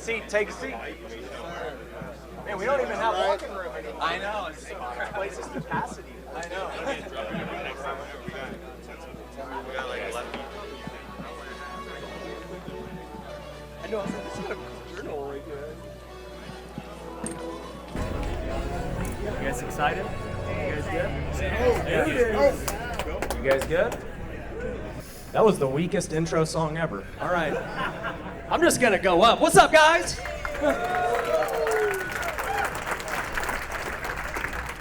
seat. Take a seat. Man, we don't even have walking room anymore. I know. This place is capacity. I know. We got like 11. I know. I was like, this is a journal right here. You guys excited? You guys good? There it is. You guys good? That was the weakest intro song ever. All right. I'm just going to go up. What's up, guys?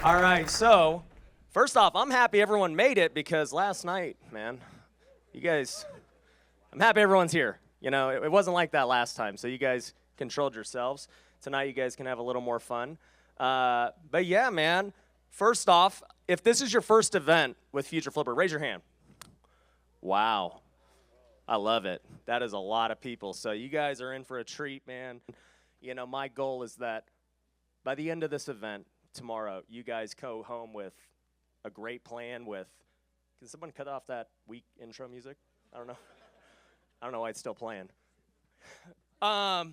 All right, so first off, I'm happy everyone made it because last night, man, you guys, I'm happy everyone's here. You know, it wasn't like that last time, so you guys controlled yourselves. Tonight, you guys can have a little more fun. But yeah, man, first off, if this is your first event with Future Flipper, raise your hand. Wow. I love it. That is a lot of people. So you guys are in for a treat, man. You know, my goal is that by the end of this event, tomorrow, you guys go home with a great plan with, can someone cut off that weak intro music? I don't know why it's still playing. But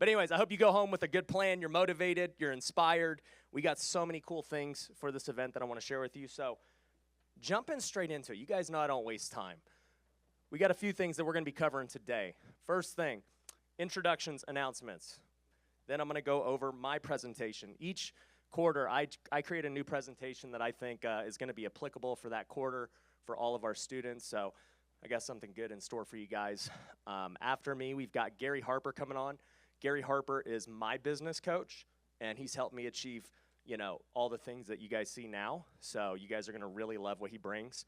anyways, I hope you go home with a good plan. You're motivated, you're inspired. We got so many cool things for this event that I want to share with you. So jumping straight into it. You guys know I don't waste time. We got a few things that we're going to be covering today. First thing, introductions, announcements. Then I'm going to go over my presentation. Each quarter, I create a new presentation that I think is going to be applicable for that quarter for all of our students. So I got something good in store for you guys. After me, we've got Gary Harper coming on. Gary Harper is my business coach, and he's helped me achieve, you know, all the things that you guys see now. So you guys are going to really love what he brings.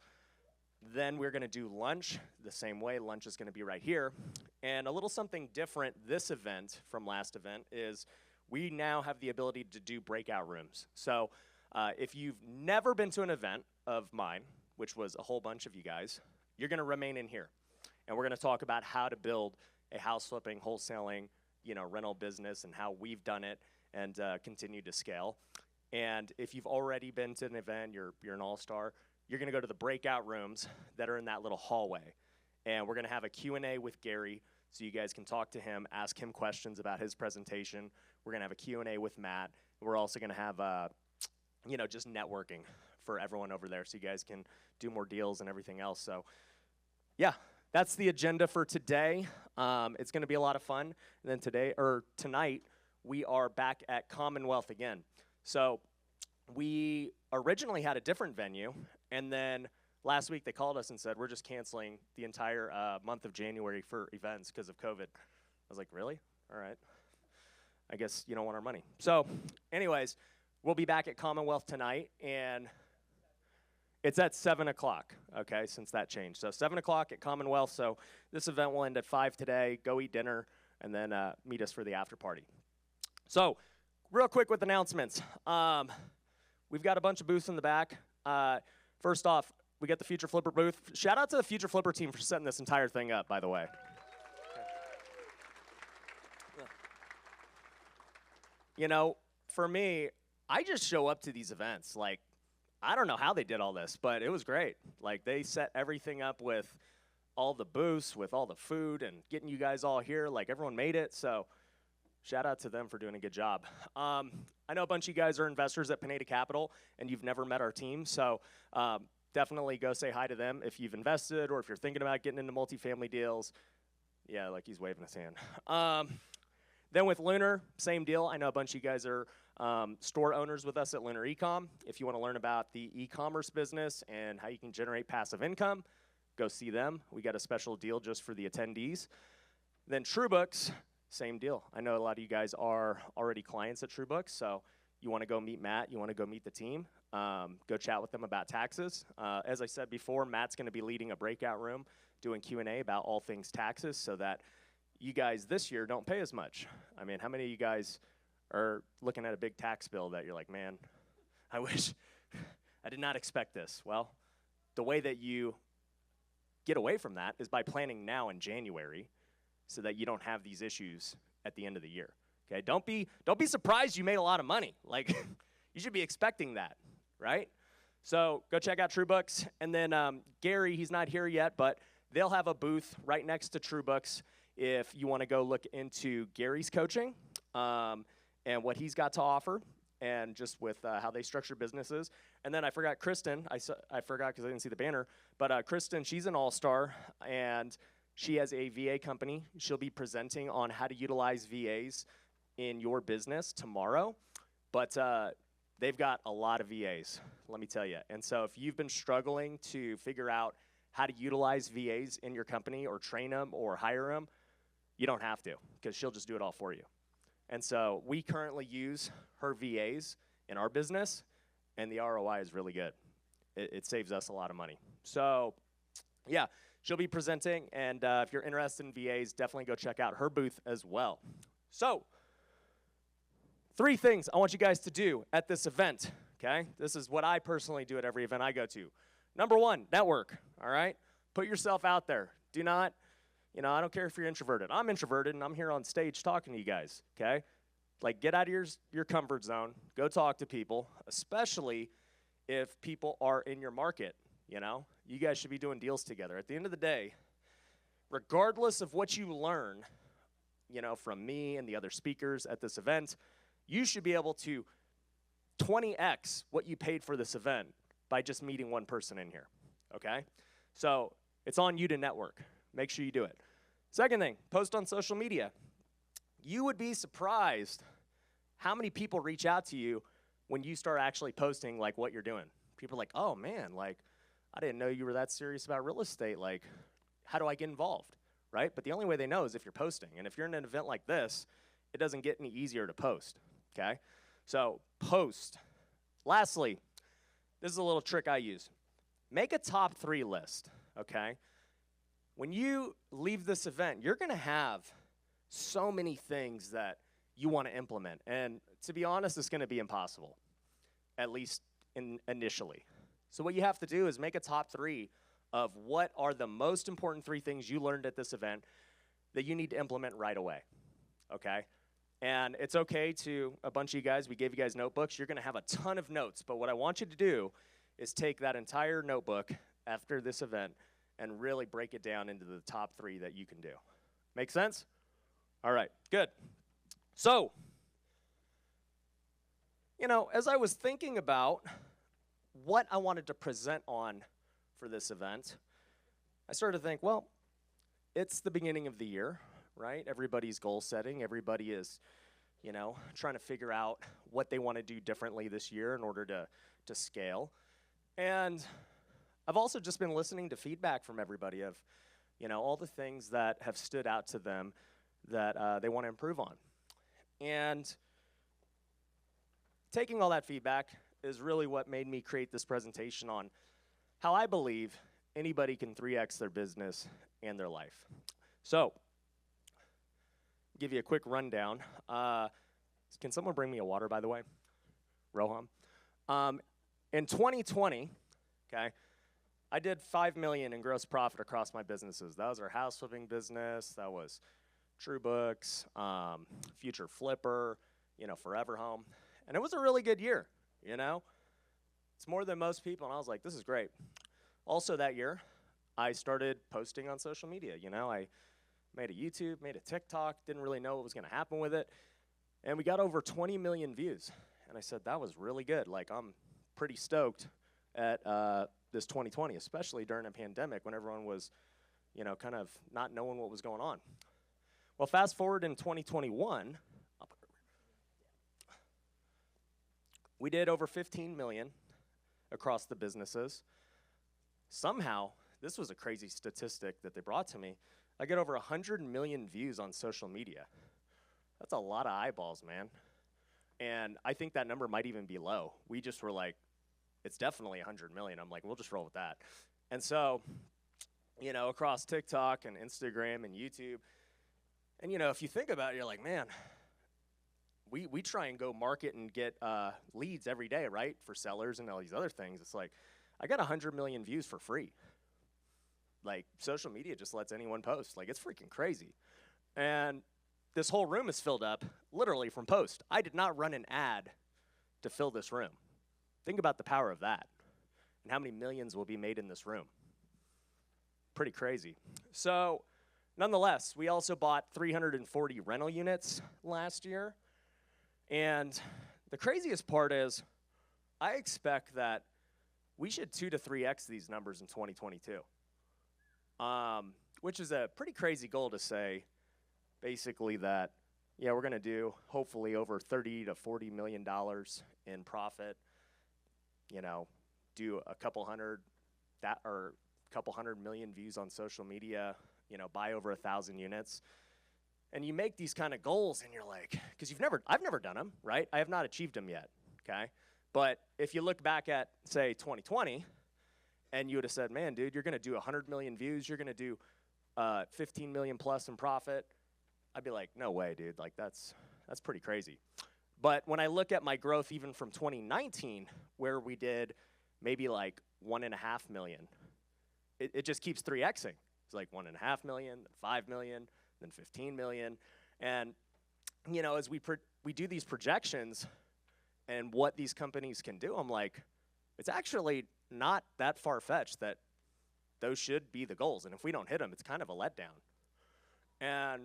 Then we're going to do lunch the same way. Lunch is going to be right here. And a little something different this event from last event is we now have the ability to do breakout rooms. So if you've never been to an event of mine, which was a whole bunch of you guys, you're going to remain in here. And we're going to talk about how to build a house flipping, wholesaling, you know, rental business and how we've done it and continue to scale. And if you've already been to an event, you're an all-star, you're going to go to the breakout rooms that are in that little hallway. And we're going to have a Q&A with Gary so you guys can talk to him, ask him questions about his presentation. We're going to have a Q&A with Matt. We're also going to have, you know, just networking for everyone over there so you guys can do more deals and everything else. So, yeah, that's the agenda for today. It's going to be a lot of fun. And then tonight, we are back at Commonwealth again. So we originally had a different venue, and then last week they called us and said, we're just canceling the entire month of January for events because of COVID. I was like, really? All right. I guess you don't want our money. So anyways, we'll be back at Commonwealth tonight, and it's at 7 o'clock, okay, since that changed. So 7 o'clock at Commonwealth. So this event will end at 5 today. Go eat dinner, and then meet us for the after party. So real quick with announcements. We've got a bunch of booths in the back. First off, we got the Future Flipper booth. Shout out to the Future Flipper team for setting this entire thing up, by the way. You know, for me, I just show up to these events. Like, I don't know how they did all this, but it was great. Like, they set everything up with all the booths, with all the food, and getting you guys all here. Like, everyone made it, so shout out to them for doing a good job. I know a bunch of you guys are investors at Pineda Capital, and you've never met our team, so definitely go say hi to them if you've invested or if you're thinking about getting into multifamily deals. Yeah, like he's waving his hand. Then with Lunar, same deal. I know a bunch of you guys are store owners with us at Lunar Ecom. If you want to learn about the e-commerce business and how you can generate passive income, go see them. We got a special deal just for the attendees. Then TrueBooks, same deal. I know a lot of you guys are already clients at TrueBooks, so you want to go meet Matt, you want to go meet the team, go chat with them about taxes. As I said before, Matt's going to be leading a breakout room, doing Q&A about all things taxes so that you guys this year don't pay as much. I mean, how many of you guys are looking at a big tax bill that you're like, man, I wish, I did not expect this. Well, the way that you get away from that is by planning now in January so that you don't have these issues at the end of the year. Okay, don't be surprised you made a lot of money. Like, you should be expecting that, right? So go check out TrueBooks. And then Gary, he's not here yet, but they'll have a booth right next to TrueBooks if you want to go look into Gary's coaching and what he's got to offer, and just with how they structure businesses. And then I forgot Kristen. I forgot because I didn't see the banner. But Kristen, she's an all-star, and she has a VA company. She'll be presenting on how to utilize VAs in your business tomorrow. But they've got a lot of VAs, let me tell you. And so if you've been struggling to figure out how to utilize VAs in your company or train them or hire them, you don't have to, because she'll just do it all for you. And so we currently use her VAs in our business, and the ROI is really good. It saves us a lot of money. So, yeah, she'll be presenting, and if you're interested in VAs, definitely go check out her booth as well. So, 3 things I want you guys to do at this event, okay? This is what I personally do at every event I go to. Number 1, network, all right? Put yourself out there. Do not, I don't care if you're introverted. I'm introverted, and I'm here on stage talking to you guys, okay? Like, get out of your comfort zone. Go talk to people, especially if people are in your market, You guys should be doing deals together. At the end of the day, regardless of what you learn, from me and the other speakers at this event, you should be able to 20x what you paid for this event by just meeting one person in here, okay? So it's on you to network. Make sure you do it. Second thing, post on social media. You would be surprised how many people reach out to you when you start actually posting like what you're doing. People are like, oh man, like I didn't know you were that serious about real estate. Like, how do I get involved, right? But the only way they know is if you're posting. And if you're in an event like this, it doesn't get any easier to post, okay? So post. Lastly, this is a little trick I use. Make a top 3 list, okay? When you leave this event, you're going to have so many things that you want to implement. And to be honest, it's going to be impossible, at least initially. So what you have to do is make a top 3 of what are the most important 3 things you learned at this event that you need to implement right away, okay? And it's okay to, a bunch of you guys, we gave you guys notebooks. You're going to have a ton of notes. But what I want you to do is take that entire notebook after this event and really break it down into the top 3 that you can do. Make sense? All right, good. So, as I was thinking about what I wanted to present on for this event, I started to think, well, it's the beginning of the year, right? Everybody's goal setting. Everybody is, trying to figure out what they want to do differently this year in order to scale. And I've also just been listening to feedback from everybody of, all the things that have stood out to them that they want to improve on. And taking all that feedback is really what made me create this presentation on how I believe anybody can 3x their business and their life. So, give you a quick rundown. Can someone bring me a water, by the way? Roham. In 2020, okay, I did $5 million in gross profit across my businesses. That was our house flipping business. That was True Books, Future Flipper, Forever Home. And it was a really good year, It's more than most people, and I was like, this is great. Also that year, I started posting on social media. I made a YouTube, made a TikTok, didn't really know what was going to happen with it. And we got over 20 million views. And I said, that was really good. Like, I'm pretty stoked at this 2020, especially during a pandemic when everyone was, kind of not knowing what was going on. Well, fast forward in 2021, we did over 15 million across the businesses. Somehow, this was a crazy statistic that they brought to me. I get over 100 million views on social media. That's a lot of eyeballs, man. And I think that number might even be low. We just were like, it's definitely 100 million. I'm like, we'll just roll with that. And so, across TikTok and Instagram and YouTube, and if you think about it, you're like, man, we try and go market and get leads every day, right, for sellers and all these other things. It's like, I got 100 million views for free. Like, social media just lets anyone post. Like, it's freaking crazy. And this whole room is filled up literally from post. I did not run an ad to fill this room. Think about the power of that and how many millions will be made in this room. Pretty crazy. So Nonetheless, we also bought 340 rental units last year. And the craziest part is I expect that we should 2 to 3x these numbers in 2022, which is a pretty crazy goal to say, basically that, yeah, we're going to do hopefully over $30 to $40 million in profit, do a couple hundred million views on social media, buy over 1,000 units. And you make these kind of goals and you're like, because I've never done them, right? I have not achieved them yet, okay? But if you look back at, say, 2020, and you would have said, man, dude, you're going to do 100 million views, you're going to do 15 million plus in profit, I'd be like, no way, dude. Like, that's pretty crazy. But when I look at my growth even from 2019, where we did maybe like 1.5 million, it just keeps 3xing. It's like 1.5 million, then 5 million, then 15 million. And, as we do these projections and what these companies can do, I'm like, it's actually not that far-fetched that those should be the goals. And if we don't hit them, it's kind of a letdown. And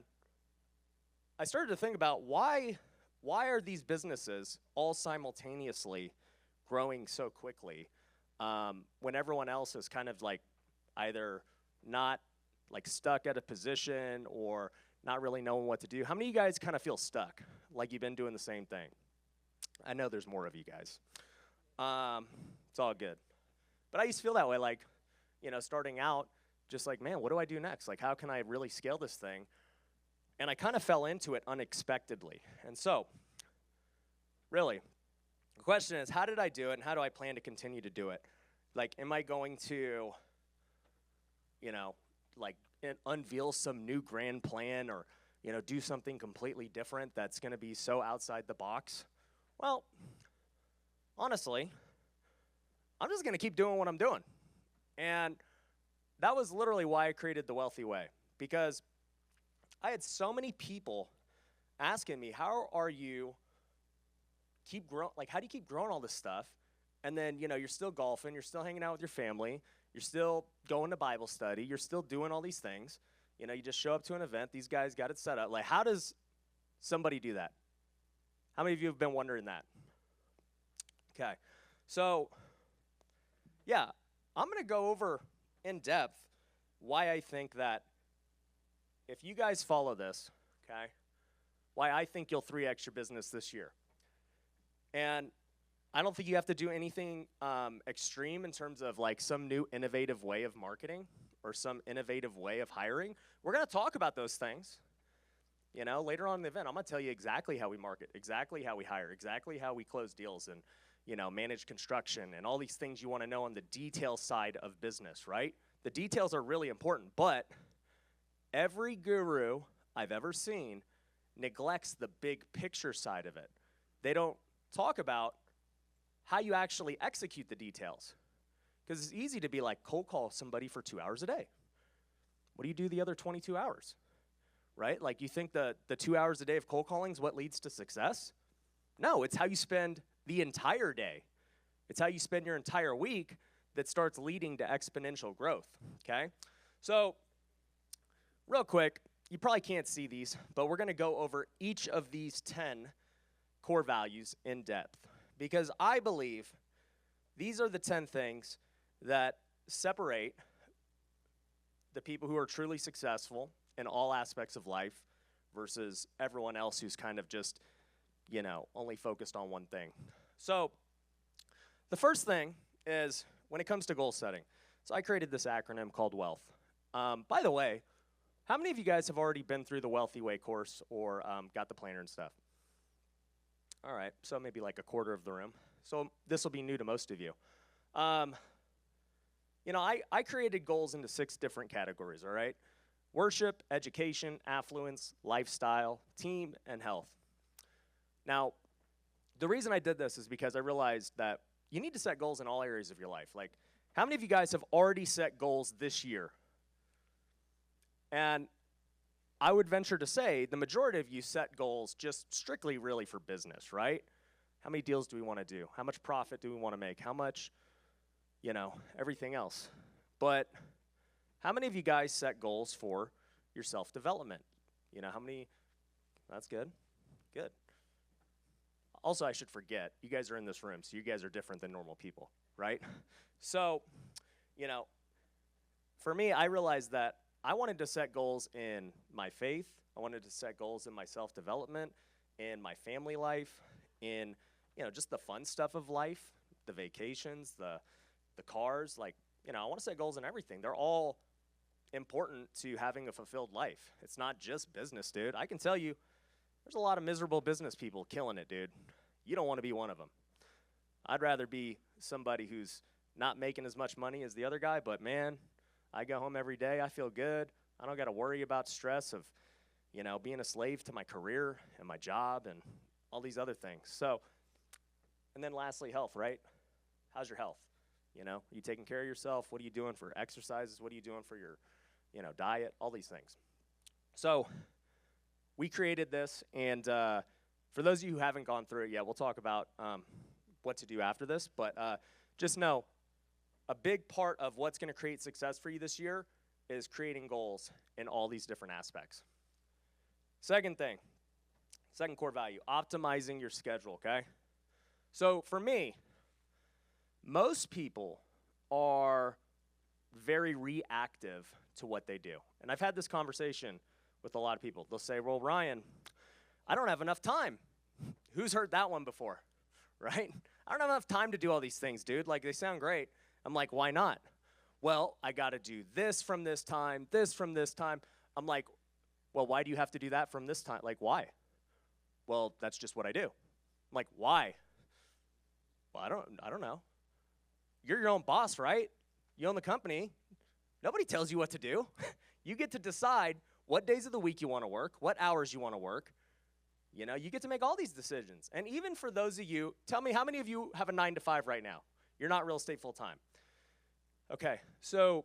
I started to think about why are these businesses all simultaneously growing so quickly when everyone else is kind of like either not like stuck at a position or not really knowing what to do? How many of you guys kind of feel stuck, like you've been doing the same thing? I know there's more of you guys. It's all good. But I used to feel that way, like, starting out, just like, man, what do I do next? Like, how can I really scale this thing? And I kind of fell into it unexpectedly. And so, really, the question is, how did I do it, and how do I plan to continue to do it? Like, am I going to, unveil some new grand plan or, do something completely different that's going to be so outside the box? Well, honestly, I'm just going to keep doing what I'm doing. And that was literally why I created The Wealthy Way, because I had so many people asking me, how do you keep growing all this stuff? And then, you're still golfing, you're still hanging out with your family, you're still going to Bible study, you're still doing all these things. You just show up to an event, these guys got it set up. Like, how does somebody do that? How many of you have been wondering that? Okay, so, yeah, I'm going to go over in depth why I think that if you guys follow this, okay, why I think you'll 3x your business this year. And I don't think you have to do anything extreme in terms of like some new innovative way of marketing or some innovative way of hiring. We're going to talk about those things. Later on in the event, I'm going to tell you exactly how we market, exactly how we hire, exactly how we close deals and, manage construction and all these things you want to know on the detail side of business, right? The details are really important, but every guru I've ever seen neglects the big picture side of it. They don't talk about how you actually execute the details. Because it's easy to be like, cold call somebody for 2 hours a day. What do you do the other 22 hours? Right? Like, you think the 2 hours a day of cold calling is what leads to success? No, it's how you spend the entire day. It's how you spend your entire week that starts leading to exponential growth, okay? So, real quick, you probably can't see these, but we're going to go over each of these 10 core values in depth, because I believe these are the 10 things that separate the people who are truly successful in all aspects of life versus everyone else who's kind of just, only focused on one thing. So the first thing is when it comes to goal setting. So I created this acronym called WEALTH. By the way, how many of you guys have already been through the Wealthy Way course or got the planner and stuff? All right, so maybe like a quarter of the room. So this will be new to most of you. I created goals into 6 different categories, all right? Worship, education, affluence, lifestyle, team, and health. Now, the reason I did this is because I realized that you need to set goals in all areas of your life. Like, how many of you guys have already set goals this year? And I would venture to say the majority of you set goals just strictly really for business, right? How many deals do we want to do? How much profit do we want to make? How much, everything else. But how many of you guys set goals for your self-development. You know, how many, that's good, good. Also, I should forget, you guys are in this room, so you guys are different than normal people, right? So, you know, for me, I realized that I wanted to set goals in my faith. I wanted to set goals in my self-development, in my family life, in, you know, just the fun stuff of life, the vacations, the cars. Like, you know, I want to set goals in everything. They're all important to having a fulfilled life. It's not just business, dude. I can tell you, there's a lot of miserable business people killing it, dude. You don't want to be one of them. I'd rather be somebody who's not making as much money as the other guy, but man, I go home every day, I feel good. I don't got to worry about stress of, you know, being a slave to my career and my job and all these other things. So, and then lastly, health, right? How's your health? You know, are you taking care of yourself? What are you doing for exercises? What are you doing for your, you know, diet? All these things. So we created this, and for those of you who haven't gone through it yet, we'll talk about what to do after this, but just know a big part of what's going to create success for you this year is creating goals in all these different aspects. Second thing, second core value, optimizing your schedule, okay? So for me, most people are very reactive to what they do. And I've had this conversation with a lot of people. They'll say, well, Ryan, I don't have enough time. Who's heard that one before, right? I don't have enough time to do all these things, dude. Like, they sound great. I'm like, why not? Well, I got to do this from this time, this from this time. I'm like, well, why do you have to do that from this time? Like, why? Well, that's just what I do. I'm like, why? Well, I don't know. You're your own boss, right? You own the company. Nobody tells you what to do. You get to decide what days of the week you want to work, what hours you want to work. You know, you get to make all these decisions. And even for those of you, tell me, how many of you have a 9-to-5 right now? You're not real estate full-time. Okay, so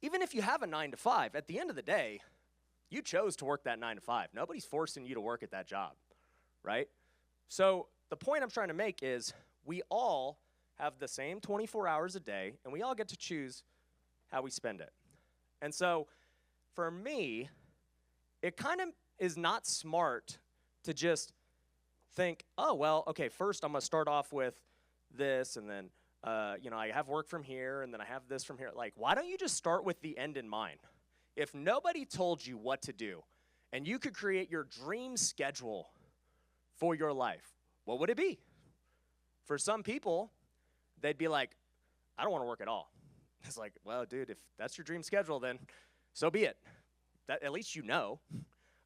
even if you have a 9-to-5, at the end of the day, you chose to work that 9-to-5. Nobody's forcing you to work at that job, right? So the point I'm trying to make is we all have the same 24 hours a day, and we all get to choose how we spend it. And so for me, it kind of is not smart to just think, oh, well, okay, first I'm going to start off with this, and then, you know, I have work from here, and then I have this from here. Like, why don't you just start with the end in mind? If nobody told you what to do, and you could create your dream schedule for your life, what would it be? For some people, they'd be like, I don't want to work at all. It's like, well, dude, if that's your dream schedule, then so be it. That, at least you know.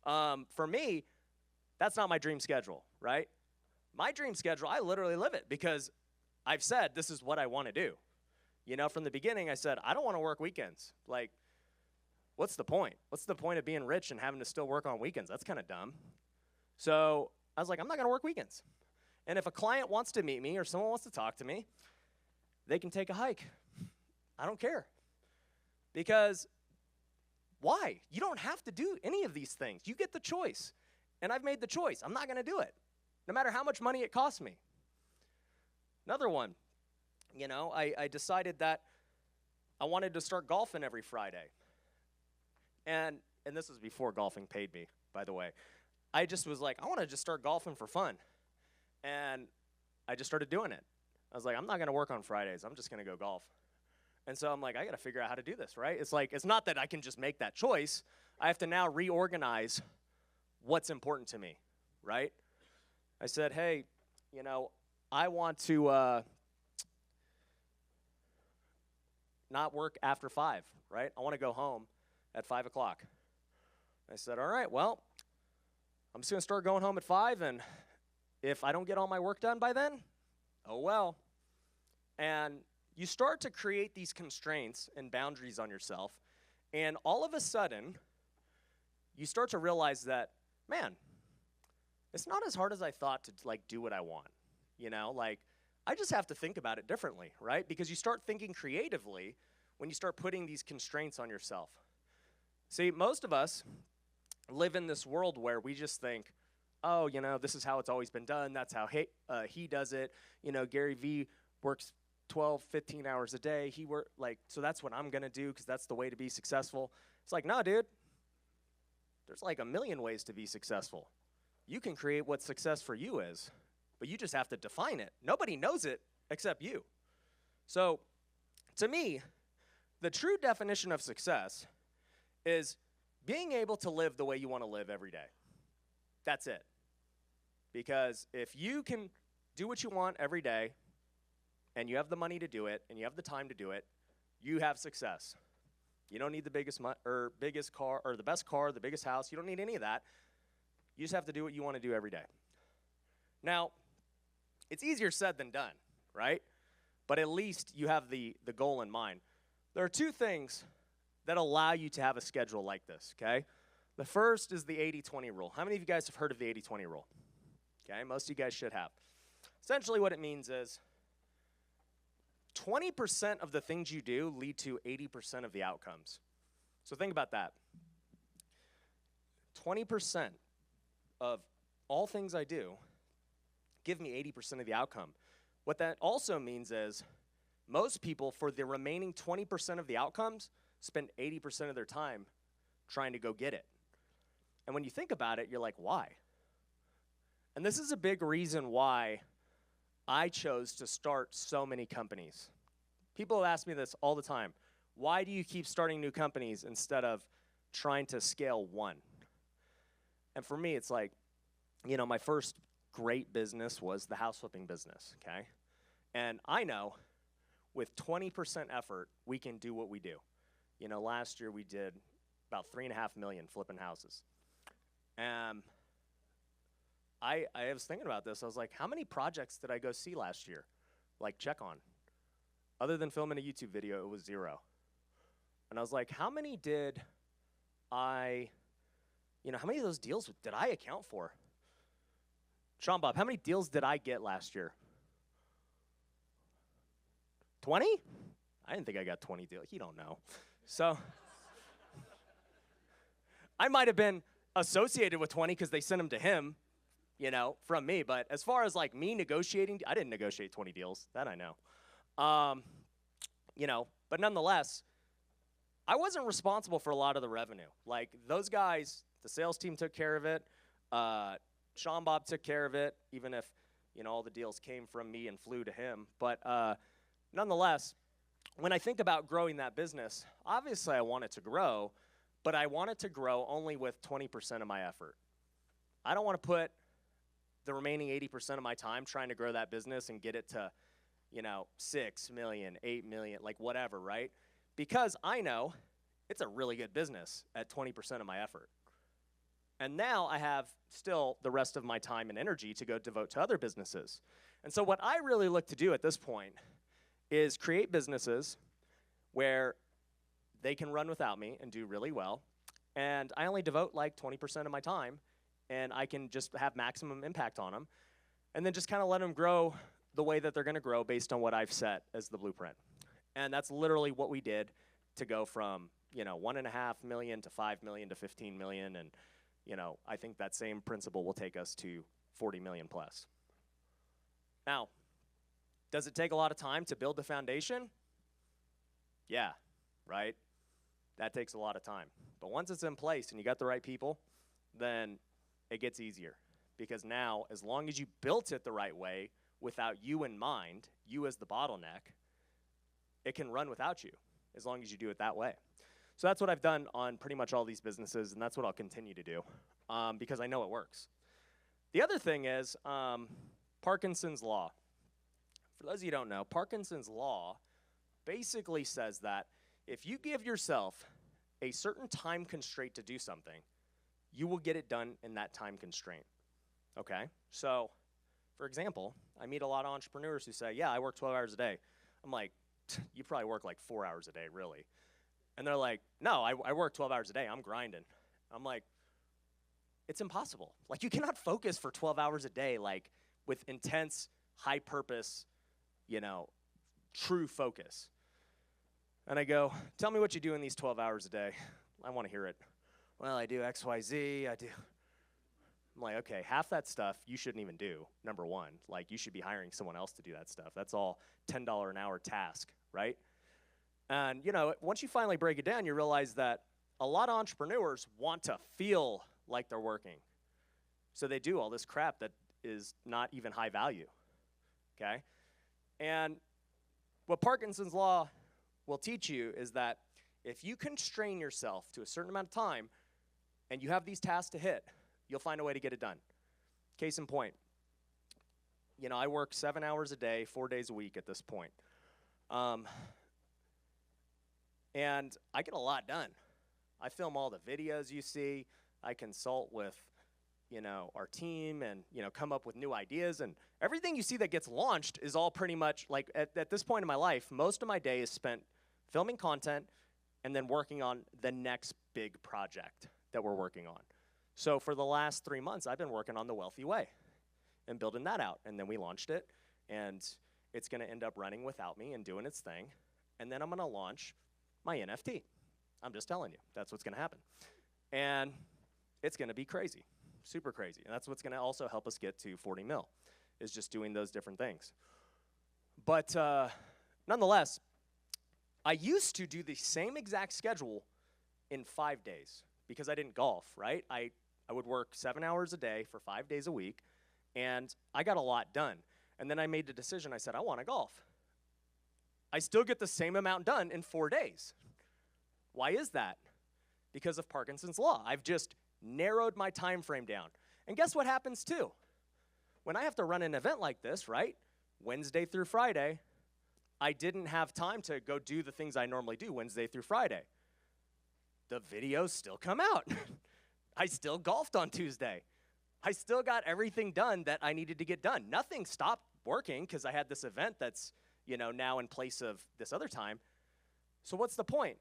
For me, that's not my dream schedule, right? My dream schedule, I literally live it because I've said this is what I want to do. You know, from the beginning, I said, I don't want to work weekends. Like, what's the point? What's the point of being rich and having to still work on weekends? That's kind of dumb. So I was like, I'm not going to work weekends. And if a client wants to meet me or someone wants to talk to me, they can take a hike. I don't care. Because why? You don't have to do any of these things. You get the choice. And I've made the choice. I'm not going to do it, no matter how much money it costs me. Another one, you know, I decided that I wanted to start golfing every Friday. And this was before golfing paid me, by the way. I just was like, I want to just start golfing for fun. And I just started doing it. I was like, I'm not going to work on Fridays. I'm just going to go golf. And so I'm like, I got to figure out how to do this, right? It's like, it's not that I can just make that choice. I have to now reorganize what's important to me, right? I said, hey, you know, I want to not work after 5, right? I want to go home at 5 o'clock. I said, all right, well, I'm just going to start going home at 5, and if I don't get all my work done by then, oh well. And you start to create these constraints and boundaries on yourself, and all of a sudden, you start to realize that, man, it's not as hard as I thought to, like, do what I want. You know, like, I just have to think about it differently, right? Because you start thinking creatively when you start putting these constraints on yourself. See, most of us live in this world where we just think, oh, you know, this is how it's always been done. That's how he does it. You know, Gary Vee works 12, 15 hours a day. So that's what I'm going to do because that's the way to be successful. It's like, no, dude, there's like a million ways to be successful. You can create what success for you is, but you just have to define it. Nobody knows it except you. So, to me, the true definition of success is being able to live the way you want to live every day. That's it. Because if you can do what you want every day, and you have the money to do it, and you have the time to do it, you have success. You don't need the biggest car, or the best car, the biggest house. You don't need any of that. You just have to do what you want to do every day. Now, it's easier said than done, right? But at least you have the goal in mind. There are two things that allow you to have a schedule like this, okay? The first is the 80-20 rule. How many of you guys have heard of the 80-20 rule? Okay, most of you guys should have. Essentially what it means is 20% of the things you do lead to 80% of the outcomes. So think about that. 20% of all things I do give me 80% of the outcome. What that also means is most people, for the remaining 20% of the outcomes, spend 80% of their time trying to go get it. And when you think about it, you're like, why? And this is a big reason why I chose to start so many companies. People ask me this all the time. Why do you keep starting new companies instead of trying to scale one? And for me, it's like, you know, my first great business was the house flipping business, okay? And I know with 20% effort, we can do what we do. You know, last year we did about $3.5 million flipping houses. I was thinking about this. I was like, how many projects did I go see last year? Like, check on. Other than filming a YouTube video, it was 0. And I was like, how many did I, how many of those deals did I account for? Sean Bob, how many deals did I get last year? 20? I didn't think I got 20 deals. You don't know. So I might have been associated with 20 because they sent them to him, from me. But as far as like me negotiating, I didn't negotiate 20 deals. That I know. But nonetheless, I wasn't responsible for a lot of the revenue. Like those guys, the sales team took care of it. Sean Bob took care of it, even if, all the deals came from me and flew to him. But nonetheless, when I think about growing that business, obviously I want it to grow, but I want it to grow only with 20% of my effort. I don't want to put the remaining 80% of my time trying to grow that business and get it to, 6 million, 8 million, like whatever, right? Because I know it's a really good business at 20% of my effort. And now I have still the rest of my time and energy to go devote to other businesses. And so what I really look to do at this point is create businesses where they can run without me and do really well. And I only devote like 20% of my time, and I can just have maximum impact on them. And then just kind of let them grow the way that they're going to grow based on what I've set as the blueprint. And that's literally what we did to go from, 1.5 million to 5 million to 15 million. And, I think that same principle will take us to 40 million plus. Now, does it take a lot of time to build the foundation? Yeah, right? That takes a lot of time. But once it's in place and you got the right people, then it gets easier. Because now, as long as you built it the right way, without you in mind, you as the bottleneck, it can run without you, as long as you do it that way. So that's what I've done on pretty much all these businesses, and that's what I'll continue to do, because I know it works. The other thing is Parkinson's Law. For those of you who don't know, Parkinson's Law basically says that if you give yourself a certain time constraint to do something, you will get it done in that time constraint, okay? So, for example, I meet a lot of entrepreneurs who say, yeah, I work 12 hours a day. I'm like, you probably work like 4 hours a day, really. And they're like, no, I work 12 hours a day. I'm grinding. I'm like, it's impossible. Like, you cannot focus for 12 hours a day, like, with intense, high purpose, true focus. And I go, tell me what you do in these 12 hours a day. I want to hear it. Well, I do X, Y, Z. I'm like, okay, half that stuff you shouldn't even do, number one. Like, you should be hiring someone else to do that stuff. That's all $10 an hour task, right? And, once you finally break it down, you realize that a lot of entrepreneurs want to feel like they're working. So they do all this crap that is not even high value, okay? And what Parkinson's law will teach you is that if you constrain yourself to a certain amount of time and you have these tasks to hit, you'll find a way to get it done. Case in point, you know, I work 7 hours a day, 4 days a week at this point. And I get a lot done. I film all the videos you see. I consult with, you know, our team and, you know, come up with new ideas. And everything you see that gets launched is all pretty much, like, at this point in my life, most of my day is spent filming content and then working on the next big project that we're working on. So for the last 3 months, I've been working on the Wealthy Way and building that out. And then we launched it, and it's going to end up running without me and doing its thing. And then I'm going to launch my NFT. I'm just telling you, that's what's going to happen. And it's going to be crazy, super crazy. And that's what's going to also help us get to 40 mil, is just doing those different things. But nonetheless, I used to do the same exact schedule in 5 days because I didn't golf, right? I would work 7 hours a day for 5 days a week, and I got a lot done. And then I made the decision. I said, I want to golf. I still get the same amount done in 4 days. Why is that? Because of Parkinson's law. I've just narrowed my time frame down. And guess what happens too? When I have to run an event like this, right? Wednesday through Friday, I didn't have time to go do the things I normally do Wednesday through Friday. The videos still come out. I still golfed on Tuesday. I still got everything done that I needed to get done. Nothing stopped working because I had this event that's, you know, now in place of this other time. So what's the point?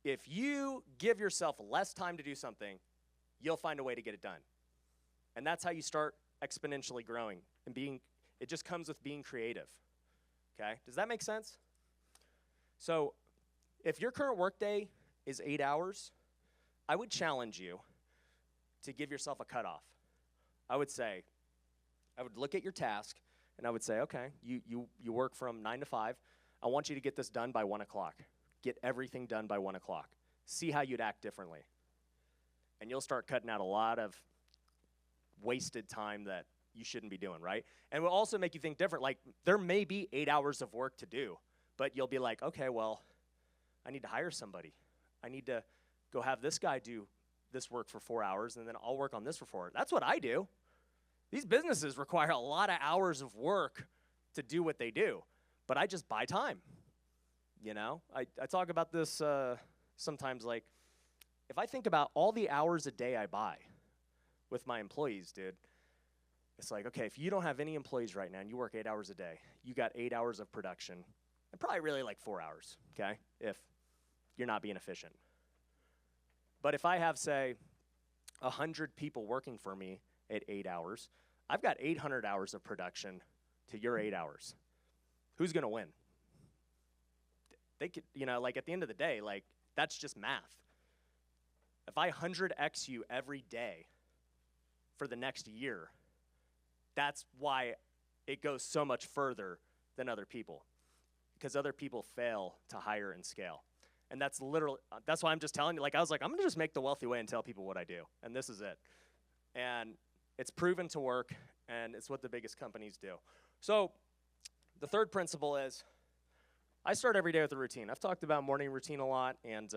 If you give yourself less time to do something, you'll find a way to get it done. And that's how you start exponentially growing and it just comes with being creative. Okay? Does that make sense? So if your current workday is 8 hours, I would challenge you to give yourself a cutoff. I would look at your task, and I would say, okay, you work from 9 to 5. I want you to get this done by 1 o'clock. Get everything done by 1 o'clock. See how you'd act differently. And you'll start cutting out a lot of wasted time that you shouldn't be doing, right? And it will also make you think different. Like, there may be 8 hours of work to do, but you'll be like, okay, well, I need to hire somebody. I need to go have this guy do this work for 4 hours, and then I'll work on this for 4 hours. That's what I do. These businesses require a lot of hours of work to do what they do, but I just buy time. You know, I talk about this sometimes, like, if I think about all the hours a day I buy with my employees, dude, it's like, okay, if you don't have any employees right now and you work 8 hours a day, you got 8 hours of production, and probably really like 4 hours, okay, if you're not being efficient. But if I have, say, 100 people working for me at 8 hours, I've got 800 hours of production to your 8 hours. Who's going to win? They could, you know, like, at the end of the day, like, that's just math. If I 100x you every day for the next year, that's why it goes so much further than other people, because other people fail to hire and scale. And that's literally, that's why I'm just telling you, like, I was like, I'm going to just make the wealthy way and tell people what I do. And this is it. And it's proven to work, and it's what the biggest companies do. So the third principle is I start every day with a routine. I've talked about morning routine a lot, and,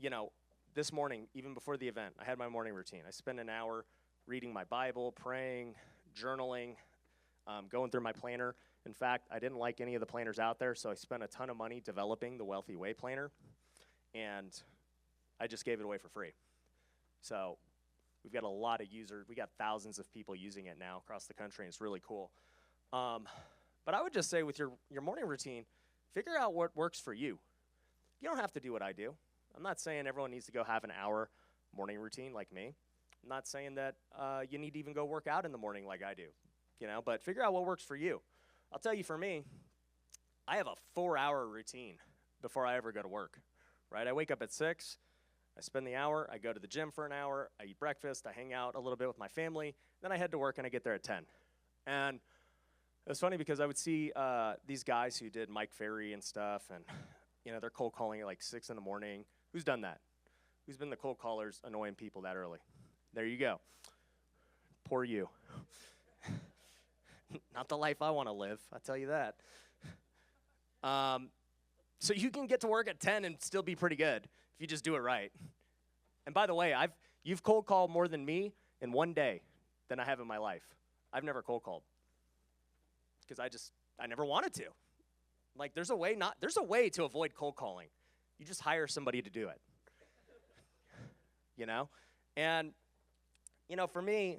you know, this morning, even before the event, I had my morning routine. I spent an hour reading my Bible, praying, journaling, going through my planner. In fact, I didn't like any of the planners out there, so I spent a ton of money developing the Wealthy Way planner, and I just gave it away for free. So we've got a lot of users. We got thousands of people using it now across the country, and it's really cool. But I would just say with your morning routine, figure out what works for you. You don't have to do what I do. I'm not saying everyone needs to go have an hour morning routine like me. I'm not saying that you need to even go work out in the morning like I do, you know, but figure out what works for you. I'll tell you, for me, I have a 4-hour routine before I ever go to work, right? I wake up at 6, I spend the hour, I go to the gym for an hour, I eat breakfast, I hang out a little bit with my family, then I head to work and I get there at 10. And it was funny because I would see these guys who did Mike Ferry and stuff, and they're cold calling at like 6 in the morning. Who's done that? Who's been the cold callers annoying people that early? There you go. Poor you. Not the life I want to live, I tell you that. So you can get to work at 10 and still be pretty good if you just do it right. And by the way, you've cold called more than me in one day than I have in my life. I've never cold called because I never wanted to. Like there's a way to avoid cold calling. You just hire somebody to do it. And for me,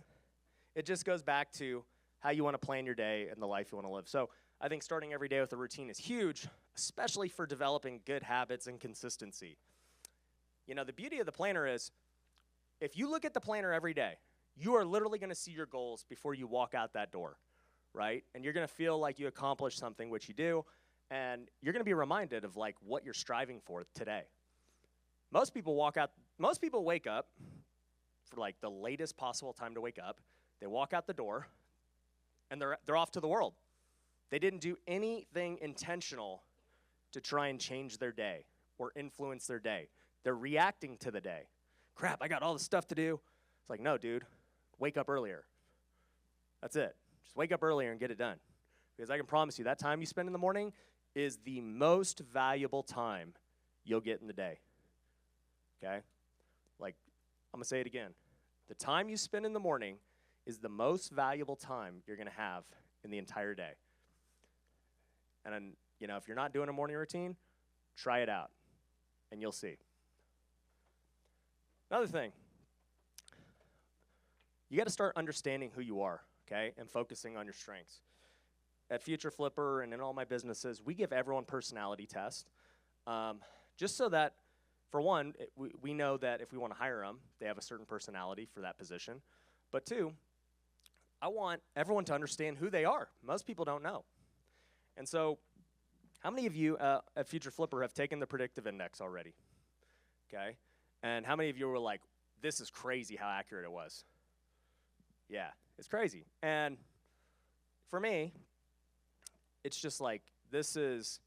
it just goes back to how you want to plan your day and the life you want to live. So I think starting every day with a routine is huge, especially for developing good habits and consistency. The beauty of the planner is if you look at the planner every day, you are literally going to see your goals before you walk out that door, right? And you're going to feel like you accomplished something, which you do, and you're going to be reminded of like what you're striving for today. Most people wake up for like the latest possible time to wake up. They walk out the door, and they're off to the world. They didn't do anything intentional to try and change their day or influence their day. They're reacting to the day. Crap, I got all this stuff to do. It's like, no, dude, wake up earlier. That's it. Just wake up earlier and get it done. Because I can promise you, that time you spend in the morning is the most valuable time you'll get in the day. Okay? Like, I'm going to say it again. The time you spend in the morning is the most valuable time you're going to have in the entire day. And then, if you're not doing a morning routine, try it out, and you'll see. Another thing, you got to start understanding who you are, okay, and focusing on your strengths. At Future Flipper and in all my businesses, we give everyone personality tests, just so that, for one, we know that if we want to hire them, they have a certain personality for that position. But two, I want everyone to understand who they are. Most people don't know. And so, how many of you at Future Flipper have taken the predictive index already? Okay? And how many of you were like, this is crazy how accurate it was? Yeah, it's crazy. And for me, it's just like, this is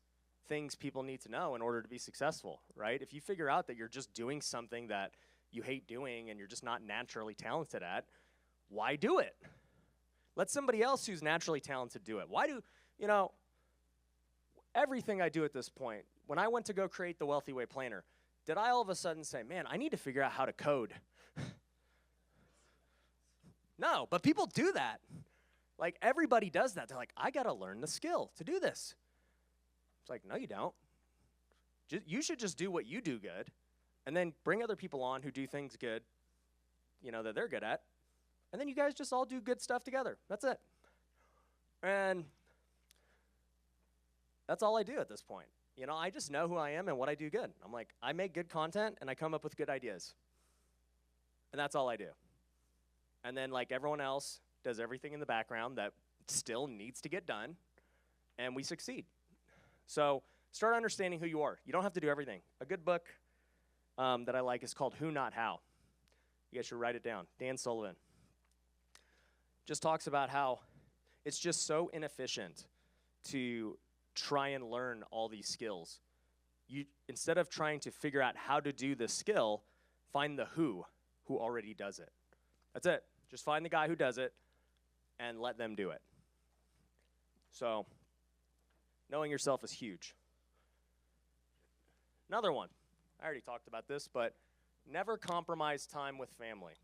things people need to know in order to be successful, right? If you figure out that you're just doing something that you hate doing and you're just not naturally talented at, why do it? Let somebody else who's naturally talented do it. Why do, everything I do at this point, when I went to go create the Wealthy Way Planner, did I all of a sudden say, man, I need to figure out how to code? No, but people do that. Like, everybody does that. They're like, I got to learn the skill to do this. It's like, no, you don't. You should just do what you do good, and then bring other people on who do things good, that they're good at, and then you guys just all do good stuff together. That's it. And that's all I do at this point. I just know who I am and what I do good. I'm like, I make good content, and I come up with good ideas. And that's all I do. And then, like everyone else, does everything in the background that still needs to get done, and we succeed. So start understanding who you are. You don't have to do everything. A good book that I like is called Who Not How. You guys should write it down. Dan Sullivan just talks about how it's just so inefficient to try and learn all these skills. Instead of trying to figure out how to do the skill, find the who already does it. That's it. Just find the guy who does it and let them do it. So, knowing yourself is huge. Another one. I already talked about this, but never compromise time with family.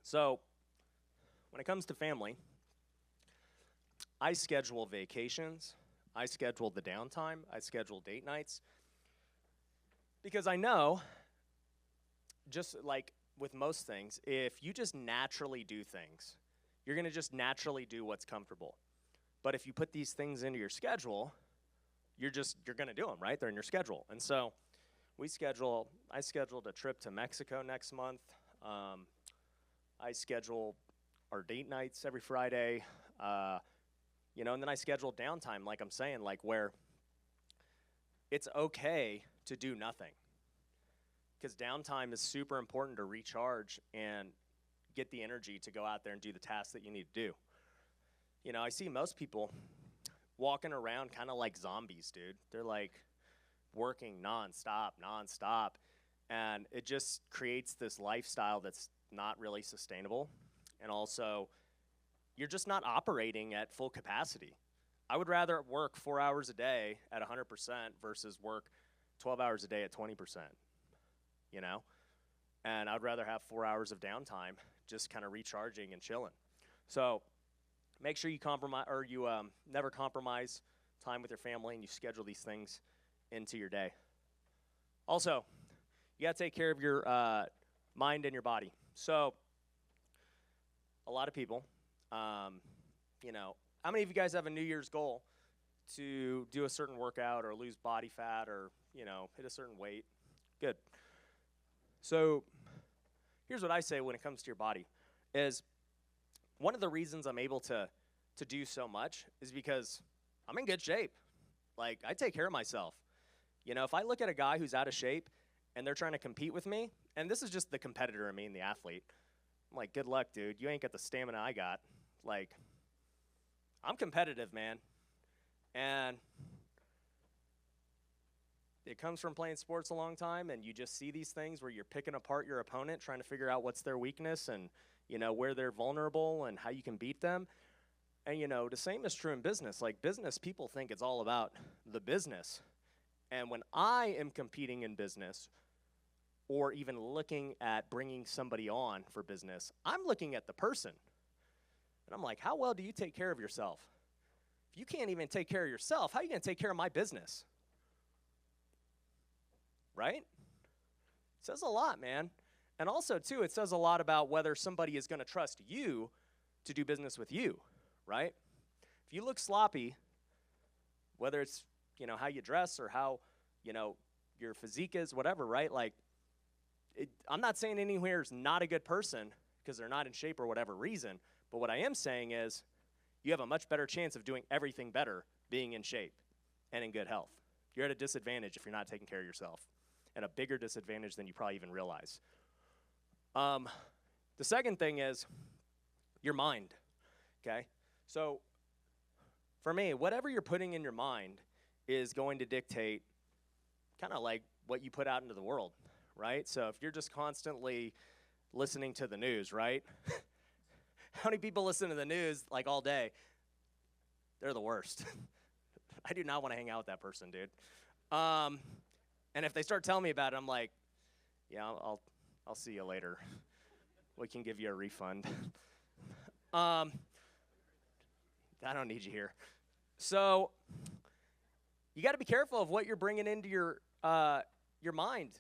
So, when it comes to family, I schedule vacations, I schedule the downtime, I schedule date nights, because I know, just like with most things, if you just naturally do things, you're going to just naturally do what's comfortable. But if you put these things into your schedule, you're going to do them, right? They're in your schedule. And so I scheduled a trip to Mexico next month. I schedule our date nights every Friday, and then I schedule downtime, like I'm saying, like where it's okay to do nothing. Because downtime is super important to recharge and get the energy to go out there and do the tasks that you need to do. I see most people, walking around kind of like zombies, dude. They're like working nonstop. And it just creates this lifestyle that's not really sustainable. And also, you're just not operating at full capacity. I would rather work 4 hours a day at 100% versus work 12 hours a day at 20%, you know? And I'd rather have 4 hours of downtime just kind of recharging and chilling. So make sure you compromise, or you never compromise time with your family, and you schedule these things into your day. Also, you got to take care of your mind and your body. So a lot of people, you know, how many of you guys have a New Year's goal to do a certain workout or lose body fat or, you know, hit a certain weight? Good. So here's what I say when it comes to your body is one of the reasons I'm able to do so much is because I'm in good shape. Like, I take care of myself. You know, if I look at a guy who's out of shape and they're trying to compete with me, and this is just the competitor in me and the athlete, I'm like, good luck, dude. You ain't got the stamina I got. Like, I'm competitive, man. And it comes from playing sports a long time, and you just see these things where you're picking apart your opponent, trying to figure out what's their weakness and, you know, where they're vulnerable and how you can beat them. And, you know, the same is true in business. Like, business, people think it's all about the business. And when I am competing in business or even looking at bringing somebody on for business, I'm looking at the person. And I'm like, how well do you take care of yourself? If you can't even take care of yourself, how are you going to take care of my business? Right? It says a lot, man. And also, too, it says a lot about whether somebody is going to trust you to do business with you, right? If you look sloppy, whether it's, you know, how you dress or how, you know, your physique is, whatever, right? Like, I'm not saying anywhere is not a good person because they're not in shape or whatever reason, but what I am saying is you have a much better chance of doing everything better being in shape and in good health. You're at a disadvantage if you're not taking care of yourself, and a bigger disadvantage than you probably even realize. The second thing is your mind, okay? So for me, whatever you're putting in your mind is going to dictate kind of like what you put out into the world, right? So if you're just constantly listening to the news, right? How many people listen to the news like all day? They're the worst. I do not want to hang out with that person, dude. And if they start telling me about it, I'm like, yeah, I'll see you later. We can give you a refund. I don't need you here. So you got to be careful of what you're bringing into your mind.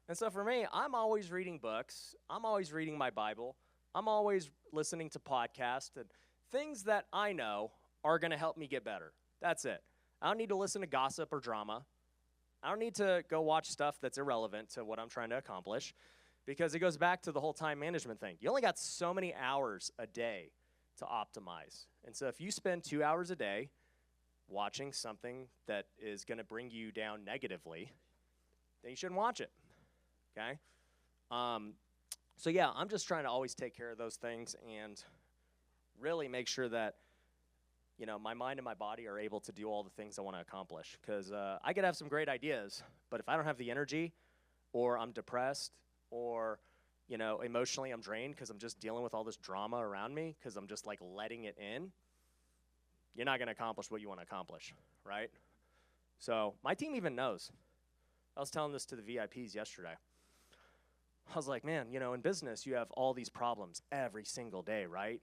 And so for me, I'm always reading books. I'm always reading my Bible. I'm always listening to podcasts and things that I know are going to help me get better. That's it. I don't need to listen to gossip or drama. I don't need to go watch stuff that's irrelevant to what I'm trying to accomplish, because it goes back to the whole time management thing. You only got so many hours a day to optimize. And so if you spend 2 hours a day watching something that is going to bring you down negatively, then you shouldn't watch it, okay? So yeah, I'm just trying to always take care of those things and really make sure that, you know, my mind and my body are able to do all the things I want to accomplish. Because I could have some great ideas, but if I don't have the energy, or I'm depressed, or, you know, emotionally I'm drained because I'm just dealing with all this drama around me because I'm just like letting it in, you're not going to accomplish what you want to accomplish, right? So my team even knows. I was telling this to the VIPs yesterday. I was like, man, you know, in business, you have all these problems every single day, right?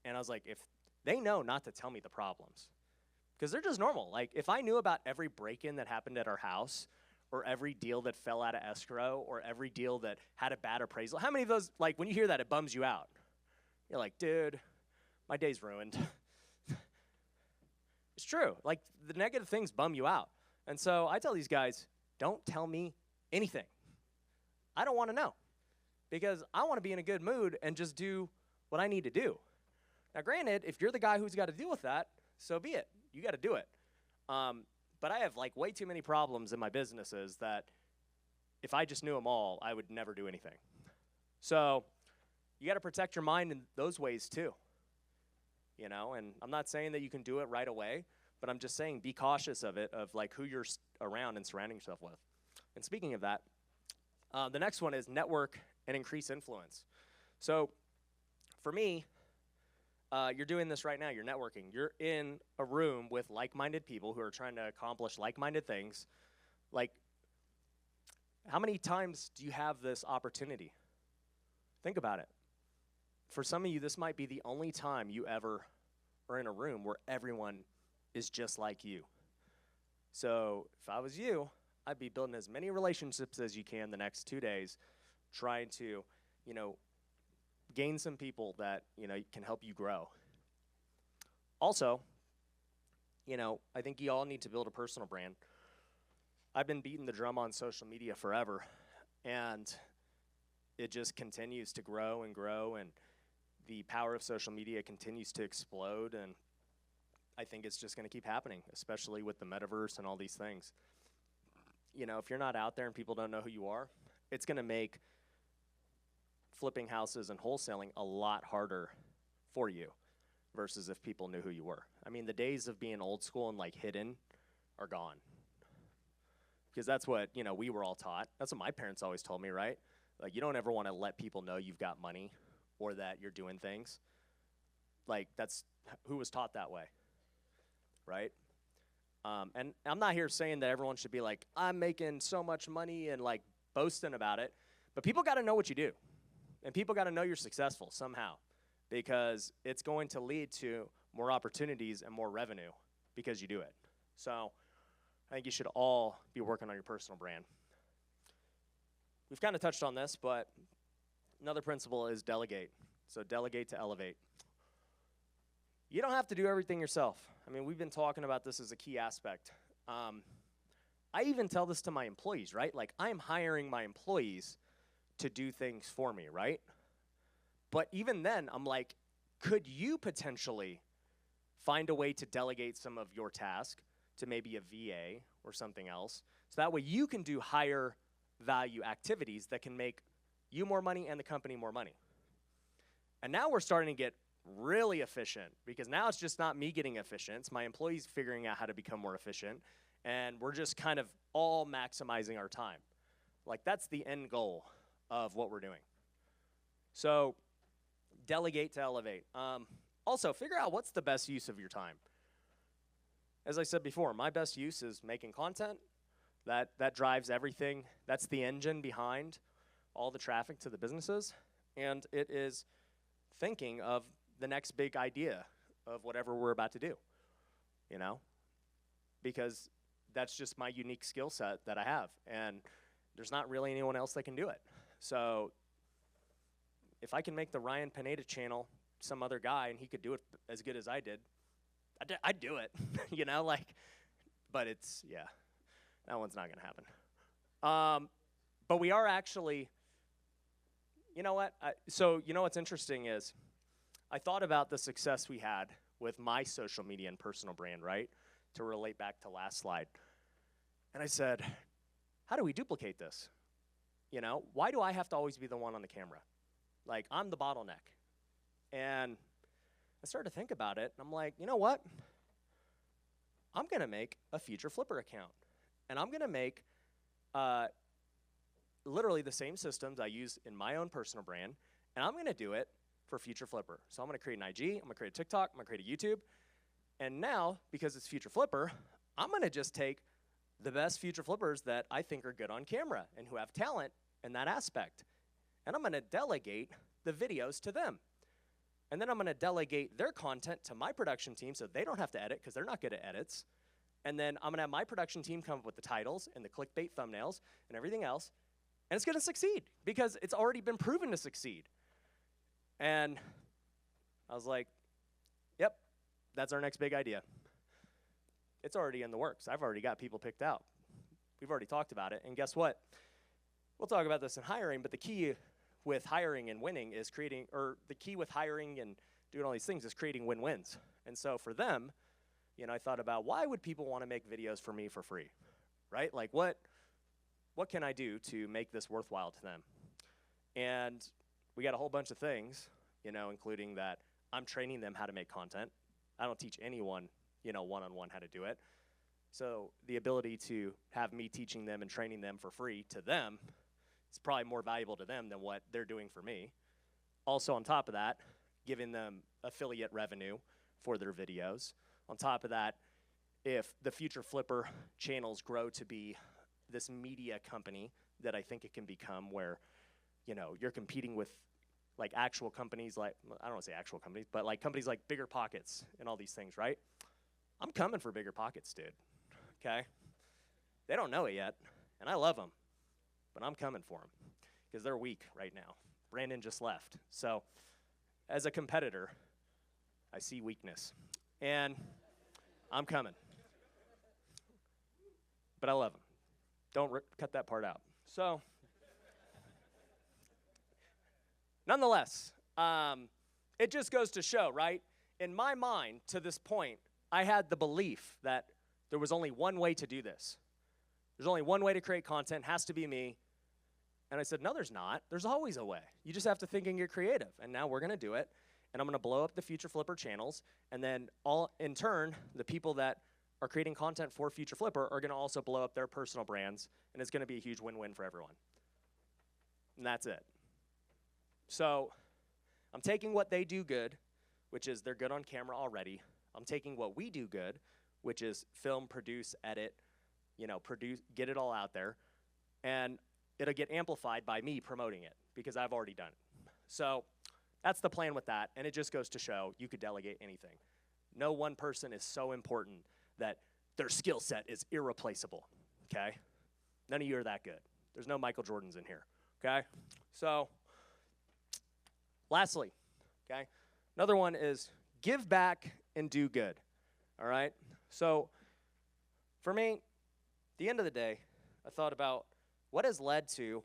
And I was like, if they know not to tell me the problems, because they're just normal. Like, if I knew about every break-in that happened at our house, or every deal that fell out of escrow, or every deal that had a bad appraisal, how many of those, like, when you hear that, it bums you out? You're like, dude, my day's ruined. It's true. Like, the negative things bum you out. And so I tell these guys, don't tell me anything. I don't want to know, because I want to be in a good mood and just do what I need to do. Now, granted, if you're the guy who's got to deal with that, so be it. You got to do it. But I have like way too many problems in my businesses that if I just knew them all, I would never do anything. So you got to protect your mind in those ways too. You know, and I'm not saying that you can do it right away, but I'm just saying be cautious of it, of like who you're around and surrounding yourself with. And speaking of that, the next one is network and increase influence. So for me, you're doing this right now. You're networking. You're in a room with like-minded people who are trying to accomplish like-minded things. Like, how many times do you have this opportunity? Think about it. For some of you, this might be the only time you ever are in a room where everyone is just like you. So if I was you, I'd be building as many relationships as you can the next 2 days, trying to, gain some people that, can help you grow. Also, I think you all need to build a personal brand. I've been beating the drum on social media forever, and it just continues to grow, and the power of social media continues to explode, and I think it's just going to keep happening, especially with the metaverse and all these things. If you're not out there and people don't know who you are, it's going to make flipping houses and wholesaling a lot harder for you versus if people knew who you were. I mean, the days of being old school and like hidden are gone. Because that's what, we were all taught. That's what my parents always told me, right? Like, you don't ever want to let people know you've got money or that you're doing things. Like, that's who was taught that way, right? And I'm not here saying that everyone should be like, I'm making so much money and like boasting about it. But people got to know what you do. And people got to know you're successful somehow, because it's going to lead to more opportunities and more revenue because you do it. So I think you should all be working on your personal brand. We've kind of touched on this, but another principle is delegate. So delegate to elevate. You don't have to do everything yourself. I mean, we've been talking about this as a key aspect. I even tell this to my employees, right? Like, I'm hiring my employees to do things for me, right? But even then, I'm like, could you potentially find a way to delegate some of your task to maybe a VA or something else? So that way you can do higher value activities that can make you more money and the company more money. And now we're starting to get really efficient, because now it's just not me getting efficient, it's my employees figuring out how to become more efficient, and we're just kind of all maximizing our time. Like, that's the end goal of what we're doing. So delegate to elevate. Also, figure out what's the best use of your time. As I said before, my best use is making content. That drives everything. That's the engine behind all the traffic to the businesses. And it is thinking of the next big idea of whatever we're about to do, because that's just my unique skill set that I have, and there's not really anyone else that can do it. So if I can make the Ryan Pineda channel some other guy and he could do it as good as I did, I'd do it, but it's, that one's not going to happen. But we are actually, what's interesting is I thought about the success we had with my social media and personal brand, right, to relate back to last slide. And I said, how do we duplicate this? Why do I have to always be the one on the camera? Like, I'm the bottleneck. And I started to think about it, and I'm like, you know what? I'm going to make a Future Flipper account. And I'm going to make literally the same systems I use in my own personal brand, and I'm going to do it for Future Flipper. So I'm going to create an IG, I'm going to create a TikTok, I'm going to create a YouTube. And now, because it's Future Flipper, I'm going to just take the best Future Flippers that I think are good on camera and who have talent in that aspect. And I'm going to delegate the videos to them. And then I'm going to delegate their content to my production team so they don't have to edit, because they're not good at edits. And then I'm going to have my production team come up with the titles and the clickbait thumbnails and everything else. And it's going to succeed because it's already been proven to succeed. And I was like, yep, that's our next big idea. It's already in the works. I've already got people picked out. We've already talked about it. And guess what? We'll talk about this in hiring, but the key with hiring and winning is creating, or the key with hiring and doing all these things is creating win-wins. And so for them, I thought about, why would people want to make videos for me for free, right? Like, what can I do to make this worthwhile to them? And we got a whole bunch of things, including that I'm training them how to make content. I don't teach anyone one-on-one how to do it. So the ability to have me teaching them and training them for free to them is probably more valuable to them than what they're doing for me. Also on top of that, giving them affiliate revenue for their videos. On top of that, if the future Flipper channels grow to be this media company that I think it can become, where you're competing with like actual companies, like, I don't want to say actual companies, but like companies like Bigger Pockets and all these things, right? I'm coming for Bigger Pockets, dude. Okay? They don't know it yet, and I love them, but I'm coming for them because they're weak right now. Brandon just left. So as a competitor, I see weakness, and I'm coming. But I love them. Don't cut that part out. So nonetheless, it just goes to show, right? In my mind, to this point, I had the belief that there was only one way to do this. There's only one way to create content, has to be me. And I said, no, there's not. There's always a way. You just have to think and get creative. And now we're going to do it. And I'm going to blow up the Future Flipper channels. And then in turn, the people that are creating content for Future Flipper are going to also blow up their personal brands. And it's going to be a huge win-win for everyone. And that's it. So I'm taking what they do good, which is they're good on camera already. I'm taking what we do good, which is film, produce, edit, get it all out there. And it'll get amplified by me promoting it because I've already done it. So that's the plan with that. And it just goes to show you could delegate anything. No one person is so important that their skill set is irreplaceable, okay? None of you are that good. There's no Michael Jordans in here, okay? So lastly, okay, another one is give back and do good, all right? So for me, at the end of the day, I thought about what has led to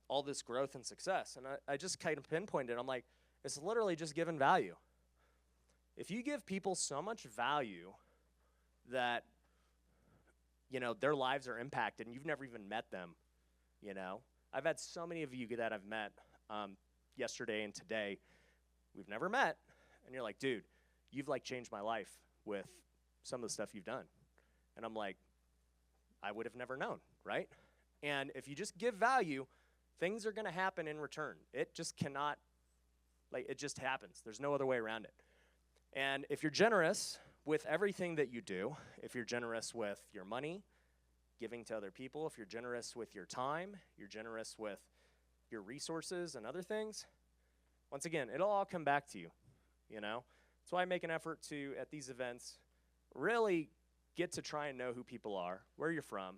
all this growth and success. And I just kind of pinpointed, I'm like, it's literally just giving value. If you give people so much value that, their lives are impacted and you've never even met them, I've had so many of you that I've met yesterday and today, we've never met, and you're like, dude, you've like changed my life with some of the stuff you've done. And I'm like, I would have never known, right? And if you just give value, things are going to happen in return. It just cannot, it just happens. There's no other way around it. And if you're generous with everything that you do, if you're generous with your money, giving to other people, if you're generous with your time, you're generous with your resources and other things, once again, it'll all come back to you, That's why I make an effort to, at these events, really get to try and know who people are, where you're from.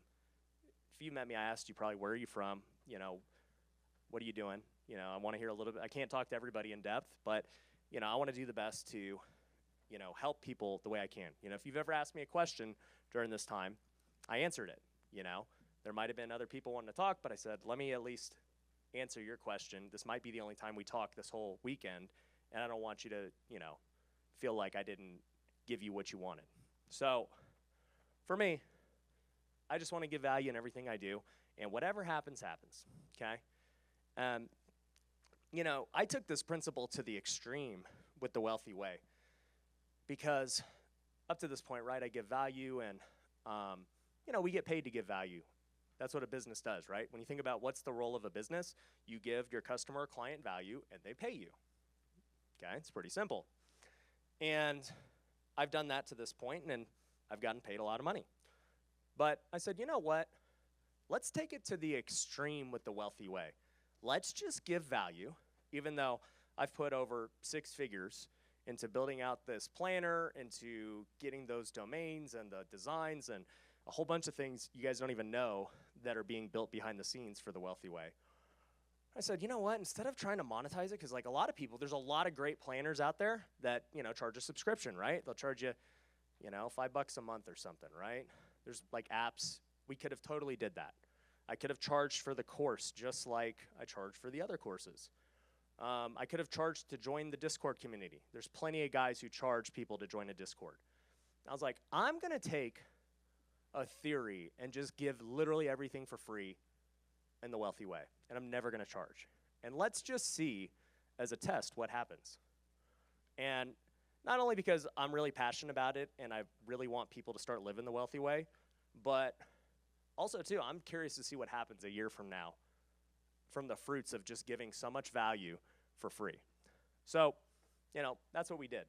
If you met me, I asked you probably, where are you from? What are you doing? I want to hear a little bit. I can't talk to everybody in depth, but, I want to do the best to, help people the way I can. If you've ever asked me a question during this time, I answered it, There might have been other people wanting to talk, but I said, let me at least answer your question. This might be the only time we talk this whole weekend, and I don't want you to, feel like I didn't give you what you wanted. So for me, I just want to give value in everything I do, and whatever happens, happens, okay? I took this principle to the extreme with the Wealthy Way because up to this point, right, I give value and, we get paid to give value. That's what a business does, right? When you think about what's the role of a business, you give your customer or client value and they pay you, okay? It's pretty simple. And I've done that to this point and I've gotten paid a lot of money. But I said, you know what? Let's take it to the extreme with the Wealthy Way. Let's just give value, even though I've put over 6 figures into building out this planner, into getting those domains and the designs and a whole bunch of things you guys don't even know that are being built behind the scenes for the Wealthy Way. I said, you know what? Instead of trying to monetize it, because like a lot of people, there's a lot of great planners out there that, charge a subscription, right? They'll charge you, $5 a month or something, right? There's like apps. We could have totally did that. I could have charged for the course just like I charged for the other courses. I could have charged to join the Discord community. There's plenty of guys who charge people to join a Discord. I was like, I'm going to take a theory and just give literally everything for free in the Wealthy Way, and I'm never going to charge. And let's just see as a test what happens. And Not only because I'm really passionate about it and I really want people to start living the wealthy way, but also, too, I'm curious to see what happens a year from now from the fruits of just giving so much value for free. So, that's what we did.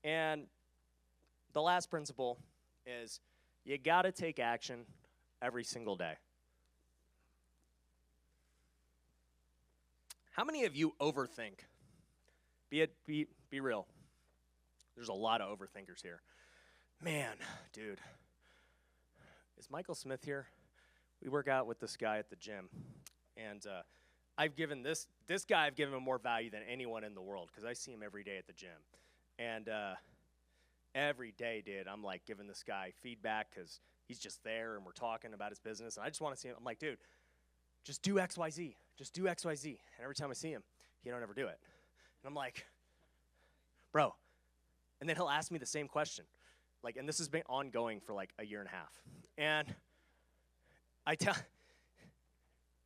And the last principle is you got to take action every single day. How many of you overthink? Be real. There's a lot of overthinkers here. Man, dude. Is Michael Smith here? We work out with this guy at the gym. And I've given this guy, I've given him more value than anyone in the world because I see him every day at the gym. And every day, dude, I'm like giving this guy feedback because he's just there and we're talking about his business. And I just want to see him. I'm like, dude, just do X, Y, Z. Just do X, Y, Z. And every time I see him, he don't ever do it. And I'm like, bro. And then he'll ask me the same question. And this has been ongoing for like a year and a half. And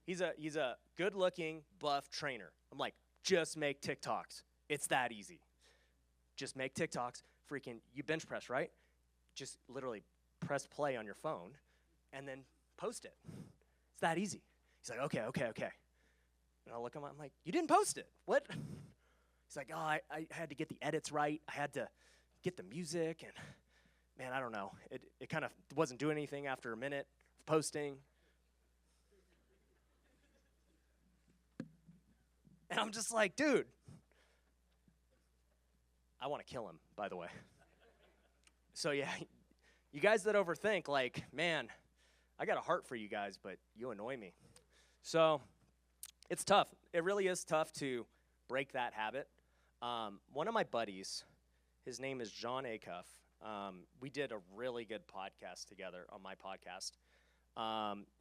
he's a good-looking, buff trainer. I'm like, just make TikToks. It's that easy. Just make TikToks. Freaking, you bench press, right? Just literally press play on your phone and then post it. It's that easy. He's like, okay. And I'll look at him, I'm like, you didn't post it. What? He's like, oh, I had to get the edits right. I had to get the music. And, man, I don't know. It kind of wasn't doing anything after a minute of posting. And I'm just like, dude. I want to kill him, by the way. So, yeah, you guys that overthink, man, I got a heart for you guys, but you annoy me. So it's tough. It really is tough to break that habit. One of my buddies, his name is John Acuff. We did a really good podcast together on my podcast.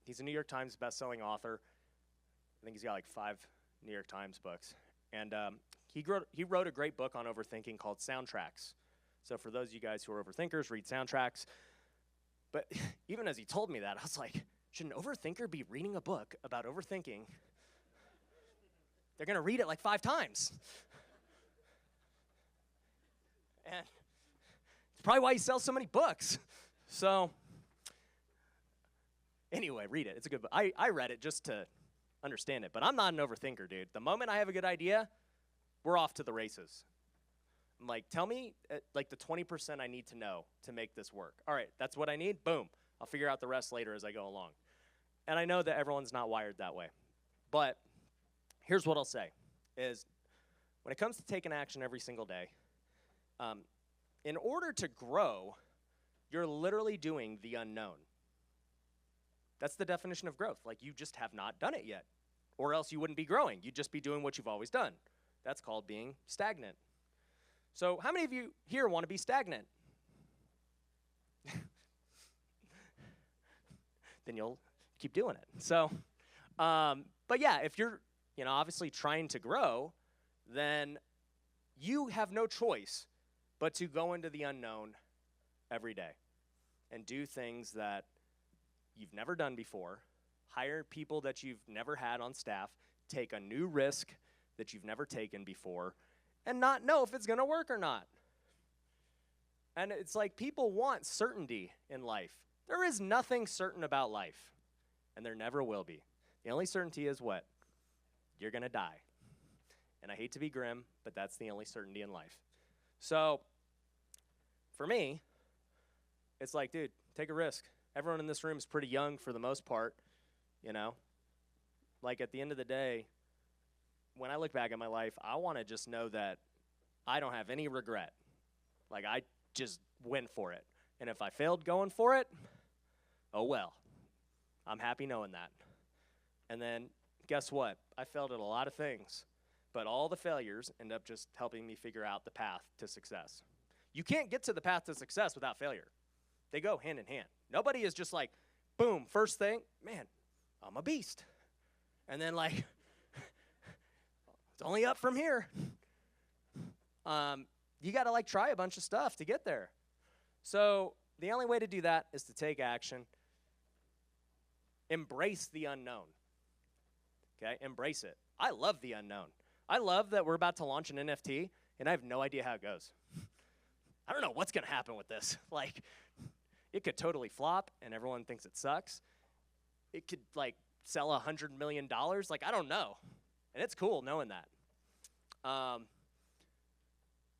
He's a New York Times bestselling author. I think he's got 5 New York Times books. And he wrote a great book on overthinking called Soundtracks. So for those of you guys who are overthinkers, read Soundtracks. But even as he told me that, I was like, should an overthinker be reading a book about overthinking? They're going to read it 5 times. And it's probably why he sells so many books. So anyway, read it. It's a good book. I read it just to understand it. But I'm not an overthinker, dude. The moment I have a good idea, we're off to the races. I'm like, tell me the 20% I need to know to make this work. All right, that's what I need. Boom. I'll figure out the rest later as I go along. And I know that everyone's not wired that way. But here's what I'll say is when it comes to taking action every single day, in order to grow, you're literally doing the unknown. That's the definition of growth. You just have not done it yet. Or else you wouldn't be growing. You'd just be doing what you've always done. That's called being stagnant. So how many of you here want to be stagnant? Then you'll keep doing it. So, but yeah, if you're, obviously trying to grow, then you have no choice but to go into the unknown every day and do things that you've never done before, hire people that you've never had on staff, take a new risk that you've never taken before, and not know if it's going to work or not. And it's people want certainty in life. There is nothing certain about life, and there never will be. The only certainty is what? You're going to die. And I hate to be grim, but that's the only certainty in life. So, for me, it's dude, take a risk. Everyone in this room is pretty young for the most part, At the end of the day, when I look back at my life, I want to just know that I don't have any regret. I just went for it. And if I failed going for it, oh well. I'm happy knowing that. And then, guess what? I failed at a lot of things. But all the failures end up just helping me figure out the path to success. You can't get to the path to success without failure. They go hand in hand. Nobody is just boom, first thing, man, I'm a beast. And then it's only up from here. You got to try a bunch of stuff to get there. So the only way to do that is to take action. Embrace the unknown. Okay, embrace it. I love the unknown. I love that we're about to launch an NFT, and I have no idea how it goes. I don't know what's going to happen with this. Like, it could totally flop, and everyone thinks it sucks. It could, like, sell $100 million. Like, I don't know. And it's cool knowing that.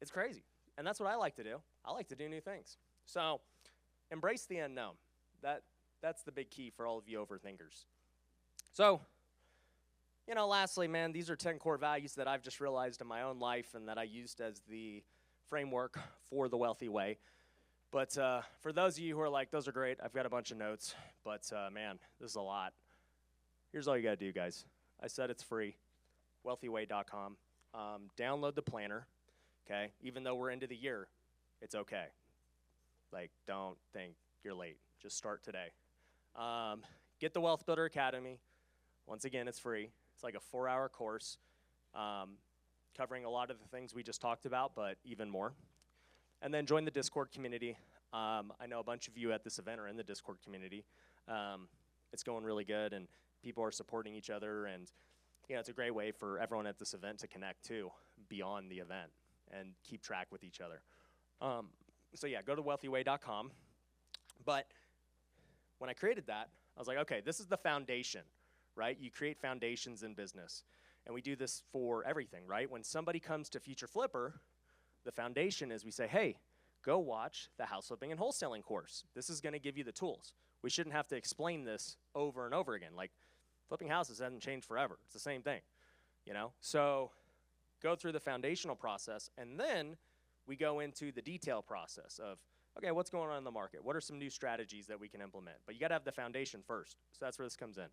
It's crazy. And that's what I like to do. I like to do new things. So embrace the unknown. That's the big key for all of you overthinkers. So, lastly, man, these are 10 core values that I've just realized in my own life and that I used as the framework for the wealthy way. But for those of you who are like, those are great, I've got a bunch of notes, but man, this is a lot. Here's all you got to do, guys. I said it's free, wealthyway.com. Download the planner, okay? Even though we're into the year, it's okay. Like, don't think you're late. Just start today. Get the Wealth Builder Academy. Once again, it's free. It's like a 4-hour course covering a lot of the things we just talked about, but even more. And then join the Discord community. I know a bunch of you at this event are in the Discord community. It's going really good, and people are supporting each other, and it's a great way for everyone at this event to connect too, beyond the event, and keep track with each other. So yeah, go to wealthyway.com. But when I created that, I was like, okay, this is the foundation, right? You create foundations in business. And we do this for everything, right? When somebody comes to Future Flipper, the foundation is we say, hey, go watch the house flipping and wholesaling course. This is going to give you the tools. We shouldn't have to explain this over and over again. Like, flipping houses hasn't changed forever. It's the same thing, So go through the foundational process, and then we go into the detail process of, okay, what's going on in the market? What are some new strategies that we can implement? But you got to have the foundation first. So that's where this comes in.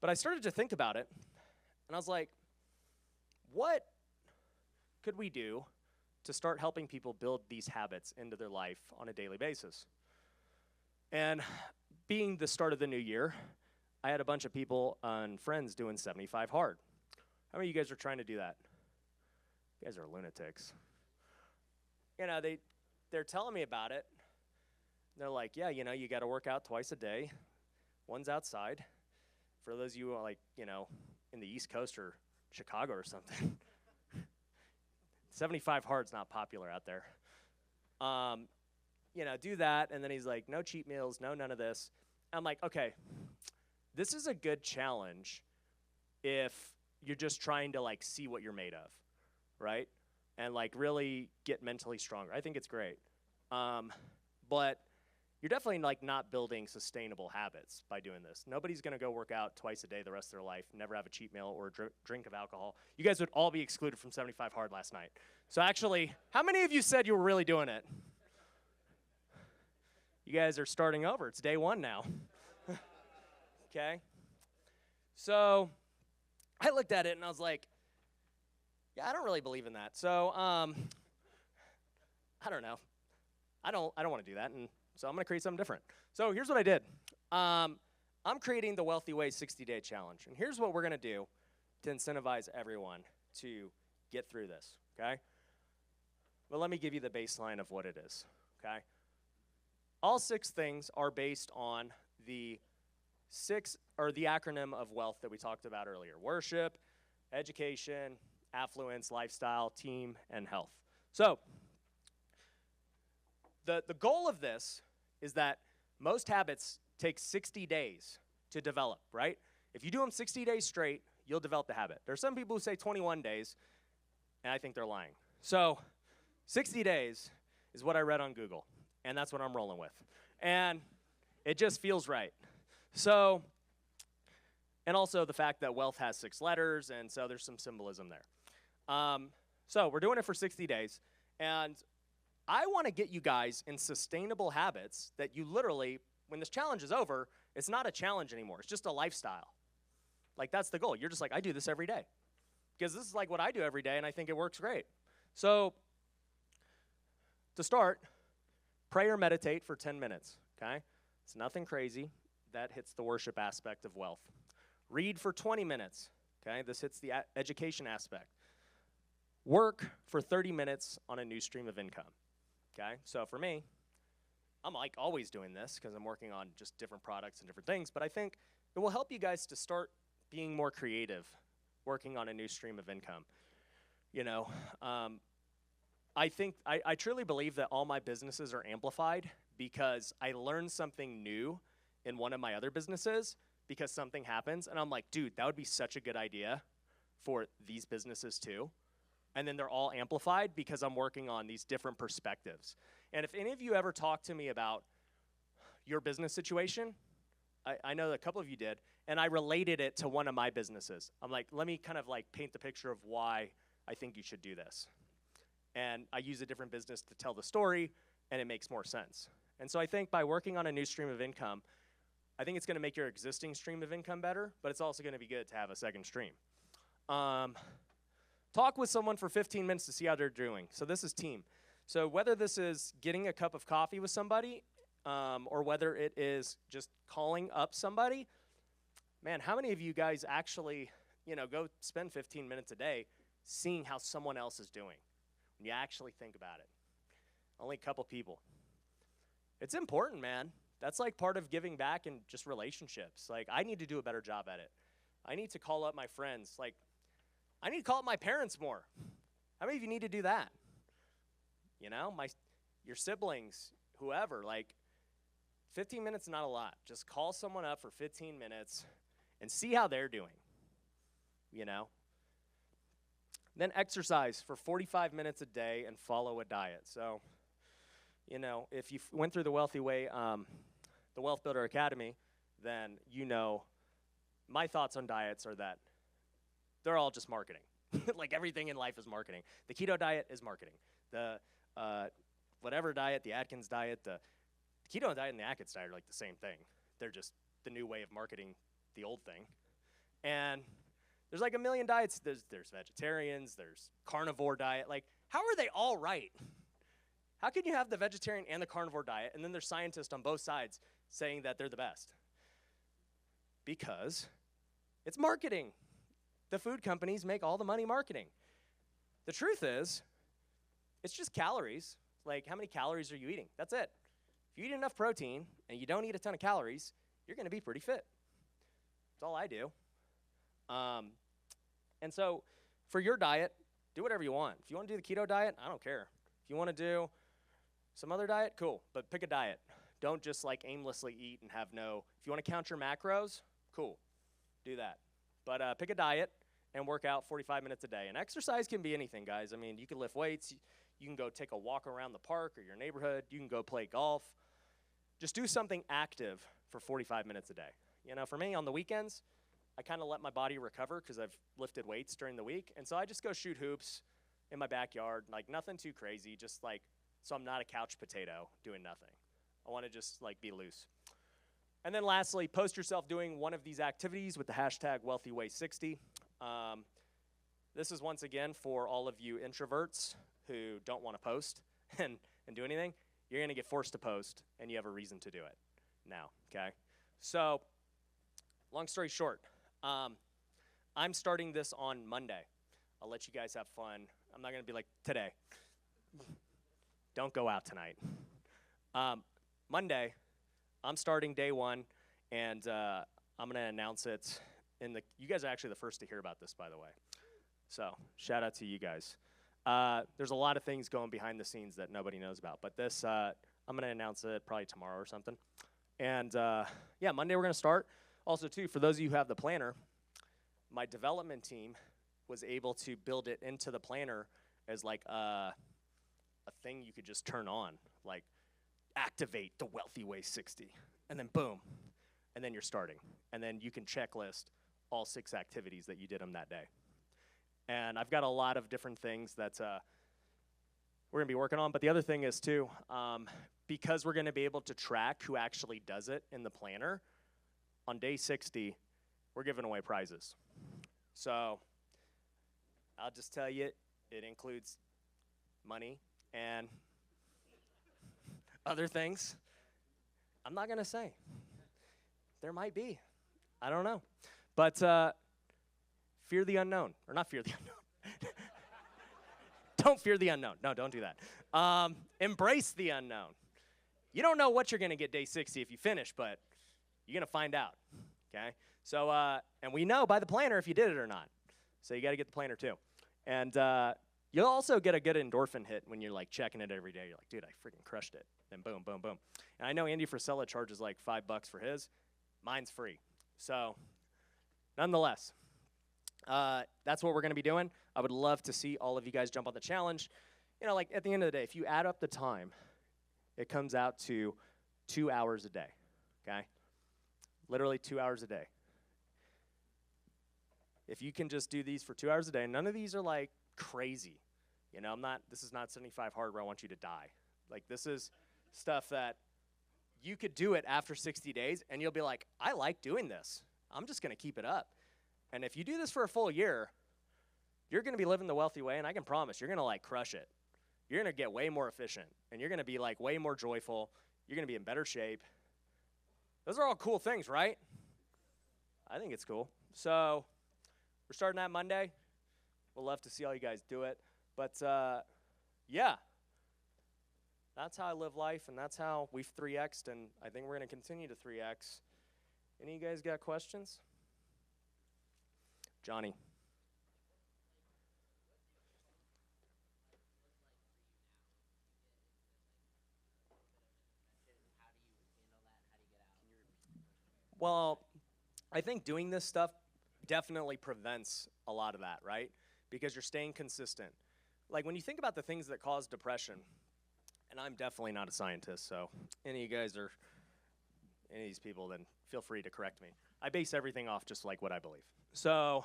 But I started to think about it, and I was like, what could we do to start helping people build these habits into their life on a daily basis? And being the start of the new year, I had a bunch of people and friends doing 75 hard. How many of you guys are trying to do that? You guys are lunatics. They're telling me about it. They're like, yeah, you got to work out twice a day. One's outside. For those of you who are like, in the East Coast or Chicago or something. 75 hard's not popular out there. Do that, and then he's like, no cheat meals, no none of this. I'm like, okay, this is a good challenge if you're just trying to like see what you're made of, right? And like really get mentally stronger. I think it's great. But you're definitely like not building sustainable habits by doing this. Nobody's gonna go work out twice a day the rest of their life, never have a cheat meal or a drink of alcohol. You guys would all be excluded from 75 hard last night. So actually, how many of you said you were really doing it? You guys are starting over. It's day one now. Okay? So I looked at it and I was like, yeah, I don't really believe in that. So I don't know. I don't want to do that, and so I'm going to create something different. So here's what I did. I'm creating the Wealthy Way 60-day challenge, and here's what we're going to do to incentivize everyone to get through this, okay? Well, let me give you the baseline of what it is, okay? All 6 things are based on the acronym of wealth that we talked about earlier: worship, education, affluence, lifestyle, team, and health. So the goal of this is that most habits take 60 days to develop, right? If you do them 60 days straight, you'll develop the habit. There are some people who say 21 days, and I think they're lying. So 60 days is what I read on Google, and that's what I'm rolling with. And it just feels right. So, and also the fact that wealth has 6 letters, and so there's some symbolism there. So we're doing it for 60 days, and I want to get you guys in sustainable habits that you literally, when this challenge is over, it's not a challenge anymore. It's just a lifestyle. Like, that's the goal. You're just like, I do this every day. Because this is like what I do every day, and I think it works great. So to start, pray or meditate for 10 minutes, okay? It's nothing crazy. That hits the worship aspect of wealth. Read for 20 minutes, okay? This hits the education aspect. Work for 30 minutes on a new stream of income, okay? So for me, I'm like always doing this because I'm working on just different products and different things, but I think it will help you guys to start being more creative, working on a new stream of income. I truly believe that all my businesses are amplified because I learned something new in one of my other businesses because something happens, and I'm like, dude, that would be such a good idea for these businesses too. And then they're all amplified because I'm working on these different perspectives. And if any of you ever talk to me about your business situation, I know that a couple of you did, and I related it to one of my businesses. I'm like, let me kind of like paint the picture of why I think you should do this. And I use a different business to tell the story, and it makes more sense. And so I think by working on a new stream of income, I think it's going to make your existing stream of income better, but it's also going to be good to have a second stream. Talk with someone for 15 minutes to see how they're doing. So this is team. So whether this is getting a cup of coffee with somebody or whether it is just calling up somebody, man, how many of you guys actually, go spend 15 minutes a day seeing how someone else is doing? When you actually think about it. Only a couple people. It's important, man. That's like part of giving back in just relationships. Like, I need to do a better job at it. I need to call up my friends. Like, I need to call up my parents more. How many of you need to do that? Your siblings, whoever, like, 15 minutes is not a lot. Just call someone up for 15 minutes and see how they're doing, Then exercise for 45 minutes a day and follow a diet. So, if you went through the Wealthy Way, the Wealth Builder Academy, then my thoughts on diets are that they're all just marketing. Like everything in life is marketing. The keto diet is marketing. The whatever diet, the Atkins diet, the keto diet and the Atkins diet are like the same thing. They're just the new way of marketing the old thing. And there's like a million diets. There's vegetarians, there's carnivore diet. Like, how are they all right? How can you have the vegetarian and the carnivore diet, and then there's scientists on both sides saying that they're the best? Because it's marketing. The food companies make all the money marketing. The truth is, it's just calories. Like, how many calories are you eating? That's it. If you eat enough protein and you don't eat a ton of calories, you're going to be pretty fit. That's all I do. And so for your diet, do whatever you want. If you want to do the keto diet, I don't care. If you want to do some other diet, cool. But pick a diet. Don't just like aimlessly eat and have if you want to count your macros, cool. Do that. But pick a diet and work out 45 minutes a day. And exercise can be anything, guys. I mean, you can lift weights. You can go take a walk around the park or your neighborhood. You can go play golf. Just do something active for 45 minutes a day. For me, on the weekends, I kind of let my body recover because I've lifted weights during the week. And so I just go shoot hoops in my backyard, like nothing too crazy, just like so I'm not a couch potato doing nothing. I want to just like be loose. And then lastly, post yourself doing one of these activities with the hashtag WealthyWay60. This is once again for all of you introverts who don't want to post and do anything. You're going to get forced to post, and you have a reason to do it now, okay? So long story short, I'm starting this on Monday. I'll let you guys have fun. I'm not going to be like, today. Don't go out tonight. Monday, I'm starting day one, and I'm going to announce it. You guys are actually the first to hear about this, by the way. So shout out to you guys. There's a lot of things going behind the scenes that nobody knows about. But this, I'm going to announce it probably tomorrow or something. And, yeah, Monday we're going to start. Also, too, for those of you who have the planner, my development team was able to build it into the planner as like a thing you could just turn on, like activate the Wealthy Way 60, and then boom, and then you're starting. And then you can checklist all 6 activities that you did on that day. And I've got a lot of different things that we're going to be working on. But the other thing is, too, because we're going to be able to track who actually does it in the planner, on day 60, we're giving away prizes. So I'll just tell you, it includes money and other things. I'm not going to say. There might be. I don't know. But fear the unknown. Or not fear the unknown. Don't fear the unknown. No, don't do that. Embrace the unknown. You don't know what you're going to get day 60 if you finish, but you're going to find out, okay? So, and we know by the planner if you did it or not. So you got to get the planner too. And You'll also get a good endorphin hit when you're like checking it every day. You're like, dude, I freaking crushed it. Then boom, boom, boom. And I know Andy Frisella charges like $5 for his. Mine's free. So, nonetheless, that's what we're going to be doing. I would love to see all of you guys jump on the challenge. You know, like at the end of the day, if you add up the time, it comes out to 2 hours a day, okay? Literally 2 hours a day. If you can just do these for 2 hours a day, none of these are like crazy. You know, this is not 75 hard where I want you to die. Like this is stuff that you could do it after 60 days and you'll be like, I like doing this. I'm just gonna keep it up. And if you do this for a full year, you're gonna be living the wealthy way, and I can promise you're gonna like crush it. You're gonna get way more efficient, and you're gonna be like way more joyful. You're gonna be in better shape. Those are all cool things, right? I think it's cool. So we're starting that Monday. We'll love to see all you guys do it. But yeah, that's how I live life, and that's how we've 3X'd, and I think we're gonna continue to 3X. Any of you guys got questions? Johnny. Well, I think doing this stuff definitely prevents a lot of that, right? Because you're staying consistent. Like when you think about the things that cause depression, and I'm definitely not a scientist, so any of you guys are any of these people, then feel free to correct me. I base everything off just like what I believe. So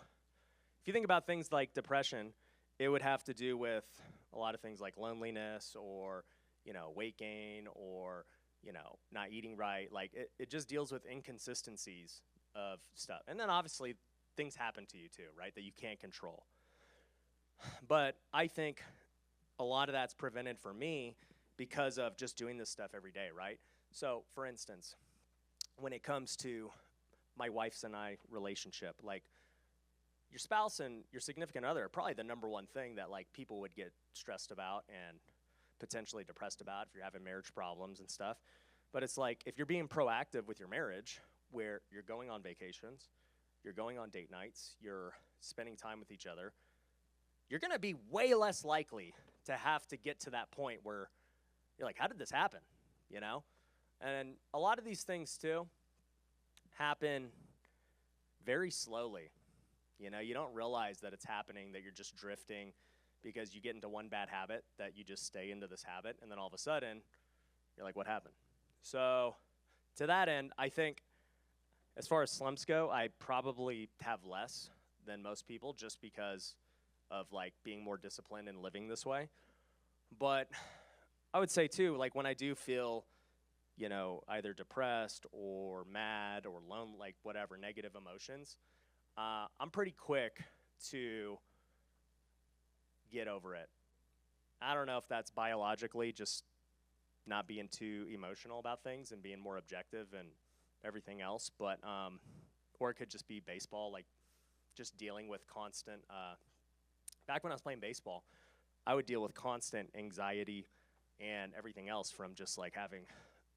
if you think about things like depression, it would have to do with a lot of things like loneliness or, you know, weight gain or, you know, not eating right. Like it just deals with inconsistencies of stuff. And then obviously things happen to you too, right, that you can't control. But I think a lot of that's prevented for me because of just doing this stuff every day, right? So for instance, when it comes to my wife's and I relationship, like your spouse and your significant other are probably the number one thing that like people would get stressed about and potentially depressed about if you're having marriage problems and stuff. But it's like if you're being proactive with your marriage, where you're going on vacations, you're going on date nights, you're spending time with each other, you're gonna be way less likely to have to get to that point where you're like, how did this happen? You know? And a lot of these things too happen very slowly. You know, you don't realize that it's happening, that you're just drifting because you get into one bad habit, that you just stay into this habit, and then all of a sudden, you're like, what happened? So to that end, I think as far as slumps go, I probably have less than most people just because of like being more disciplined and living this way. But I would say too, like when I do feel, you know, either depressed or mad or lonely, like whatever, negative emotions, I'm pretty quick to get over it. I don't know if that's biologically just not being too emotional about things and being more objective and everything else, but or it could just be baseball, like just dealing with constant. Back when I was playing baseball, I would deal with constant anxiety and everything else from just like having,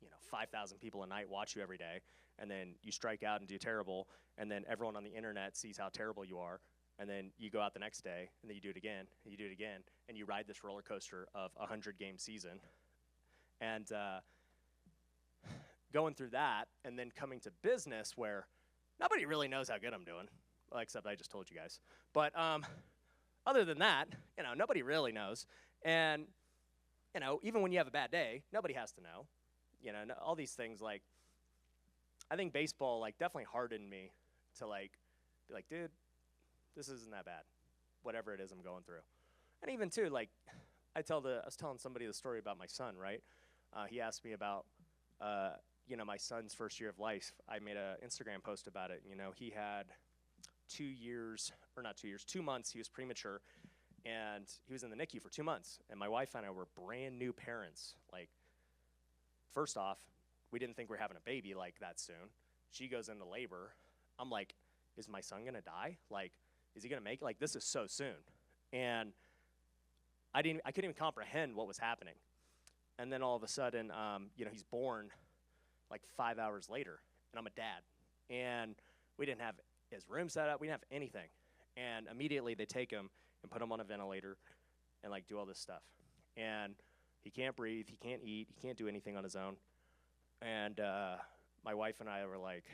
you know, 5,000 people a night watch you every day, and then you strike out and do terrible, and then everyone on the internet sees how terrible you are, and then you go out the next day, and then you do it again, and you do it again, and you ride this roller coaster of a 100-game season. And going through that, and then coming to business where nobody really knows how good I'm doing, well, except I just told you guys. But other than that, you know, nobody really knows. And, you know, even when you have a bad day, nobody has to know. You know, all these things, like, I think baseball, like, definitely hardened me to, like, be like, dude, this isn't that bad, whatever it is I'm going through. And even, too, like, I was telling somebody the story about my son, right? He asked me about, you know, my son's first year of life. I made an Instagram post about it. You know, he had 2 months, he was premature, and he was in the NICU for 2 months. And my wife and I were brand new parents. Like, first off, we didn't think we were having a baby like that soon. She goes into labor. I'm like, is my son gonna die? Like, is he gonna make it? Like, this is so soon. And I couldn't even comprehend what was happening. And then all of a sudden, you know, he's born like 5 hours later, and I'm a dad. And we didn't have his room set up, we didn't have anything. And immediately they take him and put him on a ventilator, and like do all this stuff. And he can't breathe, he can't eat, he can't do anything on his own. And my wife and I were like,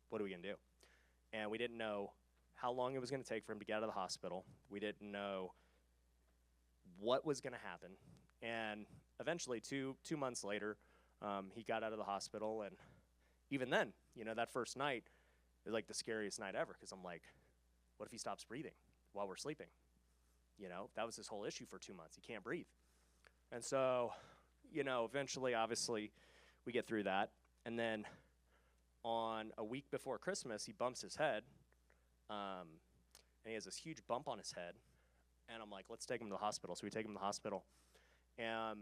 what are we gonna do? And we didn't know how long it was gonna take for him to get out of the hospital. We didn't know what was gonna happen. And eventually, two months later, he got out of the hospital. And even then, you know, that first night was like the scariest night ever, because I'm like, what if he stops breathing while we're sleeping? You know, that was his whole issue for 2 months. He can't breathe. And so, you know, eventually, obviously, we get through that. And then on a week before Christmas, he bumps his head. And he has this huge bump on his head. And I'm like, let's take him to the hospital. So we take him to the hospital. And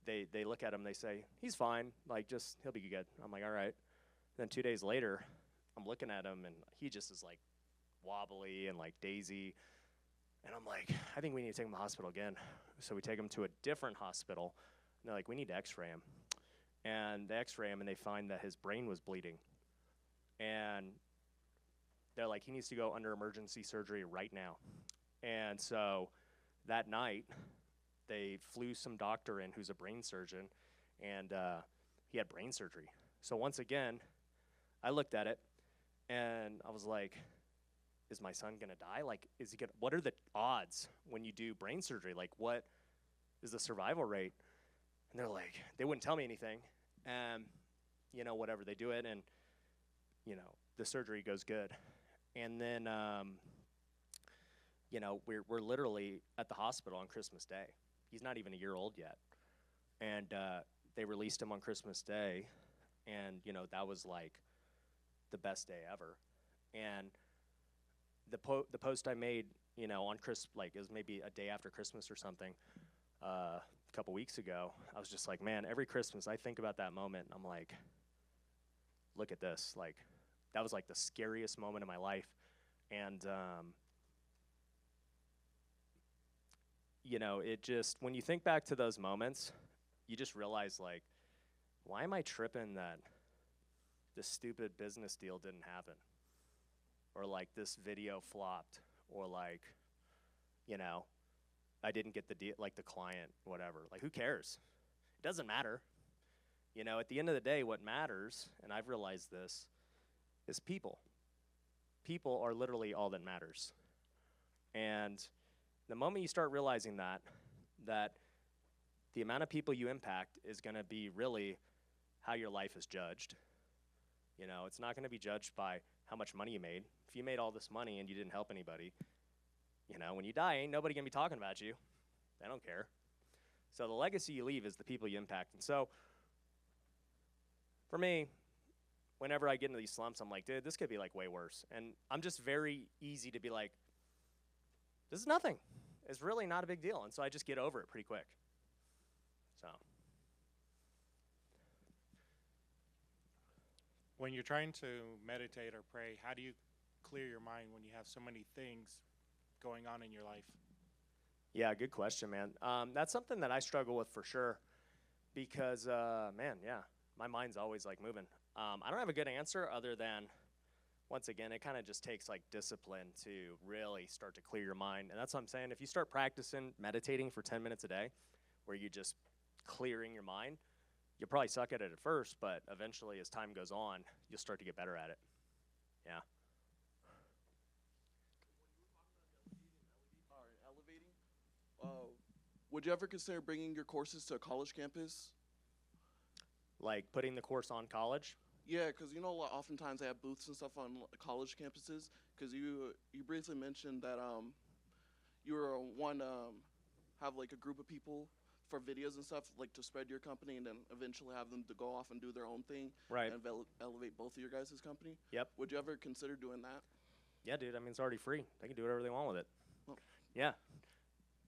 they look at him, they say, he's fine, like, just, he'll be good. I'm like, all right. Then 2 days later, I'm looking at him, and he just is, like, wobbly and, like, daisy. And I'm like, I think we need to take him to the hospital again. So we take him to a different hospital, and they're like, we need to x-ray him. And they x-ray him, and they find that his brain was bleeding. And they're like, he needs to go under emergency surgery right now. And so that night, they flew some doctor in who's a brain surgeon, and he had brain surgery. So once again, I looked at it, and I was like, is my son gonna die? Like, is he gonna, what are the odds when you do brain surgery? Like, what is the survival rate? And they're like, they wouldn't tell me anything. And, you know, whatever, they do it, and, you know, the surgery goes good. And then, you know, we're literally at the hospital on Christmas Day. He's not even a year old yet. And they released him on Christmas Day, and, you know, that was like the best day ever. And the post I made, you know, on like it was maybe a day after Christmas or something, a couple weeks ago, I was just like, man, every Christmas I think about that moment, and I'm like, look at this. Like, that was like the scariest moment of my life. And, you know, it just, when you think back to those moments, you just realize, like, why am I tripping that this stupid business deal didn't happen? Or like this video flopped, or like, you know, I didn't get the deal, like the client, whatever. Like, who cares? It doesn't matter. You know, at the end of the day, what matters, and I've realized this, is people. People are literally all that matters. And the moment you start realizing that the amount of people you impact is gonna be really how your life is judged. You know, it's not gonna be judged by how much money you made. If you made all this money and you didn't help anybody, you know, when you die, ain't nobody gonna be talking about you. They don't care. So the legacy you leave is the people you impact. And so, for me, whenever I get into these slumps, I'm like, dude, this could be like way worse. And I'm just very easy to be like, this is nothing. It's really not a big deal. And so I just get over it pretty quick. So. When you're trying to meditate or pray, how do you clear your mind when you have so many things going on in your life? Yeah, good question, man. That's something that I struggle with for sure, because, man, yeah, my mind's always like moving. I don't have a good answer other than, once again, it kind of just takes like discipline to really start to clear your mind. And that's what I'm saying. If you start practicing meditating for 10 minutes a day, where you're just clearing your mind, you'll probably suck at it at first, but eventually as time goes on, you'll start to get better at it. Yeah. All right, elevating. Would you ever consider bringing your courses to a college campus? Like putting the course on college? Yeah, because you know, oftentimes they have booths and stuff on college campuses. Because you briefly mentioned that you were one have like a group of people for videos and stuff, like to spread your company, and then eventually have them to go off and do their own thing, Right. And elevate both of your guys' company. Yep. Would you ever consider doing that? Yeah, dude. I mean, it's already free. They can do whatever they want with it. Oh. Yeah.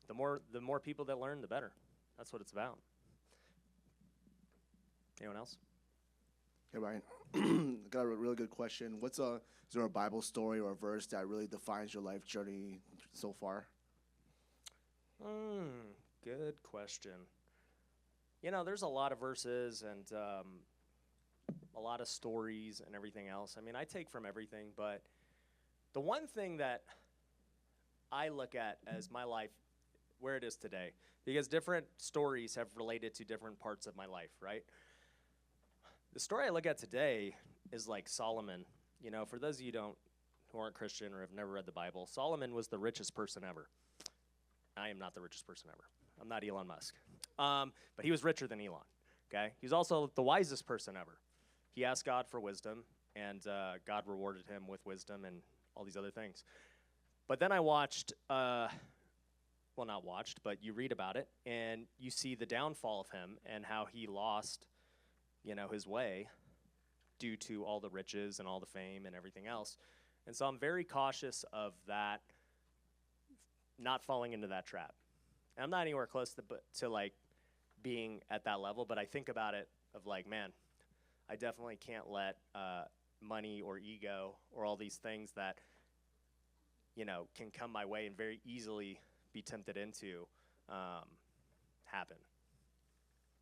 The more people that learn, the better. That's what it's about. Anyone else? Hey, Ryan. Got a really good question. Is there a Bible story or a verse that really defines your life journey so far? Good question. You know, there's a lot of verses and a lot of stories and everything else. I mean, I take from everything, but the one thing that I look at as my life where it is today, because different stories have related to different parts of my life, right? The story I look at today is like Solomon. You know, for those of you who aren't Christian or have never read the Bible, Solomon was the richest person ever. I am not the richest person ever. I'm not Elon Musk. But he was richer than Elon, okay? He was also the wisest person ever. He asked God for wisdom, and God rewarded him with wisdom and all these other things. But then I watched, well, not watched, but you read about it, and you see the downfall of him and how he lost, you know, his way due to all the riches and all the fame and everything else. And so I'm very cautious of that, not falling into that trap. And I'm not anywhere close to like being at that level, but I think about it of like, man, I definitely can't let money or ego or all these things that, you know, can come my way and very easily be tempted into happen.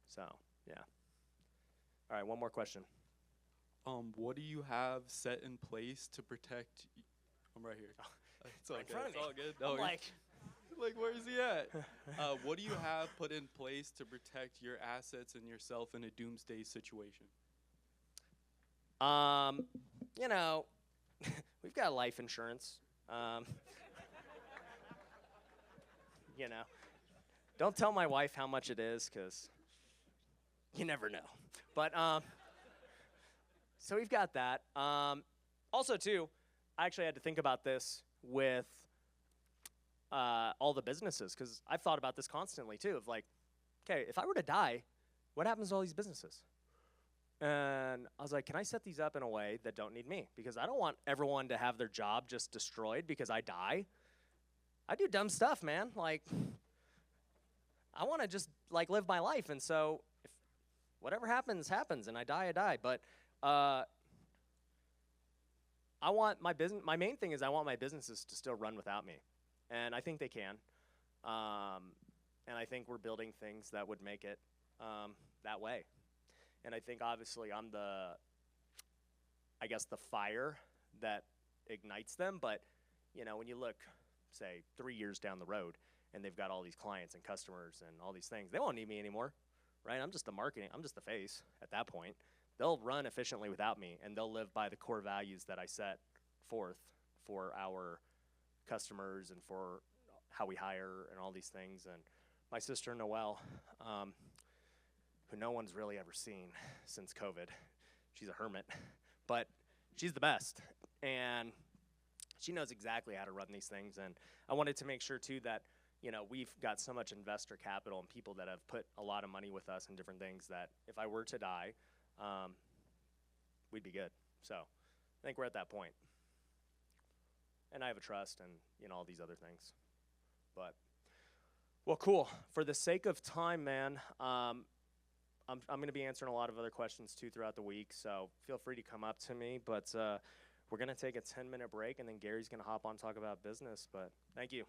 So, yeah. All right, one more question. What do you have set in place to protect? I'm right here. It's all Right in good. front of It's me. all good. I'm No, like, where is he at? What do you have put in place to protect your assets and yourself in a doomsday situation? you know, we've got life insurance. You know, don't tell my wife how much it is, because you never know. But so we've got that. Also, too, I actually had to think about this with all the businesses, because I've thought about this constantly, too, of like, okay, if I were to die, what happens to all these businesses? And I was like, can I set these up in a way that don't need me? Because I don't want everyone to have their job just destroyed because I die. I do dumb stuff, man. Like, I want to just, like, live my life. And so if whatever happens, happens, and I die, I die. But I want my main thing is I want my businesses to still run without me. And I think they can. And I think we're building things that would make it that way. And I think obviously I'm the fire that ignites them. But, you know, when you look, say, 3 years down the road and they've got all these clients and customers and all these things, they won't need me anymore, right? I'm just the face at that point. They'll run efficiently without me, and they'll live by the core values that I set forth for our customers and for how we hire and all these things. And my sister, Noelle, who no one's really ever seen since COVID. She's a hermit, but she's the best. And she knows exactly how to run these things. And I wanted to make sure, too, that, you know, we've got so much investor capital and people that have put a lot of money with us in different things that if I were to die, we'd be good. So I think we're at that point. And I have a trust and, you know, all these other things. But, well, cool. For the sake of time, man, I'm going to be answering a lot of other questions, too, throughout the week, so feel free to come up to me. But we're going to take a 10-minute break, and then Gary's going to hop on and talk about business. But thank you.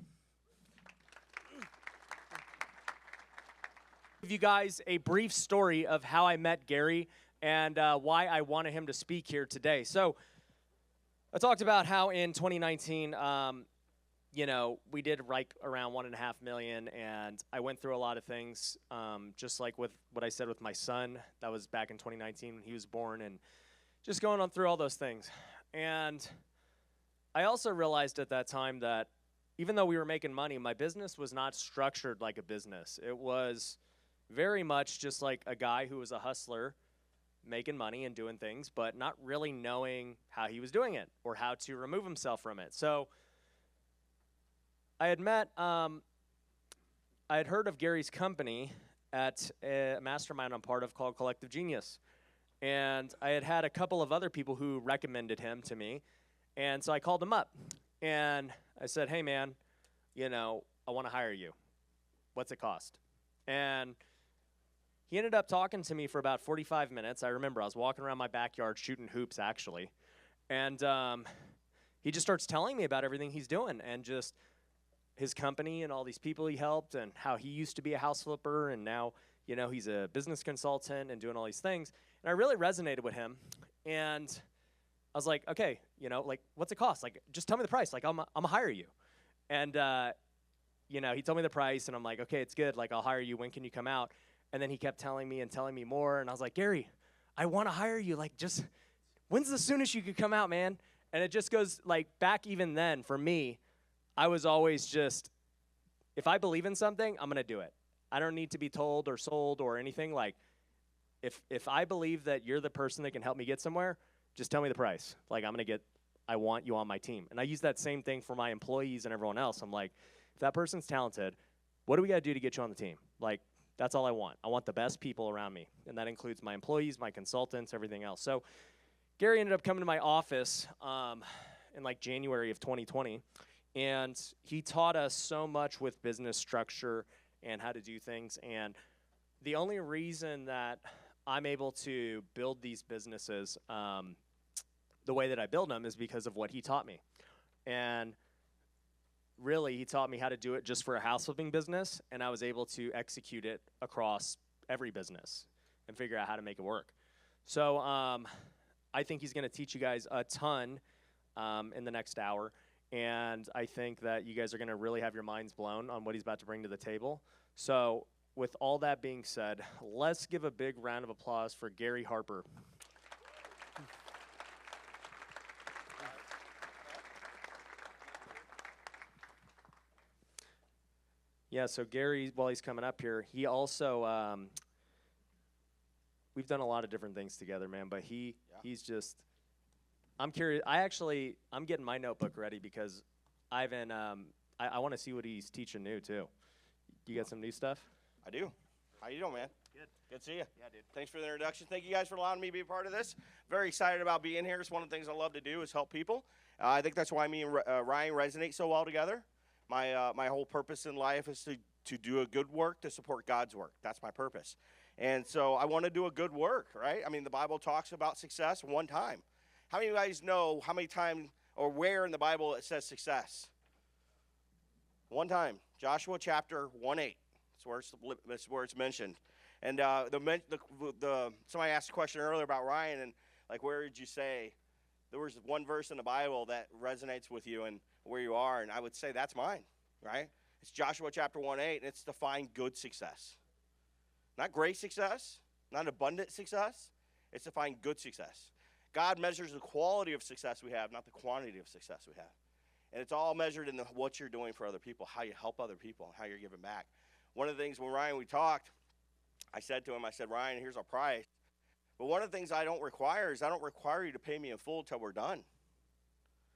Give you guys a brief story of how I met Gary and why I wanted him to speak here today. So I talked about how in 2019, you know, we did like around $1.5 million, and I went through a lot of things, just like with what I said with my son. That was back in 2019 when he was born, and just going on through all those things. And I also realized at that time that even though we were making money, my business was not structured like a business. It was very much just like a guy who was a hustler, making money and doing things, but not really knowing how he was doing it or how to remove himself from it. So I had heard of Gary's company at a mastermind I'm part of called Collective Genius. And I had a couple of other people who recommended him to me. And so I called him up and I said, hey man, you know, I want to hire you. What's it cost? And he ended up talking to me for about 45 minutes. I remember I was walking around my backyard shooting hoops, actually. And he just starts telling me about everything he's doing and just his company and all these people he helped and how he used to be a house flipper and now, you know, he's a business consultant and doing all these things. And I really resonated with him. And I was like, okay, you know, like, what's it cost? Like, just tell me the price. Like, I'm gonna hire you. And, he told me the price, and I'm like, okay, it's good. Like, I'll hire you. When can you come out? And then he kept telling me more. And I was like, Gary, I want to hire you. Like, just when's the soonest you could come out, man? And it just goes, like, back even then, for me, I was always just, if I believe in something, I'm going to do it. I don't need to be told or sold or anything. Like, if I believe that you're the person that can help me get somewhere, just tell me the price. Like, I want you on my team. And I use that same thing for my employees and everyone else. I'm like, if that person's talented, what do we got to do to get you on the team? Like, that's all I want. I want the best people around me. And that includes my employees, my consultants, everything else. So Gary ended up coming to my office in like January of 2020. And he taught us so much with business structure and how to do things. And the only reason that I'm able to build these businesses the way that I build them is because of what he taught me. And really, he taught me how to do it just for a house flipping business, and I was able to execute it across every business and figure out how to make it work. So I think he's going to teach you guys a ton in the next hour, and I think that you guys are going to really have your minds blown on what he's about to bring to the table. So with all that being said, let's give a big round of applause for Gary Harper. Yeah, so Gary, while he's coming up here, he also, we've done a lot of different things together, man, but he's just, I'm curious. I'm getting my notebook ready because Ivan, I want to see what he's teaching new, too. You got some new stuff? I do. How you doing, man? Good. Good to see you. Yeah, dude. Thanks for the introduction. Thank you guys for allowing me to be a part of this. Very excited about being here. It's one of the things I love to do is help people. I think that's why me and Ryan resonate so well together. My whole purpose in life is to do a good work to support God's work. That's my purpose. And so I want to do a good work, right? I mean, the Bible talks about success one time. How many of you guys know how many times or where in the Bible it says success? One time. Joshua chapter 1:8. That's where it's mentioned. And somebody asked a question earlier about Ryan and, like, where did you say? There was one verse in the Bible that resonates with you and where you are, and I would say that's mine, right? It's Joshua chapter 1:8, and it's define good success. Not great success, not abundant success. It's define good success. God measures the quality of success we have, not the quantity of success we have. And it's all measured in what you're doing for other people, how you help other people, and how you're giving back. One of the things when Ryan, we talked, I said to him, Ryan, here's our price. But one of the things I don't require you to pay me in full until we're done.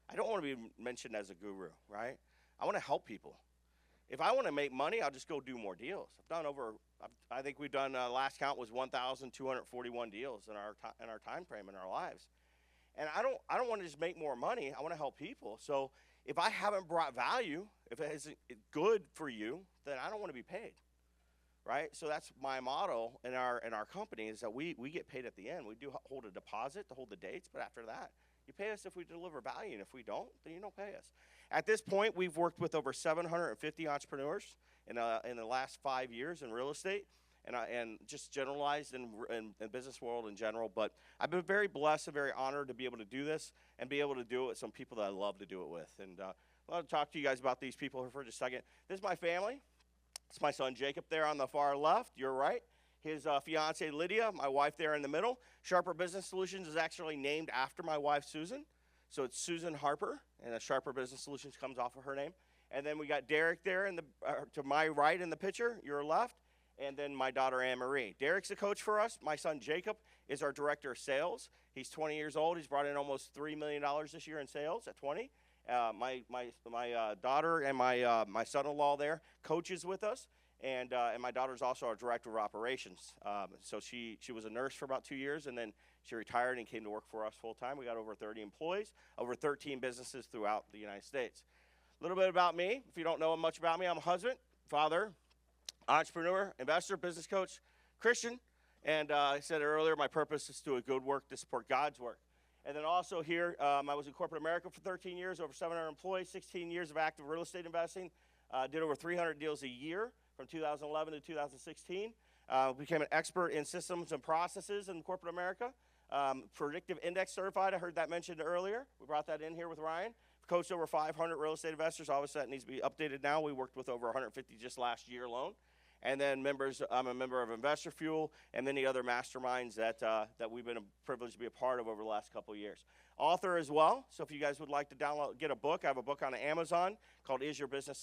I don't want to be mentioned as a guru, right? I want to help people. If I want to make money, I'll just go do more deals. I think we've done, last count was 1,241 deals in our time frame in our lives. And I don't want to just make more money. I want to help people. So if I haven't brought value, if it isn't good for you, then I don't want to be paid, right? So that's my motto in our company is that we get paid at the end. We do hold a deposit to hold the dates, but after that, you pay us if we deliver value, and if we don't, then you don't pay us. At this point, we've worked with over 750 entrepreneurs in the last 5 years in real estate, and just generalized in business world in general. But I've been very blessed and very honored to be able to do this and be able to do it with some people that I love to do it with. And I want to talk to you guys about these people for just a second. This is my family. It's my son Jacob there on the far left. You're right. His fiance Lydia, my wife there in the middle. Sharper Business Solutions is actually named after my wife Susan. So it's Susan Harper, and Sharper Business Solutions comes off of her name. And then we got Derek there to my right in the picture, your left, and then my daughter Anne-Marie. Derek's the coach for us. My son Jacob is our director of sales. He's 20 years old. He's brought in almost $3 million this year in sales at 20. My daughter and my son-in-law there coaches with us. And my daughter's also our director of operations. So she was a nurse for about 2 years, and then she retired and came to work for us full time. We got over 30 employees, over 13 businesses throughout the United States. A little bit about me. If you don't know much about me, I'm a husband, father, entrepreneur, investor, business coach, Christian. And I said earlier, my purpose is to do a good work to support God's work. And then also here, I was in corporate America for 13 years, over 700 employees, 16 years of active real estate investing, did over 300 deals a year. From 2011 to 2016, became an expert in systems and processes in corporate America. Predictive index certified, I heard that mentioned earlier. We brought that in here with Ryan. coached over 500 real estate investors. Obviously, that needs to be updated now. We worked with over 150 just last year alone. And then I'm a member of Investor Fuel and many other masterminds that we've been privileged to be a part of over the last couple of years. Author as well, so if you guys would like to get a book, I have a book on Amazon called Is Your Business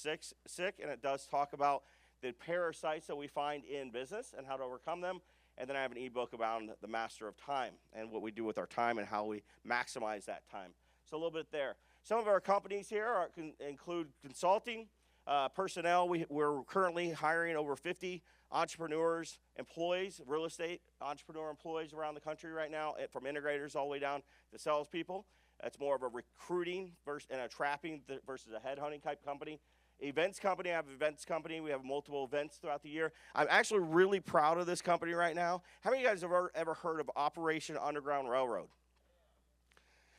Sick? And it does talk about the parasites that we find in business and how to overcome them. And then I have an ebook about the master of time and what we do with our time and how we maximize that time. So a little bit there. Some of our companies here include consulting, personnel. We're currently hiring over 50 entrepreneurs, employees, real estate entrepreneur employees around the country right now, from integrators all the way down to salespeople. That's more of a recruiting and a trapping versus a headhunting type company. Events company, I have an events company. We have multiple events throughout the year. I'm actually really proud of this company right now. How many of you guys have ever heard of Operation Underground Railroad?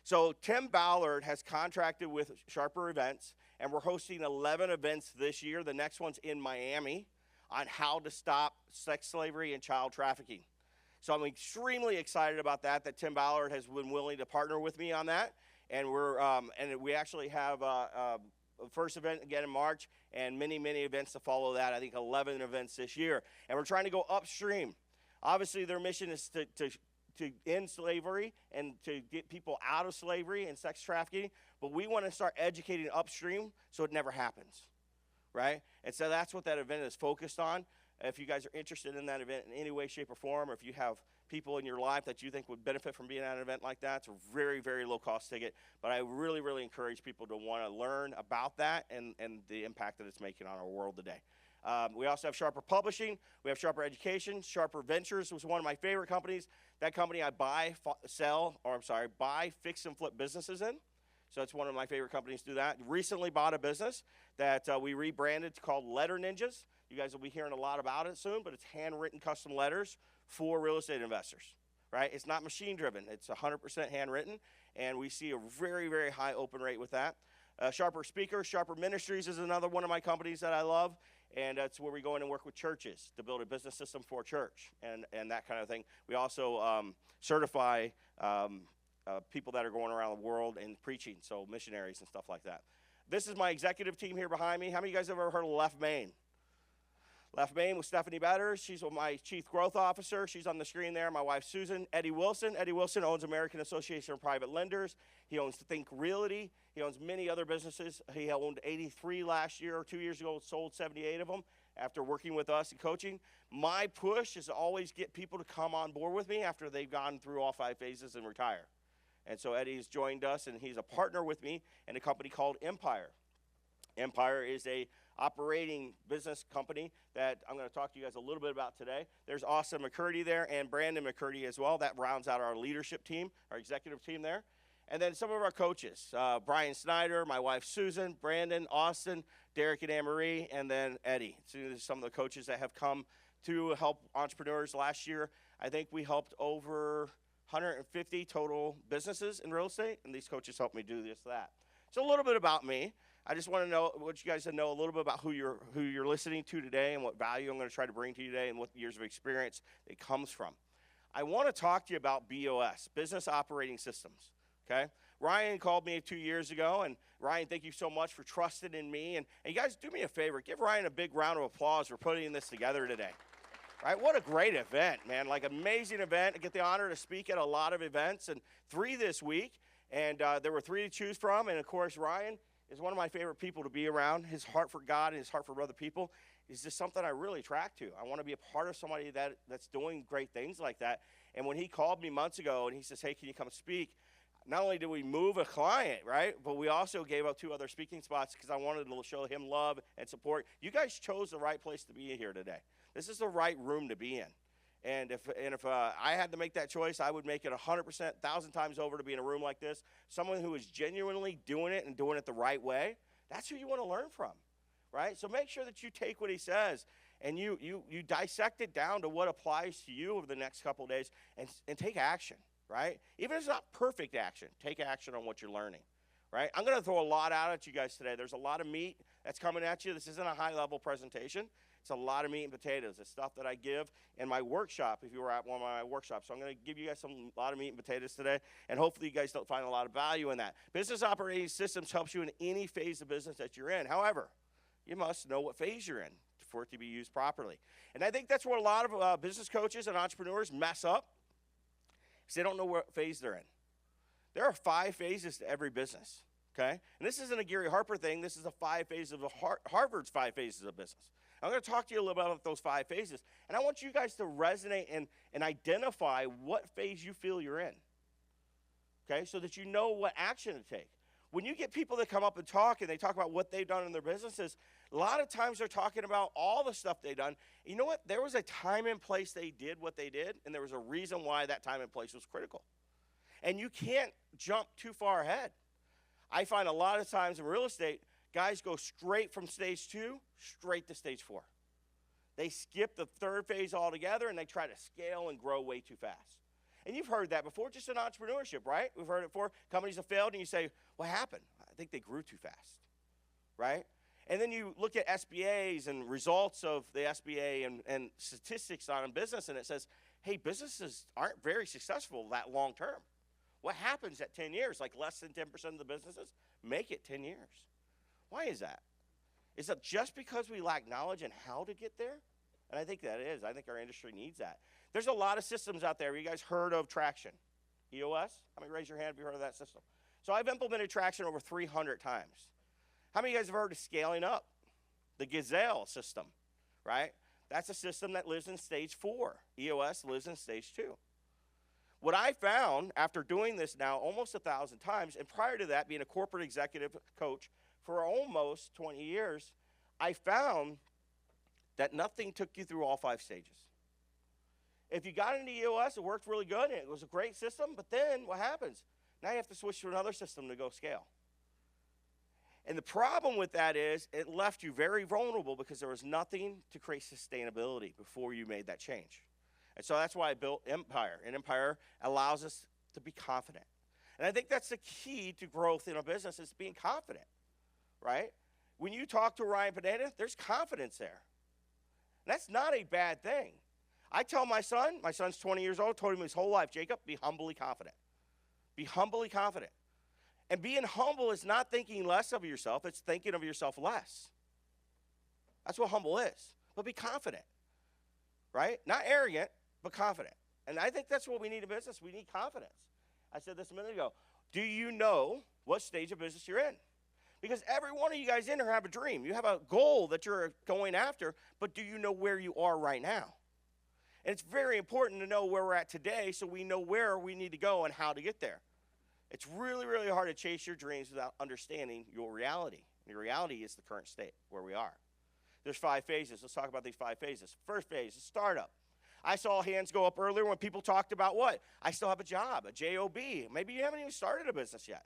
So Tim Ballard has contracted with Sharper Events, and we're hosting 11 events this year. The next one's in Miami on how to stop sex slavery and child trafficking. So I'm extremely excited about that Tim Ballard has been willing to partner with me on that. And we actually have first event again in March, and many events to follow that. I think 11 events this year. And we're trying to go upstream. Obviously, their mission is to end slavery and to get people out of slavery and sex trafficking. But we want to start educating upstream so it never happens, right? And so that's what that event is focused on. If you guys are interested in that event in any way, shape, or form, or if you have people in your life that you think would benefit from being at an event like that, it's a very, very low-cost ticket. But I really, really encourage people to want to learn about that and the impact that it's making on our world today. We also have Sharper Publishing. We have Sharper Education. Sharper Ventures was one of my favorite companies. That company I buy, fix, and flip businesses in. So it's one of my favorite companies to do that. Recently bought a business that we rebranded called Letter Ninjas. You guys will be hearing a lot about it soon, but it's handwritten custom letters for real estate investors, right? It's not machine-driven. It's 100% handwritten, and we see a very, very high open rate with that. Sharper Speakers, Sharper Ministries is another one of my companies that I love, and that's where we go in and work with churches to build a business system for a church and that kind of thing. We also certify people that are going around the world and preaching, so missionaries and stuff like that. This is my executive team here behind me. How many of you guys have ever heard of Left Main? Left Main with Stephanie Betters. She's my Chief Growth Officer. She's on the screen there. My wife, Susan. Eddie Wilson. Eddie Wilson owns American Association of Private Lenders. He owns Think Realty. He owns many other businesses. He owned 83 last year or 2 years ago, sold 78 of them after working with us and coaching. My push is to always get people to come on board with me after they've gone through all 5 phases and retire. And so Eddie's joined us, and he's a partner with me in a company called Empire. Empire is a operating business company that I'm going to talk to you guys a little bit about today. There's Austin McCurdy there and Brandon McCurdy as well. That rounds out our leadership team, our executive team there. And then some of our coaches, Brian Snyder, my wife Susan, Brandon, Austin, Derek and Anne-Marie, and then Eddie. So these are some of the coaches that have come to help entrepreneurs last year. I think we helped over 150 total businesses in real estate, and these coaches helped me do just that. So a little bit about me. I just want you guys to know a little bit about who you're listening to today and what value I'm going to try to bring to you today and what years of experience it comes from. I want to talk to you about BOS, Business Operating Systems, okay? Ryan called me 2 years ago, and Ryan, thank you so much for trusting in me. And you guys, do me a favor. Give Ryan a big round of applause for putting this together today. Right? What a great event, man. Like, amazing event. I get the honor to speak at a lot of events, and 3 this week. And there were 3 to choose from. And, of course, Ryan is one of my favorite people to be around. His heart for God and his heart for other people is just something I really attract to. I want to be a part of somebody that's doing great things like that. And when he called me months ago and he says, hey, can you come speak? Not only did we move a client, right, but we also gave up 2 other speaking spots because I wanted to show him love and support. You guys chose the right place to be here today. This is the right room to be in. And if I had to make that choice, I would make it 100%, 1,000 times over to be in a room like this. Someone who is genuinely doing it and doing it the right way. That's who you want to learn from, right? So make sure that you take what he says and you dissect it down to what applies to you over the next couple of days and take action, right? Even if it's not perfect action, take action on what you're learning, right? I'm going to throw a lot out at you guys today. There's a lot of meat. that's coming at you. This isn't a high-level presentation. It's a lot of meat and potatoes. It's stuff that I give in my workshop if you were at one of my workshops. So I'm going to give you guys a lot of meat and potatoes today, and hopefully you guys don't find a lot of value in that. Business operating systems helps you in any phase of business that you're in. However, you must know what phase you're in for it to be used properly. And I think that's where a lot of business coaches and entrepreneurs mess up, because they don't know what phase they're in. There are 5 phases to every business, okay? And this isn't a Gary Harper thing. This is the 5 phases of Harvard's 5 phases of business. I'm going to talk to you a little bit about those 5 phases, and I want you guys to resonate and identify what phase you feel you're in, okay, so that you know what action to take. When you get people that come up and talk, and they talk about what they've done in their businesses, a lot of times they're talking about all the stuff they've done. You know what? There was a time and place they did what they did, and there was a reason why that time and place was critical. And you can't jump too far ahead. I find a lot of times in real estate, guys go straight from stage 2 straight to stage 4. They skip the 3rd phase altogether, and they try to scale and grow way too fast. And you've heard that before, just in entrepreneurship, right? We've heard it before. Companies have failed, and you say, what happened? I think they grew too fast, right? And then you look at SBAs and results of the SBA and statistics on business, and it says, hey, businesses aren't very successful that long term. What happens at 10 years? Like less than 10% of the businesses make it 10 years. Why is that? Is it just because we lack knowledge in how to get there? And I think that is. I think our industry needs that. There's a lot of systems out there. You guys heard of Traction? EOS? How many raise your hand if you heard of that system? So I've implemented Traction over 300 times. How many of you guys have heard of Scaling Up? The Gazelle system, right? That's a system that lives in stage 4. EOS lives in stage 2. What I found after doing this now almost 1,000 times, and prior to that being a corporate executive coach for almost 20 years, I found that nothing took you through all 5 stages. If you got into EOS, it worked really good, and it was a great system, but then what happens? Now you have to switch to another system to go scale. And the problem with that is it left you very vulnerable because there was nothing to create sustainability before you made that change. And so that's why I built Empire. And Empire allows us to be confident. And I think that's the key to growth in a business is being confident, right? When you talk to Ryan Pineda, there's confidence there. And that's not a bad thing. I tell my son's 20 years old, told him his whole life, Jacob, be humbly confident. Be humbly confident. And being humble is not thinking less of yourself, it's thinking of yourself less. That's what humble is. But be confident, right? Not arrogant, but confident. And I think that's what we need in business. We need confidence. I said this a minute ago. Do you know what stage of business you're in? Because every one of you guys in here have a dream. You have a goal that you're going after, but do you know where you are right now? And it's very important to know where we're at today so we know where we need to go and how to get there. It's really, really hard to chase your dreams without understanding your reality. And your reality is the current state where we are. There's 5 phases. Let's talk about these 5 phases. First phase is startup. I saw hands go up earlier when people talked about what? I still have a job, a job. Maybe you haven't even started a business yet.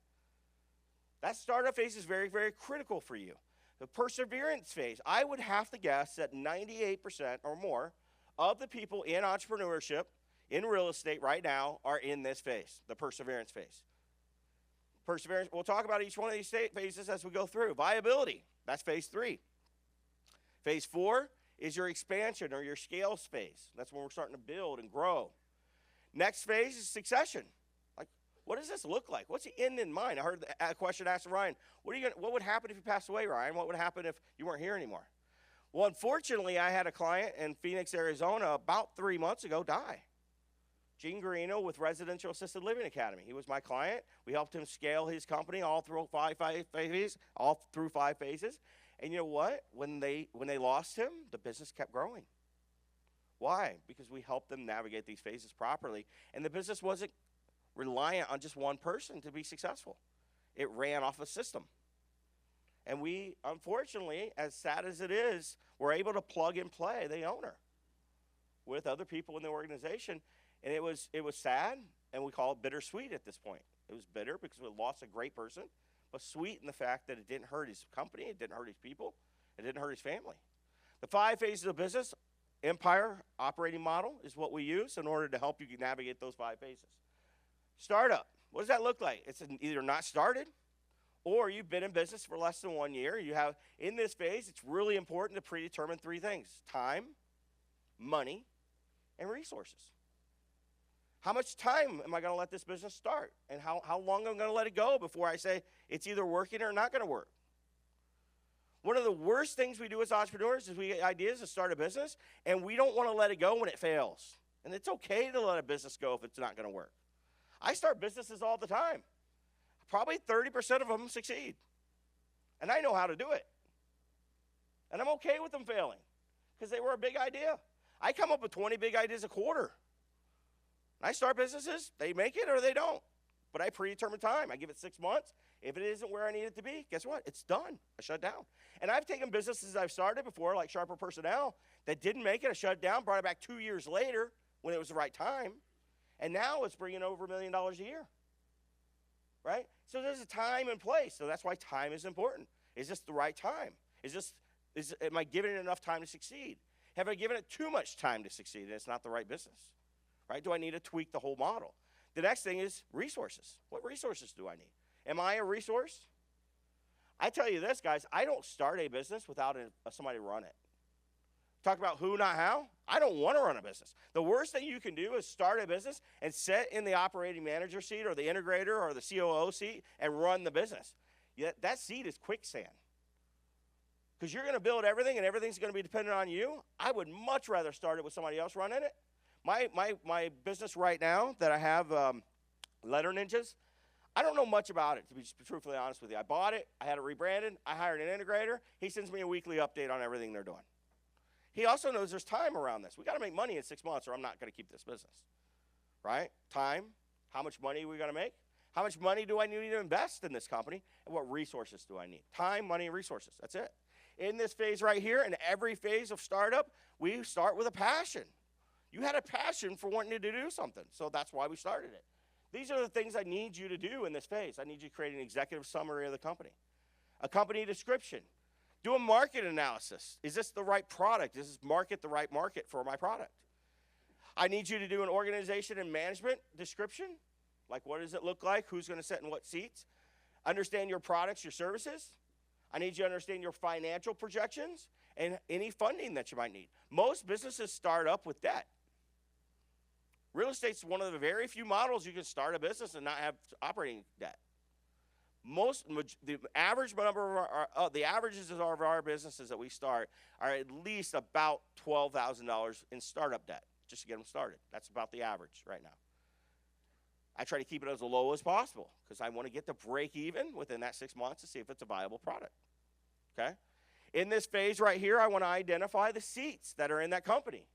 That startup phase is very, very critical for you. The perseverance phase, I would have to guess that 98% or more of the people in entrepreneurship, in real estate right now, are in this phase, the perseverance phase. Perseverance, we'll talk about each one of these phases as we go through. Viability, that's phase 3. Phase 4 is your expansion or your scales phase. That's when we're starting to build and grow. Next phase is succession. Like, what does this look like? What's the end in mind? I heard a question asked of Ryan. What would happen if you passed away, Ryan? What would happen if you weren't here anymore? Well, unfortunately, I had a client in Phoenix, Arizona about 3 months ago die. Gene Guarino with Residential Assisted Living Academy. He was my client. We helped him scale his company all through 5 phases. And you know what? When they lost him, the business kept growing. Why? Because we helped them navigate these phases properly. And the business wasn't reliant on just one person to be successful. It ran off a system. And we, unfortunately, as sad as it is, were able to plug and play the owner with other people in the organization. And it was sad, and we call it bittersweet at this point. It was bitter because we lost a great person, but sweet in the fact that it didn't hurt his company, it didn't hurt his people, it didn't hurt his family. The 5 phases of business, Empire operating model is what we use in order to help you navigate those 5 phases. Startup, what does that look like? It's either not started or you've been in business for less than 1 year. You have, in this phase, it's really important to predetermine 3 things: time, money, and resources. How much time am I going to let this business start? And how long I'm going to let it go before I say it's either working or not going to work? One of the worst things we do as entrepreneurs is we get ideas to start a business, and we don't want to let it go when it fails. And it's okay to let a business go if it's not going to work. I start businesses all the time. Probably 30% of them succeed. And I know how to do it. And I'm okay with them failing because they were a big idea. I come up with 20 big ideas a quarter. I start businesses, they make it or they don't. But I predetermine time. I give it 6 months. If it isn't where I need it to be, guess what? It's done. I shut down. And I've taken businesses I've started before, like Sharper Personnel, that didn't make it. I shut it down, brought it back 2 years later when it was the right time. And now it's bringing over $1 million a year. Right? So there's a time and place. So that's why time is important. Is this the right time? Am I giving it enough time to succeed? Have I given it too much time to succeed and it's not the right business? Right? Do I need to tweak the whole model? The next thing is resources. What resources do I need? Am I a resource? I tell you this, guys, I don't start a business without somebody to run it. Talk about who, not how. I don't want to run a business. The worst thing you can do is start a business and sit in the operating manager seat or the integrator or the COO seat and run the business. Yet that seat is quicksand. Because you're going to build everything and everything's going to be dependent on you. I would much rather start it with somebody else running it. My business right now that I have, Letter Ninjas, I don't know much about it, to be truthfully honest with you. I bought it. I had it rebranded. I hired an integrator. He sends me a weekly update on everything they're doing. He also knows there's time around this. We got to make money in 6 months or I'm not going to keep this business, right? Time, how much money are we going to make? How much money do I need to invest in this company? And what resources do I need? Time, money, and resources. That's it. In this phase right here, in every phase of startup, we start with a passion. You had a passion for wanting to do something, so that's why we started it. These are the things I need you to do in this phase. I need you to create an executive summary of the company, a company description, do a market analysis. Is this the right product? Is this market the right market for my product? I need you to do an organization and management description, like what does it look like, who's going to sit in what seats, understand your products, your services. I need you to understand your financial projections and any funding that you might need. Most businesses start up with debt. Real estate's one of the very few models you can start a business and not have operating debt. The average number of the averages of our businesses that we start are at least about $12,000 in startup debt just to get them started. That's about the average right now. I try to keep it as low as possible because I want to get to break even within that 6 months to see if it's a viable product. Okay? In this phase right here, I want to identify the seats that are in that company.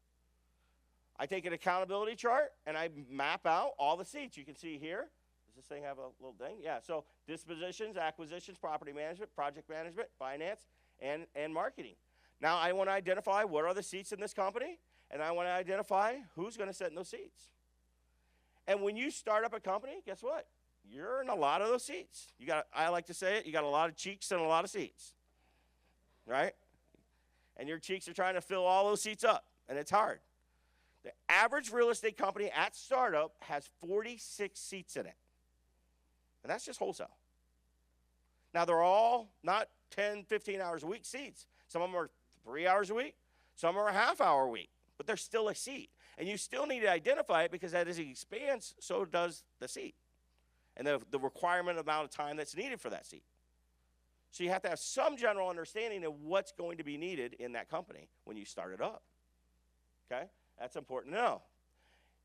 I take an accountability chart and I map out all the seats. You can see here. Does this thing have a little thing? Yeah. So dispositions, acquisitions, property management, project management, finance, and marketing. Now I want to identify what are the seats in this company, and I want to identify who's going to sit in those seats. And when you start up a company, guess what? You're in a lot of those seats. I like to say it, you got a lot of cheeks and a lot of seats. Right? And your cheeks are trying to fill all those seats up, and it's hard. The average real estate company at startup has 46 seats in it. And that's just wholesale. Now, they're all not 10, 15 hours a week seats. Some of them are 3 hours a week. Some are a half hour a week. But they're still a seat. And you still need to identify it because as it expands, so does the seat. And the requirement amount of time that's needed for that seat. So you have to have some general understanding of what's going to be needed in that company when you start it up. Okay? That's important to know.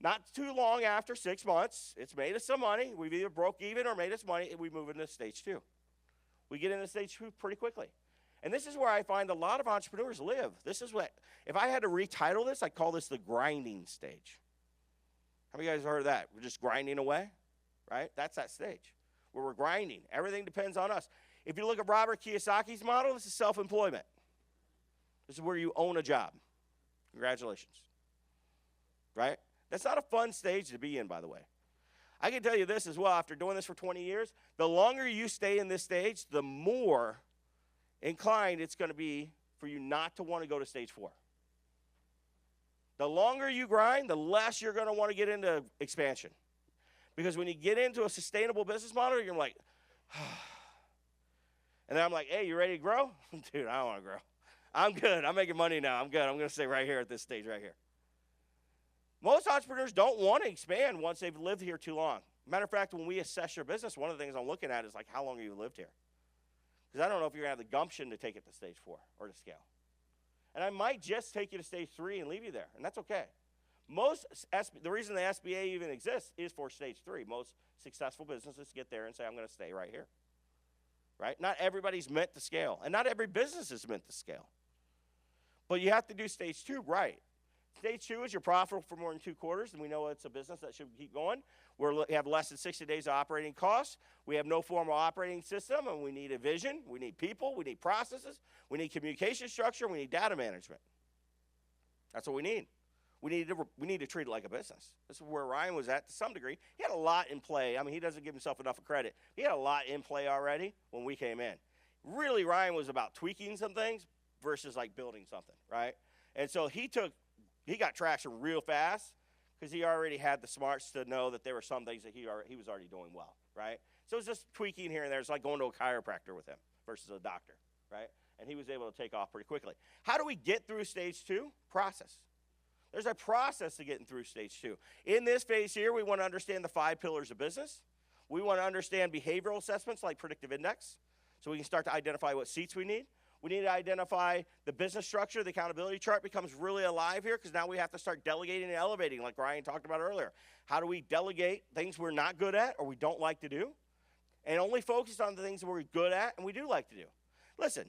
Not too long after 6 months, it's made us some money. We've either broke even or made us money, and we move into stage 2. We get into stage 2 pretty quickly. And this is where I find a lot of entrepreneurs live. This is what, if I had to retitle this, I'd call this the grinding stage. How many of you guys heard of that? We're just grinding away, right? That's that stage where we're grinding. Everything depends on us. If you look at Robert Kiyosaki's model, this is self-employment. This is where you own a job. Congratulations. Right? That's not a fun stage to be in, by the way. I can tell you this as well. After doing this for 20 years, the longer you stay in this stage, the more inclined it's going to be for you not to want to go to stage 4. The longer you grind, the less you're going to want to get into expansion. Because when you get into a sustainable business model, you're like, And then I'm like, hey, you ready to grow? Dude, I don't want to grow. I'm good. I'm making money now. I'm good. I'm going to stay right here at this stage right here. Most entrepreneurs don't want to expand once they've lived here too long. Matter of fact, when we assess your business, one of the things I'm looking at is like, how long have you lived here? Because I don't know if you're going to have the gumption to take it to stage 4 or to scale. And I might just take you to stage 3 and leave you there, and that's okay. The reason the SBA even exists is for stage 3. Most successful businesses get there and say, I'm going to stay right here. Right? Not everybody's meant to scale, and not every business is meant to scale. But you have to do stage 2 right. Stage 2 is you're profitable for more than 2 quarters, and we know it's a business that should keep going. We have less than 60 days of operating costs. We have no formal operating system, and we need a vision. We need people. We need processes. We need communication structure. We need data management. That's what we need. We need to treat it like a business. This is where Ryan was at to some degree. He had a lot in play. I mean, he doesn't give himself enough credit. He had a lot in play already when we came in. Really, Ryan was about tweaking some things versus like building something, right? And so he got traction real fast because he already had the smarts to know that there were some things that he was already doing well, right? So it was just tweaking here and there. It's like going to a chiropractor with him versus a doctor, right? And he was able to take off pretty quickly. How do we get through stage 2? Process. There's a process to getting through stage 2. In this phase here, we want to understand the 5 pillars of business. We want to understand behavioral assessments like predictive index, so we can start to identify what seats we need. We need to identify the business structure. The accountability chart becomes really alive here because now we have to start delegating and elevating like Ryan talked about earlier. How do we delegate things we're not good at or we don't like to do and only focus on the things that we're good at and we do like to do? Listen,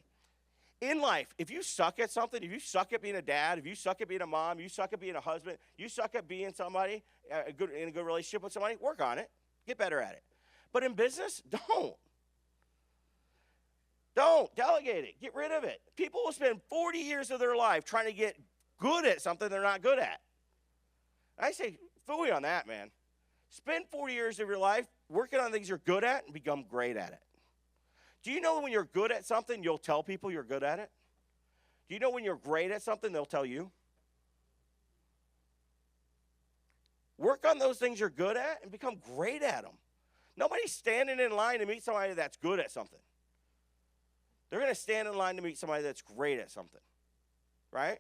in life, if you suck at something, if you suck at being a dad, if you suck at being a mom, you suck at being a husband, you suck at being somebody in a good relationship with somebody, work on it. Get better at it. But in business, don't. Don't delegate it. Get rid of it. People will spend 40 years of their life trying to get good at something they're not good at. I say, phooey on that, man. Spend 40 years of your life working on things you're good at and become great at it. Do you know when you're good at something, you'll tell people you're good at it? Do you know when you're great at something, they'll tell you? Work on those things you're good at and become great at them. Nobody's standing in line to meet somebody that's good at something. They're going to stand in line to meet somebody that's great at something, right?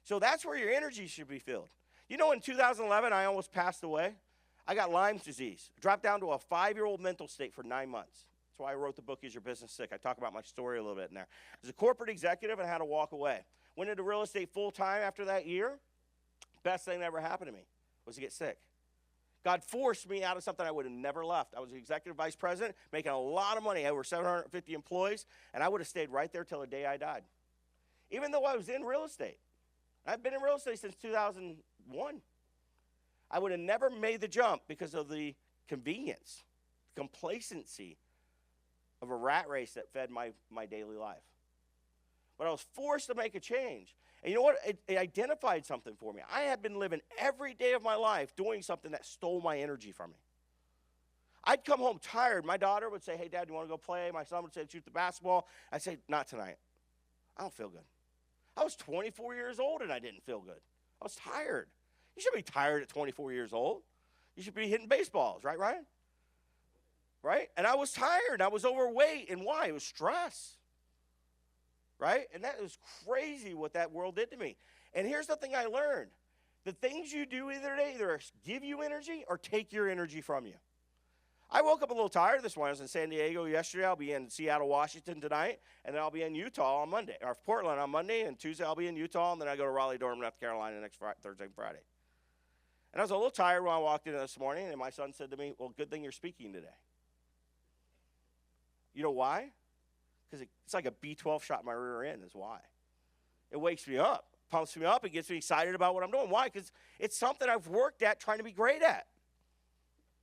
So that's where your energy should be filled. You know, in 2011, I almost passed away. I got Lyme's disease. I dropped down to a 5-year-old mental state for 9 months. That's why I wrote the book, Is Your Business Sick? I talk about my story a little bit in there. As a corporate executive, I had to walk away. Went into real estate full-time after that year. Best thing that ever happened to me was to get sick. God forced me out of something I would have never left. I was the executive vice president, making a lot of money. I had over 750 employees, and I would have stayed right there till the day I died. Even though I was in real estate. I've been in real estate since 2001. I would have never made the jump because of the convenience, complacency of a rat race that fed my daily life. But I was forced to make a change. And you know what? It identified something for me. I had been living every day of my life doing something that stole my energy from me. I'd come home tired. My daughter would say, hey, Dad, do you want to go play? My son would say, shoot the basketball. I'd say, not tonight. I don't feel good. I was 24 years old and I didn't feel good. I was tired. You should be tired at 24 years old. You should be hitting baseballs, right, Ryan? Right? And I was tired. I was overweight. And why? It was stress. Right? And that was crazy what that world did to me. And here's the thing I learned. The things you do either give you energy or take your energy from you. I woke up a little tired this morning. I was in San Diego yesterday. I'll be in Seattle, Washington tonight. And then I'll be in Utah on Monday, or Portland on Monday. And Tuesday I'll be in Utah. And then I go to Raleigh-Durham, North Carolina next Thursday and Friday. And I was a little tired when I walked in this morning. And my son said to me, well, good thing you're speaking today. You know why? Because it's like a B12 shot in my rear end is why. It wakes me up, pumps me up, it gets me excited about what I'm doing. Why? Because it's something I've worked at trying to be great at,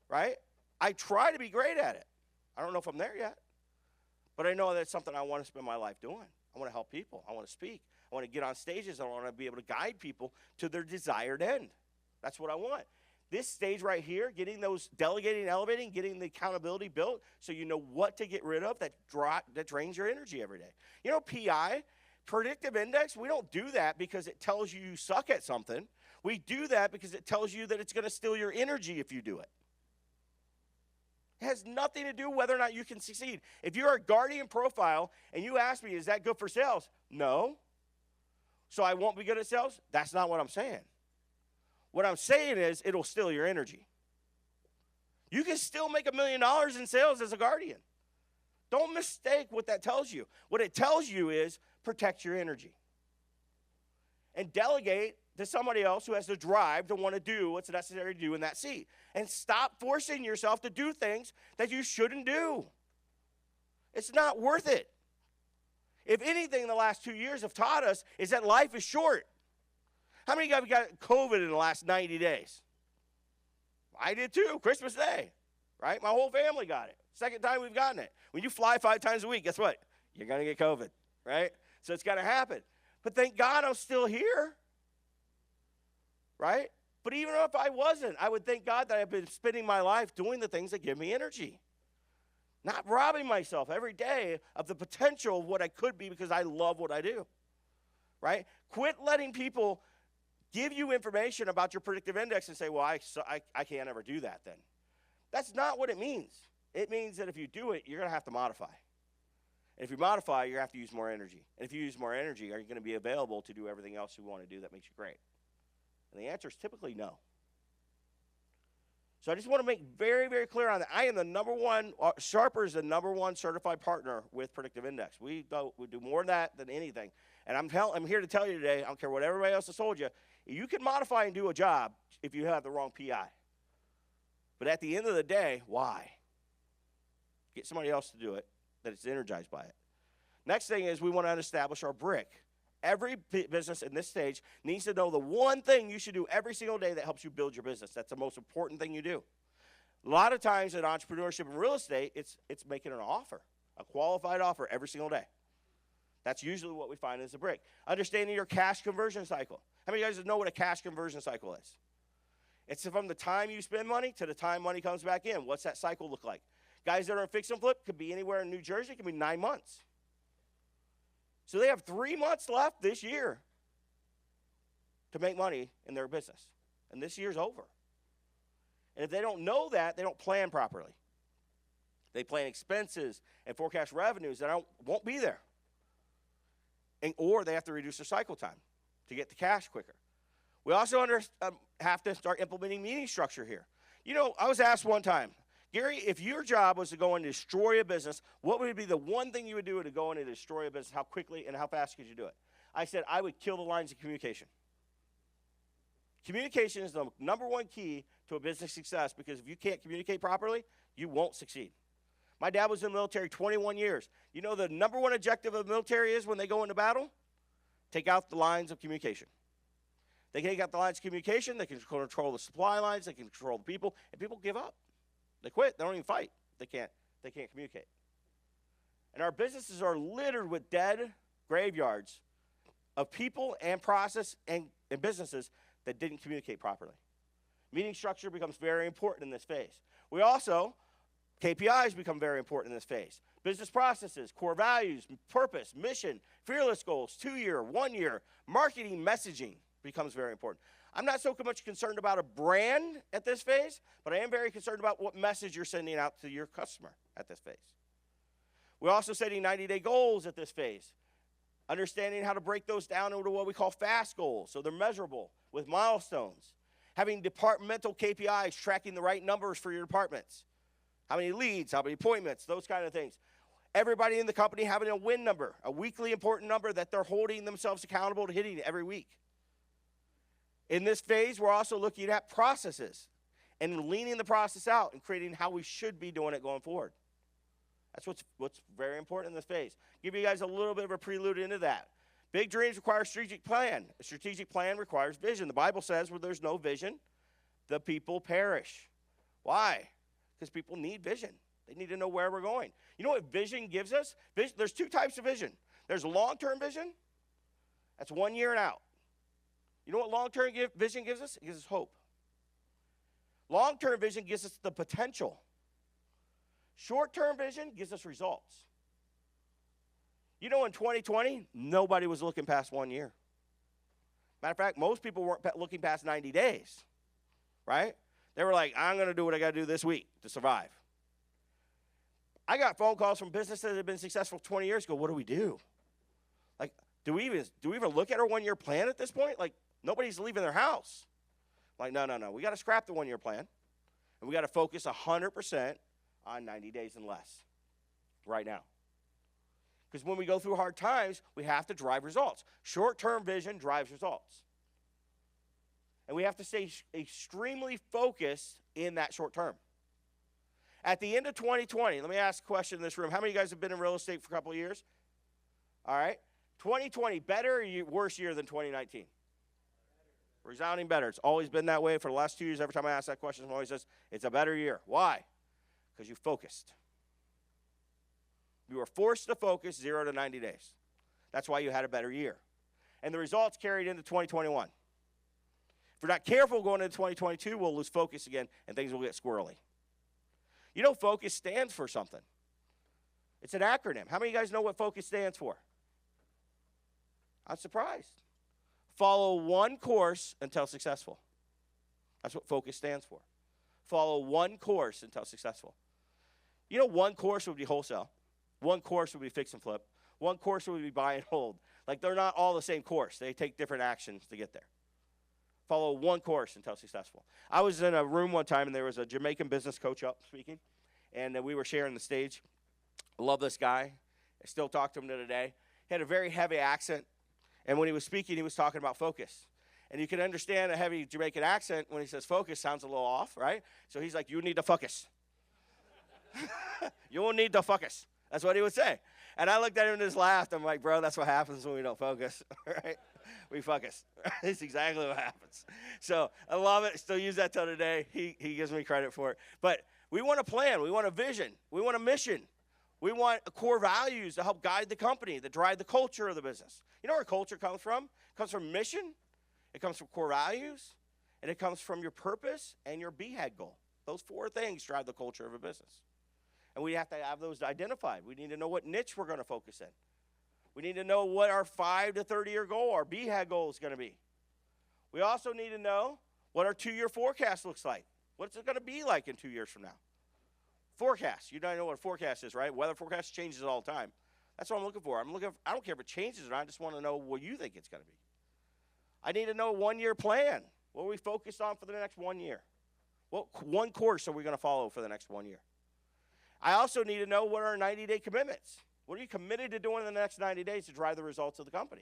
right? I try to be great at it. I don't know if I'm there yet, but I know that's something I want to spend my life doing. I want to help people. I want to speak. I want to get on stages. I want to be able to guide people to their desired end. That's what I want. This stage right here, getting those delegating and elevating, getting the accountability built so you know what to get rid of that drains your energy every day. You know, PI, predictive index, we don't do that because it tells you you suck at something. We do that because it tells you that it's going to steal your energy if you do it. It has nothing to do whether or not you can succeed. If you're a guardian profile and you ask me, is that good for sales? No. So I won't be good at sales? That's not what I'm saying. What I'm saying is it'll steal your energy. You can still make $1 million in sales as a guardian. Don't mistake what that tells you. What it tells you is protect your energy. And delegate to somebody else who has the drive to want to do what's necessary to do in that seat. And stop forcing yourself to do things that you shouldn't do. It's not worth it. If anything, the last 2 years have taught us is that life is short. How many of you got COVID in the last 90 days? I did too, Christmas Day, right? My whole family got it. Second time we've gotten it. When you fly 5 times a week, guess what? You're going to get COVID, right? So it's going to happen. But thank God I'm still here, right? But even if I wasn't, I would thank God that I've been spending my life doing the things that give me energy. Not robbing myself every day of the potential of what I could be because I love what I do, right? Quit letting people give you information about your predictive index and say, well, I can't ever do that then. That's not what it means. It means that if you do it, you're going to have to modify. And if you modify, you're going to have to use more energy. And if you use more energy, are you going to be available to do everything else you want to do that makes you great? And the answer is typically no. So I just want to make very, very clear on that. I am the number one, Sharper is the number one certified partner with Predictive Index. We do more of that than anything. And I'm here to tell you today, I don't care what everybody else has told you, you can modify and do a job if you have the wrong PI. But at the end of the day, why? Get somebody else to do it that is energized by it. Next thing is we want to establish our brick. Every business in this stage needs to know the one thing you should do every single day that helps you build your business. That's the most important thing you do. A lot of times in entrepreneurship and real estate, it's making an offer, a qualified offer every single day. That's usually what we find as a brick. Understanding your cash conversion cycle. How many of you guys know what a cash conversion cycle is? It's from the time you spend money to the time money comes back in. What's that cycle look like? Guys that are in fix and flip could be anywhere in New Jersey. It could be 9 months. So they have 3 months left this year to make money in their business. And this year's over. And if they don't know that, they don't plan properly. They plan expenses and forecast revenues that won't be there. Or they have to reduce their cycle time to get the cash quicker. We also have to start implementing meeting structure here. You know, I was asked one time, Gary, if your job was to go and destroy a business, what would be the one thing you would do to go in and destroy a business? How quickly and how fast could you do it? I said, I would kill the lines of communication. Communication is the number one key to a business success because if you can't communicate properly, you won't succeed. My dad was in the military 21 years. You know the number one objective of the military is when they go into battle? Take out the lines of communication. They take out the lines of communication, they can control the supply lines, they can control the people, and people give up. They quit. They don't even fight. They can't communicate. And our businesses are littered with dead graveyards of people and process and businesses that didn't communicate properly. Meeting structure becomes very important in this phase. We also, KPIs become very important in this phase. Business processes, core values, purpose, mission, fearless goals, 2-year, 1 year, marketing, messaging becomes very important. I'm not so much concerned about a brand at this phase, but I am very concerned about what message you're sending out to your customer at this phase. We're also setting 90-day goals at this phase, understanding how to break those down into what we call fast goals, so they're measurable with milestones. Having departmental KPIs, tracking the right numbers for your departments. How many leads, how many appointments, those kind of things. Everybody in the company having a win number, a weekly important number that they're holding themselves accountable to hitting every week. In this phase, we're also looking at processes and leaning the process out and creating how we should be doing it going forward. That's what's very important in this phase. Give you guys a little bit of a prelude into that. Big dreams require a strategic plan. A strategic plan requires vision. The Bible says where there's no vision, the people perish. Why? Because people need vision. They need to know where we're going. You know what vision gives us? There's 2 types of vision. There's long-term vision. That's 1 year and out. You know what long-term vision gives us? It gives us hope. Long-term vision gives us the potential. Short-term vision gives us results. You know, in 2020, nobody was looking past 1 year. Matter of fact, most people weren't looking past 90 days, right? They were like, I'm going to do what I got to do this week to survive. I got phone calls from businesses that have been successful 20 years ago. What do we do? Like, do we even look at our 1-year plan at this point? Like, nobody's leaving their house. Like, no. We got to scrap the 1-year plan, and we got to focus 100% on 90 days and less right now. Because when we go through hard times, we have to drive results. Short-term vision drives results. And we have to stay extremely focused in that short term. At the end of 2020, let me ask a question in this room. How many of you guys have been in real estate for a couple of years? All right. 2020, better or worse year than 2019? Resounding better. It's always been that way for the last 2 years. Every time I ask that question, someone always says, it's a better year. Why? Because you focused. You were forced to focus 0 to 90 days. That's why you had a better year. And the results carried into 2021. If we're not careful going into 2022, we'll lose focus again, and things will get squirrely. You know, focus stands for something. It's an acronym. How many of you guys know what focus stands for? I'm surprised. Follow one course until successful. That's what focus stands for. Follow one course until successful. You know, one course would be wholesale. One course would be fix and flip. One course would be buy and hold. Like, they're not all the same course. They take different actions to get there. Follow one course until successful. I was in a room one time, and there was a Jamaican business coach up speaking, and we were sharing the stage. I love this guy. I still talk to him to today. He had a very heavy accent, and when he was speaking, he was talking about focus. And you can understand a heavy Jamaican accent when he says focus sounds a little off, right? So he's like, you need to focus. You will need to focus. That's what he would say. And I looked at him and just laughed. I'm like, bro, that's what happens when we don't focus, right? We focus. It's exactly what happens. So I love it. Still use that till today. He gives me credit for it. But we want a plan. We want a vision. We want a mission. We want core values to help guide the company, that drive the culture of the business. You know where culture comes from? It comes from mission. It comes from core values. And it comes from your purpose and your BHAG goal. Those 4 things drive the culture of a business. And we have to have those identified. We need to know what niche we're going to focus in. We need to know what our 5 to 30-year goal, our BHAG goal, is going to be. We also need to know what our 2-year forecast looks like. What's it going to be like in 2 years from now? Forecast. You don't know what a forecast is, right? Weather forecast changes all the time. That's what I'm looking for. I don't care if it changes or not. I just want to know what you think it's going to be. I need to know a 1-year plan. What are we focused on for the next 1 year? What one course are we going to follow for the next 1 year? I also need to know what are our 90-day commitments. What are you committed to doing in the next 90 days to drive the results of the company?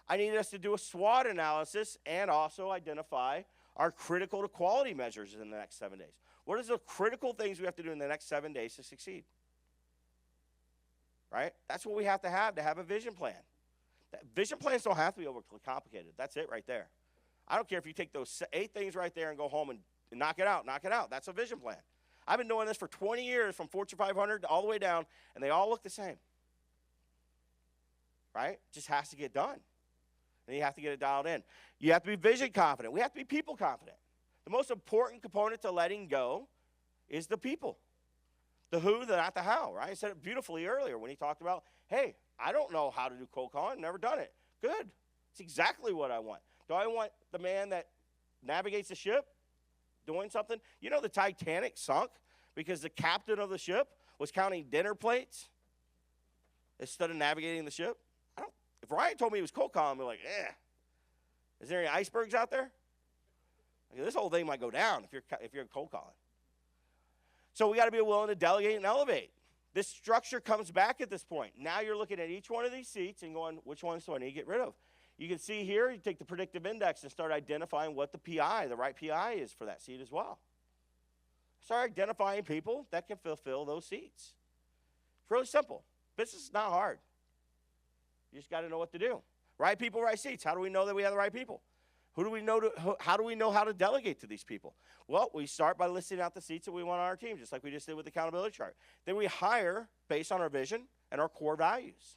I need us to do a SWOT analysis and also identify our critical to quality measures in the next 7 days. What are the critical things we have to do in the next 7 days to succeed? Right? That's what we have to have a vision plan. Vision plans don't have to be overly complicated. That's it right there. I don't care if you take those 8 things right there and go home and knock it out. That's a vision plan. I've been doing this for 20 years, from Fortune 500 all the way down, and they all look the same. Right? It just has to get done. And you have to get it dialed in. You have to be vision confident. We have to be people confident. The most important component to letting go is the people. The who, the not the how, right? I said it beautifully earlier when he talked about, hey, I don't know how to do cold calling, never done it. Good. It's exactly what I want. Do I want the man that navigates the ship doing something? You know the Titanic sunk because the captain of the ship was counting dinner plates instead of navigating the ship? If Ryan told me he was cold calling, I'd be like, is there any icebergs out there? Like, this whole thing might go down if you're cold calling. So we got to be willing to delegate and elevate. This structure comes back at this point. Now you're looking at each one of these seats and going, which ones do I need to get rid of? You can see here, you take the predictive index and start identifying what the PI, the right PI is for that seat as well. Start identifying people that can fulfill those seats. It's really simple. Business is not hard. You just got to know what to do. Right people, right seats. How do we know that we have the right people? How do we know how to delegate to these people? Well, we start by listing out the seats that we want on our team, just like we just did with the accountability chart. Then we hire based on our vision and our core values.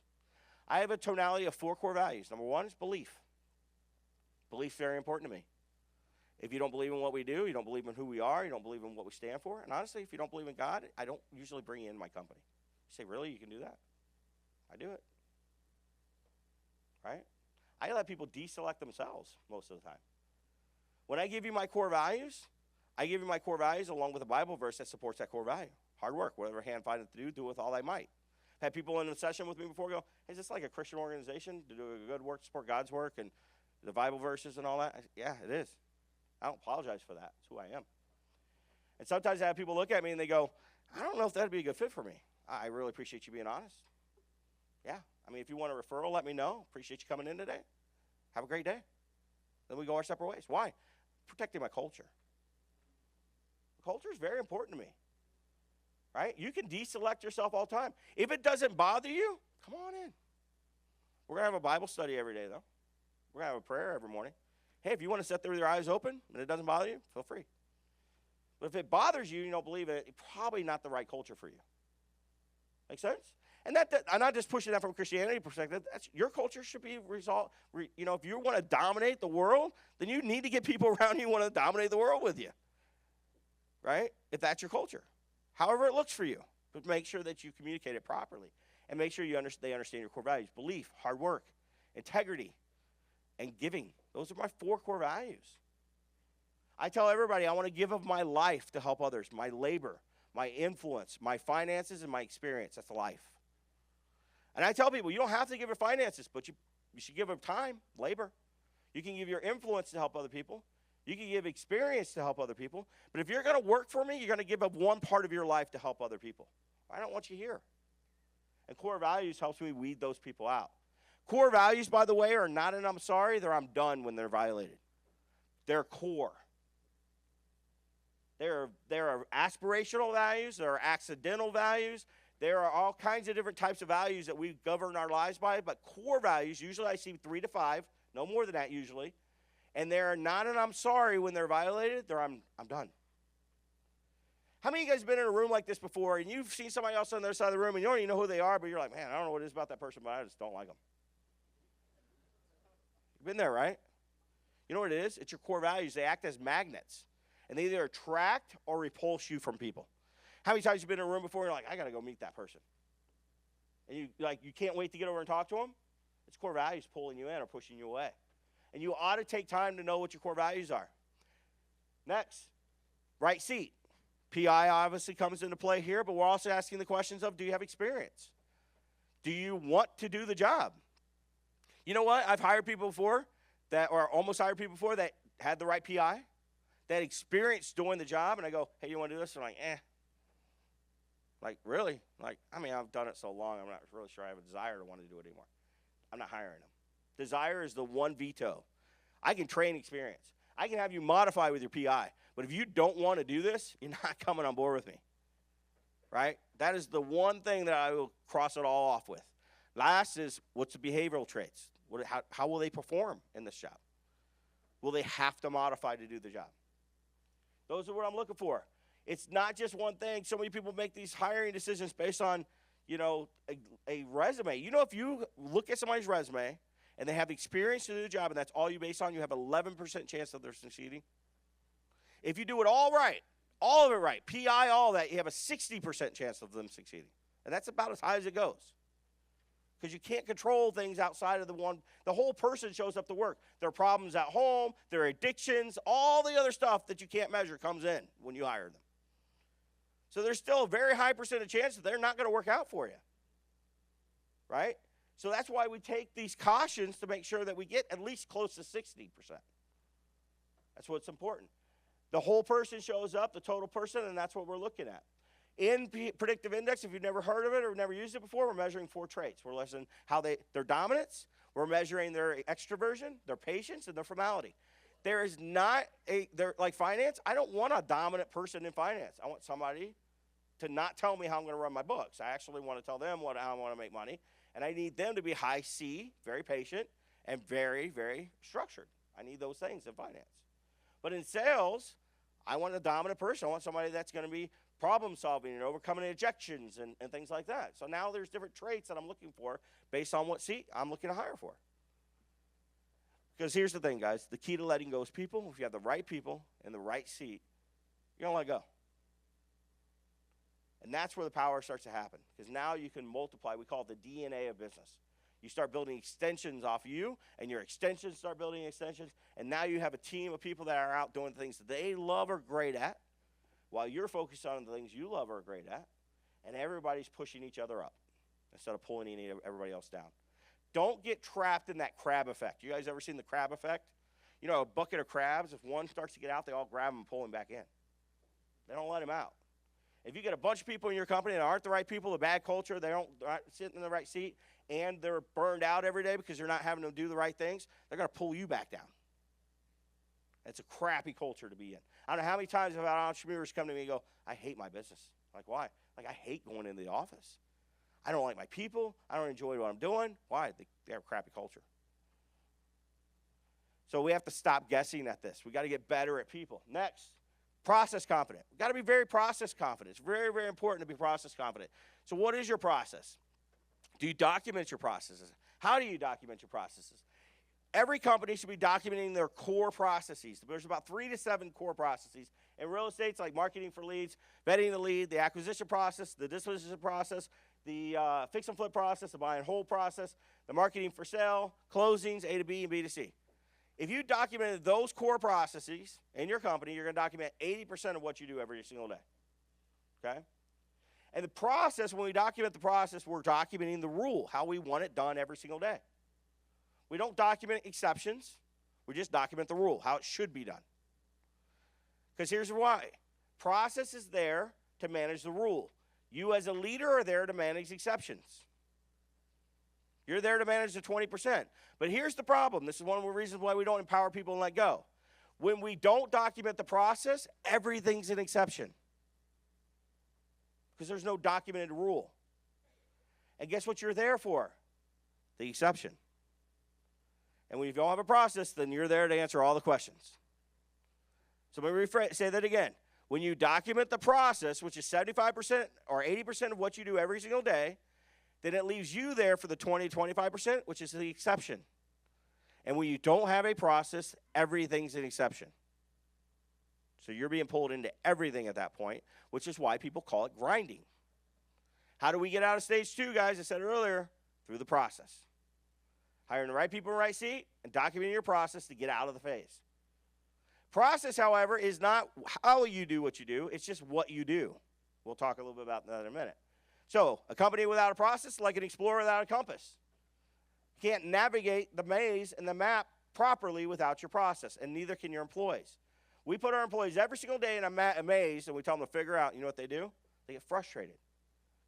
I have a tonality of 4 core values. Number 1 is belief. Belief's very important to me. If you don't believe in what we do, you don't believe in who we are, you don't believe in what we stand for, and honestly, if you don't believe in God, I don't usually bring you in my company. You say, really, you can do that? I do it. Right? I let people deselect themselves most of the time. When I give you my core values, I give you my core values along with a Bible verse that supports that core value. hard work. Whatever hand findeth to do, do with all thy might. Had people in a session with me before go, hey, is this like a Christian organization to do a good work, support God's work and the Bible verses and all that? Yeah, it is. I don't apologize for that. It's who I am. And sometimes I have people look at me and they go, I don't know if that would be a good fit for me. I really appreciate you being honest. Yeah. I mean, if you want a referral, let me know. Appreciate you coming in today. Have a great day. Then we go our separate ways. Why? Protecting my culture. Culture is very important to me. Right? You can deselect yourself all the time. If it doesn't bother you, come on in. We're going to have a Bible study every day, though. We're going to have a prayer every morning. Hey, if you want to sit there with your eyes open and it doesn't bother you, feel free. But if it bothers you, you don't believe it, it's probably not the right culture for you. Make sense? And I'm not just pushing that from a Christianity perspective. Your culture should be resolved. If you want to dominate the world, then you need to get people around you who want to dominate the world with you. Right? If that's your culture. However it looks for you, but make sure that you communicate it properly and make sure they understand your core values. Belief, hard work, integrity, and giving. Those are my 4 core values. I tell everybody I want to give of my life to help others, my labor, my influence, my finances, and my experience. That's life. And I tell people you don't have to give your finances, but you should give of time, labor. You can give your influence to help other people. You can give experience to help other people. But if you're going to work for me, you're going to give up one part of your life to help other people. I don't want you here. And core values helps me weed those people out. Core values, by the way, are not an I'm sorry, they're I'm done when they're violated. They're core. There are aspirational values. There are accidental values. There are all kinds of different types of values that we govern our lives by. But core values, usually I see 3 to 5, no more than that usually. And they're not an I'm sorry when they're violated. They're I'm done. How many of you guys have been in a room like this before and you've seen somebody else on the other side of the room and you don't even know who they are, but you're like, man, I don't know what it is about that person, but I just don't like them. You've been there, right? You know what it is? It's your core values. They act as magnets. And they either attract or repulse you from people. How many times have you been in a room before and you're like, I got to go meet that person? And you can't wait to get over and talk to them? It's core values pulling you in or pushing you away. And you ought to take time to know what your core values are. Next, right seat. PI obviously comes into play here, but we're also asking the questions of, do you have experience? Do you want to do the job? You know what? I've hired people before or almost hired people before that had the right PI, that experience doing the job, and I go, hey, you want to do this? And I'm like, Like, really? I've done it so long, I'm not really sure I have a desire to want to do it anymore. I'm not hiring them. Desire is the one veto. I can train experience. I can have you modify with your PI. But if you don't want to do this, you're not coming on board with me. Right? That is the one thing that I will cross it all off with. Last is, what's the behavioral traits? How will they perform in this job? Will they have to modify to do the job? Those are what I'm looking for. It's not just one thing. So many people make these hiring decisions based on, a resume. If you look at somebody's resume and they have experience to do the job and that's all you base on, you have 11% chance of their succeeding. If you do it all right, all of it right, PI, all that, you have a 60% chance of them succeeding. And that's about as high as it goes. Because you can't control things outside of the whole person shows up to work. Their problems at home, their addictions, all the other stuff that you can't measure comes in when you hire them. So there's still a very high percentage chance that they're not going to work out for you. Right? So that's why we take these cautions to make sure that we get at least close to 60%. That's what's important. The whole person shows up, the total person, and that's what we're looking at. In predictive index, if you've never heard of it or never used it before, we're measuring 4 traits. We're measuring their dominance, we're measuring their extroversion, their patience, and their formality. There is not like finance, I don't want a dominant person in finance. I want somebody to not tell me how I'm going to run my books. I actually want to tell them how I want to make money. And I need them to be high C, very patient, and very, very structured. I need those things in finance. But in sales, I want a dominant person. I want somebody that's going to be problem solving and overcoming objections and things like that. So now there's different traits that I'm looking for based on what seat I'm looking to hire for. Because here's the thing, guys. The key to letting go is people. If you have the right people in the right seat, you're going to let go. And that's where the power starts to happen. Because now you can multiply. We call it the DNA of business. You start building extensions off of you, and your extensions start building extensions. And now you have a team of people that are out doing things that they love or great at. while you're focused on the things you love or are great at, and everybody's pushing each other up instead of pulling everybody else down. Don't get trapped in that crab effect. You guys ever seen the crab effect? You know, a bucket of crabs, if one starts to get out, they all grab him and pull him back in. They don't let him out. If you get a bunch of people in your company that aren't the right people, the bad culture, they're not sitting in the right seat, and they're burned out every day because they're not having to do the right things, they're going to pull you back down. It's a crappy culture to be in. I don't know how many times have entrepreneurs come to me and go, I hate my business. I'm like, why? Like, I hate going into the office. I don't like my people. I don't enjoy what I'm doing. Why? They have a crappy culture. So we have to stop guessing at this. We got to get better at people. Next, process confident. We've got to be very process confident. It's very, very important to be process confident. So what is your process? Do you document your processes? How do you document your processes? Every company should be documenting their core processes. There's about 3 to 7 core processes. In real estate, it's like marketing for leads, vetting the lead, the acquisition process, the disposition process, the fix and flip process, the buy and hold process, the marketing for sale, closings, A to B and B to C. If you documented those core processes in your company, you're going to document 80% of what you do every single day. Okay? And the process, when we document the process, we're documenting the rule, how we want it done every single day. We don't document exceptions. We just document the rule, how it should be done. Because here's why. Process is there to manage the rule. You as a leader are there to manage exceptions. You're there to manage the 20%. But here's the problem. This is one of the reasons why we don't empower people and let go. When we don't document the process, everything's an exception. Because there's no documented rule. And guess what you're there for? The exception. And when you don't have a process, then you're there to answer all the questions. So let me say that again. When you document the process, which is 75% or 80% of what you do every single day, then it leaves you there for the 20, 25%, which is the exception. And when you don't have a process, everything's an exception. So you're being pulled into everything at that point, which is why people call it grinding. How do we get out of stage 2, guys? I said earlier, through the process. Hiring the right people in the right seat and documenting your process to get out of the phase. Process, however, is not how you do what you do. It's just what you do. We'll talk a little bit about that in a minute. So a company without a process is like an explorer without a compass. You can't navigate the maze and the map properly without your process, and neither can your employees. We put our employees every single day in a maze, and we tell them to figure out, you know what they do? They get frustrated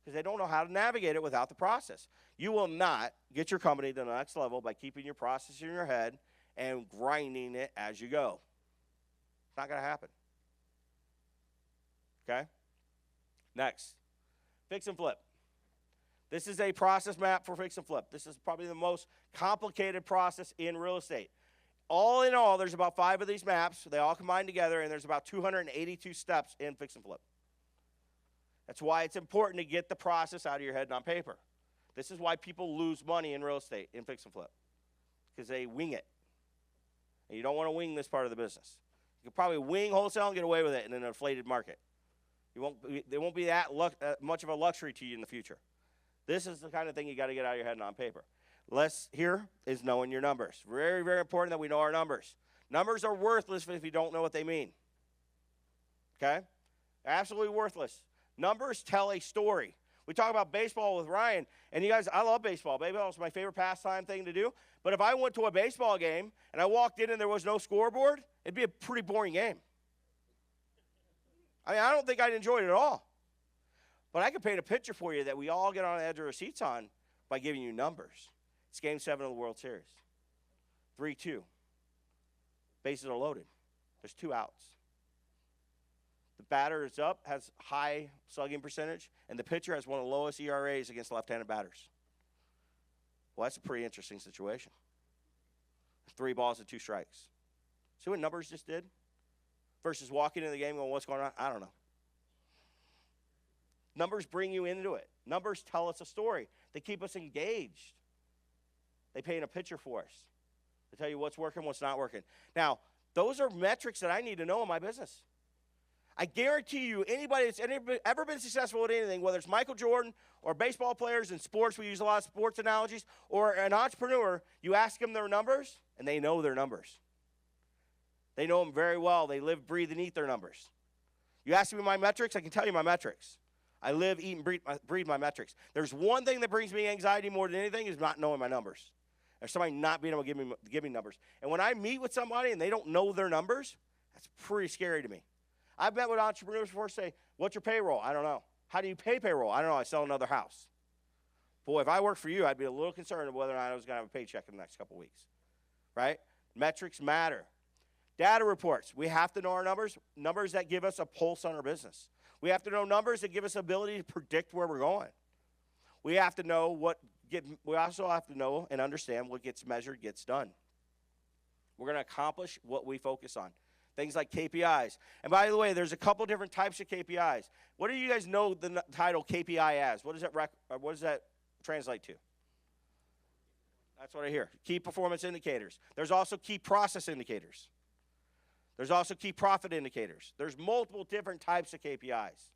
because they don't know how to navigate it without the process. You will not get your company to the next level by keeping your process in your head and grinding it as you go. It's not going to happen. Okay? Next, fix and flip. This is a process map for fix and flip. This is probably the most complicated process in real estate. All in all, there's about 5 of these maps. They all combine together, and there's about 282 steps in fix and flip. That's why it's important to get the process out of your head and on paper. This is why people lose money in real estate in fix and flip, because they wing it. And you don't want to wing this part of the business. You can probably wing wholesale and get away with it in an inflated market. There won't be that much of a luxury to you in the future. This is the kind of thing you got to get out of your head and on paper. Less here is knowing your numbers. Very, very important that we know our numbers. Numbers are worthless if you don't know what they mean. Okay? Absolutely worthless. Numbers tell a story. We talk about baseball with Ryan, and you guys, I love baseball. Baseball is my favorite pastime thing to do. But if I went to a baseball game and I walked in and there was no scoreboard, it'd be a pretty boring game. I mean, I don't think I'd enjoy it at all. But I could paint a picture for you that we all get on the edge of our seats on by giving you numbers. It's Game 7 of the World Series. 3-2. Bases are loaded. There's 2 outs. The batter is up, has high slugging percentage, and the pitcher has one of the lowest ERAs against left-handed batters. Well, that's a pretty interesting situation. 3 balls and 2 strikes. See what numbers just did? Versus walking into the game going, what's going on? I don't know. Numbers bring you into it. Numbers tell us a story. They keep us engaged. They paint a picture for us. They tell you what's working, what's not working. Now, those are metrics that I need to know in my business. I guarantee you, anybody that's ever been successful at anything, whether it's Michael Jordan or baseball players in sports, we use a lot of sports analogies, or an entrepreneur, you ask them their numbers, and they know their numbers. They know them very well. They live, breathe, and eat their numbers. You ask me my metrics, I can tell you my metrics. I live, eat, and breathe my metrics. There's one thing that brings me anxiety more than anything is not knowing my numbers. Or somebody not being able to give me numbers. And when I meet with somebody and they don't know their numbers, that's pretty scary to me. I've met with entrepreneurs before say, what's your payroll? I don't know. How do you pay payroll? I don't know. I sell another house. Boy, if I worked for you, I'd be a little concerned of whether or not I was going to have a paycheck in the next couple of weeks. Right? Metrics matter. Data reports. We have to know our numbers, numbers that give us a pulse on our business. We have to know numbers that give us the ability to predict where we're going. We have to know we also have to know and understand what gets measured gets done. We're going to accomplish what we focus on. Things like KPIs. And by the way, there's a couple different types of KPIs. What do you guys know the title KPI as? What does that translate to? That's what I hear. Key performance indicators. There's also key process indicators. There's also key profit indicators. There's multiple different types of KPIs.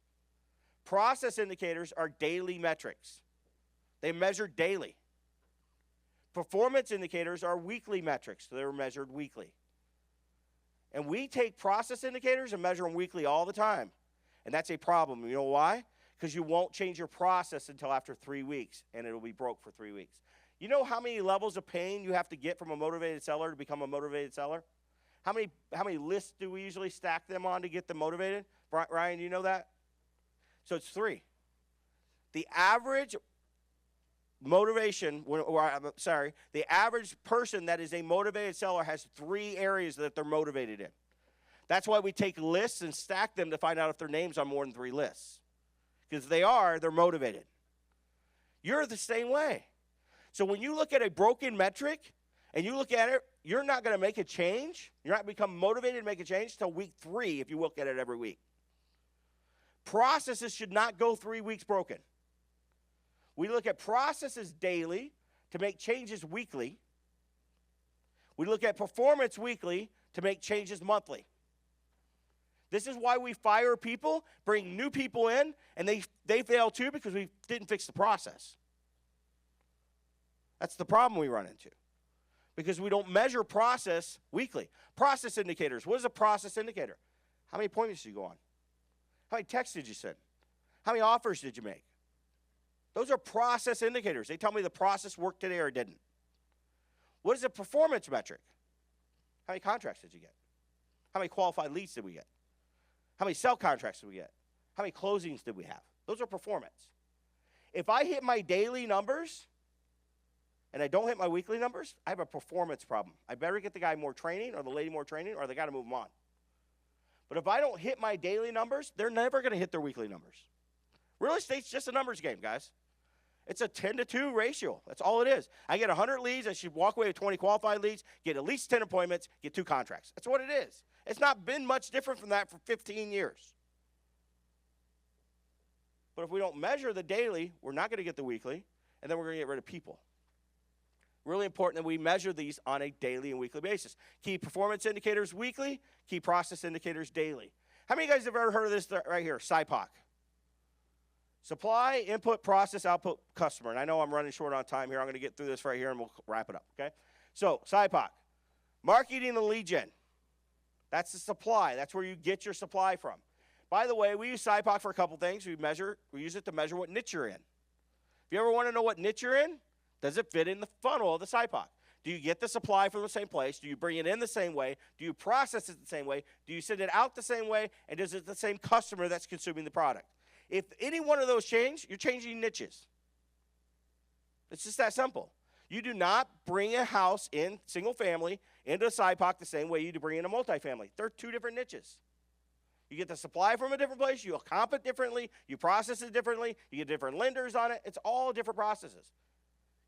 Process indicators are daily metrics. They measure daily. Performance indicators are weekly metrics. So they're measured weekly. And we take process indicators and measure them weekly all the time. And that's a problem. You know why? Because you won't change your process until after 3 weeks, and it'll be broke for 3 weeks. You know how many levels of pain you have to get from a motivated seller to become a motivated seller? How many lists do we usually stack them on to get them motivated? Ryan, do you know that? So it's 3. The average the average person that is a motivated seller has 3 areas that they're motivated in. That's why we take lists and stack them to find out if their name's on more than 3 lists. Because if they are, they're motivated. You're the same way. So when you look at a broken metric and you look at it, you're not going to make a change. You're not going to become motivated to make a change until week 3 if you look at it every week. Processes should not go 3 weeks broken. We look at processes daily to make changes weekly. We look at performance weekly to make changes monthly. This is why we fire people, bring new people in, and they fail too because we didn't fix the process. That's the problem we run into because we don't measure process weekly. Process indicators. What is a process indicator? How many appointments did you go on? How many texts did you send? How many offers did you make? Those are process indicators. They tell me the process worked today or didn't. What is a performance metric? How many contracts did you get? How many qualified leads did we get? How many sell contracts did we get? How many closings did we have? Those are performance. If I hit my daily numbers and I don't hit my weekly numbers, I have a performance problem. I better get the guy more training or the lady more training or they got to move them on. But if I don't hit my daily numbers, they're never going to hit their weekly numbers. Real estate's just a numbers game, guys. It's a 10-to-2 ratio. That's all it is. I get 100 leads. I should walk away with 20 qualified leads, get at least 10 appointments, get 2 contracts. That's what it is. It's not been much different from that for 15 years. But if we don't measure the daily, we're not going to get the weekly, and then we're going to get rid of people. Really important that we measure these on a daily and weekly basis. Key performance indicators weekly, key process indicators daily. How many of you guys have ever heard of this right here, SIPOC? Supply, input, process, output, customer. And I know I'm running short on time here. I'm going to get through this right here, and we'll wrap it up, okay? So, SIPOC, marketing and lead gen. That's the supply. That's where you get your supply from. By the way, we use SIPOC for a couple things. We use it to measure what niche you're in. If you ever want to know what niche you're in, does it fit in the funnel of the SIPOC? Do you get the supply from the same place? Do you bring it in the same way? Do you process it the same way? Do you send it out the same way? And is it the same customer that's consuming the product? If any one of those change, you're changing niches. It's just that simple. You do not bring a house in single family into a SIPOC the same way you do bring in a multifamily. They're 2 different niches. You get the supply from a different place. You comp it differently. You process it differently. You get different lenders on it. It's all different processes.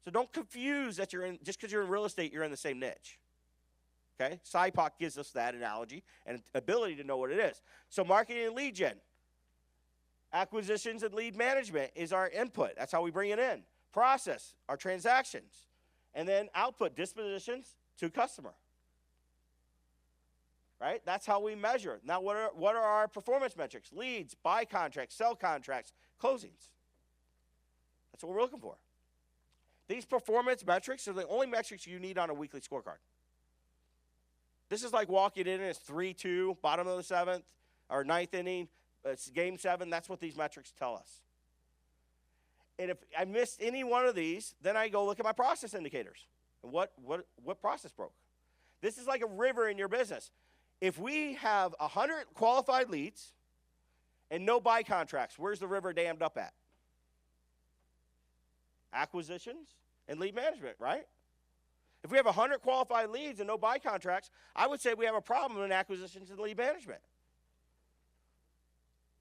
So don't confuse that just because you're in real estate, you're in the same niche. Okay? SIPOC gives us that analogy and ability to know what it is. So marketing and lead gen. Acquisitions and lead management is our input. That's how we bring it in. Process, our transactions. And then output, dispositions to customer. Right? That's how we measure. Now, what are our performance metrics? Leads, buy contracts, sell contracts, closings. That's what we're looking for. These performance metrics are the only metrics you need on a weekly scorecard. This is like walking in and it's 3-2, bottom of the 7th or 9th inning, It's game 7. That's what these metrics tell us. And if I missed any one of these, then I go look at my process indicators. And what process broke? This is like a river in your business. If we have 100 qualified leads and no buy contracts, where's the river dammed up at? Acquisitions and lead management, right? If we have 100 qualified leads and no buy contracts, I would say we have a problem in acquisitions and lead management.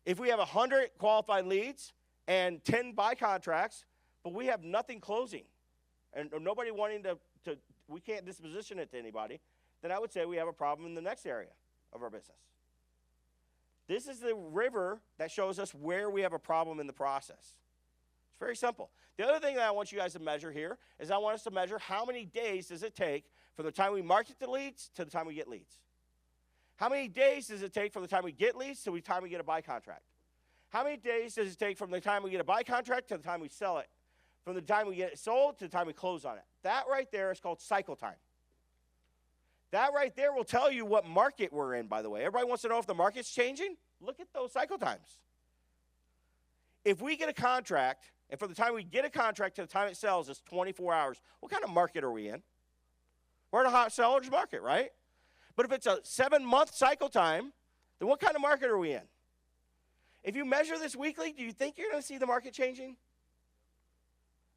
If we have 100 qualified leads and 10 buy contracts, but we have nothing closing, and nobody wanting to we can't disposition it to anybody, then I would say we have a problem in the next area of our business. This is the river that shows us where we have a problem in the process. It's very simple. The other thing that I want you guys to measure here is I want us to measure how many days does it take from the time we market the leads to the time we get leads. How many days does it take from the time we get leads to the time we get a buy contract? How many days does it take from the time we get a buy contract to the time we sell it? From the time we get it sold to the time we close on it. That right there is called cycle time. That right there will tell you what market we're in, by the way. Everybody wants to know if the market's changing? Look at those cycle times. If we get a contract, and from the time we get a contract to the time it sells is 24 hours, what kind of market are we in? We're in a hot seller's market, right? But if it's a 7-month cycle time, then what kind of market are we in? If you measure this weekly, do you think you're going to see the market changing?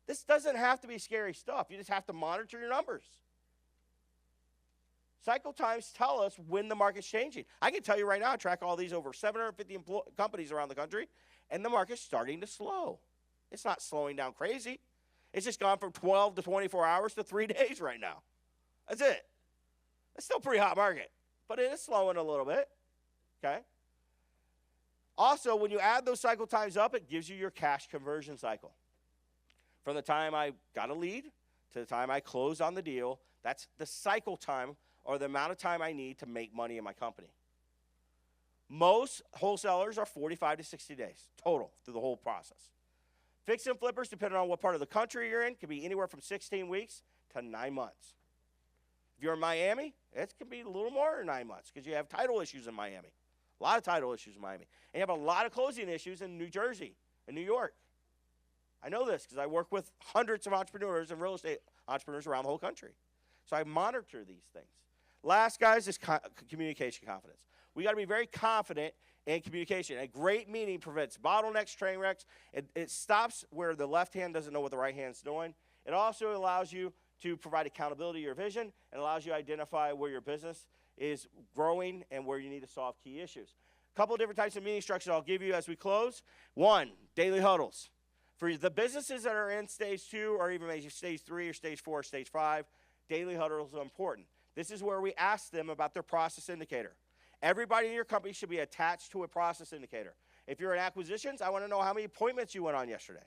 This doesn't have to be scary stuff. You just have to monitor your numbers. Cycle times tell us when the market's changing. I can tell you right now, I track all these over 750 companies around the country, and the market's starting to slow. It's not slowing down crazy. It's just gone from 12 to 24 hours to 3 days right now. That's it. It's still a pretty hot market, but it is slowing a little bit, okay? Also, when you add those cycle times up, it gives you your cash conversion cycle. From the time I got a lead to the time I close on the deal, that's the cycle time or the amount of time I need to make money in my company. Most wholesalers are 45 to 60 days total through the whole process. Fix and flippers, depending on what part of the country you're in, can be anywhere from 16 weeks to 9 months. If you're in Miami, it can be a little more than 9 months because you have title issues in Miami. A lot of title issues in Miami. And you have a lot of closing issues in New Jersey and New York. I know this because I work with hundreds of entrepreneurs and real estate entrepreneurs around the whole country. So I monitor these things. Last, guys, is communication confidence. We got to be very confident in communication. A great meeting prevents bottlenecks, train wrecks. It stops where the left hand doesn't know what the right hand's doing. It also allows you to provide accountability to your vision and allows you to identify where your business is growing and where you need to solve key issues. A couple of different types of meeting structures I'll give you as we close. 1, daily huddles. For the businesses that are in stage 2 or even maybe stage 3 or stage 4 or stage 5, daily huddles are important. This is where we ask them about their process indicator. Everybody in your company should be attached to a process indicator. If you're in acquisitions, I want to know how many appointments you went on yesterday.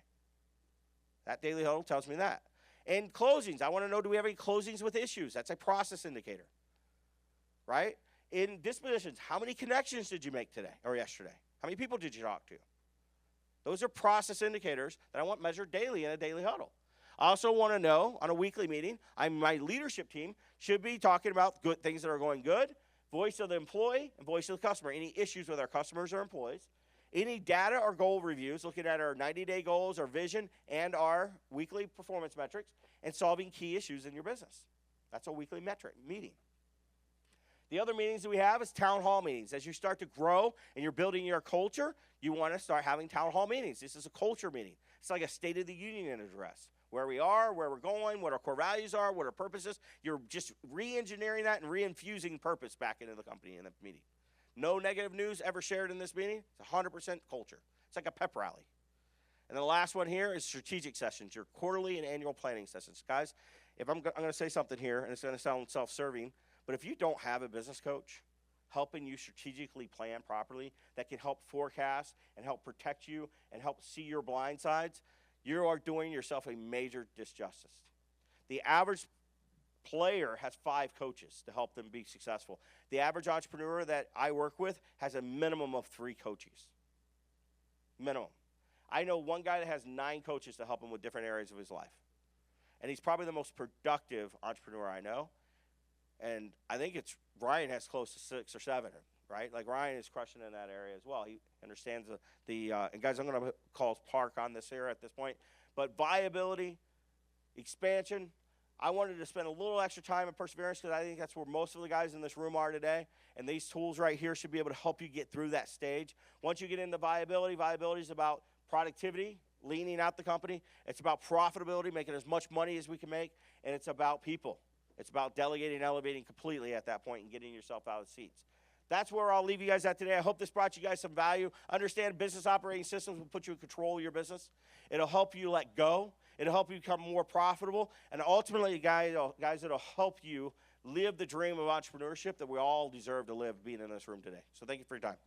That daily huddle tells me that. In closings, I want to know, do we have any closings with issues? That's a process indicator, right? In dispositions, how many connections did you make today or yesterday? How many people did you talk to? Those are process indicators that I want measured daily in a daily huddle. I also want to know on a weekly meeting, my leadership team should be talking about good things that are going good, voice of the employee and voice of the customer, any issues with our customers or employees, any data or goal reviews, looking at our 90-day goals, our vision, and our weekly performance metrics, and solving key issues in your business. That's a weekly metric meeting. The other meetings that we have is town hall meetings. As you start to grow and you're building your culture, you want to start having town hall meetings. This is a culture meeting. It's like a State of the Union address. Where we are, where we're going, what our core values are, what our purpose is. You're just re-engineering that and re-infusing purpose back into the company in the meeting. No negative news ever shared in this meeting. It's 100% culture. It's like a pep rally. And then the last one here is strategic sessions, your quarterly and annual planning sessions. Guys, if I'm going to say something here, and it's going to sound self-serving, but if you don't have a business coach helping you strategically plan properly that can help forecast and help protect you and help see your blind sides, you are doing yourself a major disjustice. The average player has 5 coaches to help them be successful. The average entrepreneur that I work with has a minimum of 3 coaches. Minimum. I know one guy that has 9 coaches to help him with different areas of his life. And he's probably the most productive entrepreneur I know. And I think Ryan has close to 6 or 7. right? Like Ryan is crushing in that area as well. He understands and guys, I'm going to call Park on this here at this point. But viability, expansion, I wanted to spend a little extra time in perseverance because I think that's where most of the guys in this room are today. And these tools right here should be able to help you get through that stage. Once you get into viability is about productivity, leaning out the company. It's about profitability, making as much money as we can make. And it's about people. It's about delegating and elevating completely at that point and getting yourself out of the seats. That's where I'll leave you guys at today. I hope this brought you guys some value. Understand business operating systems will put you in control of your business. It'll help you let go. It'll help you become more profitable. And ultimately, guys, it'll help you live the dream of entrepreneurship that we all deserve to live being in this room today. So thank you for your time.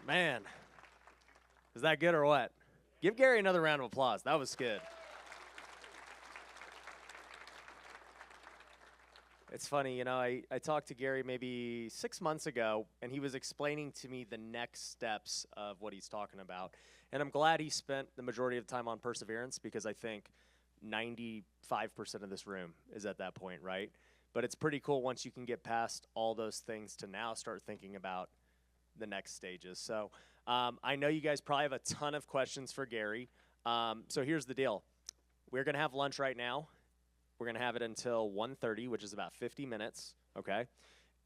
Man, is that good or what? Give Gary another round of applause. That was good. It's funny, I talked to Gary maybe 6 months ago, and he was explaining to me the next steps of what he's talking about. And I'm glad he spent the majority of the time on perseverance because I think 95% of this room is at that point, right? But it's pretty cool once you can get past all those things to now start thinking about the next stages. So I know you guys probably have a ton of questions for Gary. So here's the deal. We're going to have lunch right now. We're going to have it until 1:30, which is about 50 minutes, okay?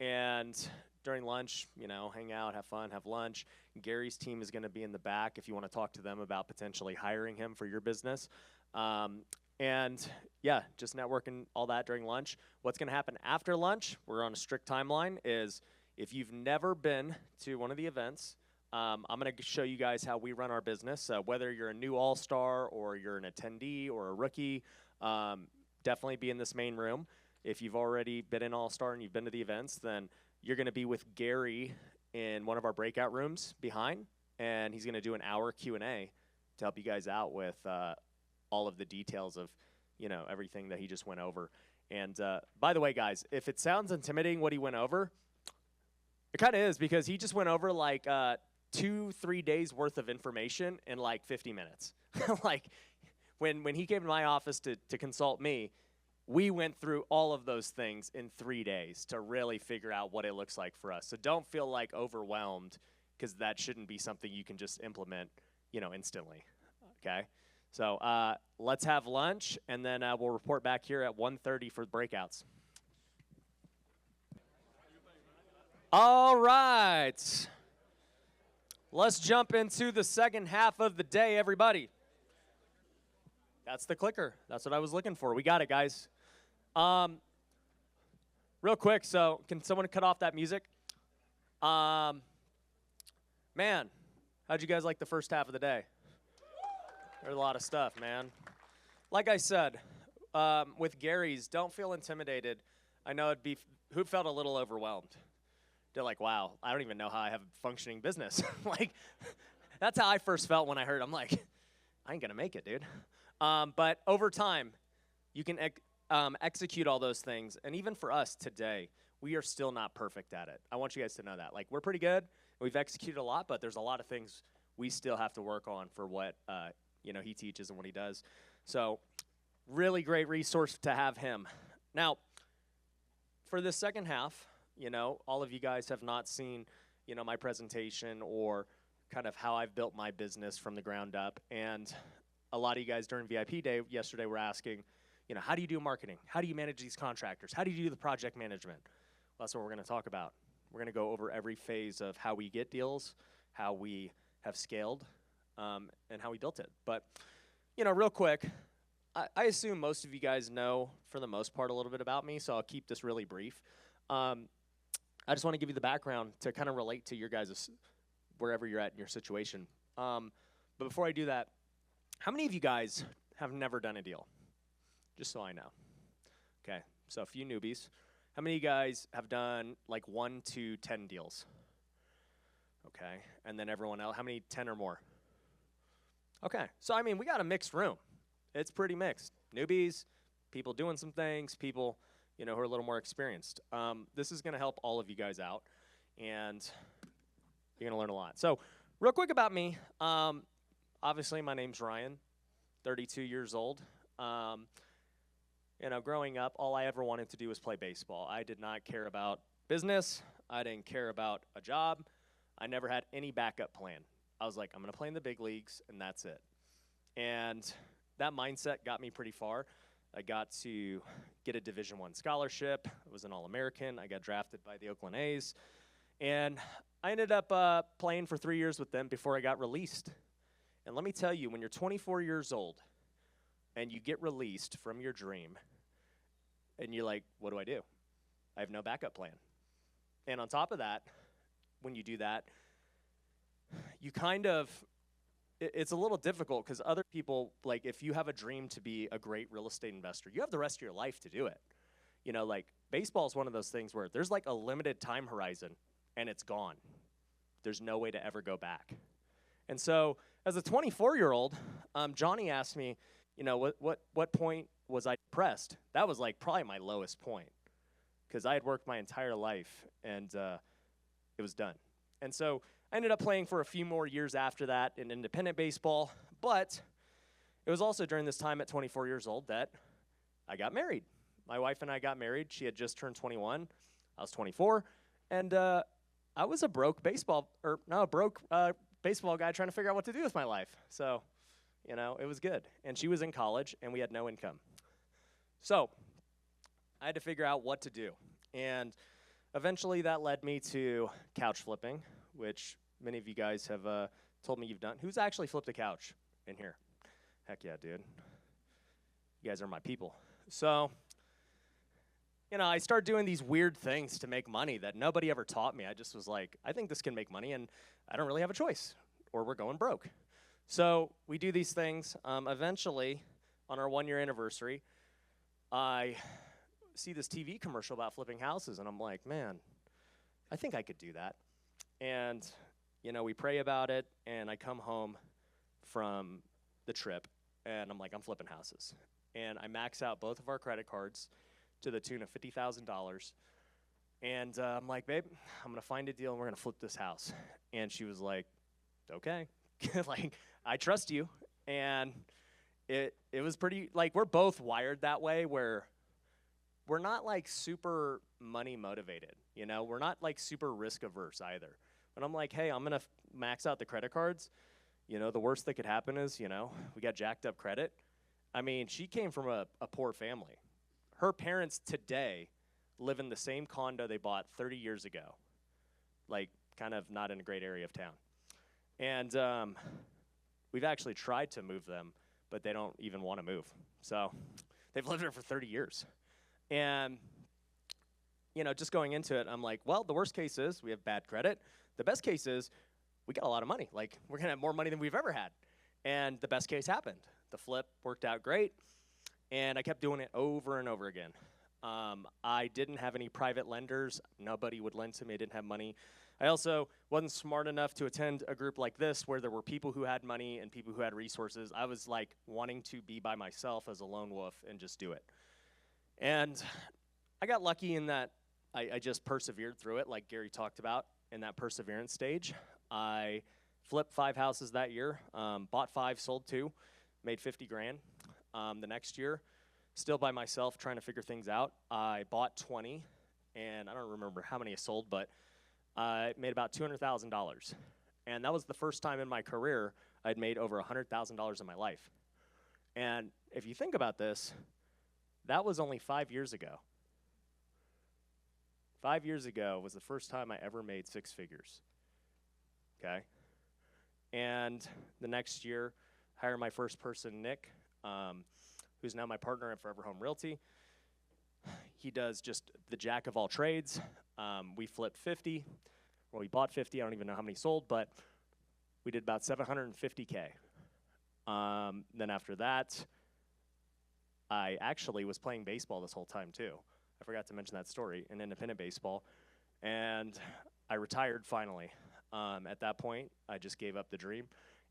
And during lunch, hang out, have fun, have lunch. Gary's team is going to be in the back if you want to talk to them about potentially hiring him for your business. And, yeah, just networking, all that during lunch. What's going to happen after lunch, we're on a strict timeline, is if you've never been to one of the events, I'm going to show you guys how we run our business. Whether you're a new all-star or you're an attendee or a rookie, definitely be in this main room. If you've already been in All-Star and you've been to the events, then you're going to be with Gary in one of our breakout rooms behind, and he's going to do an hour Q&A to help you guys out with all of the details of, everything that he just went over. And by the way, guys, if it sounds intimidating what he went over, it kind of is because he just went over like 2-3 days worth of information in like 50 minutes. Like, when he came to my office to consult me, we went through all of those things in 3 days to really figure out what it looks like for us. So don't feel like overwhelmed because that shouldn't be something you can just implement, instantly, okay? So let's have lunch, and then we'll report back here at 1:30 for breakouts. All right. Let's jump into the second half of the day, everybody. That's the clicker. That's what I was looking for. We got it, guys. Real quick, so can someone cut off that music? Man, how'd you guys like the first half of the day? There's a lot of stuff, man. Like I said, with Gary's, don't feel intimidated. I know who felt a little overwhelmed? They're like, wow, I don't even know how I have a functioning business. Like, that's how I first felt when I heard. I'm like, I ain't going to make it, dude. But over time, you can execute all those things. And even for us today, we are still not perfect at it. I want you guys to know that. Like, we're pretty good. We've executed a lot, but there's a lot of things we still have to work on for what he teaches and what he does. So really great resource to have him. Now, for the second half, all of you guys have not seen, my presentation or kind of how I've built my business from the ground up. And a lot of you guys during VIP Day yesterday were asking, how do you do marketing? How do you manage these contractors? How do you do the project management? Well, that's what we're going to talk about. We're going to go over every phase of how we get deals, how we have scaled, and how we built it. But, real quick, I assume most of you guys know, for the most part, a little bit about me, so I'll keep this really brief. I just want to give you the background to kind of relate to your guys' wherever you're at in your situation. But before I do that, how many of you guys have never done a deal? Just so I know. Okay, so a few newbies. How many of you guys have done like 1 to 10 deals? Okay, and then everyone else, how many 10 or more? Okay, so we got a mixed room. It's pretty mixed. Newbies, people doing some things, people who are a little more experienced. This is going to help all of you guys out, and you're going to learn a lot. So real quick about me. Obviously, my name's Ryan, 32 years old. growing up, all I ever wanted to do was play baseball. I did not care about business. I didn't care about a job. I never had any backup plan. I was like, I'm going to play in the big leagues, and that's it. And that mindset got me pretty far. I got to get a Division I scholarship. I was an All-American. I got drafted by the Oakland A's. And I ended up playing for 3 years with them before I got released. And let me tell you, when you're 24 years old and you get released from your dream, and you're like, what do I do? I have no backup plan. And on top of that, when you do that, you kind of, it's a little difficult because other people, like if you have a dream to be a great real estate investor, you have the rest of your life to do it. Like baseball is one of those things where there's like a limited time horizon and it's gone. There's no way to ever go back. And so as a 24-year-old, Johnny asked me, what point was I depressed? That was like probably my lowest point because I had worked my entire life and it was done. And so I ended up playing for a few more years after that in independent baseball, but it was also during this time at 24 years old that I got married. My wife and I got married. She had just turned 21. I was 24, and I was a broke baseball guy trying to figure out what to do with my life. So, it was good. And she was in college, and we had no income. So I had to figure out what to do. And eventually that led me to couch flipping, which many of you guys have told me you've done. Who's actually flipped a couch in here? Heck yeah, dude. You guys are my people. So, I started doing these weird things to make money that nobody ever taught me. I just was like, I think this can make money, and I don't really have a choice, or we're going broke. So we do these things. Eventually, on our 1-year anniversary, I see this TV commercial about flipping houses, and I'm like, man, I think I could do that. And, we pray about it, and I come home from the trip, and I'm like, I'm flipping houses. And I max out both of our credit cards to the tune of $50,000. And I'm like, babe, I'm going to find a deal, and we're going to flip this house. And she was like, okay. Like, I trust you. And it was pretty, like, we're both wired that way where we're not, like, super money motivated, We're not, like, super risk averse either. But I'm like, hey, I'm going to max out the credit cards. The worst that could happen is, we got jacked up credit. I mean, she came from a poor family. Her parents today live in the same condo they bought 30 years ago, like kind of not in a great area of town. And we've actually tried to move them, but they don't even want to move. So they've lived there for 30 years. And, just going into it, I'm like, well, the worst case is we have bad credit. The best case is we got a lot of money. Like, we're going to have more money than we've ever had. And the best case happened. The flip worked out great. And I kept doing it over and over again. I didn't have any private lenders. Nobody would lend to me. I didn't have money. I also wasn't smart enough to attend a group like this where there were people who had money and people who had resources. I was like wanting to be by myself as a lone wolf and just do it. And I got lucky in that I just persevered through it, like Gary talked about in that perseverance stage. I flipped 5 houses that year, bought 5, sold 2, made $50,000. The next year, still by myself trying to figure things out, I bought 20, and I don't remember how many I sold, but I made about $200,000. And that was the first time in my career I'd made over $100,000 in my life. And if you think about this, that was only 5 years ago. 5 years ago was the first time I ever made 6 figures. Okay? And the next year, hired my first person, Nick, who's now my partner at Forever Home Realty. He does just the jack of all trades. We flipped 50. Well, we bought 50. I don't even know how many sold, but we did about $750K. Then after that, I actually was playing baseball this whole time too. I forgot to mention that story in independent baseball. And I retired finally. At that point, I just gave up the dream,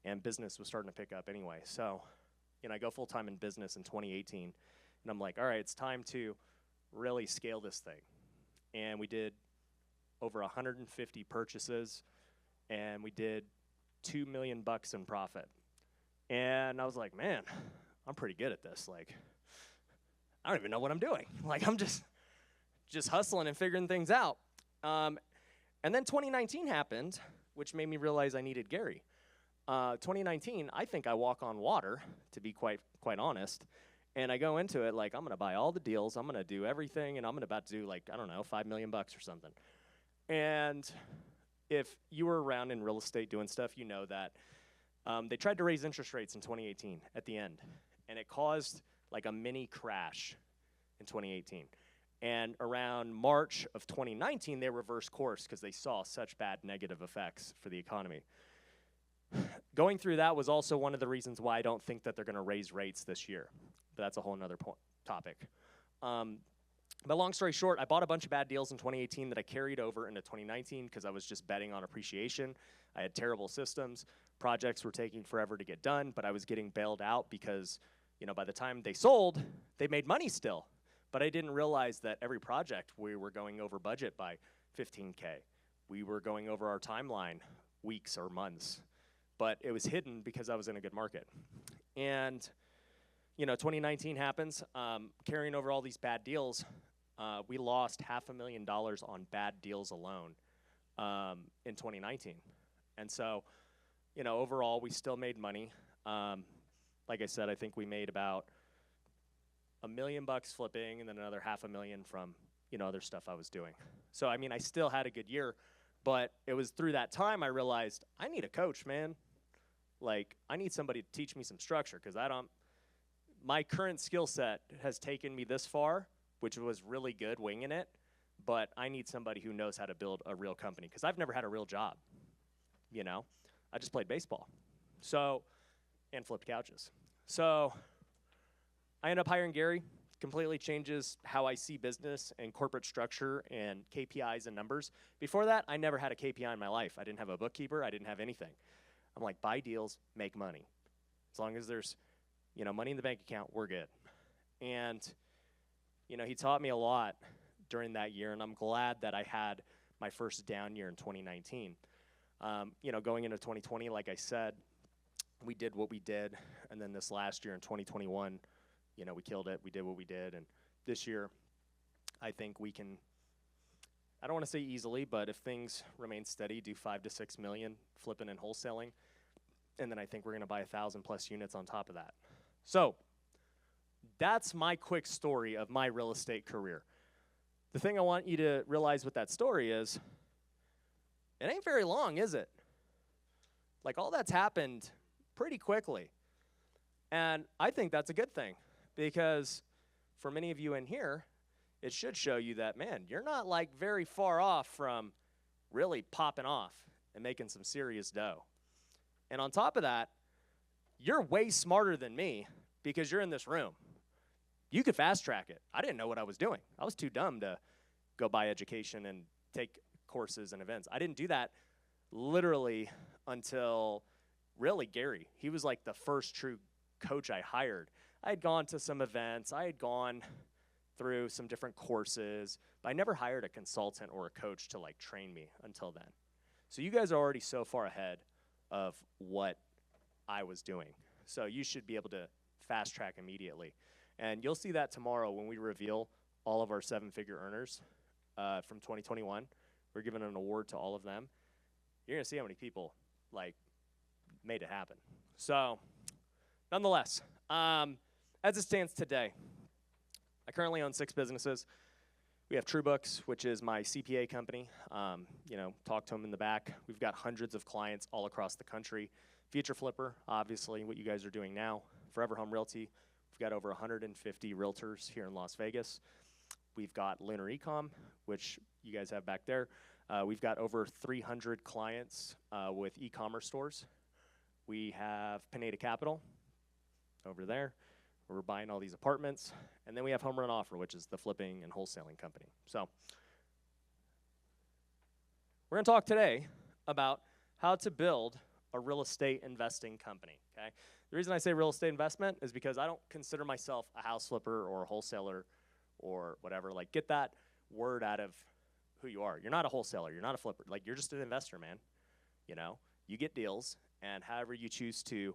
and business was starting to pick up anyway. So, I go full-time in business in 2018, and I'm like, all right, it's time to really scale this thing. And we did over 150 purchases, and we did $2 million in profit. And I was like, man, I'm pretty good at this. Like, I don't even know what I'm doing. Like, I'm just hustling and figuring things out. And then 2019 happened, which made me realize I needed Gary. 2019, I think I walk on water, to be quite honest. And I go into it like, I'm going to buy all the deals, I'm going to do everything, and I'm about to do, like, I don't know, $5 million or something. And if you were around in real estate doing stuff, you know that they tried to raise interest rates in 2018 at the end. And it caused like a mini crash in 2018. And around March of 2019, they reversed course because they saw such bad negative effects for the economy. Going through that was also one of the reasons why I don't think that they're going to raise rates this year. But that's a whole nother topic. But long story short, I bought a bunch of bad deals in 2018 that I carried over into 2019 because I was just betting on appreciation. I had terrible systems. Projects were taking forever to get done, but I was getting bailed out because, by the time they sold, they made money still. But I didn't realize that every project we were going over budget by $15K. We were going over our timeline weeks or months. But it was hidden because I was in a good market. And, 2019 happens, carrying over all these bad deals. We lost $500,000 on bad deals alone in 2019. And so, overall, we still made money. Like I said, I think we made about $1 million flipping and then another $500,000 from, other stuff I was doing. So, I still had a good year, but it was through that time I realized I need a coach, man. Like, I need somebody to teach me some structure because my current skill set has taken me this far, which was really good winging it, but I need somebody who knows how to build a real company because I've never had a real job, I just played baseball, and flipped couches. So I ended up hiring Gary. Completely changes how I see business and corporate structure and KPIs and numbers. Before that, I never had a KPI in my life. I didn't have a bookkeeper. I didn't have anything. I'm like, buy deals, make money. As long as there's, money in the bank account, we're good. And, he taught me a lot during that year, and I'm glad that I had my first down year in 2019. Going into 2020, like I said, we did what we did, and then this last year in 2021, we killed it. We did what we did, and this year, I think we can, I don't want to say easily, but if things remain steady, do 5 to 6 million flipping and wholesaling, and then I think we're going to buy 1,000+ units on top of that. So that's my quick story of my real estate career. The thing I want you to realize with that story is, it ain't very long, is it? Like, all that's happened pretty quickly. And I think that's a good thing because for many of you in here, it should show you that, man, you're not like very far off from really popping off and making some serious dough. And on top of that, you're way smarter than me because you're in this room. You could fast track it. I didn't know what I was doing. I was too dumb to go buy education and take courses and events. I didn't do that literally until really Gary. He was like the first true coach I hired. I had gone to some events. I had gone through some different courses, but I never hired a consultant or a coach to like train me until then. So you guys are already so far ahead of what I was doing. So you should be able to fast track immediately. And you'll see that tomorrow when we reveal all of our 7-figure earners from 2021. We're giving an award to all of them. You're gonna see how many people like made it happen. So nonetheless, as it stands today, I currently own 6 businesses. We have TrueBooks, which is my CPA company. Talk to them in the back. We've got hundreds of clients all across the country. Future Flipper, obviously, what you guys are doing now. Forever Home Realty, we've got over 150 realtors here in Las Vegas. We've got Lunar Ecom, which you guys have back there. We've got over 300 clients with e-commerce stores. We have Pineda Capital over there. We're buying all these apartments. And then we have Home Run Offer, which is the flipping and wholesaling company. So we're going to talk today about how to build a real estate investing company, okay? The reason I say real estate investment is because I don't consider myself a house flipper or a wholesaler or whatever. Like, get that word out of who you are. You're not a wholesaler. You're not a flipper. Like, you're just an investor, man. You get deals, and however you choose to,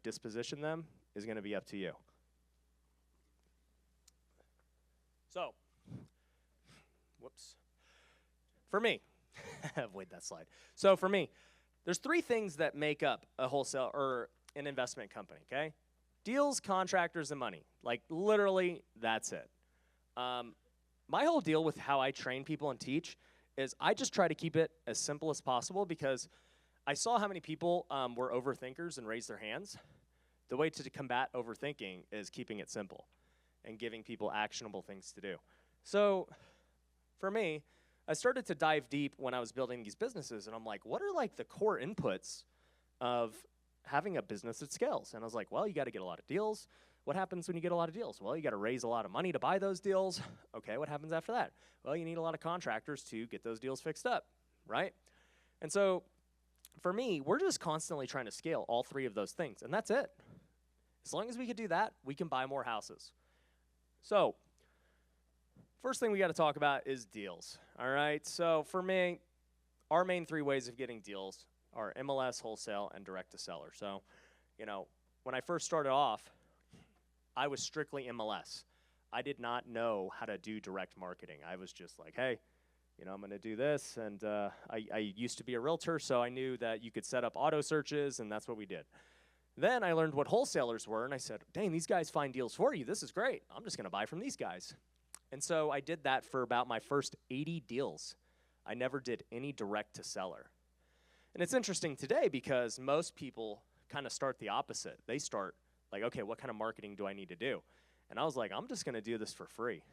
disposition them is going to be up to you. So, whoops. For me, avoid that slide. So for me, there's 3 things that make up a wholesale or an investment company, okay? Deals, contractors, and money. Like literally, that's it. My whole deal with how I train people and teach is I just try to keep it as simple as possible because I saw how many people were overthinkers and raised their hands. The way to combat overthinking is keeping it simple and giving people actionable things to do. So for me, I started to dive deep when I was building these businesses, and I'm like, what are like the core inputs of having a business that scales? And I was like, well, you got to get a lot of deals. What happens when you get a lot of deals? Well, you got to raise a lot of money to buy those deals. Okay, what happens after that? Well, you need a lot of contractors to get those deals fixed up, right? And so for me, we're just constantly trying to scale all 3 of those things, and that's it. As long as we can do that, we can buy more houses. So first thing we got to talk about is deals, all right? So for me, our main 3 ways of getting deals are MLS, wholesale, and direct to seller. So, when I first started off, I was strictly MLS. I did not know how to do direct marketing. I was just like, hey, I'm going to do this. And I used to be a realtor, so I knew that you could set up auto searches, and that's what we did. Then I learned what wholesalers were, and I said, dang, these guys find deals for you. This is great. I'm just going to buy from these guys. And so I did that for about my first 80 deals. I never did any direct to seller. And it's interesting today because most people kind of start the opposite. They start like, okay, what kind of marketing do I need to do? And I was like, I'm just going to do this for free.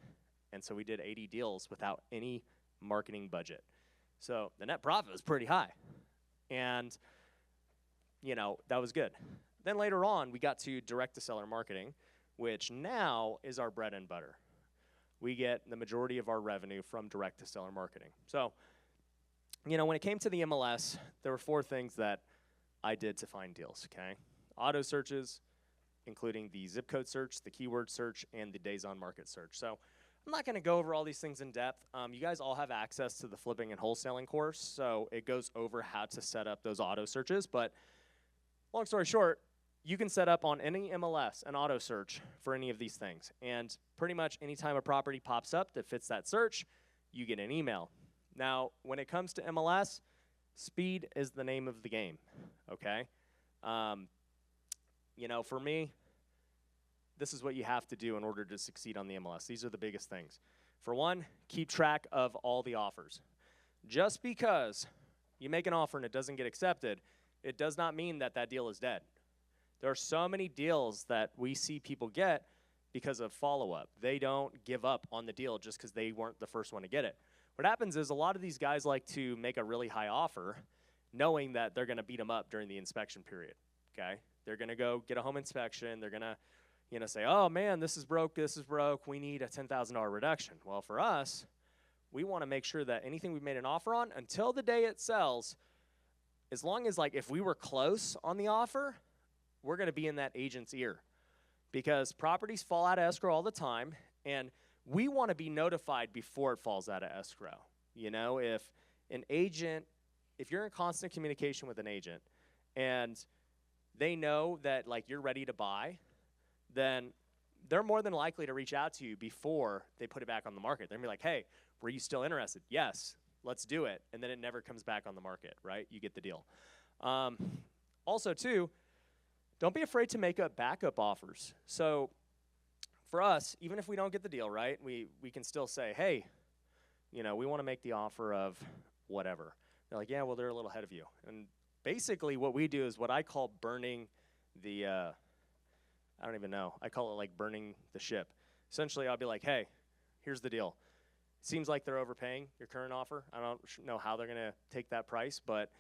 And so we did 80 deals without any marketing budget. So the net profit was pretty high. And, that was good. Then later on, we got to direct to seller marketing, which now is our bread and butter. We get the majority of our revenue from direct to seller marketing. So, when it came to the MLS, there were 4 things that I did to find deals, okay? Auto searches, including the zip code search, the keyword search, and the days on market search. So I'm not going to go over all these things in depth. You guys all have access to the flipping and wholesaling course, so it goes over how to set up those auto searches. But long story short, you can set up on any MLS an auto search for any of these things. And pretty much anytime a property pops up that fits that search, you get an email. Now, when it comes to MLS, speed is the name of the game, okay? For me, this is what you have to do in order to succeed on the MLS. These are the biggest things. For one, keep track of all the offers. Just because you make an offer and it doesn't get accepted, it does not mean that that deal is dead. There are so many deals that we see people get because of follow-up. They don't give up on the deal just because they weren't the first one to get it. What happens is a lot of these guys like to make a really high offer knowing that they're going to beat them up during the inspection period, okay? They're going to go get a home inspection. They're going to say, oh, man, this is broke, we need a $10,000 reduction. Well, for us, we want to make sure that anything we've made an offer on, until the day it sells, as long as, if we were close on the offer, we're going to be in that agent's ear. Because properties fall out of escrow all the time, and we want to be notified before it falls out of escrow. If you're in constant communication with an agent and they know that you're ready to buy, then they're more than likely to reach out to you before they put it back on the market. They're going to be like, hey, were you still interested? Yes, let's do it. And then it never comes back on the market, right? You get the deal. Also, too, don't be afraid to make up backup offers. So for us, even if we don't get the deal, right, we can still say, hey, we want to make the offer of whatever. They're like, yeah, well, they're a little ahead of you. And basically what we do is what I call burning the, I don't even know. I call it burning the ship. Essentially, I'll be like, hey, here's the deal. It seems like they're overpaying your current offer. I don't know how they're going to take that price, but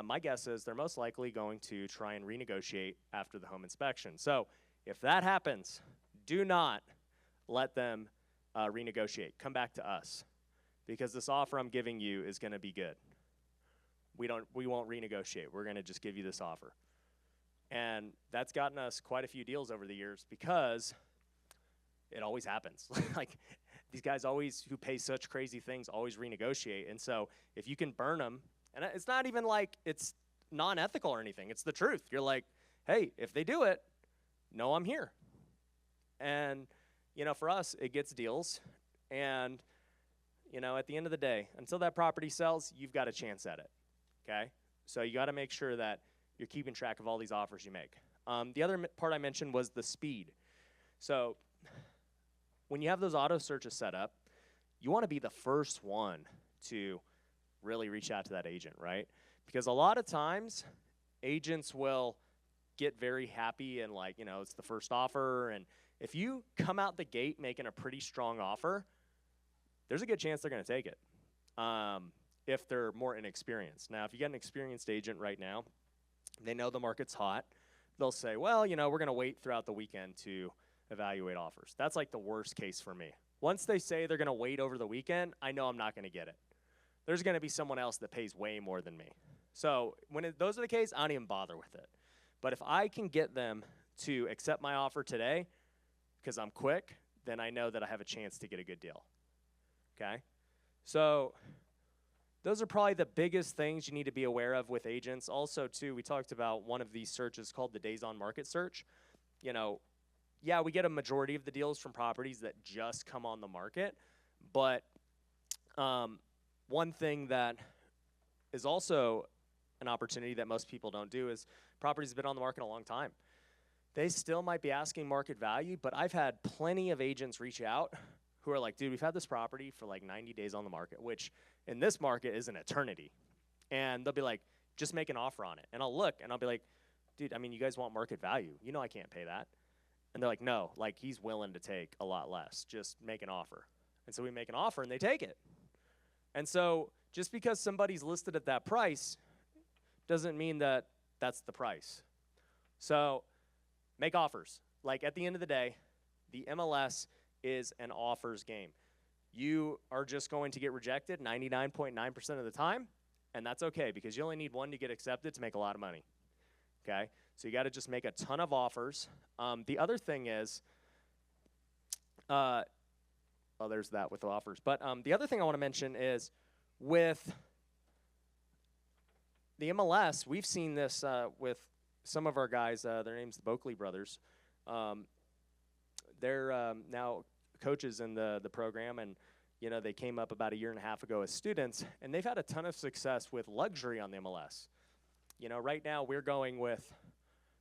my guess is they're most likely going to try and renegotiate after the home inspection. So if that happens, do not let them renegotiate. Come back to us because this offer I'm giving you is going to be good. We won't renegotiate. We're going to just give you this offer. And that's gotten us quite a few deals over the years because it always happens. These guys who pay such crazy things always renegotiate. And so if you can burn them, and it's not even it's non-ethical or anything. It's the truth. You're like, hey, if they do it, know I'm here. And, for us, it gets deals. And, you know, at the end of the day, until that property sells, you've got a chance at it, okay? So you got to make sure that you're keeping track of all these offers you make. The other part I mentioned was the speed. So when you have those auto searches set up, you want to be the first one to really reach out to that agent, right? Because a lot of times, agents will get very happy and like, you know, it's the first offer. And if you come out the gate making a pretty strong offer, there's a good chance they're going to take it if they're more inexperienced. Now, if you get an experienced agent right now, they know the market's hot, they'll say, well, you know, we're going to wait throughout the weekend to evaluate offers. That's like the worst case for me. Once they say they're going to wait over the weekend, I know I'm not going to get it. There's going to be someone else that pays way more than me. So when those are the case, I don't even bother with it. But if I can get them to accept my offer today because I'm quick, then I know that I have a chance to get a good deal. Okay? So those are probably the biggest things you need to be aware of with agents. Also, too, we talked about one of these searches called the days on market search. You know, yeah, we get a majority of the deals from properties that just come on the market, but one thing that is also an opportunity that most people don't do is properties have been on the market a long time. They still might be asking market value, but I've had plenty of agents reach out who are like, dude, we've had this property for like 90 days on the market, which in this market is an eternity. And they'll be like, just make an offer on it. And I'll look and I'll be like, dude, I mean, you guys want market value. You know I can't pay that. And they're like, no, like he's willing to take a lot less. Just make an offer. And so we make an offer and they take it. And so just because somebody's listed at that price doesn't mean that that's the price. So make offers. Like at the end of the day, the MLS is an offers game. You are just going to get rejected 99.9% of the time, and that's okay because you only need one to get accepted to make a lot of money. Okay? So you got to just make a ton of offers. The other thing is, well, there's that with offers. But the other thing I want to mention is with the MLS, we've seen this with some of our guys. Their name's the Boakley brothers. They're now coaches in the program, and you know they came up about a year and a half ago as students, and they've had a ton of success with luxury on the MLS. You know, right now we're going with,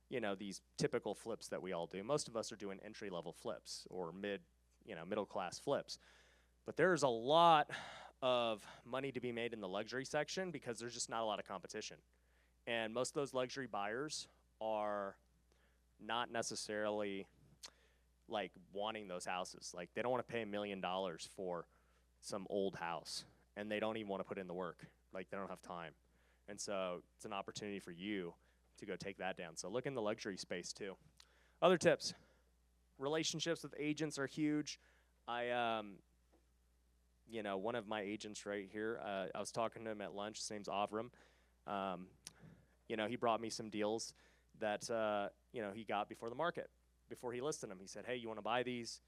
you know, these typical flips that we all do. Most of us are doing entry-level flips or middle-class flips. But there's a lot of money to be made in the luxury section because there's just not a lot of competition. And most of those luxury buyers are not necessarily like wanting those houses. Like they don't want to pay $1 million for some old house, and they don't even want to put in the work. Like they don't have time. And so it's an opportunity for you to go take that down. So look in the luxury space too. Other tips. Relationships with agents are huge. You know, one of my agents right here, I was talking to him at lunch. His name's Avram. You know, he brought me some deals that, you know, he got before the market, before he listed them. He said, hey, you want to buy these?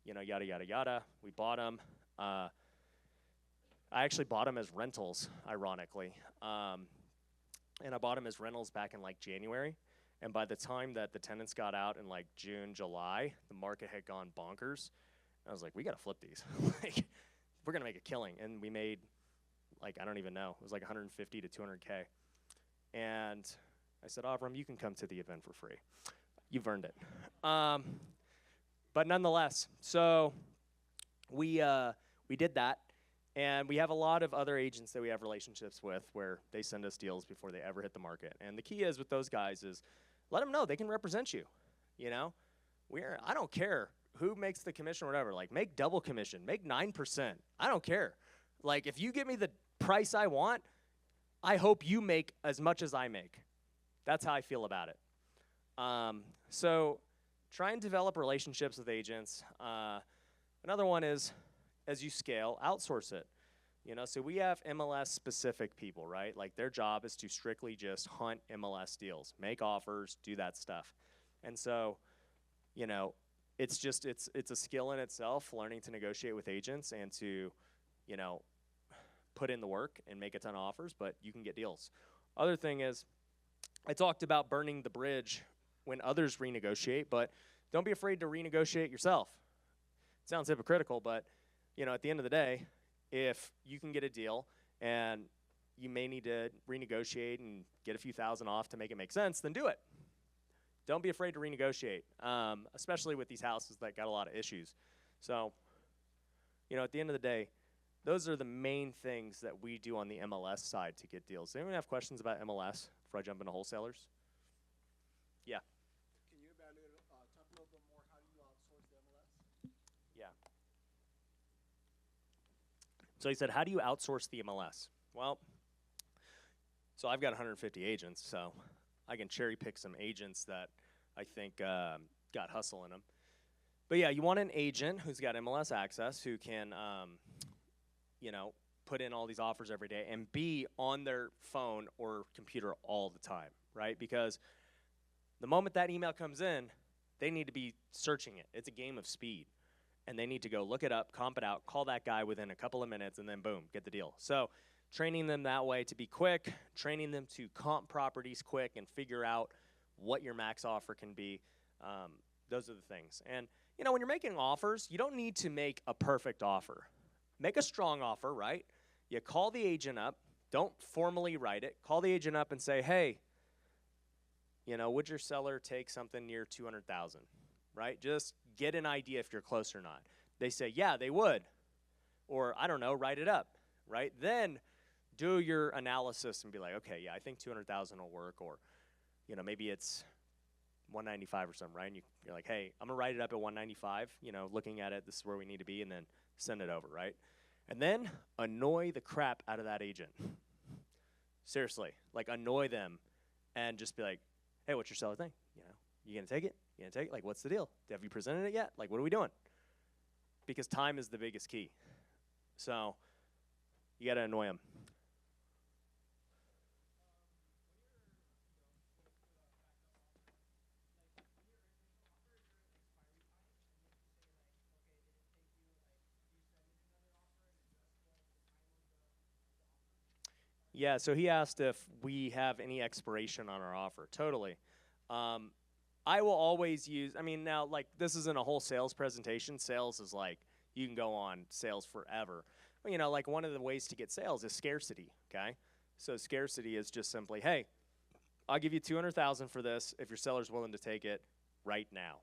You know, yada, yada, yada. We bought them. I actually bought them as rentals, ironically. And I bought them as rentals back in like January. And by the time that the tenants got out in like June, July, the market had gone bonkers. I was like, we got to flip these. Like, we're going to make a killing. And we made, like, I don't even know. It was like 150 to 200K. And I said, Avram, you can come to the event for free. You've earned it. But nonetheless, so we did that. And we have a lot of other agents that we have relationships with where they send us deals before they ever hit the market. And the key is with those guys is let them know they can represent you. You know, I don't care who makes the commission or whatever. Like, make double commission, make 9%. I don't care. Like, if you give me the price I want, I hope you make as much as I make. That's how I feel about it. So try and develop relationships with agents. Another one is, as you scale, outsource it. You know, so we have MLS-specific people, right? Like their job is to strictly just hunt MLS deals, make offers, do that stuff. And so, you know, it's a skill in itself, learning to negotiate with agents and to, you know, put in the work and make a ton of offers, but you can get deals. Other thing is, I talked about burning the bridge when others renegotiate, but don't be afraid to renegotiate yourself. It sounds hypocritical, but at the end of the day, if you can get a deal and you may need to renegotiate and get a few thousand off to make it make sense, then do it. Don't be afraid to renegotiate, especially with these houses that got a lot of issues. So, at the end of the day, those are the main things that we do on the MLS side to get deals. Does anyone have questions about MLS before I jump into wholesalers? Yeah. Can you talk a little bit more? How do you outsource the MLS? Yeah. So he said, how do you outsource the MLS? Well, so I've got 150 agents, so I can cherry pick some agents that I think got hustle in them. But yeah, you want an agent who's got MLS access, who can, put in all these offers every day and be on their phone or computer all the time, right? Because the moment that email comes in, they need to be searching it. It's a game of speed. And they need to go look it up, comp it out, call that guy within a couple of minutes, and then boom, get the deal. So training them that way to be quick, training them to comp properties quick and figure out what your max offer can be. Those are the things. And, when you're making offers, you don't need to make a perfect offer. Make a strong offer, right? You call the agent up. Don't formally write it. Call the agent up and say, hey, would your seller take something near $200,000, right? Just get an idea if you're close or not. They say, yeah, they would. Or, I don't know, write it up, right? Then do your analysis and be like, okay, yeah, I think $200,000 will work. Or, maybe it's 195 or something, right? And you're like, hey, I'm going to write it up at 195, looking at it, this is where we need to be, and then send it over, right? And then annoy the crap out of that agent. Seriously, annoy them and just be like, hey, what's your seller think? You going to take it? You going to take it? What's the deal? Have you presented it yet? What are we doing? Because time is the biggest key. So you got to annoy them. Yeah, so he asked if we have any expiration on our offer. Totally. I will always use, now, this isn't a whole sales presentation. Sales is you can go on sales forever. But, one of the ways to get sales is scarcity, okay? So scarcity is just simply, hey, I'll give you $200,000 for this if your seller's willing to take it right now.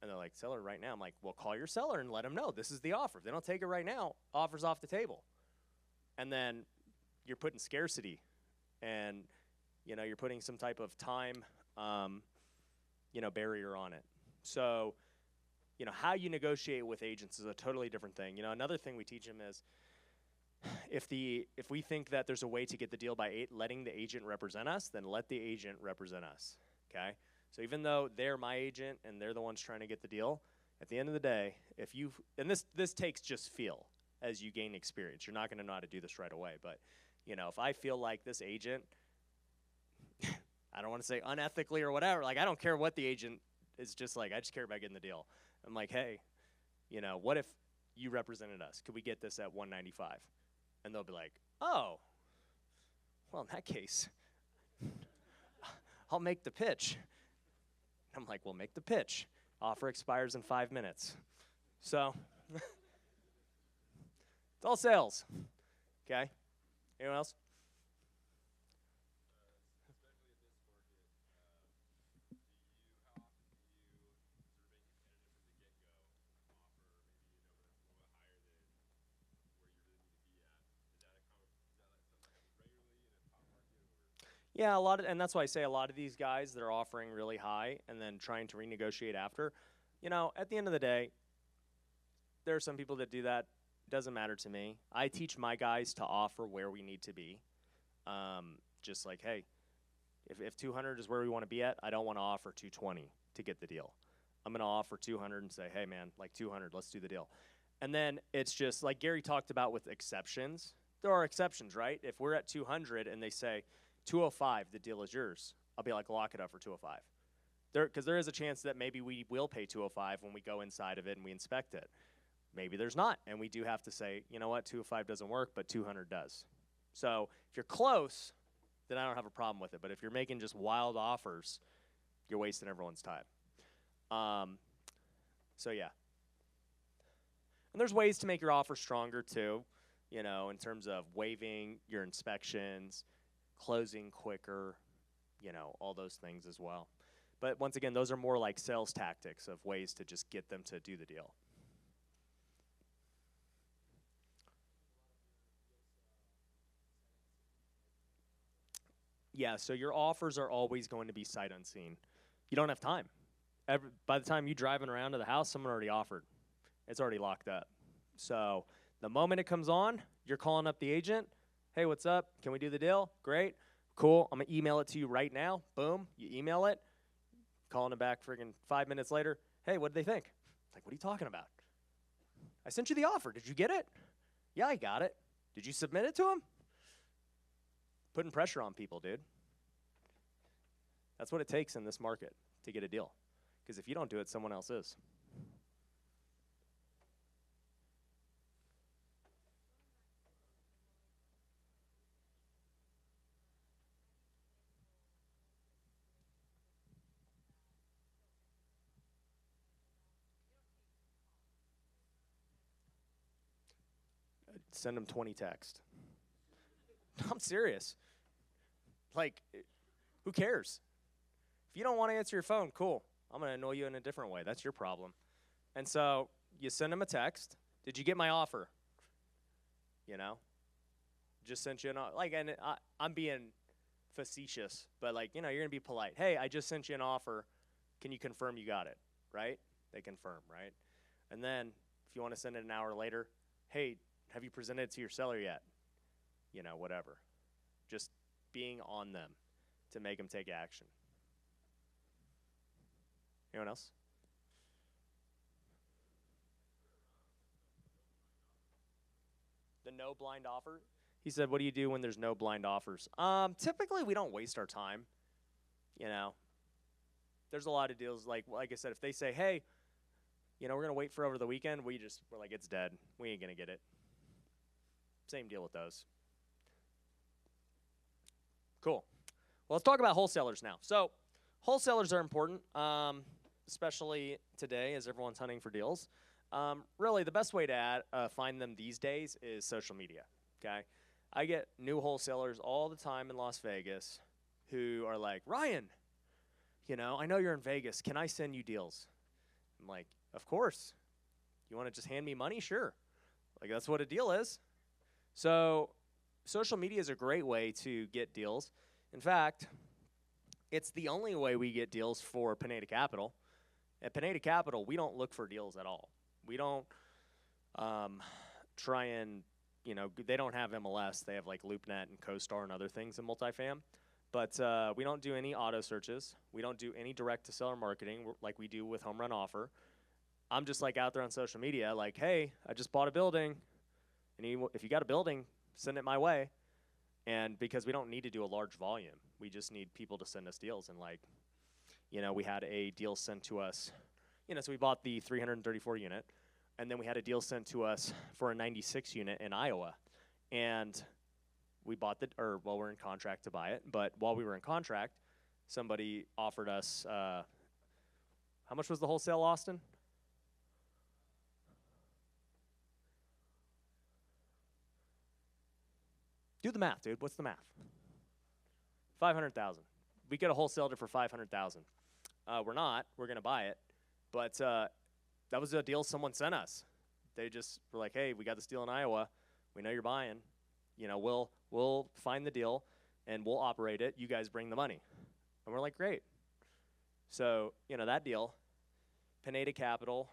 And they're like, seller right now? I'm like, well, call your seller and let them know this is the offer. If they don't take it right now, offer's off the table. And then you're putting scarcity, and you're putting some type of time barrier on it. So how you negotiate with agents is a totally different thing. Another thing we teach them is if we think that there's a way to get the deal by letting the agent represent us, then let the agent represent us. Okay, so even though they're my agent and they're the ones trying to get the deal, at the end of the day, and this takes just feel as you gain experience. You're not going to know how to do this right away, but if I feel like this agent, I don't want to say unethically or whatever, I don't care what the agent is, just I just care about getting the deal. I'm like, hey, what if you represented us? Could we get this at 195? And they'll be like, oh, well, in that case, I'll make the pitch. I'm like, well, make the pitch. Offer expires in 5 minutes. So it's all sales, okay? Anyone else? Yeah, and that's why I say a lot of these guys that are offering really high and then trying to renegotiate after, at the end of the day, there are some people that do that. It doesn't matter to me. I teach my guys to offer where we need to be. Just like, hey, if 200 is where we want to be at, I don't want to offer 220 to get the deal. I'm going to offer 200 and say, hey, man, 200, let's do the deal. And then it's just like Gary talked about with exceptions. There are exceptions, right? If we're at 200 and they say, 205, the deal is yours, I'll be like, lock it up for 205. Because there is a chance that maybe we will pay 205 when we go inside of it and we inspect it. Maybe there's not, and we do have to say, you know what, 205 doesn't work, but 200 does. So if you're close, then I don't have a problem with it. But if you're making just wild offers, you're wasting everyone's time. So yeah. And there's ways to make your offer stronger too, you know, in terms of waiving your inspections, closing quicker, you know, all those things as well. But once again, those are more like sales tactics of ways to just get them to do the deal. Yeah, so your offers are always going to be sight unseen. You don't have time. By the time you're driving around to the house, someone already offered. It's already locked up. So the moment it comes on, you're calling up the agent. Hey, what's up? Can we do the deal? Great. Cool. I'm going to email it to you right now. Boom. You email it. Calling them back friggin' 5 minutes later. Hey, what did they think? Like, what are you talking about? I sent you the offer. Did you get it? Yeah, I got it. Did you submit it to them? Putting pressure on people, dude. That's what it takes in this market to get a deal. Because if you don't do it, someone else is. Send them 20 texts. I'm serious. Like, who cares? If you don't want to answer your phone, cool. I'm going to annoy you in a different way. That's your problem. And so you send them a text. Did you get my offer? You know? Just sent you an offer. Like, and I'm being facetious, but like, you know, you're going to be polite. Hey, I just sent you an offer. Can you confirm you got it? Right? They confirm, right? And then if you want to send it an hour later, hey, have you presented it to your seller yet? You know, whatever. Just being on them to make them take action. Anyone else? The no blind offer? He said, what do you do when there's no blind offers? Typically, we don't waste our time. You know, there's a lot of deals, like I said, if they say, hey, you know, we're going to wait for over the weekend, we're like, it's dead. We ain't going to get it. Same deal with those. Cool. Well, let's talk about wholesalers now. So wholesalers are important, especially today as everyone's hunting for deals. Really, the best way to find them these days is social media, okay? I get new wholesalers all the time in Las Vegas who are like, Ryan, you know, I know you're in Vegas. Can I send you deals? I'm like, of course. You want to just hand me money? Sure. Like, that's what a deal is. So social media is a great way to get deals. In fact, it's the only way we get deals for Pineda Capital. At Pineda Capital, we don't look for deals at all. We don't try and, you know, they don't have MLS. They have like LoopNet and CoStar and other things in multifam. But we don't do any auto searches. We don't do any direct-to-seller marketing like we do with Home Run Offer. I'm just like out there on social media like, hey, I just bought a building. And if you got a building, send it my way. And because we don't need to do a large volume, we just need people to send us deals. And like, you know, we had a deal sent to us, you know, so we bought the 334 unit, and then we had a deal sent to us for a 96 unit in Iowa. And we bought we're in contract to buy it, but while we were in contract, somebody offered us, how much was the wholesale, Austin? Do the math, dude. What's the math? 500,000. We could have wholesaled it for 500,000. We're not. We're gonna buy it, but that was a deal someone sent us. They just were like, "Hey, we got this deal in Iowa. We know you're buying. You know, we'll find the deal and we'll operate it. You guys bring the money." And we're like, "Great." So you know that deal, Pineda Capital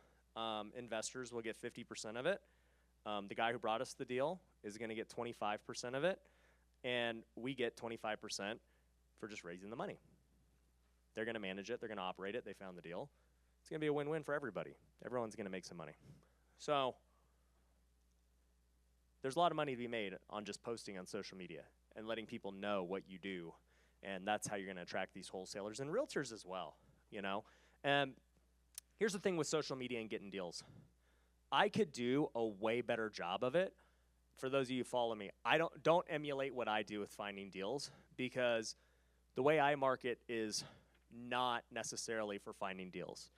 investors will get 50% of it. The guy who brought us the deal is going to get 25% of it, and we get 25% for just raising the money. They're going to manage it. They're going to operate it. They found the deal. It's going to be a win-win for everybody. Everyone's going to make some money. So there's a lot of money to be made on just posting on social media and letting people know what you do, and that's how you're going to attract these wholesalers and realtors as well, you know. And here's the thing with social media and getting deals. I could do a way better job of it. For those of you who follow me, don't emulate what I do with finding deals, because the way I market is not necessarily for finding deals.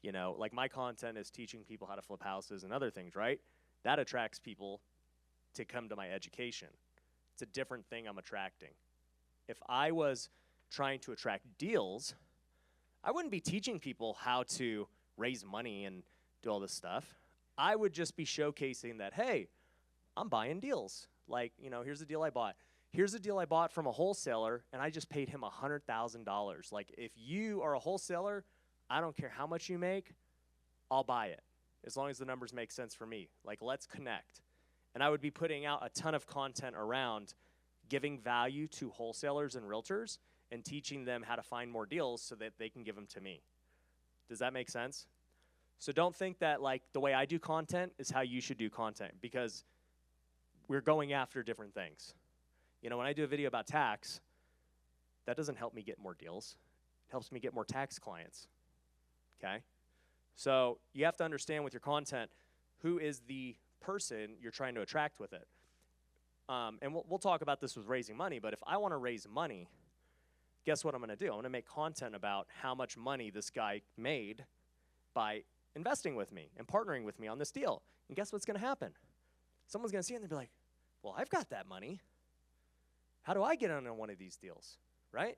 You know, like my content is teaching people how to flip houses and other things, right? That attracts people to come to my education. It's a different thing I'm attracting. If I was trying to attract deals, I wouldn't be teaching people how to raise money and do all this stuff. I would just be showcasing that, hey, I'm buying deals. Like, you know, here's the deal I bought. Here's a deal I bought from a wholesaler, and I just paid him $100,000. Like, if you are a wholesaler, I don't care how much you make, I'll buy it, as long as the numbers make sense for me. Like, let's connect. And I would be putting out a ton of content around giving value to wholesalers and realtors and teaching them how to find more deals so that they can give them to me. Does that make sense? So don't think that, like, the way I do content is how you should do content, because we're going after different things. You know, when I do a video about tax, that doesn't help me get more deals. It helps me get more tax clients, okay? So you have to understand with your content, who is the person you're trying to attract with it. And we'll talk about this with raising money, but if I want to raise money, guess what I'm going to do? I'm going to make content about how much money this guy made by investing with me and partnering with me on this deal. And guess what's going to happen? Someone's going to see it and they'll be like, well, I've got that money. How do I get on one of these deals, right?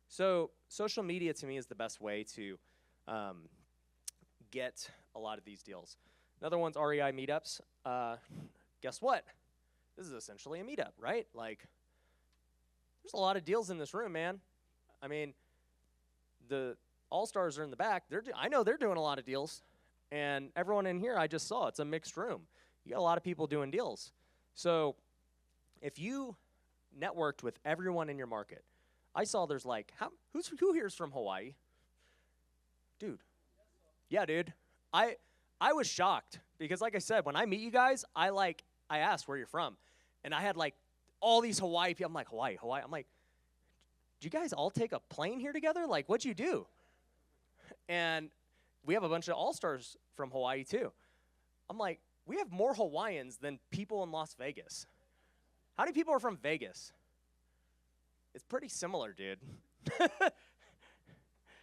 So social media to me is the best way to get a lot of these deals. Another one's REI meetups. Guess what? This is essentially a meetup, right? Like, there's a lot of deals in this room, man. I mean, the all-stars are in the back. I know they're doing a lot of deals. And everyone in here, I just saw, it's a mixed room. You got a lot of people doing deals. So if you networked with everyone in your market, I saw there's like, who here's from Hawaii? Dude. Yeah, dude. I was shocked because, like I said, when I meet you guys, I asked where you're from. And I had like all these Hawaii people. I'm like, Hawaii. I'm like, did you guys all take a plane here together? Like, what'd you do? And we have a bunch of all-stars from Hawaii too. I'm like, we have more Hawaiians than people in Las Vegas. How many people are from Vegas? It's pretty similar, dude.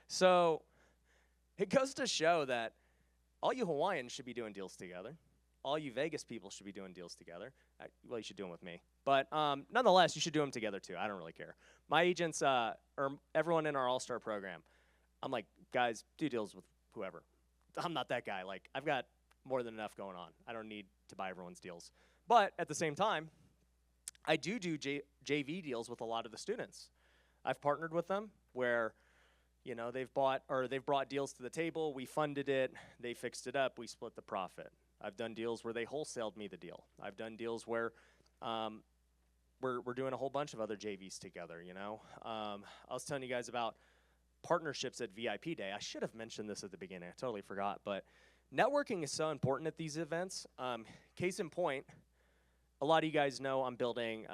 So it goes to show that all you Hawaiians should be doing deals together. All you Vegas people should be doing deals together. Well, you should do them with me. But nonetheless, you should do them together too. I don't really care. My agents, or everyone in our all-star program, I'm like, guys, do deals with whoever. I'm not that guy. Like, I've got more than enough going on. I don't need to buy everyone's deals. But at the same time, I do JV deals with a lot of the students. I've partnered with them where, you know, they've brought deals to the table. We funded it. They fixed it up. We split the profit. I've done deals where they wholesaled me the deal. I've done deals where we're doing a whole bunch of other JVs together, you know. I was telling you guys about partnerships at VIP Day. I should have mentioned this at the beginning. I totally forgot. But networking is so important at these events. Case in point, a lot of you guys know I'm building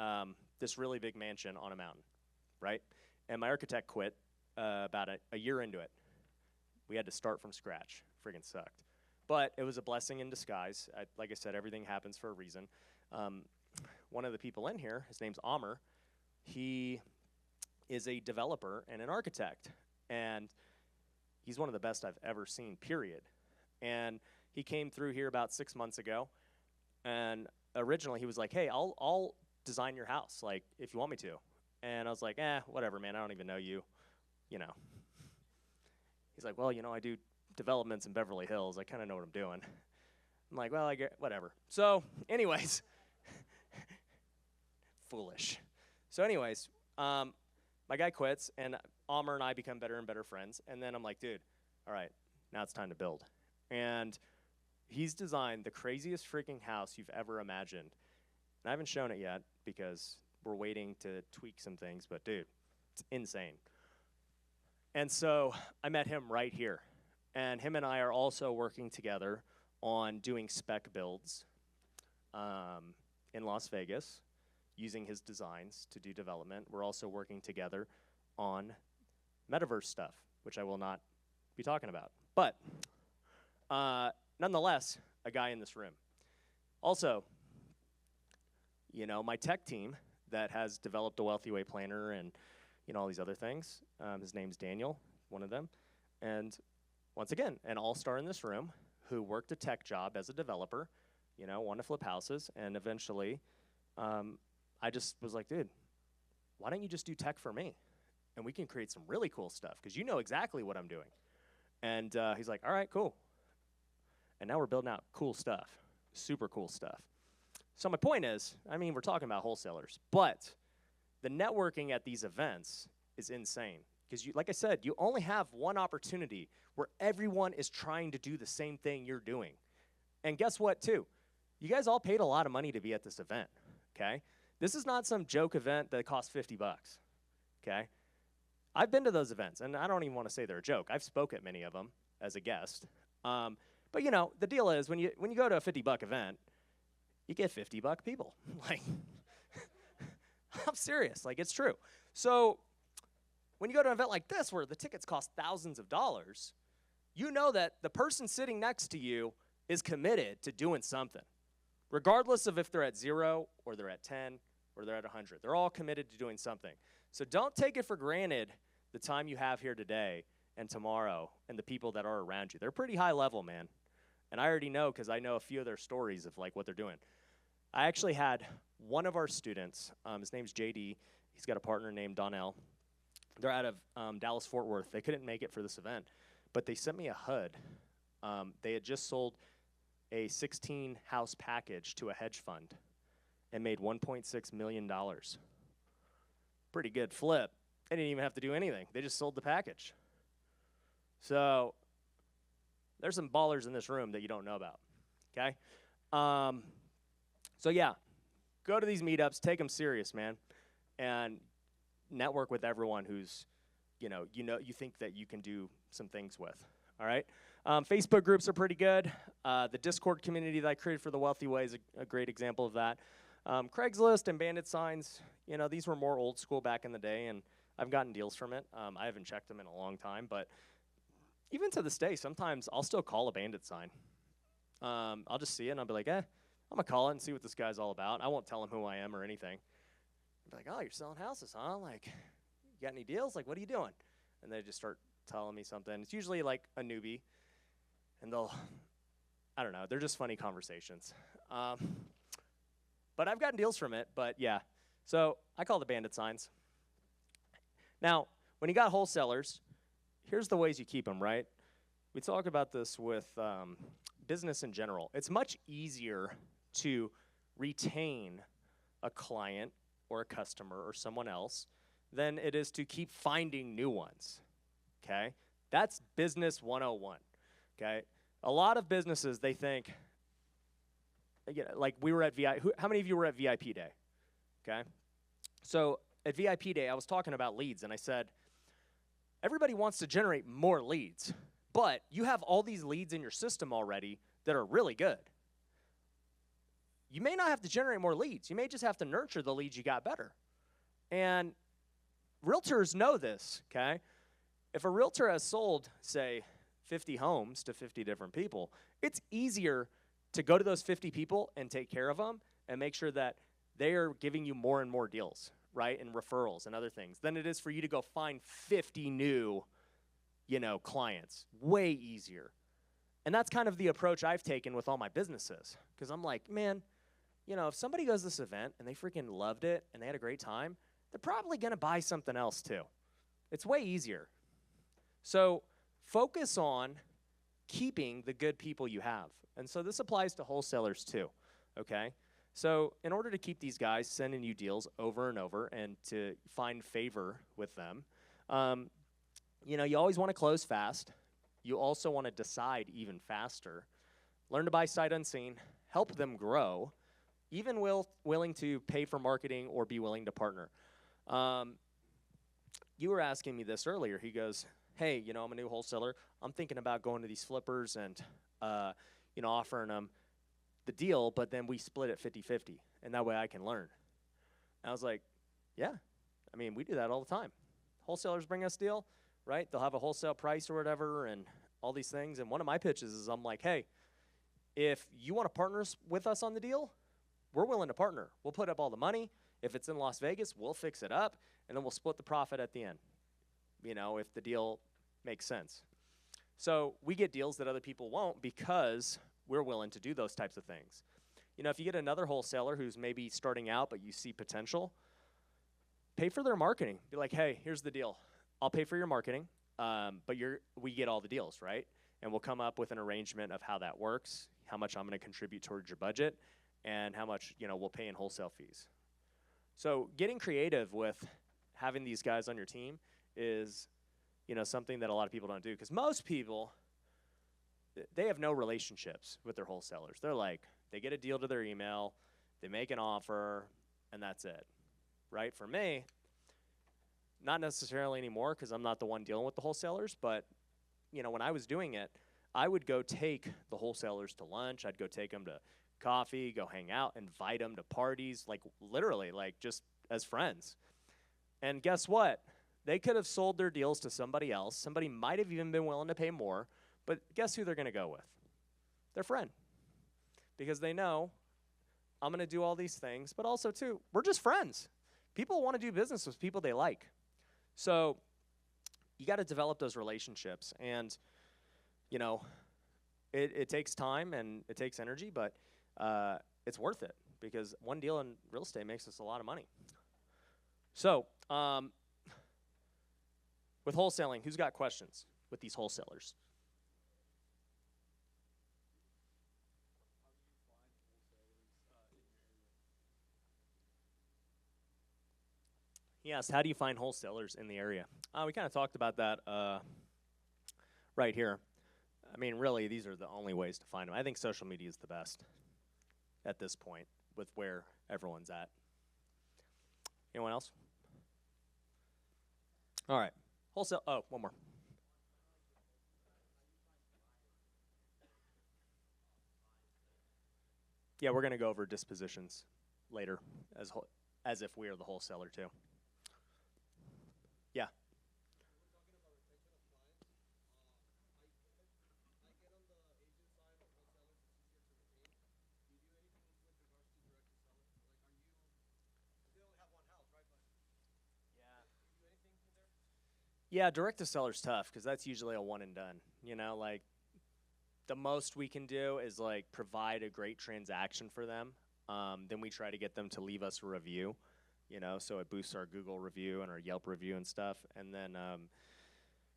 this really big mansion on a mountain, right? And my architect quit about a year into it. We had to start from scratch. Friggin' sucked. But it was a blessing in disguise. Like I said, everything happens for a reason. One of the people in here, his name's Amr, he is a developer and an architect. And he's one of the best I've ever seen, period. And he came through here about 6 months ago. And originally he was like, hey, I'll design your house, like, if you want me to. And I was like, whatever, man, I don't even know you, you know. He's like, well, you know, I do developments in Beverly Hills. I kind of know what I'm doing. I'm like, well, I get whatever. So anyways, foolish. So anyways, my guy quits, and Amr and I become better and better friends. And then I'm like, dude, all right, now it's time to build. And he's designed the craziest freaking house you've ever imagined. And I haven't shown it yet because we're waiting to tweak some things, but dude, it's insane. And so I met him right here. And him and I are also working together on doing spec builds in Las Vegas, using his designs to do development. We're also working together on metaverse stuff, which I will not be talking about. But nonetheless, a guy in this room. Also, you know, my tech team that has developed a Wealthy Way planner and, you know, all these other things, his name's Daniel, one of them. And once again, an all-star in this room who worked a tech job as a developer, you know, wanted to flip houses, and eventually I just was like, dude, why don't you just do tech for me? And we can create some really cool stuff because you know exactly what I'm doing. And he's like, all right, cool. And now we're building out cool stuff, super cool stuff. So my point is, I mean, we're talking about wholesalers, but the networking at these events is insane. Because like I said, you only have one opportunity where everyone is trying to do the same thing you're doing. And guess what, too? You guys all paid a lot of money to be at this event, okay? This is not some joke event that costs $50, okay? I've been to those events, and I don't even want to say they're a joke. I've spoke at many of them as a guest. But, you know, the deal is when you go to a $50 event, you get $50 people. Like, I'm serious. Like, it's true. So when you go to an event like this where the tickets cost thousands of dollars, you know that the person sitting next to you is committed to doing something, regardless of if they're at 0 or they're at 10 or they're at 100. They're all committed to doing something. So don't take it for granted the time you have here today and tomorrow and the people that are around you. They're pretty high level, man. And I already know because I know a few of their stories of like what they're doing. I actually had one of our students, his name's JD. He's got a partner named Donnell. They're out of Dallas-Fort Worth. They couldn't make it for this event, but they sent me a HUD. They had just sold a 16-house package to a hedge fund and made $1.6 million. Pretty good flip. They didn't even have to do anything. They just sold the package. So there's some ballers in this room that you don't know about, okay? So yeah, go to these meetups, take them serious, man, and network with everyone who's, you think that you can do some things with, all right? Facebook groups are pretty good. The Discord community that I created for the Wealthy Way is a great example of that. Craigslist and bandit signs, these were more old school back in the day, and I've gotten deals from it. I haven't checked them in a long time, but even to this day, sometimes I'll still call a bandit sign. I'll just see it, and I'll be like, I'm going to call it and see what this guy's all about. I won't tell him who I am or anything. I'll be like, oh, you're selling houses, huh? Like, you got any deals? Like, what are you doing? And they just start telling me something. It's usually like a newbie, and I don't know, they're just funny conversations. But I've gotten deals from it, but yeah. So I call the bandit signs. Now, when you got wholesalers, here's the ways you keep them, right? We talk about this with business in general. It's much easier to retain a client or a customer or someone else than it is to keep finding new ones, okay? That's business 101, okay? A lot of businesses, they think, like we were at how many of you were at VIP Day, okay? So at VIP Day, I was talking about leads, and I said, everybody wants to generate more leads, but you have all these leads in your system already that are really good. You may not have to generate more leads. You may just have to nurture the leads you got better. And realtors know this, okay? If a realtor has sold, say, 50 homes to 50 different people, it's easier to go to those 50 people and take care of them and make sure that they are giving you more and more deals, right, and referrals and other things than it is for you to go find 50 new, clients. Way easier. And that's kind of the approach I've taken with all my businesses because I'm like, man, if somebody goes to this event and they freaking loved it and they had a great time, they're probably going to buy something else too. It's way easier. So focus on keeping the good people you have. And so this applies to wholesalers too, okay? So in order to keep these guys sending you deals over and over and to find favor with them, you always want to close fast. You also want to decide even faster. Learn to buy sight unseen. Help them grow. Even willing to pay for marketing or be willing to partner. You were asking me this earlier. He goes, hey, I'm a new wholesaler. I'm thinking about going to these flippers and, offering them the deal, but then we split it 50-50, and that way I can learn. And I was like, yeah. I mean, we do that all the time. Wholesalers bring us deal, right? They'll have a wholesale price or whatever and all these things. And one of my pitches is I'm like, hey, if you want to partner with us on the deal, we're willing to partner. We'll put up all the money. If it's in Las Vegas, we'll fix it up, and then we'll split the profit at the end, if the deal makes sense. So we get deals that other people won't because we're willing to do those types of things. You know, if you get another wholesaler who's maybe starting out but you see potential, pay for their marketing. Be like, hey, here's the deal. I'll pay for your marketing, but we get all the deals, right? And we'll come up with an arrangement of how that works, how much I'm going to contribute towards your budget, and how much, you know, we'll pay in wholesale fees. So getting creative with having these guys on your team is, you know, something that a lot of people don't do, because most people, they have no relationships with their wholesalers. They're like, they get a deal to their email, they make an offer, and that's it, right? For me, not necessarily anymore, because I'm not the one dealing with the wholesalers, but, you know, when I was doing it, I would go take the wholesalers to lunch, I'd go take them to coffee, go hang out, invite them to parties, like literally, like just as friends. And guess what? They could have sold their deals to somebody else. Somebody might have even been willing to pay more, but guess who they're going to go with? Their friend. Because they know I'm going to do all these things, but also, too, we're just friends. People want to do business with people they like. So you got to develop those relationships. And, you know, it takes time and it takes energy, but it's worth it because one deal in real estate makes us a lot of money. So with wholesaling, who's got questions with these wholesalers? Yes, how do you find wholesalers in the area? We kind of talked about that right here. I mean, really, these are the only ways to find them. I think social media is the best at this point with where everyone's at. Anyone else? All right. Wholesale. Oh, one more. Yeah, we're going to go over dispositions later as if we are the wholesaler too. Yeah. Yeah, direct to seller's tough because that's usually a one and done. You know, like the most we can do is like provide a great transaction for them. Then we try to get them to leave us a review, you know, so it boosts our Google review and our Yelp review and stuff. And then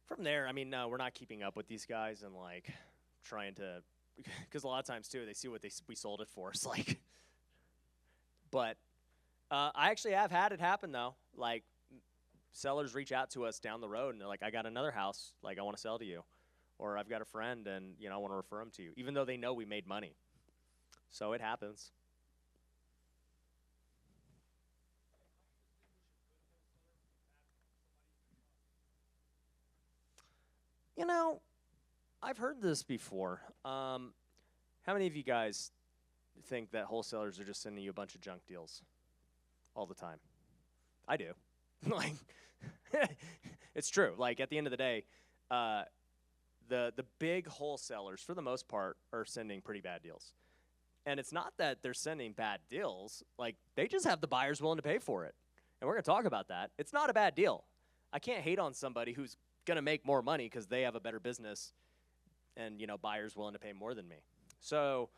from there, I mean, no, we're not keeping up with these guys and like trying to, because a lot of times too, they see what we sold it for. It's like, but I actually have had it happen though. Like sellers reach out to us down the road and they're like, I got another house, like I want to sell to you. Or I've got a friend and, you know, I want to refer them to you, even though they know we made money. So it happens. You know, I've heard this before. How many of you guys think that wholesalers are just sending you a bunch of junk deals all the time? I do. Like, it's true. Like, at the end of the day, the big wholesalers, for the most part, are sending pretty bad deals. And it's not that they're sending bad deals. Like, they just have the buyers willing to pay for it. And we're going to talk about that. It's not a bad deal. I can't hate on somebody who's going to make more money because they have a better business and, you know, buyers willing to pay more than me. So,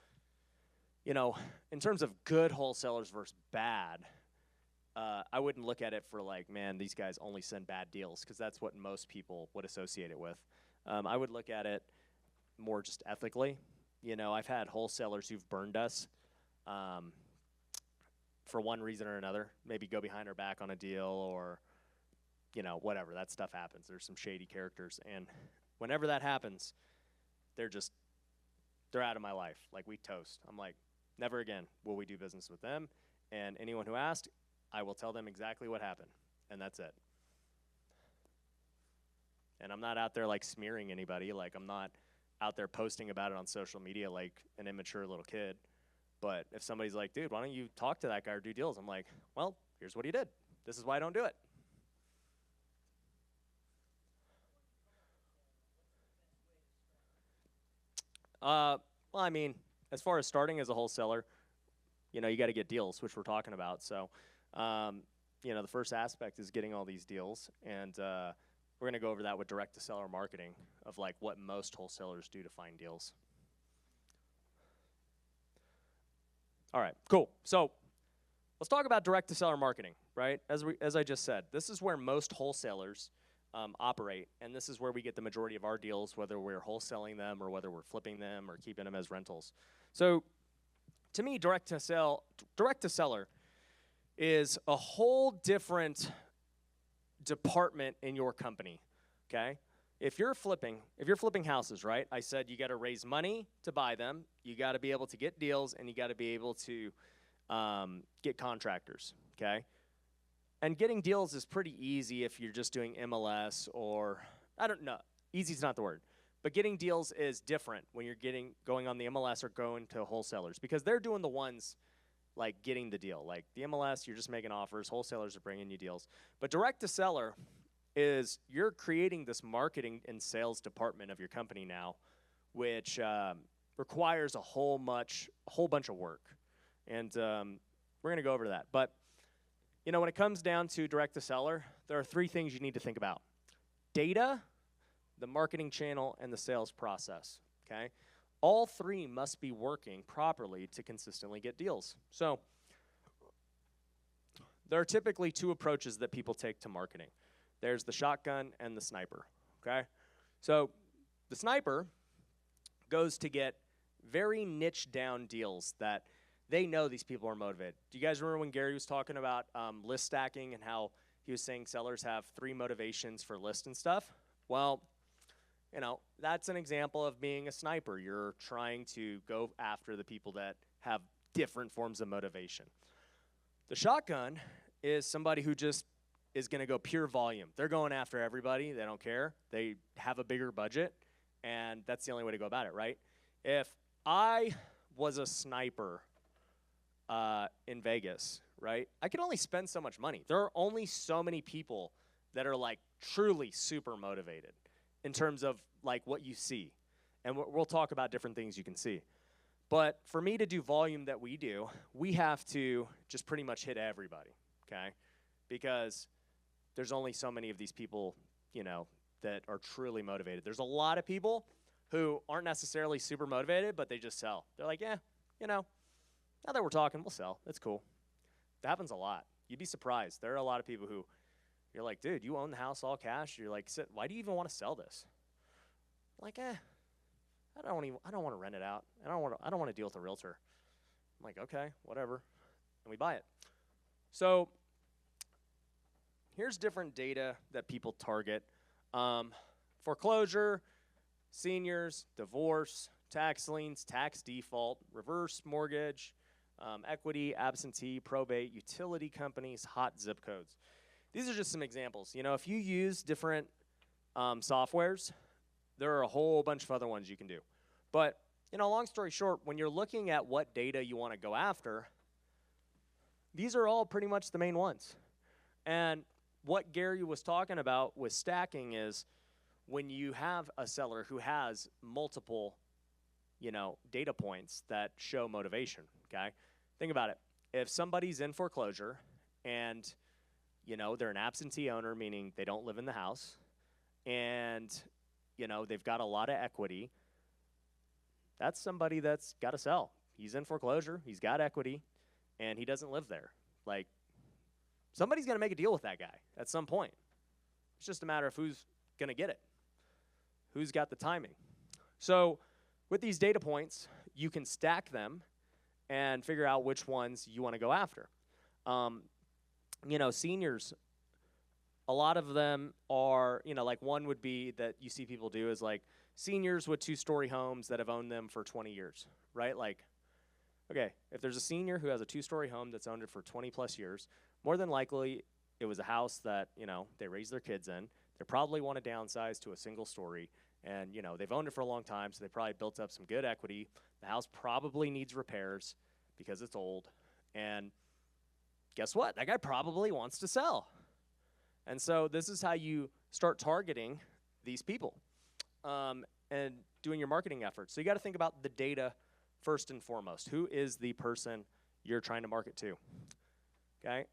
you know, in terms of good wholesalers versus bad, I wouldn't look at it for like, man, these guys only send bad deals, because that's what most people would associate it with. I would look at it more just ethically. You know, I've had wholesalers who've burned us for one reason or another, maybe go behind our back on a deal or, you know, whatever. That stuff happens. There's some shady characters. And whenever that happens, they're out of my life. Like, we toast. I'm like, never again will we do business with them. And anyone who asked, I will tell them exactly what happened. And that's it. And I'm not out there like smearing anybody. Like, I'm not out there posting about it on social media like an immature little kid. But if somebody's like, dude, why don't you talk to that guy or do deals? I'm like, well, here's what he did. This is why I don't do it. Well, I mean, as far as starting as a wholesaler, you know, you got to get deals, which we're talking about. So, you know, the first aspect is getting all these deals. And we're going to go over that with direct-to-seller marketing of like what most wholesalers do to find deals. All right, cool. So let's talk about direct-to-seller marketing, right? As I just said, this is where most wholesalers operate, and this is where we get the majority of our deals, whether we're wholesaling them or whether we're flipping them or keeping them as rentals. So to me, direct-to-seller is a whole different department in your company, okay? If you're flipping houses, right? I said you got to raise money to buy them, you got to be able to get deals, and you got to be able to get contractors, okay? And getting deals is pretty easy if you're just doing MLS or, I don't know, easy is not the word. But getting deals is different when you're going on the MLS or going to wholesalers because they're doing the ones like getting the deal. Like the MLS, you're just making offers. Wholesalers are bringing you deals. But direct to seller is you're creating this marketing and sales department of your company now, which requires a whole bunch of work. And we're going to go over that. But you know, when it comes down to direct to seller, there are three things you need to think about: data, the marketing channel, and the sales process, okay? All three must be working properly to consistently get deals. So there are typically two approaches that people take to marketing. There's the shotgun and the sniper, okay? So the sniper goes to get very niche down deals that they know these people are motivated. Do you guys remember when Gary was talking about list stacking and how he was saying sellers have 3 motivations for list and stuff? Well, you know, that's an example of being a sniper. You're trying to go after the people that have different forms of motivation. The shotgun is somebody who just is going to go pure volume. They're going after everybody. They don't care. They have a bigger budget, and that's the only way to go about it, right? If I was a sniper in Vegas, right, I could only spend so much money. There are only so many people that are like truly super motivated in terms of like what you see. And we'll talk about different things you can see. But for me to do volume that we do, we have to just pretty much hit everybody, okay? Because there's only so many of these people, you know, that are truly motivated. There's a lot of people who aren't necessarily super motivated, but they just sell. They're like, yeah, you know, now that we're talking, we'll sell. That's cool. That happens a lot. You'd be surprised. There are a lot of people who you're like, dude, you own the house all cash. You're like, why do you even want to sell this? I'm like, I don't want to rent it out. I don't want to deal with a realtor. I'm like, okay, whatever. And we buy it. So here's different data that people target. Foreclosure, seniors, divorce, tax liens, tax default, reverse mortgage, equity, absentee, probate, utility companies, hot zip codes. These are just some examples. You know, if you use different softwares, there are a whole bunch of other ones you can do. But, you know, long story short, when you're looking at what data you want to go after, these are all pretty much the main ones. And what Gary was talking about with stacking is when you have a seller who has multiple, you know, data points that show motivation, okay? Think about it. If somebody's in foreclosure and, you know, they're an absentee owner, meaning they don't live in the house, and, you know, they've got a lot of equity, that's somebody that's got to sell. He's in foreclosure, he's got equity, and he doesn't live there. Like, somebody's going to make a deal with that guy at some point. It's just a matter of who's going to get it, who's got the timing. So with these data points, you can stack them and figure out which ones you want to go after. You know, seniors, a lot of them are, you know, like one would be that you see people do is like seniors with 2-story homes that have owned them for 20 years, right? Like, okay, if there's a senior who has a 2-story home that's owned it for 20 plus years, more than likely it was a house that, you know, they raised their kids in. They probably want to downsize to a single story. And, you know, they've owned it for a long time, so they probably built up some good equity. The house probably needs repairs because it's old. And guess what? That guy probably wants to sell. And so this is how you start targeting these people and doing your marketing efforts. So you got to think about the data first and foremost. Who is the person you're trying to market to? Okay.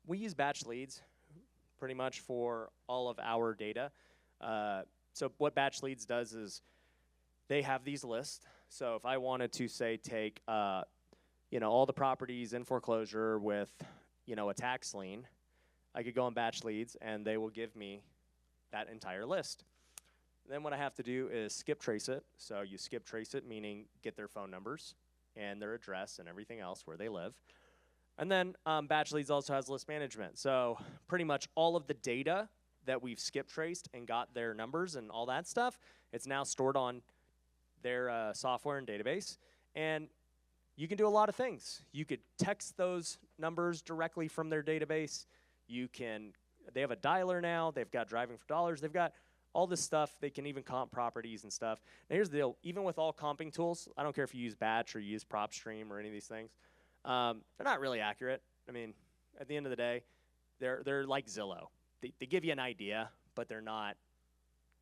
We use batch leads pretty much for all of our data. So what Batch Leads does is they have these lists. So if I wanted to say take all the properties in foreclosure with a tax lien, I could go on Batch Leads and they will give me that entire list. Then what I have to do is skip trace it. So you skip trace it, meaning get their phone numbers and their address and everything else where they live. And then Batch Leads also has list management. So pretty much all of the data that we've skip traced and got their numbers and all that stuff, it's now stored on their software and database. And you can do a lot of things. You could text those numbers directly from their database. They have a dialer now. They've got driving for dollars. They've got all this stuff. They can even comp properties and stuff. Now here's the deal. Even with all comping tools, I don't care if you use Batch or you use PropStream or any of these things, they're not really accurate. I mean, at the end of the day, they're like Zillow. They give you an idea, but they're not.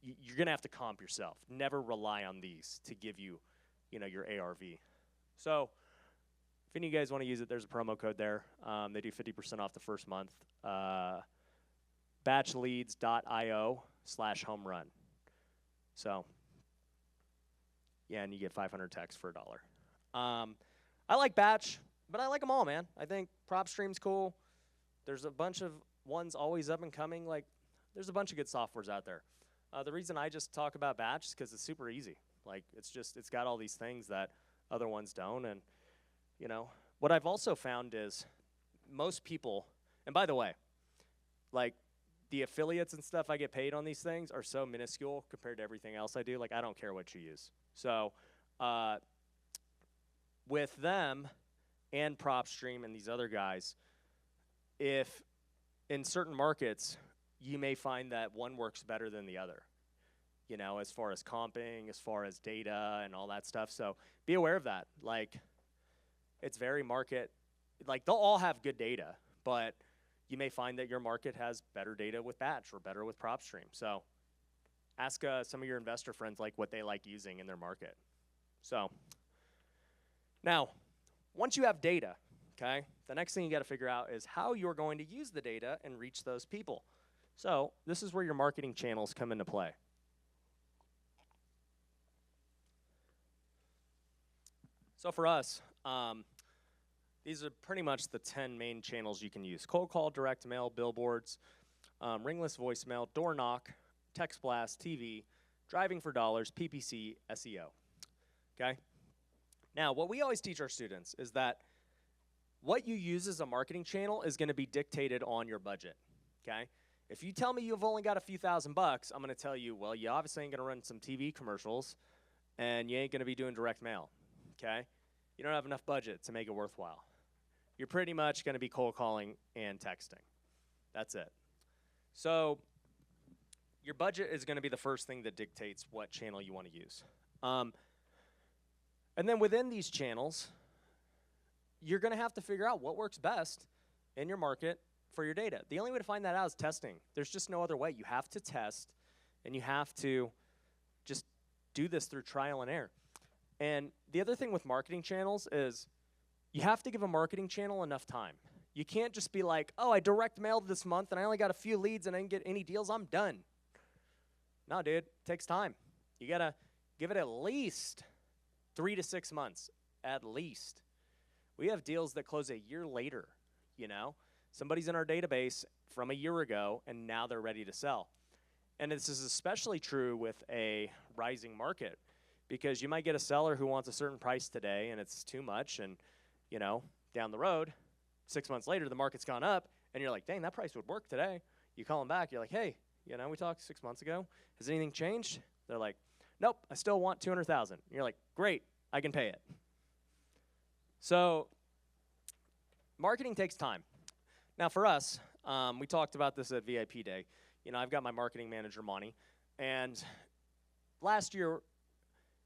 You're going to have to comp yourself. Never rely on these to give you, your ARV. So if any of you guys want to use it, there's a promo code there. They do 50% off the first month. Batchleads.io/homerun. So, yeah, and you get 500 texts for $1. I like Batch, but I like them all, man. I think PropStream's cool. There's a bunch of ones always up and coming. Like, there's a bunch of good softwares out there. The reason I just talk about Batch is because it's super easy. Like, it's got all these things that other ones don't. And, what I've also found is most people, and by the way, like, the affiliates and stuff I get paid on these things are so minuscule compared to everything else I do. Like, I don't care what you use. So, with them and PropStream and these other guys, if in certain markets, you may find that one works better than the other, as far as comping, as far as data and all that stuff. So be aware of that. Like, it's very market, like, they'll all have good data, but you may find that your market has better data with Batch or better with PropStream. So ask some of your investor friends like what they like using in their market. So now, once you have data, okay, the next thing you got to figure out is how you're going to use the data and reach those people. So this is where your marketing channels come into play. So for us, these are pretty much the 10 main channels you can use: cold call, direct mail, billboards, ringless voicemail, door knock, text blast, TV, driving for dollars, PPC, SEO. Okay? Now, what we always teach our students is that what you use as a marketing channel is going to be dictated on your budget. Okay? If you tell me you've only got a few $1,000s, I'm going to tell you, well, you obviously ain't going to run some TV commercials, and you ain't going to be doing direct mail. Okay? You don't have enough budget to make it worthwhile. You're pretty much going to be cold calling and texting. That's it. So your budget is going to be the first thing that dictates what channel you want to use. And then within these channels, you're going to have to figure out what works best in your market for your data. The only way to find that out is testing. There's just no other way. You have to test, and you have to just do this through trial and error. And the other thing with marketing channels is you have to give a marketing channel enough time. You can't just be like, oh, I direct mailed this month and I only got a few leads and I didn't get any deals, I'm done. No, dude, it takes time. You got to give it at least 3 to 6 months, at least. We have deals that close a year later, Somebody's in our database from a year ago and now they're ready to sell. And this is especially true with a rising market, because you might get a seller who wants a certain price today and it's too much, and down the road, 6 months later, the market's gone up and you're like, dang, that price would work today. You call them back, you're like, hey, we talked 6 months ago. Has anything changed? They're like, nope, I still want $200,000. You're like, great, I can pay it. So marketing takes time. Now for us, we talked about this at VIP Day. I've got my marketing manager, Monty, and last year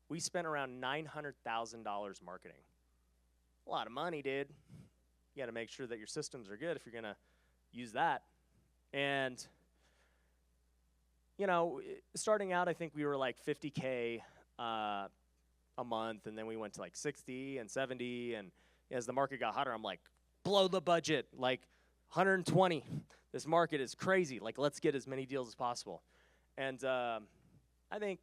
we spent around $900,000 marketing. A lot of money, dude. You got to make sure that your systems are good if you're going to use that. And, starting out, I think we were like $50K a month, and then we went to like 60 and 70, and as the market got hotter, I'm like, blow the budget. Like, 120. This market is crazy. Like, let's get as many deals as possible. And I think,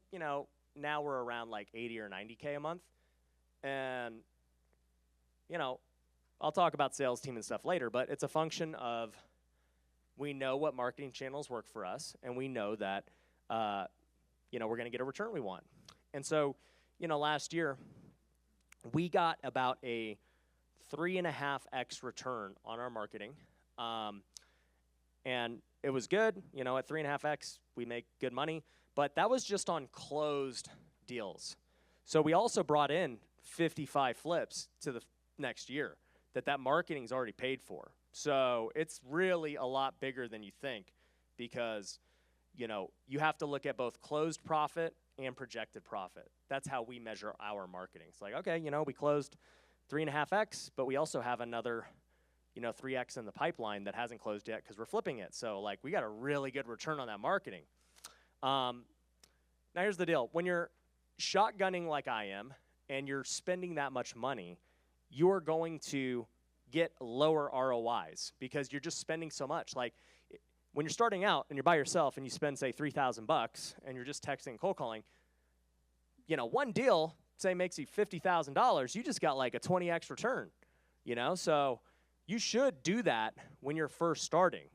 now we're around like 80 or 90K a month. And, I'll talk about sales team and stuff later, but it's a function of we know what marketing channels work for us, and we know that, we're going to get a return we want. And so, last year, we got about a 3.5x return on our marketing. And it was good. At 3.5x, we make good money. But that was just on closed deals. So we also brought in 55 flips to the next year that marketing's already paid for. So it's really a lot bigger than you think because, you have to look at both closed profit and projected profit. That's how we measure our marketing. It's like, okay, we closed 3.5x, but we also have another 3x in the pipeline that hasn't closed yet because we're flipping it. So, we got a really good return on that marketing. Now, here's the deal. When you're shotgunning like I am and you're spending that much money, you're going to get lower ROIs because you're just spending so much. Like, when you're starting out and you're by yourself and you spend, say, $3,000 and you're just texting and cold calling, one deal, say, makes you $50,000, you just got like a 20x return, So you should do that when you're first starting.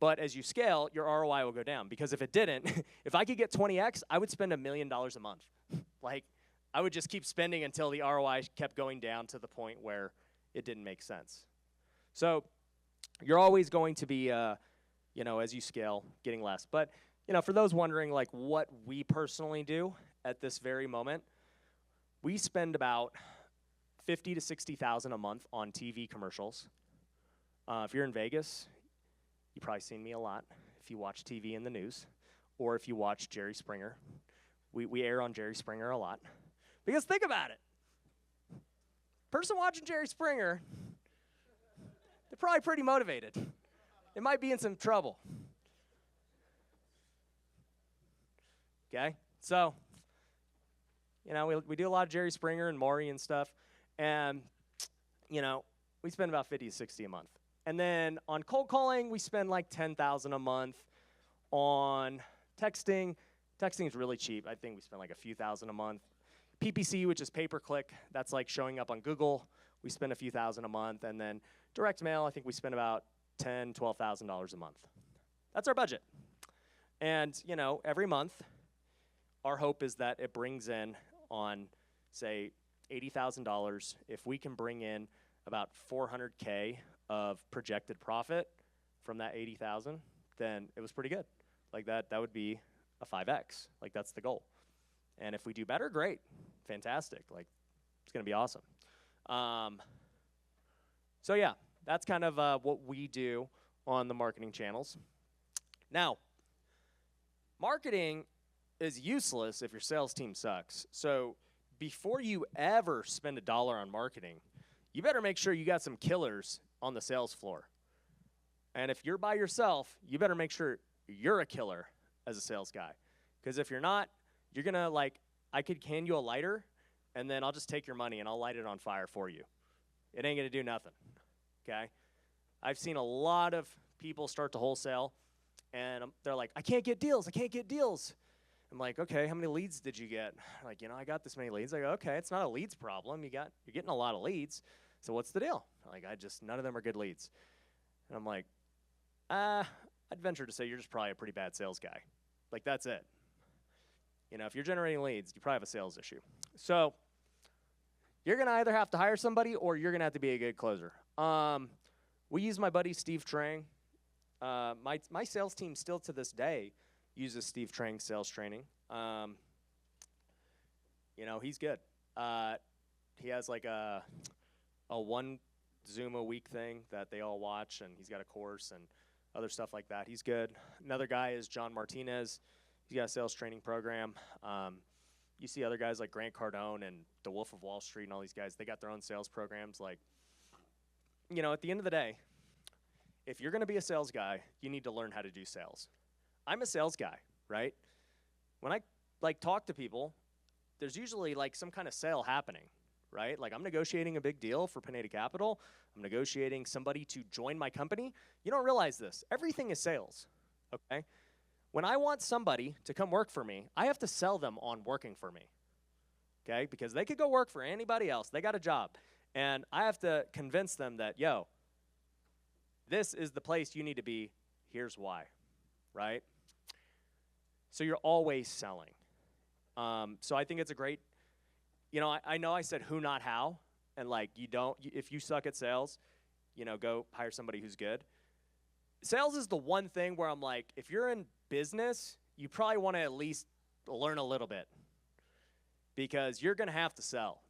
But as you scale, your ROI will go down. Because if it didn't, if I could get 20x, I would spend $1 million a month. I would just keep spending until the ROI kept going down to the point where it didn't make sense. So you're always going to be, as you scale, getting less. But, for those wondering, what we personally do at this very moment, we spend about $50,000 to $60,000 a month on TV commercials. If you're in Vegas, you've probably seen me a lot if you watch TV in the news or if you watch Jerry Springer. We air on Jerry Springer a lot. Because think about it. Person watching Jerry Springer, they're probably pretty motivated. They might be in some trouble. Okay? So, we do a lot of Jerry Springer and Maury and stuff. And, we spend about $50 to $60 a month. And then on cold calling, we spend like $10,000 a month. On texting is really cheap. I think we spend like a few thousand a month. PPC, which is pay-per-click, that's like showing up on Google. We spend a few thousand a month. And then direct mail, I think we spend about $10,000, $12,000 a month. That's our budget. And, every month, our hope is that it brings in on, say, $80,000. If we can bring in about $400K of projected profit from that 80,000, then it was pretty good. That would be a 5x. That's the goal. And if we do better, great, fantastic. It's gonna be awesome. So yeah, that's kind of what we do on the marketing channels. Now, marketing is useless if your sales team sucks. So before you ever spend $1 on marketing, you better make sure you got some killers on the sales floor. And if you're by yourself, you better make sure you're a killer as a sales guy. Because if you're not, you're going to I could hand you a lighter, and then I'll just take your money and I'll light it on fire for you. It ain't going to do nothing, okay? I've seen a lot of people start to wholesale, and they're like, I can't get deals. I'm like, okay, how many leads did you get? I got this many leads. I go, okay, it's not a leads problem. You're getting a lot of leads. So what's the deal? None of them are good leads. And I'm like, I'd venture to say you're just probably a pretty bad sales guy. That's it. If you're generating leads, you probably have a sales issue. So you're going to either have to hire somebody or you're going to have to be a good closer. We use my buddy Steve Trang. My sales team still to this day uses Steve Trang's sales training. He's good. He has a one Zoom a week thing that they all watch, and he's got a course and other stuff like that. He's good. Another guy is John Martinez. He's got a sales training program. You see other guys like Grant Cardone and the Wolf of Wall Street and all these guys. They got their own sales programs. At the end of the day, if you're going to be a sales guy, you need to learn how to do sales. I'm a sales guy, right? When I talk to people, there's usually some kind of sale happening, right? Like I'm negotiating a big deal for Pineda Capital. I'm negotiating somebody to join my company. You don't realize this. Everything is sales, okay? When I want somebody to come work for me, I have to sell them on working for me, okay? Because they could go work for anybody else. They got a job. And I have to convince them that, yo, this is the place you need to be. Here's why, right? So you're always selling. So I think it's a great, I know I said who, not how. And like if you suck at sales, go hire somebody who's good. Sales is the one thing where I'm like, if you're in business, you probably want to at least learn a little bit because you're going to have to sell.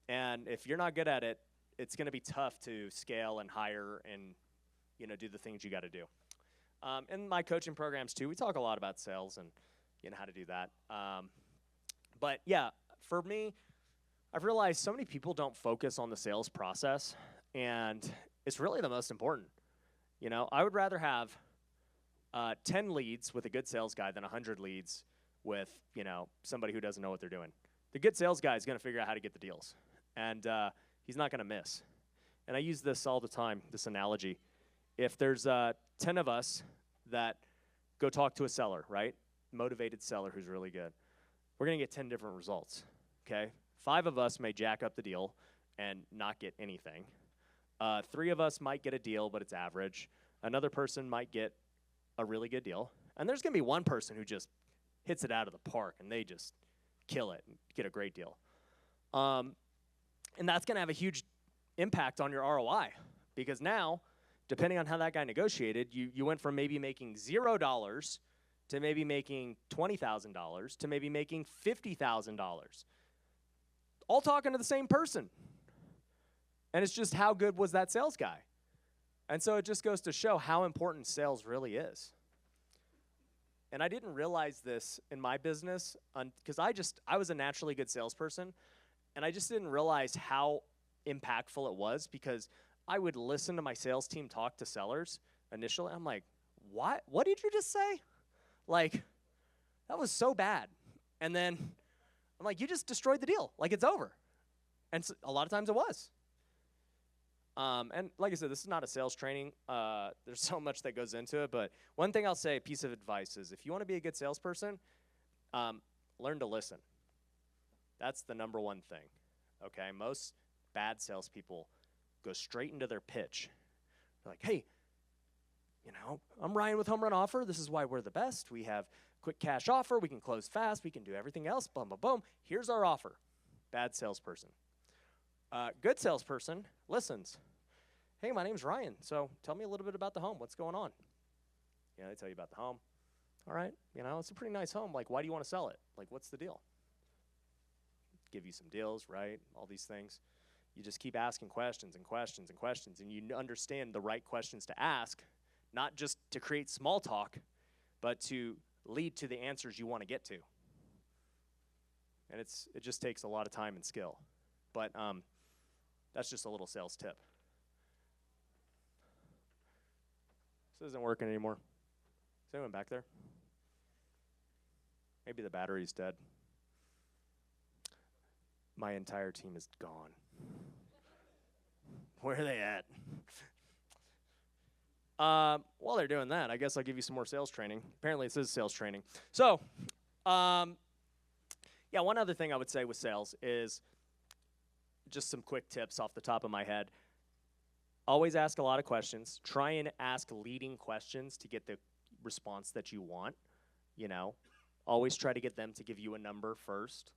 And if you're not good at it, it's going to be tough to scale and hire and, do the things you got to do. In my coaching programs too, we talk a lot about sales and, how to do that. But yeah, for me, I've realized so many people don't focus on the sales process, and it's really the most important. I would rather have 10 leads with a good sales guy than 100 leads with, somebody who doesn't know what they're doing. The good sales guy is going to figure out how to get the deals, and he's not going to miss. And I use this all the time, this analogy. If there's 10 of us that go talk to a seller, right, motivated seller who's really good, we're going to get 10 different results, okay? 5 of us may jack up the deal and not get anything. 3 of us might get a deal, but it's average. Another person might get a really good deal. And there's going to be one person who just hits it out of the park, and they just kill it and get a great deal. And that's going to have a huge impact on your ROI because now, depending on how that guy negotiated, you went from maybe making $0 to maybe making $20,000 to maybe making $50,000. All talking to the same person. And it's just how good was that sales guy? And so it just goes to show how important sales really is. And I didn't realize this in my business because I was a naturally good salesperson, and I just didn't realize how impactful it was because I would listen to my sales team talk to sellers initially. I'm like, what? What did you just say? Like, that was so bad. And then I'm like, you just destroyed the deal. Like, it's over. And so, a lot of times it was. And like I said, this is not a sales training. There's so much that goes into it. But one thing I'll say, a piece of advice is if you want to be a good salesperson, learn to listen. That's the number one thing. Okay? Most bad salespeople go straight into their pitch. They're like, hey, I'm Ryan with Home Run Offer. This is why we're the best. We have quick cash offer. We can close fast. We can do everything else. Boom, boom, boom. Here's our offer. Bad salesperson. Good salesperson listens. Hey, my name's Ryan. So tell me a little bit about the home. What's going on? They tell you about the home. All right. It's a pretty nice home. Like, why do you want to sell it? Like, what's the deal? Give you some deals, right? All these things. You just keep asking questions and questions and questions, and you understand the right questions to ask, not just to create small talk, but to lead to the answers you want to get to. And it just takes a lot of time and skill. But that's just a little sales tip. This isn't working anymore. Is anyone back there? Maybe the battery's dead. My entire team is gone. Where are they at? While they're doing that, I guess I'll give you some more sales training. Apparently it says sales training. So, one other thing I would say with sales is just some quick tips off the top of my head. Always ask a lot of questions. Try and ask leading questions to get the response that you want. Always try to get them to give you a number first.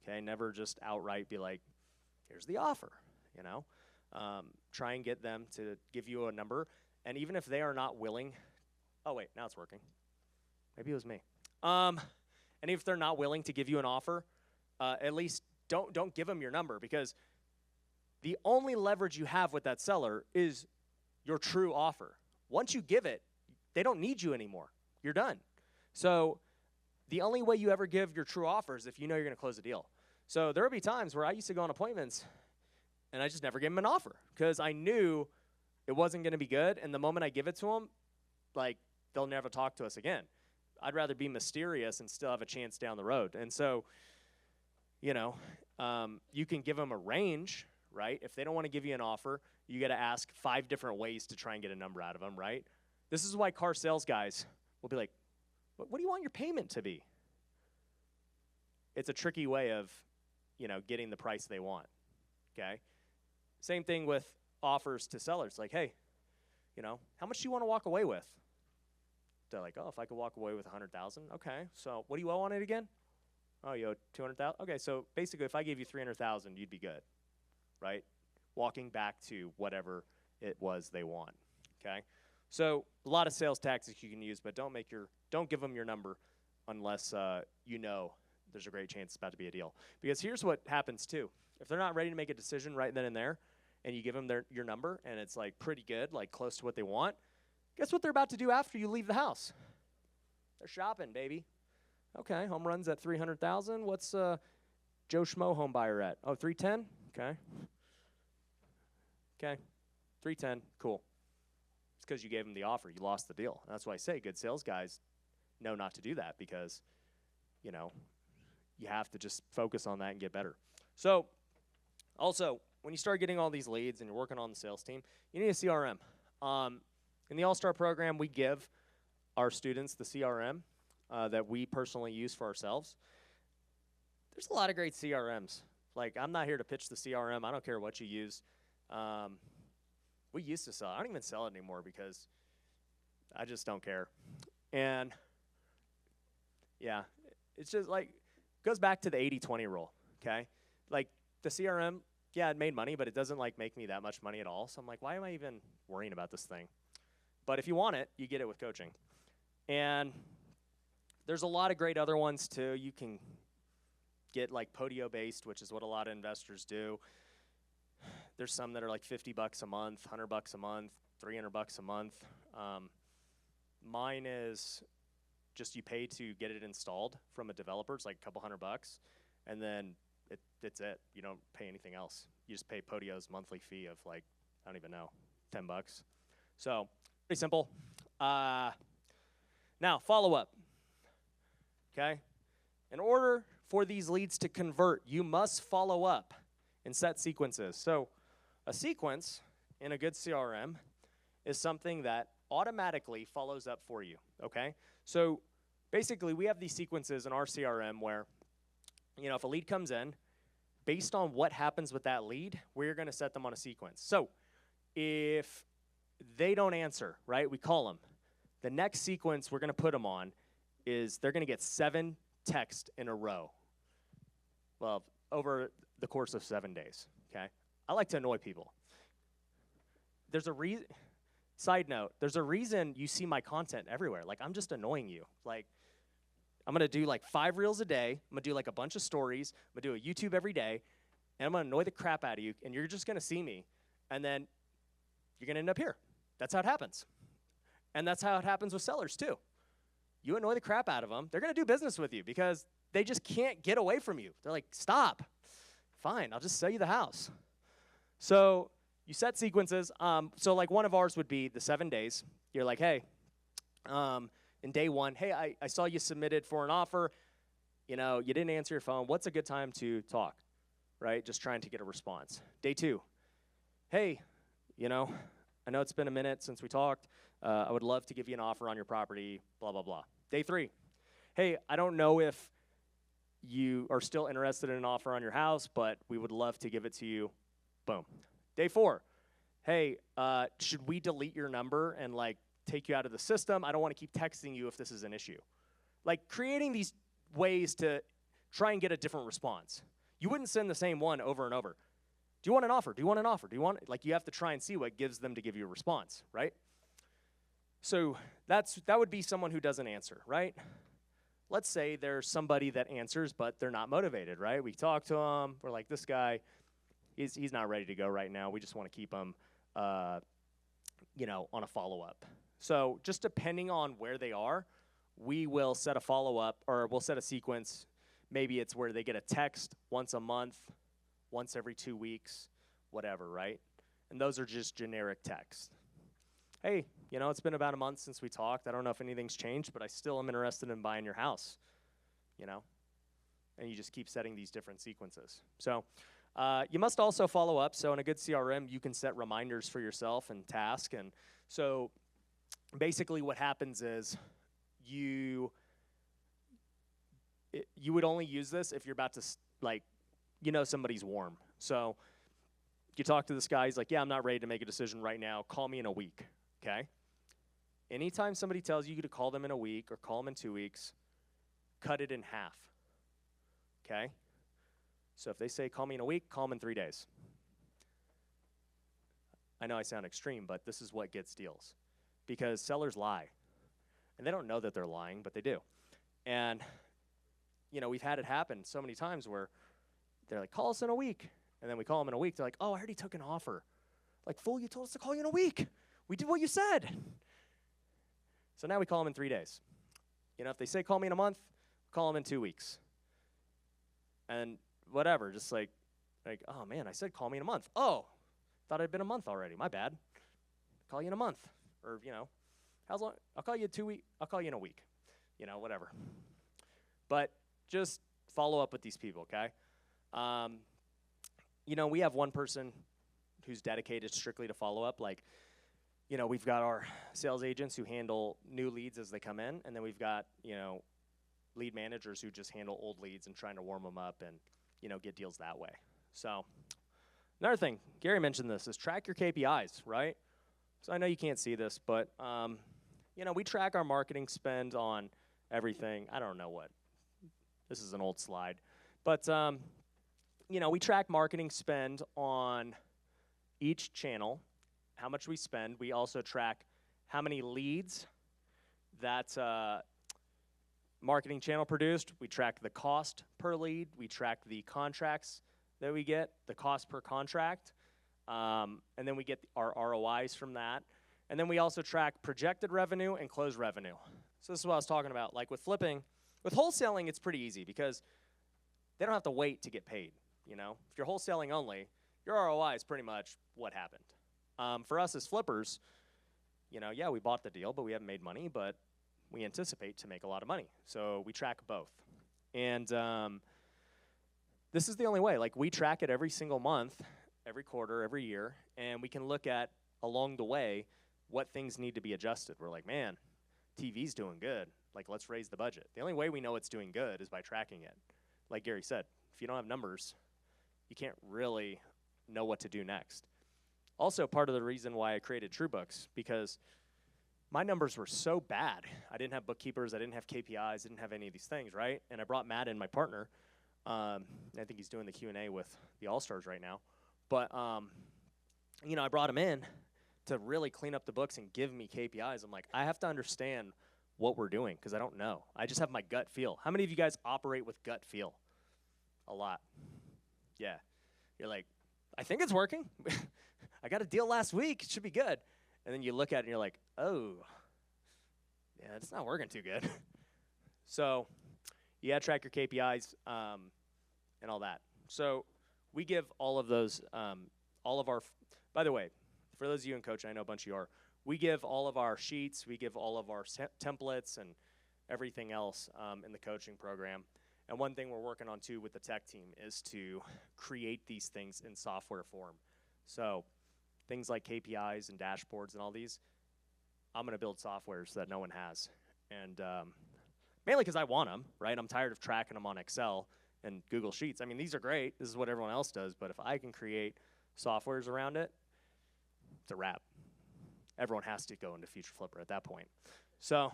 Okay, never just outright be like, here's the offer, Try and get them to give you a number. And even if they are not willing, oh wait, now it's working. Maybe it was me. And if they're not willing to give you an offer, at least don't give them your number because the only leverage you have with that seller is your true offer. Once you give it, they don't need you anymore. You're done. So the only way you ever give your true offer is if you know you're going to close a deal. So there will be times where I used to go on appointments and I just never gave them an offer because I knew it wasn't going to be good. And the moment I give it to them, like, they'll never talk to us again. I'd rather be mysterious and still have a chance down the road. And so, You can give them a range, right? If they don't want to give you an offer, you got to ask 5 different ways to try and get a number out of them, right? This is why car sales guys will be like, what do you want your payment to be? It's a tricky way of, getting the price they want, okay? Same thing with offers to sellers. Like, hey, how much do you want to walk away with? They're like, oh, if I could walk away with $100,000, okay. So what do you owe on it again? Oh, you owe $200,000. Okay, so basically, if I gave you $300,000, you'd be good, right? Walking back to whatever it was they want. Okay, so a lot of sales tactics you can use, but don't give them your number unless there's a great chance it's about to be a deal. Because here's what happens too: if they're not ready to make a decision right then and there, and you give them your number, and it's like pretty good, like close to what they want, guess what they're about to do after you leave the house? They're shopping, baby. Okay, home runs at 300,000. What's Joe Schmo home buyer at? Oh, 310. Okay. Okay, 310. Cool. It's because you gave them the offer. You lost the deal. That's why I say good sales guys know not to do that because, you have to just focus on that and get better. So, also, when you start getting all these leads and you're working on the sales team, you need a CRM. In the All-Star program, we give our students the CRM that we personally use for ourselves. There's a lot of great CRMs. Like, I'm not here to pitch the CRM. I don't care what you use. We used to sell it. I don't even sell it anymore because I just don't care. And, yeah, it's just like, goes back to the 80-20 rule, okay? Like, the CRM, yeah, it made money, but it doesn't, make me that much money at all. So I'm like, why am I even worrying about this thing? But if you want it, you get it with coaching. And there's a lot of great other ones, too. You can get, Podio-based, which is what a lot of investors do. There's some that are $50 a month, $100 a month, $300 a month. Mine is just you pay to get it installed from a developer. It's like a couple $100, and then it's it. You don't pay anything else. You just pay Podio's monthly fee of I don't even know, $10. So pretty simple. Now follow up. Okay, in order for these leads to convert, you must follow up and set sequences. So a sequence in a good CRM is something that automatically follows up for you, okay? So basically, we have these sequences in our CRM where, if a lead comes in, based on what happens with that lead, we're going to set them on a sequence. So if they don't answer, right, we call them. The next sequence we're going to put them on is they're going to get 7 texts in a row. Well, over the course of 7 days, okay? I like to annoy people. There's a reason. Side note, there's a reason you see my content everywhere. I'm just annoying you. I'm going to do 5 reels a day. I'm going to do a bunch of stories. I'm going to do a YouTube every day. And I'm going to annoy the crap out of you. And you're just going to see me. And then you're going to end up here. That's how it happens. And that's how it happens with sellers too. You annoy the crap out of them. They're going to do business with you because they just can't get away from you. They're like, stop. Fine, I'll just sell you the house. So you set sequences. So one of ours would be the 7 days. You're like, hey, in day 1, hey, I saw you submitted for an offer. You didn't answer your phone. What's a good time to talk, right? Just trying to get a response. Day 2, hey, I know it's been a minute since we talked. I would love to give you an offer on your property, blah, blah, blah. Day 3, hey, I don't know if you are still interested in an offer on your house, but we would love to give it to you. Boom. Day 4, hey, should we delete your number and take you out of the system? I don't want to keep texting you if this is an issue. Creating these ways to try and get a different response. You wouldn't send the same one over and over. Do you want an offer? Do you want an offer? Do you want you have to try and see what gives them to give you a response, right? So that would be someone who doesn't answer, right? Let's say there's somebody that answers, but they're not motivated, right? We talk to them. We're like, this guy, he's not ready to go right now. We just want to keep him, on a follow-up. So just depending on where they are, we will set a follow-up, or we'll set a sequence. Maybe it's where they get a text once a month, once every 2 weeks, whatever, right? And those are just generic texts. Hey, it's been about a month since we talked. I don't know if anything's changed, but I still am interested in buying your house. and you just keep setting these different sequences. So you must also follow up. So in a good CRM, you can set reminders for yourself and task. And so basically what happens is you would only use this if you're about to, somebody's warm. So you talk to this guy, he's like, yeah, I'm not ready to make a decision right now. Call me in a week, okay? Anytime somebody tells you to call them in a week or call them in 2 weeks, cut it in half, okay? So if they say call me in a week, call them in 3 days. I know I sound extreme, but this is what gets deals. Because sellers lie. And they don't know that they're lying, but they do. And, we've had it happen so many times where they're like, call us in a week. And then we call them in a week. They're like, oh, I already took an offer. Like, fool, you told us to call you in a week. We did what you said. So now we call them in 3 days. If they say call me in a month, call them in 2 weeks. And whatever, just like, oh, man, I said call me in a month. Oh, thought it'd been a month already. My bad. Call you in a month. Or, how's long? I'll call you 2 weeks. I'll call you in a week. Whatever. But just follow up with these people, okay? We have one person who's dedicated strictly to follow up. We've got our sales agents who handle new leads as they come in, and then we've got, lead managers who just handle old leads and trying to warm them up and, get deals that way. So another thing, Gary mentioned this, is track your KPIs, right? So I know you can't see this, but, we track our marketing spend on everything. I don't know what. This is an old slide. But, we track marketing spend on each channel, how much we spend. We also track how many leads that marketing channel produced. We track the cost per lead. We track the contracts that we get, the cost per contract. And then we get our ROIs from that. And then we also track projected revenue and closed revenue. So this is what I was talking about. Like with flipping, with wholesaling, it's pretty easy because they don't have to wait to get paid. If you're wholesaling only, your ROI is pretty much what happened. For us as flippers, yeah, we bought the deal, but we haven't made money, but we anticipate to make a lot of money. So we track both. And this is the only way. Like, we track it every single month, every quarter, every year, and we can look at along the way what things need to be adjusted. We're like, man, TV's doing good. Like, let's raise the budget. The only way we know it's doing good is by tracking it. Like Gary said, if you don't have numbers, you can't really know what to do next. Also, part of the reason why I created TrueBooks, because my numbers were so bad. I didn't have bookkeepers. I didn't have KPIs. I didn't have any of these things, right? And I brought Matt in, my partner. I think he's doing the Q&A with the All-Stars right now. But, I brought him in to really clean up the books and give me KPIs. I'm like, I have to understand what we're doing because I don't know. I just have my gut feel. How many of you guys operate with gut feel? A lot. Yeah. You're like, I think it's working. I got a deal last week. It should be good. And then you look at it and you're like, oh, yeah, it's not working too good. So you got to track your KPIs and all that. So we give all of those, by the way, for those of you in coaching, I know a bunch of you are, we give all of our sheets, we give all of our templates and everything else in the coaching program. And one thing we're working on, too, with the tech team is to create these things in software form. So things like KPIs and dashboards and all these, I'm going to build softwares that no one has. And mainly because I want them, right? I'm tired of tracking them on Excel and Google Sheets. I mean, these are great. This is what everyone else does. But if I can create softwares around it, it's a wrap. Everyone has to go into Future Flipper at that point. So,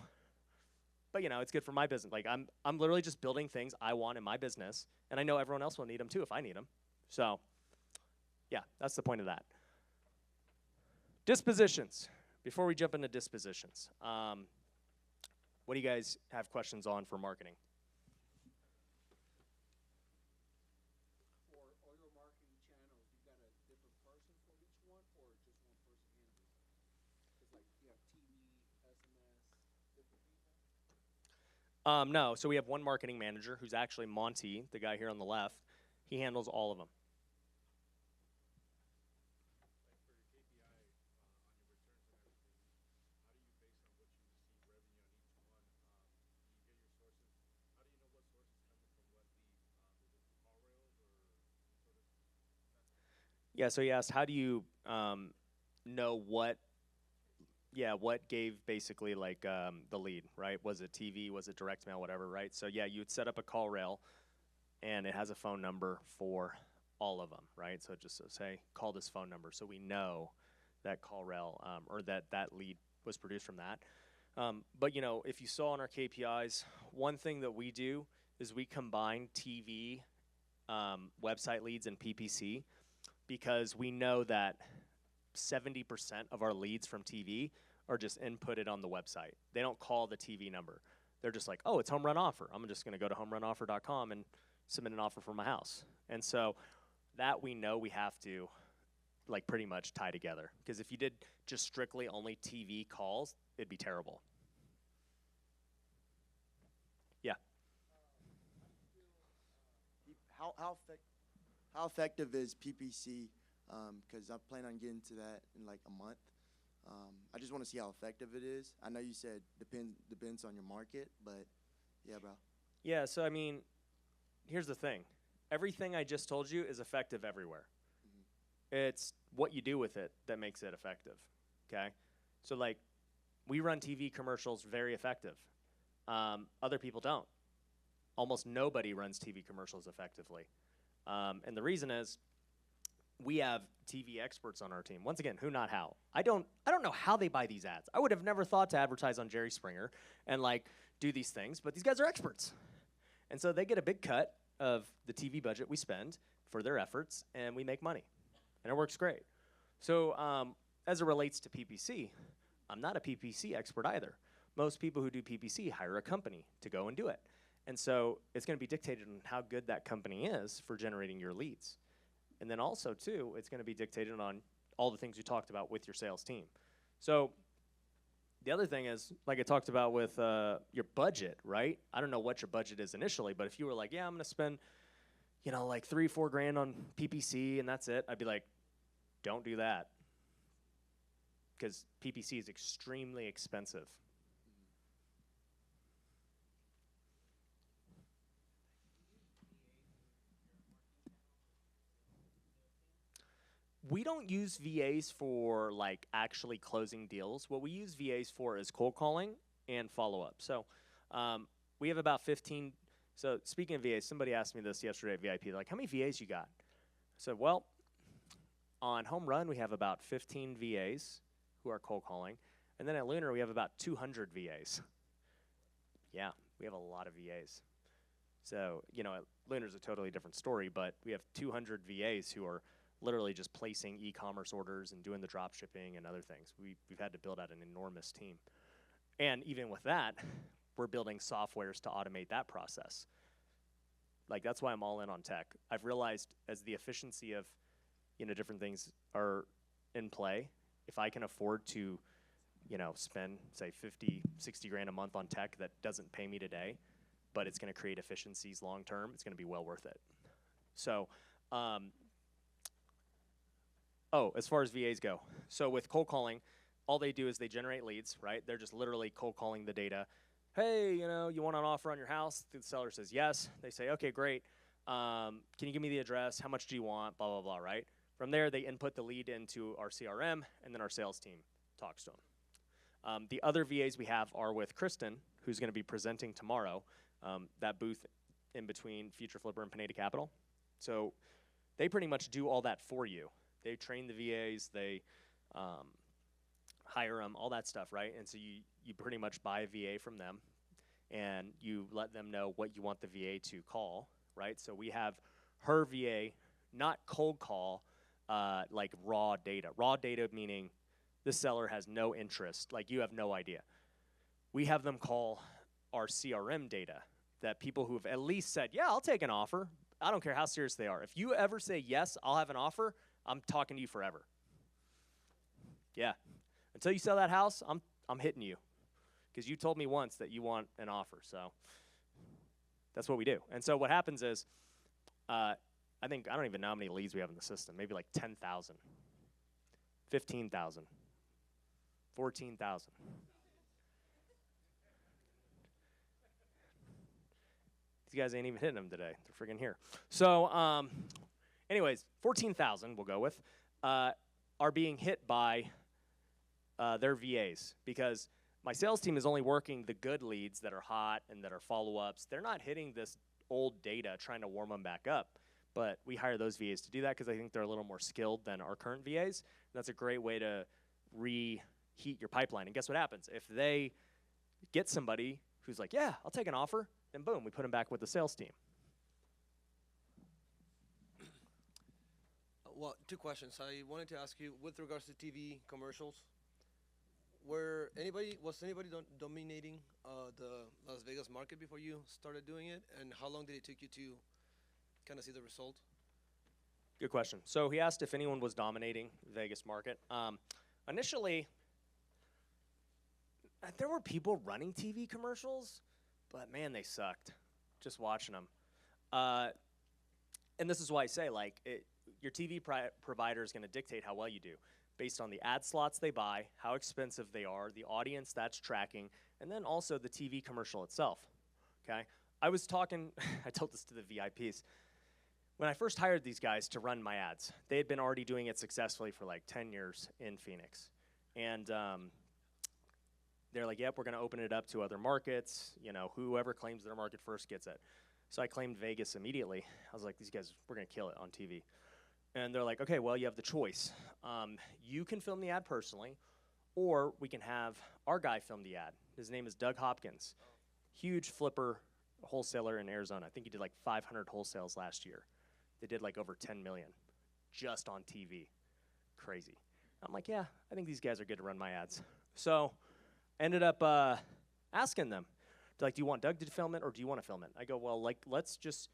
but it's good for my business. Like, I'm literally just building things I want in my business, and I know everyone else will need them too if I need them. So, yeah, that's the point of that. Dispositions. Before we jump into dispositions, what do you guys have questions on for marketing? For all your marketing channels, you got a different person for each one, or just one person handles it? It's like you have TV, SMS, different people? No, so we have one marketing manager who's actually Monty, the guy here on the left. He handles all of them. Yeah, so he asked, how do you know what gave basically like the lead, right? Was it TV, was it direct mail, whatever, right? So yeah, you'd set up a call rail, and it has a phone number for all of them, right? So it just says, hey, call this phone number, so we know that call rail or that lead was produced from that. But you know, if you saw on our KPIs, one thing that we do is we combine TV, website leads, and PPC, because we know that 70% of our leads from TV are just inputted on the website. They don't call the TV number. They're just like, oh, it's home run offer. I'm just going to go to homerunoffer.com and submit an offer for my house. And so that we know we have to like pretty much tie together, because if you did just strictly only TV calls, it'd be terrible. Yeah. How effective is PPC? Because I plan on getting to that in like a month. I just want to see how effective it is. I know you said depends on your market, but yeah, bro. Yeah, so I mean, here's the thing. Everything I just told you is effective everywhere. It's what you do with it that makes it effective, okay? So like, we run TV commercials very effective. Other people don't. Almost nobody runs TV commercials effectively. And the reason is, we have TV experts on our team. Once again, who, not how. I don't know how they buy these ads. I would have never thought to advertise on Jerry Springer and like do these things, but these guys are experts. And so they get a big cut of the TV budget we spend for their efforts, and we make money. And it works great. So as it relates to PPC, I'm not a PPC expert either. Most people who do PPC hire a company to go and do it. And so it's going to be dictated on how good that company is for generating your leads. And then also, too, it's going to be dictated on all the things you talked about with your sales team. So the other thing is, like I talked about with your budget, right? I don't know what your budget is initially, but if you were like, yeah, I'm going to spend, you know, like $3-4 grand on PPC and that's it, I'd be like, don't do that, because PPC is extremely expensive. We don't use VAs for like actually closing deals. What we use VAs for is cold calling and follow-up. So we have about 15. So speaking of VAs, somebody asked me this yesterday at VIP, like, how many VAs you got? I said, well, on Home Run, we have about 15 VAs who are cold calling. And then at Lunar, we have about 200 VAs. Yeah, we have a lot of VAs. So, you know, Lunar's a totally different story, but we have 200 VAs who are literally just placing e-commerce orders and doing the drop shipping and other things. We've had to build out an enormous team. And even with that, we're building softwares to automate that process. Like, that's why I'm all in on tech. I've realized as the efficiency of, you know, different things are in play, if I can afford to, you know, spend, say, 50, 60 grand a month on tech that doesn't pay me today, but it's going to create efficiencies long term, it's going to be well worth it. So, as far as VAs go, so with cold calling, all they do is they generate leads, right? They're just literally cold calling the data. Hey, you know, you want an offer on your house? The seller says yes. They say, okay, great. Can you give me the address? How much do you want? Blah, blah, blah, right? From there, they input the lead into our CRM, and then our sales team talks to them. The other VAs we have are with Kristen, who's going to be presenting tomorrow, that booth in between Future Flipper and Pineda Capital. So they pretty much do all that for you. They train the VAs, they hire them, all that stuff, right? And so you pretty much buy a VA from them, and you let them know what you want the VA to call, right? So we have her VA not cold call like raw data. Raw data meaning the seller has no interest, like you have no idea. We have them call our CRM data, that people who have at least said, yeah, I'll take an offer. I don't care how serious they are. If you ever say, yes, I'll have an offer, I'm talking to you forever. Yeah. Until you sell that house, I'm hitting you, because you told me once that you want an offer. So that's what we do. And so what happens is, I don't even know how many leads we have in the system. Maybe like 10,000, 15,000, 14,000. These guys ain't even hitting them today. They're freaking here. So anyways, 14,000 we'll go with, are being hit by their VAs because my sales team is only working the good leads that are hot and that are follow-ups. They're not hitting this old data trying to warm them back up. But we hire those VAs to do that because I think they're a little more skilled than our current VAs. And that's a great way to reheat your pipeline. And guess what happens? If they get somebody who's like, yeah, I'll take an offer, then boom, we put them back with the sales team. Well, 2 questions. I wanted to ask you, with regards to TV commercials, was anybody dominating the Las Vegas market before you started doing it? And how long did it take you to kind of see the result? Good question. So he asked if anyone was dominating the Vegas market. Initially, there were people running TV commercials, but man, they sucked. Just watching them. And this is why I say, like, your TV provider is going to dictate how well you do based on the ad slots they buy, how expensive they are, the audience that's tracking, and then also the TV commercial itself. Okay? I was talking, I told this to the VIPs. When I first hired these guys to run my ads, they had been already doing it successfully for like 10 years in Phoenix. And they're like, yep, we're going to open it up to other markets. You know, whoever claims their market first gets it. So I claimed Vegas immediately. I was like, these guys, we're going to kill it on TV. And they're like, okay, well, you have the choice. You can film the ad personally, or we can have our guy film the ad. His name is Doug Hopkins. Huge flipper wholesaler in Arizona. I think he did like 500 wholesales last year. They did like over 10 million just on TV. Crazy. I'm like, yeah, I think these guys are good to run my ads. So I ended up asking them, like, do you want Doug to film it or do you want to film it? I go, well, like, let's just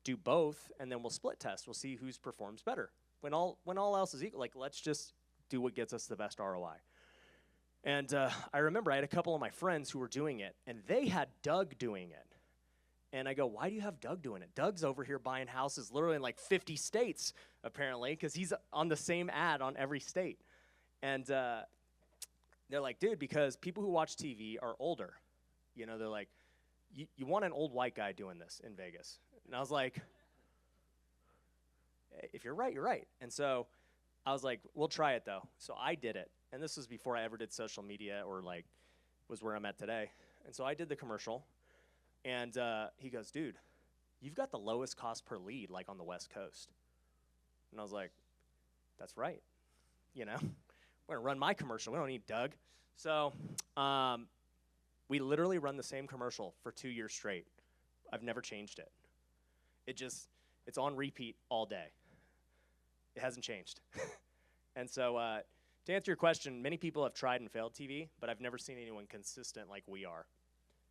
do both and then we'll split test. We'll see whose performs better. When all else is equal, like, let's just do what gets us the best ROI. And I remember I had a couple of my friends who were doing it, and they had Doug doing it. And I go, why do you have Doug doing it? Doug's over here buying houses literally in like 50 states, apparently, because he's on the same ad on every state. And they're like, dude, because people who watch TV are older. You know, they're like, you want an old white guy doing this in Vegas. And I was like, if you're right, you're right. And so I was like, we'll try it, though. So I did it. And this was before I ever did social media or, like, was where I'm at today. And so I did the commercial. And he goes, dude, you've got the lowest cost per lead, like, on the West Coast. And I was like, that's right. You know, we're going to run my commercial. We don't need Doug. So we literally run the same commercial for 2 years straight. I've never changed it. It's on repeat all day. It hasn't changed. And so to answer your question, many people have tried and failed TV, but I've never seen anyone consistent like we are.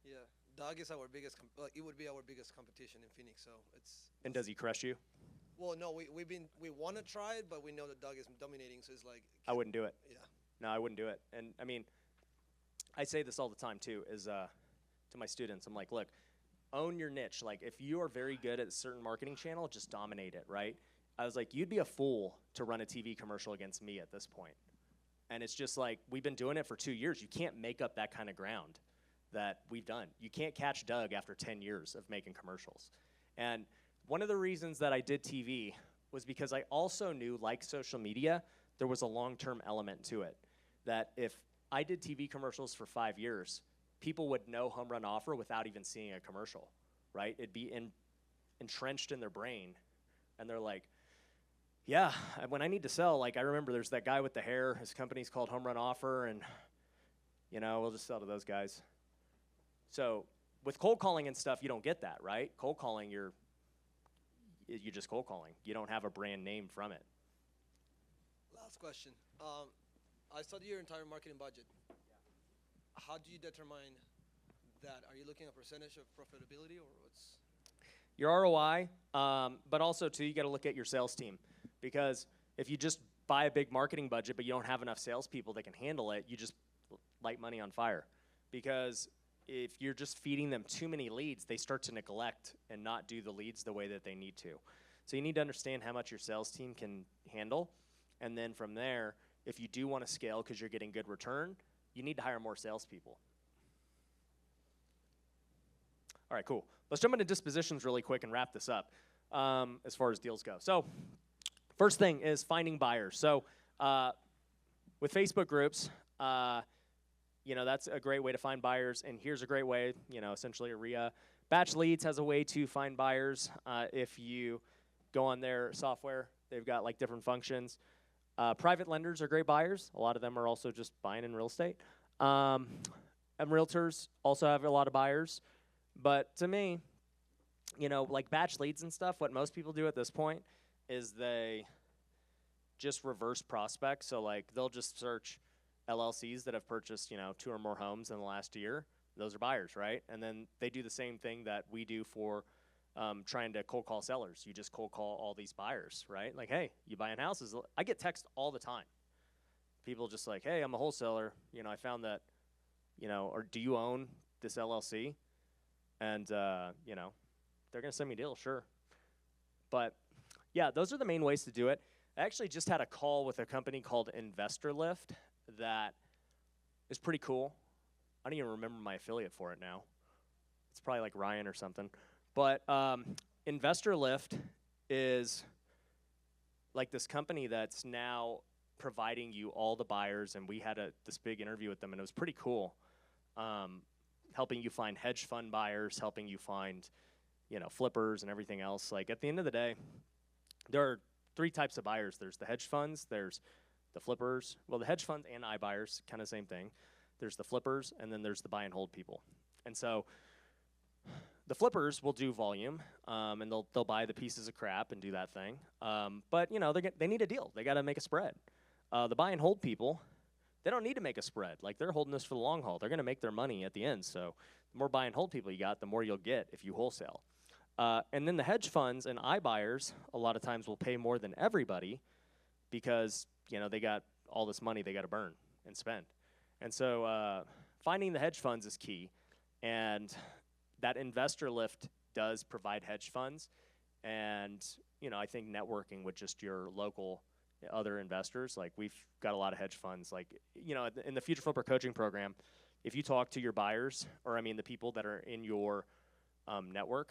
Yeah, Doug is our biggest. It would be our biggest competition in Phoenix. So it's. And does he crush you? Well, no, we want to try it, but we know that Doug is dominating. So it's like. I wouldn't do it. Yeah. No, I wouldn't do it. And I mean, I say this all the time too. Is to my students, I'm like, look, own your niche. Like, if you are very good at a certain marketing channel, just dominate it, right? I was like, you'd be a fool to run a TV commercial against me at this point. And it's just like, we've been doing it for 2 years. You can't make up that kind of ground that we've done. You can't catch Doug after 10 years of making commercials. And one of the reasons that I did TV was because I also knew, like social media, there was a long-term element to it. That if I did TV commercials for 5 years, people would know Home Run Offer without even seeing a commercial, right? It'd be entrenched in their brain. And they're like, yeah, when I need to sell, like, I remember there's that guy with the hair. His company's called Home Run Offer, and, you know, we'll just sell to those guys. So with cold calling and stuff, you don't get that, right? Cold calling, you're just cold calling. You don't have a brand name from it. Last question. I studied your entire marketing budget. How do you determine that? Are you looking at percentage of profitability, or what's? Your ROI, but also, too, you got to look at your sales team. Because if you just buy a big marketing budget but you don't have enough salespeople that can handle it, you just light money on fire. Because if you're just feeding them too many leads, they start to neglect and not do the leads the way that they need to. So you need to understand how much your sales team can handle. And then from there, if you do want to scale because you're getting good return, you need to hire more salespeople. All right, cool. Let's jump into dispositions really quick and wrap this up as far as deals go. So first thing is finding buyers. So with Facebook groups, that's a great way to find buyers. And here's a great way, essentially a RIA. Batch Leads has a way to find buyers. If you go on their software, they've got like different functions. Private lenders are great buyers. A lot of them are also just buying in real estate. And realtors also have a lot of buyers. But to me, like Batch Leads and stuff, what most people do at this point is they just reverse prospect. So like they'll just search LLCs that have purchased, 2 or more homes in the last year. Those are buyers, right? And then they do the same thing that we do for trying to cold call sellers. You just cold call all these buyers, right? Like, hey, you buying houses? I get text all the time. People just like, hey, I'm a wholesaler. I found that, or do you own this LLC? And, they're going to send me a deal, sure. But, yeah, those are the main ways to do it. I actually just had a call with a company called Investor Lift that is pretty cool. I don't even remember my affiliate for it now. It's probably like Ryan or something. But Investor Lift is like this company that's now providing you all the buyers, and we had this big interview with them, and it was pretty cool. Helping you find hedge fund buyers, helping you find, flippers and everything else. Like at the end of the day, there are 3 types of buyers. There's the hedge funds, there's the flippers. Well, the hedge funds and iBuyers, kind of same thing. There's the flippers, and then there's the buy and hold people. And so the flippers will do volume, and they'll buy the pieces of crap and do that thing. But they need a deal. They got to make a spread. The buy and hold people, they don't need to make a spread. Like they're holding this for the long haul. They're going to make their money at the end. So the more buy and hold people you got, the more you'll get if you wholesale. And then the hedge funds and iBuyers a lot of times will pay more than everybody because they got all this money they got to burn and spend. And so finding the hedge funds is key. And that Investor Lift does provide hedge funds. And, I think networking with just your local other investors, like we've got a lot of hedge funds. Like, in the Future Flipper coaching program, if you talk to your buyers, the people that are in your network,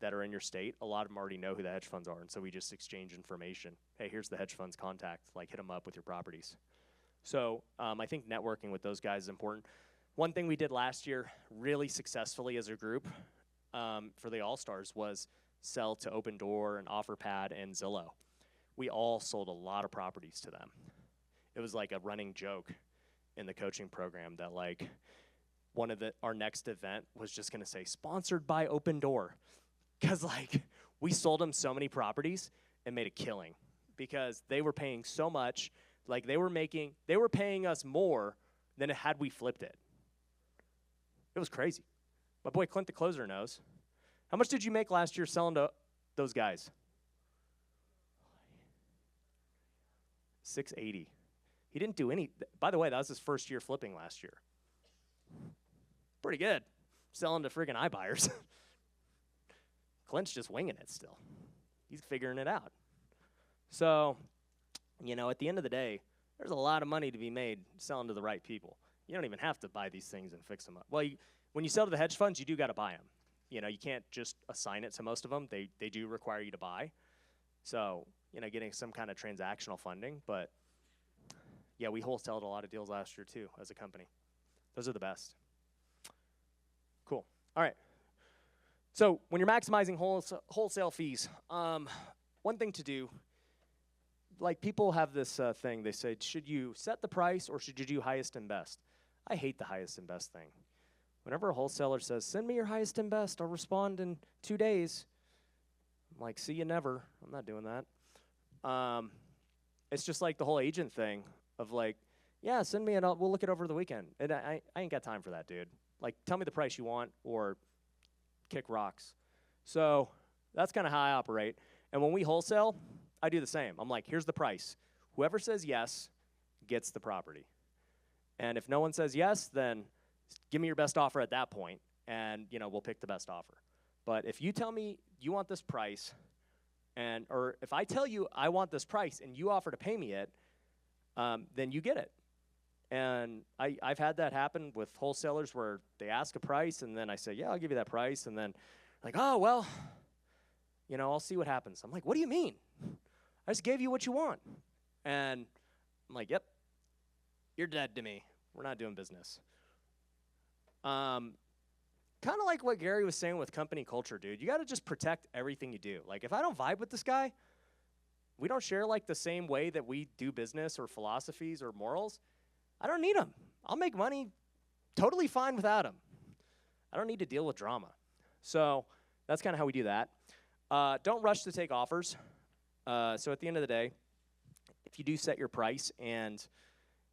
that are in your state, a lot of them already know who the hedge funds are. And so we just exchange information. Hey, here's the hedge fund's contact. Like, hit them up with your properties. So I think networking with those guys is important. One thing we did last year really successfully as a group for the All-Stars was sell to Open Door and OfferPad and Zillow. We all sold a lot of properties to them. It was like a running joke in the coaching program that like our next event was just going to say sponsored by Open Door. Because like we sold them so many properties and made a killing because they were paying so much. Like they were paying us more than had we flipped it. It was crazy. My boy Clint the closer knows. How much did you make last year selling to those guys? $680. He didn't do any. By the way, that was his first year flipping last year. Pretty good. Selling to friggin' iBuyers. Clint's just winging it still. He's figuring it out. So, at the end of the day, there's a lot of money to be made selling to the right people. You don't even have to buy these things and fix them up. Well, when you sell to the hedge funds, you do got to buy them. You can't just assign it to most of them. They do require you to buy. So, getting some kind of transactional funding. But, yeah, we wholesaled a lot of deals last year, too, as a company. Those are the best. Cool. All right. So when you're maximizing wholesale fees, one thing to do, like people have this thing, they say, should you set the price or should you do highest and best? I hate the highest and best thing. Whenever a wholesaler says, send me your highest and best, I'll respond in 2 days. I'm like, see you never. I'm not doing that. It's just like the whole agent thing of like, yeah, send me and we'll look it over the weekend. And I ain't got time for that, dude. Like, tell me the price you want or kick rocks. So that's kind of how I operate. And when we wholesale, I do the same. I'm like, here's the price. Whoever says yes gets the property. And if no one says yes, then give me your best offer at that point, and we'll pick the best offer. But if you tell me you want this price, or if I tell you I want this price and you offer to pay me it, then you get it. And I've had that happen with wholesalers where they ask a price, and then I say, yeah, I'll give you that price. And then like, oh, well, I'll see what happens. I'm like, what do you mean? I just gave you what you want. And I'm like, yep, you're dead to me. We're not doing business. Kind of like what Gary was saying with company culture, dude. You got to just protect everything you do. Like, if I don't vibe with this guy, we don't share like the same way that we do business or philosophies or morals, I don't need him. I'll make money totally fine without him. I don't need to deal with drama. So that's kind of how we do that. Don't rush to take offers. So at the end of the day, if you do set your price and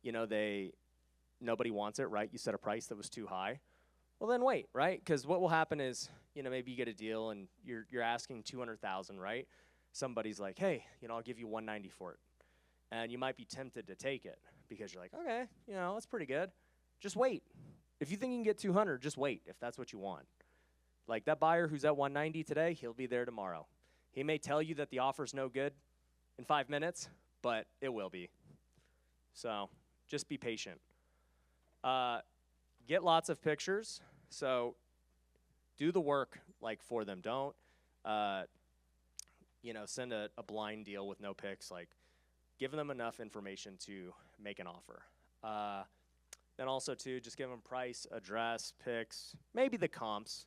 nobody wants it, right? You set a price that was too high. Well, then wait, right? Because what will happen is, maybe you get a deal and you're asking $200,000, right? Somebody's like, hey, I'll give you $190 for it, and you might be tempted to take it because you're like, okay, that's pretty good. Just wait. If you think you can get $200, just wait. If that's what you want, like that buyer who's at $190 today, he'll be there tomorrow. He may tell you that the offer's no good in 5 minutes, but it will be. So just be patient. Get lots of pictures. So do the work like for them. Don't send a blind deal with no pics. Like, give them enough information to make an offer. Then also too, just give them price, address, pics, maybe the comps.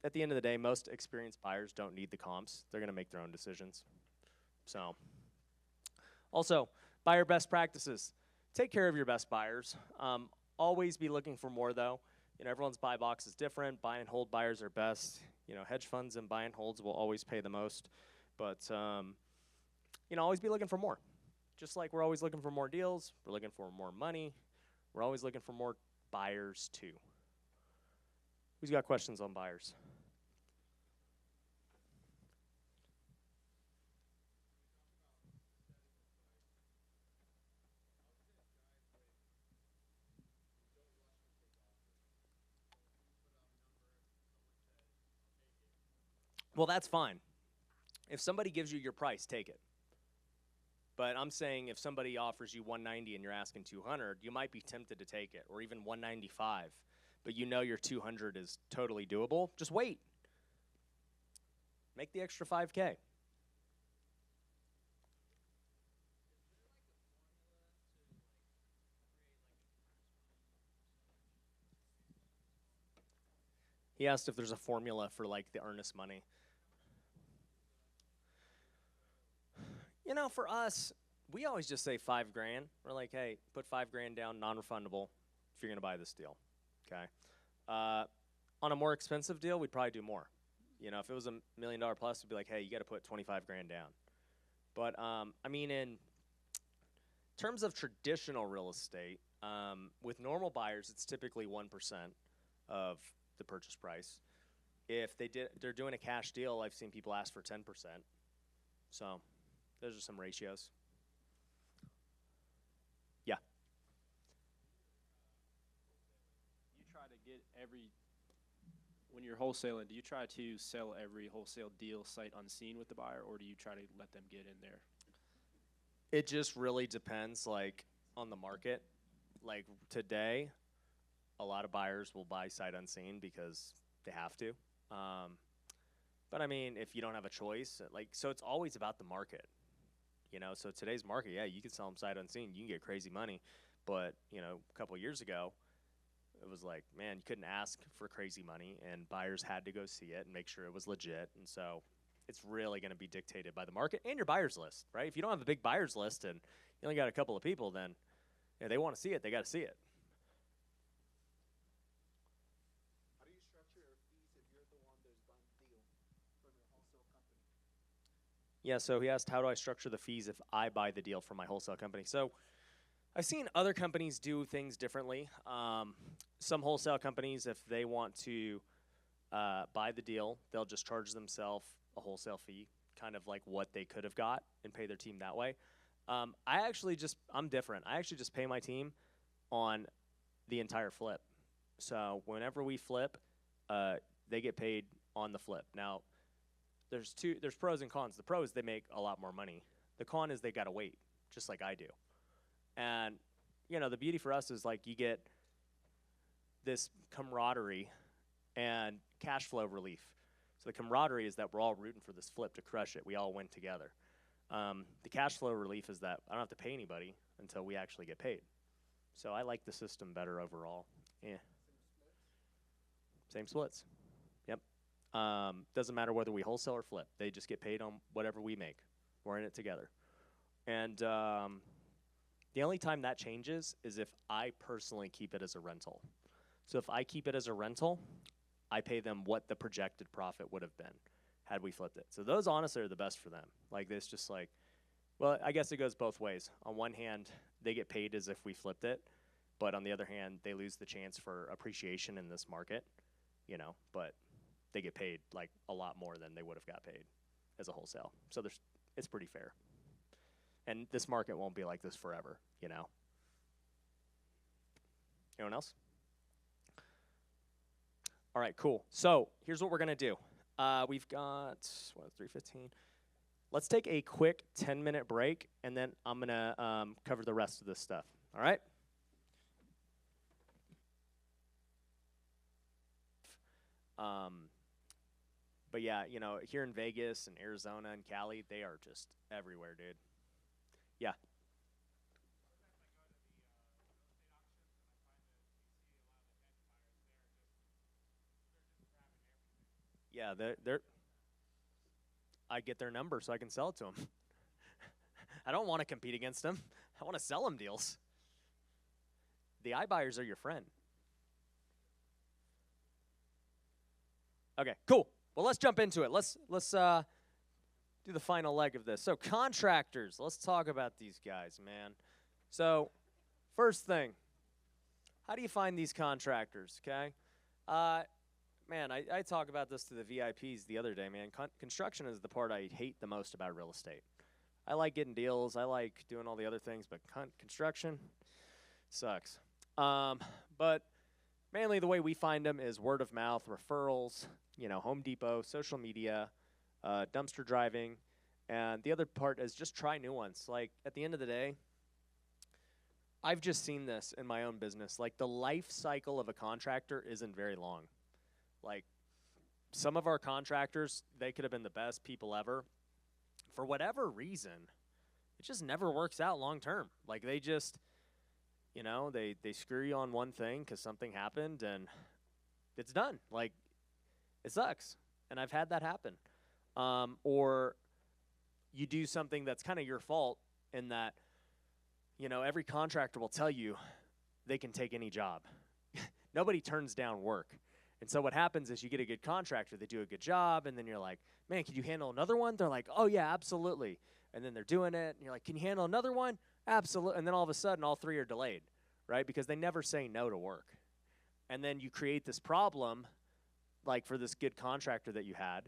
At the end of the day, most experienced buyers don't need the comps. They're going to make their own decisions. So, also, buyer best practices. Take care of your best buyers. Always be looking for more, though. Everyone's buy box is different. Buy and hold buyers are best. Hedge funds and buy and holds will always pay the most. But, always be looking for more. Just like we're always looking for more deals, we're looking for more money. We're always looking for more buyers, too. Who's got questions on buyers? Well, that's fine. If somebody gives you your price, take it. But I'm saying if somebody offers you $190 and you're asking $200, you might be tempted to take it, or even $195. But your $200 is totally doable. Just wait. Make the extra $5K. He asked if there's a formula for like the earnest money. For us, we always just say $5,000. We're like, hey, put $5,000 down, non-refundable, if you're gonna buy this deal. Okay. On a more expensive deal, we'd probably do more. If it was $1 million plus, we'd be like, hey, you got to put $25,000 down. But in terms of traditional real estate, with normal buyers, it's typically 1% of the purchase price. If they're doing a cash deal, I've seen people ask for 10%. So those are some ratios. Yeah. You try to get when you're wholesaling, do you try to sell every wholesale deal sight unseen with the buyer, or do you try to let them get in there? It just really depends, like, on the market. Like, today, a lot of buyers will buy sight unseen because they have to. But, if you don't have a choice, so it's always about the market. So today's market, yeah, you can sell them sight unseen. You can get crazy money. But, a couple of years ago, it was like, man, you couldn't ask for crazy money, and buyers had to go see it and make sure it was legit. And so it's really going to be dictated by the market and your buyers list, right? If you don't have a big buyers list and you only got a couple of people, then they want to see it. They got to see it. How do you structure your fees if you're the one that's buying the deal from your wholesale company? Yeah, so he asked, how do I structure the fees if I buy the deal from my wholesale company? So I've seen other companies do things differently. Some wholesale companies, if they want to buy the deal, they'll just charge themselves a wholesale fee, kind of like what they could have got, and pay their team that way. I'm different. I actually just pay my team on the entire flip. So whenever we flip, they get paid on the flip. Now, there's pros and cons. The pros, they make a lot more money. The con is they gotta wait, just like I do. And the beauty for us is like you get this camaraderie and cash flow relief. So the camaraderie is that we're all rooting for this flip to crush it. We all win together. The cash flow relief is that I don't have to pay anybody until we actually get paid. So I like the system better overall. Yeah. Same splits. Yep. Doesn't matter whether we wholesale or flip. They just get paid on whatever we make. We're in it together. And the only time that changes is if I personally keep it as a rental. So if I keep it as a rental, I pay them what the projected profit would have been had we flipped it. So those honestly are the best for them. Like this, just like, well, I guess it goes both ways. On one hand, they get paid as if we flipped it, but on the other hand, they lose the chance for appreciation in this market, you know, but they get paid like a lot more than they would have got paid as a wholesale. So it's pretty fair. And this market won't be like this forever, you know. Anyone else? All right, cool. So here's what we're going to do. We've got, 3:15. Let's take a quick 10-minute break, and then I'm going to cover the rest of this stuff. All right? But yeah, you know, here in Vegas and Arizona and Cali, they are just everywhere, dude. Yeah. Yeah, they're I get their number so I can sell it to them. I don't want to compete against them. I want to sell them deals. The iBuyers are your friend. Okay, cool. Well, let's jump into it. Let's do the final leg of this. So contractors, let's talk about these guys, man. So first thing, how do you find these contractors, okay? Man, I talk about this to the VIPs the other day, man. Construction is the part I hate the most about real estate. I like getting deals. I like doing all the other things, but construction sucks. But mainly the way we find them is word of mouth, referrals, you know, Home Depot, social media, dumpster driving, and the other part is just try new ones. Like, at the end of the day, I've just seen this in my own business. Like, the life cycle of a contractor isn't very long. Like, some of our contractors, they could have been the best people ever. For whatever reason, it just never works out long term. Like, they just, you know, they screw you on one thing because something happened, and it's done. Like, it sucks. And I've had that happen. Or you do something that's kind of your fault in that, you know, every contractor will tell you they can take any job. Nobody turns down work. And so what happens is you get a good contractor, they do a good job, and then you're like, man, can you handle another one? They're like, oh, yeah, absolutely. And then they're doing it, and you're like, can you handle another one? Absolutely. And then all of a sudden, all three are delayed, right? Because they never say no to work. And then you create this problem, like for this good contractor that you had,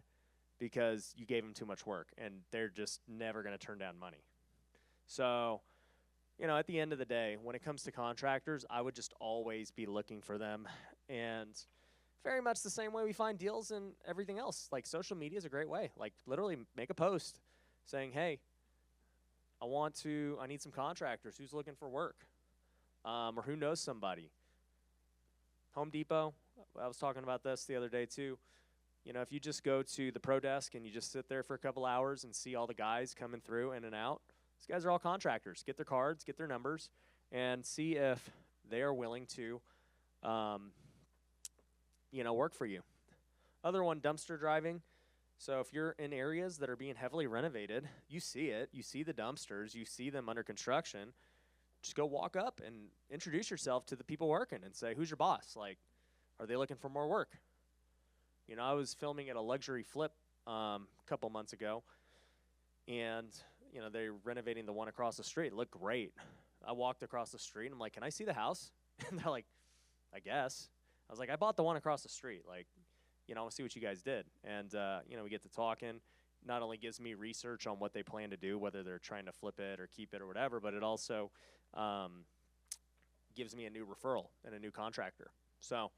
because you gave them too much work, and they're just never going to turn down money. So, you know, at the end of the day, when it comes to contractors, I would just always be looking for them. And very much the same way we find deals and everything else. Like, social media is a great way. Like, literally make a post saying, hey, I need some contractors. Who's looking for work? Or who knows somebody? Home Depot, I was talking about this the other day too. You know, if you just go to the pro desk and you just sit there for a couple hours and see all the guys coming through in and out, these guys are all contractors. Get their cards, get their numbers, and see if they are willing to you know, work for you. Other one, dumpster driving. So if you're in areas that are being heavily renovated, you see it. You see the dumpsters. You see them under construction. Just go walk up and introduce yourself to the people working and say, who's your boss? Like, are they looking for more work? You know, I was filming at a luxury flip a couple months ago, and, you know, they're renovating the one across the street. It looked great. I walked across the street, and I'm like, can I see the house? And they're like, I guess. I was like, I bought the one across the street. Like, you know, I want to see what you guys did. And, you know, we get to talking. Not only gives me research on what they plan to do, whether they're trying to flip it or keep it or whatever, but it also gives me a new referral and a new contractor. So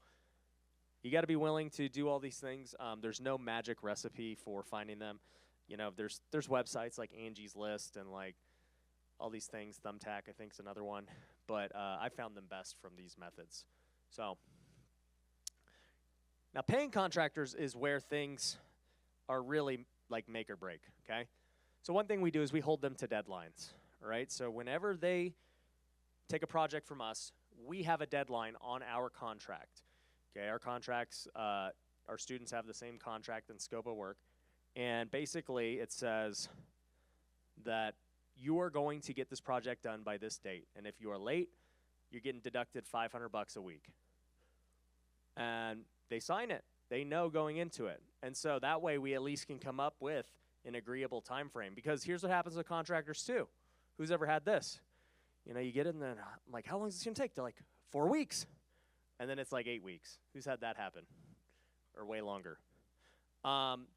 you got to be willing to do all these things. There's no magic recipe for finding them. You know, there's websites like Angie's List and like all these things. Thumbtack, I think, is another one. But I found them best from these methods. So now paying contractors is where things are really like make or break, okay? So one thing we do is we hold them to deadlines, all right? So whenever they take a project from us, we have a deadline on our contract, okay? Our contracts, our students have the same contract and scope of work, and basically it says that you are going to get this project done by this date, and if you are late, you're getting deducted $500 a week. And they sign it. They know going into it. And so that way we at least can come up with an agreeable time frame. Because here's what happens with contractors too. Who's ever had this? You know, you get it and then I'm like, how long is this gonna take? They're like, 4 weeks. And then it's like 8 weeks. Who's had that happen? Or way longer. And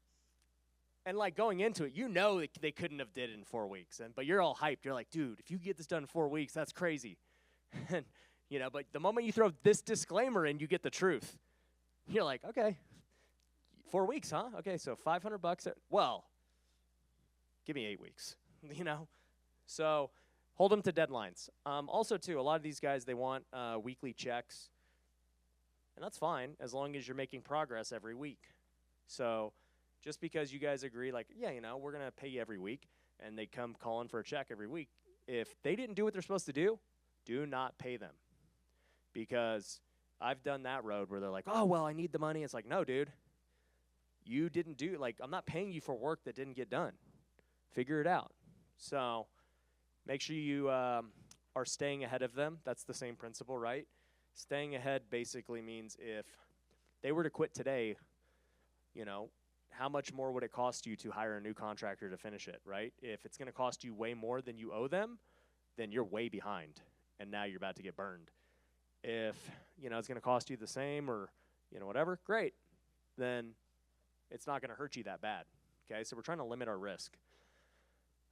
like going into it, you know they couldn't have did it in 4 weeks. But you're all hyped. You're like, dude, if you get this done in 4 weeks, that's crazy. And you know, but the moment you throw this disclaimer in, you get the truth. You're like, okay, 4 weeks, huh? Okay, so $500. Well, give me 8 weeks. You know, so hold them to deadlines. Also, too, a lot of these guys they want weekly checks, and that's fine as long as you're making progress every week. So just because you guys agree, like, yeah, you know, we're gonna pay you every week, and they come calling for a check every week, if they didn't do what they're supposed to do not pay them. Because I've done that road where they're like, oh, well, I need the money. It's like, no, dude. You didn't do, like, I'm not paying you for work that didn't get done. Figure it out. So make sure you are staying ahead of them. That's the same principle, right? Staying ahead basically means if they were to quit today, you know, how much more would it cost you to hire a new contractor to finish it, right? If it's going to cost you way more than you owe them, then you're way behind, and now you're about to get burned. If, you know, it's going to cost you the same or, you know, whatever, great. Then it's not going to hurt you that bad, okay? So we're trying to limit our risk.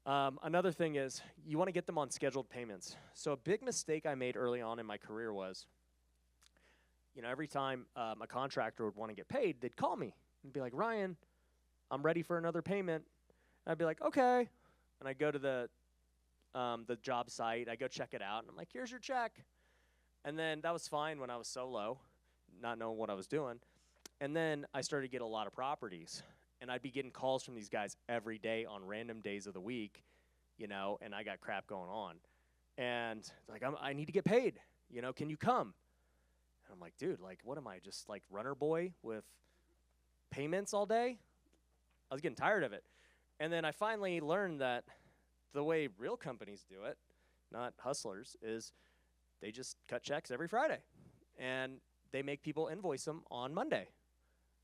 Another thing is you want to get them on scheduled payments. So a big mistake I made early on in my career was, you know, every time a contractor would want to get paid, they'd call me and be like, Ryan, I'm ready for another payment. And I'd be like, okay. And I'd go to the job site. I go check it out. And I'm like, here's your check. And then that was fine when I was solo, not knowing what I was doing. And then I started to get a lot of properties. And I'd be getting calls from these guys every day on random days of the week, you know, and I got crap going on. And like, I need to get paid. You know, can you come? And I'm like, dude, like, what am I, just like runner boy with payments all day? I was getting tired of it. And then I finally learned that the way real companies do it, not hustlers, is they just cut checks every Friday. And they make people invoice them on Monday.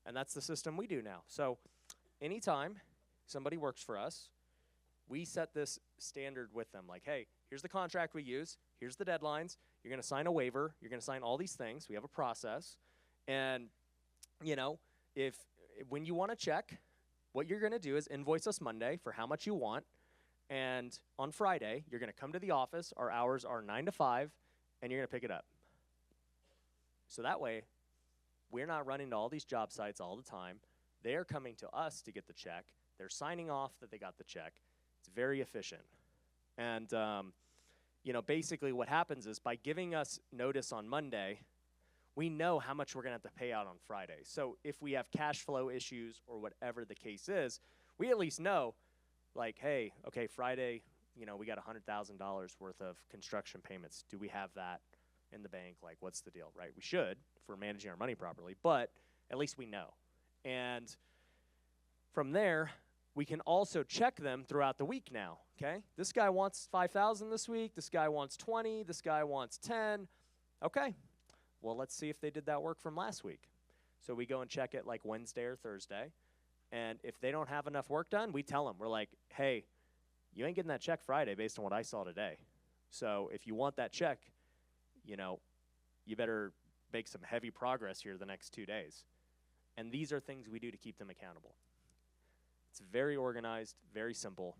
And that's the system we do now. So anytime somebody works for us, we set this standard with them. Like, hey, here's the contract we use. Here's the deadlines. You're going to sign a waiver. You're going to sign all these things. We have a process. And, you know, when you want to check, what you're going to do is invoice us Monday for how much you want. And on Friday, you're going to come to the office. Our hours are 9 to 5, and you're going to pick it up. So that way, we're not running to all these job sites all the time. They're coming to us to get the check. They're signing off that they got the check. It's very efficient. And, you know, basically what happens is by giving us notice on Monday, we know how much we're going to have to pay out on Friday. So if we have cash flow issues or whatever the case is, we at least know, like, hey, okay, Friday, you know, we got $100,000 worth of construction payments. Do we have that in the bank? Like, what's the deal, right? We should if we're managing our money properly, but at least we know. And from there, we can also check them throughout the week now, okay? This guy wants 5,000 this week. This guy wants 20. This guy wants 10. Okay. Well, let's see if they did that work from last week. So we go and check it like Wednesday or Thursday. And if they don't have enough work done, we tell them. We're like, hey, you ain't getting that check Friday based on what I saw today. So if you want that check, you know, you better make some heavy progress here the next 2 days. And these are things we do to keep them accountable. It's very organized, very simple.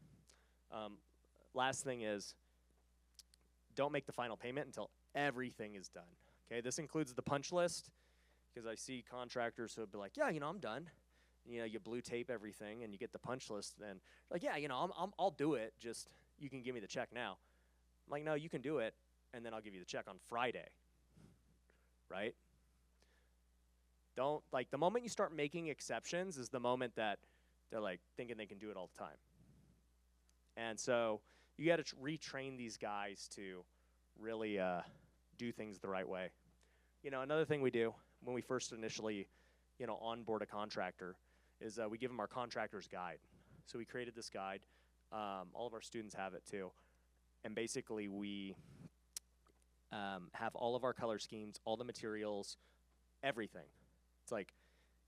Last thing is, don't make the final payment until everything is done. Okay, this includes the punch list, because I see contractors who would be like, yeah, you know, I'm done. You know, you blue tape everything and you get the punch list, and like, yeah, you know, I'll do it. Just you can give me the check now. I'm like, no, you can do it, and then I'll give you the check on Friday. Right? Don't, like, the moment you start making exceptions is the moment that they're like thinking they can do it all the time. And so you got to retrain these guys to really do things the right way. You know, another thing we do when we first initially, you know, onboard a contractor is we give them our contractor's guide. So we created this guide. All of our students have it too. And basically we have all of our color schemes, all the materials, everything. It's like,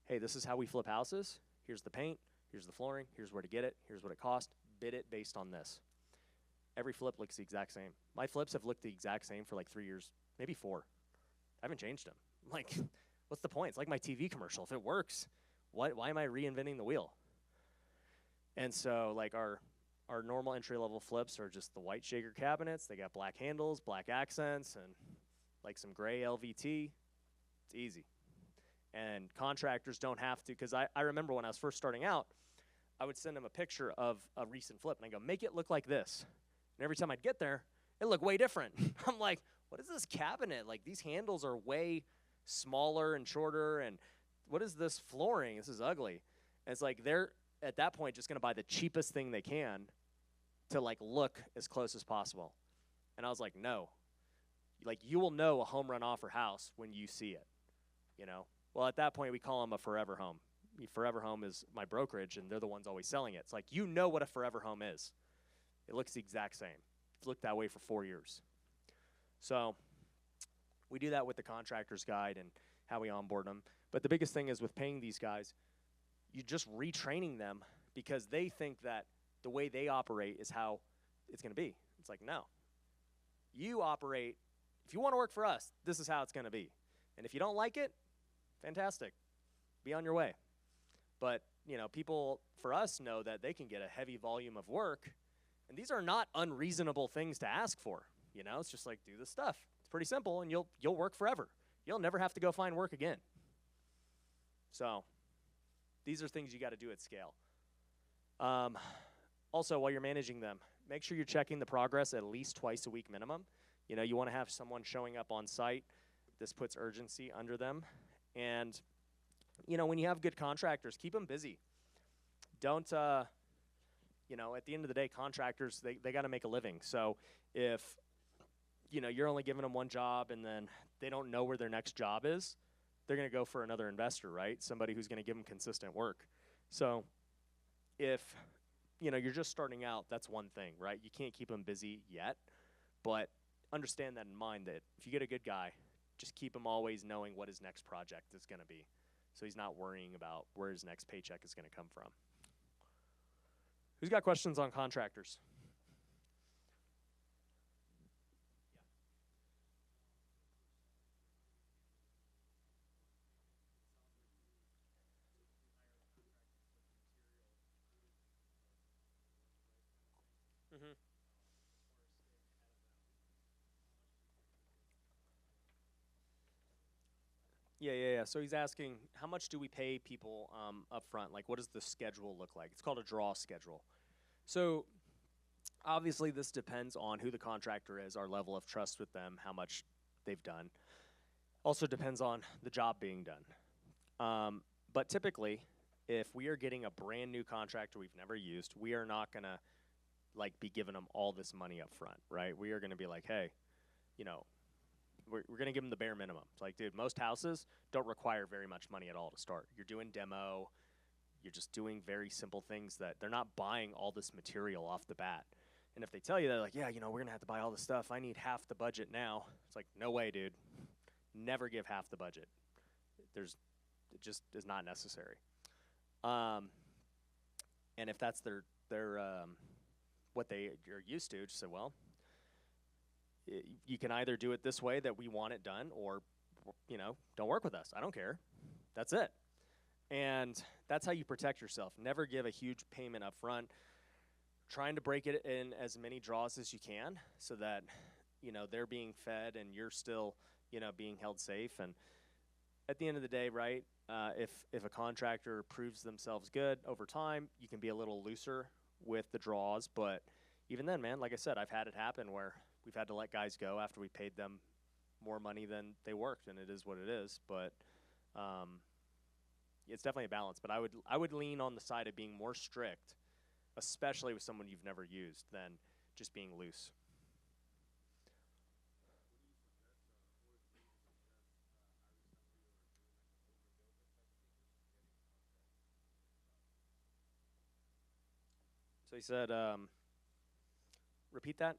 hey, this is how we flip houses. Here's the paint. Here's the flooring. Here's where to get it. Here's what it cost. Bid it based on this. Every flip looks the exact same. My flips have looked the exact same for like 3 years, maybe 4. I haven't changed them. Like, what's the point? It's like my TV commercial. If it works, why am I reinventing the wheel? And so, like, our normal entry-level flips are just the white shaker cabinets. They got black handles, black accents, and like some gray LVT. It's easy. And contractors don't have to, because I remember when I was first starting out, I would send them a picture of a recent flip, and I go, make it look like this. And every time I'd get there, it looked way different. I'm like, what is this cabinet? Like, these handles are way smaller and shorter, and what is this flooring? This is ugly. And it's like they're, at that point, just going to buy the cheapest thing they can to, like, look as close as possible. And I was like, no. Like, you will know a home run offer house when you see it, you know? Well, at that point, we call them a forever home. Forever Home is my brokerage, and they're the ones always selling it. It's like, you know what a forever home is. It looks the exact same. It's looked that way for 4 years. So we do that with the contractor's guide and how we onboard them. But the biggest thing is with paying these guys, you're just retraining them because they think that the way they operate is how it's going to be. It's like, no. You operate, if you want to work for us, this is how it's going to be. And if you don't like it, fantastic. Be on your way. But, you know, people for us know that they can get a heavy volume of work, and these are not unreasonable things to ask for. You know, it's just like, do the stuff. It's pretty simple, and you'll work forever. You'll never have to go find work again. So these are things you got to do at scale. Also, while you're managing them, make sure you're checking the progress at least twice a week minimum. You know, you want to have someone showing up on site. This puts urgency under them. And, you know, when you have good contractors, keep them busy. Don't, you know, at the end of the day, contractors, they got to make a living. So if, you know, you're only giving them one job and then they don't know where their next job is, they're going to go for another investor, right? Somebody who's going to give them consistent work. So if, you know, you're just starting out, that's one thing, right? You can't keep them busy yet, but understand that in mind that if you get a good guy, just keep him always knowing what his next project is going to be. So he's not worrying about where his next paycheck is going to come from. Who's got questions on contractors? Mm-hmm. Yeah. So he's asking, how much do we pay people up front? Like, what does the schedule look like? It's called a draw schedule. So obviously this depends on who the contractor is, our level of trust with them, how much they've done. Also depends on the job being done. But typically, if we are getting a brand new contractor we've never used, we are not going to like be giving them all this money up front, right? We are going to be like, hey, you know, we're going to give them the bare minimum. It's like, dude, most houses don't require very much money at all to start. You're doing demo. You're just doing very simple things that they're not buying all this material off the bat. And if they tell you that, like, yeah, you know, we're going to have to buy all this stuff. I need half the budget now. It's like, no way, dude. Never give half the budget. It just is not necessary. And if that's their what they are used to, just say, well, you can either do it this way that we want it done, or, you know, don't work with us. I don't care. That's it. And that's how you protect yourself. Never give a huge payment up front. Trying to break it in as many draws as you can so that, you know, they're being fed and you're still, you know, being held safe. And at the end of the day, right, if a contractor proves themselves good over time, you can be a little looser with the draws. But even then, man, like I said, I've had it happen where we've had to let guys go after we paid them more money than they worked, and it is what it is. But, it's definitely a balance. But I would lean on the side of being more strict, especially with someone you've never used, than just being loose. So he said, repeat that.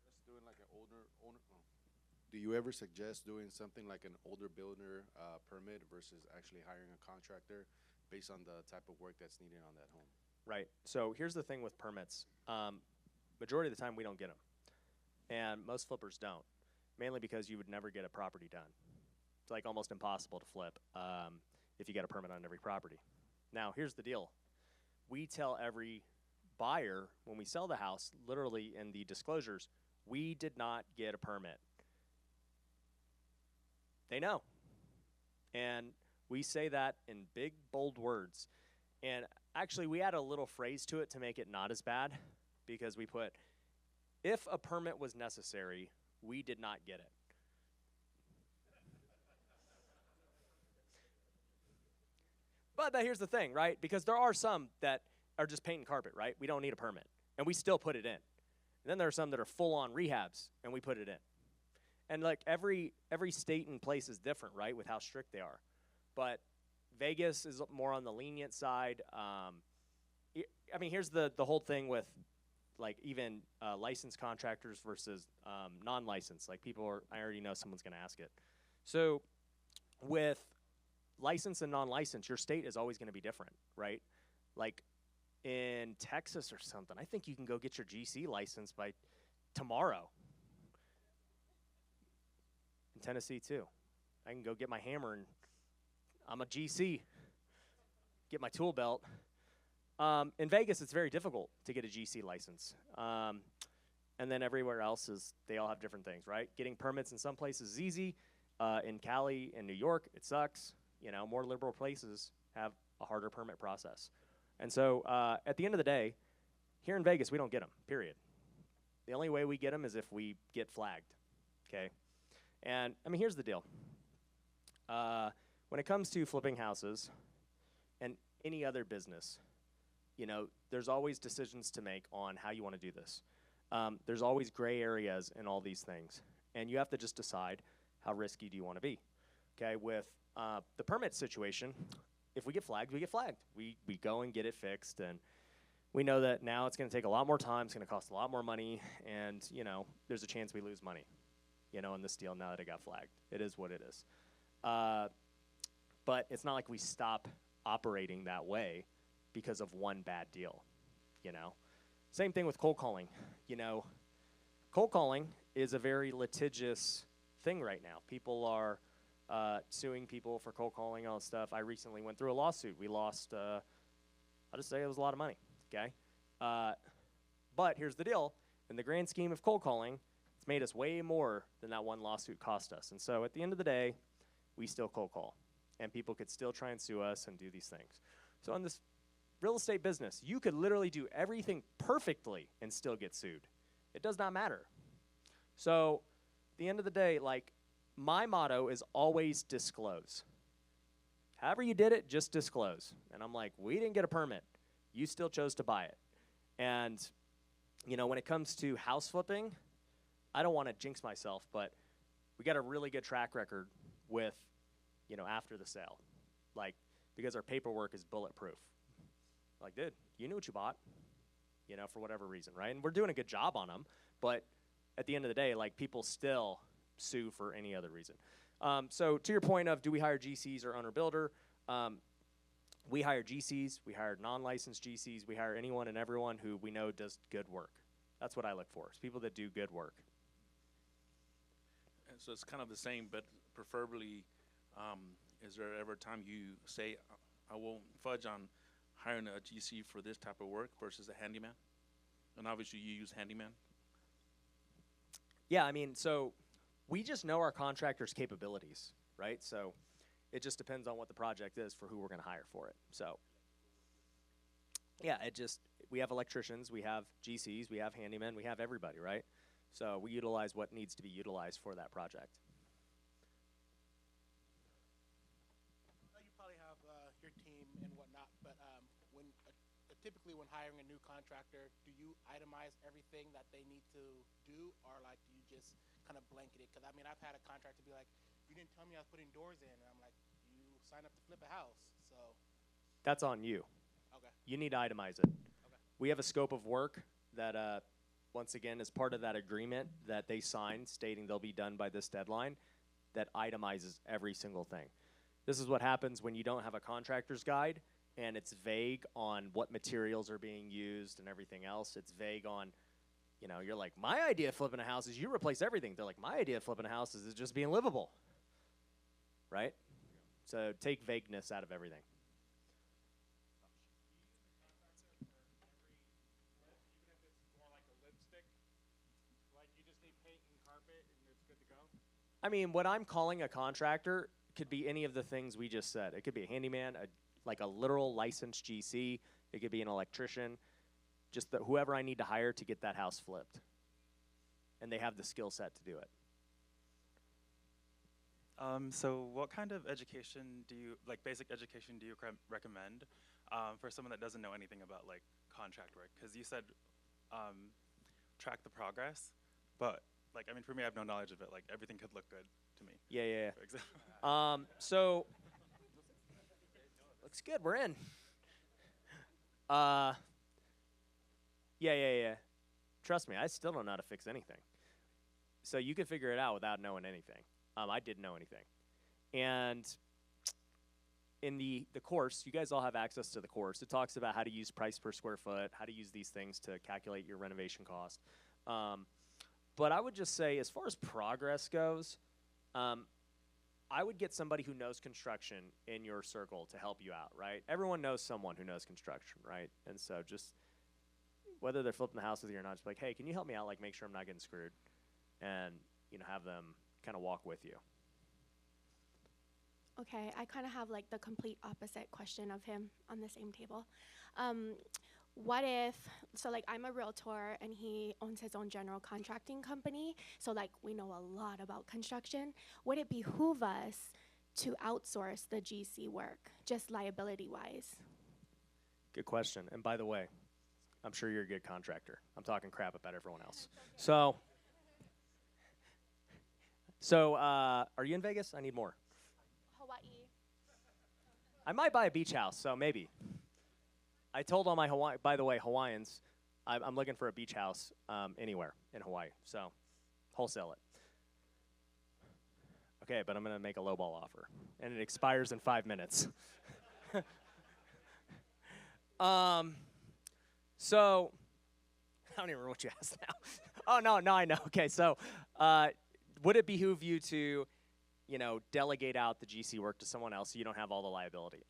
Just doing like an do you ever suggest doing something like an older builder permit versus actually hiring a contractor based on the type of work that's needed on that home? Right. So here's the thing with permits. Majority of the time we don't get them, and most flippers don't, mainly because you would never get a property done. It's like almost impossible to flip if you get a permit on every property. Now here's the deal. We tell every buyer when we sell the house, literally in the disclosures, we did not get a permit. They know. And we say that in big, bold words. And actually, we add a little phrase to it to make it not as bad, because we put, if a permit was necessary, we did not get it. But here's the thing, right? Because there are some that are just painting carpet, right? We don't need a permit, and we still put it in. And then there are some that are full-on rehabs, and we put it in. And like every state and place is different, right, with how strict they are. But Vegas is more on the lenient side. I mean, here's the whole thing with like even licensed contractors versus non-licensed. Like I already know someone's going to ask it. So with licensed and non-licensed, your state is always going to be different, right? Like in Texas or something, I think you can go get your GC license by tomorrow. In Tennessee too. I can go get my hammer and I'm a GC. Get my tool belt. In Vegas, it's very difficult to get a GC license. And then everywhere else they all have different things, right? Getting permits in some places is easy. In Cali and New York, it sucks. You know, more liberal places have a harder permit process. And so at the end of the day, here in Vegas, we don't get them, period. The only way we get them is if we get flagged, okay? And, I mean, here's the deal. When it comes to flipping houses and any other business, you know, there's always decisions to make on how you want to do this. There's always gray areas in all these things. And you have to just decide how risky do you want to be. Okay, with the permit situation, if we get flagged, we get flagged. We go and get it fixed. And we know that now it's going to take a lot more time. It's going to cost a lot more money. And, you know, there's a chance we lose money. You know, in this deal now that it got flagged. It is what it is. But it's not like we stop operating that way because of one bad deal, you know. Same thing with cold calling. You know, cold calling is a very litigious thing right now. People are suing people for cold calling, all this stuff. I recently went through a lawsuit. We lost, I'll just say it was a lot of money, okay? But here's the deal. In the grand scheme of cold calling, made us way more than that one lawsuit cost us. And so at the end of the day, we still cold call. And people could still try and sue us and do these things. So in this real estate business, you could literally do everything perfectly and still get sued. It does not matter. So at the end of the day, like, my motto is always disclose. However you did it, just disclose. And I'm like, we didn't get a permit. You still chose to buy it. And, you know, when it comes to house flipping, I don't want to jinx myself, but we got a really good track record with, you know, after the sale. Like, because our paperwork is bulletproof. Like, dude, you knew what you bought, you know, for whatever reason, right? And we're doing a good job on them, but at the end of the day, like, people still sue for any other reason. So to your point of, do we hire GCs or owner-builder? We hire GCs. We hire non-licensed GCs. We hire anyone and everyone who we know does good work. That's what I look for, is people that do good work. And so it's kind of the same, but preferably, is there ever a time you say, I won't fudge on hiring a GC for this type of work versus a handyman? And obviously you use handyman. Yeah, I mean, so we just know our contractor's capabilities, right? So it just depends on what the project is for who we're going to hire for it. So yeah, we have electricians, we have GCs, we have handymen, we have everybody, right? So we utilize what needs to be utilized for that project. You probably have typically when hiring a new contractor, do you itemize everything that they need to do, or like do you just kind of blanket it? Because I mean, I've had a contractor be like, "You didn't tell me I was putting doors in," and I'm like, "You signed up to flip a house, so." That's on you. Okay. You need to itemize it. Okay. We have a scope of work that, once again, is part of that agreement that they signed stating they'll be done by this deadline that itemizes every single thing. This is what happens when you don't have a contractor's guide and it's vague on what materials are being used and everything else. It's vague on, you know, you're like, my idea of flipping a house is you replace everything. They're like, my idea of flipping a house is just being livable, right? So take vagueness out of everything. I mean, what I'm calling a contractor could be any of the things we just said. It could be a handyman, like a literal licensed GC. It could be an electrician, just whoever I need to hire to get that house flipped. And they have the skill set to do it. So what kind of education like basic education do you recommend for someone that doesn't know anything about like contract work? Because you said track the progress, but like, I mean, for me, I have no knowledge of it. Like, everything could look good to me. Yeah. For example. So, looks good. We're in. Yeah. Trust me, I still don't know how to fix anything. So you could figure it out without knowing anything. I didn't know anything. And in the course, you guys all have access to the course. It talks about how to use price per square foot, how to use these things to calculate your renovation cost. But I would just say, as far as progress goes, I would get somebody who knows construction in your circle to help you out, right? Everyone knows someone who knows construction, right? And so just, whether they're flipping the house with you or not, just like, hey, can you help me out, like make sure I'm not getting screwed? And, you know, have them kind of walk with you. Okay, I kind of have like the complete opposite question of him on the same table. What if, so like I'm a realtor and he owns his own general contracting company, so like we know a lot about construction. Would it behoove us to outsource the GC work, just liability-wise? Good question. And by the way, I'm sure you're a good contractor. I'm talking crap about everyone else. So, are you in Vegas? I need more. Hawaii. I might buy a beach house, so maybe. I told all my Hawaiians, I'm looking for a beach house anywhere in Hawaii, so wholesale it. Okay, but I'm going to make a lowball offer, and it expires in 5 minutes. So, I don't even remember what you asked now. Oh, no, I know. Okay, so would it behoove you to, you know, delegate out the GC work to someone else so you don't have all the liability?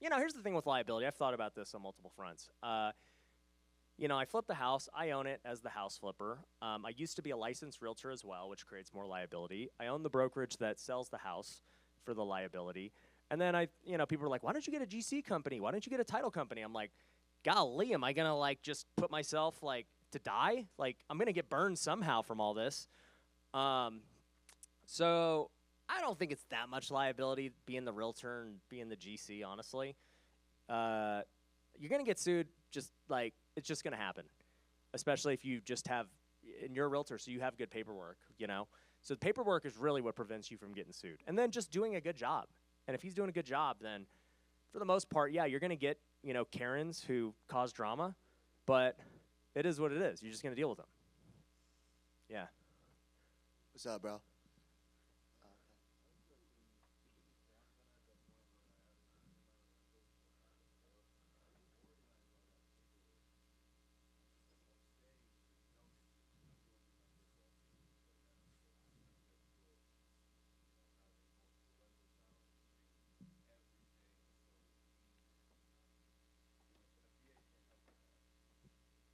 You know, here's the thing with liability. I've thought about this on multiple fronts. You know, I flip the house. I own it as the house flipper. I used to be a licensed realtor as well, which creates more liability. I own the brokerage that sells the house for the liability. And then people are like, why don't you get a GC company? Why don't you get a title company? I'm like, golly, am I going to like just put myself like to die? Like, I'm going to get burned somehow from all this. So I don't think it's that much liability being the realtor and being the GC, honestly. You're going to get sued, just like, it's just going to happen, especially if you just have, and you're a realtor, so you have good paperwork, you know? So the paperwork is really what prevents you from getting sued. And then just doing a good job. And if he's doing a good job, then for the most part, yeah, you're going to get, you know, Karens who cause drama, but it is what it is. You're just going to deal with them. Yeah. What's up, bro?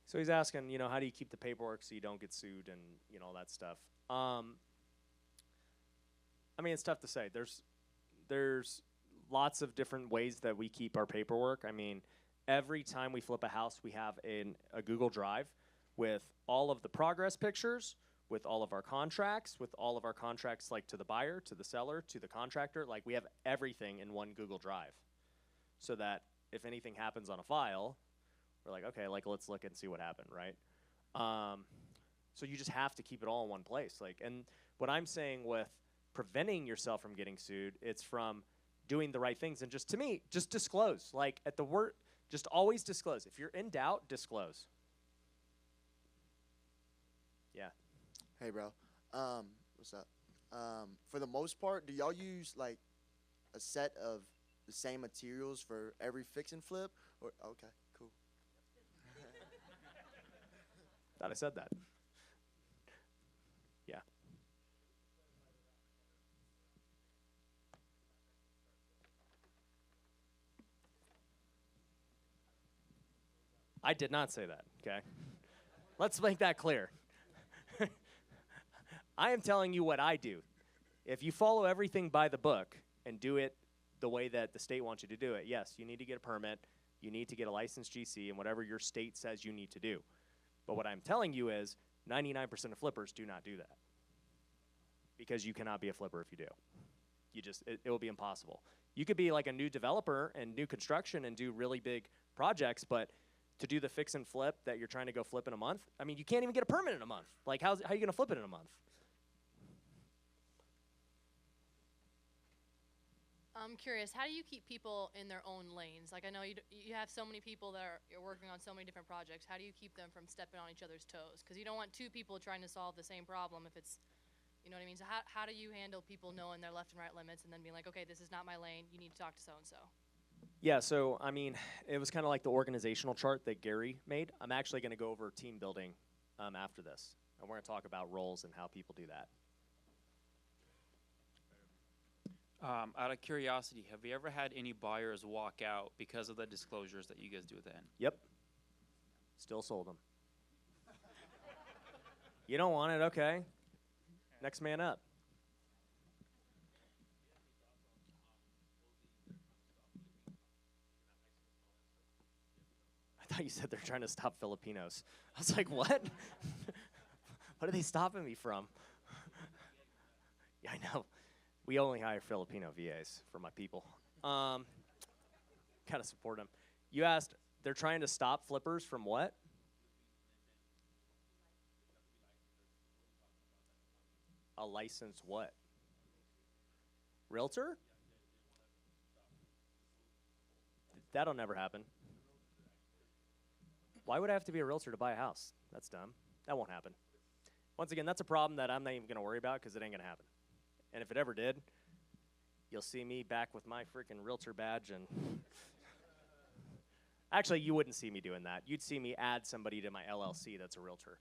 So he's asking, you know, how do you keep the paperwork so you don't get sued and, you know, all that stuff. I mean, it's tough to say. There's lots of different ways that we keep our paperwork. I mean, every time we flip a house, we have a Google Drive with all of the progress pictures, with all of our contracts, like to the buyer, to the seller, to the contractor. Like, we have everything in one Google Drive so that if anything happens on a file, We're like, okay, like let's look and see what happened, right? So you just have to keep it all in one place. Like, and what I'm saying with preventing yourself from getting sued, it's from doing the right things. And just to me, just disclose. Like at the word, just always disclose. If you're in doubt, disclose. Yeah. Hey, bro. What's up? For the most part, do y'all use like a set of the same materials for every fix and flip? Or okay, cool. Thought I said that. Yeah. I did not say that, okay? Let's make that clear. I am telling you what I do. If you follow everything by the book and do it the way that the state wants you to do it, yes, you need to get a permit, you need to get a licensed GC, and whatever your state says you need to do. But what I'm telling you is 99% of flippers do not do that. Because you cannot be a flipper if you do. You just, it will be impossible. You could be like a new developer and new construction and do really big projects, but to do the fix and flip that you're trying to go flip in a month, I mean, you can't even get a permit in a month. Like, how are you going to flip it in a month? I'm curious, how do you keep people in their own lanes? Like, I know you have so many people that you're working on so many different projects. How do you keep them from stepping on each other's toes? Because you don't want two people trying to solve the same problem if it's, you know what I mean? So how do you handle people knowing their left and right limits and then being like, okay, this is not my lane, you need to talk to so-and-so? Yeah, so, I mean, it was kind of like the organizational chart that Gary made. I'm actually going to go over team building after this. And we're going to talk about roles and how people do that. Out of curiosity, have you ever had any buyers walk out because of the disclosures that you guys do at the end? Yep. Still sold them. You don't want it, okay. Next man up. I thought you said they're trying to stop Filipinos. I was like, what? What are they stopping me from? Yeah, I know. We only hire Filipino VAs for my people. Kind of support them. You asked, they're trying to stop flippers from what? A licensed what? Realtor? That'll never happen. Why would I have to be a realtor to buy a house? That's dumb. That won't happen. Once again, that's a problem that I'm not even going to worry about because it ain't going to happen. And if it ever did, you'll see me back with my freaking realtor badge and actually, you wouldn't see me doing that. You'd see me add somebody to my LLC that's a realtor.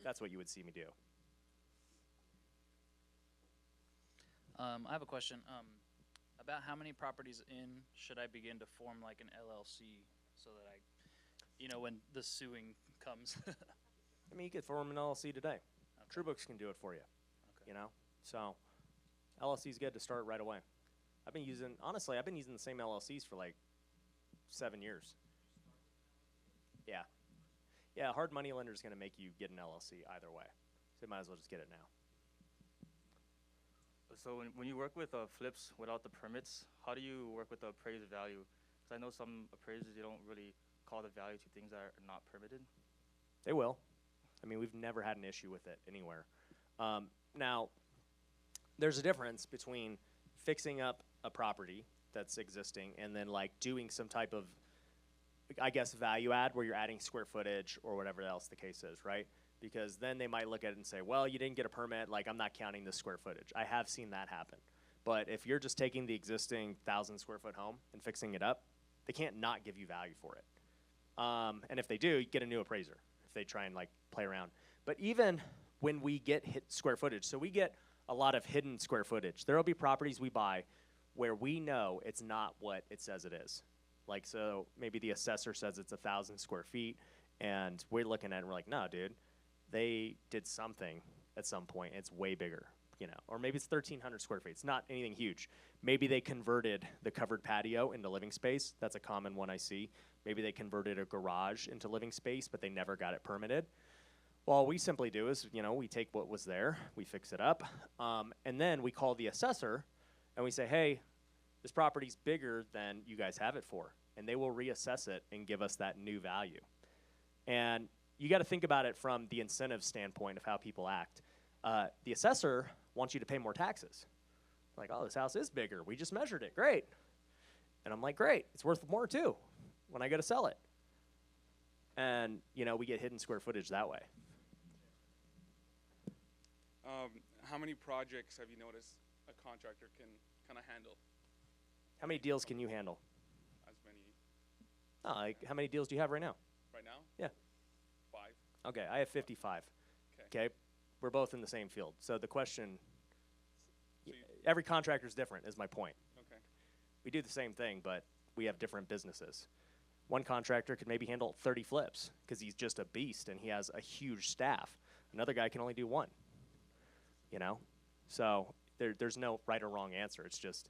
That's what you would see me do. I have a question. About how many properties in should I begin to form like an LLC so that I, you know, when the suing comes? I mean, you could form an LLC today. Okay. TrueBooks can do it for you. Okay. You know, so LLC is good to start right away. Honestly, I've been using the same LLCs for like 7 years. Yeah. Yeah, a hard money lender is going to make you get an LLC either way. So you might as well just get it now. So when you work with flips without the permits, how do you work with the appraised value? Because I know some appraisers, they don't really call the value to things that are not permitted. They will. I mean, we've never had an issue with it anywhere. Now, there's a difference between fixing up a property that's existing and then like doing some type of, I guess, value add where you're adding square footage or whatever else the case is, right? Because then they might look at it and say, well, you didn't get a permit, like I'm not counting the square footage. I have seen that happen. But if you're just taking the existing 1,000 square foot home and fixing it up, they can't not give you value for it. And if they do, you get a new appraiser if they try and like play around. But even when we get hit square footage, so we get a lot of hidden square footage. There will be properties we buy where we know it's not what it says it is. Like, so maybe the assessor says it's 1,000 square feet, and we're looking at it and we're like, no, dude, they did something at some point. It's way bigger, you know, or maybe it's 1,300 square feet. It's not anything huge. Maybe they converted the covered patio into living space. That's a common one I see. Maybe they converted a garage into living space, but they never got it permitted. Well, all we simply do is, you know, we take what was there, we fix it up, and then we call the assessor, and we say, hey, this property's bigger than you guys have it for. and they will reassess it and give us that new value. And you got to think about it from the incentive standpoint of how people act. The assessor wants you to pay more taxes. Like, oh, this house is bigger. We just measured it. Great. And I'm like, great. It's worth more too when I go to sell it. And, you know, we get hidden square footage that way. How many projects have you noticed a contractor can kind of handle? How many deals can you handle? As many Like, how many deals do you have right now? right now? Yeah. 5. Okay, I have 55. Okay. We're both in the same field. So the question, every contractor is different, is my point. Okay. We do the same thing, but we have different businesses. One contractor could maybe handle 30 flips because he's just a beast and he has a huge staff. Another guy can only do 1. You know? So there's no right or wrong answer. It's just,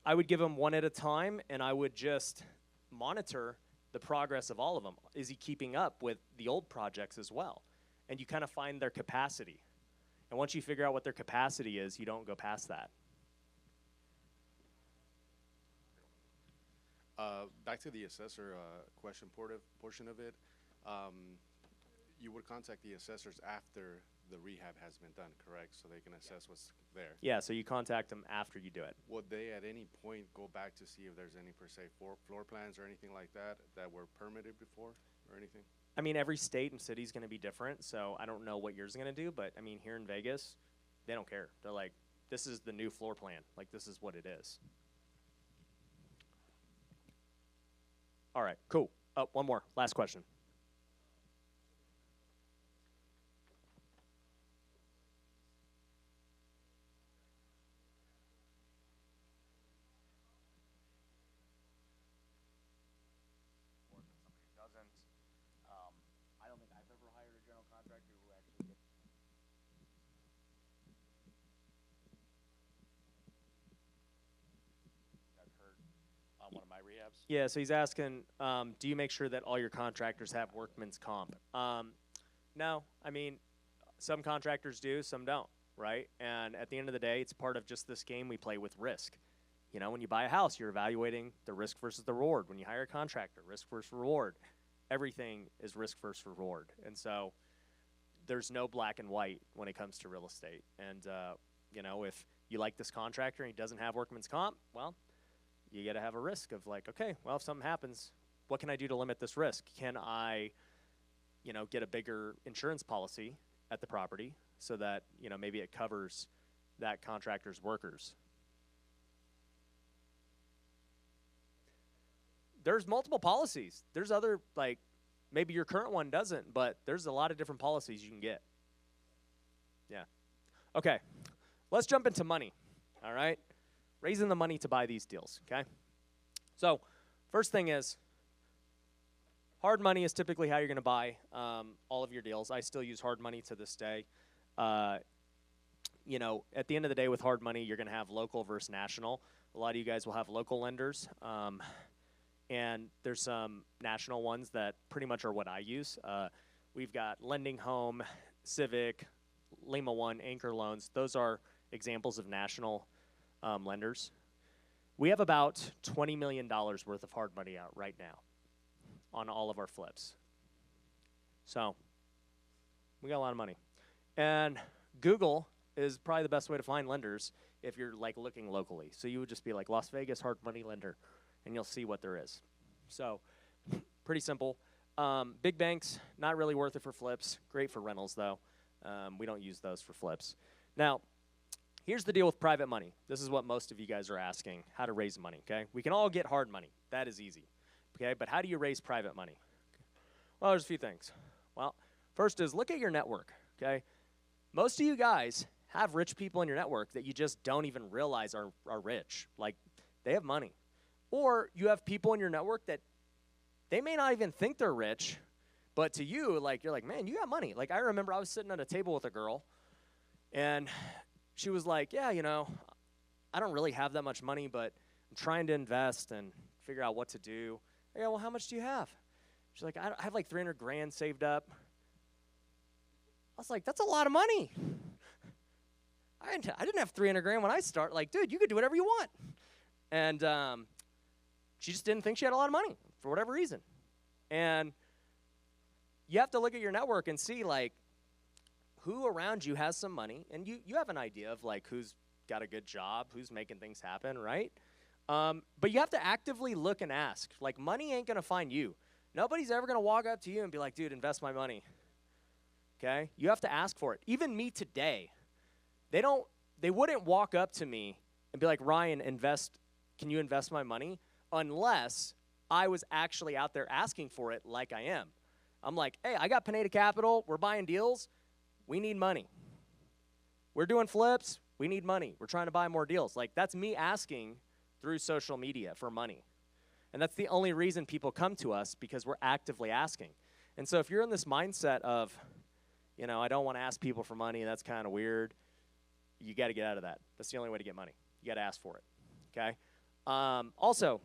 I would give him 1 at a time, and I would just monitor the progress of all of them. Is he keeping up with the old projects as well? And you kind of find their capacity. And once you figure out what their capacity is, you don't go past that. Back to the assessor question portion of it. You would contact the assessors after the rehab has been done, correct? So they can assess what's there. Yeah, so you contact them after you do it. Would they at any point go back to see if there's any per se floor plans or anything like that that were permitted before or anything? I mean, every state and city is going to be different, so I don't know what yours is going to do, but I mean, here in Vegas, they don't care. They're like, this is the new floor plan. Like, this is what it is. All right, cool. One more. Last question. I don't think I've ever hired a general contractor who actually gets I've heard on one of my rehabs. Yeah, so he's asking, do you make sure that all your contractors have workman's comp? No, I mean, some contractors do, some don't, right? And at the end of the day, it's part of just this game we play with risk. You know, when you buy a house, you're evaluating the risk versus the reward. When you hire a contractor, risk versus reward. Everything is risk versus reward. And so there's no black and white when it comes to real estate. And, you know, if you like this contractor and he doesn't have workman's comp, well, you got to have a risk of like, okay, well, if something happens, what can I do to limit this risk? Can I, you know, get a bigger insurance policy at the property so that, you know, maybe it covers that contractor's workers? There's multiple policies. There's other, like, maybe your current one doesn't, but there's a lot of different policies you can get. Yeah. Okay. Let's jump into money. All right. Raising the money to buy these deals. Okay. So first thing is, hard money is typically how you're going to buy all of your deals. I still use hard money to this day. You know, at the end of the day with hard money, you're going to have local versus national. A lot of you guys will have local lenders. And there's some national ones that pretty much are what I use. We've got Lending Home, Civic, Lima One, Anchor Loans. Those are examples of national lenders. We have about $20 million worth of hard money out right now on all of our flips. So we got a lot of money. And Google is probably the best way to find lenders if you're like looking locally. So you would just be like Las Vegas hard money lender, and you'll see what there is. So pretty simple. Big banks, not really worth it for flips. Great for rentals, though. We don't use those for flips. Now, here's the deal with private money. This is what most of you guys are asking, how to raise money, okay? We can all get hard money. That is easy, okay? But how do you raise private money? Well, there's a few things. Well, first is look at your network, okay? Most of you guys have rich people in your network that you just don't even realize are rich. Like, they have money. Or you have people in your network that they may not even think they're rich, but to you, like, you're like, man, you got money. Like, I remember I was sitting at a table with a girl, and she was like, yeah, you know, I don't really have that much money, but I'm trying to invest and figure out what to do. I go, well, how much do you have? She's like, I have like 300 grand saved up. I was like, that's a lot of money. I didn't have 300 grand when I started. Like, dude, you could do whatever you want. And she just didn't think she had a lot of money for whatever reason. And you have to look at your network and see, like, who around you has some money. And you have an idea of, like, who's got a good job, who's making things happen, right? But you have to actively look and ask. Like, money ain't going to find you. Nobody's ever going to walk up to you and be like, dude, invest my money. Okay? You have to ask for it. Even me today, they wouldn't walk up to me and be like, Ryan, can you invest my money? Unless I was actually out there asking for it like I am. I'm like, hey, I got Pineda Capital. We're buying deals. We need money. We're doing flips. We need money. We're trying to buy more deals. Like, that's me asking through social media for money. And that's the only reason people come to us, because we're actively asking. And so if you're in this mindset of, I don't want to ask people for money, that's kind of weird, you got to get out of that. That's the only way to get money. You got to ask for it, okay? Also,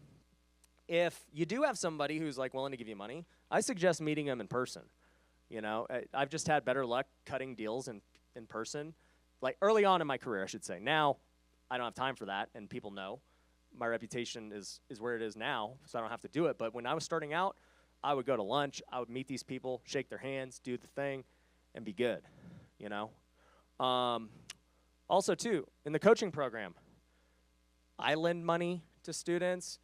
if you do have somebody who's, like, willing to give you money, I suggest meeting them in person. I've just had better luck cutting deals in person, like early on in my career, I should say. Now, I don't have time for that, and people know. My reputation is where it is now, so I don't have to do it. But when I was starting out, I would go to lunch. I would meet these people, shake their hands, do the thing, and be good, Also, too, in the coaching program, I lend money to students.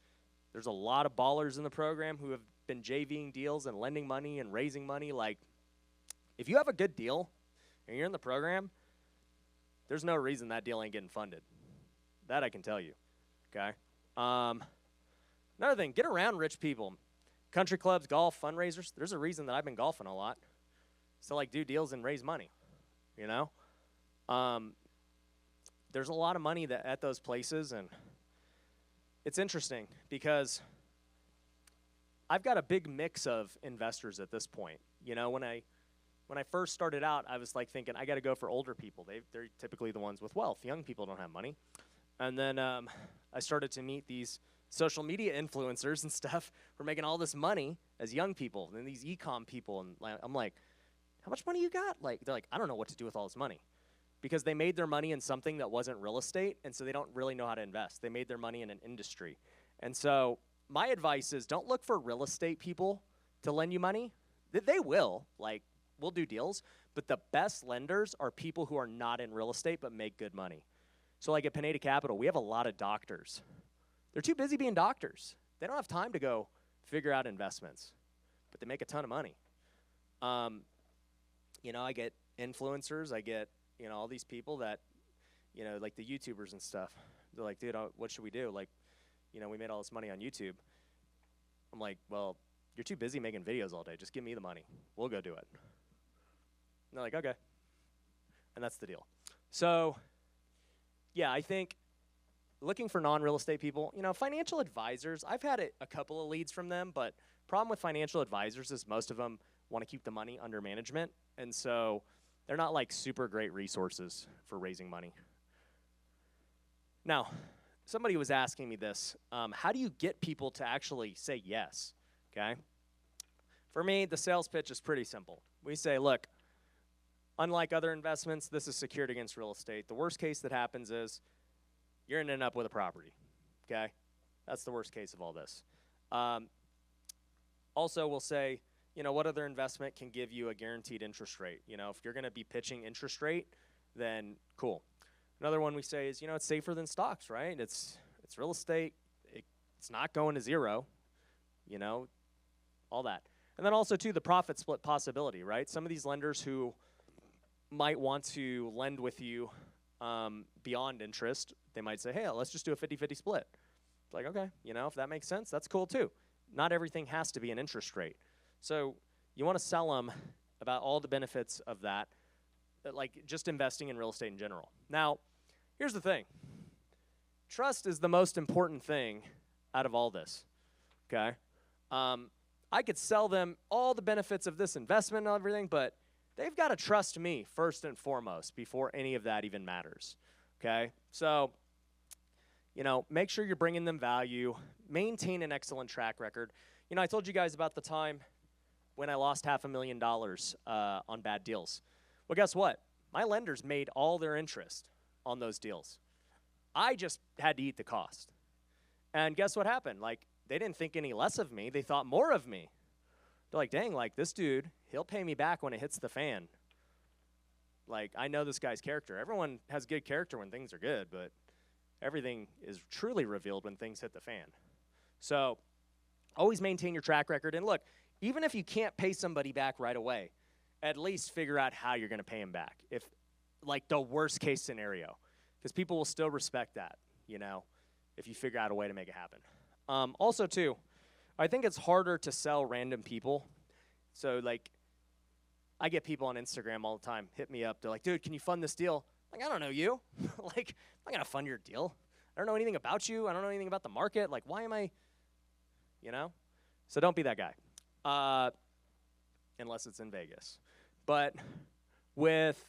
There's a lot of ballers in the program who have been JVing deals and lending money and raising money. Like, if you have a good deal and you're in the program, there's no reason that deal ain't getting funded. That I can tell you, okay? Another thing, get around rich people. Country clubs, golf, fundraisers. There's a reason that I've been golfing a lot. So, like, do deals and raise money, There's a lot of money at those places, and it's interesting because I've got a big mix of investors at this point. When I first started out, I was like thinking, I got to go for older people. They're typically the ones with wealth. Young people don't have money. And then I started to meet these social media influencers and stuff who are making all this money as young people, and then these e-com people. And I'm like, how much money you got? Like, they're like, I don't know what to do with all this money. Because they made their money in something that wasn't real estate, and so they don't really know how to invest. They made their money in an industry. And so my advice is, don't look for real estate people to lend you money. They will. Like, we'll do deals. But the best lenders are people who are not in real estate but make good money. So like at Pineda Capital, we have a lot of doctors. They're too busy being doctors. They don't have time to go figure out investments, but they make a ton of money. I get influencers. I get all these people that, like the YouTubers and stuff. They're like, dude, what should we do? Like, we made all this money on YouTube. I'm like, well, you're too busy making videos all day. Just give me the money. We'll go do it. And they're like, okay. And that's the deal. So, yeah, I think looking for non-real estate people, financial advisors, I've had a couple of leads from them, but problem with financial advisors is most of them want to keep the money under management. And so they're not like super great resources for raising money. Now, somebody was asking me this. How do you get people to actually say yes? Okay. For me, the sales pitch is pretty simple. We say, look, unlike other investments, this is secured against real estate. The worst case that happens is you're going to end up with a property. Okay. That's the worst case of all this. Also, we'll say, what other investment can give you a guaranteed interest rate? If you're going to be pitching interest rate, then cool. Another one we say is, it's safer than stocks, right? It's real estate. It's not going to zero, all that. And then also, too, the profit split possibility, right? Some of these lenders who might want to lend with you beyond interest, they might say, hey, let's just do a 50-50 split. It's like, okay, if that makes sense, that's cool, too. Not everything has to be an interest rate. So you want to sell them about all the benefits of that, like just investing in real estate in general. Now, here's the thing. Trust is the most important thing out of all this, okay? I could sell them all the benefits of this investment and everything, but they've got to trust me first and foremost before any of that even matters, okay? So, make sure you're bringing them value. Maintain an excellent track record. I told you guys about the time when I lost $500,000 on bad deals. Well, guess what? My lenders made all their interest on those deals. I just had to eat the cost. And guess what happened? Like, they didn't think any less of me. They thought more of me. They're like, dang, like, this dude, he'll pay me back when it hits the fan. Like, I know this guy's character. Everyone has good character when things are good, but everything is truly revealed when things hit the fan. So always maintain your track record. And look, even if you can't pay somebody back right away, at least figure out how you're going to pay them back. If, like, the worst case scenario, because people will still respect that, you know, if you figure out a way to make it happen. Also, too, I think it's harder to sell random people. So, like, I get people on Instagram all the time hit me up. They're like, dude, can you fund this deal? Like, I don't know you. Like, I'm not going to fund your deal. I don't know anything about you. I don't know anything about the market. Like, why am I, you know? So don't be that guy, unless it's in Vegas. But with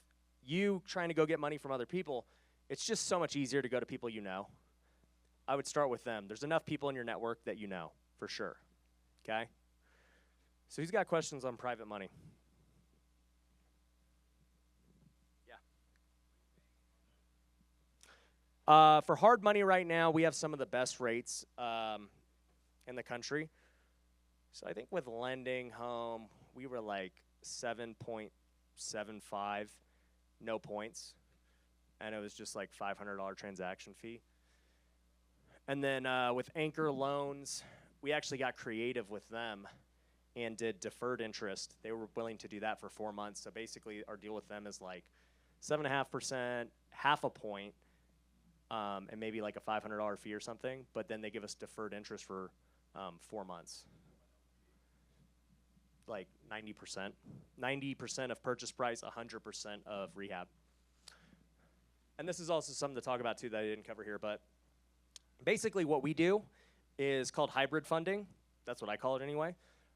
you trying to go get money from other people, it's just so much easier to go to people you know. I would start with them. There's enough people in your network that you know, for sure, okay? So who's got questions on private money? Yeah. For hard money right now, we have some of the best rates in the country. So I think with lending home, we were like 7.75, no points. And it was just like $500 transaction fee. And then with Anchor Loans, we actually got creative with them and did deferred interest. They were willing to do that for 4 months. So basically our deal with them is like 7.5%, half a point, and maybe like a $500 fee or something. But then they give us deferred interest for 4 months. Like 90%. 90% of purchase price, 100% of rehab. And this is also something to talk about too that I didn't cover here, but basically what we do is called hybrid funding. That's what I call it anyway.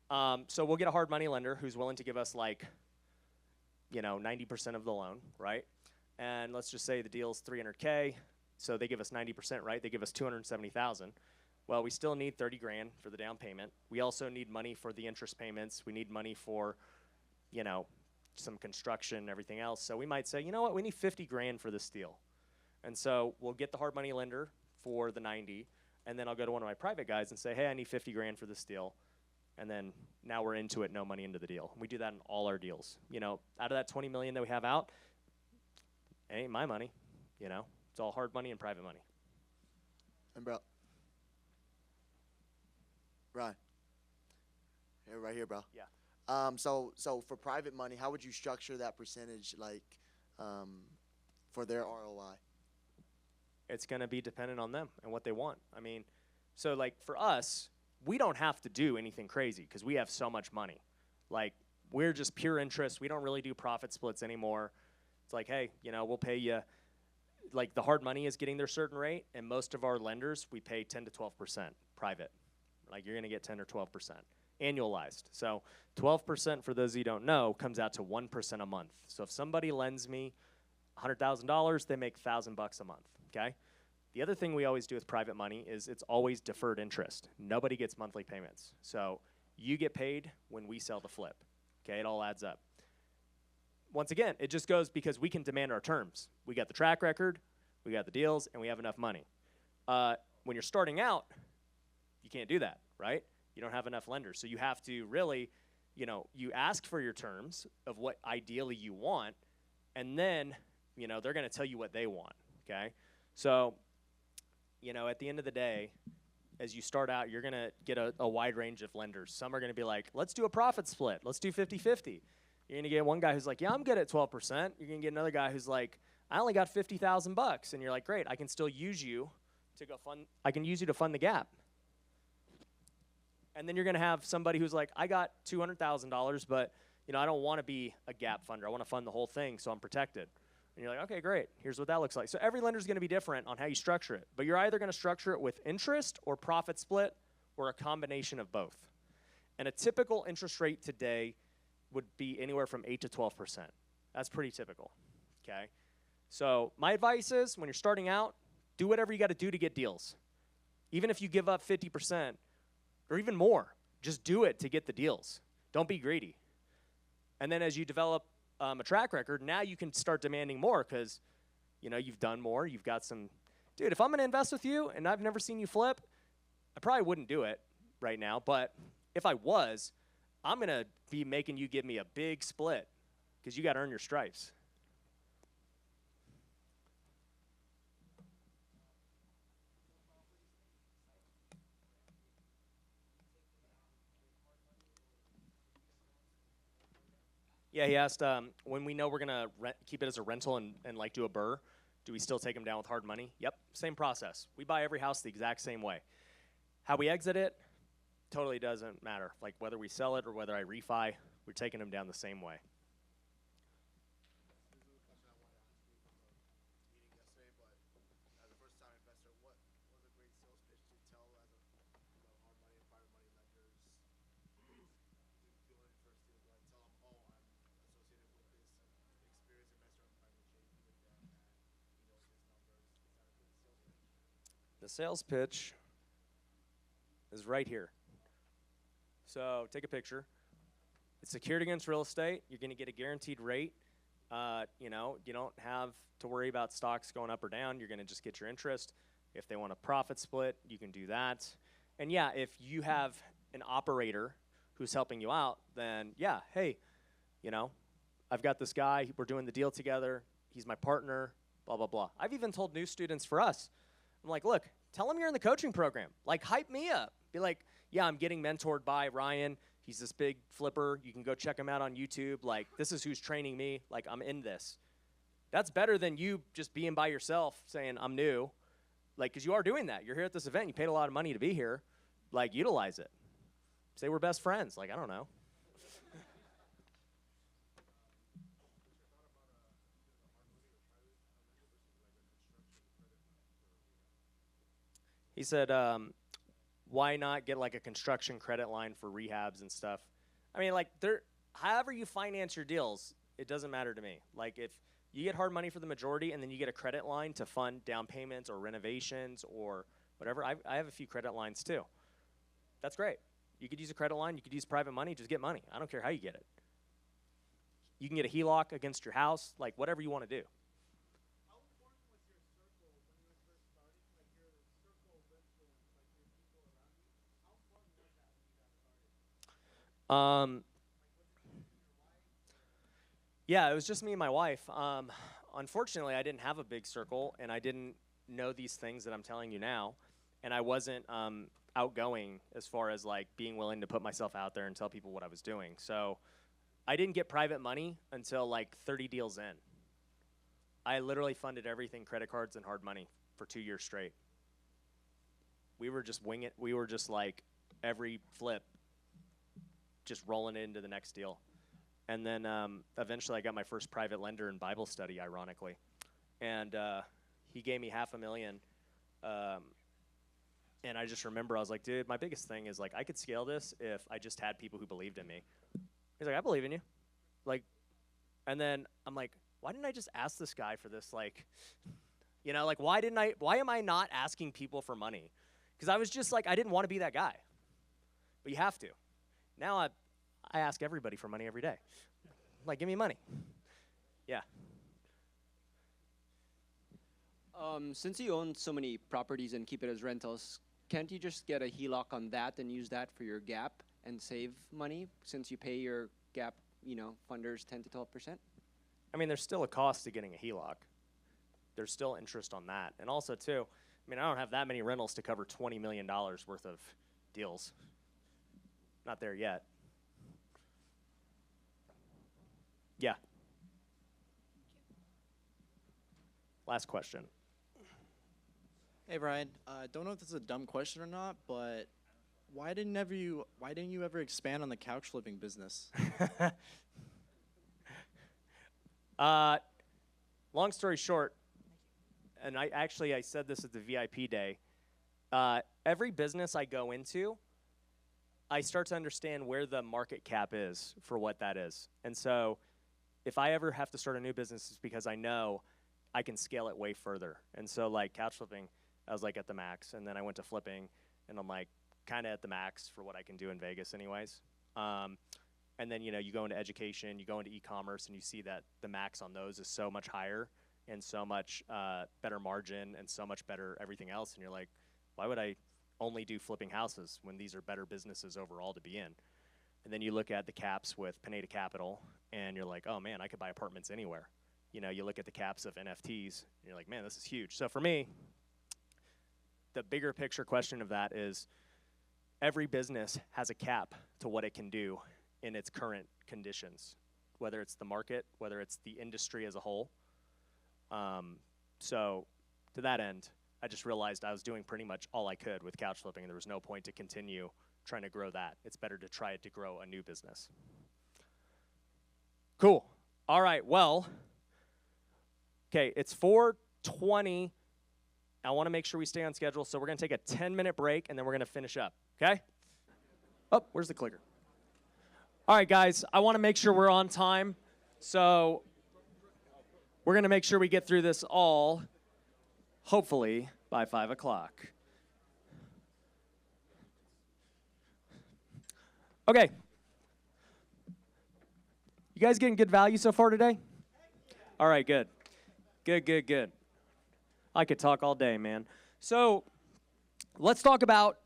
So we'll get a hard money lender who's willing to give us like, 90% of the loan, right? And let's just say the deal's $300K, so they give us 90%, right? They give us $270,000. Well, we still need 30 grand for the down payment. We also need money for the interest payments. We need money for, some construction and everything else. So we might say, you know what, we need 50 grand for this deal. And so we'll get the hard money lender for the 90, and then I'll go to one of my private guys and say, hey, I need 50 grand for this deal. And then now we're into it, no money into the deal. We do that in all our deals. Out of that 20 million that we have out, it ain't my money, It's all hard money and private money. And bro, Ryan, right here, bro. Yeah. So for private money, how would you structure that percentage, like, for their ROI? It's going to be dependent on them and what they want. I mean, so like for us, we don't have to do anything crazy because we have so much money. Like, we're just pure interest. We don't really do profit splits anymore. It's like, hey, we'll pay you. Like, the hard money is getting their certain rate, and most of our lenders, we pay 10 to 12% private. Like, you're going to get 10 or 12% annualized. So 12%, for those of you who don't know, comes out to 1% a month. So if somebody lends me $100,000, they make $1,000 a month, okay? The other thing we always do with private money is it's always deferred interest. Nobody gets monthly payments. So you get paid when we sell the flip, okay? It all adds up. Once again, it just goes because we can demand our terms. We got the track record, we got the deals, and we have enough money. When you're starting out, you can't do that, right? You don't have enough lenders. So you have to really, you ask for your terms of what ideally you want, and then, they're going to tell you what they want, okay? So, at the end of the day, as you start out, you're going to get a wide range of lenders. Some are going to be like, let's do a profit split. Let's do 50-50. You're going to get one guy who's like, yeah, I'm good at 12%. You're going to get another guy who's like, I only got $50,000. And you're like, great, I can still use you to go fund, I can use you to fund the gap. And then you're going to have somebody who's like, I got $200,000, but, I don't want to be a gap funder. I want to fund the whole thing so I'm protected. And you're like, okay, great. Here's what that looks like. So every lender is going to be different on how you structure it. But you're either going to structure it with interest or profit split or a combination of both. And a typical interest rate today would be anywhere from 8 to 12%. That's pretty typical, okay? So my advice is when you're starting out, do whatever you got to do to get deals. Even if you give up 50% or even more, just do it to get the deals. Don't be greedy. And then as you develop a track record, now you can start demanding more because, you've done more. You've got some, dude, if I'm going to invest with you and I've never seen you flip, I probably wouldn't do it right now, but if I was, I'm going to be making you give me a big split because you got to earn your stripes. Yeah, he asked, when we know we're going to keep it as a rental and like do a burr, do we still take them down with hard money? Yep, same process. We buy every house the exact same way. How we exit it totally doesn't matter. Like whether we sell it or whether I refi, we're taking them down the same way. The sales pitch is right here. So take a picture. It's secured against real estate. You're going to get a guaranteed rate. You know, you don't have to worry about stocks going up or down. You're going to just get your interest. If they want a profit split, you can do that. And yeah, if you have an operator who's helping you out, then yeah, hey, you know, I've got this guy. We're doing the deal together. He's my partner, blah, blah, blah. I've even told new students for us, I'm like, look, tell them you're in the coaching program. Like, hype me up. Be like, yeah, I'm getting mentored by Ryan. He's this big flipper. You can go check him out on YouTube. Like, this is who's training me. Like, I'm in this. That's better than you just being by yourself saying, I'm new. Like, because you are doing that. You're here at this event. You paid a lot of money to be here. Like, utilize it. Say we're best friends. Like, I don't know. He said, why not get like a construction credit line for rehabs and stuff? I mean, like, however you finance your deals, it doesn't matter to me. Like, if you get hard money for the majority and then you get a credit line to fund down payments or renovations or whatever, I have a few credit lines too. That's great. You could use a credit line. You could use private money. Just get money. I don't care how you get it. You can get a HELOC against your house, like whatever you want to do. Yeah, it was just me and my wife. Unfortunately, I didn't have a big circle, and I didn't know these things that I'm telling you now, and I wasn't outgoing as far as like being willing to put myself out there and tell people what I was doing. So I didn't get private money until like 30 deals in. I literally funded everything, credit cards and hard money, for 2 years straight. We were just winging it. We were just like every flip, just rolling it into the next deal. And then eventually I got my first private lender in Bible study, ironically. And he gave me $500,000. And I just remember I was like, dude, my biggest thing is like I could scale this if I just had people who believed in me. He's like, I believe in you. Like, and then I'm like, why didn't I just ask this guy for this? Like, you know, like why am I not asking people for money? Because I was just like, I didn't want to be that guy. But you have to. Now I ask everybody for money every day. Like, give me money. Yeah. Since you own so many properties and keep it as rentals, can't you just get a HELOC on that and use that for your gap and save money since you pay your gap, you know, funders 10 to 12%? I mean, there's still a cost to getting a HELOC. There's still interest on that. And also, too, I mean, I don't have that many rentals to cover $20 million worth of deals. Not there yet. Yeah. Last question. Hey Brian, I don't know if this is a dumb question or not, but why didn't you ever expand on the couch flipping business? Long story short, and I said this at the VIP day. Every business I go into, I start to understand where the market cap is for what that is. And so if I ever have to start a new business, it's because I know I can scale it way further. And so like couch flipping, I was like at the max. And then I went to flipping, and I'm like kind of at the max for what I can do in Vegas anyways. And then, you know, you go into education, you go into e-commerce, and you see that the max on those is so much higher and so much better margin and so much better everything else. And you're like, why would I only do flipping houses when these are better businesses overall to be in. And then you look at the caps with Pineda Capital, and you're like, oh man, I could buy apartments anywhere. You know, you look at the caps of NFTs, and you're like, man, this is huge. So for me, the bigger picture question of that is every business has a cap to what it can do in its current conditions, whether it's the market, whether it's the industry as a whole. So to that end, I just realized I was doing pretty much all I could with couch flipping, and there was no point to continue trying to grow that. It's better to try to grow a new business. Cool. All right, well, okay, it's 4:20. I want to make sure we stay on schedule, so we're going to take a 10-minute break, and then we're going to finish up, okay? Oh, where's the clicker? All right, guys, I want to make sure we're on time, so we're going to make sure we get through this all, hopefully, by 5 o'clock. Okay. You guys getting good value so far today? All right, good. Good. I could talk all day, man. So let's talk about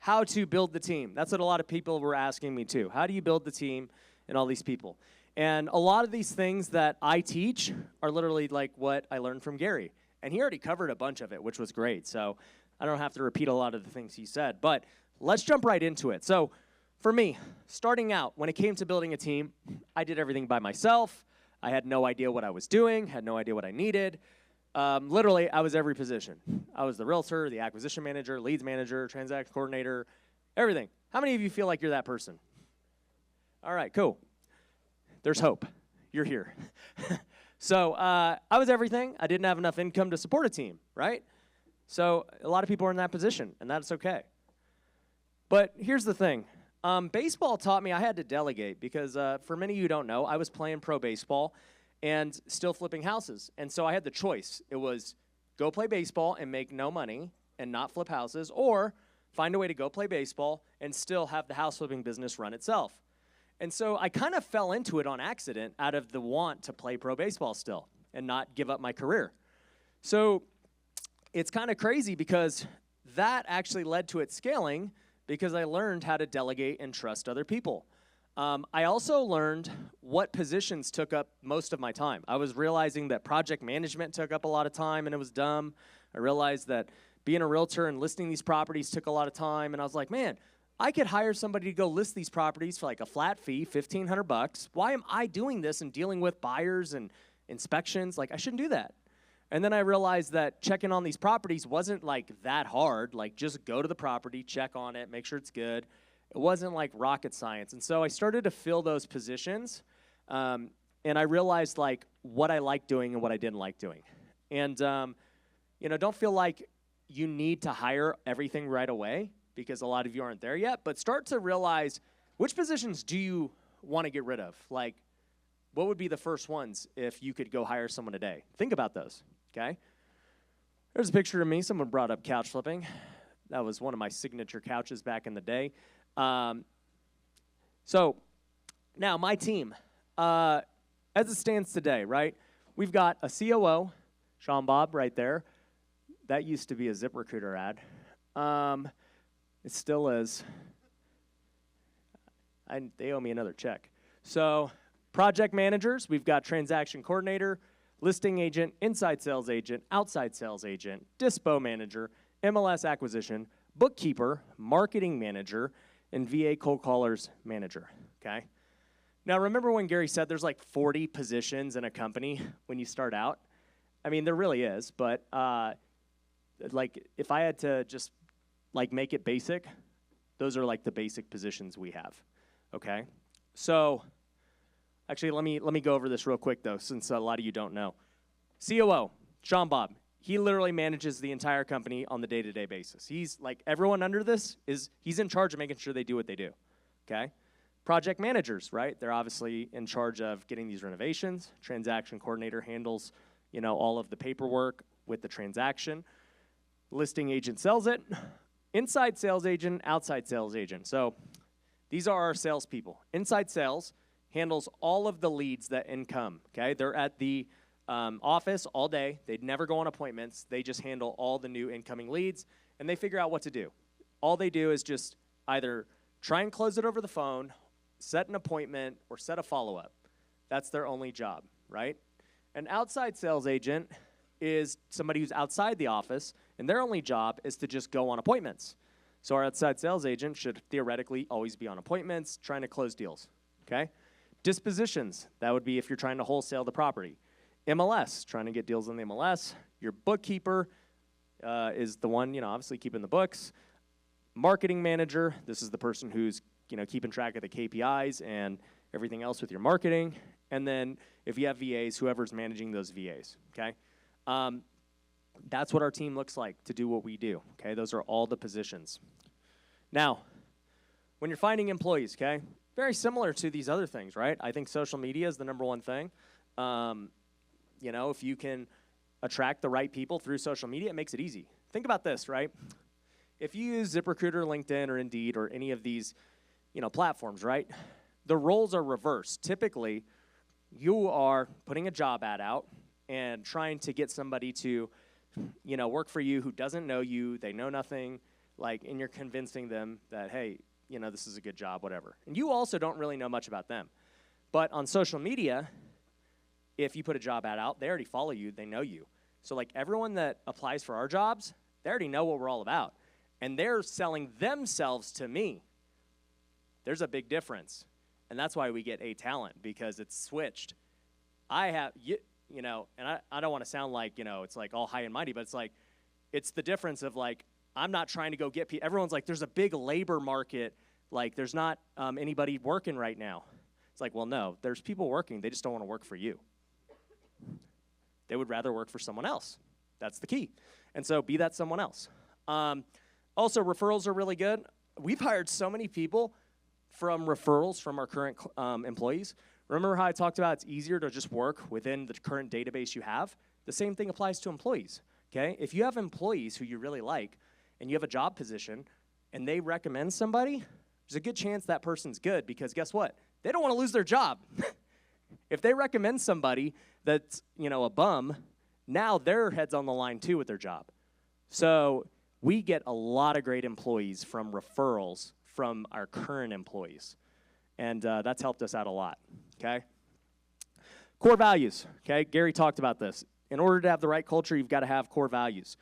how to build the team. That's what a lot of people were asking me too. How do you build the team and all these people? And a lot of these things that I teach are literally like what I learned from Gary. And he already covered a bunch of it, which was great. So I don't have to repeat a lot of the things he said. But let's jump right into it. So for me, starting out, when it came to building a team, I did everything by myself. I had no idea what I was doing, had no idea what I needed. Literally, I was every position. I was the realtor, the acquisition manager, leads manager, transaction coordinator, everything. How many of you feel like you're that person? All right, cool. There's hope. You're here. So I was everything. I didn't have enough income to support a team, right? So a lot of people are in that position, and that's okay. But here's the thing. Baseball taught me I had to delegate because for many of you who don't know, I was playing pro baseball and still flipping houses. And so I had the choice. It was go play baseball and make no money and not flip houses, or find a way to go play baseball and still have the house flipping business run itself. And so I kind of fell into it on accident out of the want to play pro baseball still and not give up my career. So it's kind of crazy because that actually led to it scaling because I learned how to delegate and trust other people. I also learned what positions took up most of my time. I was realizing that project management took up a lot of time and it was dumb. I realized that being a realtor and listing these properties took a lot of time, and I was like, man, I could hire somebody to go list these properties for like a flat fee, $1,500. Why am I doing this and dealing with buyers and inspections? Like, I shouldn't do that. And then I realized that checking on these properties wasn't like that hard. Like, just go to the property, check on it, make sure it's good. It wasn't like rocket science. And so I started to fill those positions, and I realized like what I liked doing and what I didn't like doing. And don't feel like you need to hire everything right away because a lot of you aren't there yet, but start to realize which positions do you want to get rid of? Like, what would be the first ones if you could go hire someone today? Think about those, okay? There's a picture of me. Someone brought up couch flipping. That was one of my signature couches back in the day. So now my team, as it stands today, right? We've got a COO, Sean Bob, right there. That used to be a ZipRecruiter ad. It still is. They owe me another check. So project managers, we've got transaction coordinator, listing agent, inside sales agent, outside sales agent, dispo manager, MLS acquisition, bookkeeper, marketing manager, and VA cold callers manager, okay? Now, remember when Gary said there's like 40 positions in a company when you start out? I mean, there really is, but like if I had to just like make it basic, those are like the basic positions we have, okay? So actually, let me go over this real quick though, since a lot of you don't know. COO, Sean Bob. He literally manages the entire company on the day-to-day basis. He's like, everyone under this he's in charge of making sure they do what they do, okay? Project managers, right? They're obviously in charge of getting these renovations. Transaction coordinator handles, all of the paperwork with the transaction. Listing agent sells it. Inside sales agent, outside sales agent. So these are our salespeople. Inside sales handles all of the leads that income, okay? They're at the office all day. They'd never go on appointments. They just handle all the new incoming leads, and they figure out what to do. All they do is just either try and close it over the phone, set an appointment, or set a follow-up. That's their only job, right? An outside sales agent is somebody who's outside the office, and their only job is to just go on appointments. So our outside sales agent should theoretically always be on appointments, trying to close deals, okay? Dispositions, that would be if you're trying to wholesale the property. MLS, trying to get deals on the MLS. Your bookkeeper is the one, obviously keeping the books. Marketing manager, this is the person who's, keeping track of the KPIs and everything else with your marketing. And then if you have VAs, whoever's managing those VAs, okay? That's what our team looks like to do what we do, okay? Those are all the positions. Now, when you're finding employees, okay, very similar to these other things, right? I think social media is the number one thing. If you can attract the right people through social media, it makes it easy. Think about this, right? If you use ZipRecruiter, LinkedIn, or Indeed, or any of these, platforms, right? The roles are reversed. Typically, you are putting a job ad out and trying to get somebody to, work for you who doesn't know you, they know nothing, and you're convincing them that, hey, this is a good job, whatever. And you also don't really know much about them. But on social media, if you put a job ad out, they already follow you, they know you. So everyone that applies for our jobs, they already know what we're all about. And they're selling themselves to me. There's a big difference. And that's why we get A talent, because it's switched. I have, and I don't want to sound like, it's all high and mighty, but it's the difference of I'm not trying to go get people. Everyone's there's a big labor market. There's not anybody working right now. It's well, no, there's people working. They just don't want to work for you. They would rather work for someone else. That's the key. And so be that someone else. Also, referrals are really good. We've hired so many people from referrals from our current employees. Remember how I talked about it's easier to just work within the current database you have? The same thing applies to employees, okay? If you have employees who you really like and you have a job position and they recommend somebody, there's a good chance that person's good, because guess what? They don't want to lose their job. If they recommend somebody that's, a bum, now their head's on the line too with their job. So we get a lot of great employees from referrals from our current employees. And that's helped us out a lot, okay? Core values, okay? Gary talked about this. In order to have the right culture, you've got to have core values.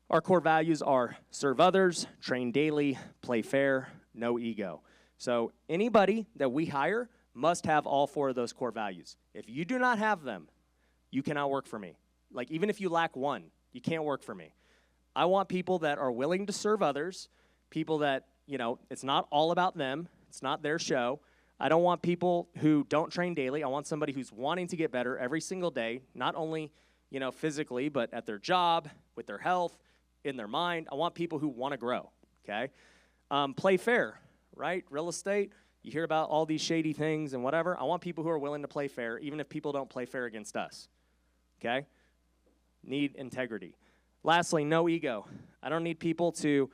Our core values are serve others, train daily, play fair, no ego. So anybody that we hire must have all four of those core values. If you do not have them, you cannot work for me. Even if you lack one, you can't work for me. I want people that are willing to serve others, people that, it's not all about them. It's not their show. I don't want people who don't train daily. I want somebody who's wanting to get better every single day, not only, physically, but at their job, with their health, in their mind. I want people who want to grow, okay? Play fair, right? Real estate, you hear about all these shady things and whatever. I want people who are willing to play fair, even if people don't play fair against us, okay? Need integrity. Lastly, no ego. I don't need people to,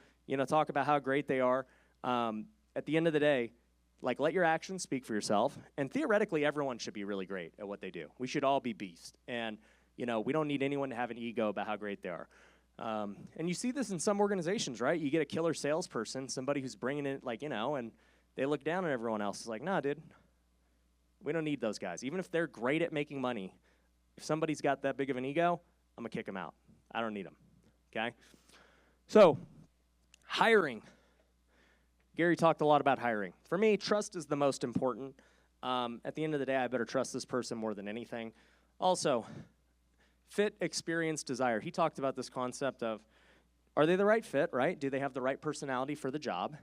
talk about how great they are. At the end of the day, let your actions speak for yourself. And theoretically, everyone should be really great at what they do. We should all be beasts. And, we don't need anyone to have an ego about how great they are. And you see this in some organizations, right? You get a killer salesperson, somebody who's bringing in, and they look down on everyone else. It's nah, dude, we don't need those guys. Even if they're great at making money, if somebody's got that big of an ego, I'm going to kick them out. I don't need them, okay? So, hiring. Gary talked a lot about hiring. For me, trust is the most important. At the end of the day, I better trust this person more than anything. Also, fit, experience, desire. He talked about this concept of, are they the right fit, right? Do they have the right personality for the job?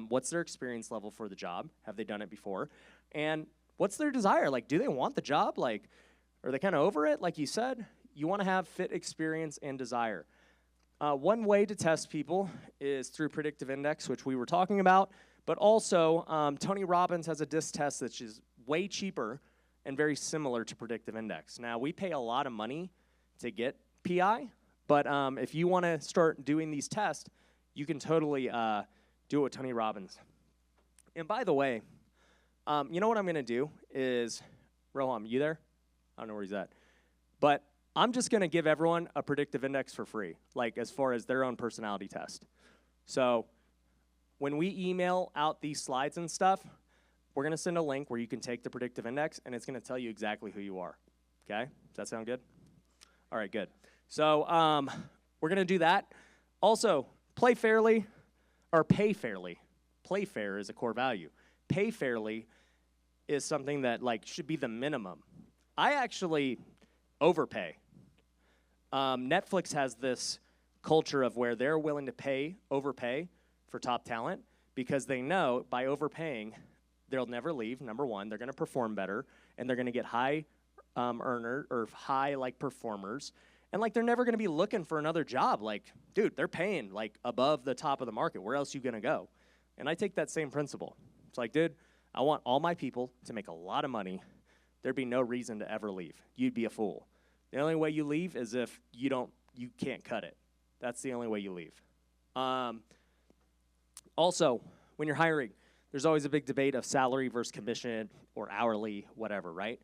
What's their experience level for the job? Have they done it before? And what's their desire? Do they want the job? Are they kind of over it? Like you said, you want to have fit, experience, and desire. One way to test people is through predictive index, which we were talking about, but also Tony Robbins has a DISC test that is way cheaper and very similar to predictive index. Now, we pay a lot of money to get PI, but if you want to start doing these tests, you can totally do it with Tony Robbins. And by the way, you know what I'm going to do is, Roham, you there? I don't know where he's at. But I'm just going to give everyone a predictive index for free, like as far as their own personality test. So when we email out these slides and stuff, we're going to send a link where you can take the predictive index, and it's going to tell you exactly who you are. Okay? Does that sound good? All right, good. So we're going to do that. Also, play fairly or pay fairly. Play fair is a core value. Pay fairly is something that like should be the minimum. I actually overpay. Netflix has this culture of where they're willing to overpay for top talent because they know by overpaying, they'll never leave, number one. They're going to perform better, and they're going to get high high like performers. And like they're never going to be looking for another job. Like, dude, they're paying like above the top of the market. Where else are you going to go? And I take that same principle. It's like, dude, I want all my people to make a lot of money. There'd be no reason to ever leave. You'd be a fool. The only way you leave is if you can't cut it. That's the only way you leave. Also, when you're hiring, there's always a big debate of salary versus commission or hourly, whatever, right?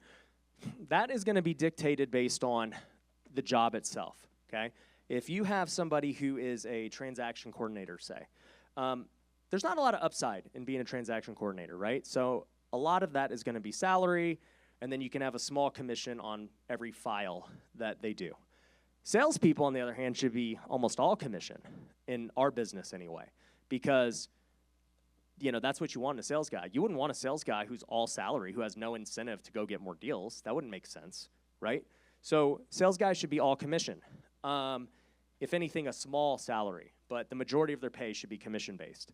That is going to be dictated based on the job itself, okay? If you have somebody who is a transaction coordinator, say, there's not a lot of upside in being a transaction coordinator, right? So a lot of that is going to be salary, and then you can have a small commission on every file that they do. Salespeople, on the other hand, should be almost all commission in our business anyway, because that's what you want in a sales guy. You wouldn't want a sales guy who's all salary, who has no incentive to go get more deals. That wouldn't make sense, right? So sales guys should be all commission. If anything, a small salary, but the majority of their pay should be commission-based.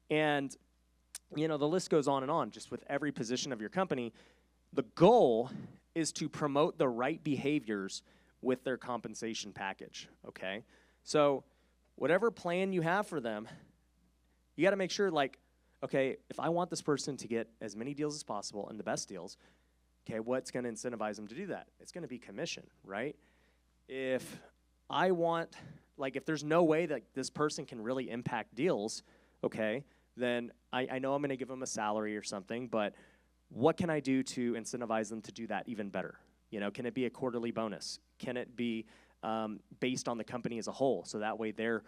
And, the list goes on and on, just with every position of your company. The goal is to promote the right behaviors with their compensation package, okay? So whatever plan you have for them, you got to make sure, like, okay, if I want this person to get as many deals as possible and the best deals, okay, what's going to incentivize them to do that? It's going to be commission, right? If I want, like, if there's no way that this person can really impact deals, okay, then I know I'm going to give them a salary or something, but what can I do to incentivize them to do that even better? Can it be a quarterly bonus? Can it be based on the company as a whole? So that way they're,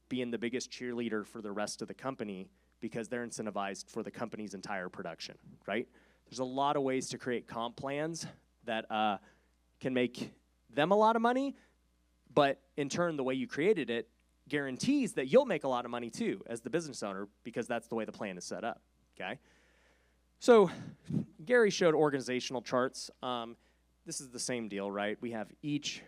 being the biggest cheerleader for the rest of the company because they're incentivized for the company's entire production, right? There's a lot of ways to create comp plans that can make them a lot of money, but in turn, the way you created it guarantees that you'll make a lot of money too as the business owner because that's the way the plan is set up, okay? So Gary showed organizational charts. This is the same deal, right? We have each,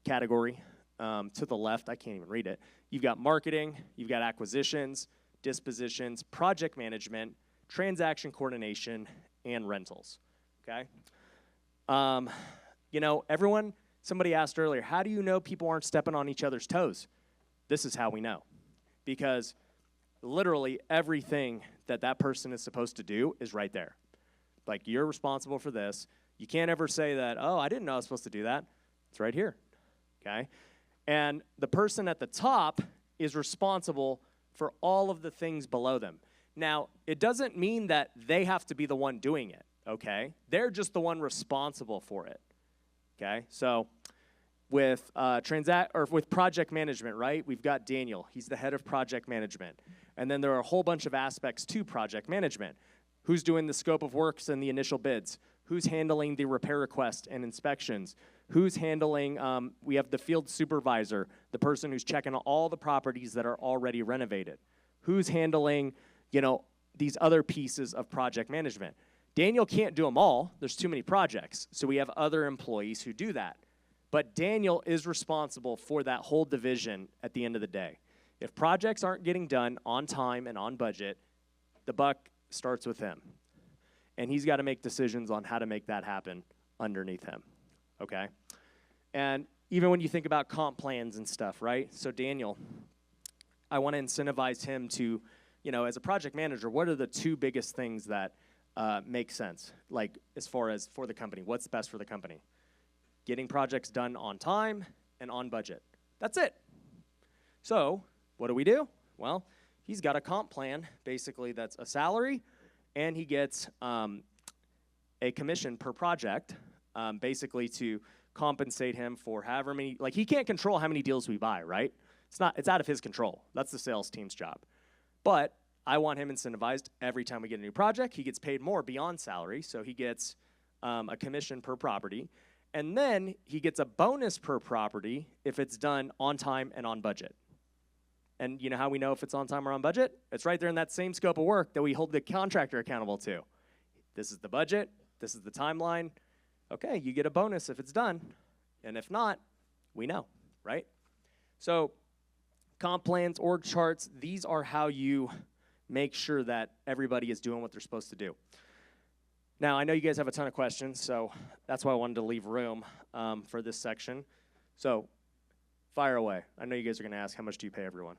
category. To the left, I can't even read it. You've got marketing, you've got acquisitions, dispositions, project management, transaction coordination, and rentals, okay? Everyone, somebody asked earlier, how do you know people aren't stepping on each other's toes? This is how we know. Because literally everything that person is supposed to do is right there. Like, you're responsible for this. You can't ever say that, oh, I didn't know I was supposed to do that. It's right here, okay? And the person at the top is responsible for all of the things below them. Now, it doesn't mean that they have to be the one doing it, okay? They're just the one responsible for it, okay? So with with project management, right, we've got Daniel. He's the head of project management. And then there are a whole bunch of aspects to project management. Who's doing the scope of works and the initial bids? Who's handling the repair request and inspections? Who's handling, we have the field supervisor, the person who's checking all the properties that are already renovated. Who's handling, these other pieces of project management? Daniel can't do them all. There's too many projects. So we have other employees who do that. But Daniel is responsible for that whole division at the end of the day. If projects aren't getting done on time and on budget, the buck starts with him. And he's got to make decisions on how to make that happen underneath him, okay? And even when you think about comp plans and stuff, right? So Daniel, I want to incentivize him to, as a project manager, what are the two biggest things that make sense? Like, as far as for the company, what's best for the company? Getting projects done on time and on budget. That's it. So what do? Well, he's got a comp plan, basically, that's a salary, and he gets a commission per project, basically to compensate him for however many, like he can't control how many deals we buy, right? It's out of his control. That's the sales team's job. But I want him incentivized every time we get a new project. He gets paid more beyond salary, so he gets a commission per property. And then he gets a bonus per property if it's done on time and on budget. And you know how we know if it's on time or on budget? It's right there in that same scope of work that we hold the contractor accountable to. This is the budget. This is the timeline. Okay, you get a bonus if it's done. And if not, we know, right? So comp plans, org charts, these are how you make sure that everybody is doing what they're supposed to do. Now, I know you guys have a ton of questions, so that's why I wanted to leave room for this section. So fire away. I know you guys are going to ask, how much do you pay everyone?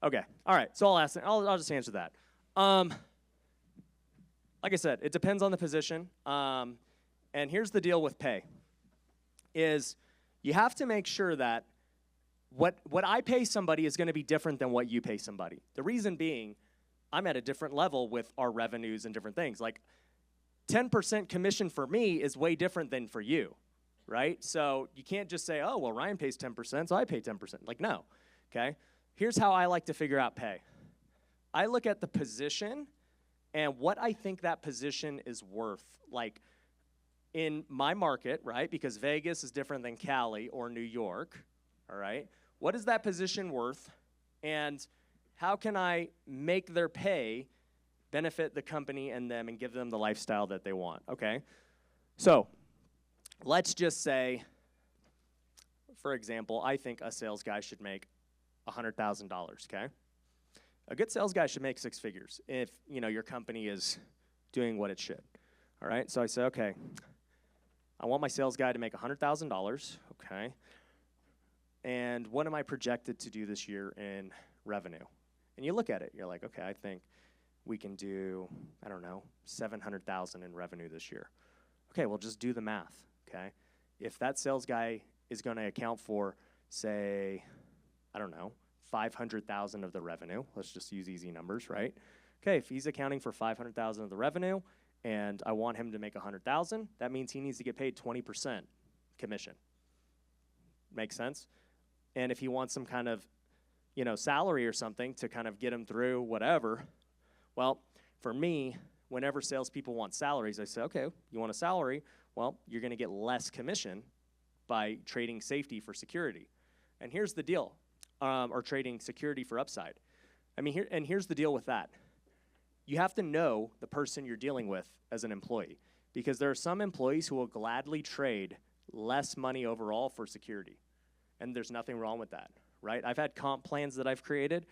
Okay, all right, so I'll just answer that. Like I said, it depends on the position. And here's the deal with pay, is you have to make sure that what I pay somebody is going to be different than what you pay somebody. The reason being, I'm at a different level with our revenues and different things. Like 10% commission for me is way different than for you, right? So you can't just say, oh, well, Ryan pays 10%, so I pay 10%. Like, no, okay? Here's how I like to figure out pay. I look at the position and what I think that position is worth. Like in my market, right, because Vegas is different than Cali or New York, all right? What is that position worth? And how can I make their pay benefit the company and them and give them the lifestyle that they want, okay? So let's just say, for example, I think a sales guy should make $100,000, okay? A good sales guy should make 6 figures if, you know, your company is doing what it should, all right? So I say, okay, I want my sales guy to make $100,000, okay? And what am I projected to do this year in revenue? And you look at it, you're like, okay, I think we can do, I don't know, 700,000 in revenue this year. Okay, well, just do the math, okay? If that sales guy is going to account for, say, I don't know, 500,000 of the revenue, let's just use easy numbers, right? Okay, if he's accounting for 500,000 of the revenue and I want him to make 100,000, that means he needs to get paid 20% commission. Make sense? And if he wants some kind of, you know, salary or something to kind of get him through whatever, well, for me, whenever salespeople want salaries, I say, okay, you want a salary? Well, you're going to get less commission by trading safety for security. And here's the deal, or trading security for upside. I mean, here's the deal with that. You have to know the person you're dealing with as an employee, because there are some employees who will gladly trade less money overall for security. And there's nothing wrong with that, right? I've had comp plans that I've created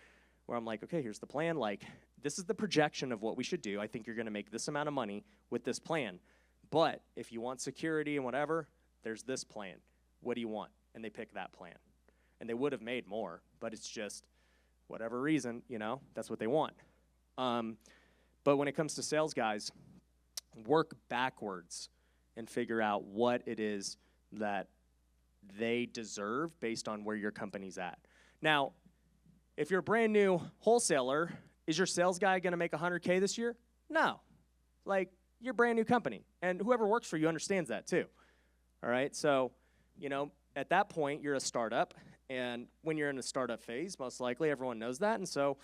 where I'm like, okay, here's the plan. Like, this is the projection of what we should do. I think you're going to make this amount of money with this plan. But if you want security and whatever, there's this plan. What do you want? And they pick that plan. And they would have made more, but it's just whatever reason, you know, that's what they want. But when it comes to sales guys, work backwards and figure out what it is that they deserve based on where your company's at. Now, if you're a brand new wholesaler, is your sales guy going to make 100K this year? No. Like, you're a brand new company, and whoever works for you understands that too. All right, so, you know, at that point, you're a startup, and when you're in a startup phase, most likely everyone knows that, and so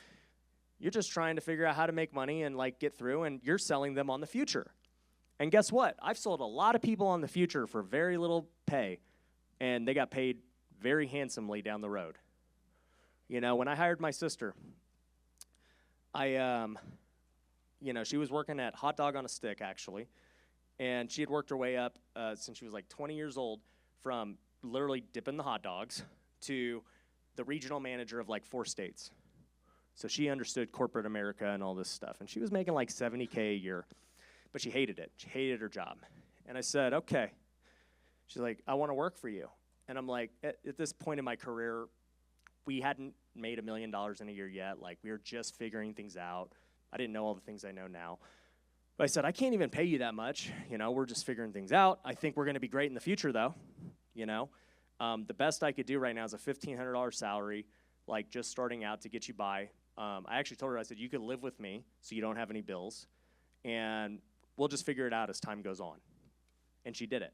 you're just trying to figure out how to make money and like get through, and you're selling them on the future. And guess what? I've sold a lot of people on the future for very little pay, and they got paid very handsomely down the road. You know, when I hired my sister, you know, she was working at Hot Dog on a Stick, actually, and she had worked her way up since she was like 20 years old from literally dipping the hot dogs to the regional manager of like 4 states. So she understood corporate America and all this stuff, and she was making like 70K a year, but she hated it. She hated her job. And I said, okay. She's like, I want to work for you. And I'm like, at this point in my career, we hadn't made $1 million in a year yet. Like, we were just figuring things out. I didn't know all the things I know now. But I said, I can't even pay you that much. You know, we're just figuring things out. I think we're going to be great in the future, though. You know, the best I could do right now is a $1,500 salary, like just starting out to get you by. I actually told her, I said, you could live with me so you don't have any bills. and we'll just figure it out as time goes on. And she did it.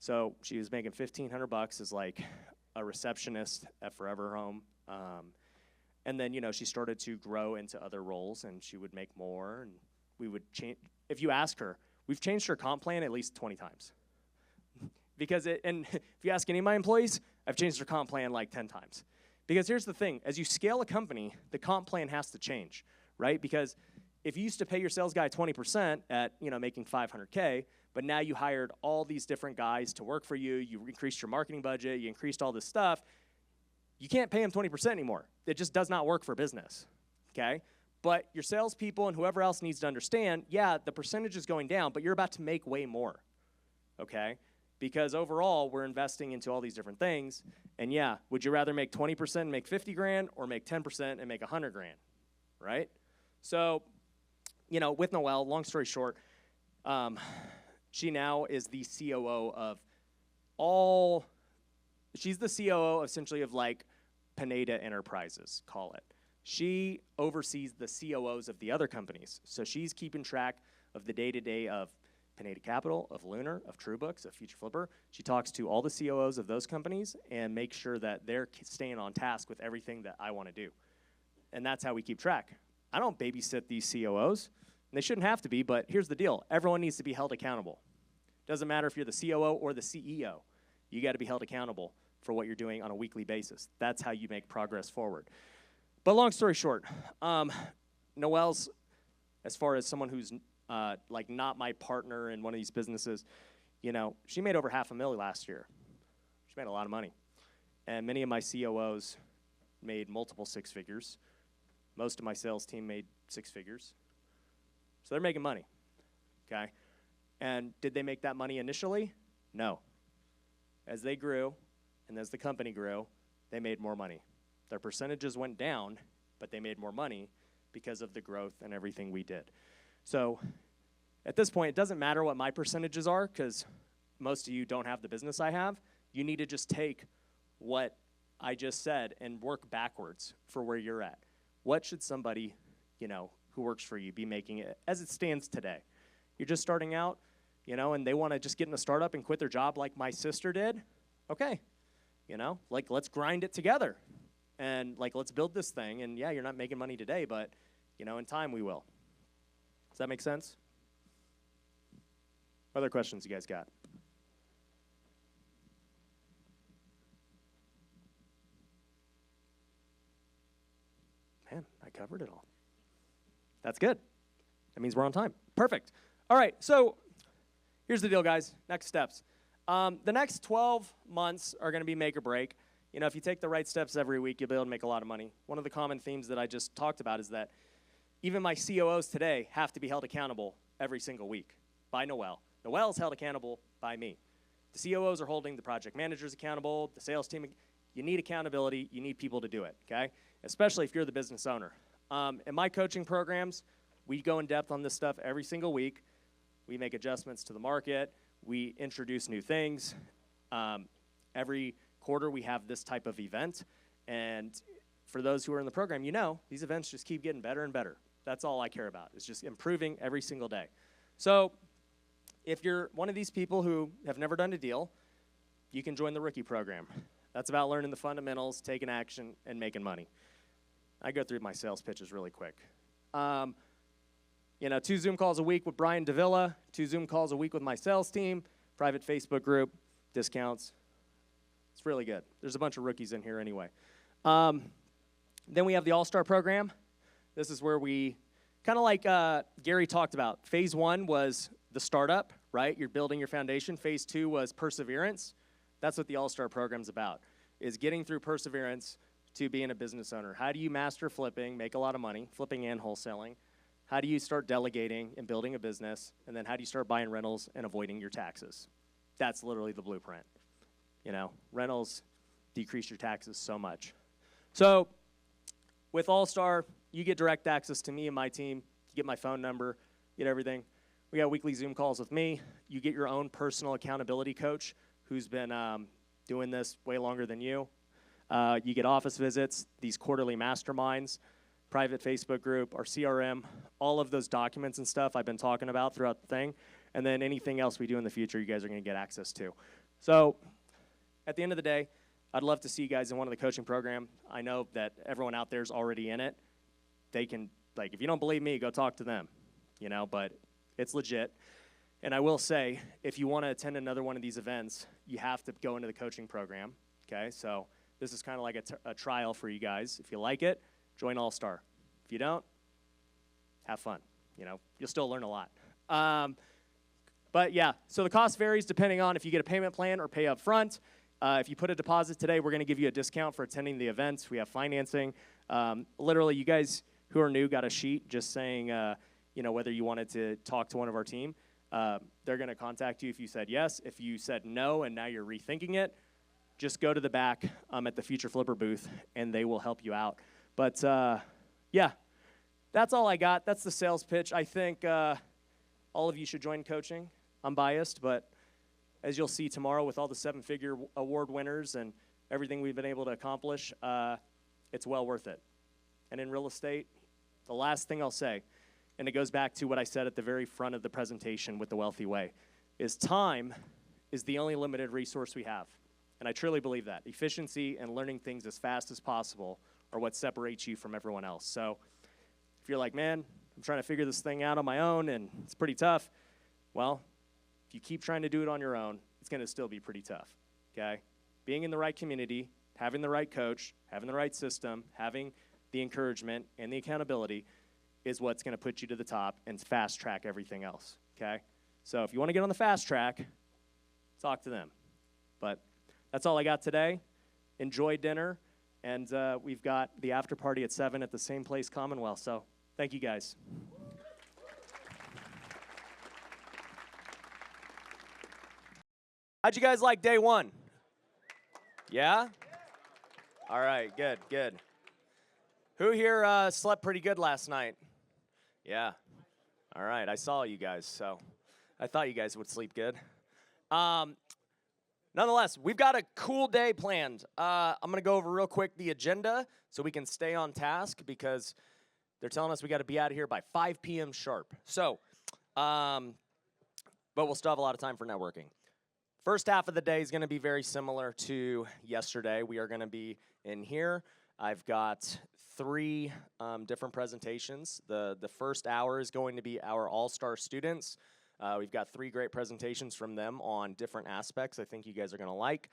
So she was making $1,500 as like a receptionist at Forever Home. And then, she started to grow into other roles, and she would make more, and we would change. If you ask her, we've changed her comp plan at least 20 times. And if you ask any of my employees, I've changed their comp plan like 10 times. Because here's the thing, as you scale a company, the comp plan has to change, right? Because if you used to pay your sales guy 20% at, making $500K, but now you hired all these different guys to work for you, you increased your marketing budget, you increased all this stuff, you can't pay him 20% anymore. It just does not work for business, okay? But your salespeople and whoever else needs to understand, yeah, the percentage is going down, but you're about to make way more, okay? Because overall, we're investing into all these different things, and yeah, would you rather make 20% and make 50 grand or make 10% and make 100 grand, right? So, with Noelle, long story short, she now is the COO of she's the COO essentially of like Pineda Enterprises, call it. She oversees the COOs of the other companies. So she's keeping track of the day-to-day of Pineda Capital, of Lunar, of TrueBooks, of Future Flipper. She talks to all the COOs of those companies and makes sure that they're staying on task with everything that I want to do. And that's how we keep track. I don't babysit these COOs, and they shouldn't have to be, but here's the deal. Everyone needs to be held accountable. Doesn't matter if you're the COO or the CEO. You got to be held accountable for what you're doing on a weekly basis. That's how you make progress forward. But long story short, Noelle's, as far as someone who's like not my partner in one of these businesses, she made over $500,000 last year. She made a lot of money. And many of my COOs made multiple six figures. Most of my sales team made six figures. So they're making money, okay? And did they make that money initially? No. As they grew and as the company grew, they made more money. Their percentages went down, but they made more money because of the growth and everything we did. So at this point, it doesn't matter what my percentages are because most of you don't have the business I have. You need to just take what I just said and work backwards for where you're at. What should somebody, who works for you be making it as it stands today? You're just starting out, and they want to just get in a startup and quit their job like my sister did. Okay, let's grind it together. And let's build this thing. And yeah, you're not making money today, but in time we will. Does that make sense? What other questions you guys got? Man, I covered it all. That's good. That means we're on time. Perfect. All right, so here's the deal, guys. Next steps. The next 12 months are going to be make or break. If you take the right steps every week, you'll be able to make a lot of money. One of the common themes that I just talked about is that even my COOs today have to be held accountable every single week by Noelle. Noelle is held accountable by me. The COOs are holding the project managers accountable, the sales team. You need accountability. You need people to do it, okay? Especially if you're the business owner. In my coaching programs, we go in depth on this stuff every single week. We make adjustments to the market. We introduce new things. Every quarter, we have this type of event. And for those who are in the program, these events just keep getting better and better. That's all I care about, is just improving every single day. So if you're one of these people who have never done a deal, you can join the rookie program. That's about learning the fundamentals, taking action, and making money. I go through my sales pitches really quick. 2 Zoom calls a week with Brian Davila, 2 Zoom calls a week with my sales team, private Facebook group, discounts. It's really good. There's a bunch of rookies in here anyway. Then we have the All-Star program. This is where we, kind of like Gary talked about, phase 1 was the startup, right? You're building your foundation. Phase 2 was perseverance. That's what the All-Star program's about, is getting through perseverance to being a business owner. How do you master flipping, make a lot of money, flipping and wholesaling? How do you start delegating and building a business? And then how do you start buying rentals and avoiding your taxes? That's literally the blueprint. Rentals decrease your taxes so much. So with All-Star, you get direct access to me and my team. You get my phone number, get everything. We got weekly Zoom calls with me. You get your own personal accountability coach who's been doing this way longer than you. You get office visits, these quarterly masterminds. private Facebook group, our CRM, all of those documents and stuff I've been talking about throughout the thing, and then anything else we do in the future, you guys are going to get access to. So at the end of the day, I'd love to see you guys in one of the coaching program. I know that everyone out there is already in it. They can, like, if you don't believe me, go talk to them, you know, but it's legit. And I will say, if you want to attend another one of these events, you have to go into the coaching program, okay? So this is kind of like a trial for you guys. If you like it, join All-Star. If you don't, have fun. You know, you'll still learn a lot. But yeah, so the cost varies depending on if you get a payment plan or pay up front. If you put a deposit today, we're going to give you a discount for attending the events. We have financing. Literally, you guys who are new got a sheet just saying, you know, whether you wanted to talk to one of our team. They're going to contact you if you said yes. If you said no and now you're rethinking it, just go to the back at the Future Flipper booth, and they will help you out. But, yeah, that's all I got. That's the sales pitch. I think all of you should join coaching. I'm biased, but as you'll see tomorrow with all the seven-figure award winners and everything we've been able to accomplish, it's well worth it. And in real estate, the last thing I'll say, and it goes back to what I said at the very front of the presentation with the Wealthy Way, is time is the only limited resource we have. And I truly believe that. Efficiency and learning things as fast as possible are what separates you from everyone else. So if you're like, man, I'm trying to figure this thing out on my own and it's pretty tough, well, if you keep trying to do it on your own, it's going to still be pretty tough, okay? Being in the right community, having the right coach, having the right system, having the encouragement and the accountability is what's going to put you to the top and fast track everything else, okay? So if you want to get on the fast track, talk to them. But that's all I got today. Enjoy dinner, and we've got the after party at 7 at the same place, Commonwealth. So thank you, guys. How'd you guys like day one? Yeah? All right, good, good. Who here slept pretty good last night? Yeah. All right, I saw you guys, so I thought you guys would sleep good. Nonetheless, we've got a cool day planned. I'm going to go over real quick the agenda so we can stay on task because they're telling us we got to be out of here by 5 p.m. sharp. So, but we'll still have a lot of time for networking. First half of the day is going to be very similar to yesterday. We are going to be in here. I've got 3 different presentations. The first hour is going to be our all-star students. We've got 3 great presentations from them on different aspects I think you guys are going to like.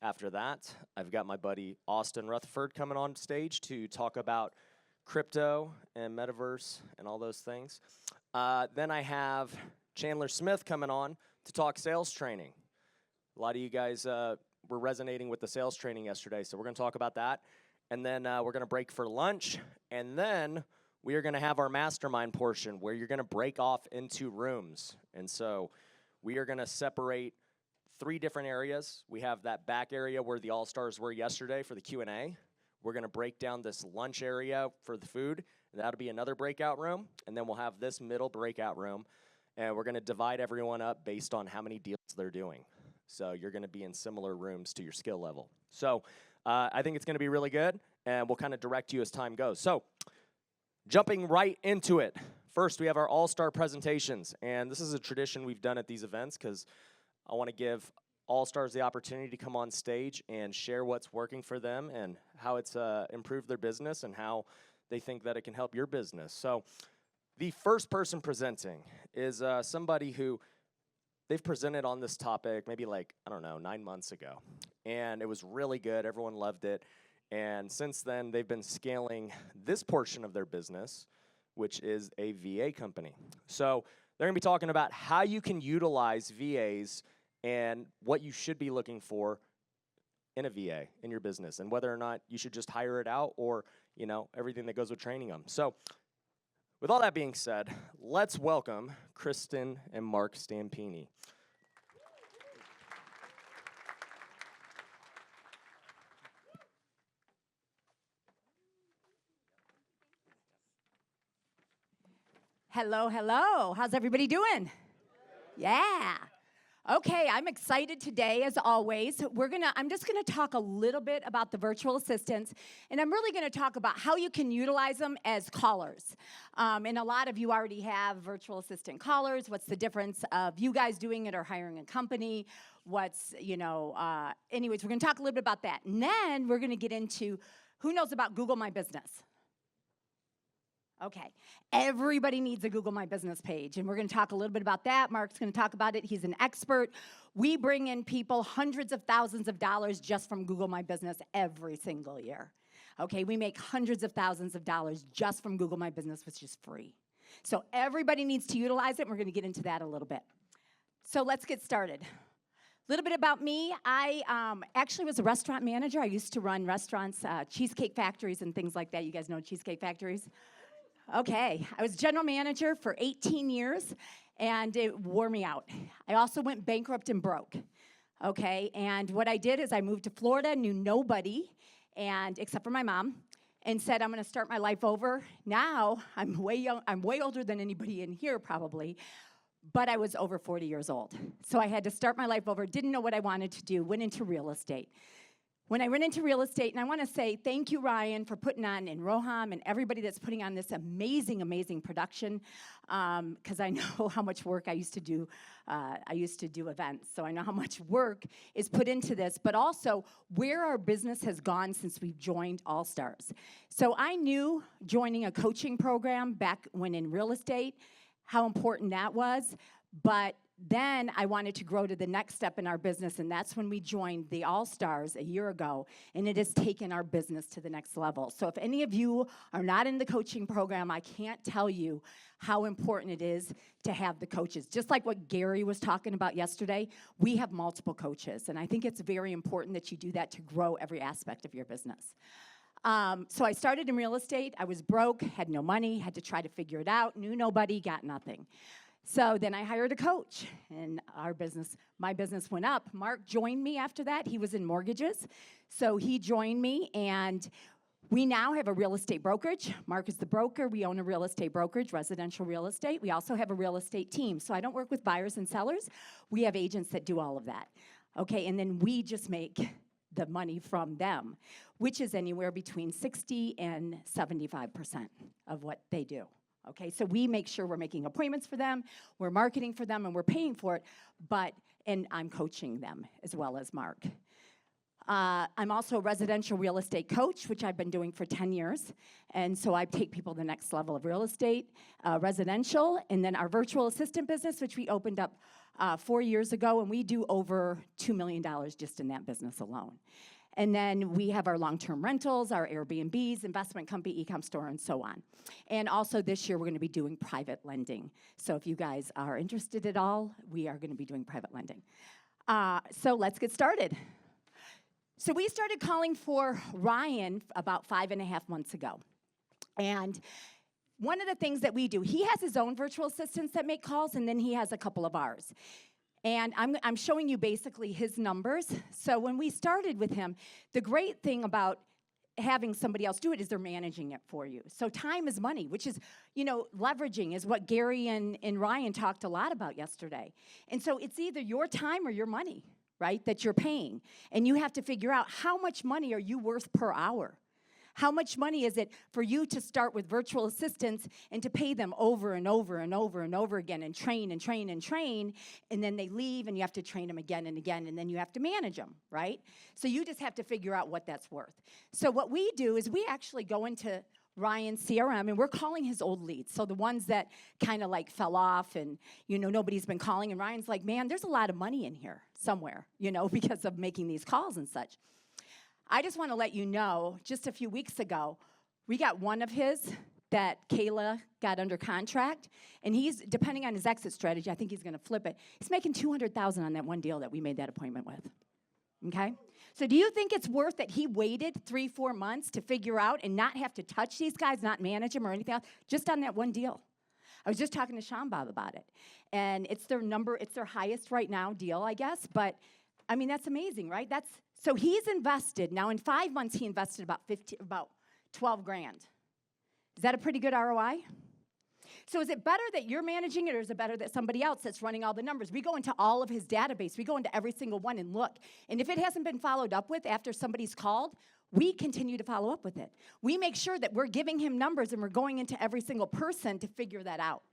After that, I've got my buddy Austin Rutherford coming on stage to talk about crypto and metaverse and all those things. Then I have Chandler Smith coming on to talk sales training. A lot of you guys were resonating with the sales training yesterday, so we're going to talk about that. And then we're going to break for lunch, and then we are going to have our mastermind portion where you're going to break off into rooms. And so we are going to separate 3 different areas. We have that back area where the all-stars were yesterday for the Q&A. We're going to break down this lunch area for the food, and that'll be another breakout room. And then we'll have this middle breakout room, and we're going to divide everyone up based on how many deals they're doing. So you're going to be in similar rooms to your skill level. So I think it's going to be really good, and we'll kind of direct you as time goes. So jumping right into it, first we have our all-star presentations, and this is a tradition we've done at these events because I want to give all-stars the opportunity to come on stage and share what's working for them and how it's improved their business and how they think that it can help your business. So the first person presenting is somebody who they've presented on this topic maybe like, 9 months ago. And it was really good. Everyone loved it. And since then, they've been scaling this portion of their business, which is a VA company. So they're going to be talking about how you can utilize VAs and what you should be looking for in a VA in your business and whether or not you should just hire it out or, everything that goes with training them. So with all that being said, let's welcome Kristen and Mark Stampini. Hello, hello. How's everybody doing? Yeah. Okay, I'm excited today, as always. I'm just gonna talk a little bit about the virtual assistants, and I'm really gonna talk about how you can utilize them as callers. And a lot of you already have virtual assistant callers. What's the difference of you guys doing it or hiring a company? Anyways, we're gonna talk a little bit about that. And then we're gonna get into who knows about Google My Business. Okay, everybody needs a Google My Business page, and we're gonna talk a little bit about that. Mark's gonna talk about it. He's an expert. We bring in people hundreds of thousands of dollars just from Google My Business every single year. Okay, we make hundreds of thousands of dollars just from Google My Business, which is free. So everybody needs to utilize it, and we're gonna get into that a little bit. So let's get started. A little bit about me. I actually was a restaurant manager. I used to run restaurants, cheesecake factories and things like that. You guys know cheesecake factories? Okay, I was general manager for 18 years, and it wore me out. I also went bankrupt and broke, okay? And what I did is I moved to Florida, knew nobody, except for my mom, and said, I'm gonna start my life over. Now, I'm way older than anybody in here probably, but I was over 40 years old. So I had to start my life over, didn't know what I wanted to do, went into real estate. When I went into real estate, and I want to say thank you, Ryan, for putting on, and Roham, and everybody that's putting on this amazing, amazing production, because I know how much work I used to do. I used to do events, so I know how much work is put into this, but also where our business has gone since we've joined All Stars. So I knew joining a coaching program back when in real estate, how important that was, but then I wanted to grow to the next step in our business, and that's when we joined the All-Stars a year ago, and it has taken our business to the next level. So if any of you are not in the coaching program, I can't tell you how important it is to have the coaches. Just like what Gary was talking about yesterday, we have multiple coaches, and I think it's very important that you do that to grow every aspect of your business. So I started in real estate. I was broke, had no money, had to try to figure it out, knew nobody, got nothing. So then I hired a coach, and my business went up. Mark joined me after that. He was in mortgages, so he joined me, and we now have a real estate brokerage. Mark is the broker. We own a real estate brokerage, residential real estate. We also have a real estate team, so I don't work with buyers and sellers. We have agents that do all of that, okay? And then we just make the money from them, which is anywhere between 60 and 75% of what they do. Okay, so we make sure we're making appointments for them, we're marketing for them, and we're paying for it, and I'm coaching them as well as Mark. I'm also a residential real estate coach, which I've been doing for 10 years, and so I take people to the next level of real estate, residential, and then our virtual assistant business, which we opened up 4 years ago, and we do over $2 million just in that business alone. And then we have our long-term rentals, our Airbnbs, investment company, e-com store, and so on. And also this year, we're gonna be doing private lending. So if you guys are interested at all, we are gonna be doing private lending. So let's get started. So we started calling for Ryan about 5.5 months ago. And one of the things that we do, he has his own virtual assistants that make calls, and then he has a couple of ours. And I'm showing you basically his numbers. So when we started with him, the great thing about having somebody else do it is they're managing it for you. So time is money, which is, leveraging is what Gary and Ryan talked a lot about yesterday. And so it's either your time or your money, right, that you're paying. And you have to figure out how much money are you worth per hour. How much money is it for you to start with virtual assistants and to pay them over and over and over and over again and train and train and train, and then they leave and you have to train them again and again, and then you have to manage them, right? So you just have to figure out what that's worth. So what we do is we actually go into Ryan's CRM, and we're calling his old leads. So the ones that kind of like fell off and, nobody's been calling, and Ryan's like, man, there's a lot of money in here somewhere, because of making these calls and such. I just want to let you know, just a few weeks ago, we got one of his that Kayla got under contract, and he's, depending on his exit strategy, I think he's going to flip it. He's making $200,000 on that one deal that we made that appointment with, okay? So do you think it's worth that he waited 3-4 months to figure out and not have to touch these guys, not manage them or anything else, just on that one deal? I was just talking to Sean Bob about it, and it's their highest right now deal, I guess, but I mean, that's amazing, right? So he's invested, now in 5 months, he invested about $12 grand. Is that a pretty good ROI? So is it better that you're managing it, or is it better that somebody else that's running all the numbers? We go into all of his database. We go into every single one and look. And if it hasn't been followed up with after somebody's called, we continue to follow up with it. We make sure that we're giving him numbers and we're going into every single person to figure that out.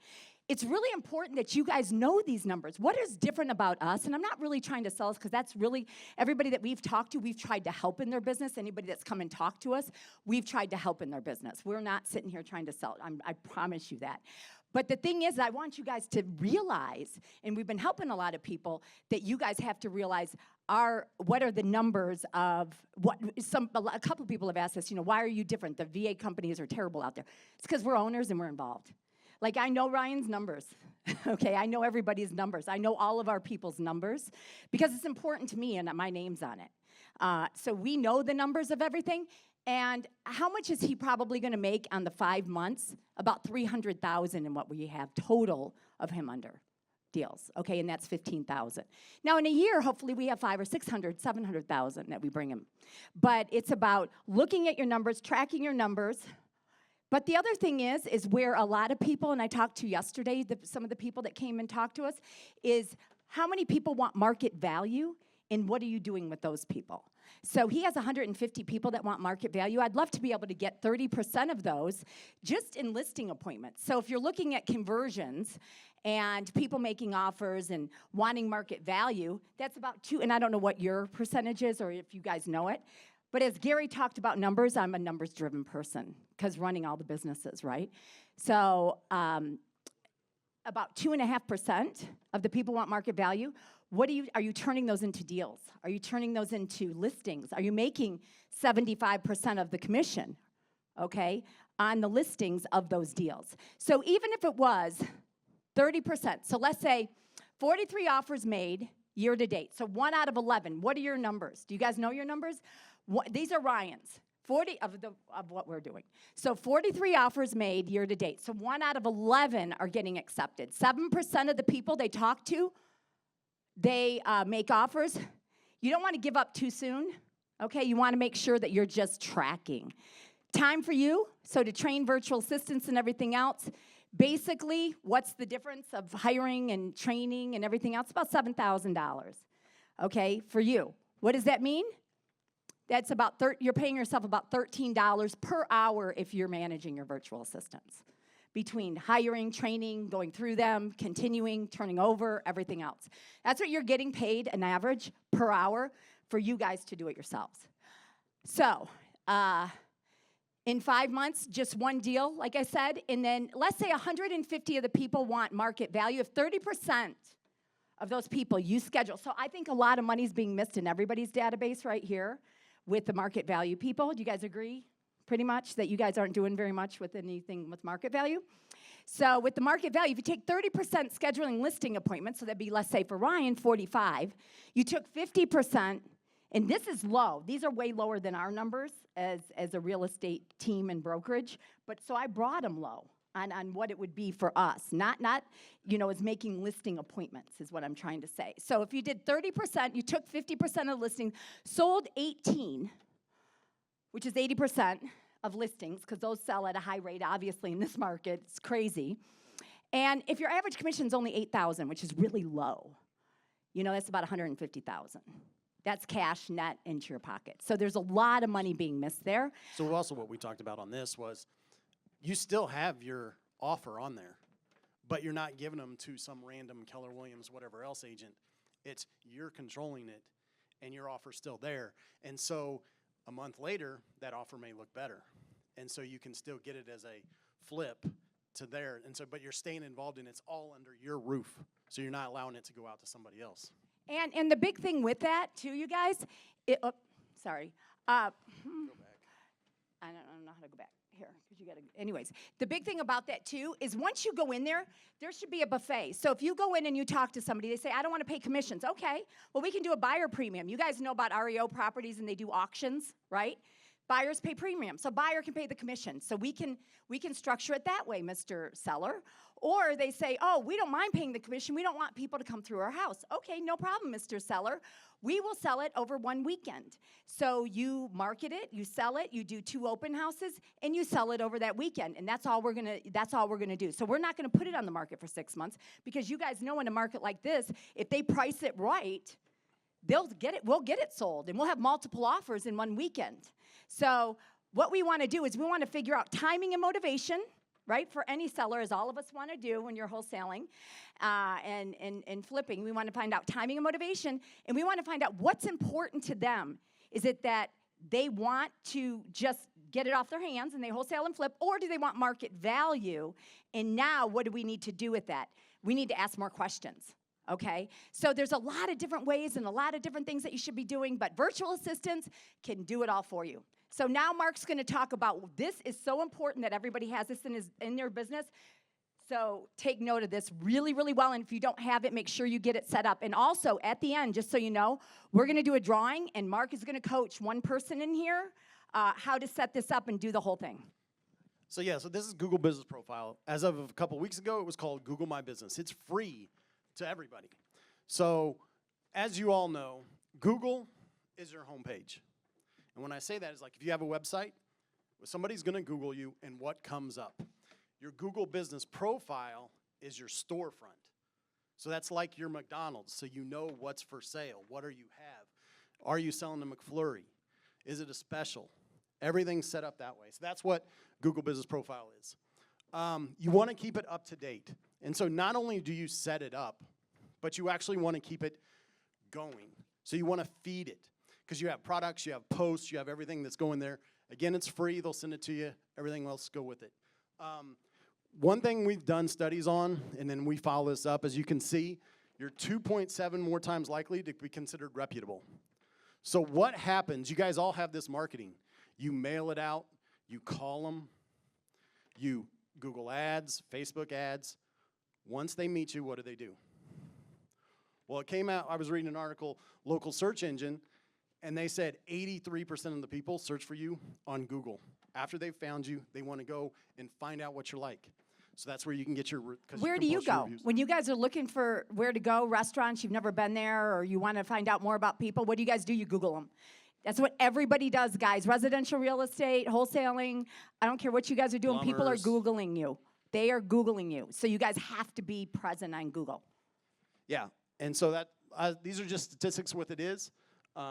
It's really important that you guys know these numbers. What is different about us? And I'm not really trying to sell us, because that's really, everybody that we've talked to, we've tried to help in their business. Anybody that's come and talked to us, we've tried to help in their business. We're not sitting here trying to sell it. I promise you that. But the thing is, I want you guys to realize, and we've been helping a lot of people, that you guys have to realize what are the numbers of what a couple of people have asked us, why are you different? The VA companies are terrible out there. It's because we're owners and we're involved. Like, I know Ryan's numbers, okay? I know everybody's numbers. I know all of our people's numbers because it's important to me and my name's on it. So we know the numbers of everything. And how much is he probably going to make on the 5 months? About $300,000 in what we have total of him under deals, okay? And that's $15,000. Now, in a year, hopefully we have 500 or 600, 700,000 that we bring him. But it's about looking at your numbers, tracking your numbers. But the other thing is where a lot of people, and I talked to yesterday, some of the people that came and talked to us, is how many people want market value, and what are you doing with those people? So he has 150 people that want market value. I'd love to be able to get 30% of those just in listing appointments. So if you're looking at conversions and people making offers and wanting market value, that's about 2, and I don't know what your percentage is or if you guys know it. But as Gary talked about numbers, I'm a numbers-driven person because running all the businesses, right? So about 2.5% of the people want market value. Are you turning those into deals? Are you turning those into listings? Are you making 75% of the commission, okay, on the listings of those deals? So even if it was 30%, so let's say 43 offers made year to date, so 1 out of 11. What are your numbers? Do you guys know your numbers? These are Ryan's, 40 of what we're doing. So 43 offers made year to date. So 1 out of 11 are getting accepted. 7% of the people they talk to, they make offers. You don't want to give up too soon, okay? You want to make sure that you're just tracking. Time for you, so to train virtual assistants and everything else, basically, what's the difference of hiring and training and everything else? About $7,000, okay, for you. What does that mean? That's about you're paying yourself about $13 per hour if you're managing your virtual assistants, between hiring, training, going through them, continuing, turning over, everything else. That's what you're getting paid an average per hour for you guys to do it yourselves. So in 5 months, just one deal, like I said, and then let's say 150 of the people want market value. If 30% of those people you schedule, so I think a lot of money's being missed in everybody's database right here with the market value people. Do you guys agree? Pretty much that you guys aren't doing very much with anything with market value. So with the market value, if you take 30% scheduling listing appointments, so that'd be, let's say for Ryan, 45, you took 50%, and this is low. These are way lower than our numbers as a real estate team and brokerage, but so I brought them low on what it would be for us, not as making listing appointments is what I'm trying to say. So if you did 30%, you took 50% of listings, sold 18, which is 80% of listings, because those sell at a high rate, obviously, in this market. It's crazy. And if your average commission is only $8,000, which is really low, that's about $150,000. That's cash net into your pocket. So there's a lot of money being missed there. So also what we talked about on this was you still have your offer on there, but you're not giving them to some random Keller Williams, whatever else agent. It's you're controlling it, and your offer's still there. And so a month later, that offer may look better. And so you can still get it as a flip to there. And so, but you're staying involved in it's all under your roof. So you're not allowing it to go out to somebody else. And the big thing with that, too, you guys, sorry. I don't know how to go back here, because you got to, anyways. The big thing about that, too, is once you go in there should be a buffet. So if you go in and you talk to somebody, they say, I don't want to pay commissions. Okay, well, we can do a buyer premium. You guys know about REO properties, and they do auctions, right? Buyers pay premium, so buyer can pay the commission. So we can structure it that way, Mr. Seller. Or they say, oh, we don't mind paying the commission. We don't want people to come through our house. Okay, no problem, Mr. Seller. We will sell it over one weekend. So you market it, you sell it, you do 2 open houses, and you sell it over that weekend. And that's all we're gonna do. So we're not gonna put it on the market for 6 months, because you guys know in a market like this, if they price it right, we'll get it sold, and we'll have multiple offers in one weekend. So what we want to do is we want to figure out timing and motivation, right, for any seller, as all of us want to do when you're wholesaling and flipping. We want to find out timing and motivation, and we want to find out what's important to them. Is it that they want to just get it off their hands and they wholesale and flip, or do they want market value? And now what do we need to do with that? We need to ask more questions. Okay, so there's a lot of different ways and a lot of different things that you should be doing, but virtual assistants can do it all for you. So now Mark's going to talk about, this is so important that everybody has this in their business. So take note of this really, really well, and if you don't have it, make sure you get it set up. And also, at the end, just so you know, we're going to do a drawing, and Mark is going to coach one person in here how to set this up and do the whole thing. So yeah, so this is Google Business Profile. As of a couple weeks ago, it was called Google My Business. It's free to everybody. So as you all know, Google is your homepage. And when I say that, it's like if you have a website, somebody's going to Google you, and what comes up? Your Google Business Profile is your storefront. So that's like your McDonald's, so you know what's for sale. What do you have? Are you selling a McFlurry? Is it a special? Everything's set up that way. So that's what Google Business Profile is. You want to keep it up to date. And so not only do you set it up, but you actually want to keep it going. So you want to feed it, because you have products, you have posts, you have everything that's going there. Again, it's free. They'll send it to you. Everything else go with it. One thing we've done studies on, and then we follow this up, as you can see, you're 2.7 more times likely to be considered reputable. So what happens? You guys all have this marketing. You mail it out. You call them. You Google ads, Facebook ads. Once they meet you, what do? Well, it came out, I was reading an article, local search engine, and they said 83% of the people search for you on Google. After they've found you, they want to go and find out what you're like. So that's where you can get your Where do you go? Reviews. When you guys are looking for where to go, restaurants, you've never been there, or you want to find out more about people, what do you guys do? You Google them. That's what everybody does, guys. Residential real estate, wholesaling, I don't care what you guys are doing. Plumbers. People are Googling you. They are Googling you. So you guys have to be present on Google. Yeah, and so that these are just statistics with it is.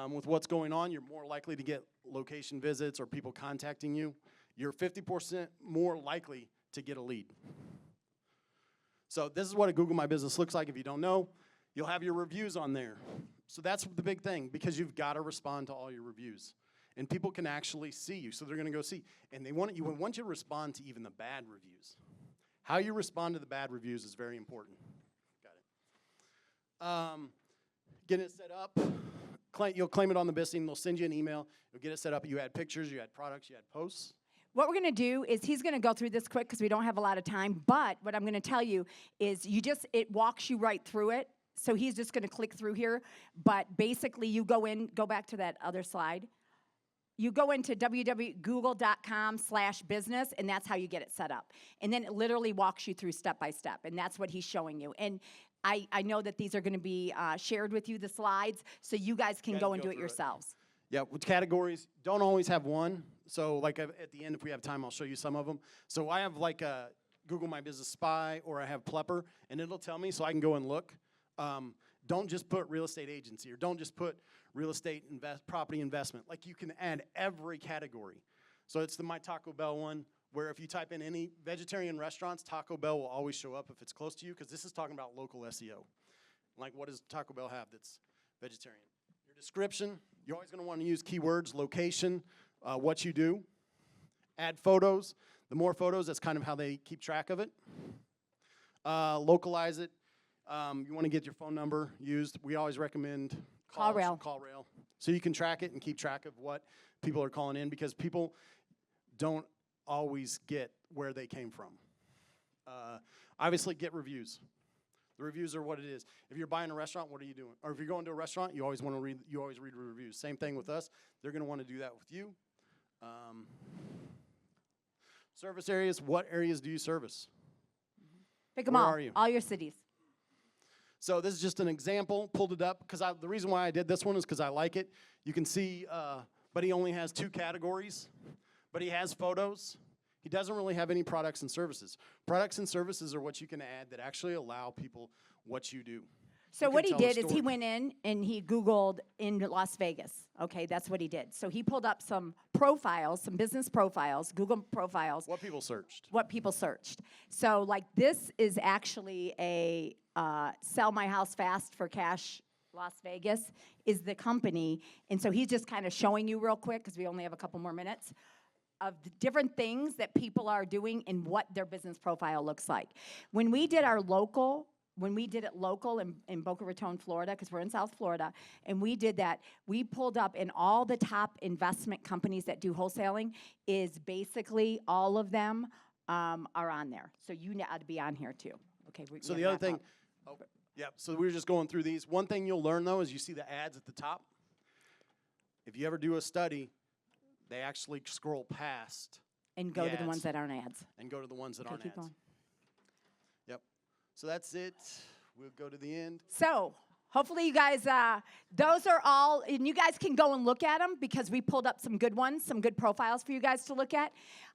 With what's going on, you're more likely to get location visits or people contacting you. You're 50% more likely to get a lead. So this is what a Google My Business looks like. If you don't know, you'll have your reviews on there. So that's the big thing, because you've got to respond to all your reviews. And people can actually see you, so they're going to go see. And they want you to respond to even the bad reviews. How you respond to the bad reviews is very important. Got it. Getting it set up. You'll claim it on the listing. They'll send you an email. You'll get it set up. You add pictures. You add products. You add posts. What we're going to do is he's going to go through this quick because we don't have a lot of time. But what I'm going to tell you is it walks you right through it. So he's just going to click through here. But basically, you go back to that other slide. You go into www.google.com/business, and that's how you get it set up. And then it literally walks you through step by step, and that's what he's showing you. And I know that these are going to be shared with you, the slides, so you guys can go and do it yourselves. Yeah, with categories, don't always have one. So like at the end, if we have time, I'll show you some of them. So I have like a Google My Business Spy, or I have Plepper, and it'll tell me so I can go and look. Don't just put real estate agency, or don't just put real estate property investment. Like, you can add every category. So it's the My Taco Bell one, where if you type in any vegetarian restaurants, Taco Bell will always show up if it's close to you, because this is talking about local SEO. Like, what does Taco Bell have that's vegetarian? Your description, you're always going to want to use keywords, location, what you do. Add photos. The more photos, that's kind of how they keep track of it. Localize it. You want to get your phone number used. We always recommend CallRail. CallRail. So you can track it and keep track of what people are calling in, because people don't always get where they came from. Obviously, get reviews. The reviews are what it is. If you're buying a restaurant, what are you doing? Or if you're going to a restaurant, you always want to read. You always read reviews. Same thing with us. They're going to want to do that with you. Service areas. What areas do you service? Pick them Where all. are you? All your cities. So this is just an example. Pulled it up because the reason why I did this one is because I like it. You can see, but he only has 2 categories, but he has photos. He doesn't really have any products and services. Products and services are what you can add that actually allow people what you do. So You what can he tell a did is he went in and he Googled in Las Vegas. Okay, that's what he did. So he pulled up some profiles, some business profiles, Google profiles. What people searched. What people searched. So like this is actually a sell my house fast for cash. Las Vegas is the company. And so he's just kind of showing you real quick because we only have a couple more minutes of the different things that people are doing and what their business profile looks like. When we did it local in Boca Raton, Florida, because we're in South Florida, and we did that, we pulled up in all the top investment companies that do wholesaling, is basically all of them are on there. So you ought to be on here too. Okay. So the other thing, so we were just going through these. One thing you'll learn though is you see the ads at the top. If you ever do a study, they actually scroll past and go to the ads ones that aren't ads. and go to the ones that Okay, aren't keep ads. going. Yep. So that's it. We'll go to the end. So hopefully you guys, those are all, and you guys can go and look at them because we pulled up some good ones, some good profiles for you guys to look at.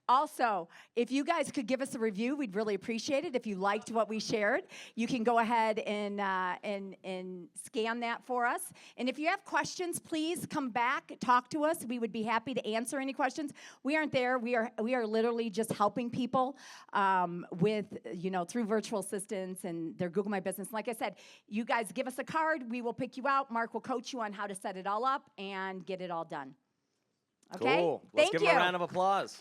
Also, if you guys could give us a review, we'd really appreciate it. If you liked what we shared, you can go ahead and scan that for us. And if you have questions, please come back, talk to us. We would be happy to answer any questions. We aren't there. We are literally just helping people with, through virtual assistants and their Google My Business. Like I said, you guys give us a card. We will pick you out. Mark will coach you on how to set it all up and get it all done. Okay? Cool. Let's Thank give you. him a round of applause.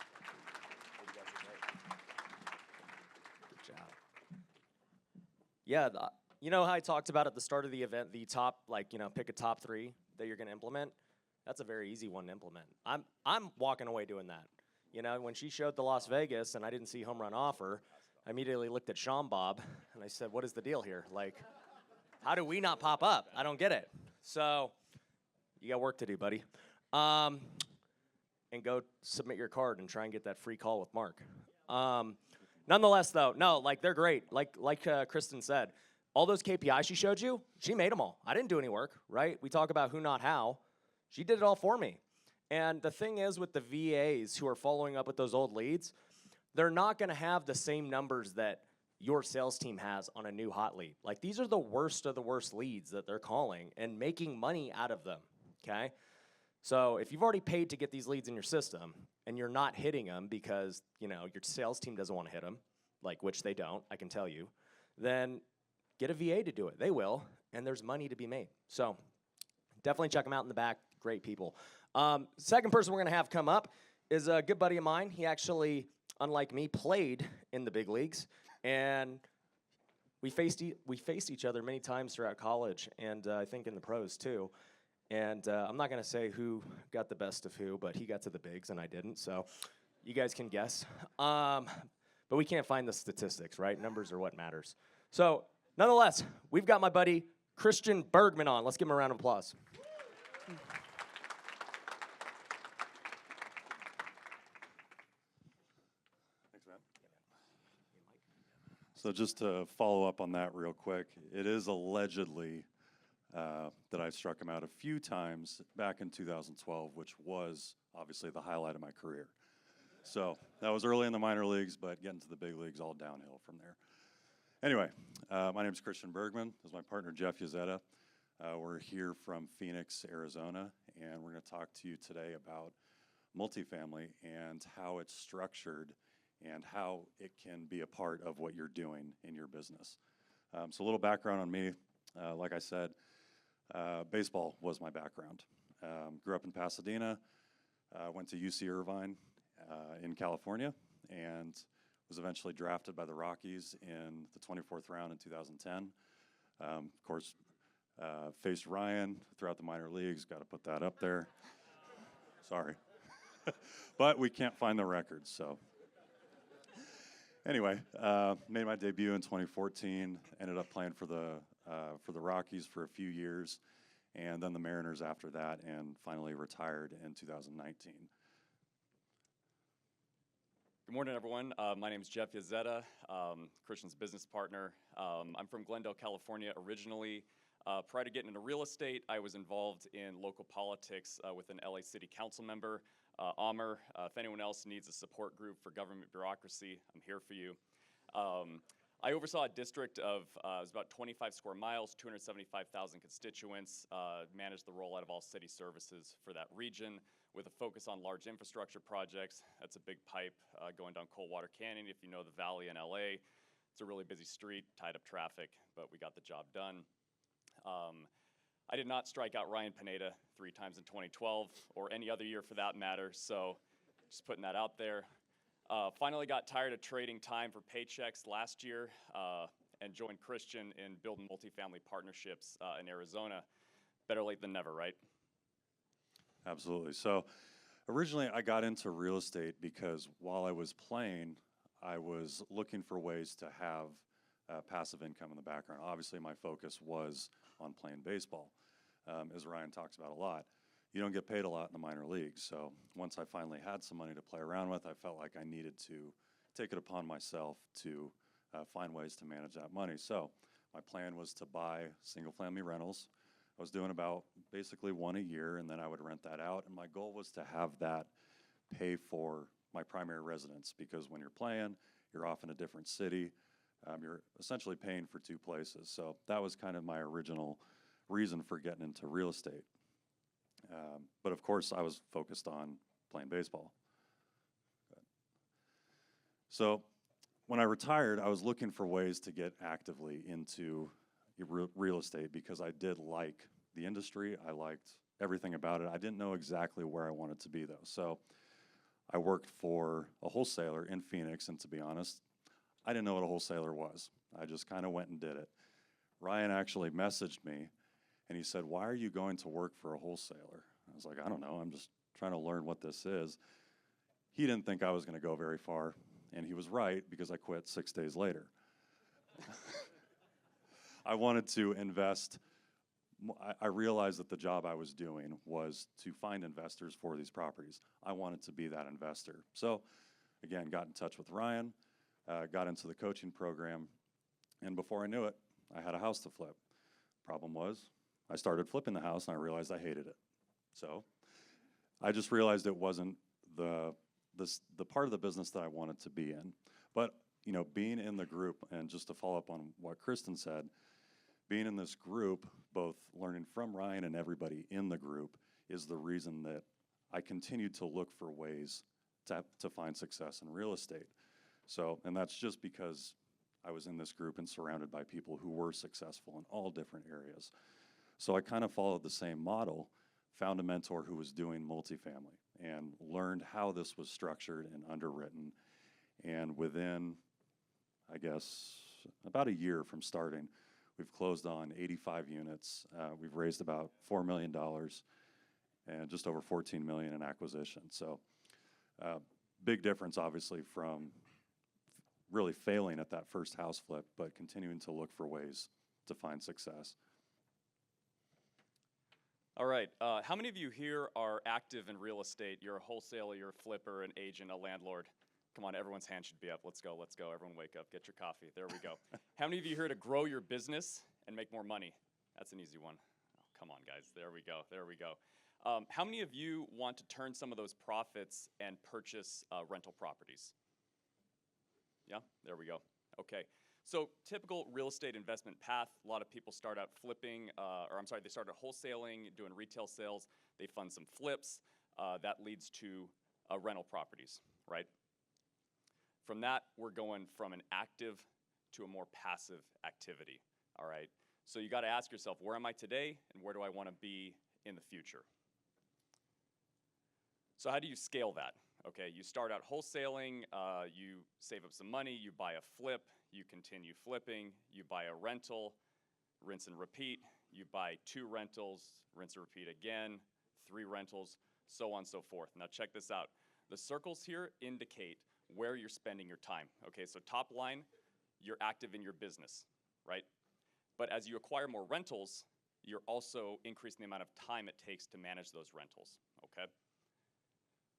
Good job. Yeah, you know how I talked about at the start of the event, the top, pick a top 3 that you're going to implement? That's a very easy one to implement. I'm walking away doing that. When she showed the Las Vegas and I didn't see home run offer, I immediately looked at Sean Bob and I said, what is the deal here? How do we not pop up? I don't get it. So you got work to do, buddy. And go submit your card and try and get that free call with Mark. Nonetheless, though, no, they're great. Like Kristen said, all those KPIs she showed you, she made them all. I didn't do any work, right? We talk about who, not how. She did it all for me. And the thing is with the VAs who are following up with those old leads, they're not going to have the same numbers that your sales team has on a new hot lead. These are the worst of the worst leads that they're calling and making money out of them, okay? So if you've already paid to get these leads in your system and you're not hitting them because, your sales team doesn't want to hit them, which they don't, I can tell you, then get a VA to do it. They will, and there's money to be made. So definitely check them out in the back. Great people. Second person we're going to have come up is a good buddy of mine. He actually, unlike me, played in the big leagues, and we faced each other many times throughout college, and I think in the pros too. And I'm not going to say who got the best of who, but he got to the bigs and I didn't, so you guys can guess. But we can't find the statistics, right? Numbers are what matters. So nonetheless, we've got my buddy Christian Bergman on. Let's give him a round of applause. Thanks, man. So just to follow up on that real quick, it is allegedly that I struck him out a few times back in 2012, which was obviously the highlight of my career. So that was early in the minor leagues, but getting to the big leagues, all downhill from there. Anyway, my name is Christian Bergman. This is my partner, Jeff Yazetta. We're here from Phoenix, Arizona, and we're going to talk to you today about multifamily and how it's structured and how it can be a part of what you're doing in your business. So a little background on me. Like I said, baseball was my background. Grew up in Pasadena, went to UC Irvine in California, and was eventually drafted by the Rockies in the 24th round in 2010. Of course, faced Ryan throughout the minor leagues, got to put that up there. Sorry. But we can't find the records, so. Anyway, made my debut in 2014, ended up playing for the Rockies for a few years, and then the Mariners after that, and finally retired in 2019. Good morning, everyone. My name is Jeff Yazetta, Christian's business partner. I'm from Glendale, California originally. Prior to getting into real estate, I was involved in local politics with an LA City Council member, Amr. If anyone else needs a support group for government bureaucracy, I'm here for you. I oversaw a district of it was about 25 square miles, 275,000 constituents, managed the rollout of all city services for that region with a focus on large infrastructure projects. That's a big pipe going down Coldwater Canyon. If you know the valley in LA, it's a really busy street, tied up traffic, but we got the job done. I did not strike out Ryan Pineda 3 times in 2012 or any other year for that matter, so just putting that out there. Finally got tired of trading time for paychecks last year and joined Christian in building multifamily partnerships in Arizona. Better late than never, right? Absolutely. So originally I got into real estate because while I was playing, I was looking for ways to have passive income in the background. Obviously my focus was on playing baseball, as Ryan talks about a lot. You don't get paid a lot in the minor leagues. So once I finally had some money to play around with, I felt like I needed to take it upon myself to find ways to manage that money. So my plan was to buy single family rentals. I was doing about basically 1 a year, and then I would rent that out. And my goal was to have that pay for my primary residence, because when you're playing, you're off in a different city. You're essentially paying for 2 places. So that was kind of my original reason for getting into real estate. But of course, I was focused on playing baseball. So when I retired, I was looking for ways to get actively into real estate because I did like the industry. I liked everything about it. I didn't know exactly where I wanted to be, though. So I worked for a wholesaler in Phoenix, and to be honest, I didn't know what a wholesaler was. I just kind of went and did it. Ryan actually messaged me, and he said, "Why are you going to work for a wholesaler?" I was like, "I don't know. I'm just trying to learn what this is." He didn't think I was going to go very far, and he was right because I quit 6 days later. I wanted to invest. I realized that the job I was doing was to find investors for these properties. I wanted to be that investor. So, again, got in touch with Ryan, got into the coaching program, and before I knew it, I had a house to flip. Problem was, I started flipping the house and I realized I hated it. So I just realized it wasn't the part of the business that I wanted to be in. But, you know, being in the group, and just to follow up on what Kristen said, being in this group, both learning from Ryan and everybody in the group, is the reason that I continued to look for ways to find success in real estate. So, and that's just because I was in this group and surrounded by people who were successful in all different areas. So I kind of followed the same model, found a mentor who was doing multifamily, and learned how this was structured and underwritten. And within, I guess, about a year from starting, we've closed on 85 units. We've raised about $4 million and just over $14 million in acquisition. So big difference, obviously, from really failing at that first house flip, but continuing to look for ways to find success. All right, how many of you here are active in real estate? You're a wholesaler, you're a flipper, an agent, a landlord. Come on, everyone's hand should be up. Let's go, let's go. Everyone wake up, get your coffee. There we go. How many of you here to grow your business and make more money? That's an easy one. Oh, come on, guys. There we go, there we go. How many of you want to turn some of those profits and purchase rental properties? Yeah, there we go. Okay. So typical real estate investment path, a lot of people start out flipping, they start out wholesaling, doing retail sales. They fund some flips. That leads to rental properties, right? From that, we're going from an active to a more passive activity, all right? So you got to ask yourself, where am I today and where do I want to be in the future? So how do you scale that? Okay, you start out wholesaling, you save up some money, you buy a flip, you continue flipping, you buy a rental, rinse and repeat, you buy 2 rentals, rinse and repeat again, 3 rentals, so on and so forth. Now check this out. The circles here indicate where you're spending your time. Okay, so top line, you're active in your business, right? But as you acquire more rentals, you're also increasing the amount of time it takes to manage those rentals, okay?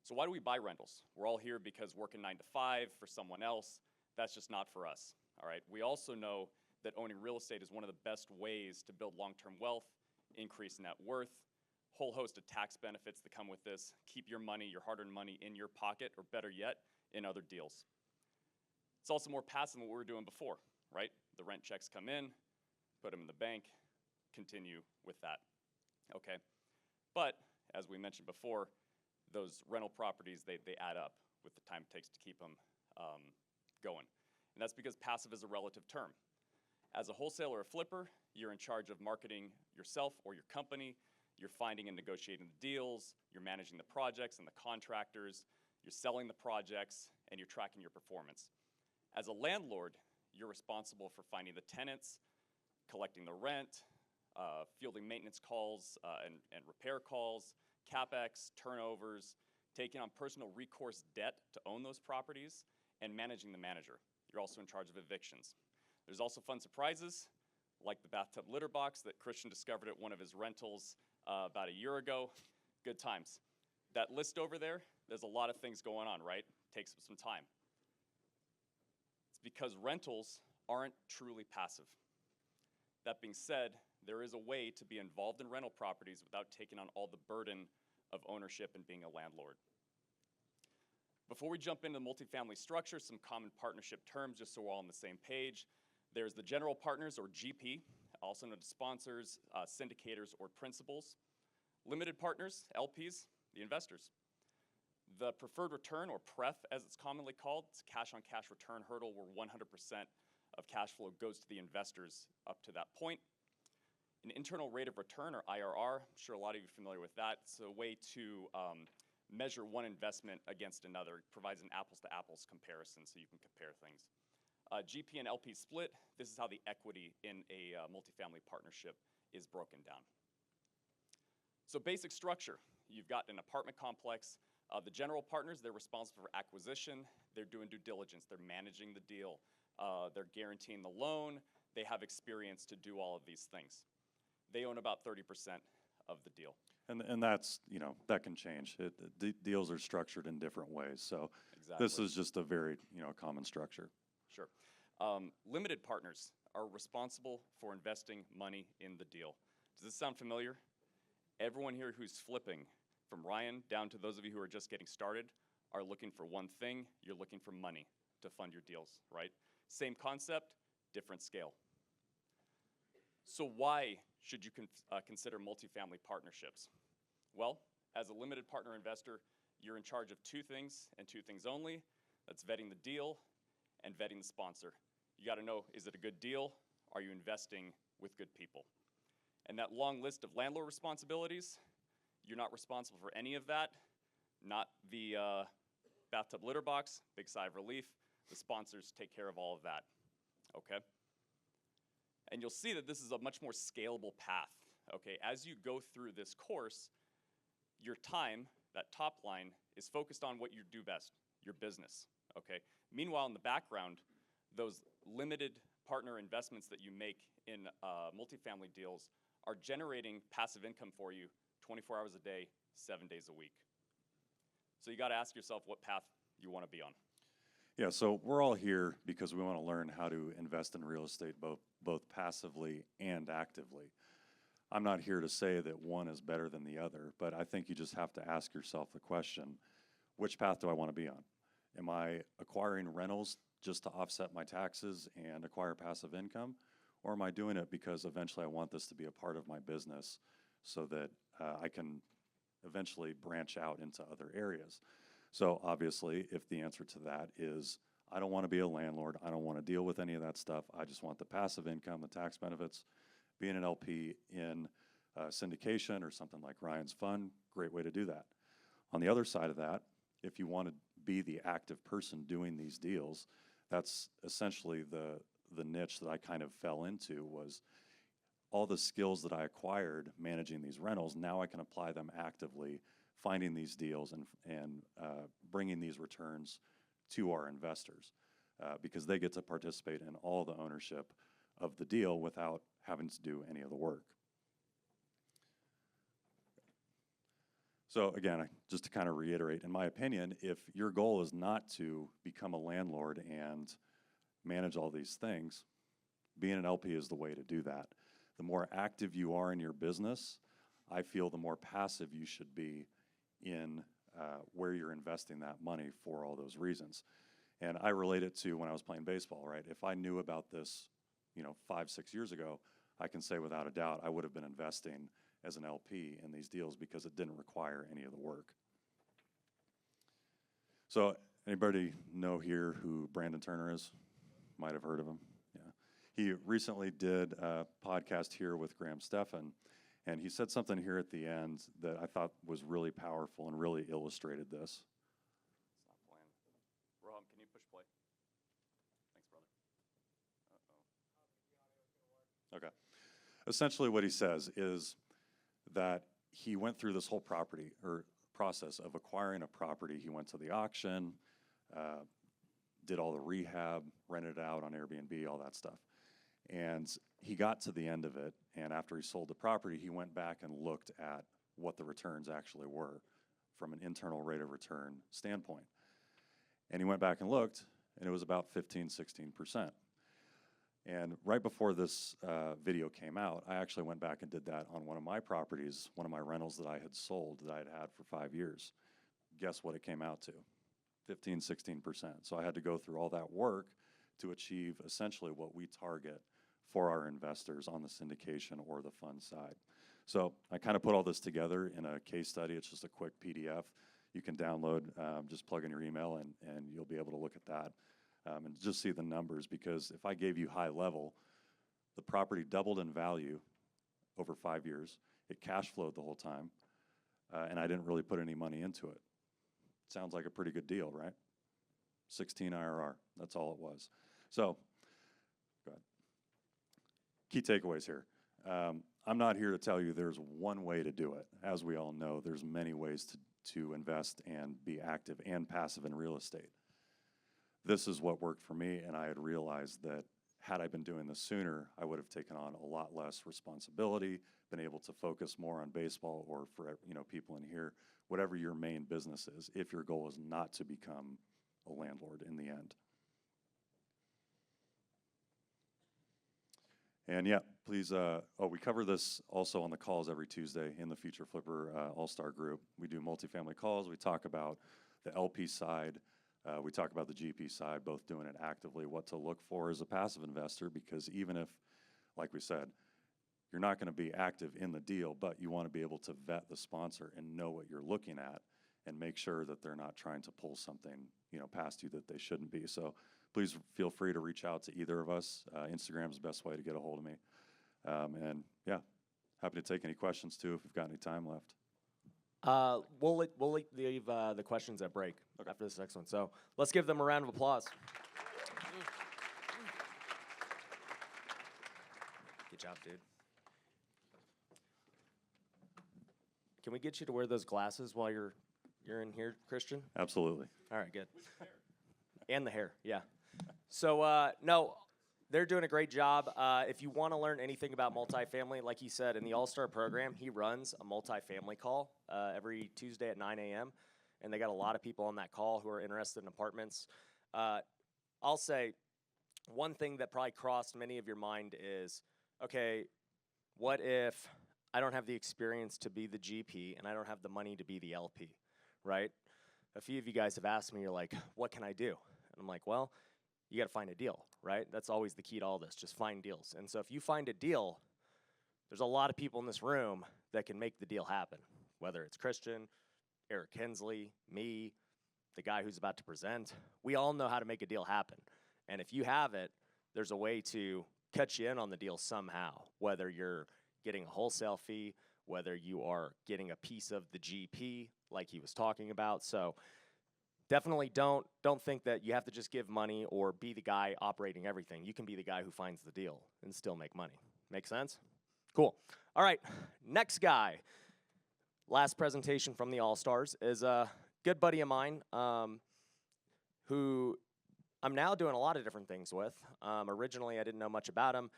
So why do we buy rentals? We're all here because working 9 to 5 for someone else, that's just not for us, all right? We also know that owning real estate is one of the best ways to build long-term wealth, increase net worth, whole host of tax benefits that come with this, keep your money, your hard-earned money in your pocket, or better yet, in other deals. It's also more passive than what we were doing before, right? The rent checks come in, put them in the bank, continue with that, okay? But, as we mentioned before, those rental properties, they add up with the time it takes to keep them going. And that's because passive is a relative term. As a wholesaler or flipper, you're in charge of marketing yourself or your company, you're finding and negotiating the deals, you're managing the projects and the contractors, you're selling the projects, and you're tracking your performance. As a landlord, you're responsible for finding the tenants, collecting the rent, fielding maintenance calls and repair calls, CapEx, turnovers, taking on personal recourse debt to own those properties, and managing the manager. You're also in charge of evictions. There's also fun surprises, like the bathtub litter box that Christian discovered at one of his rentals about a year ago. Good times. That list over there, there's a lot of things going on, right? Takes some time. It's because rentals aren't truly passive. That being said, there is a way to be involved in rental properties without taking on all the burden of ownership and being a landlord. Before we jump into the multifamily structure, some common partnership terms just so we're all on the same page. There's the general partners, or GP, also known as sponsors, syndicators, or principals. Limited partners, LPs, the investors. The preferred return, or PREF as it's commonly called, it's a cash-on-cash return hurdle where 100% of cash flow goes to the investors up to that point. An internal rate of return, or IRR, I'm sure a lot of you are familiar with that. It's a way to measure one investment against another. It provides an apples-to-apples comparison so you can compare things. GP and LP split, this is how the equity in a multifamily partnership is broken down. So basic structure, you've got an apartment complex. The general partners, they're responsible for acquisition, they're doing due diligence, they're managing the deal, they're guaranteeing the loan, they have experience to do all of these things. They own about 30% of the deal. And that's, that can change. Deals are structured in different ways. So Exactly. This is just a very, common structure. Sure. Limited partners are responsible for investing money in the deal. Does this sound familiar? Everyone here who's flipping, from Ryan down to those of you who are just getting started, are looking for one thing. You're looking for money to fund your deals, right? Same concept, different scale. So why should you consider multifamily partnerships? Well, as a limited partner investor, you're in charge of two things and two things only. That's vetting the deal and vetting the sponsor. You gotta know, is it a good deal? Are you investing with good people? And that long list of landlord responsibilities, you're not responsible for any of that. Not the bathtub litter box, big sigh of relief. The sponsors take care of all of that, okay? And you'll see that this is a much more scalable path, okay? As you go through this course, your time, that top line, is focused on what you do best, your business, okay? Meanwhile, in the background, those limited partner investments that you make in multifamily deals are generating passive income for you 24 hours a day, 7 days a week. So you gotta ask yourself what path you wanna be on. Yeah, so we're all here because we want to learn how to invest in real estate both passively and actively. I'm not here to say that one is better than the other, but I think you just have to ask yourself the question, which path do I want to be on? Am I acquiring rentals just to offset my taxes and acquire passive income? Or am I doing it because eventually I want this to be a part of my business so that I can eventually branch out into other areas? So obviously, if the answer to that is, I don't want to be a landlord, I don't want to deal with any of that stuff, I just want the passive income, the tax benefits, being an LP in syndication or something like Ryan's Fund, great way to do that. On the other side of that, if you want to be the active person doing these deals, that's essentially the niche that I kind of fell into, was all the skills that I acquired managing these rentals, now I can apply them actively, finding these deals and bringing these returns to our investors because they get to participate in all the ownership of the deal without having to do any of the work. So again, just to kind of reiterate, in my opinion, if your goal is not to become a landlord and manage all these things, being an LP is the way to do that. The more active you are in your business, I feel the more passive you should be in where you're investing that money for all those reasons. And I relate it to when I was playing baseball, right? If I knew about this, 5, 6 years ago, I can say without a doubt I would have been investing as an LP in these deals because it didn't require any of the work. So anybody know here who Brandon Turner is? Might have heard of him. Yeah. He recently did a podcast here with Graham Stephan, and he said something here at the end that I thought was really powerful and really illustrated this. It's not playing. Roham, can you push play? Thanks, brother. Uh-oh. Okay. Essentially what he says is that he went through this whole process of acquiring a property. He went to the auction, did all the rehab, rented it out on Airbnb, all that stuff. And he got to the end of it, and after he sold the property, he went back and looked at what the returns actually were from an internal rate of return standpoint. And he went back and looked, and it was about 15, 16%. And right before this video came out, I actually went back and did that on one of my properties, one of my rentals that I had sold that I had had for 5 years. Guess what it came out to? 15, 16%. So I had to go through all that work to achieve essentially what we target for our investors on the syndication or the fund side. So I kind of put all this together in a case study. It's just a quick PDF you can download, just plug in your email, and you'll be able to look at that. And just see the numbers, because if I gave you high level, the property doubled in value over 5 years. It cash flowed the whole time, and I didn't really put any money into it. Sounds like a pretty good deal, right? 16 IRR, that's all it was. So, go ahead. Key takeaways here. I'm not here to tell you there's one way to do it. As we all know, there's many ways to invest and be active and passive in real estate. This is what worked for me, and I had realized that had I been doing this sooner, I would have taken on a lot less responsibility, been able to focus more on baseball, or for people in here, whatever your main business is, if your goal is not to become a landlord in the end. And yeah, please, we cover this also on the calls every Tuesday in the Future Flipper All-Star group. We do multifamily calls. We talk about the LP side. We talk about the GP side, both doing it actively, what to look for as a passive investor, because even if, like we said, you're not going to be active in the deal, but you want to be able to vet the sponsor and know what you're looking at and make sure that they're not trying to pull something, past you that they shouldn't be. So please feel free to reach out to either of us. Instagram is the best way to get a hold of me. And yeah, happy to take any questions too if we've got any time left. We'll leave the questions at break after this next one. So let's give them a round of applause. Good job, dude. Can we get you to wear those glasses while you're in here, Christian? Absolutely. All right, good. And the hair, yeah. So, no, they're doing a great job. If you want to learn anything about multifamily, like he said, in the All-Star program, he runs a multifamily call every Tuesday at 9 a.m., and they got a lot of people on that call who are interested in apartments. I'll say one thing that probably crossed many of your mind is, okay, what if I don't have the experience to be the GP and I don't have the money to be the LP, right? A few of you guys have asked me, you're like, what can I do? And I'm like, well, you got to find a deal, right? That's always the key to all this, just find deals. And so if you find a deal, there's a lot of people in this room that can make the deal happen, whether it's Christian, Eric Hensley, me, the guy who's about to present. We all know how to make a deal happen. And if you have it, there's a way to catch you in on the deal somehow, whether you're getting a wholesale fee, whether you are getting a piece of the GP like he was talking about. So definitely don't think that you have to just give money or be the guy operating everything. You can be the guy who finds the deal and still make money. Make sense? Cool. All right, next guy. Last presentation from the All-Stars is a good buddy of mine who I'm now doing a lot of different things with. Originally, I didn't know much about him.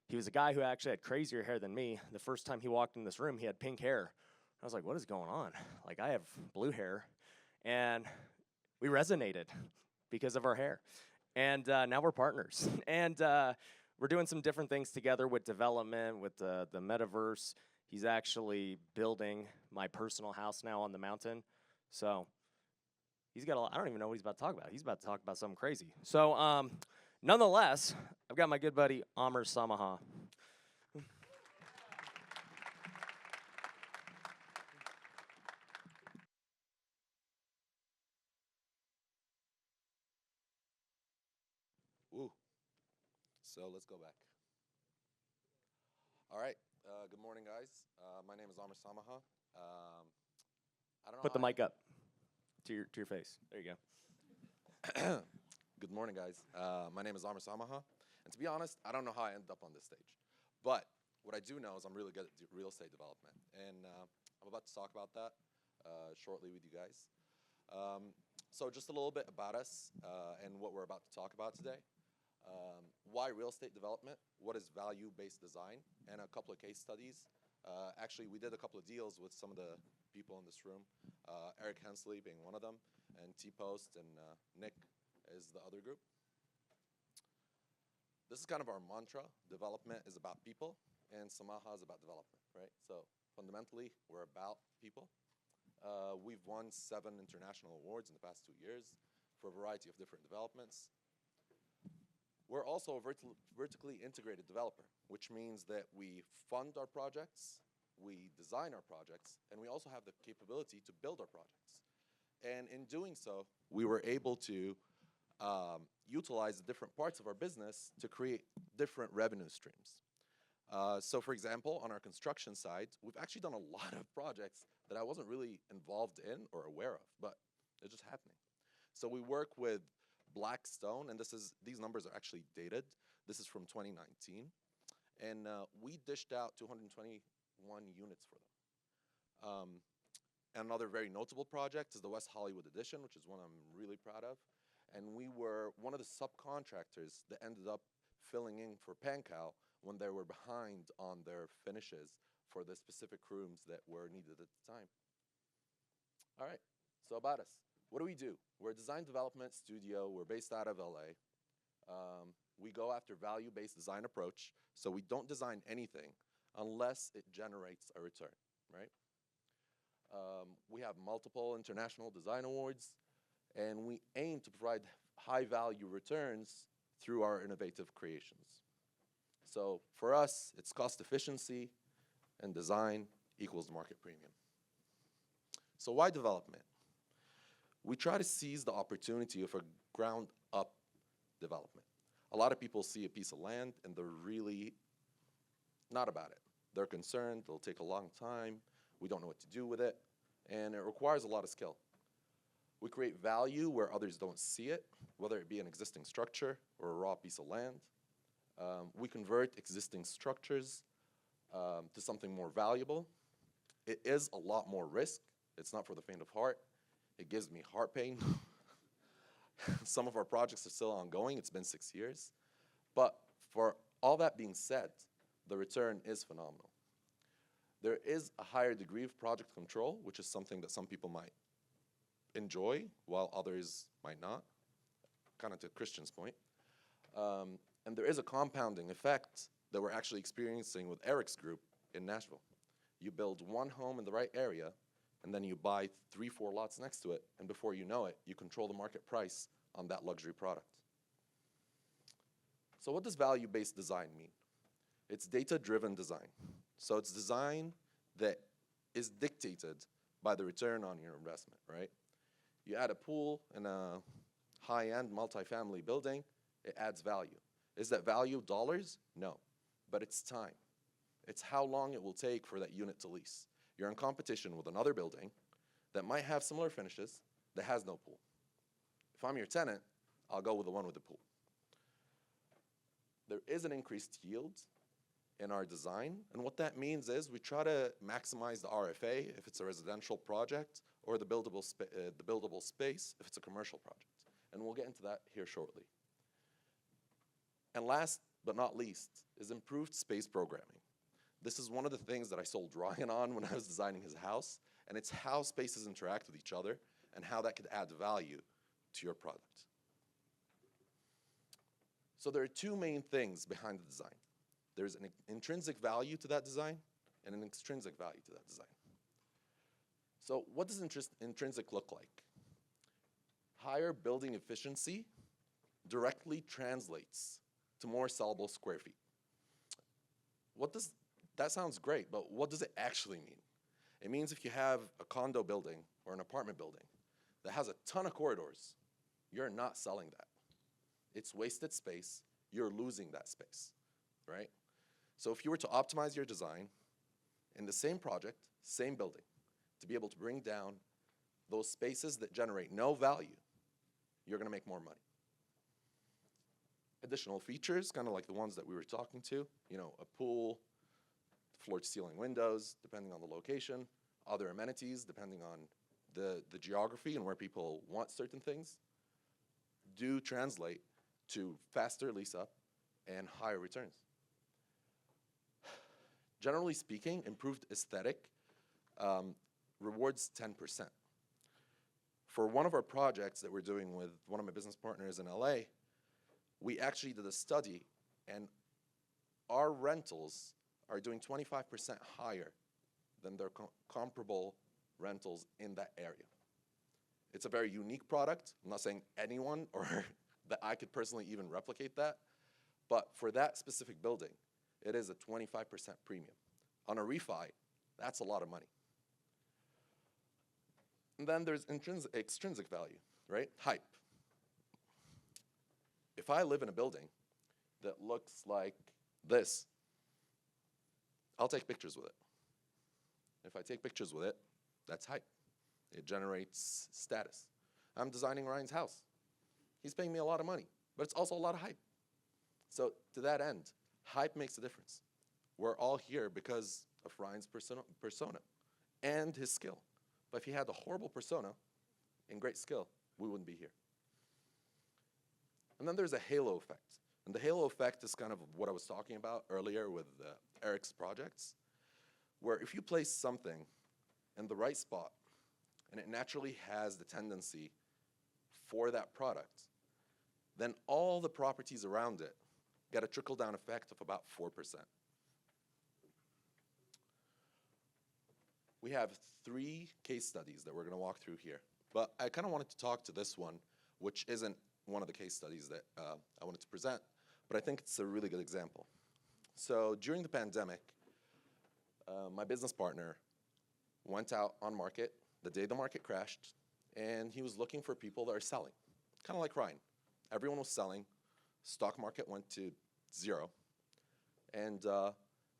He was a guy who actually had crazier hair than me. The first time he walked in this room, he had pink hair I was like, what is going on? Like, I have blue hair, and we resonated because of our hair. And now we're partners. And we're doing some different things together with development, with the metaverse. He's actually building my personal house now on the mountain. So he's got a lot, I don't even know what he's about to talk about. He's about to talk about something crazy. So nonetheless, I've got my good buddy, Amr Samaha. Woo. So let's go back. All right. Good morning, guys. My name is Amr Samaha. I don't know. Put the mic up to your face. There you go. Good morning, guys. My name is Amr Samaha. And to be honest, I don't know how I ended up on this stage. But what I do know is I'm really good at real estate development. And I'm about to talk about that shortly with you guys. So just a little bit about us and what we're about to talk about today. Why real estate development? What is value-based design? And a couple of case studies. Actually, we did a couple of deals with some of the people in this room. Eric Hensley being one of them, and T-Post and Nick is the other group. This is kind of our mantra. Development is about people, and Samaha is about development, right? So fundamentally, we're about people. We've won 7 international awards in the past 2 years for a variety of different developments. We're also a vertically integrated developer, which means that we fund our projects, we design our projects, and we also have the capability to build our projects. And in doing so, we were able to utilize the different parts of our business to create different revenue streams. So for example, on our construction side, we've actually done a lot of projects that I wasn't really involved in or aware of, but it's just happening. So we work with Blackstone, and these numbers are actually dated. This is from 2019. And we dished out 221 units for them. Another very notable project is the West Hollywood Edition, which is one I'm really proud of. And we were one of the subcontractors that ended up filling in for Pankow when they were behind on their finishes for the specific rooms that were needed at the time. All right, so about us. What do we do? We're a design development studio. We're based out of LA. We go after value-based design approach, so we don't design anything unless it generates a return, right? We have multiple international design awards, and we aim to provide high-value returns through our innovative creations. So for us, it's cost efficiency and design equals market premium. So why development? We try to seize the opportunity of a ground-up development. A lot of people see a piece of land and they're really not about it. They're concerned, it'll take a long time, we don't know what to do with it, and it requires a lot of skill. We create value where others don't see it, whether it be an existing structure or a raw piece of land. We convert existing structures to something more valuable. It is a lot more risk. It's not for the faint of heart. It gives me heart pain. Some of our projects are still ongoing. It's been 6 years. But for all that being said, the return is phenomenal. There is a higher degree of project control, which is something that some people might enjoy, while others might not, kind of to Christian's point. And there is a compounding effect that we're actually experiencing with Eric's group in Nashville. You build one home in the right area, and then you buy 3-4 lots next to it, and before you know it, you control the market price on that luxury product. So what does value-based design mean? It's data-driven design. So it's design that is dictated by the return on your investment, right? You add a pool in a high-end multifamily building, it adds value. Is that value dollars? No, but it's time. It's how long it will take for that unit to lease. You're in competition with another building that might have similar finishes that has no pool. If I'm your tenant, I'll go with the one with the pool. There is an increased yield in our design, and what that means is we try to maximize the RFA if it's a residential project, or the buildable space if it's a commercial project. And we'll get into that here shortly. And last but not least is improved space programming. This is one of the things that I sold Ryan on when I was designing his house, and it's how spaces interact with each other and how that could add value to your product. So there are two main things behind the design. There's an intrinsic value to that design and an extrinsic value to that design. So what does intrinsic look like? Higher building efficiency directly translates to more sellable square feet. That sounds great, but what does it actually mean? It means if you have a condo building or an apartment building that has a ton of corridors, you're not selling that. It's wasted space, you're losing that space, right? So if you were to optimize your design in the same project, same building, to be able to bring down those spaces that generate no value, you're gonna make more money. Additional features, kind of like the ones that we were talking to, you know, a pool, floor-to-ceiling windows, depending on the location, other amenities, depending on the geography and where people want certain things, do translate to faster lease-up and higher returns. Generally speaking, improved aesthetic rewards 10%. For one of our projects that we're doing with one of my business partners in LA, we actually did a study, and our rentals are doing 25% higher than their comparable rentals in that area. It's a very unique product. I'm not saying anyone or that I could personally even replicate that, but for that specific building, it is a 25% premium. On a refi, that's a lot of money. And then there's extrinsic value, right? Hype. If I live in a building that looks like this, I'll take pictures with it. If I take pictures with it, that's hype. It generates status. I'm designing Ryan's house. He's paying me a lot of money, but it's also a lot of hype. So to that end, hype makes a difference. We're all here because of Ryan's persona and his skill. But if he had a horrible persona and great skill, we wouldn't be here. And then there's a halo effect. And the halo effect is kind of what I was talking about earlier with Eric's projects, where if you place something in the right spot, and it naturally has the tendency for that product, then all the properties around it get a trickle-down effect of about 4%. We have 3 case studies that we're going to walk through here. But I kind of wanted to talk to this one, which isn't one of the case studies that I wanted to present, but I think it's a really good example. So during the pandemic, my business partner went out on market the day the market crashed, and he was looking for people that are selling, kind of like Ryan. Everyone was selling. Stock market went to 0. And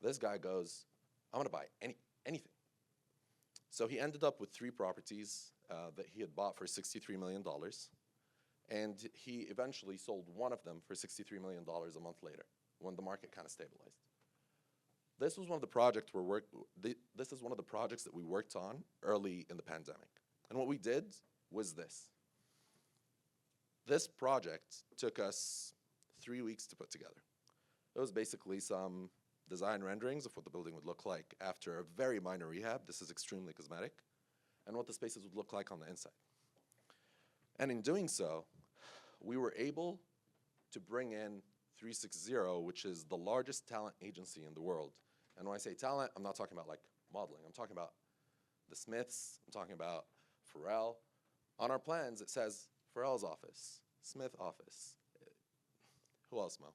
this guy goes, I'm going to buy anything. So he ended up with 3 properties that he had bought for $63 million. And he eventually sold one of them for $63 million a month later when the market kind of stabilized. This was one of the projects this is one of the projects that we worked on early in the pandemic. And what we did was this. This project took us 3 weeks to put together. It was basically some design renderings of what the building would look like after a very minor rehab. This is extremely cosmetic. And what the spaces would look like on the inside. And in doing so, we were able to bring in 360, which is the largest talent agency in the world. And when I say talent, I'm not talking about like modeling. I'm talking about the Smiths. I'm talking about Pharrell. On our plans, it says Pharrell's office, Smith office. Who else, Mo?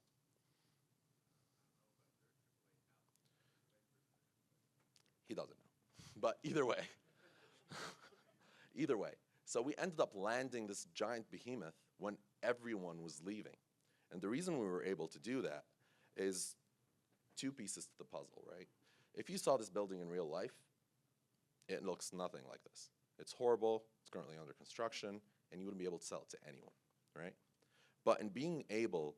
He doesn't know. But either way, either way. So we ended up landing this giant behemoth when everyone was leaving. And the reason we were able to do that is 2 pieces to the puzzle, right? If you saw this building in real life, it looks nothing like this. It's horrible, it's currently under construction, and you wouldn't be able to sell it to anyone, right? But in being able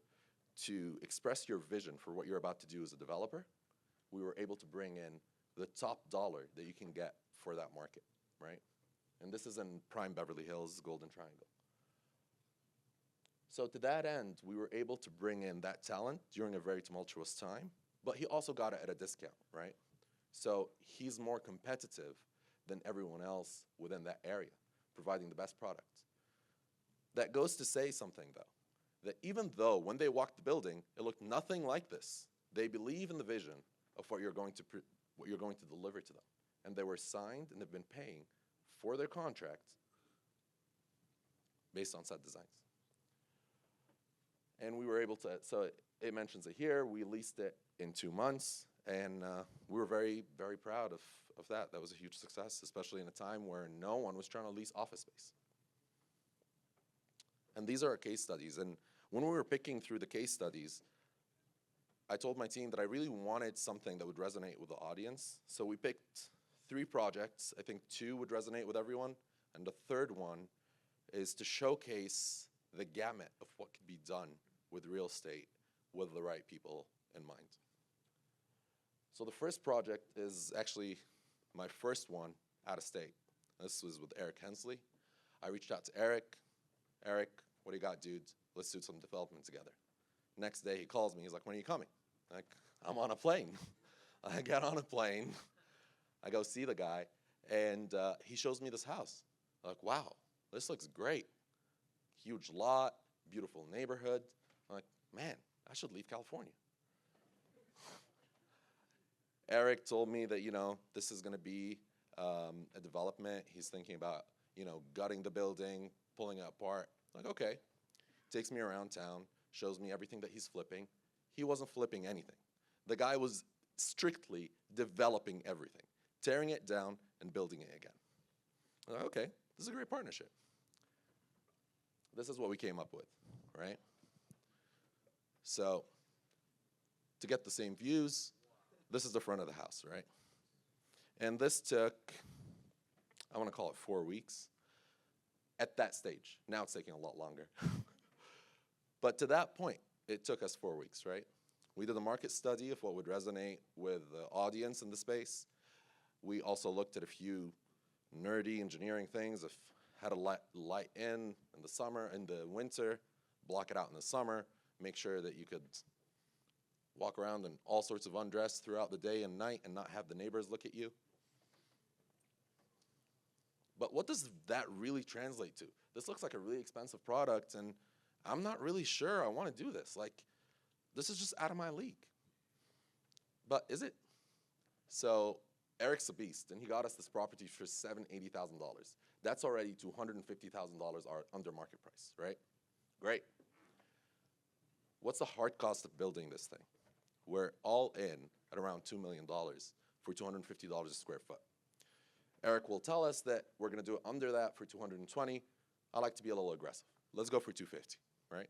to express your vision for what you're about to do as a developer, we were able to bring in the top dollar that you can get for that market, right? And this is in prime Beverly Hills, Golden Triangle. So to that end, we were able to bring in that talent during a very tumultuous time but he also got it at a discount, right? So he's more competitive than everyone else within that area, providing the best product. That goes to say something, though, that even though when they walked the building, it looked nothing like this, they believe in the vision of what you're going to deliver to them. And they were signed and have been paying for their contract based on set designs. And we were able to, so it mentions it here, we leased it in 2 months, and we were very, very proud of that. That was a huge success, especially in a time where no one was trying to lease office space. And these are our case studies. And when we were picking through the case studies, I told my team that I really wanted something that would resonate with the audience. So we picked 3 projects. I think 2 would resonate with everyone. And the third one is to showcase the gamut of what could be done with real estate with the right people in mind. So the first project is actually my first one out of state. This was with Eric Hensley. I reached out to Eric. Eric, what do you got, dude? Let's do some development together. Next day he calls me. He's like, when are you coming? Like, I'm on a plane. I get on a plane. I go see the guy, and he shows me this house. I'm like, wow, this looks great. Huge lot, beautiful neighborhood. I'm like, man, I should leave California. Eric told me that, this is going to be a development. He's thinking about, gutting the building, pulling it apart. I'm like, okay. Takes me around town, shows me everything that he's flipping. He wasn't flipping anything. The guy was strictly developing everything, tearing it down and building it again. I'm like, okay, this is a great partnership. This is what we came up with, right? So, to get the same views, this is the front of the house, right? And this took, I want to call it 4 weeks at that stage. Now it's taking a lot longer. But to that point, it took us 4 weeks, right? We did a market study of what would resonate with the audience in the space. We also looked at a few nerdy engineering things of how to light in the summer, in the winter, block it out in the summer, make sure that you could walk around in all sorts of undress throughout the day and night and not have the neighbors look at you. But what does that really translate to? This looks like a really expensive product, and I'm not really sure I want to do this. Like, this is just out of my league. But is it? So Eric's a beast, and he got us this property for $780,000. That's already $250,000 under market price, right? Great. What's the hard cost of building this thing? We're all in at around $2 million for $250 a square foot. Eric will tell us that we're going to do it under that for $220. I like to be a little aggressive. Let's go for $250, right?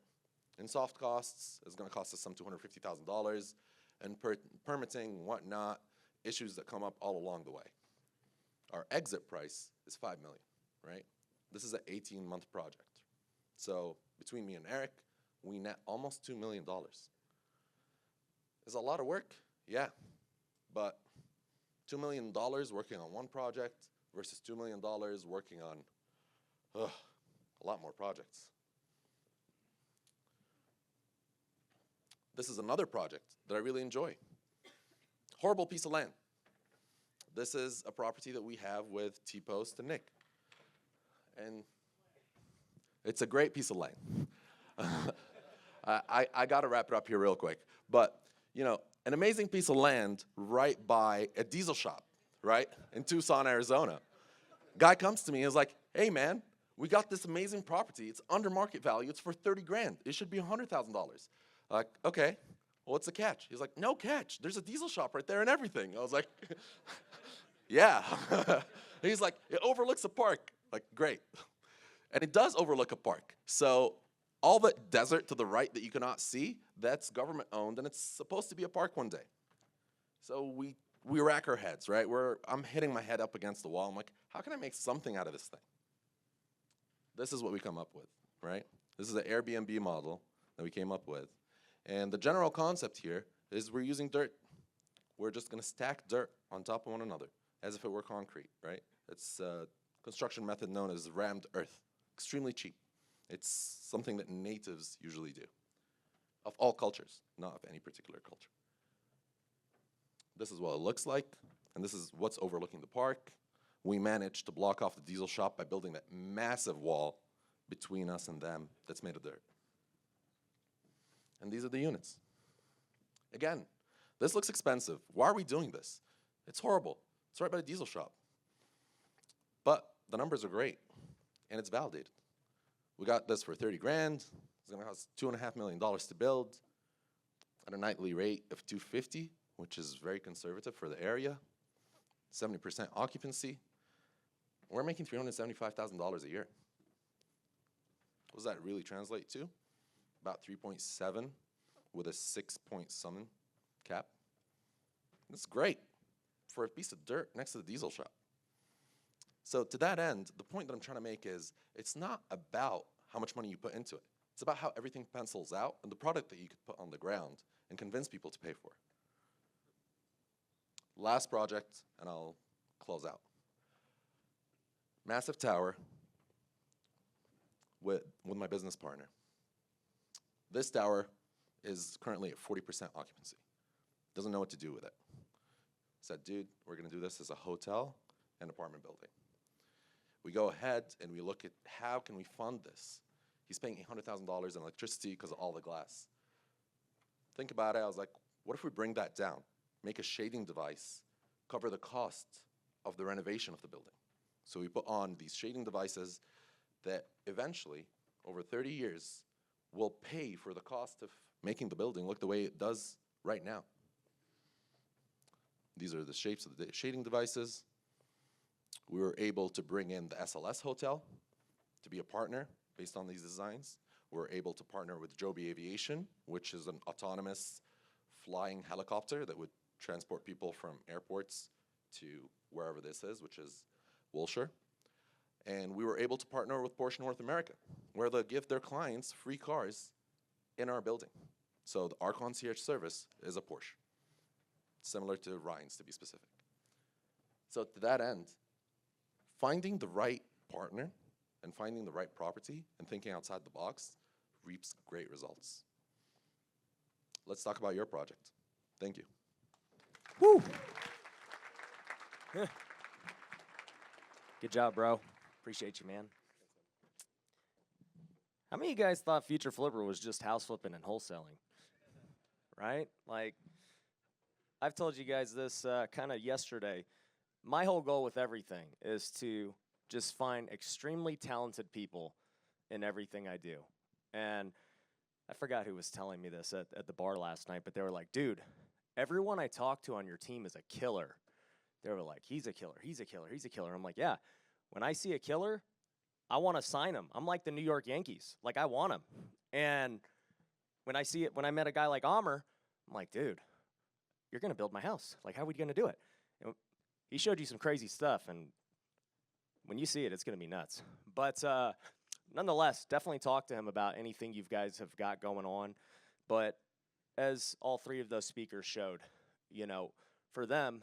And soft costs is going to cost us some $250,000, and permitting, whatnot, issues that come up all along the way. Our exit price is $5 million, right? This is an 18-month project. So between me and Eric, we net almost $2 million. Is a lot of work? Yeah. But $2 million working on one project versus $2 million working on a lot more projects. This is another project that I really enjoy. Horrible piece of land. This is a property that we have with T-Post and Nick. And it's a great piece of land. I got to wrap it up here real quick. But, an amazing piece of land right by a diesel shop, right, in Tucson, Arizona. Guy comes to me and is like, hey, man, we got this amazing property. It's under market value. It's for $30,000. It should be $100,000. Like, okay, well, what's the catch? He's like, no catch. There's a diesel shop right there and everything. I was like, yeah. He's like, it overlooks a park. Like, great. And it does overlook a park. So all the desert to the right that you cannot see, that's government owned, and it's supposed to be a park one day. So we rack our heads, right? I'm hitting my head up against the wall. I'm like, how can I make something out of this thing? This is what we come up with, right? This is an Airbnb model that we came up with. And the general concept here is we're using dirt. We're just going to stack dirt on top of one another as if it were concrete, right? It's a construction method known as rammed earth. Extremely cheap. It's something that natives usually do, of all cultures, not of any particular culture. This is what it looks like, and this is what's overlooking the park. We managed to block off the diesel shop by building that massive wall between us and them that's made of dirt. And these are the units. Again, this looks expensive. Why are we doing this? It's horrible. It's right by the diesel shop. But the numbers are great, and it's validated. We got this for 30 grand. It's gonna cost $2.5 million to build at a nightly rate of 250, which is very conservative for the area. 70% occupancy. We're making $375,000 a year. What does that really translate to? About 3.7 with a 6-point-something cap. That's great for a piece of dirt next to the diesel shop. So to that end, the point that I'm trying to make is it's not about how much money you put into it. It's about how everything pencils out and the product that you could put on the ground and convince people to pay for. Last project, and I'll close out. Massive tower with my business partner. This tower is currently at 40% occupancy. Doesn't know what to do with it. Said, dude, we're gonna do this as a hotel and apartment building. We go ahead and we look at how can we fund this. He's paying $800,000 in electricity because of all the glass. Think about it, I was like, what if we bring that down? Make a shading device, cover the cost of the renovation of the building. So we put on these shading devices that eventually, over 30 years, will pay for the cost of making the building look the way it does right now. These are the shapes of the shading devices. We were able to bring in the SLS Hotel to be a partner based on these designs. We're able to partner with Joby Aviation, which is an autonomous flying helicopter that would transport people from airports to wherever this is, which is Wilshire. And we were able to partner with Porsche North America, where they'll give their clients free cars in our building. So our concierge service is a Porsche, similar to Ryan's to be specific. So to that end, finding the right partner and finding the right property and thinking outside the box reaps great results. Let's talk about your project. Thank you. Woo! Good job, bro. Appreciate you, man. How many of you guys thought Future Flipper was just house flipping and wholesaling? Right? Like, I've told you guys this kind of yesterday. My whole goal with everything is to just find extremely talented people in everything I do. And I forgot who was telling me this at the bar last night, but they were like, dude, everyone I talk to on your team is a killer. They were like, he's a killer, he's a killer, he's a killer. I'm like, yeah, when I see a killer, I want to sign him. I'm like the New York Yankees. Like, I want him. And when I met a guy like Amr, I'm like, dude, you're going to build my house. Like, how are we going to do it? And he showed you some crazy stuff, and when you see it, it's going to be nuts. But nonetheless, definitely talk to him about anything you guys have got going on. But as all three of those speakers showed, you know, for them,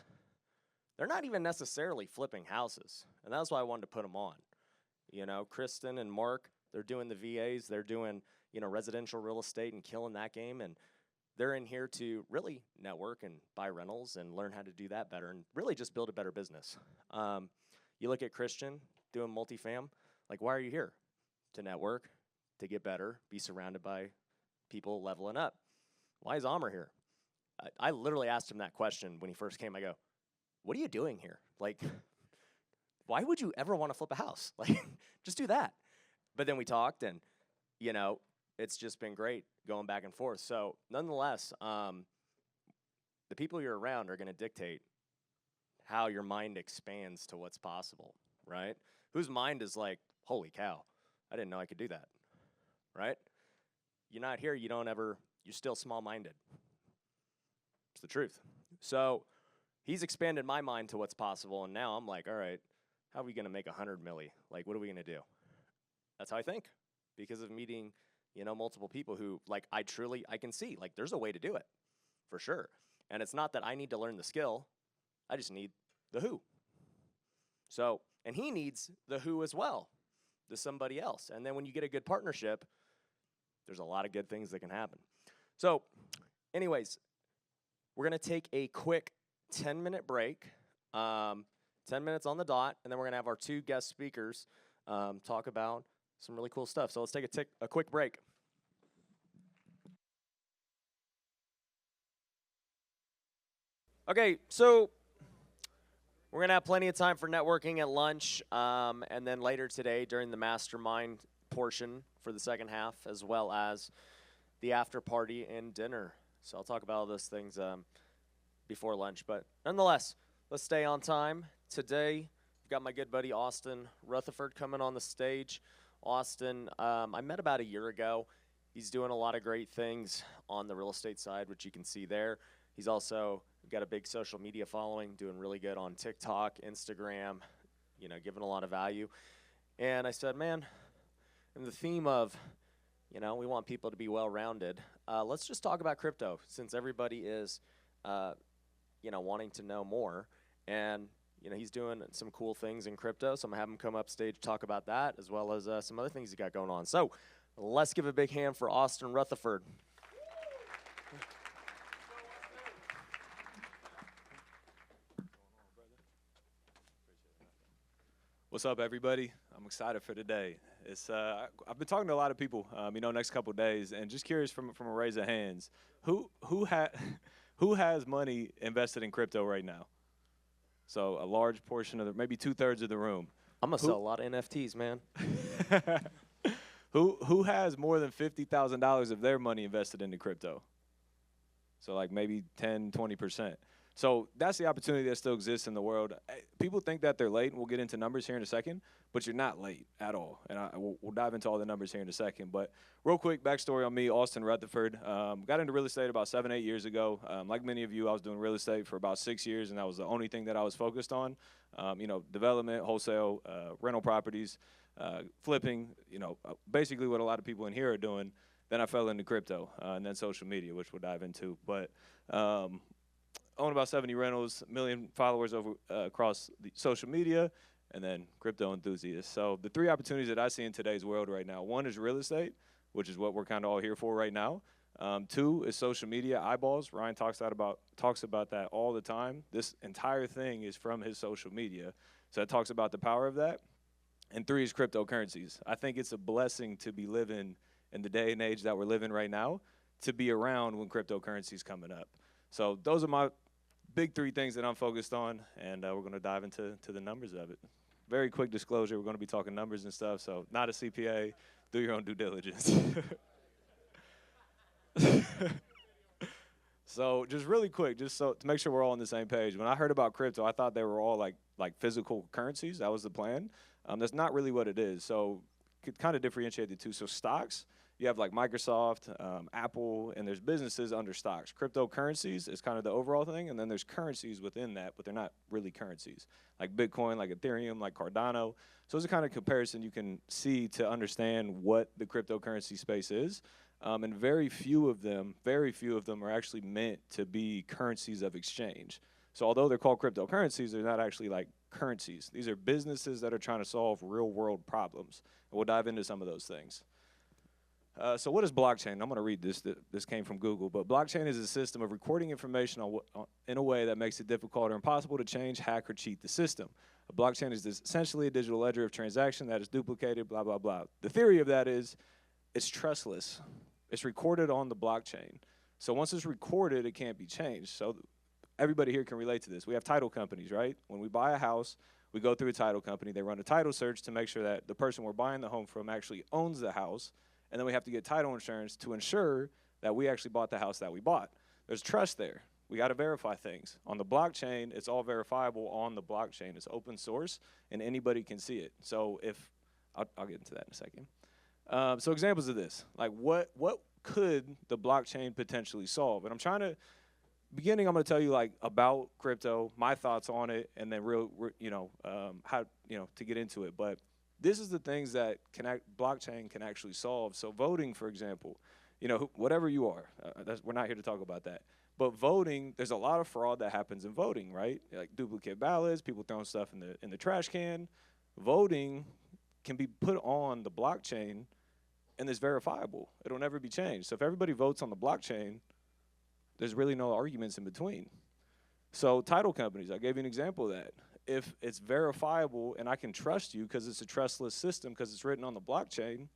they're not even necessarily flipping houses. And that's why I wanted to put them on. You know, Kristen and Mark, they're doing the VAs. They're doing, you know, residential real estate and killing that game. And they're in here to really network and buy rentals and learn how to do that better and really just build a better business. You look at Christian doing multifam. Like, why are you here? To network, to get better, be surrounded by people leveling up. Why is Amr here? I literally asked him that question when he first came. I go, what are you doing here? Like, why would you ever want to flip a house? Like, just do that. But then we talked, and, you know, it's just been great going back and forth. So nonetheless, the people you're around are going to dictate how your mind expands to what's possible, right? Whose mind is like, holy cow, I didn't know I could do that, right? You're not here, you're still small-minded. It's the truth. So he's expanded my mind to what's possible, and now I'm like, all right, how are we going to make 100 milli? Like, what are we going to do? That's how I think, because of meeting, you know, multiple people who, like, I can see, like, there's a way to do it, for sure. And it's not that I need to learn the skill, I just need the who. So, and he needs the who as well, to somebody else. And then when you get a good partnership, there's a lot of good things that can happen. So, anyways, we're going to take a quick 10-minute break, 10 minutes on the dot, and then we're going to have our 2 guest speakers talk about some really cool stuff. So let's take a quick break. Okay, so we're going to have plenty of time for networking at lunch, and then later today during the Mastermind portion for the second half, as well as the after party and dinner. So I'll talk about all those things before lunch. But nonetheless, let's stay on time. Today, I've got my good buddy Austin Rutherford coming on the stage. Austin, I met about a year ago. He's doing a lot of great things on the real estate side, which you can see there. He's also got a big social media following, doing really good on TikTok, Instagram, giving a lot of value. And I said, man, in the theme of, we want people to be well-rounded, let's just talk about crypto, since everybody is, wanting to know more. And, he's doing some cool things in crypto, so I'm going to have him come up stage, talk about that, as well as some other things he got going on. So let's give a big hand for Austin Rutherford. What's up, everybody? I'm excited for today. I've been talking to a lot of people, next couple of days, and just curious from a raise of hands, who has money invested in crypto right now? So a large portion of maybe 2/3 of the room. I'm gonna sell a lot of NFTs, man. Who has more than $50,000 of their money invested into crypto? So like maybe 10, 20%. So that's the opportunity that still exists in the world. People think that they're late, and we'll get into numbers here in a second, but you're not late at all. And we'll dive into all the numbers here in a second. But real quick, backstory on me, Austin Rutherford. Got into real estate about 7, 8 years ago. Like many of you, I was doing real estate for about 6 years, and that was the only thing that I was focused on. Development, wholesale, rental properties, flipping, basically what a lot of people in here are doing. Then I fell into crypto and then social media, which we'll dive into. But own about 70 rentals, 1 million followers across the social media, and then crypto enthusiasts. So the 3 opportunities that I see in today's world right now, 1 is real estate, which is what we're kind of all here for right now. 2 is social media eyeballs. Ryan talks about that all the time. This entire thing is from his social media. So it talks about the power of that. And 3 is cryptocurrencies. I think it's a blessing to be living in the day and age that we're living right now, to be around when cryptocurrency's coming up. So those are my big 3 things that I'm focused on, and we're going to dive into the numbers of it. Very quick disclosure, we're going to be talking numbers and stuff, so not a CPA. Do your own due diligence. So just really quick, to make sure we're all on the same page. When I heard about crypto, I thought they were all like physical currencies. That was the plan. That's not really what it is. So could kind of differentiate the 2. So stocks, you have like Microsoft, Apple, and there's businesses under stocks. Cryptocurrencies is kind of the overall thing, and then there's currencies within that, but they're not really currencies. Like Bitcoin, like Ethereum, like Cardano. So it's a kind of comparison you can see to understand what the cryptocurrency space is. And very few of them are actually meant to be currencies of exchange. So although they're called cryptocurrencies, they're not actually like currencies. These are businesses that are trying to solve real world problems. And we'll dive into some of those things. So what is blockchain? I'm going to read this. This came from Google. But blockchain is a system of recording information in a way that makes it difficult or impossible to change, hack, or cheat the system. A blockchain is essentially a digital ledger of transaction that is duplicated, blah, blah, blah. The theory of that is it's trustless. It's recorded on the blockchain. So once it's recorded, it can't be changed. So everybody here can relate to this. We have title companies, right? When we buy a house, we go through a title company. They run a title search to make sure that the person we're buying the home from actually owns the house. And then we have to get title insurance to ensure that we actually bought the house that we bought. There's trust there. We got to verify things. On the blockchain, it's all verifiable on the blockchain. It's open source, and anybody can see it. So I'll get into that in a second. So examples of this, like what could the blockchain potentially solve? And I'm going to tell you like about crypto, my thoughts on it, and then how to get into it. But this is the things that blockchain can actually solve. So voting, for example, whatever you are, we're not here to talk about that. But voting, there's a lot of fraud that happens in voting, right? Like duplicate ballots, people throwing stuff in the trash can. Voting can be put on the blockchain, and it's verifiable. It'll never be changed. So if everybody votes on the blockchain, there's really no arguments in between. So title companies, I gave you an example of that. If it's verifiable and I can trust you because it's a trustless system because it's written on the blockchain,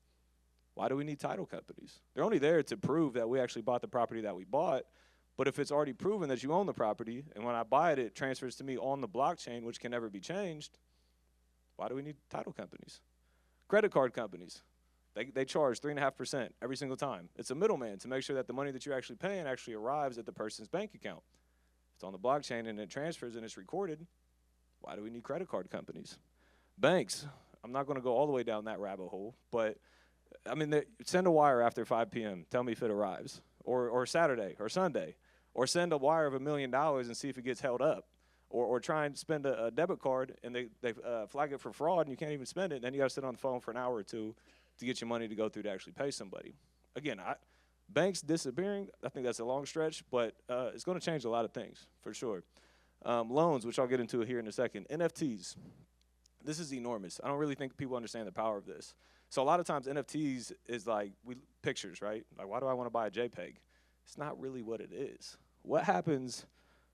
why do we need title companies? They're only there to prove that we actually bought the property that we bought. But if it's already proven that you own the property, and when I buy it, it transfers to me on the blockchain, which can never be changed, why do we need title companies? Credit card companies, they charge 3.5% every single time. It's a middleman to make sure that the money that you're actually paying actually arrives at the person's bank account. If it's on the blockchain and it transfers and it's recorded, why do we need credit card companies? Banks, I'm not going to go all the way down that rabbit hole, but I mean, send a wire after 5 p.m. Tell me if it arrives, or Saturday or Sunday, or send a wire of $1 million and see if it gets held up, or try and spend a debit card and they flag it for fraud and you can't even spend it. And then you got to sit on the phone for an hour or two to get your money to go through to actually pay somebody. Again, banks disappearing, I think that's a long stretch, but it's going to change a lot of things for sure. Loans, which I'll get into here in a second. NFTs. This is enormous. I don't really think people understand the power of this. So a lot of times NFTs is like pictures, right? Like, why do I want to buy a JPEG? It's not really what it is. What happens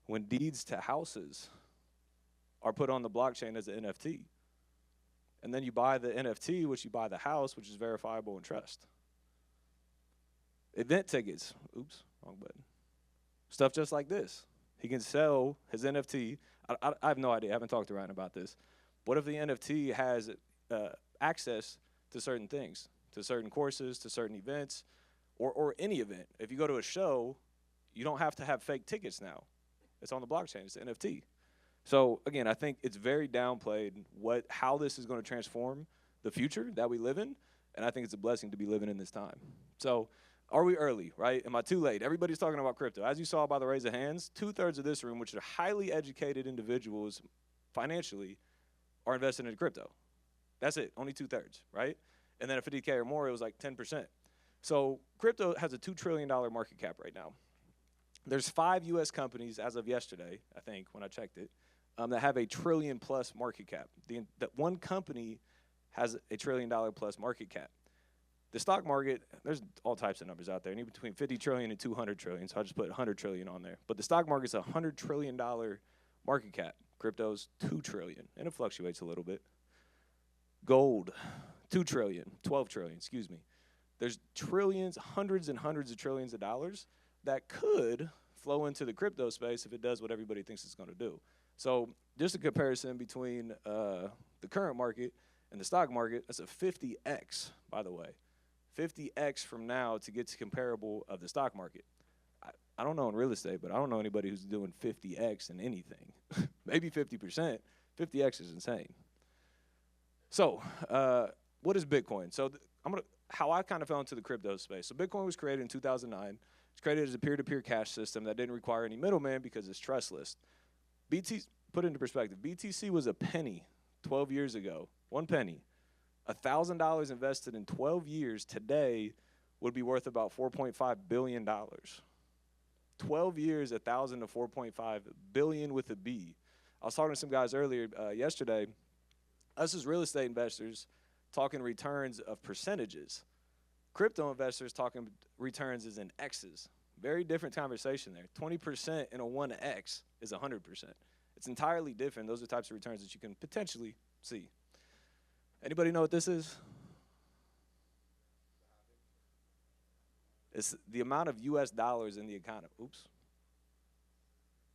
when deeds to houses are put on the blockchain as an NFT? And then you buy the NFT, which you buy the house, which is verifiable and trust. Event tickets. Oops, wrong button. Stuff just like this. He can sell his NFT. I have no idea. I haven't talked to Ryan about this. What if the NFT has access to certain things, to certain courses, to certain events, or any event? If you go to a show, you don't have to have fake tickets now. It's on the blockchain. It's an NFT. So again, I think it's very downplayed how this is going to transform the future that we live in, and I think it's a blessing to be living in this time. So are we early, right? Am I too late? Everybody's talking about crypto. As you saw by the raise of hands, 2/3 of this room, which are highly educated individuals financially, are invested in crypto. That's it, only 2/3, right? And then at 50K or more, it was like 10%. So crypto has a $2 trillion market cap right now. There's 5 U.S. companies as of yesterday, I think, when I checked it, that have $1 trillion+ market cap. That one company has $1 trillion+ market cap. The stock market, there's all types of numbers out there, anywhere between 50 trillion and 200 trillion, so I just put 100 trillion on there. But the stock market's a $100 trillion market cap. Crypto's $2 trillion, and it fluctuates a little bit. Gold, 2 trillion, 12 trillion, excuse me. There's trillions, hundreds and hundreds of trillions of dollars that could flow into the crypto space if it does what everybody thinks it's going to do. So just a comparison between the current market and the stock market, that's a 50x, by the way. 50x from now to get to comparable of the stock market. I don't know in real estate, but I don't know anybody who's doing 50x in anything. Maybe 50%. 50x is insane. So what is Bitcoin? So how I kind of fell into the crypto space. So Bitcoin was created in 2009. It's created as a peer-to-peer cash system that didn't require any middleman because it's trustless. Put into perspective, BTC was a penny 12 years ago. 1 penny. $1,000 invested in 12 years today would be worth about $4.5 billion. 12 years, 1,000 to 4.5 billion with a B. I was talking to some guys earlier yesterday. Us as real estate investors talking returns of percentages. Crypto investors talking returns as in X's. Very different conversation there. 20% in a 1X is 100%. It's entirely different. Those are the types of returns that you can potentially see. Anybody know what this is? It's the amount of US dollars in the economy. Oops.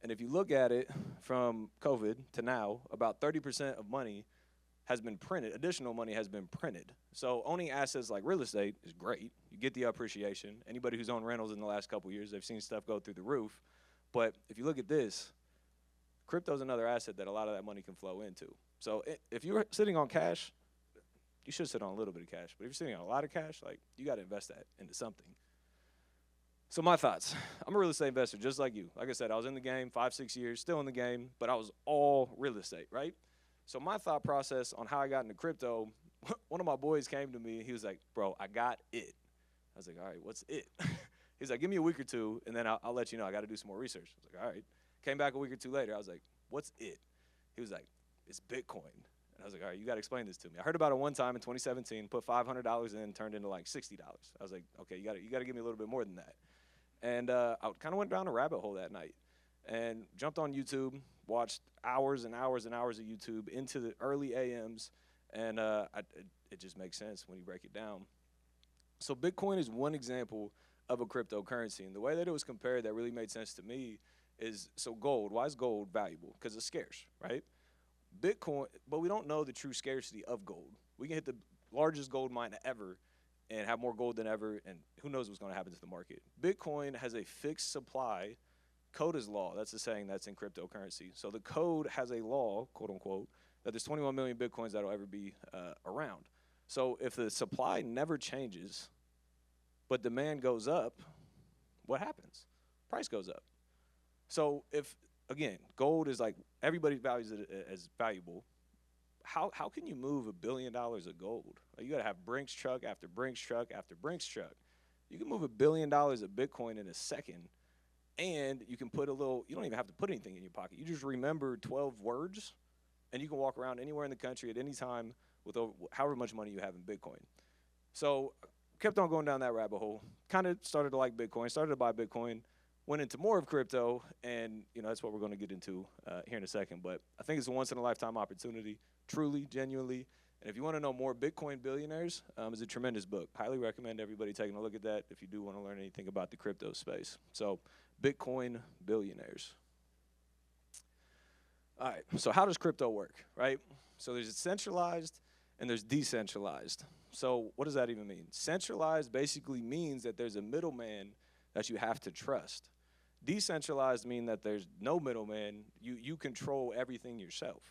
And if you look at it from COVID to now, about 30% of money has been printed, additional money has been printed. So owning assets like real estate is great. You get the appreciation. Anybody who's owned rentals in the last couple of years, they've seen stuff go through the roof. But if you look at this, crypto is another asset that a lot of that money can flow into. So if you're sitting on cash, you should sit on a little bit of cash. But if you're sitting on a lot of cash, like, you got to invest that into something. So my thoughts. I'm a real estate investor just like you. Like I said, I was in the game 5-6 years, still in the game, but I was all real estate, right? So my thought process on how I got into crypto, one of my boys came to me. He was like, bro, I got it. I was like, all right, what's it? He's like, give me a week or two, and then I'll let you know. I got to do some more research. I was like, all right. Came back a week or two later. I was like, what's it? He was like, it's Bitcoin. And I was like, all right, you got to explain this to me. I heard about it one time in 2017, put $500 in, turned into like $60. I was like, okay, you got to give me a little bit more than that. And I kind of went down a rabbit hole that night. and jumped on YouTube, watched hours and hours and hours of YouTube into the early AMs, and it just makes sense when you break it down. So Bitcoin is one example of a cryptocurrency, and the way that it was compared that really made sense to me is, so gold, why is gold valuable? Because it's scarce, right? Bitcoin, but we don't know the true scarcity of gold. We can hit the largest gold mine ever and have more gold than ever, and who knows what's going to happen to the market. Bitcoin has a fixed supply. Code is law. That's the saying that's in cryptocurrency. So the code has a law, quote unquote, that there's 21 million Bitcoins that'll ever be around. So if the supply never changes, but demand goes up, what happens? Price goes up. So if, again, gold is like, everybody values it as valuable. How can you move $1 billion of gold? Like, you got to have Brinks truck after Brinks truck after Brinks truck. You can move $1 billion of Bitcoin in a second, and you can put a little, you don't even have to put anything in your pocket. You just remember 12 words, and you can walk around anywhere in the country at any time with however much money you have in Bitcoin. So kept on going down that rabbit hole. Kind of started to like Bitcoin, started to buy Bitcoin, went into more of crypto, and that's what we're going to get into here in a second. But I think it's a once-in-a-lifetime opportunity, truly, genuinely. And if you want to know more, Bitcoin Billionaires is a tremendous book. Highly recommend everybody taking a look at that if you do want to learn anything about the crypto space. So Bitcoin Billionaires. All right, so how does crypto work, right? So there's centralized and there's decentralized. So what does that even mean? Centralized basically means that there's a middleman that you have to trust. Decentralized means that there's no middleman. You control everything yourself.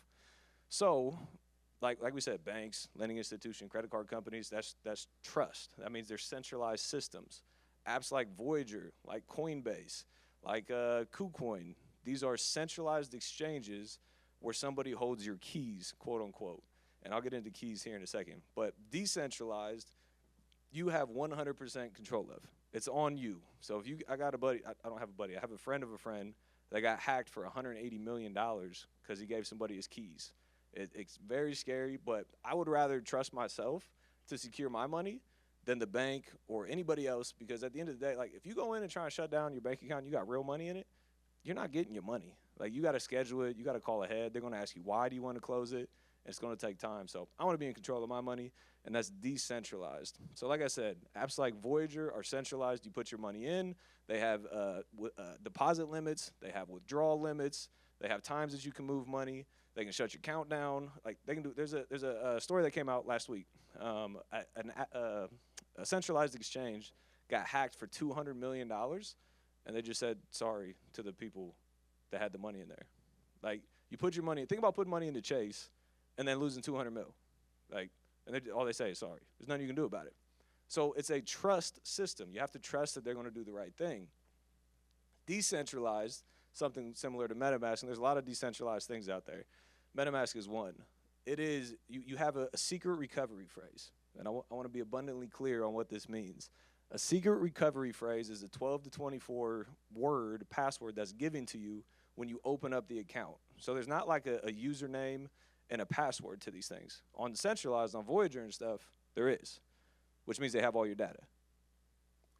So, like we said, banks, lending institution, credit card companies, that's trust. That means they're centralized systems. Apps like Voyager, like Coinbase, like KuCoin, these are centralized exchanges where somebody holds your keys, quote unquote. And I'll get into keys here in a second. But decentralized, you have 100% control of. It's on you. So if I got a buddy, I don't have a buddy, I have a friend of a friend that got hacked for $180 million because he gave somebody his keys. It's very scary, but I would rather trust myself to secure my money than the bank or anybody else, because at the end of the day, like, if you go in and try and shut down your bank account and you got real money in it, you're not getting your money. Like, you got to schedule it. You got to call ahead. They're going to ask you, why do you want to close it? It's going to take time. So I want to be in control of my money, and that's decentralized. So like I said, apps like Voyager are centralized. You put your money in. They have deposit limits. They have withdrawal limits. They have times that you can move money. They can shut your account down. Like, they can do. There's a story that came out last week. A centralized exchange got hacked for $200 million, and they just said sorry to the people that had the money in there. Like, you put your money. Think about putting money into Chase and then losing 200 mil. Like, and all they say is sorry. There's nothing you can do about it. So it's a trust system. You have to trust that they're going to do the right thing. Decentralized, something similar to MetaMask, and there's a lot of decentralized things out there. MetaMask is one. It is, you have a secret recovery phrase, and I want to be abundantly clear on what this means. A secret recovery phrase is a 12 to 24 word password that's given to you when you open up the account. So there's not like a username and a password to these things. On centralized, on Voyager and stuff, there is, which means they have all your data.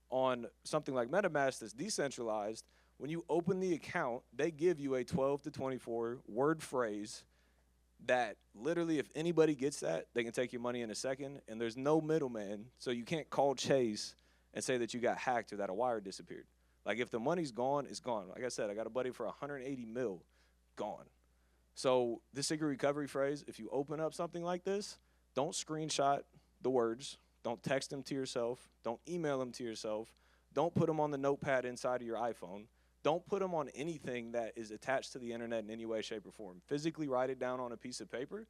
On something like MetaMask that's decentralized, when you open the account, they give you a 12 to 24 word phrase that literally, if anybody gets that, they can take your money in a second, and there's no middleman, so you can't call Chase and say that you got hacked or that a wire disappeared. Like, if the money's gone, it's gone. Like I said, I got a buddy for 180 mil, gone. So this secret recovery phrase, if you open up something like this, don't screenshot the words. Don't text them to yourself. Don't email them to yourself. Don't put them on the notepad inside of your iPhone. Don't put them on anything that is attached to the internet in any way, shape, or form. Physically write it down on a piece of paper,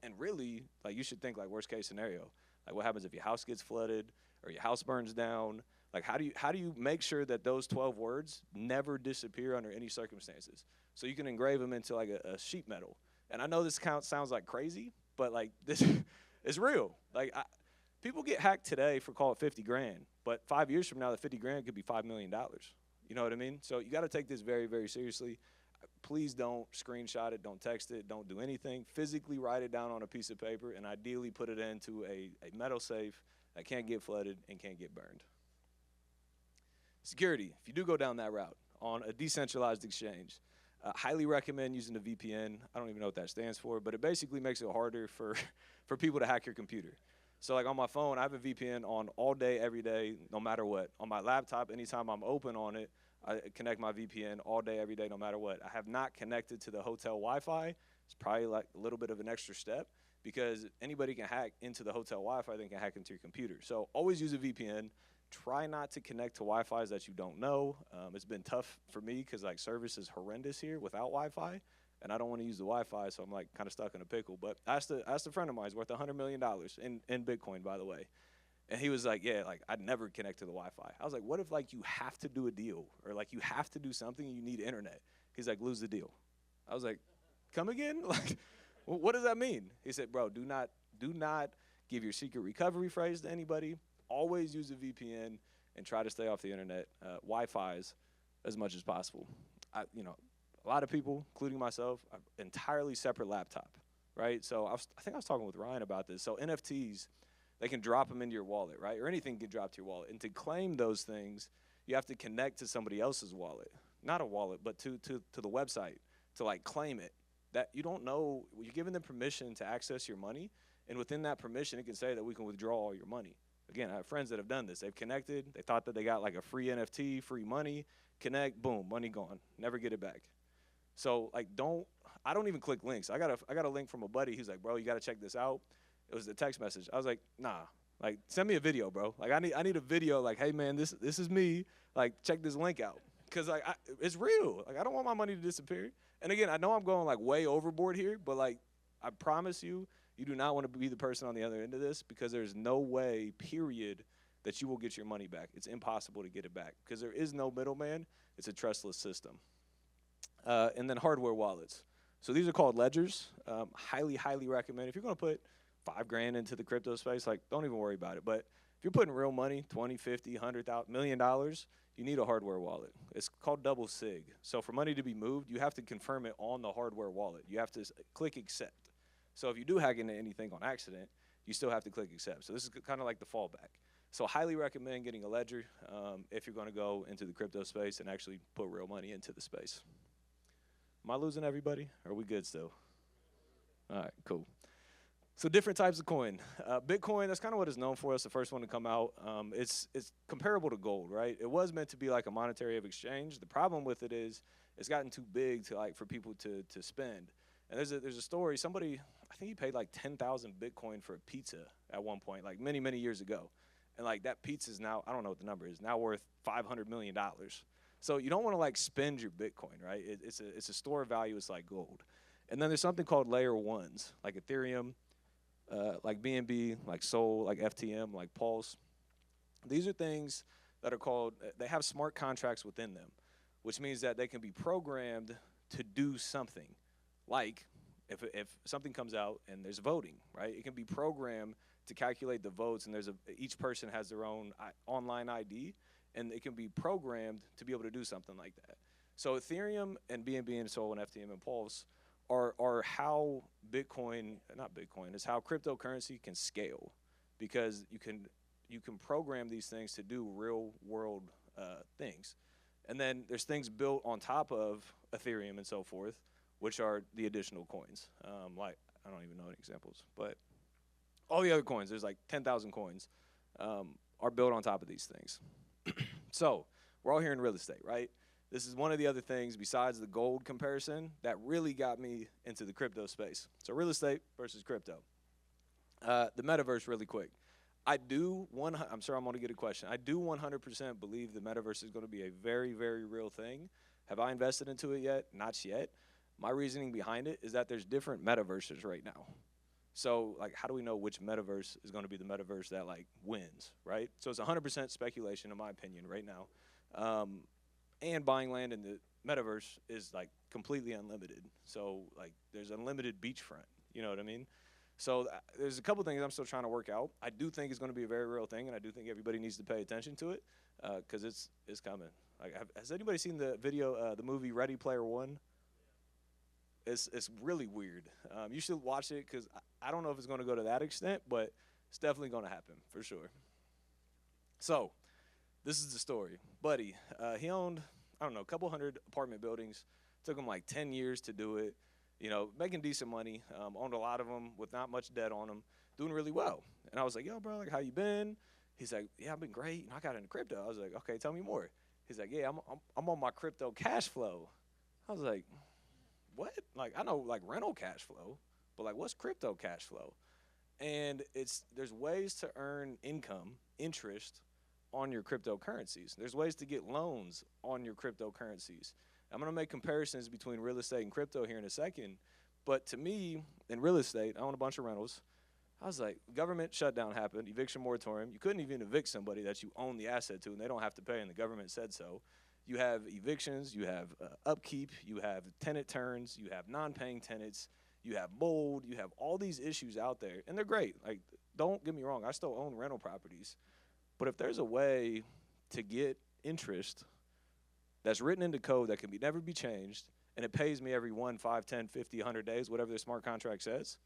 and really, like, you should think like worst case scenario. Like, what happens if your house gets flooded or your house burns down? Like, how do you make sure that those 12 words never disappear under any circumstances? So you can engrave them into like a sheet metal. And I know this sounds like crazy, but like, this is real. Like, people get hacked today for, call it 50 grand, but 5 years from now, the 50 grand could be $5 million. You know what I mean? So you got to take this very, very seriously. Please don't screenshot it, don't text it, don't do anything. Physically write it down on a piece of paper, and ideally put it into a metal safe that can't get flooded and can't get burned. Security, if you do go down that route, on a decentralized exchange. Highly recommend using a VPN. I don't even know what that stands for, but it basically makes it harder for, for people to hack your computer. So like on my phone, I have a VPN on all day, every day, no matter what. On my laptop, anytime I'm open on it, I connect my VPN all day, every day, no matter what. I have not connected to the hotel Wi-Fi. It's probably like a little bit of an extra step because anybody can hack into the hotel Wi-Fi, they can hack into your computer. So always use a VPN. Try not to connect to Wi-Fis that you don't know. It's been tough for me because like service is horrendous here without Wi-Fi, and I don't want to use the Wi-Fi, so I'm like kind of stuck in a pickle. But I asked a friend of mine, he's worth $100 million in Bitcoin, by the way. And he was like, yeah, like I'd never connect to the Wi-Fi. I was like, what if like you have to do a deal or like you have to do something and you need internet? He's like, lose the deal. I was like, come again? Like, what does that mean? He said, bro, do not give your secret recovery phrase to anybody. Always use a VPN and try to stay off the internet, Wi-Fi's as much as possible. A lot of people, including myself, have entirely separate laptop, right? So I think I was talking with Ryan about this. So NFTs, they can drop them into your wallet, right? Or anything can drop to your wallet. And to claim those things, you have to connect to somebody else's wallet. Not a wallet, but to the website to like claim it. That you don't know, you're giving them permission to access your money, and within that permission, it can say that we can withdraw all your money. Again, I have friends that have done this. They've connected. They thought that they got like a free NFT, free money. Connect, boom, money gone. Never get it back. So like, I don't even click links. I got a link from a buddy. He's like, bro, you got to check this out. It was a text message. I was like, nah, like send me a video, bro. Like I need a video. Like, hey man, this is me. Like check this link out, cause like it's real. Like I don't want my money to disappear. And again, I know I'm going like way overboard here, but like I promise you, you do not want to be the person on the other end of this because there's no way, period, that you will get your money back. It's impossible to get it back because there is no middleman. It's a trustless system. And then hardware wallets. So these are called ledgers. Highly, highly recommend. If you're going to put $5,000 into the crypto space, like don't even worry about it. But if you're putting real money, 20, 50, 100, $1 million, you need a hardware wallet. It's called double sig. So for money to be moved, you have to confirm it on the hardware wallet. You have to click accept. So if you do hack into anything on accident, you still have to click accept. So this is kind of like the fallback. So highly recommend getting a ledger if you're going to go into the crypto space and actually put real money into the space. Am I losing everybody? Or are we good still? All right, cool. So different types of coin. Bitcoin, that's kind of what it's known for. It's the first one to come out. It's comparable to gold, right? It was meant to be like a monetary of exchange. The problem with it is it's gotten too big to like for people to spend. And there's a story. Somebody, I think he paid like 10,000 Bitcoin for a pizza at one point, like many, many years ago. And like that pizza is now, I don't know what the number is, now worth $500 million. So you don't want to like spend your Bitcoin, right? It's a store of value. It's like gold. And then there's something called layer ones, like Ethereum, like BNB, like Sol, like FTM, like Pulse. These are things that are called, they have smart contracts within them, which means that they can be programmed to do something. Like if something comes out and there's voting, right? It can be programmed to calculate the votes, and each person has their own online ID, and it can be programmed to be able to do something like that. So Ethereum and BNB and Sol and FTM and Pulse are how Bitcoin, not Bitcoin, is how cryptocurrency can scale, because you can program these things to do real world things. And then there's things built on top of Ethereum and so forth, which are the additional coins. Like, I don't even know any examples, but all the other coins, there's like 10,000 coins, are built on top of these things. So we're all here in real estate, right? This is one of the other things besides the gold comparison that really got me into the crypto space. So real estate versus crypto. The metaverse really quick. I'm sure I'm going to get a question. I do 100% believe the metaverse is going to be a very, very real thing. Have I invested into it yet? Not yet. My reasoning behind it is that there's different metaverses right now. So like, how do we know which metaverse is going to be the metaverse that like wins, right? So it's 100% speculation in my opinion right now. And buying land in the metaverse is like completely unlimited. So like there's unlimited beachfront, you know what I mean? So there's a couple things I'm still trying to work out. I do think it's going to be a very real thing, and I do think everybody needs to pay attention to it because it's coming. Like, has anybody seen the video, the movie Ready Player One? It's really weird. You should watch it because I don't know if it's going to go to that extent, but it's definitely going to happen for sure. So this is the story. Buddy, he owned, I don't know, a couple hundred apartment buildings. Took them like 10 years to do it. You know, making decent money. Owned a lot of them with not much debt on them. Doing really well. And I was like, yo, bro, like, how you been? He's like, yeah, I've been great. And I got into crypto. I was like, okay, tell me more. He's like, yeah, I'm on my crypto cash flow. I was like, what? Like, I know like rental cash flow, but like, what's crypto cash flow? And there's ways to earn income, interest on your cryptocurrencies. There's ways to get loans on your cryptocurrencies. I'm gonna make comparisons between real estate and crypto here in a second. But to me, in real estate, I own a bunch of rentals. I was like, government shutdown happened, eviction moratorium. You couldn't even evict somebody that you own the asset to, and they don't have to pay, and the government said so. You have evictions, you have upkeep, you have tenant turns, you have non-paying tenants, you have mold, you have all these issues out there, and they're great. Like, don't get me wrong, I still own rental properties. But if there's a way to get interest that's written into code that can never be changed, and it pays me every 1, 5, 10, 50, 100 days, whatever the smart contract says,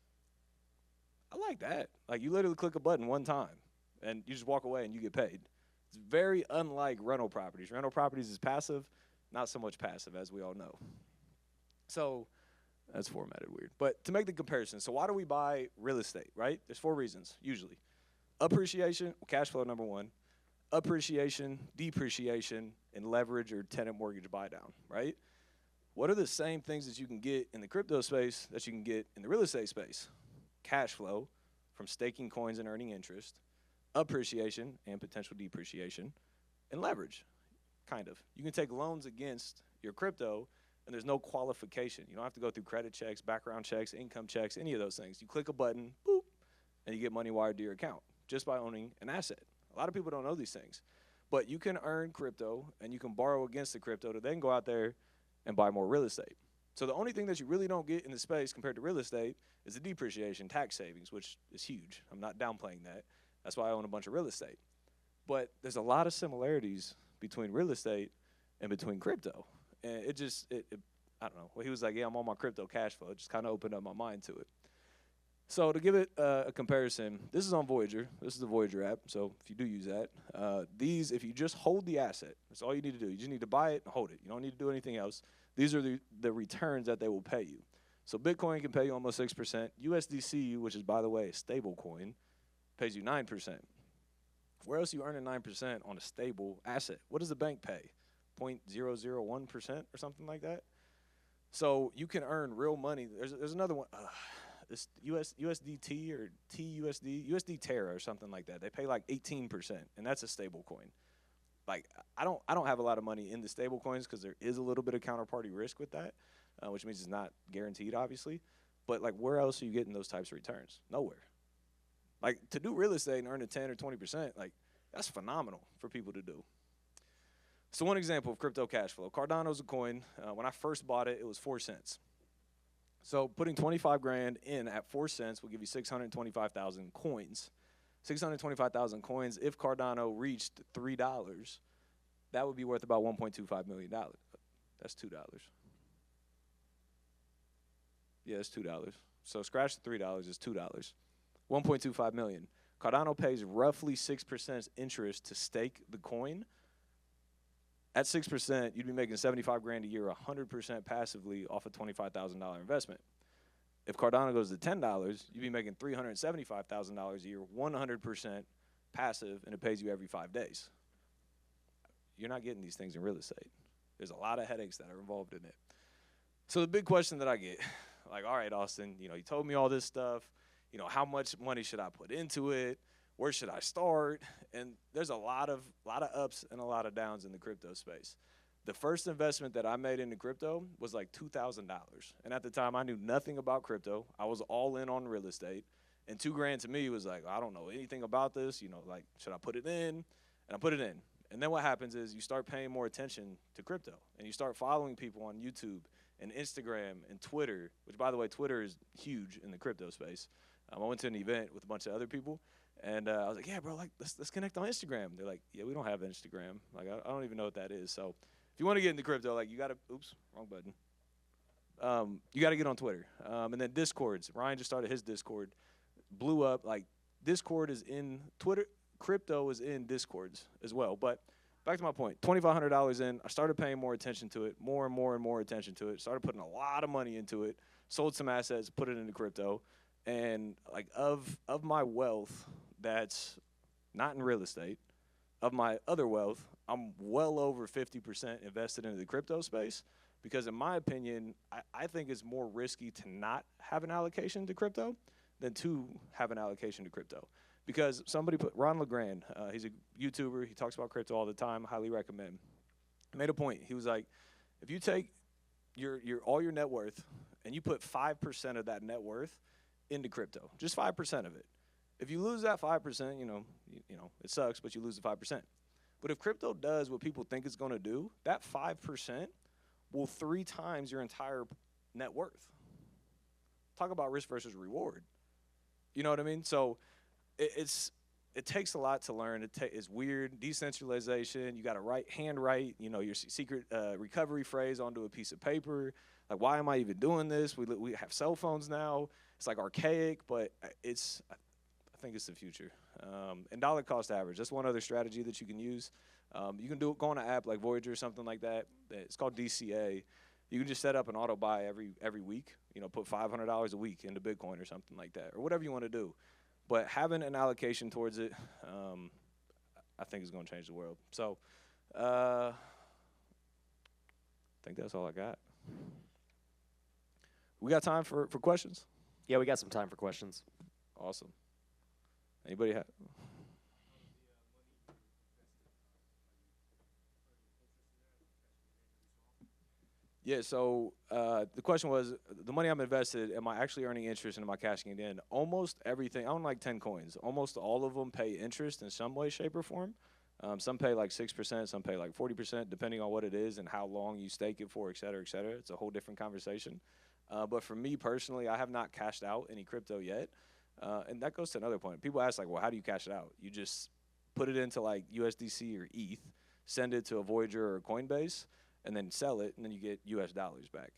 I like that. Like, you literally click a button one time, and you just walk away and you get paid. It's very unlike rental properties. Rental properties is passive, not so much passive, as we all know. So that's formatted weird. But to make the comparison, so why do we buy real estate, right? There's 4 reasons, usually. Appreciation, cash flow number 1. Appreciation, depreciation, and leverage or tenant mortgage buy down, right? What are the same things that you can get in the crypto space that you can get in the real estate space? Cash flow from staking coins and earning interest, appreciation and potential depreciation, and leverage, kind of. You can take loans against your crypto, and there's no qualification. You don't have to go through credit checks, background checks, income checks, any of those things. You click a button, boop, and you get money wired to your account just by owning an asset. A lot of people don't know these things. But you can earn crypto, and you can borrow against the crypto to then go out there and buy more real estate. So the only thing that you really don't get in the space compared to real estate is the depreciation, tax savings, which is huge. I'm not downplaying that. That's why I own a bunch of real estate. But there's a lot of similarities between real estate and between crypto. And it I don't know. Well, he was like, yeah, I'm on my crypto cash flow. It just kind of opened up my mind to it. So to give it a comparison, this is on Voyager. This is the Voyager app, so if you do use that, if you just hold the asset, that's all you need to do. You just need to buy it and hold it. You don't need to do anything else. These are the returns that they will pay you. So Bitcoin can pay you almost 6%. USDC, which is, by the way, a stable coin, pays you 9%. Where else are you earning 9% on a stable asset? What does the bank pay? 0.001% or something like that? So you can earn real money. There's another one. This USDT or USD Terra or something like that. They pay like 18%, and that's a stable coin. Like, I don't have a lot of money in the stable coins because there is a little bit of counterparty risk with that, which means it's not guaranteed, obviously. But like, where else are you getting those types of returns? Nowhere. Like, to do real estate and earn a 10 or 20%, like, that's phenomenal for people to do. So one example of crypto cash flow. Cardano's a coin. When I first bought it, it was 4 cents. So putting 25 grand in at 4 cents will give you 625,000 coins. 625,000 coins. If Cardano reached $3, that would be worth about $1.25 million. That's $2. Yeah, it's $2. So scratch the $3 is $2. 1.25 million. Cardano pays roughly 6% interest to stake the coin. At 6%, you'd be making 75 grand a year, 100% passively off a $25,000 investment. If Cardano goes to $10, you'd be making $375,000 a year, 100% passive, and it pays you every 5 days. You're not getting these things in real estate. There's a lot of headaches that are involved in it. So the big question that I get, like, all right, Austin, you told me all this stuff. How much money should I put into it? Where should I start? And there's a lot of ups and a lot of downs in the crypto space. The first investment that I made into crypto was like $2,000. And at the time, I knew nothing about crypto. I was all in on real estate. And $2,000 to me was like, I don't know anything about this. Like, should I put it in? And I put it in. And then what happens is you start paying more attention to crypto. And you start following people on YouTube and Instagram and Twitter, which, by the way, Twitter is huge in the crypto space. I went to an event with a bunch of other people. And I was like, yeah, bro, like, let's connect on Instagram. They're like, yeah, we don't have Instagram. Like, I don't even know what that is. So if you want to get into crypto, like, you got to, oops, wrong button. You got to get on Twitter. And then Discords. Ryan just started his Discord. Blew up. Like, Discord is in Twitter. Crypto is in Discords as well. But back to my point. $2,500 in, I started paying more attention to it, more and more and more attention to it. Started putting a lot of money into it. Sold some assets, put it into crypto, and like of my wealth that's not in real estate, of my other wealth, I'm well over 50% invested into the crypto space because, in my opinion, I think it's more risky to not have an allocation to crypto than to have an allocation to crypto. Because somebody put, Ron LeGrand, he's a YouTuber, he talks about crypto all the time, highly recommend. He made a point. He was like, if you take all your net worth and you put 5% of that net worth into crypto, just 5% of it. If you lose that 5%, you know, it sucks, but you lose the 5%. But if crypto does what people think it's going to do, that 5% will 3 times your entire net worth. Talk about risk versus reward. You know what I mean? So it takes a lot to learn. It's weird. Decentralization. You got to handwrite, your secret recovery phrase onto a piece of paper. Like, why am I even doing this? We have cell phones now. It's like archaic, but I think it's the future. And dollar cost average. That's one other strategy that you can use. You can go on an app like Voyager or something like that. It's called DCA. You can just set up an auto buy every week. Put $500 a week into Bitcoin or something like that, or whatever you want to do. But having an allocation towards it, I think is going to change the world. So I think that's all I got. We got time for questions? Yeah, we got some time for questions. Awesome. Anybody have? Yeah, so the question was, the money I'm invested, am I actually earning interest and am I cashing it in? Almost everything, I own like 10 coins. Almost all of them pay interest in some way, shape, or form. Some pay like 6%, some pay like 40%, depending on what it is and how long you stake it for, et cetera, et cetera. It's a whole different conversation. But for me personally, I have not cashed out any crypto yet. And that goes to another point. People ask like, well, how do you cash it out? You just put it into like USDC or ETH, send it to a Voyager or Coinbase, and then sell it, and then you get US dollars back.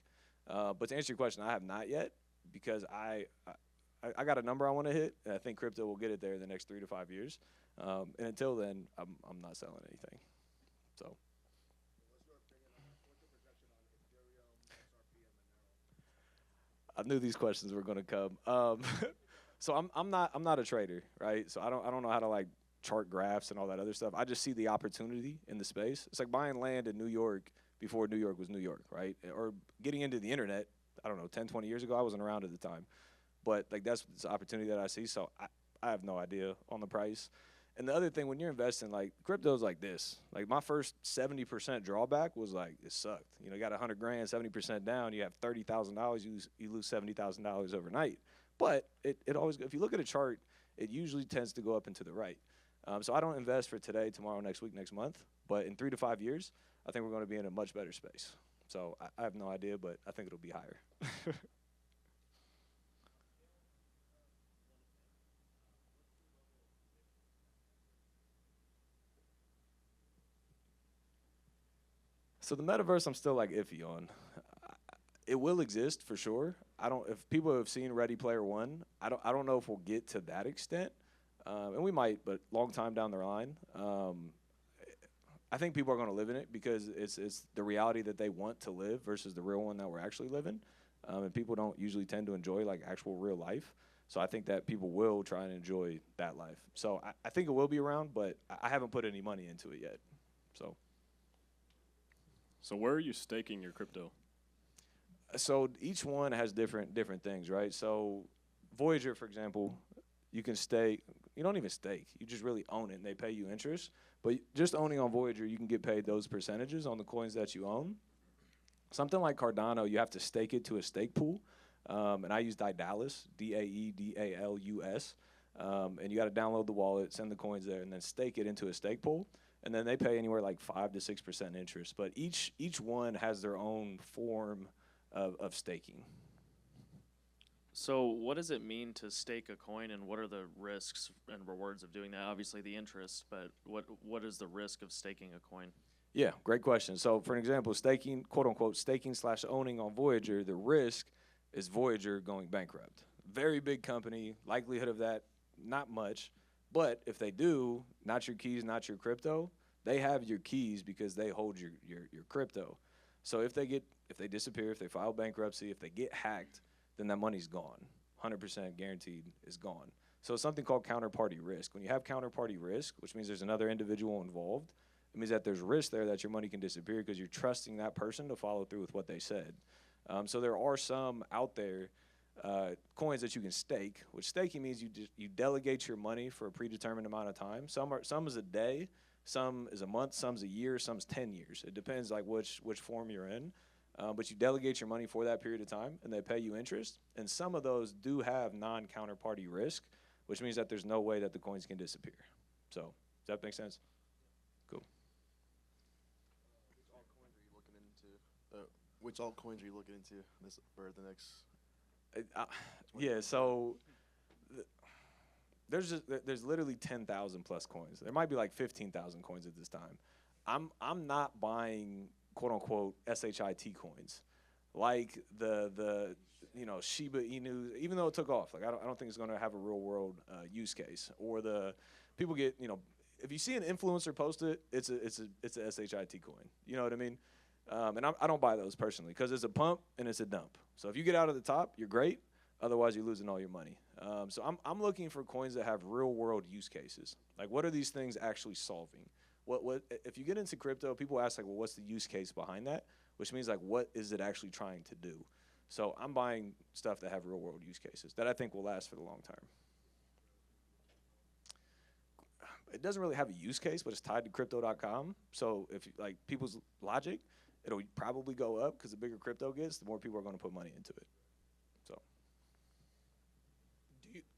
But to answer your question, I have not yet because I got a number I want to hit, and I think crypto will get it there in the next 3 to 5 years. And until then, I'm not selling anything. So. I knew these questions were going to come. So I'm not a trader, right? So I don't know how to like chart graphs and all that other stuff. I just see the opportunity in the space. It's like buying land in New York before New York was New York, right? Or getting into the internet, I don't know, 10, 20 years ago. I wasn't around at the time. But like that's the opportunity that I see. So I have no idea on the price. And the other thing, when you're investing, like crypto's like this. Like my first 70% drawback was like, it sucked. You got 100 grand, 70% down, you have $30,000, you lose $70,000 overnight. But it always, if you look at a chart, it usually tends to go up and to the right. So I don't invest for today, tomorrow, next week, next month. But in 3 to 5 years, I think we're going to be in a much better space. So I have no idea, but I think it'll be higher. So the metaverse, I'm still like iffy on. It will exist for sure. If people have seen Ready Player One, I don't know if we'll get to that extent, and we might, but long time down the line. I think people are going to live in it because it's the reality that they want to live versus the real one that we're actually living. And people don't usually tend to enjoy like actual real life. So I think that people will try and enjoy that life. So I think it will be around, but I haven't put any money into it yet. So where are you staking your crypto? So each one has different things, right? So Voyager, for example, you can stake. You don't even stake. You just really own it, and they pay you interest. But just owning on Voyager, you can get paid those percentages on the coins that you own. Something like Cardano, you have to stake it to a stake pool. And I use Daedalus, Daedalus. And you got to download the wallet, send the coins there, and then stake it into a stake pool. And then they pay anywhere like 5 to 6% interest. But each one has their own form of staking. So what does it mean to stake a coin, and what are the risks and rewards of doing that? Obviously the interest, but what is the risk of staking a coin? Yeah, great question. So for an example, staking, quote unquote, staking/owning on Voyager, the risk is Voyager going bankrupt. Very big company, likelihood of that, not much. But if they do, not your keys, not your crypto, They have your keys because they hold your crypto. So if they disappear, if they file bankruptcy, if they get hacked, then that money's gone. 100% guaranteed is gone. So it's something called counterparty risk. When you have counterparty risk, which means there's another individual involved, it means that there's risk there that your money can disappear because you're trusting that person to follow through with what they said. So there are some out there coins that you can stake, which staking means you delegate your money for a predetermined amount of time. Some is a day, some is a month, some's a year, some's 10 years. It depends like which form you're in. But you delegate your money for that period of time, and they pay you interest. And some of those do have non-counterparty risk, which means that there's no way that the coins can disappear. So does that make sense? Cool. Which altcoins are you looking into for the next? Yeah, so there's literally 10,000 plus coins. There might be like 15,000 coins at this time. I'm not buying quote unquote SHIT coins, like the Shiba Inu. Even though it took off, like I don't think it's going to have a real world use case. Or the people get if you see an influencer post it, it's a SHIT coin. You know what I mean? And I don't buy those personally because it's a pump and it's a dump. So if you get out of the top, you're great. Otherwise, you're losing all your money. So I'm looking for coins that have real world use cases. Like, what are these things actually solving? What if you get into crypto, people ask like, well, what's the use case behind that? Which means like, what is it actually trying to do? So I'm buying stuff that have real world use cases that I think will last for the long term. It doesn't really have a use case, but it's tied to crypto.com. So if like people's logic, it'll probably go up because the bigger crypto gets, the more people are going to put money into it. So.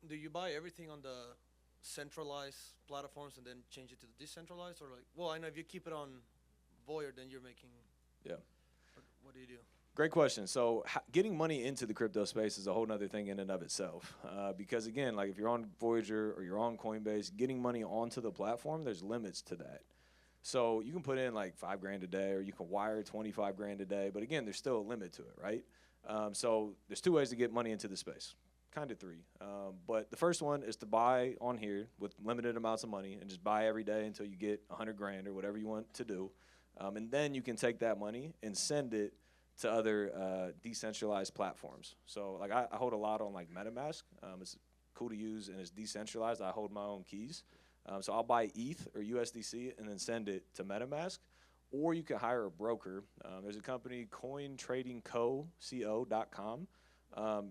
Do you buy everything on the centralized platforms and then change it to the decentralized, or like? Well, I know if you keep it on Voyager, then you're making. Yeah. What do you do? Great question. So getting money into the crypto space is a whole nother thing in and of itself. Because again, like if you're on Voyager or you're on Coinbase, getting money onto the platform, there's limits to that. So you can put in like $5 grand a day, or you can wire 25 grand a day. But again, there's still a limit to it, right? So there's two ways to get money into the space, kind of three. But the first one is to buy on here with limited amounts of money and just buy every day until you get 100 grand or whatever you want to do. And then you can take that money and send it to other decentralized platforms. So like I hold a lot on like MetaMask. It's cool to use and it's decentralized. I hold my own keys. So I'll buy ETH or USDC and then send it to MetaMask. Or you can hire a broker. There's a company, cointradingco.com.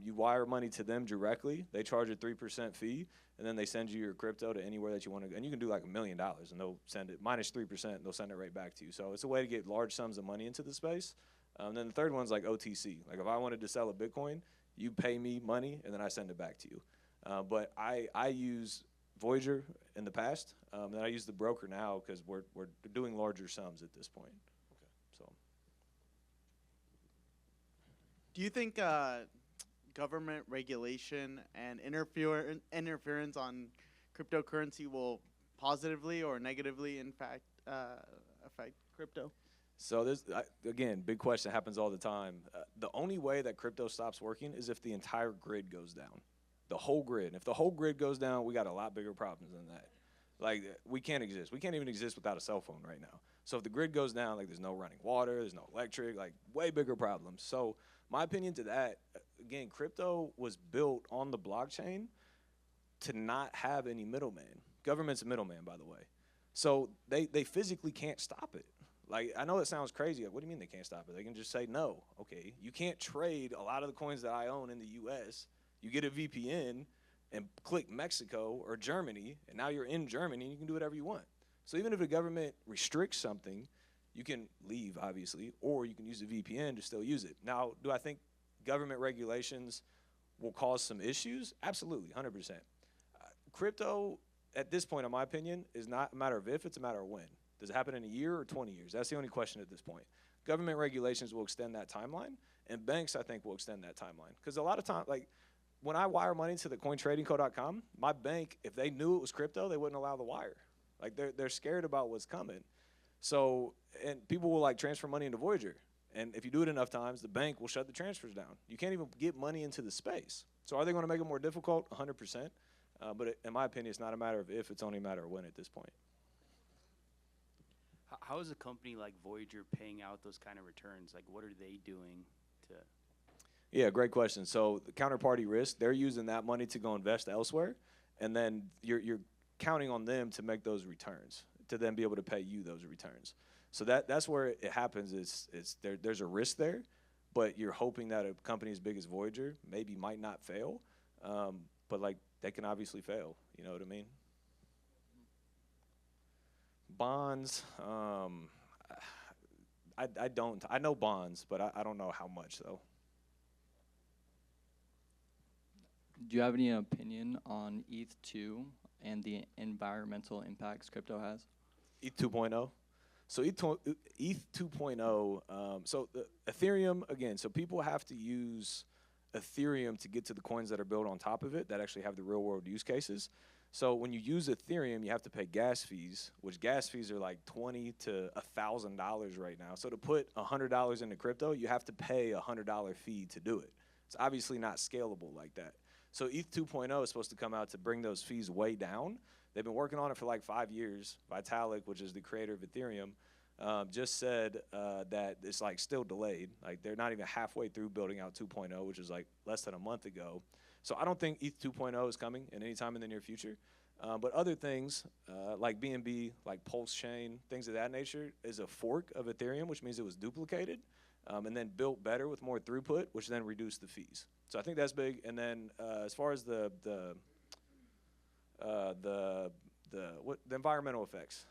You wire money to them directly. They charge a 3% fee, and then they send you your crypto to anywhere that you want to go. And you can do like $1 million, and they'll send it minus 3%, and they'll send it right back to you. So it's a way to get large sums of money into the space. And then the third one's like OTC. Like if I wanted to sell a Bitcoin, you pay me money, and then I send it back to you. But I use Voyager in the past, and I use the broker now because we're doing larger sums at this point. Okay. So. Do you think government regulation and interference on cryptocurrency will positively or negatively affect crypto? So this again, big question, happens all the time. The only way that crypto stops working is if the entire grid goes down. The whole grid. And if the whole grid goes down, we got a lot bigger problems than that. Like we can't exist. We can't even exist without a cell phone right now. So if the grid goes down, like there's no running water, there's no electric, like way bigger problems. So my opinion to that, again, crypto was built on the blockchain to not have any middleman. Government's a middleman, by the way. So they physically can't stop it. Like, I know it sounds crazy. Like, what do you mean they can't stop it? They can just say no. Okay, you can't trade a lot of the coins that I own in the U.S. You get a VPN and click Mexico or Germany, and now you're in Germany and you can do whatever you want. So even if the government restricts something, you can leave, obviously, or you can use the VPN to still use it. Now, do I think government regulations will cause some issues? Absolutely, 100%. Crypto, at this point, in my opinion, is not a matter of if, it's a matter of when. Does it happen in a year or 20 years? That's the only question at this point. Government regulations will extend that timeline, and banks, I think, will extend that timeline. Because a lot of times, like, when I wire money to the cointradingco.com, my bank, if they knew it was crypto, they wouldn't allow the wire. Like, they're scared about what's coming. So, and people will, like, transfer money into Voyager. And if you do it enough times, the bank will shut the transfers down. You can't even get money into the space. So are they going to make it more difficult? 100%. But in my opinion, it's not a matter of if, it's only a matter of when at this point. how is a company like Voyager paying out those kind of returns? Like, what are they doing to? Yeah, great question. So the counterparty risk, they're using that money to go invest elsewhere, and then you're counting on them to make those returns, to then be able to pay you those returns. So that's where it happens. There's a risk there, but you're hoping that a company as big as Voyager maybe might not fail, but like they can obviously fail. You know what I mean? Bonds. I don't. I know bonds, but I don't know how much though. Do you have any opinion on ETH2 and the environmental impacts crypto has? ETH 2.0. So ETH 2.0, so the Ethereum, again, so people have to use Ethereum to get to the coins that are built on top of it that actually have the real world use cases. So when you use Ethereum, you have to pay gas fees, which gas fees are like $20 to $1,000 right now. So to put $100 into crypto, you have to pay a $100 fee to do it. It's obviously not scalable like that. So ETH 2.0 is supposed to come out to bring those fees way down. They've been working on it for like 5 years. Vitalik, which is the creator of Ethereum, just said that it's like still delayed. Like they're not even halfway through building out 2.0, which is like less than a month ago. So I don't think ETH 2.0 is coming in any time in the near future. But other things like BNB, like Pulse Chain, things of that nature, is a fork of Ethereum, which means it was duplicated and then built better with more throughput, which then reduced the fees. So I think that's big. And then as far as the environmental effects,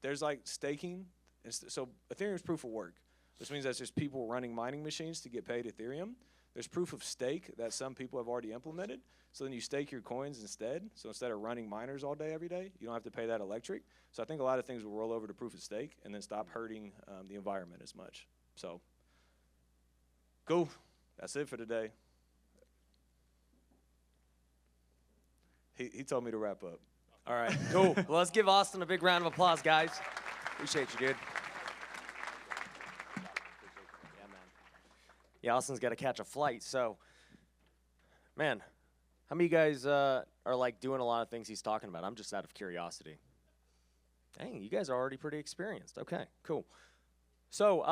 there's like staking. So Ethereum is proof of work, which means that's just people running mining machines to get paid Ethereum. There's proof of stake that some people have already implemented. So then you stake your coins instead. So instead of running miners all day, every day, you don't have to pay that electric. So I think a lot of things will roll over to proof of stake and then stop hurting the environment as much. So cool. That's it for today. He told me to wrap up. All right, cool. Well, let's give Austin a big round of applause, guys. Appreciate you, dude. Yeah, man. Yeah, Austin's got to catch a flight, so, man, how many of you guys are, like, doing a lot of things he's talking about? I'm just out of curiosity. Dang, you guys are already pretty experienced. Okay, cool. So,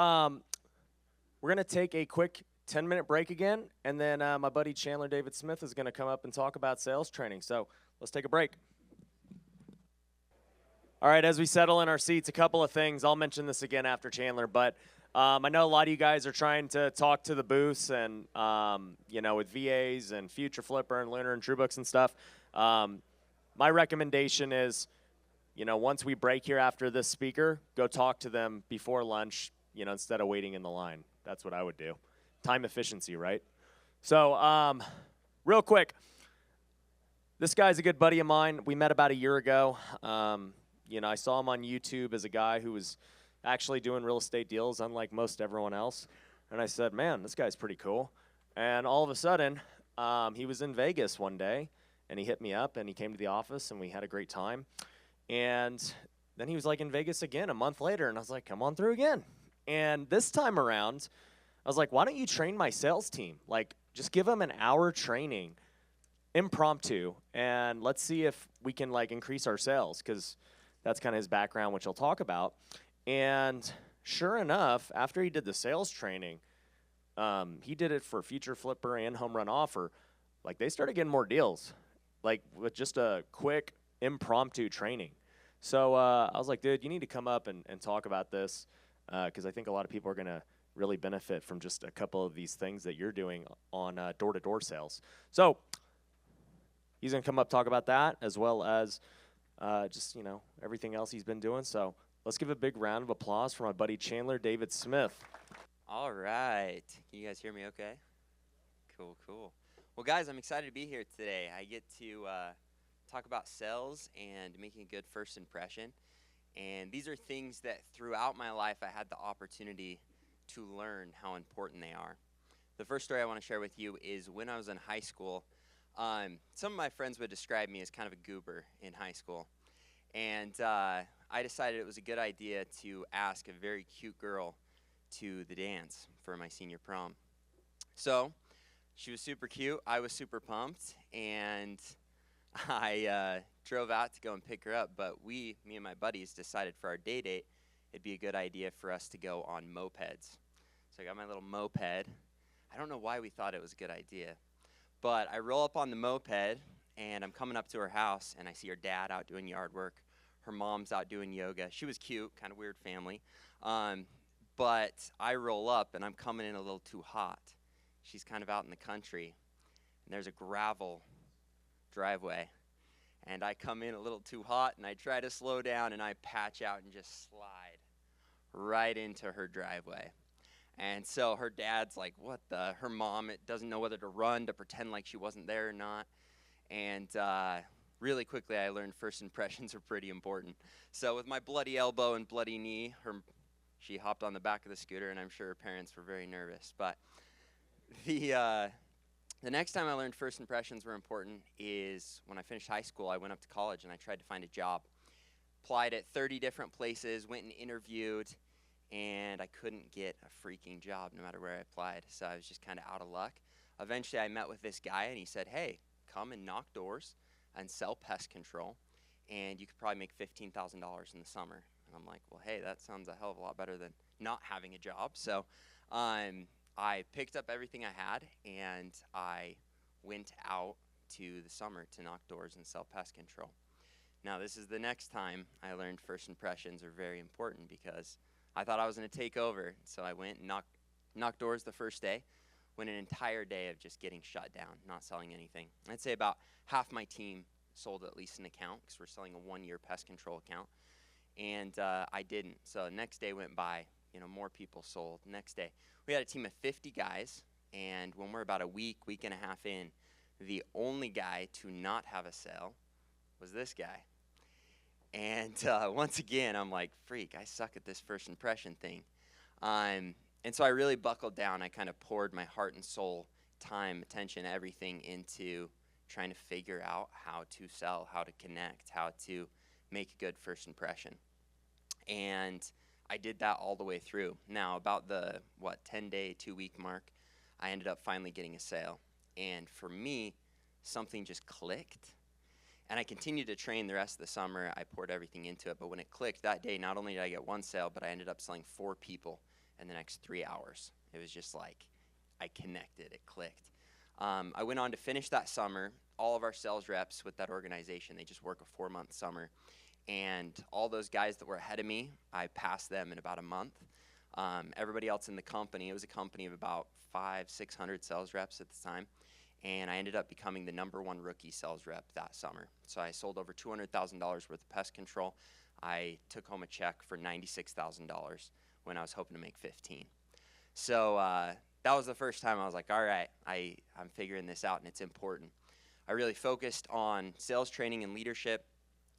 we're going to take a quick 10-minute break again, and then my buddy Chandler David Smith is going to come up and talk about sales training. So let's take a break. All right, as we settle in our seats, a couple of things. I'll mention this again after Chandler, but I know a lot of you guys are trying to talk to the booths and, you know, with VAs and Future Flipper and Lunar and TrueBooks and stuff. My recommendation is, you know, once we break here after this speaker, go talk to them before lunch, you know, instead of waiting in the line. That's what I would do. Time efficiency, right? So, real quick, this guy's a good buddy of mine. We met about a year ago. You know, I saw him on YouTube as a guy who was actually doing real estate deals, unlike most everyone else. And I said, man, this guy's pretty cool. And all of a sudden, he was in Vegas one day, and he hit me up, and he came to the office, and we had a great time. And then he was like in Vegas again a month later, and I was like, come on through again. And this time around, I was like, why don't you train my sales team? Like, just give them an hour training, impromptu, and let's see if we can, like, increase our sales, because that's kind of his background, which he'll talk about. And sure enough, after he did the sales training, he did it for Future Flipper and Home Run Offer. Like, they started getting more deals, like, with just a quick, impromptu training. So I was like, dude, you need to come up and talk about this, because I think a lot of people are going to really benefit from just a couple of these things that you're doing on door-to-door sales. So he's going to come up talk about that, as well as just, you know, everything else he's been doing. So let's give a big round of applause for my buddy Chandler David Smith. All right. Can you guys hear me okay? Cool, cool. Well, guys, I'm excited to be here today. I get to talk about sales and making a good first impression. And these are things that throughout my life I had the opportunity to learn how important they are. The first story I want to share with you is when I was in high school. Some of my friends would describe me as kind of a goober in high school. And I decided it was a good idea to ask a very cute girl to the dance for my senior prom. So she was super cute. I was super pumped. And I drove out to go and pick her up. But me and my buddies decided for our day date it'd be a good idea for us to go on mopeds. So I got my little moped. I don't know why we thought it was a good idea, but I roll up on the moped, and I'm coming up to her house, and I see her dad out doing yard work. Her mom's out doing yoga. She was cute, kind of weird family. But I roll up, and I'm coming in a little too hot. She's kind of out in the country, and there's a gravel driveway. And I come in a little too hot, and I try to slow down, and I patch out and just slide right into her driveway. And so her dad's like, what the? Her mom doesn't know whether to run, to pretend like she wasn't there or not. And really quickly, I learned first impressions are pretty important. So with my bloody elbow and bloody knee, she hopped on the back of the scooter, and I'm sure her parents were very nervous. But the next time I learned first impressions were important is when I finished high school. I went up to college, and I tried to find a job. Applied at 30 different places, went and interviewed, and I couldn't get a freaking job no matter where I applied. So I was just kind of out of luck. Eventually, I met with this guy, and he said, hey, come and knock doors and sell pest control, and you could probably make $15,000 in the summer. And I'm like, well, hey, that sounds a hell of a lot better than not having a job. So I picked up everything I had, and I went out to the summer to knock doors and sell pest control. Now, this is the next time I learned first impressions are very important, because I thought I was going to take over. So I went and knocked doors the first day. Went an entire day of just getting shut down, not selling anything. I'd say about half my team sold at least an account, because we're selling a 1-year pest control account. And I didn't. So the next day went by, more people sold. Next day, we had a team of 50 guys. And when we're about a week and a half in, the only guy to not have a sale was this guy. And once again, I'm like, freak, I suck at this first impression thing. And so I really buckled down. I kind of poured my heart and soul, time, attention, everything into trying to figure out how to sell, how to connect, how to make a good first impression. And I did that all the way through. Now, about the, 10-day, 2-week mark, I ended up finally getting a sale. And for me, something just clicked. And I continued to train the rest of the summer. I poured everything into it. But when it clicked that day, not only did I get one sale, but I ended up selling 4 people in the next 3 hours. It was just like I connected. It clicked. I went on to finish that summer. All of our sales reps with that organization, they just work a 4-month summer. And all those guys that were ahead of me, I passed them in about a month. Everybody else in the company, it was a company of about 500-600 sales reps at the time. And I ended up becoming the #1 rookie sales rep that summer. So I sold over $200,000 worth of pest control. I took home a check for $96,000 when I was hoping to make 15. So that was the first time I was like, all right, I'm figuring this out, and it's important. I really focused on sales training and leadership.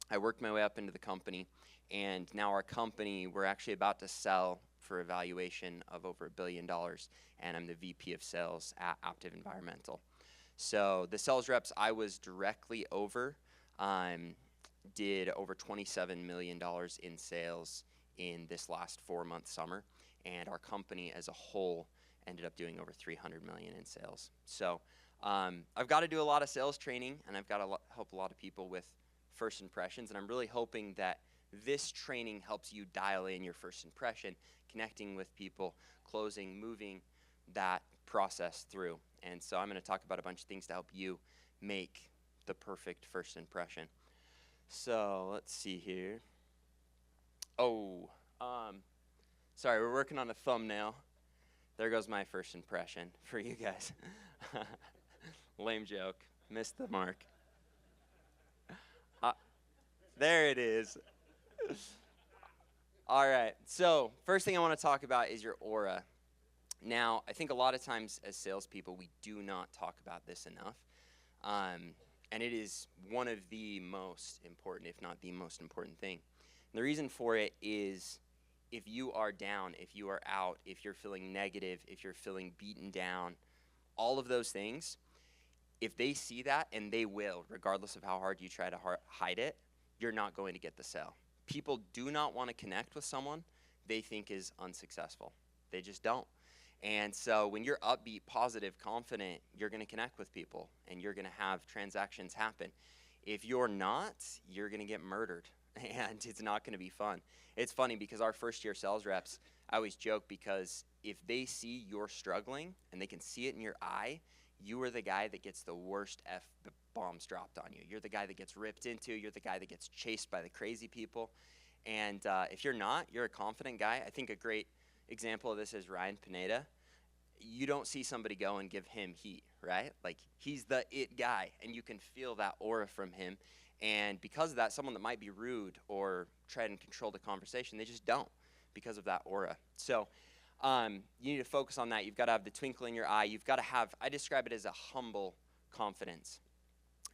I worked my way up into the company, and now our company, we're actually about to sell for a valuation of over $1 billion, and I'm the VP of sales at Aptive Environmental. So the sales reps I was directly over did over $27 million in sales in this last 4-month summer, and our company as a whole ended up doing over $300 million in sales. So I've got to do a lot of sales training, and I've got to help a lot of people with first impressions, and I'm really hoping that this training helps you dial in your first impression, connecting with people, closing, moving that process through. And so I'm going to talk about a bunch of things to help you make the perfect first impression. So let's see here. Oh, sorry, we're working on a thumbnail. There goes my first impression for you guys. Lame joke. Missed the mark. There it is. All right, so first thing I want to talk about is your aura. Now, I think a lot of times as salespeople, we do not talk about this enough. And it is one of the most important, if not the most important thing. And the reason for it is if you are down, if you are out, if you're feeling negative, if you're feeling beaten down, all of those things, if they see that, and they will, regardless of how hard you try to hide it, you're not going to get the sale. People do not want to connect with someone they think is unsuccessful. They just don't. And so when you're upbeat, positive, confident, you're going to connect with people, and you're going to have transactions happen. If you're not, you're going to get murdered. and it's not going to be fun. It's funny because our first year sales reps, I always joke because if they see you're struggling and they can see it in your eye, you are the guy that gets the worst bombs dropped on you. You're the guy that gets ripped into. You're the guy that gets chased by the crazy people. And if you're not, you're a confident guy. I think a great example of this is Ryan Pineda. You don't see somebody go and give him heat, right? Like, he's the it guy, and you can feel that aura from him. And because of that, someone that might be rude or try and control the conversation, they just don't because of that aura. So you need to focus on that. You've got to have the twinkle in your eye. You've got to have, I describe it as a humble confidence.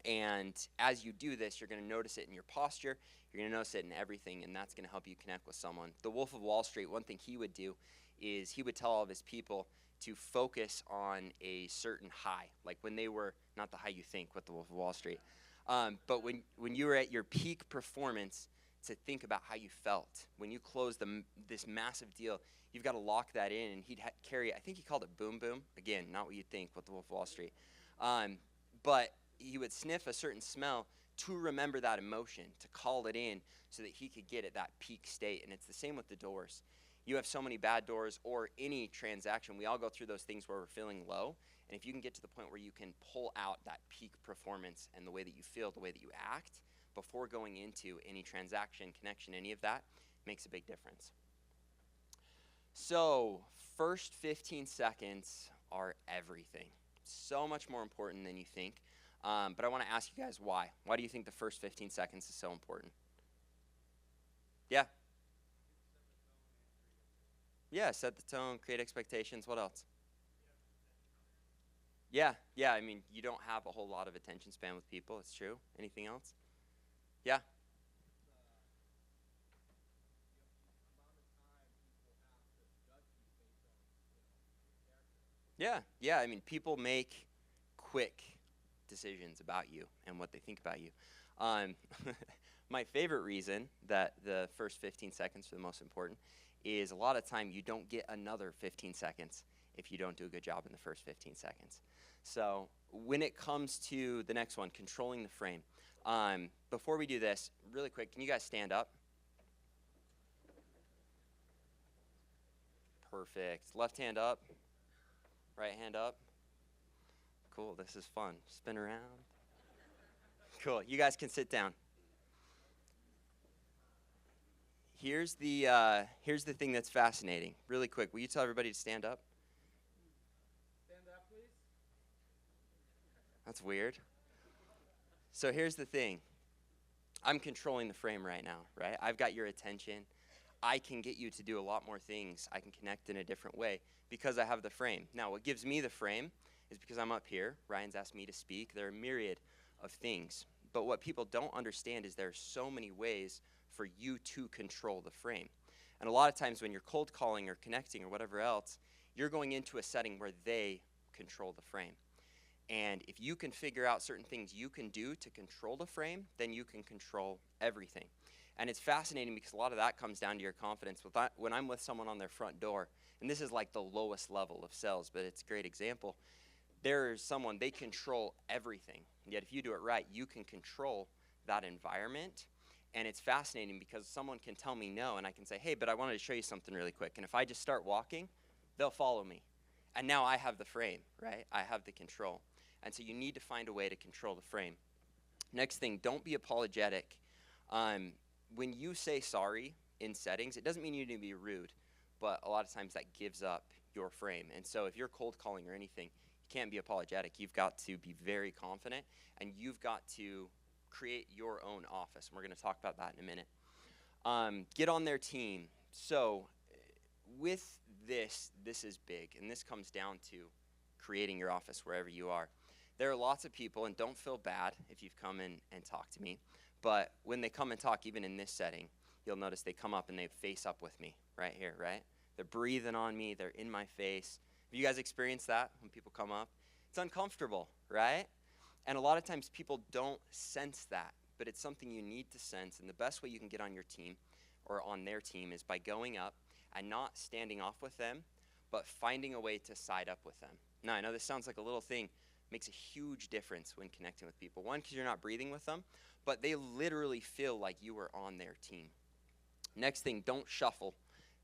And as you do this, you're going to notice it in your posture. You're going to notice it in everything, and that's going to help you connect with someone. The Wolf of Wall Street, one thing he would do is he would tell all of his people to focus on a certain high, like when they were, not the high you think with the Wolf of Wall Street, but when you were at your peak performance, to think about how you felt. When you closed this massive deal, you've got to lock that in, and he'd carry, I think he called it boom boom. Again, not what you'd think with the Wolf of Wall Street. But he would sniff a certain smell to remember that emotion, to call it in so that he could get at that peak state. And it's the same with the doors. You have so many bad doors or any transaction. We all go through those things where we're feeling low. And if you can get to the point where you can pull out that peak performance and the way that you feel, the way that you act, before going into any transaction, connection, any of that, makes a big difference. So, first 15 seconds are everything. So much more important than you think. But I want to ask you guys why. Why do you think the first 15 seconds is so important? Yeah. Yeah, set the tone, create expectations. What else? Yeah, I mean, you don't have a whole lot of attention span with people. It's true. Anything else? Yeah. Yeah, I mean, people make quick decisions about you and what they think about you. My favorite reason that the first 15 seconds are the most important is a lot of time you don't get another 15 seconds if you don't do a good job in the first 15 seconds. So when it comes to the next one, controlling the frame, before we do this, really quick, can you guys stand up? Perfect. Left hand up, right hand up. Cool, this is fun. Spin around. Cool, you guys can sit down. Here's the thing that's fascinating. Really quick, will you tell everybody to stand up? Stand up, please. That's weird. So here's the thing. I'm controlling the frame right now, right? I've got your attention. I can get you to do a lot more things. I can connect in a different way because I have the frame. Now, what gives me the frame is because I'm up here. Ryan's asked me to speak. There are a myriad of things. But what people don't understand is there are so many ways for you to control the frame. And a lot of times when you're cold calling or connecting or whatever else, you're going into a setting where they control the frame. And if you can figure out certain things you can do to control the frame, then you can control everything. And it's fascinating because a lot of that comes down to your confidence. When I'm with someone on their front door, and this is like the lowest level of sales, but it's a great example, there's someone, they control everything. And yet if you do it right, you can control that environment. And it's fascinating because someone can tell me no, and I can say, hey, but I wanted to show you something really quick. And if I just start walking, they'll follow me. And now I have the frame, right? I have the control. And so you need to find a way to control the frame. Next thing, don't be apologetic. When you say sorry in settings, it doesn't mean you need to be rude, but a lot of times that gives up your frame. And so if you're cold calling or anything, you can't be apologetic. You've got to be very confident, and you've got to create your own office. And we're going to talk about that in a minute. Get on their team. So with this is big, and this comes down to creating your office wherever you are. There are lots of people, and don't feel bad if you've come in and talked to me, but when they come and talk, even in this setting, you'll notice they come up and they face up with me right here, right? They're breathing on me. They're in my face. Have you guys experienced that when people come up? It's uncomfortable, right? And a lot of times people don't sense that, but it's something you need to sense. And the best way you can get on your team or on their team is by going up and not standing off with them, but finding a way to side up with them. Now, I know this sounds like a little thing. makes a huge difference when connecting with people. One, because you're not breathing with them, but they literally feel like you are on their team. Next thing, don't shuffle,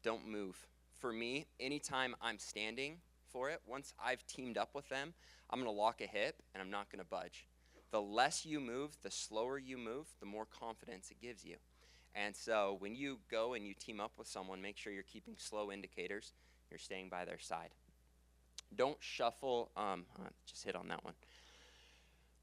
don't move. For me, anytime I'm standing for it, once I've teamed up with them, I'm gonna lock a hip and I'm not gonna budge. The less you move, the slower you move, the more confidence it gives you. And so when you go and you team up with someone, make sure you're keeping slow indicators, you're staying by their side. Don't shuffle, just hit on that one.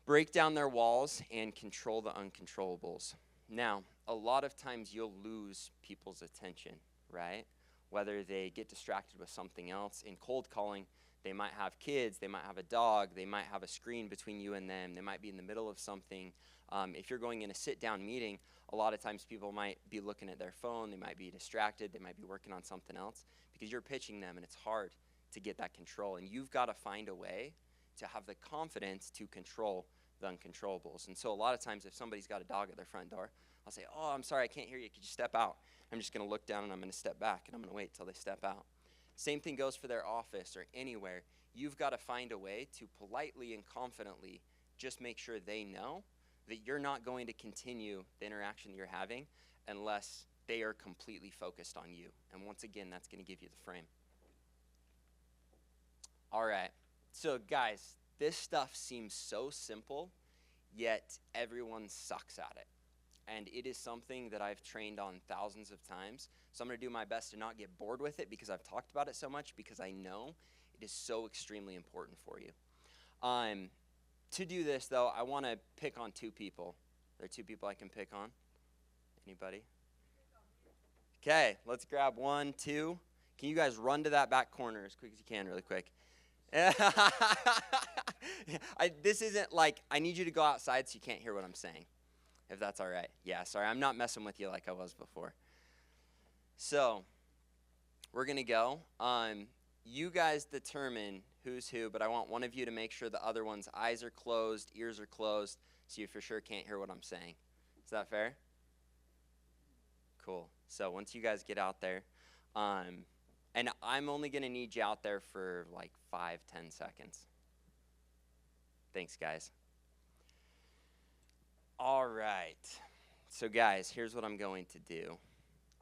Break down their walls and control the uncontrollables. Now, a lot of times you'll lose people's attention, right? Whether they get distracted with something else. In cold calling, they might have kids, they might have a dog, they might have a screen between you and them, they might be in the middle of something. If you're going in a sit-down meeting, a lot of times people might be looking at their phone, they might be distracted, they might be working on something else because you're pitching them and it's hard to get that control. And you've got to find a way to have the confidence to control the uncontrollables. And so a lot of times if somebody's got a dog at their front door, I'll say, oh, I'm sorry, I can't hear you. Could you step out? I'm just going to look down and I'm going to step back and I'm going to wait till they step out. Same thing goes for their office or anywhere. You've got to find a way to politely and confidently just make sure they know that you're not going to continue the interaction you're having unless they are completely focused on you. And once again, that's going to give you the frame. All right. So guys, this stuff seems so simple, yet everyone sucks at it. And it is something that I've trained on thousands of times. So I'm going to do my best to not get bored with it because I've talked about it so much, because I know it is so extremely important for you. To do this, though, I want to pick on two people. There are two people I can pick on. Anybody? Okay, let's grab 1, 2. Can you guys run to that back corner as quick as you can, really quick? This isn't like I need you to go outside so you can't hear what I'm saying, if that's all right. Yeah, sorry, I'm not messing with you like I was before. So, we're going to go. You guys determine who's who, but I want one of you to make sure the other one's eyes are closed, ears are closed, so you for sure can't hear what I'm saying. Is that fair? Cool. So once you guys get out there, and I'm only going to need you out there for like 5-10 seconds. Thanks, guys. All right. So guys, here's what I'm going to do.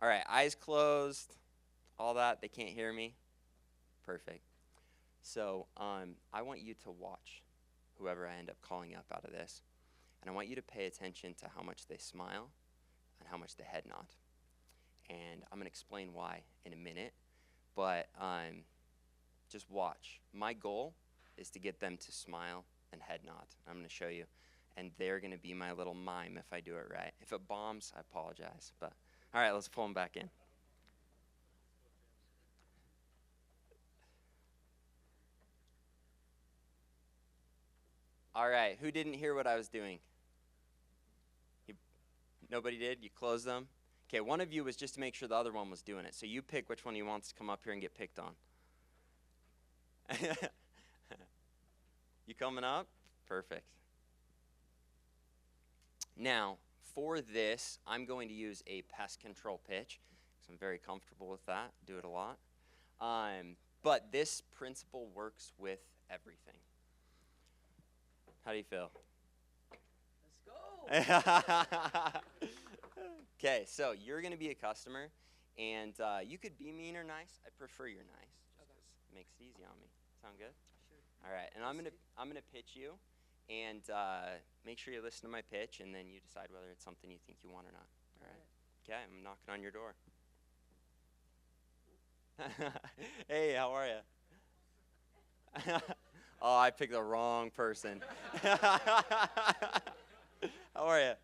All right, eyes closed, all that. They can't hear me. Perfect. So I want you to watch whoever I end up calling up out of this. And I want you to pay attention to how much they smile and how much they head nod. And I'm going to explain why in a minute. But just watch. My goal is to get them to smile and head nod. I'm going to show you. And they're going to be my little mime if I do it right. If it bombs, I apologize. But all right, let's pull them back in. All right, who didn't hear what I was doing? Nobody did? You closed them? Okay, one of you was just to make sure the other one was doing it. So you pick which one you wants to come up here and get picked on. You coming up? Perfect. Now, for this, I'm going to use a pest control pitch, because I'm very comfortable with that, do it a lot. But this principle works with everything. How do you feel? Let's go. Okay, so you're going to be a customer, and you could be mean or nice. I prefer you're nice, just because it makes it easy on me. Sound good? Sure. All right, and I'm gonna pitch you, and make sure you listen to my pitch, and then you decide whether it's something you think you want or not. All right. Okay, I'm knocking on your door. Hey, how are you? Oh, I picked the wrong person. How are you?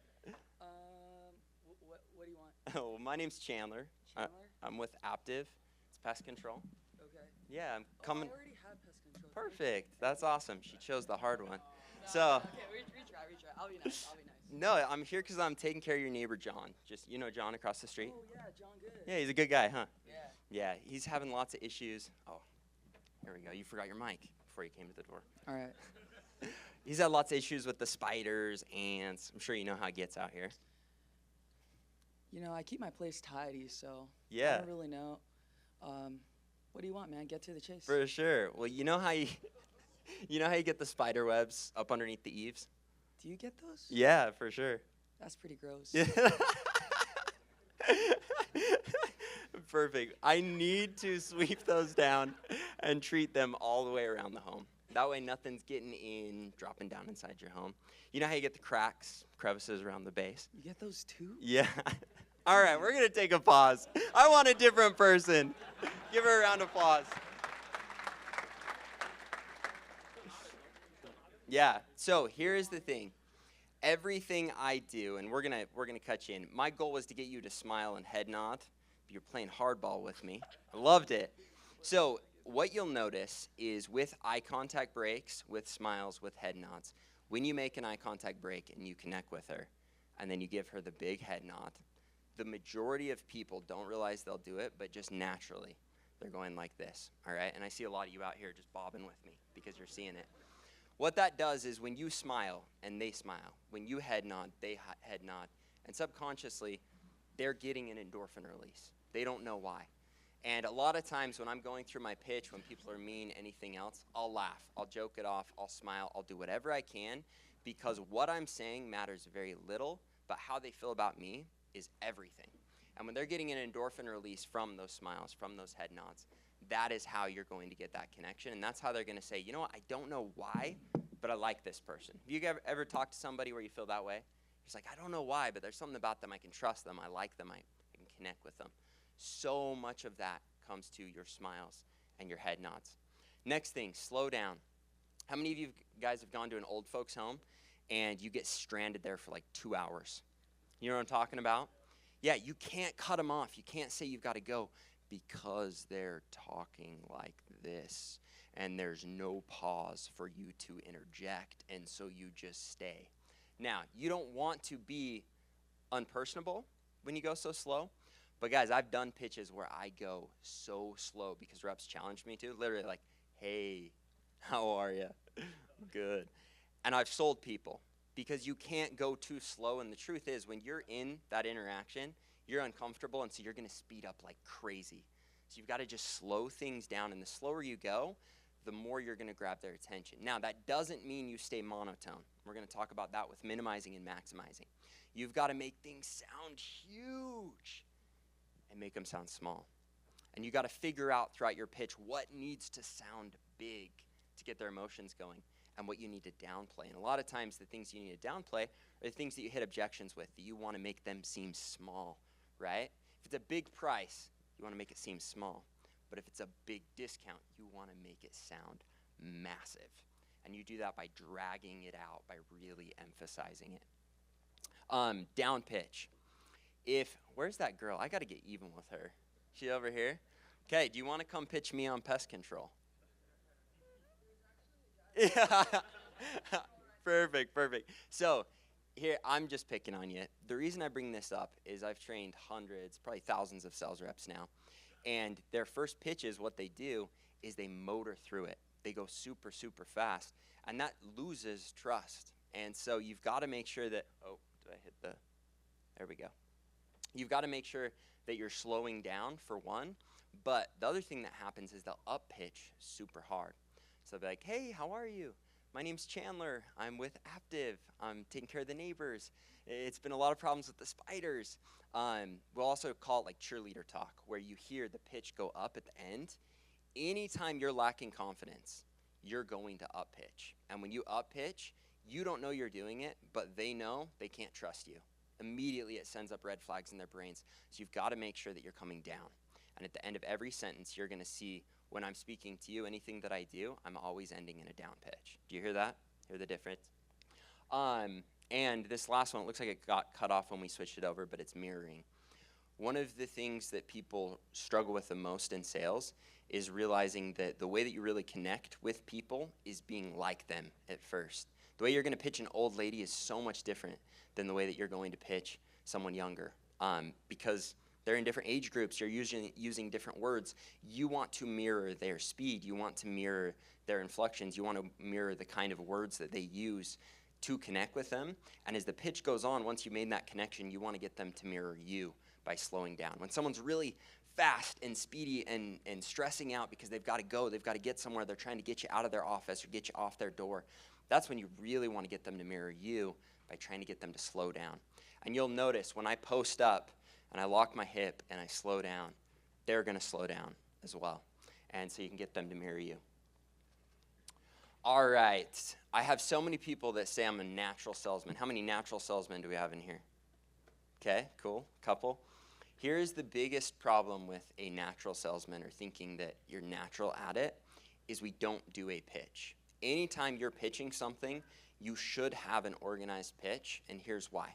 What do you want? Oh, my name's Chandler. Chandler? I'm with Aptive. It's pest control. Okay. Yeah, I'm coming. I already have pest control. Perfect. That's awesome. She chose the hard one. So. Okay, retry. I'll be nice. No, I'm here because I'm taking care of your neighbor, John. Just, you know John across the street? Oh, yeah, John good. Yeah, he's a good guy, huh? Yeah. Yeah, he's having lots of issues. Oh, here we go. You forgot your mic before you came to the door. All right. He's had lots of issues with the spiders, ants. I'm sure you know how it gets out here. You know, I keep my place tidy, so Yeah. I don't really know. What do you want, man? Get to the chase. For sure. Well, you know how you You know how you get the spider webs up underneath the eaves? Do you get those? Yeah, for sure. That's pretty gross. Yeah. Perfect. I need to sweep those down and treat them all the way around the home. That way nothing's getting in, dropping down inside your home. You know how you get the cracks, crevices around the base? You get those too? Yeah. All right, we're going to take a pause. I want a different person. Give her a round of applause. Yeah, so here's the thing. Everything I do, and we're gonna cut you in. My goal was to get you to smile and head nod. But you're playing hardball with me. I loved it. So what you'll notice is with eye contact breaks, with smiles, with head nods, when you make an eye contact break and you connect with her, and then you give her the big head nod, the majority of people don't realize they'll do it, but just naturally, they're going like this, all right? And I see a lot of you out here just bobbing with me because you're seeing it. What that does is when you smile and they smile, when you head nod, they head nod, and subconsciously, they're getting an endorphin release. They don't know why. And a lot of times when I'm going through my pitch, when people are mean, anything else, I'll laugh, I'll joke it off, I'll smile, I'll do whatever I can, because what I'm saying matters very little, but how they feel about me is everything. And when they're getting an endorphin release from those smiles, from those head nods, that is how you're going to get that connection. And that's how they're going to say, you know what, I don't know why, but I like this person. Have you ever talked to somebody where you feel that way? It's like, I don't know why, but there's something about them. I can trust them. I like them. I can connect with them. So much of that comes to your smiles and your head nods. Next thing, slow down. How many of you guys have gone to an old folks home and you get stranded there for like 2 hours? You know what I'm talking about? Yeah, you can't cut them off. You can't say you've got to go because they're talking like this and there's no pause for you to interject, and so you just stay. Now, you don't want to be unpersonable when you go so slow, but guys, I've done pitches where I go so slow because reps challenged me to, literally like, hey, how are you? Good. And I've sold people because you can't go too slow, and the truth is when you're in that interaction, you're uncomfortable, and so you're going to speed up like crazy. So you've got to just slow things down, and the slower you go, the more you're going to grab their attention. Now, that doesn't mean you stay monotone. We're going to talk about that with minimizing and maximizing. You've got to make things sound huge and make them sound small. And you got to figure out throughout your pitch what needs to sound big to get their emotions going and what you need to downplay. And a lot of times the things you need to downplay are the things that you hit objections with, that you want to make them seem small, right? If it's a big price, you want to make it seem small. But if it's a big discount, you want to make it sound massive. And you do that by dragging it out, by really emphasizing it. Down pitch. Where's that girl? I got to get even with her. She over here? Okay, do you want to come pitch me on pest control? Yeah. Perfect. So here, I'm just picking on you. The reason I bring this up is I've trained hundreds, probably thousands of sales reps now. And their first pitches, what they do is they motor through it. They go super, super fast. And that loses trust. And so you've got to make sure that, there we go. You've got to make sure that you're slowing down for one. But the other thing that happens is they'll up pitch super hard. So they'll be like, hey, how are you? My name's Chandler. I'm with Aptiv. I'm taking care of the neighbors. It's been a lot of problems with the spiders. We'll also call it like cheerleader talk, where you hear the pitch go up at the end. Anytime you're lacking confidence, you're going to up pitch. And when you up pitch, you don't know you're doing it, but they know they can't trust you. Immediately it sends up red flags in their brains. So you've got to make sure that you're coming down. And at the end of every sentence, you're going to see when I'm speaking to you, anything that I do, I'm always ending in a down pitch. Do you hear that? Hear the difference? And this last one, it looks like it got cut off when we switched it over, but it's mirroring. One of the things that people struggle with the most in sales is realizing that the way that you really connect with people is being like them at first. The way you're going to pitch an old lady is so much different than the way that you're going to pitch someone younger, because they're in different age groups. You're using different words. You want to mirror their speed. You want to mirror their inflections. You want to mirror the kind of words that they use to connect with them. And as the pitch goes on, once you've made that connection, you want to get them to mirror you by slowing down. When someone's really fast and speedy and stressing out because they've got to go, they've got to get somewhere, they're trying to get you out of their office or get you off their door, that's when you really want to get them to mirror you by trying to get them to slow down. And you'll notice when I post up and I lock my hip and I slow down, they're going to slow down as well. And so you can get them to mirror you. All right. I have so many people that say I'm a natural salesman. How many natural salesmen do we have in here? Okay, cool. Couple. Here's the biggest problem with a natural salesman or thinking that you're natural at it is we don't do a pitch. Anytime you're pitching something, you should have an organized pitch, and here's why.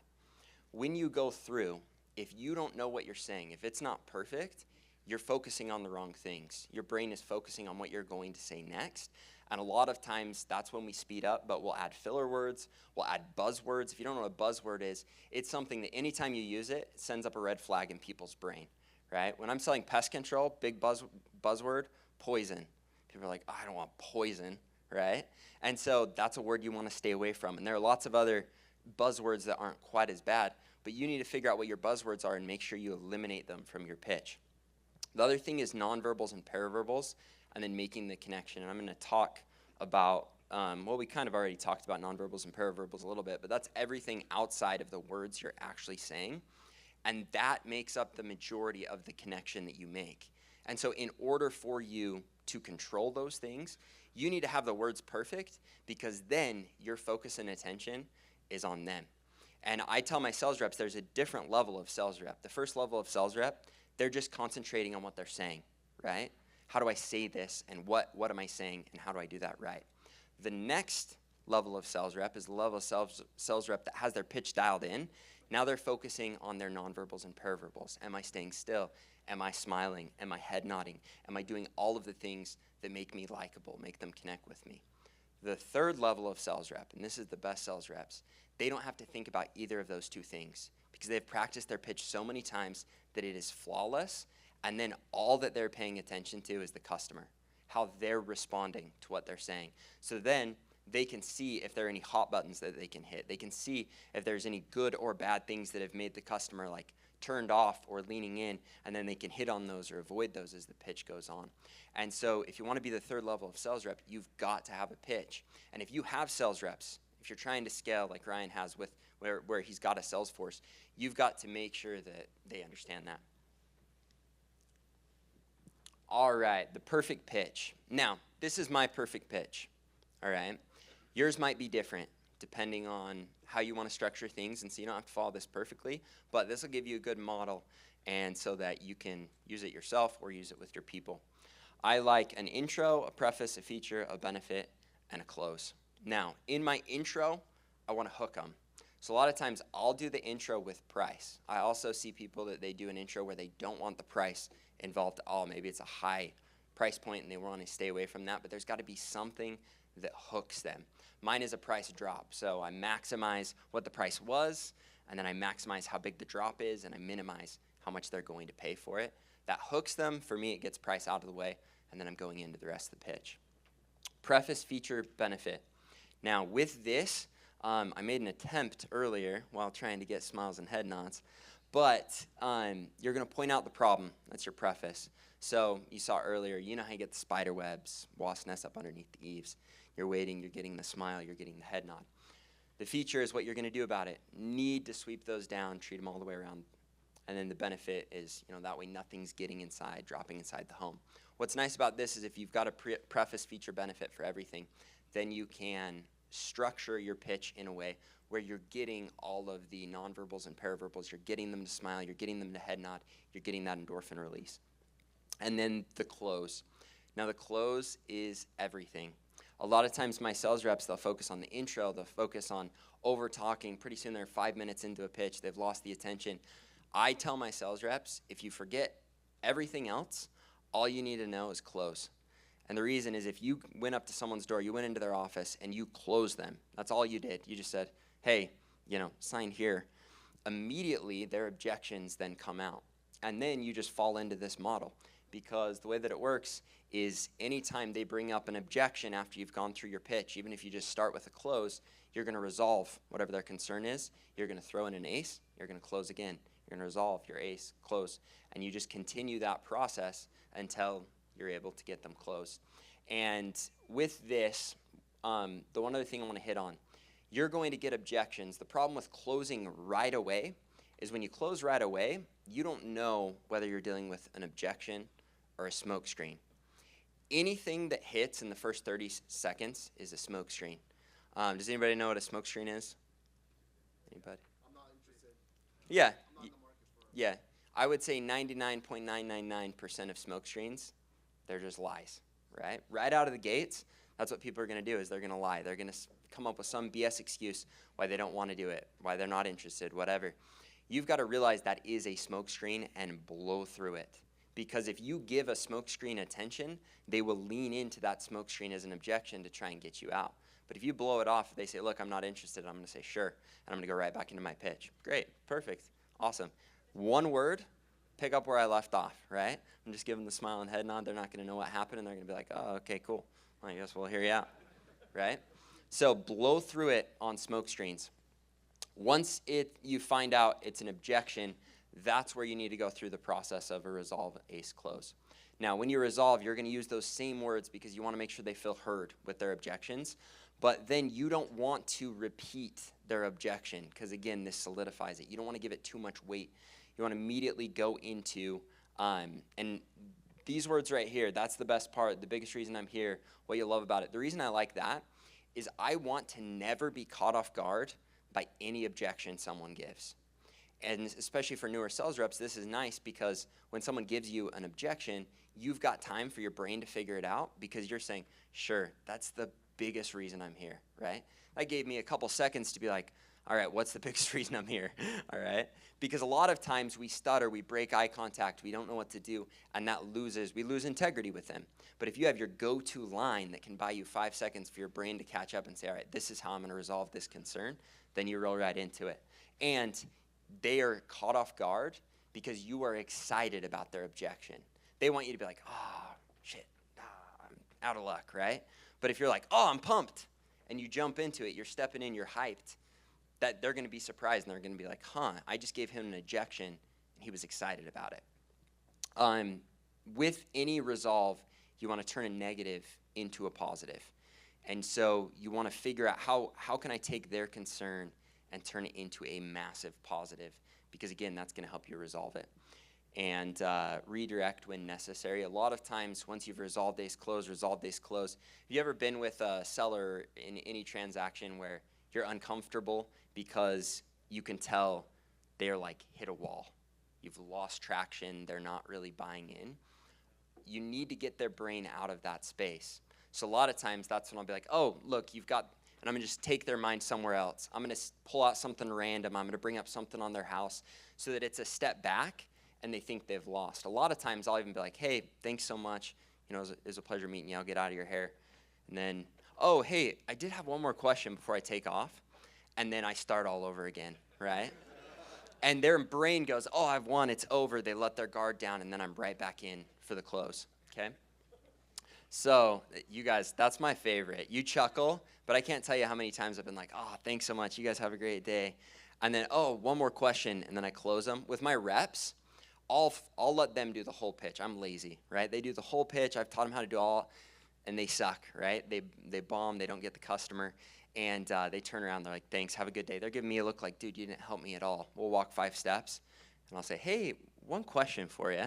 When you go through, if you don't know what you're saying, if it's not perfect, you're focusing on the wrong things. Your brain is focusing on what you're going to say next. And a lot of times that's when we speed up, but we'll add filler words, we'll add buzzwords. If you don't know what a buzzword is, it's something that anytime you use it, it sends up a red flag in people's brain, right? When I'm selling pest control, big buzzword, poison. People are like, oh, I don't want poison, right? And so that's a word you want to stay away from. And there are lots of other buzzwords that aren't quite as bad, but you need to figure out what your buzzwords are and make sure you eliminate them from your pitch. The other thing is nonverbals and paraverbals, and then making the connection. And I'm going to talk about, well, we kind of already talked about nonverbals and paraverbals a little bit, but that's everything outside of the words you're actually saying. And that makes up the majority of the connection that you make. And so in order for you to control those things, you need to have the words perfect, because then your focus and attention is on them. And I tell my sales reps there's a different level of sales rep. The first level of sales rep, they're just concentrating on what they're saying, right? How do I say this, and what am I saying, and how do I do that right? The next level of sales rep is the level of sales rep that has their pitch dialed in. Now they're focusing on their nonverbals and paraverbals. Am I staying still? Am I smiling? Am I head nodding? Am I doing all of the things that make me likable, make them connect with me? The third level of sales rep, and this is the best sales reps, they don't have to think about either of those two things because they've practiced their pitch so many times that it is flawless. And then all that they're paying attention to is the customer, how they're responding to what they're saying. So then they can see if there are any hot buttons that they can hit. They can see if there's any good or bad things that have made the customer like turned off or leaning in, and then they can hit on those or avoid those as the pitch goes on. And so if you want to be the third level of sales rep, you've got to have a pitch. And if you have sales reps, if you're trying to scale like Ryan has with where he's got a sales force, you've got to make sure that they understand that. All right, the perfect pitch. Now, this is my perfect pitch, all right? Yours might be different depending on how you want to structure things, and so you don't have to follow this perfectly, but this will give you a good model and so that you can use it yourself or use it with your people. I like an intro, a preface, a feature, a benefit, and a close. Now, in my intro, I want to hook them. So a lot of times I'll do the intro with price. I also see people that they do an intro where they don't want the price involved at all. Maybe it's a high price point and they want to stay away from that, but there's got to be something that hooks them. Mine is a price drop. So I maximize what the price was, and then I maximize how big the drop is, and I minimize how much they're going to pay for it. That hooks them. For me, it gets price out of the way, and then I'm going into the rest of the pitch. Preface, feature, benefit. Now with this, I made an attempt earlier while trying to get smiles and head nods, but you're going to point out the problem. That's your preface. So you saw earlier, you know how you get the spider webs, wasp nests up underneath the eaves. You're waiting, you're getting the smile, you're getting the head nod. The feature is what you're going to do about it. Need to sweep those down, treat them all the way around. And then the benefit is, that way nothing's getting inside, dropping inside the home. What's nice about this is if you've got a preface, feature, benefit for everything, then you can structure your pitch in a way where you're getting all of the nonverbals and paraverbals. You're getting them to smile, you're getting them to head nod, you're getting that endorphin release. And then the close. Now the close is everything. A lot of times my sales reps, they'll focus on the intro, they'll focus on over talking. Pretty soon they're 5 minutes into a pitch, they've lost the attention. I tell my sales reps, if you forget everything else, all you need to know is close. And the reason is if you went up to someone's door, you went into their office and you closed them, that's all you did. You just said, hey, sign here. Immediately their objections then come out. And then you just fall into this model, because the way that it works is anytime they bring up an objection after you've gone through your pitch, even if you just start with a close, you're going to resolve whatever their concern is. You're going to throw in an ace. You're going to close again. you're gonna resolve your ace, close, and you just continue that process until you're able to get them closed. And with this, the one other thing I wanna hit on, you're going to get objections. The problem with closing right away is when you close right away, you don't know whether you're dealing with an objection or a smoke screen. Anything that hits in the first 30 seconds is a smoke screen. Does anybody know what a smoke screen is? Anybody? I'm not interested. Yeah. I'm not in the market for it. Yeah. I would say 99.999% of smoke screens, they're just lies, right? Right out of the gates, that's what people are going to do is they're going to lie. They're going to come up with some BS excuse why they don't want to do it, why they're not interested, whatever. You've got to realize that is a smoke screen and blow through it. Because if you give a smoke screen attention, they will lean into that smoke screen as an objection to try and get you out. But if you blow it off, they say, look, I'm not interested, I'm going to say, sure, and I'm going to go right back into my pitch. Great, perfect, awesome. One word, pick up where I left off, right? I'm just giving the smiling head nod. They're not going to know what happened, and they're going to be like, oh, okay, cool. Well, I guess we'll hear you out, right? So blow through it on smoke screens. Once you find out it's an objection, that's where you need to go through the process of a resolve, ace, close. Now, when you resolve, you're going to use those same words because you want to make sure they feel heard with their objections. But then you don't want to repeat their objection because, again, this solidifies it. You don't want to give it too much weight. You want to immediately go into, and these words right here, that's the best part, the biggest reason I'm here, what you love about it. The reason I like that is I want to never be caught off guard by any objection someone gives. And especially for newer sales reps, this is nice because when someone gives you an objection, you've got time for your brain to figure it out because you're saying, sure, that's the biggest reason I'm here, right? That gave me a couple seconds to be like, all right, what's the biggest reason I'm here, all right? Because a lot of times we stutter, we break eye contact, we don't know what to do, and we lose integrity with them. But if you have your go-to line that can buy you 5 seconds for your brain to catch up and say, all right, this is how I'm going to resolve this concern, then you roll right into it. And they are caught off guard because you are excited about their objection. They want you to be like, oh, shit, I'm out of luck, right? But if you're like, oh, I'm pumped, and you jump into it, you're stepping in, you're hyped, that they're going to be surprised, and they're going to be like, huh, I just gave him an objection, and he was excited about it. With any resolve, you want to turn a negative into a positive. And so you want to figure out how can I take their concern and turn it into a massive positive, because again, that's going to help you resolve it. And redirect when necessary. A lot of times, once you've resolved ace close, have you ever been with a seller in any transaction where you're uncomfortable because you can tell they're like hit a wall? You've lost traction, they're not really buying in. You need to get their brain out of that space. So a lot of times that's when I'll be like, oh, look, you've got, and I'm gonna just take their mind somewhere else. I'm gonna pull out something random. I'm gonna bring up something on their house so that it's a step back and they think they've lost. A lot of times I'll even be like, hey, thanks so much. You know, it was a pleasure meeting you. I'll get out of your hair. And then, oh, hey, I did have one more question before I take off. And then I start all over again, right? And their brain goes, oh, I've won, it's over. They let their guard down, and then I'm right back in for the close, okay? So, you guys, that's my favorite. You chuckle, but I can't tell you how many times I've been like, oh, thanks so much. You guys have a great day. And then, oh, one more question, and then I close them. With my reps, I'll let them do the whole pitch. I'm lazy, right? They do the whole pitch. I've taught them how to do all, and they suck, right? They bomb. They don't get the customer. And they turn around, they're like, thanks, have a good day. They're giving me a look like, dude, you didn't help me at all. We'll walk 5 steps, and I'll say, hey, one question for you.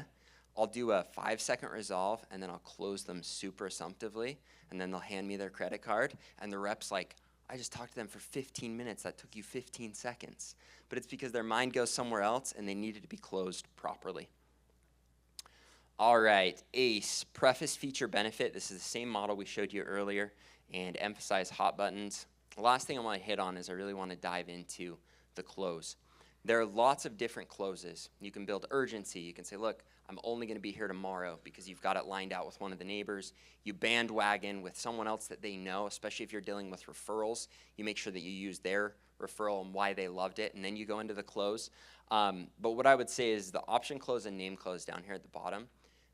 I'll do a 5-second resolve, and then I'll close them super assumptively, and then they'll hand me their credit card, and the rep's like, I just talked to them for 15 minutes. That took you 15 seconds. But it's because their mind goes somewhere else, and they needed to be closed properly. All right, ACE, preface, feature, benefit. This is the same model we showed you earlier, and emphasize hot buttons. The last thing I want to hit on is I really want to dive into the close. There are lots of different closes. You can build urgency. You can say, look, I'm only going to be here tomorrow because you've got it lined out with one of the neighbors. You bandwagon with someone else that they know, especially if you're dealing with referrals. You make sure that you use their referral and why they loved it, and then you go into the close. But what I would say is the option close and name close down here at the bottom,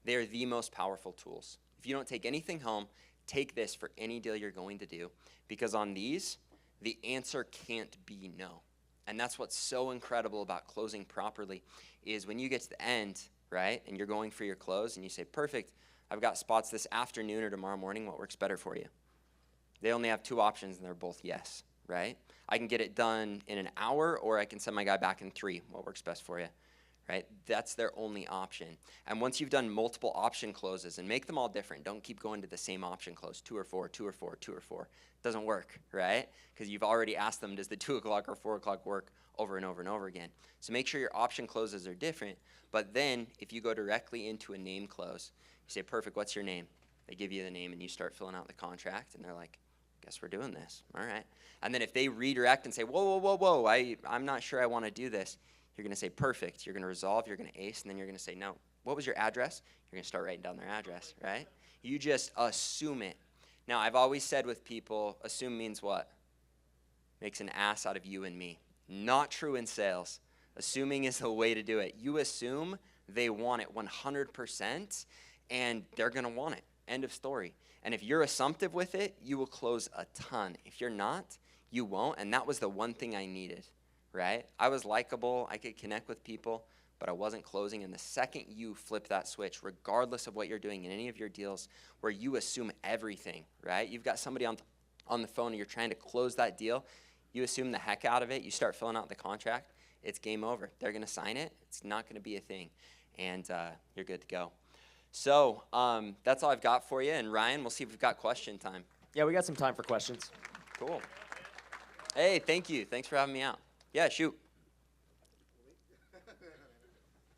they are the most powerful tools. If you don't take anything home, take this for any deal you're going to do, because on these, the answer can't be no. And that's what's so incredible about closing properly is when you get to the end, right, and you're going for your close and you say, perfect, I've got spots this afternoon or tomorrow morning, what works better for you? They only have two options and they're both yes, right? I can get it done in an hour or I can send my guy back in 3. What works best for you? Right? That's their only option. And once you've done multiple option closes, and make them all different, don't keep going to the same option close, 2 or 4, 2 or 4, 2 or 4. Doesn't work, right? Because you've already asked them, does the 2 o'clock or 4 o'clock work over and over and over again? So make sure your option closes are different, but then if you go directly into a name close, you say, perfect, what's your name? They give you the name and you start filling out the contract and they're like, guess we're doing this, all right. And then if they redirect and say, whoa, whoa, whoa, whoa, I'm not sure I want to do this, you're going to say, perfect. You're going to resolve, you're going to ace, and then you're going to say, no. What was your address? You're going to start writing down their address, right? You just assume it. Now, I've always said with people, assume means what? Makes an ass out of you and me. Not true in sales. Assuming is the way to do it. You assume they want it 100%, and they're going to want it. End of story. And if you're assumptive with it, you will close a ton. If you're not, you won't, and that was the one thing I needed. Right? I was likable, I could connect with people, but I wasn't closing. And the second you flip that switch, regardless of what you're doing in any of your deals, where you assume everything, right? You've got somebody on the phone and you're trying to close that deal, you assume the heck out of it, you start filling out the contract, it's game over. They're going to sign it, it's not going to be a thing, and you're good to go. So that's all I've got for you. And Ryan, we'll see if we've got question time. Yeah, we got some time for questions. Cool. Hey, thank you. Thanks for having me out. Yeah, shoot.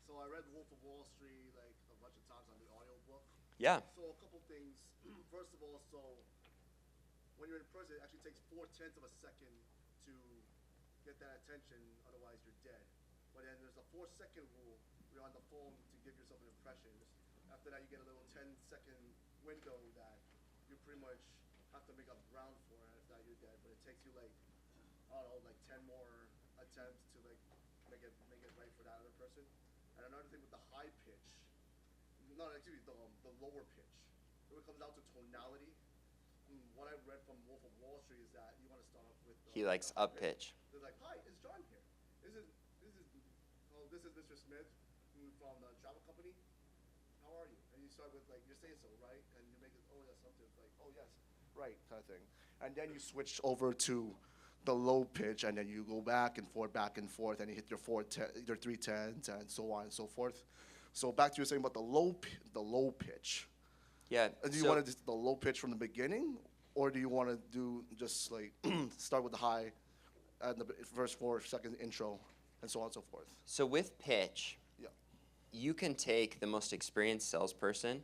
So I read Wolf of Wall Street like a bunch of times on the audiobook. Yeah. So a couple things. First of all, so when you're in person, it actually takes 0.4 of a second to get that attention. Otherwise, you're dead. But then there's a 4-second rule. You're on the phone to give yourself an impression. After that, you get a little 10-second window that you pretty much have to make up ground for. And if not, you're dead. But it takes you like, I don't know, like 10 more attempts to like make it right for that other person. And another thing with the high pitch, no, excuse me, the lower pitch. When it comes down to tonality, what I read from Wolf of Wall Street is that you want to start off with. He likes up pitch. They're like, "Hi, it's John here. This is Mr. Smith from the travel company. How are you?" And you start with like, you're saying so, right? And you make it, oh, that's something like, oh yes, right, kind of thing. And then you switch over to the low pitch, and then you go back and forth, and you hit your 310s, and so on and so forth. So back to you saying about the low pitch. Yeah. Do you want to do the low pitch from the beginning, or do you want to do just like start with the high, and the first 4 second intro, and so on and so forth? So with pitch, yeah, you can take the most experienced salesperson,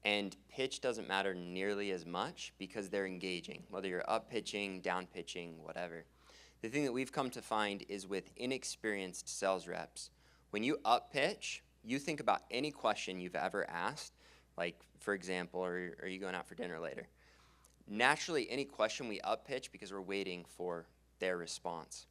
and pitch doesn't matter nearly as much because they're engaging, whether you're up pitching, down pitching, whatever. The thing that we've come to find is with inexperienced sales reps, when you up pitch, you think about any question you've ever asked, like, for example, are you going out for dinner later? Naturally, any question we up pitch because we're waiting for their response.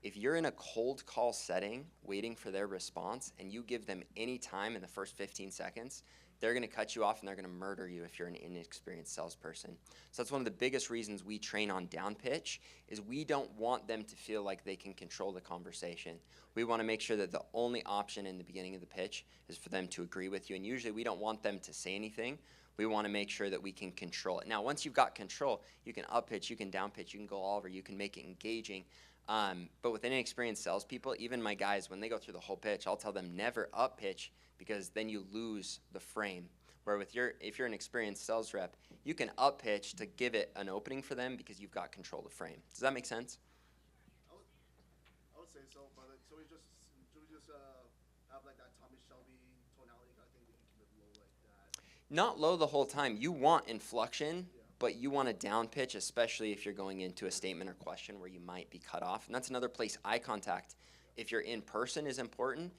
If you're in a cold call setting waiting for their response and you give them any time in the first 15 seconds, they're going to cut you off and they're going to murder you if you're an inexperienced salesperson. So that's one of the biggest reasons we train on down pitch is we don't want them to feel like they can control the conversation. We want to make sure that the only option in the beginning of the pitch is for them to agree with you. And usually we don't want them to say anything. We want to make sure that we can control it. Now, once you've got control, you can up pitch, you can down pitch, you can go all over, you can make it engaging. But with inexperienced salespeople, even my guys, when they go through the whole pitch, I'll tell them never up pitch because then you lose the frame. Where if you're an experienced sales rep, you can up pitch to give it an opening for them because you've got control of the frame. Does that make sense? I would say so, but so we just have like that Tommy Shelby tonality kind of thing. We can keep it low like that. Not low the whole time. You want inflection, but you want a down pitch, especially if you're going into a statement or question where you might be cut off. And that's another place eye contact, if you're in person, is important.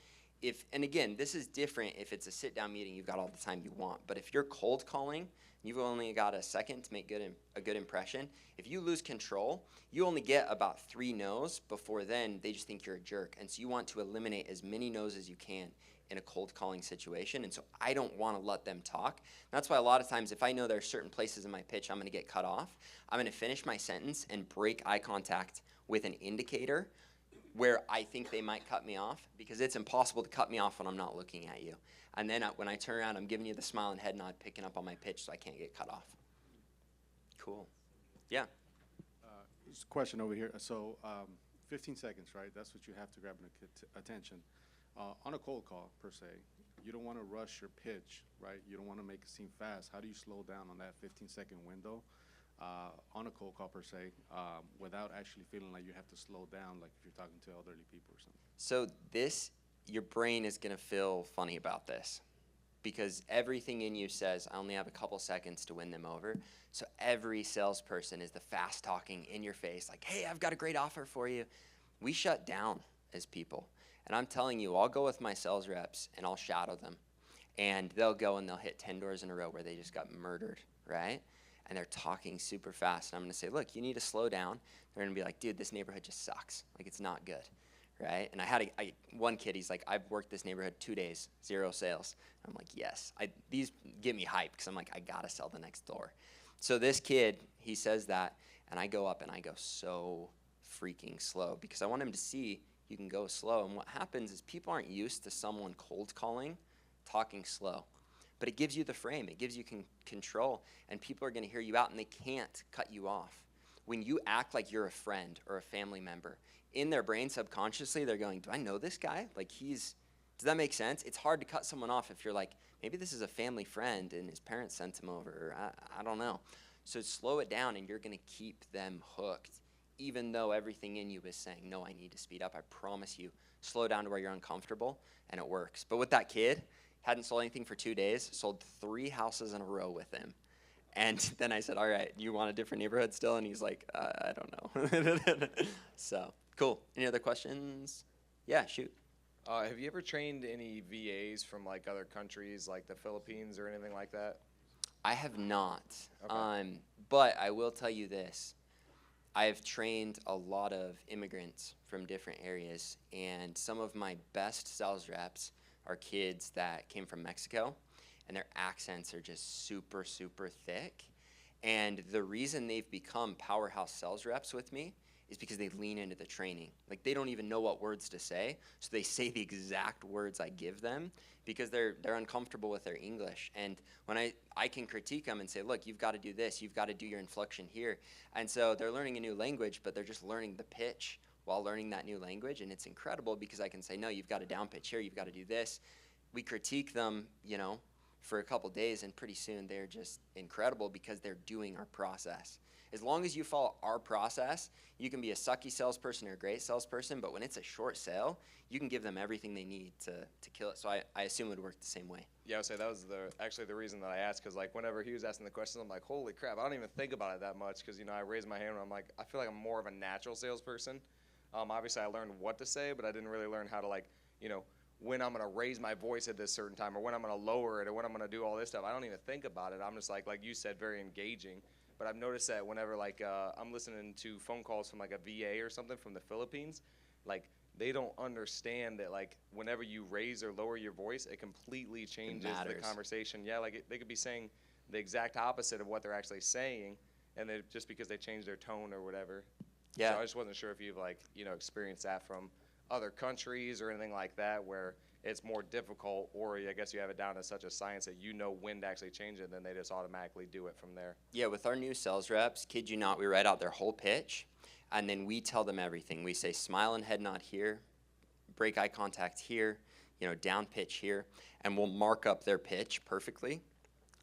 And again, this is different if it's a sit-down meeting, you've got all the time you want. But if you're cold calling, you've only got a second to make a good impression. If you lose control, you only get about 3 no's. Before then, they just think you're a jerk. And so you want to eliminate as many no's as you can in a cold calling situation. And so I don't want to let them talk. That's why a lot of times if I know there are certain places in my pitch I'm going to get cut off, I'm going to finish my sentence and break eye contact with an indicator where I think they might cut me off, because it's impossible to cut me off when I'm not looking at you. And then when I turn around, I'm giving you the smile and head nod, picking up on my pitch so I can't get cut off. Cool. Yeah. Just a question over here. So 15 seconds, right? That's what you have to grab attention. On a cold call, per se, you don't want to rush your pitch, right? You don't want to make it seem fast. How do you slow down on that 15-second window on a cold call, per se, without actually feeling like you have to slow down, like if you're talking to elderly people or something? So your brain is going to feel funny about this, because everything in you says, I only have a couple seconds to win them over. So every salesperson is the fast talking in your face, like, hey, I've got a great offer for you. We shut down as people. And I'm telling you, I'll go with my sales reps and I'll shadow them. And they'll go and they'll hit 10 doors in a row where they just got murdered, right? And they're talking super fast. And I'm going to say, look, you need to slow down. They're going to be like, dude, this neighborhood just sucks. Like, it's not good, right? And I had one kid, he's like, I've worked this neighborhood 2 days, 0 sales. I'm like, yes. These get me hyped because I'm like, I got to sell the next door. So this kid, he says that, and I go up and I go so freaking slow because I want him to see you can go slow. And what happens is people aren't used to someone cold calling, talking slow. But it gives you the frame. It gives you control, and people are going to hear you out, and they can't cut you off. When you act like you're a friend or a family member, in their brain subconsciously, they're going, do I know this guy? Like, does that make sense? It's hard to cut someone off if you're like, maybe this is a family friend and his parents sent him over. Or I don't know. So slow it down, and you're going to keep them hooked, even though everything in you is saying, no, I need to speed up. I promise you. Slow down to where you're uncomfortable, and it works. But with that kid, hadn't sold anything for 2 days, sold 3 houses in a row with him. And then I said, all right, you want a different neighborhood still? And he's like, I don't know. So, cool. Any other questions? Yeah, shoot. Have you ever trained any VAs from like other countries, like the Philippines or anything like that? I have not. Okay. But I will tell you this. I have trained a lot of immigrants from different areas, and some of my best sales reps are kids that came from Mexico, and their accents are just super, super thick. And the reason they've become powerhouse sales reps with me is because they lean into the training. Like, they don't even know what words to say, so they say the exact words I give them because they're uncomfortable with their English. And when I can critique them and say, look, you've got to do this, you've got to do your inflection here. And so they're learning a new language, but they're just learning the pitch while learning that new language. And it's incredible because I can say, no, you've got to down pitch here, you've got to do this. We critique them, for a couple days, and pretty soon they're just incredible because they're doing our process. As long as you follow our process, you can be a sucky salesperson or a great salesperson, but when it's a short sale, you can give them everything they need to kill it. So I assume it would work the same way. Yeah, I would say that was actually the reason that I asked, because like whenever he was asking the questions, I'm like, holy crap, I don't even think about it that much, because I raised my hand and I'm like, I feel like I'm more of a natural salesperson. Obviously I learned what to say, but I didn't really learn how to when I'm gonna raise my voice at this certain time, or when I'm gonna lower it, or when I'm gonna do all this stuff. I don't even think about it. I'm just like you said, very engaging. But I've noticed that whenever I'm listening to phone calls from like a VA or something from the Philippines, they don't understand that whenever you raise or lower your voice, it completely changes the conversation. Yeah, they could be saying the exact opposite of what they're actually saying, and just because they change their tone or whatever. Yeah. So I just wasn't sure if you've experienced that from other countries or anything like that, where it's more difficult, or I guess you have it down to such a science that when to actually change it, and then they just automatically do it from there. Yeah, with our new sales reps, kid you not, we write out their whole pitch, and then we tell them everything. We say smile and head nod here, break eye contact here, down pitch here, and we'll mark up their pitch perfectly,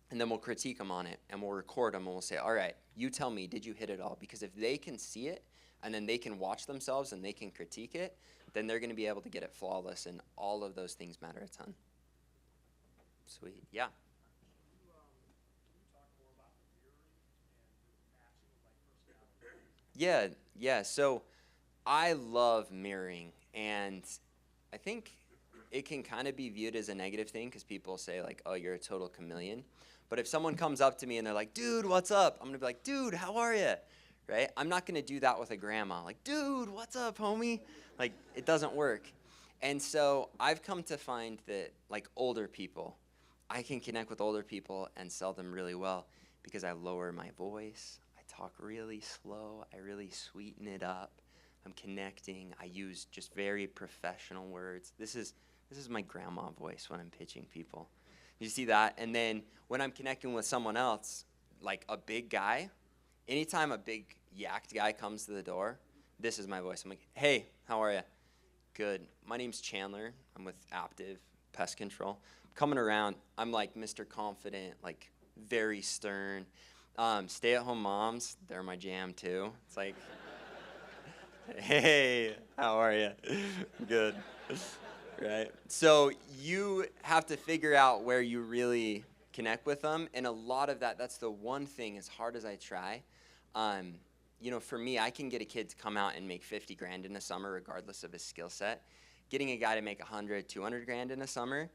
and then we'll critique them on it, and we'll record them, and we'll say, all right, you tell me, did you hit it all? Because if they can see it, and then they can watch themselves, and they can critique it, then they're going to be able to get it flawless, and all of those things matter a ton. Sweet. Yeah. Yeah. So I love mirroring, and I think it can kind of be viewed as a negative thing because people say oh, you're a total chameleon. But if someone comes up to me and they're like, dude, what's up? I'm going to be like, dude, how are you? Right? I'm not going to do that with a grandma. Like, dude, what's up, homie? It doesn't work. And so I've come to find that older people, I can connect with older people and sell them really well because I lower my voice. I talk really slow. I really sweeten it up. I'm connecting. I use just very professional words. This is my grandma voice when I'm pitching people. You see that? And then when I'm connecting with someone else, like a big guy, anytime a big yacked guy comes to the door, this is my voice. I'm like, hey, how are you? Good. My name's Chandler. I'm with Aptive Pest Control. Coming around, I'm like Mr. Confident, like very stern. Stay-at-home moms, they're my jam too. It's like, hey, how are you? Good. Right? So you have to figure out where you really connect with them. And a lot of that's the one thing, as hard as I try, for me, I can get a kid to come out and make 50 grand in a summer regardless of his skill set. Getting a guy to make 100, 200 grand in a summer,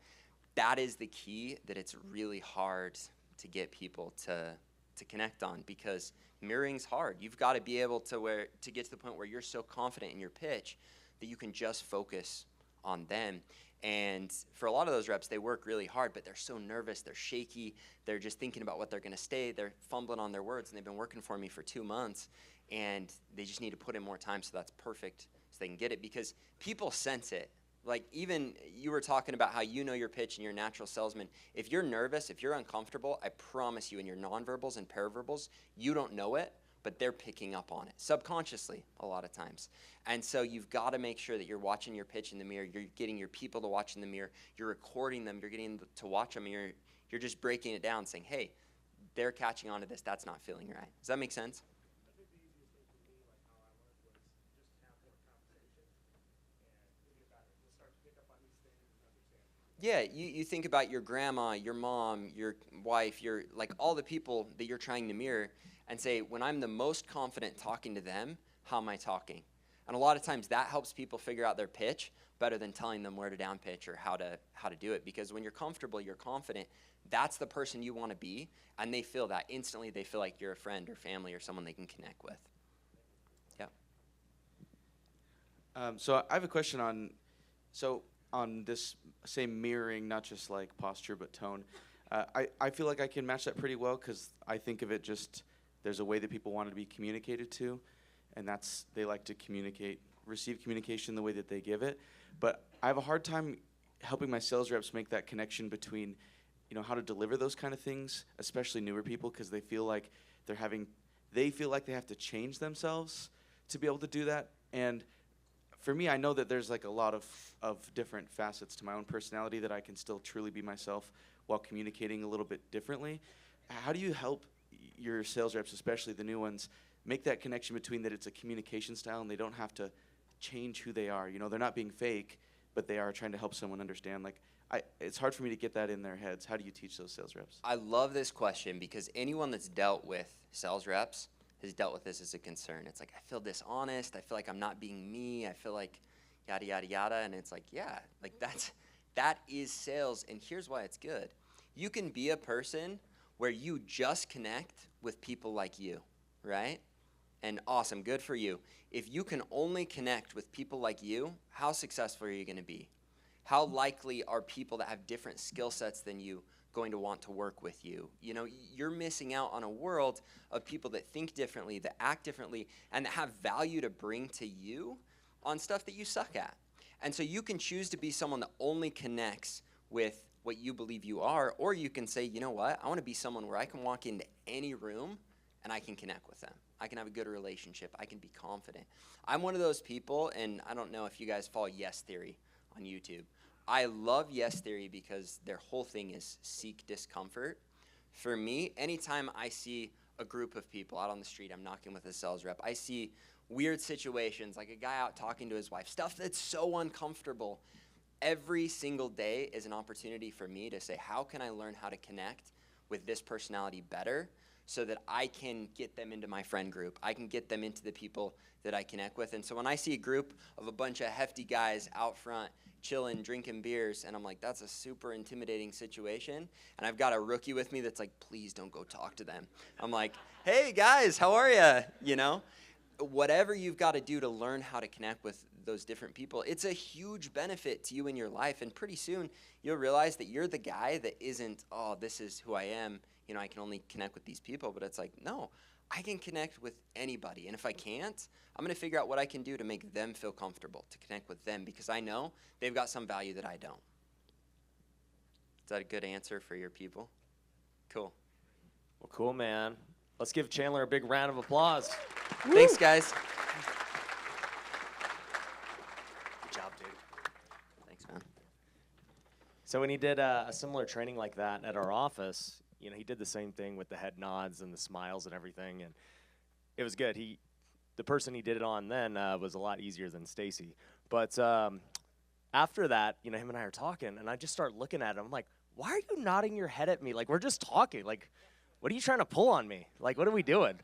that is the key that it's really hard to get people to connect on, because mirroring's hard. You've got to be able to get to the point where you're so confident in your pitch that you can just focus on them. And for a lot of those reps, they work really hard, but they're so nervous, they're shaky, they're just thinking about what they're going to say, they're fumbling on their words, and they've been working for me for 2 months, and they just need to put in more time, so that's perfect, so they can get it, because people sense it. Like, even you were talking about how you know your pitch and you're a natural salesman. If you're nervous, if you're uncomfortable, I promise you in your nonverbals and paraverbals, you don't know it, but they're picking up on it subconsciously a lot of times. And so you've got to make sure that you're watching your pitch in the mirror, you're getting your people to watch in the mirror, you're recording them, you're getting to watch them, and you're just breaking it down saying, hey, they're catching on to this, that's not feeling right. Does that make sense? Yeah, you think about your grandma, your mom, your wife, your like all the people that you're trying to mirror, and say, when I'm the most confident talking to them, how am I talking? And a lot of times that helps people figure out their pitch better than telling them where to down pitch or how to do it. Because when you're comfortable, you're confident, that's the person you want to be, and they feel that. Instantly they feel like you're a friend or family or someone they can connect with. Yeah. So I have a question on this same mirroring, not just like posture but tone. I feel like I can match that pretty well, because I think of it just, there's a way that people want to be communicated to, and that's, they like to receive communication the way that they give it. But I have a hard time helping my sales reps make that connection between, how to deliver those kind of things, especially newer people, because they feel like they have to change themselves to be able to do that. And for me, I know that there's like a lot of different facets to my own personality that I can still truly be myself while communicating a little bit differently. How do you help your sales reps, especially the new ones, make that connection between that it's a communication style and they don't have to change who they are? They're not being fake, but they are trying to help someone understand. Like, it's hard for me to get that in their heads. How do you teach those sales reps? I love this question, because anyone that's dealt with sales reps has dealt with this as a concern. It's like, I feel dishonest, I feel like I'm not being me, I feel like yada, yada, yada. And it's like, yeah, like that is sales, and here's why it's good. You can be a person where you just connect with people like you, right? And awesome, good for you. If you can only connect with people like you, how successful are you going to be? How likely are people that have different skill sets than you going to want to work with you? You're missing out on a world of people that think differently, that act differently, and that have value to bring to you on stuff that you suck at. And so you can choose to be someone that only connects with what you believe you are, or you can say, you know what, I want to be someone where I can walk into any room and I can connect with them. I can have a good relationship. I can be confident. I'm one of those people, and I don't know if you guys follow Yes Theory on YouTube. I love Yes Theory because their whole thing is seek discomfort. For me, anytime I see a group of people out on the street, I'm knocking with a sales rep, I see weird situations, like a guy out talking to his wife, stuff that's so uncomfortable. Every single day is an opportunity for me to say, how can I learn how to connect with this personality better so that I can get them into my friend group? I can get them into the people that I connect with. And so when I see a group of a bunch of hefty guys out front chilling, drinking beers, and I'm like, that's a super intimidating situation. And I've got a rookie with me that's like, please don't go talk to them. I'm like, hey guys, how are you? Whatever you've got to do to learn how to connect with those different people, it's a huge benefit to you in your life. And pretty soon you'll realize that you're the guy that isn't, oh, this is who I am. I can only connect with these people. But it's like, no, I can connect with anybody. And if I can't, I'm going to figure out what I can do to make them feel comfortable, to connect with them, because I know they've got some value that I don't. Is that a good answer for your people? Cool. Well, cool, man. Let's give Chandler a big round of applause. Thanks, guys. Good job, dude. Thanks, man. So when he did a similar training like that at our office, you know, he did the same thing with the head nods and the smiles and everything, and it was good. The person he did it on then was a lot easier than Stacy. But after that, you know, him and I are talking, and I just start looking at him. I'm like, why are you nodding your head at me? Like, we're just talking. Like, what are you trying to pull on me? Like, what are we doing?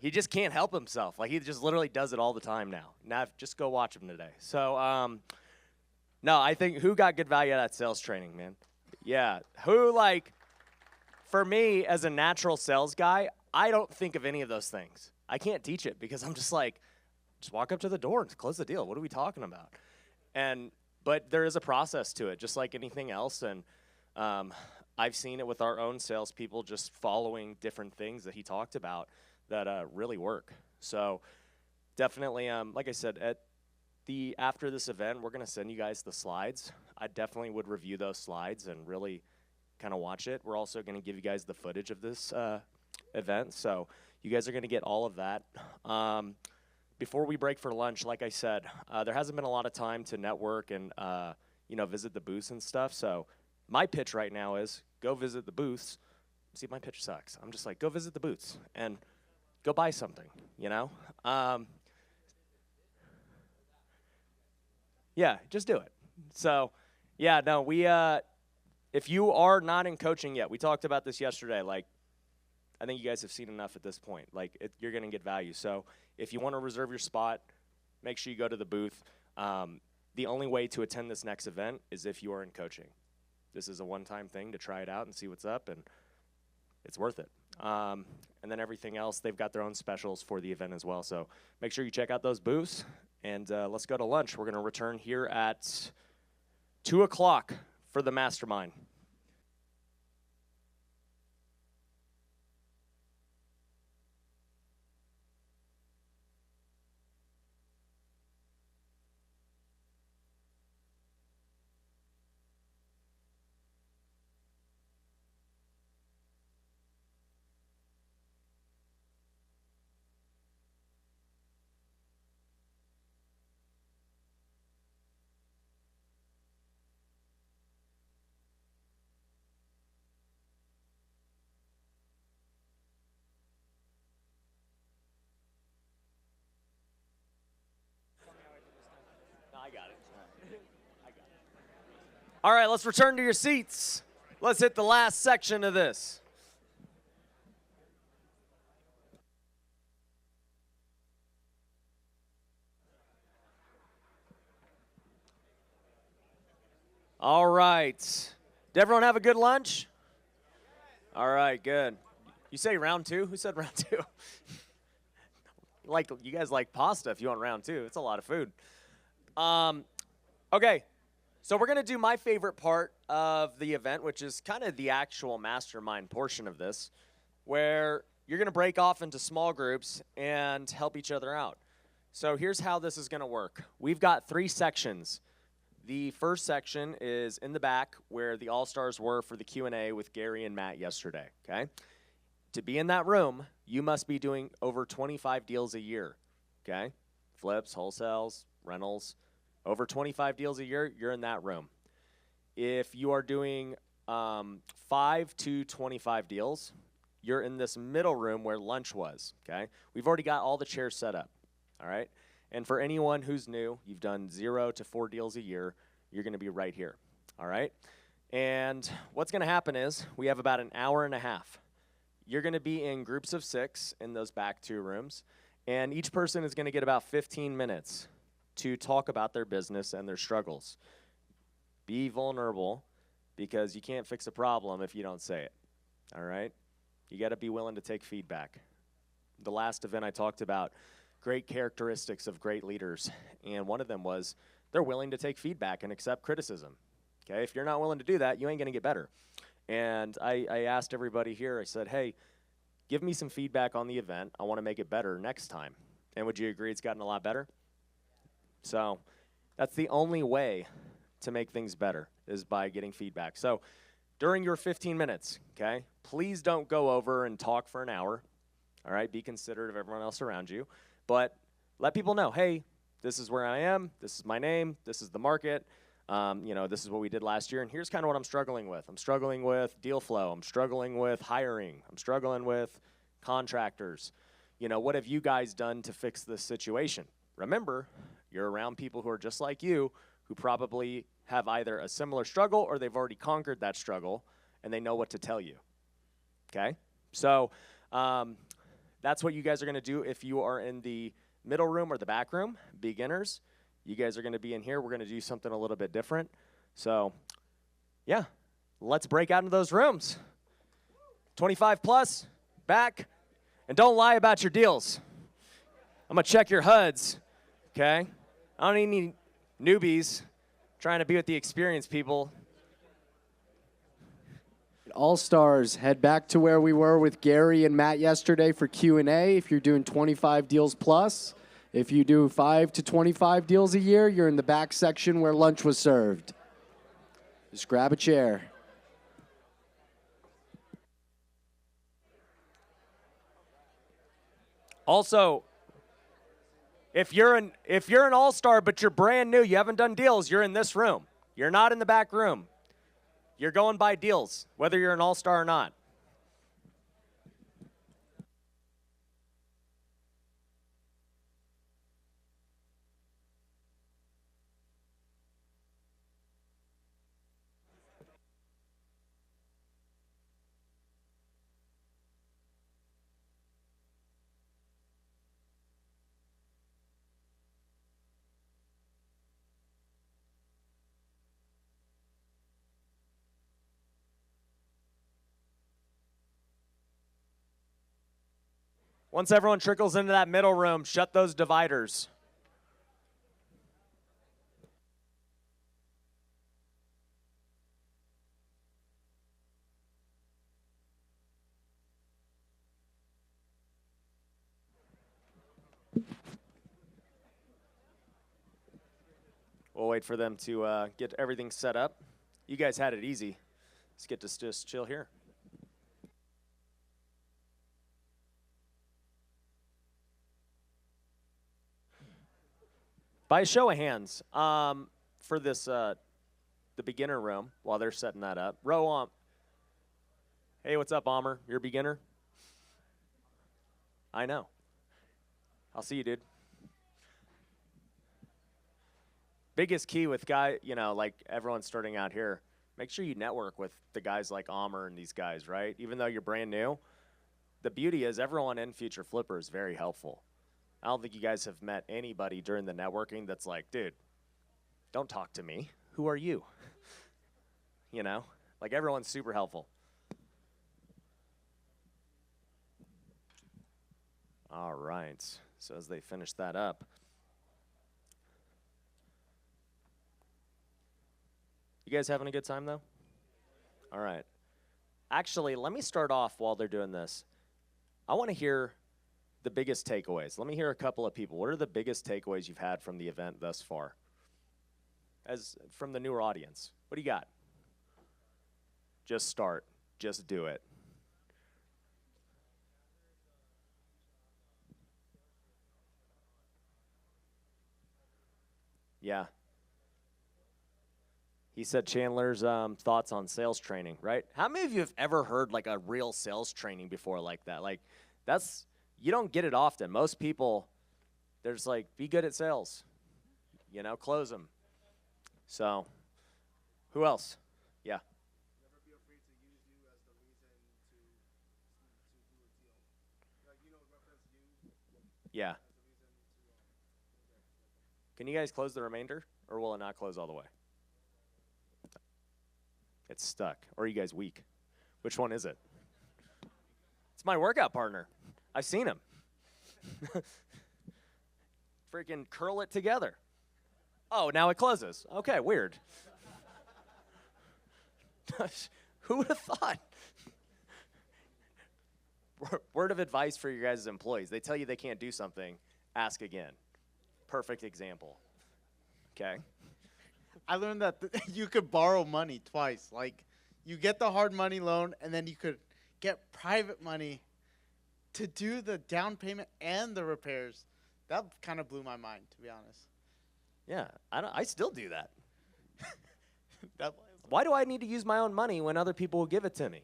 He just can't help himself. Like, he just literally does it all the time now. Now, just go watch him today. So, no, I think who got good value out of that sales training, man? Yeah. Who, like, for me, as a natural sales guy, I don't think of any of those things. I can't teach it because I'm just like, just walk up to the door and close the deal. What are we talking about? But there is a process to it, just like anything else. And I've seen it with our own salespeople just following different things that he talked about that really work. So definitely, like I said, after this event, we're going to send you guys the slides. I definitely would review those slides and really kind of watch it. We're also going to give you guys the footage of this event. So you guys are going to get all of that. Before we break for lunch, like I said, there hasn't been a lot of time to network and visit the booths and stuff. So my pitch right now is go visit the booths. See, my pitch sucks. I'm just like, go visit the booths and go buy something, you know? Yeah, just do it. So, yeah, no, if you are not in coaching yet, we talked about this yesterday, like, I think you guys have seen enough at this point. Like, you're going to get value. So if you want to reserve your spot, make sure you go to the booth. The only way to attend this next event is if you are in coaching. This is a one-time thing to try it out and see what's up, and it's worth it. And then everything else, they've got their own specials for the event as well. So make sure you check out those booths, and let's go to lunch. We're going to return here at 2 o'clock for the Mastermind. I got it. All right, let's return to your seats. Let's hit the last section of this. All right. Did everyone have a good lunch? All right, good. You say round two? Who said round two? You guys like pasta if you want round two. It's a lot of food. Okay, so we're going to do my favorite part of the event, which is kind of the actual mastermind portion of this, where you're going to break off into small groups and help each other out. So here's how this is going to work. We've got 3 sections. The first section is in the back where the All-Stars were for the Q&A with Gary and Matt yesterday, okay? To be in that room, you must be doing over 25 deals a year, okay? Flips, wholesales, rentals. Over 25 deals a year, you're in that room. If you are doing 5 to 25 deals, you're in this middle room where lunch was, okay? We've already got all the chairs set up, all right? And for anyone who's new, you've done 0 to 4 deals a year, you're going to be right here, all right? And what's going to happen is we have about an hour and a half. You're going to be in groups of 6 in those back 2 rooms, and each person is going to get about 15 minutes to talk about their business and their struggles. Be vulnerable, because you can't fix a problem if you don't say it, all right? You got to be willing to take feedback. The last event I talked about great characteristics of great leaders, and one of them was they're willing to take feedback and accept criticism, okay? If you're not willing to do that, you ain't going to get better. And I asked everybody here, I said, hey, give me some feedback on the event. I want to make it better next time. And would you agree it's gotten a lot better? So that's the only way to make things better is by getting feedback. So during your 15 minutes, okay, please don't go over and talk for an hour. All right, be considerate of everyone else around you. But let people know, hey, this is where I am. This is my name. This is the market. This is what we did last year. And here's kind of what I'm struggling with. I'm struggling with deal flow. I'm struggling with hiring. I'm struggling with contractors. What have you guys done to fix this situation? Remember, you're around people who are just like you, who probably have either a similar struggle or they've already conquered that struggle, and they know what to tell you. Okay? So that's what you guys are going to do if you are in the middle room or the back room. Beginners, you guys are going to be in here. We're going to do something a little bit different. So, yeah, let's break out into those rooms. 25 plus, back, and don't lie about your deals. I'm going to check your HUDs, okay? I don't need any newbies trying to be with the experienced people. All-stars, head back to where we were with Gary and Matt yesterday for Q&A if you're doing 25 deals plus. If you do 5 to 25 deals a year, you're in the back section where lunch was served. Just grab a chair. Also, if you're an all-star but you're brand new, you haven't done deals, you're in this room. You're not in the back room. You're going by deals, whether you're an all-star or not. Once everyone trickles into that middle room, shut those dividers. We'll wait for them to get everything set up. You guys had it easy. Let's get to just chill here. By a show of hands, for this the beginner room, while they're setting that up, hey, what's up, Amr? You're a beginner? I know. I'll see you, dude. Biggest key with like everyone starting out here, make sure you network with the guys like Amr and these guys, right? Even though you're brand new, the beauty is everyone in Future Flipper is very helpful. I don't think you guys have met anybody during the networking that's like, dude, don't talk to me. Who are you? Like everyone's super helpful. All right. So as they finish that up, you guys having a good time though? All right. Actually, let me start off while they're doing this. I want to hear the biggest takeaways. Let me hear a couple of people. What are the biggest takeaways you've had from the event thus far? As from the newer audience, what do you got? Just start. Just do it. Yeah. He said Chandler's thoughts on sales training, right? How many of you have ever heard like a real sales training before like that? Like you don't get it often. Most people, they're just like, be good at sales, close them. So, who else? Yeah. Never be afraid to use you as the reason to do a deal. Reference you. Yeah. Can you guys close the remainder, or will it not close all the way? It's stuck. Or are you guys weak? Which one is it? It's my workout partner. I've seen him. Freaking curl it together. Oh, now it closes. Okay, weird. Who would have thought? Word of advice for your guys' employees. They tell you they can't do something, ask again. Perfect example. Okay? I learned that you could borrow money twice. Like, you get the hard money loan, and then you could get private money to do the down payment and the repairs. That kind of blew my mind, to be honest. Yeah, I still do that. Why do I need to use my own money when other people will give it to me?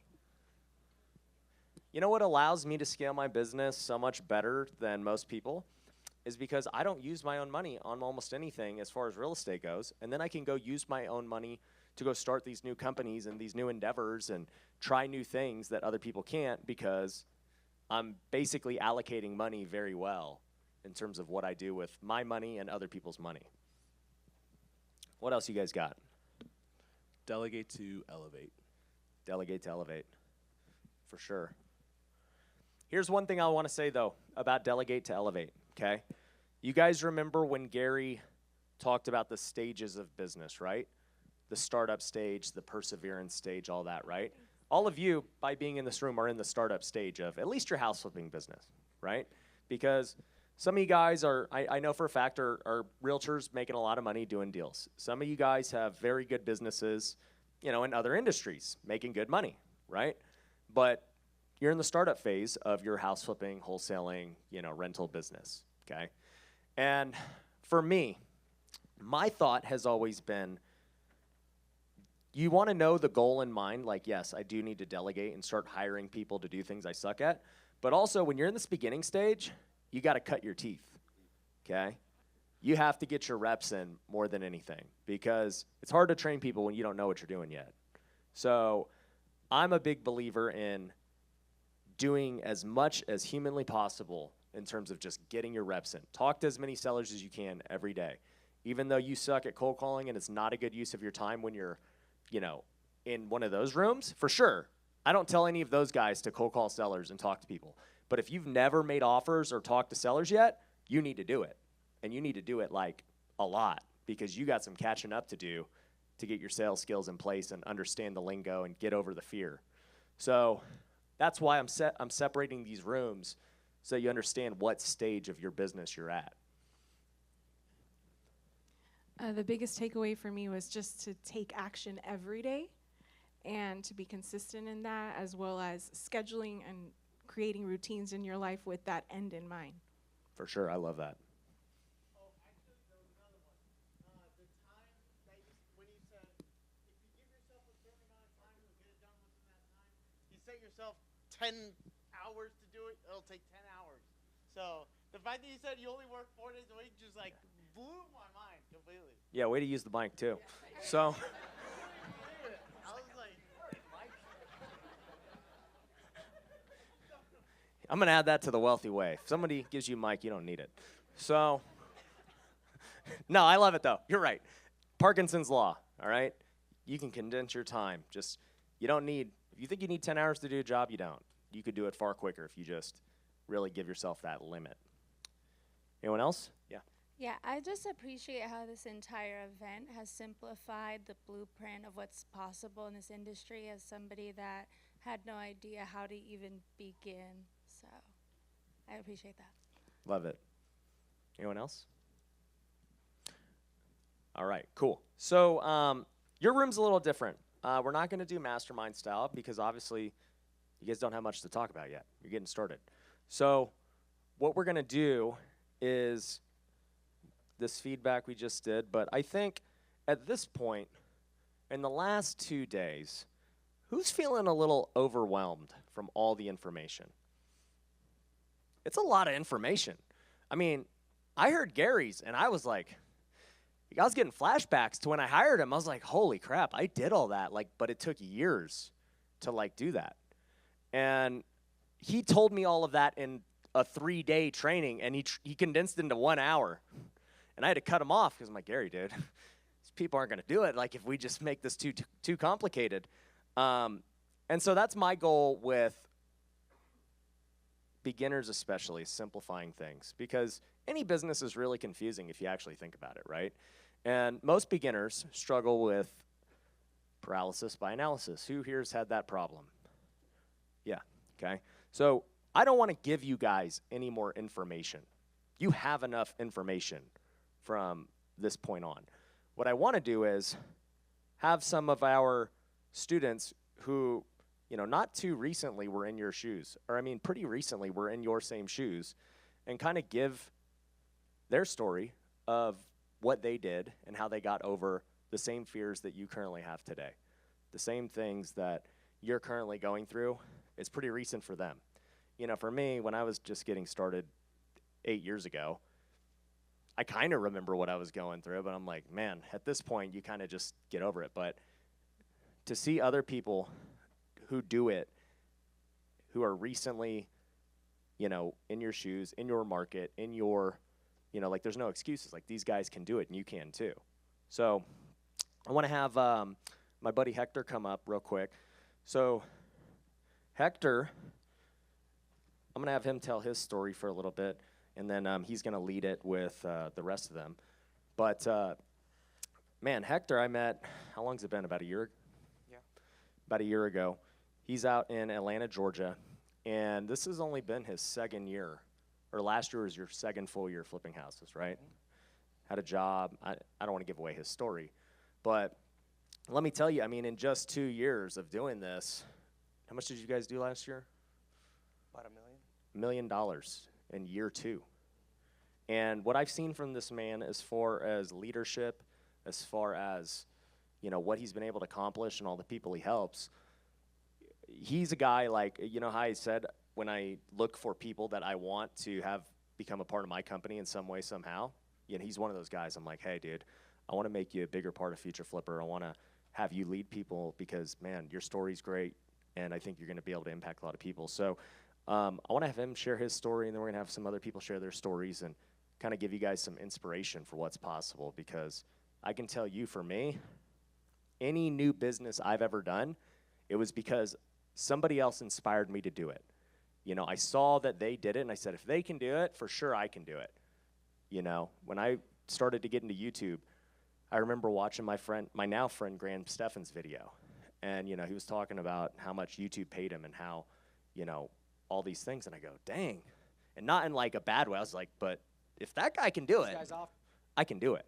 You know what allows me to scale my business so much better than most people is because I don't use my own money on almost anything as far as real estate goes, and then I can go use my own money to go start these new companies and these new endeavors and try new things that other people can't because I'm basically allocating money very well in terms of what I do with my money and other people's money. What else you guys got? Delegate to elevate. Delegate to elevate, for sure. Here's one thing I want to say, though, about delegate to elevate, okay? You guys remember when Gary talked about the stages of business, right? The startup stage, the perseverance stage, all that, right? All of you, by being in this room, are in the startup stage of at least your house flipping business, right? Because some of you guys are, I know for a fact, are realtors making a lot of money doing deals. Some of you guys have very good businesses, you know, in other industries, making good money, right? But you're in the startup phase of your house flipping, wholesaling, you know, rental business, okay? And for me, my thought has always been, you want to know the goal in mind, like, yes, I do need to delegate and start hiring people to do things I suck at, but also when you're in this beginning stage, you got to cut your teeth, okay? You have to get your reps in more than anything because it's hard to train people when you don't know what you're doing yet. So I'm a big believer in doing as much as humanly possible in terms of just getting your reps in. Talk to as many sellers as you can every day. Even though you suck at cold calling and it's not a good use of your time when you're, you know, in one of those rooms, for sure. I don't tell any of those guys to cold call sellers and talk to people. But if you've never made offers or talked to sellers yet, you need to do it. And you need to do it like a lot because you got some catching up to do to get your sales skills in place and understand the lingo and get over the fear. So that's why I'm separating these rooms so you understand what stage of your business you're at. The biggest takeaway for me was just to take action every day and to be consistent in that, as well as scheduling and creating routines in your life with that end in mind. For sure, I love that. Set yourself 10 hours to do it, it'll take 10 hours. So the fact that you said you only work 4 days a week just like blew my mind completely. Yeah, way to use the mic too. So I was like, I'm gonna add that to the wealthy way. If somebody gives you a mic, you don't need it. So no, I love it though. You're right. Parkinson's law, all right? You can condense your time. Just, you don't need, if you think you need 10 hours to do a job, you don't. You could do it far quicker if you just really give yourself that limit. Anyone else? Yeah. Yeah, I just appreciate how this entire event has simplified the blueprint of what's possible in this industry as somebody that had no idea how to even begin. So I appreciate that. Love it. Anyone else? All right, cool. So your room's a little different. We're not going to do mastermind style because obviously you guys don't have much to talk about yet. You're getting started. So what we're going to do is this feedback we just did, but I think at this point, in the last 2 days, who's feeling a little overwhelmed from all the information? It's a lot of information. I mean, I heard Gary's, and I was like, I was getting flashbacks to when I hired him. I was like, holy crap, I did all that, like, but it took years to like do that. And he told me all of that in a 3-day training, and he condensed it into 1 hour. And I had to cut him off because I'm like, Gary, dude, these people aren't going to do it. Like, if we just make this too complicated. And so that's my goal with beginners, especially simplifying things, because any business is really confusing if you actually think about it, right? And most beginners struggle with paralysis by analysis. Who here has had that problem? Yeah, okay. So I don't want to give you guys any more information. You have enough information from this point on. What I want to do is have some of our students who, not too recently were in your shoes, or I mean pretty recently were in your same shoes, and kind of give their story of what they did and how they got over the same fears that you currently have today. The same things that you're currently going through, it's pretty recent for them. For me, when I was just getting started 8 years ago, I kind of remember what I was going through, but I'm like, man, at this point, you kind of just get over it. But to see other people who do it, who are recently, in your shoes, in your market, in your, like there's no excuses. Like these guys can do it and you can too. So I want to have my buddy Hector come up real quick. So Hector, I'm going to have him tell his story for a little bit, and then he's going to lead it with the rest of them. But, man, Hector I met, how long has it been, about a year? Yeah. About a year ago. He's out in Atlanta, Georgia, and this has only been his second year, or last year was your second full year flipping houses, right? Had a job. I don't want to give away his story, but let me tell you, I mean, in just 2 years of doing this, how much did you guys do last year? About $1 million. $1 million in year 2. And what I've seen from this man as far as leadership, as far as, what he's been able to accomplish and all the people he helps, he's a guy like, how I said, when I look for people that I want to have become a part of my company in some way, somehow, he's one of those guys. I'm like, hey, dude, I want to make you a bigger part of Future Flipper. I want to have you lead people because, man, your story's great, and I think you're going to be able to impact a lot of people. So I want to have him share his story, and then we're going to have some other people share their stories and kind of give you guys some inspiration for what's possible, because I can tell you, for me, any new business I've ever done, it was because somebody else inspired me to do it. I saw that they did it, and I said, if they can do it, for sure I can do it. When I started to get into YouTube, I remember watching my now friend Graham Steffen's video, and he was talking about how much YouTube paid him and how, all these things, and I go, dang, and not in like a bad way. I was like, but if that guy can do it, I can do it,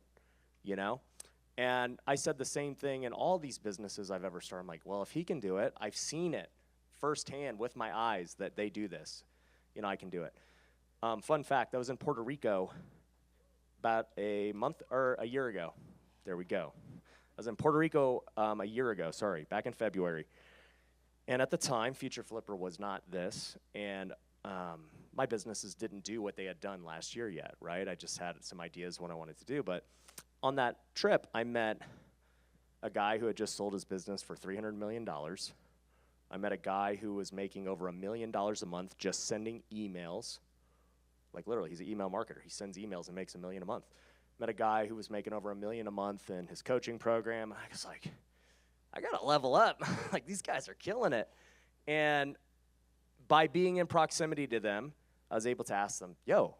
And I said the same thing in all these businesses I've ever started. I'm like, well, if he can do it, I've seen it firsthand with my eyes that they do this. I can do it. Fun fact, I was in Puerto Rico about a year ago. There we go. I was in Puerto Rico a year ago, back in February. And at the time, Future Flipper was not this, and my businesses didn't do what they had done last year yet, right? I just had some ideas what I wanted to do, but on that trip, I met a guy who had just sold his business for $300 million. I met a guy who was making over $1 million a month just sending emails. Like literally, he's an email marketer. He sends emails and makes $1 million a month. Met a guy who was making over $1 million a month in his coaching program. I was like, I gotta level up. Like, these guys are killing it. And by being in proximity to them, I was able to ask them, yo,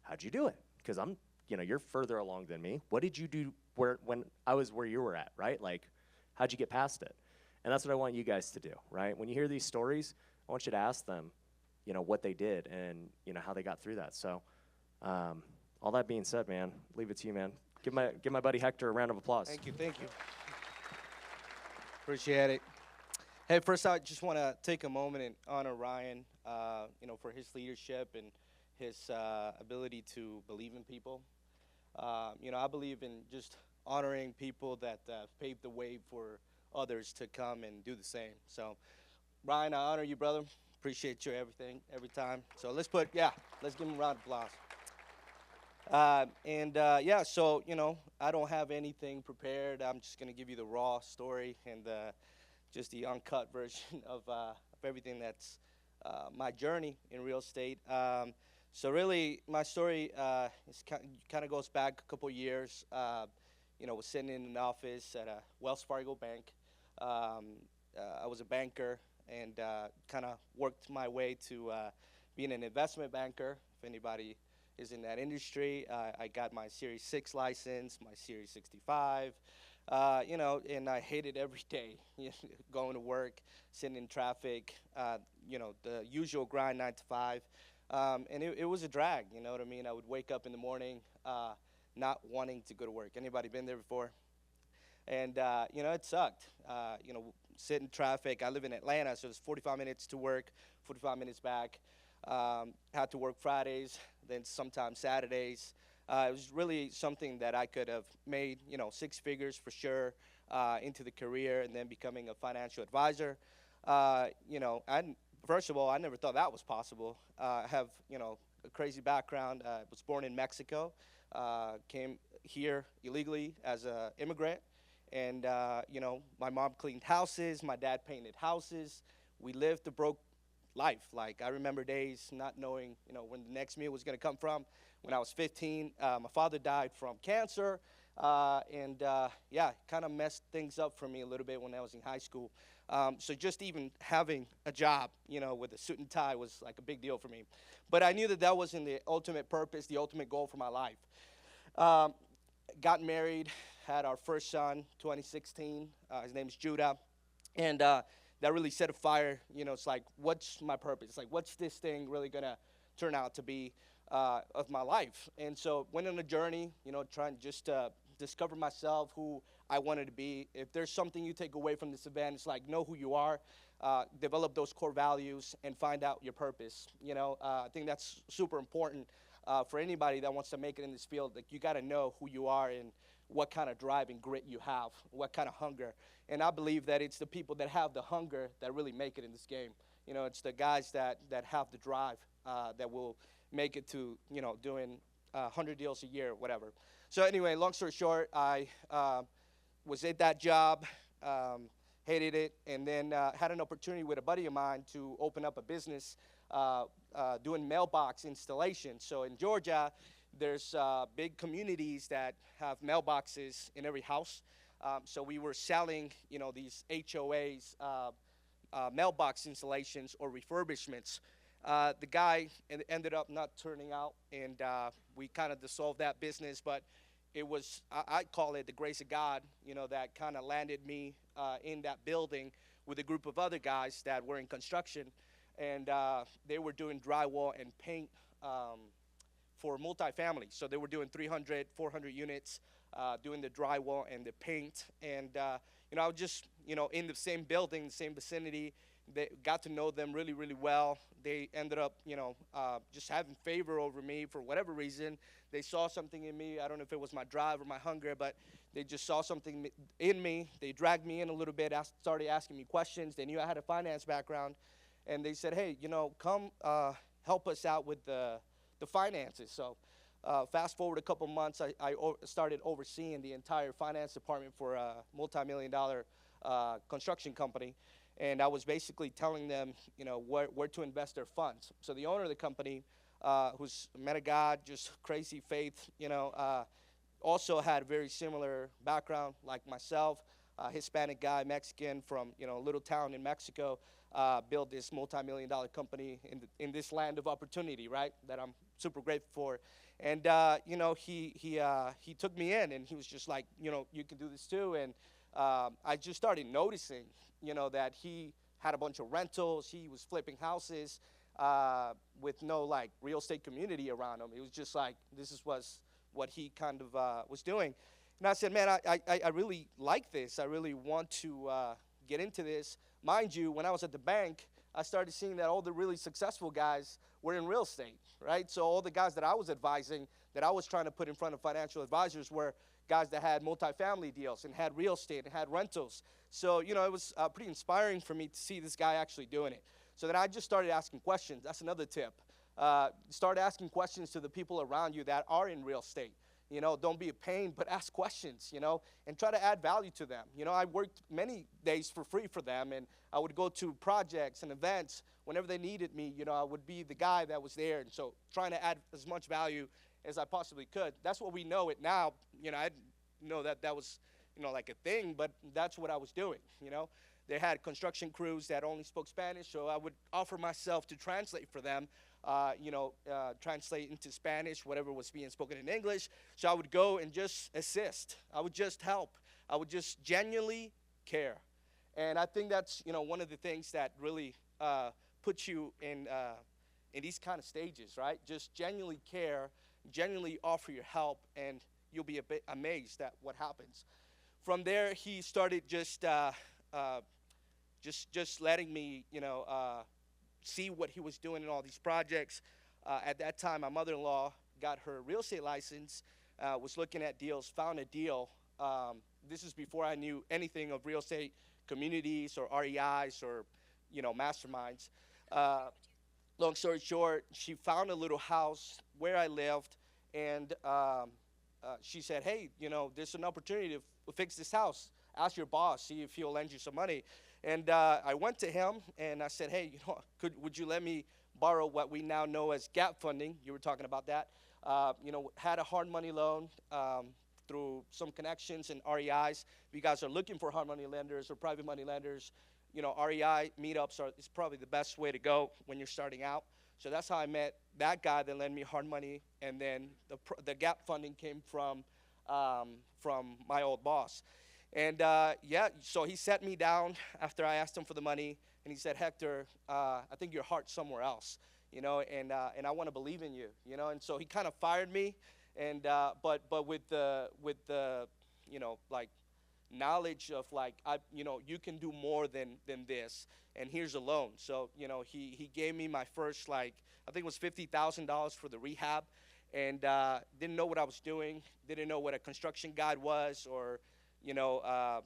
how'd you do it? Because you're further along than me. What did you do when I was where you were at, right? Like, how'd you get past it? And that's what I want you guys to do, right? When you hear these stories, I want you to ask them, what they did and, how they got through that. So all that being said, man, leave it to you, man. Give my buddy Hector a round of applause. Thank you. Appreciate it. Hey, first I just want to take a moment and honor Ryan, for his leadership and his ability to believe in people. I believe in just honoring people that paved the way for others to come and do the same. So, Ryan, I honor you, brother. Appreciate you every time. So let's give him a round of applause. So, I don't have anything prepared. I'm just going to give you the raw story and just the uncut version of everything that's my journey in real estate. So really, my story kind of goes back a couple years. Was sitting in an office at a Wells Fargo bank. I was a banker and kind of worked my way to being an investment banker. If anybody is in that industry, I got my Series 6 license, my Series 65. You know, and I hated every day, going to work, sitting in traffic, you know, the usual grind 9 to 5. And it was a drag, you know what I mean? I would wake up in the morning not wanting to go to work. Anybody been there before? And, you know, it sucked. You know, sit in traffic. I live in Atlanta, so it's 45 minutes to work, 45 minutes back. Had to work Fridays, then sometimes Saturdays. It was really something that I could have made, you know, 6 figures for sure into the career and then becoming a financial advisor. You know, first of all, I never thought that was possible. I have, you know, a crazy background. I was born in Mexico, came here illegally as an immigrant. And, you know, my mom cleaned houses, my dad painted houses. We lived the broke life. Like, I remember days not knowing, you know, when the next meal was going to come from. When I was 15, my father died from cancer. Yeah, kind of messed things up for me a little bit when I was in high school. So just even having a job, you know, with a suit and tie was like a big deal for me. But I knew that that wasn't the ultimate purpose, the ultimate goal for my life. Got married, had our first son, 2016. His name is Judah. And that really set a fire. You know, it's like, what's my purpose? It's like, what's this thing really going to turn out to be of my life? And so went on a journey, you know, trying just to discover myself, who I wanted to be. If there's something you take away from this event, it's like, know who you are, develop those core values, and find out your purpose. You know, I think that's super important for anybody that wants to make it in this field. Like, you got to know who you are and what kind of drive and grit you have, what kind of hunger. And I believe that it's the people that have the hunger that really make it in this game. You know, it's the guys that have the drive that will make it to, you know, doing 100 deals a year, whatever. So anyway, long story short, I was at that job, hated it, and then had an opportunity with a buddy of mine to open up a business doing mailbox installation. So in Georgia, there's big communities that have mailboxes in every house. So we were selling, you know, these HOAs, mailbox installations or refurbishments. The guy ended up not turning out, and we kind of dissolved that business. But it was, I call it the grace of God, you know, that kind of landed me in that building with a group of other guys that were in construction. And they were doing drywall and paint for multifamily. So they were doing 300, 400 units, doing the drywall and the paint. And, you know, I was just, you know, in the same building, the same vicinity. They got to know them really, really well. They ended up, you know, just having favor over me for whatever reason. They saw something in me. I don't know if it was my drive or my hunger, but they just saw something in me. They dragged me in a little bit, started asking me questions. They knew I had a finance background. And they said, hey, you know, come help us out with the finances. So fast forward a couple months, I started overseeing the entire finance department for a multi-million-dollar construction company. And I was basically telling them, you know, where to invest their funds. So the owner of the company, who's a man of God, just crazy faith, you know, also had a very similar background like myself, Hispanic guy, Mexican from, you know, a little town in Mexico, built this multi-million-dollar company in this land of opportunity, right, that I'm super grateful for. And, you know, he took me in, and he was just like, you know, you can do this too. And I just started noticing, you know, that he had a bunch of rentals. He was flipping houses with no, like, real estate community around him. It was just like, was what he kind of was doing. And I said, man, I really like this. I really want to get into this. Mind you, when I was at the bank, I started seeing that all the really successful guys were in real estate, right? So all the guys that I was advising, that I was trying to put in front of financial advisors, were guys that had multifamily deals and had real estate and had rentals. So, you know, it was pretty inspiring for me to see this guy actually doing it. So then I just started asking questions. That's another tip. Start asking questions to the people around you that are in real estate. You know, don't be a pain, but ask questions, you know, and try to add value to them. You know, I worked many days for free for them, and I would go to projects and events whenever they needed me. You know, I would be the guy that was there, and so trying to add as much value as I possibly could. That's what we know it now. You know, I didn't know that was, you know, like a thing, but that's what I was doing, you know. They had construction crews that only spoke Spanish, so I would offer myself to translate for them, you know, translate into Spanish, whatever was being spoken in English. So I would go and just assist. I would just help. I would just genuinely care. And I think that's, one of the things that really puts you in these kind of stages, right? Just genuinely care, genuinely offer your help, and you'll be a bit amazed at what happens. From there, he started just letting me, see what he was doing in all these projects. At that time, my mother-in-law got her real estate license, was looking at deals, found a deal. This is before I knew anything of real estate communities or REIs or, masterminds. Long story short, she found a little house where I lived, and she said, hey, there's an opportunity to fix this house. Ask your boss, see if he'll lend you some money. And I went to him, and I said, hey, would you let me borrow what we now know as gap funding? You were talking about that. Had a hard money loan through some connections in REIs. If you guys are looking for hard money lenders or private money lenders, REI meetups is probably the best way to go when you're starting out. So that's how I met that guy that lent me hard money, and then the gap funding came from my old boss. And so he sat me down after I asked him for the money, and he said, Hector, I think your heart's somewhere else, and I want to believe in you, And so he kind of fired me, and but with the like knowledge of like you can do more than this, and here's a loan. So he gave me my first, like, I think it was $50,000 for the rehab, and didn't know what I was doing, didn't know what a construction guide was, or a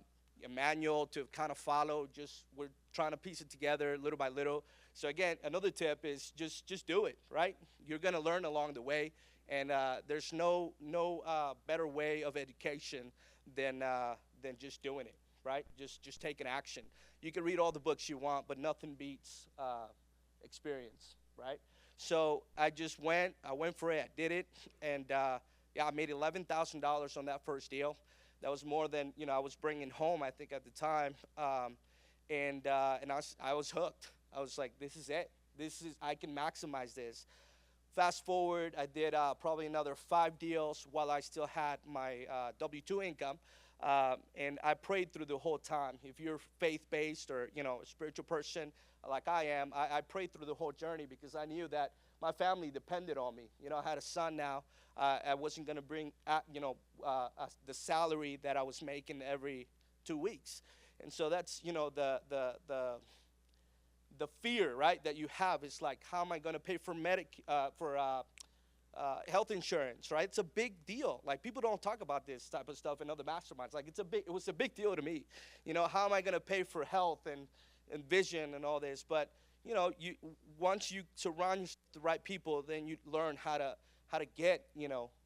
manual to kind of follow. Just we're trying to piece it together little by little. So again, another tip is just do it, right? You're gonna learn along the way, and there's no better way of education than just doing it, right? Just taking action. You can read all the books you want, but nothing beats experience, right? So I went for it, I did it, and I made $11,000 on that first deal. That was more than I was bringing home, I think, at the time, and I was hooked. I was like, this is it. I can maximize this. Fast forward, I did probably another 5 deals while I still had my W-2 income, and I prayed through the whole time. If you're faith-based or a spiritual person like I am, I prayed through the whole journey because I knew that my family depended on me. I had a son now. I wasn't going to bring, the salary that I was making every 2 weeks, and so that's the fear, right, that you have is like, how am I going to pay for health insurance, right? It's a big deal. Like, people don't talk about this type of stuff in other masterminds. Like, it was a big deal to me. How am I going to pay for health and vision and all this? But once you surround the right people, then you learn how to get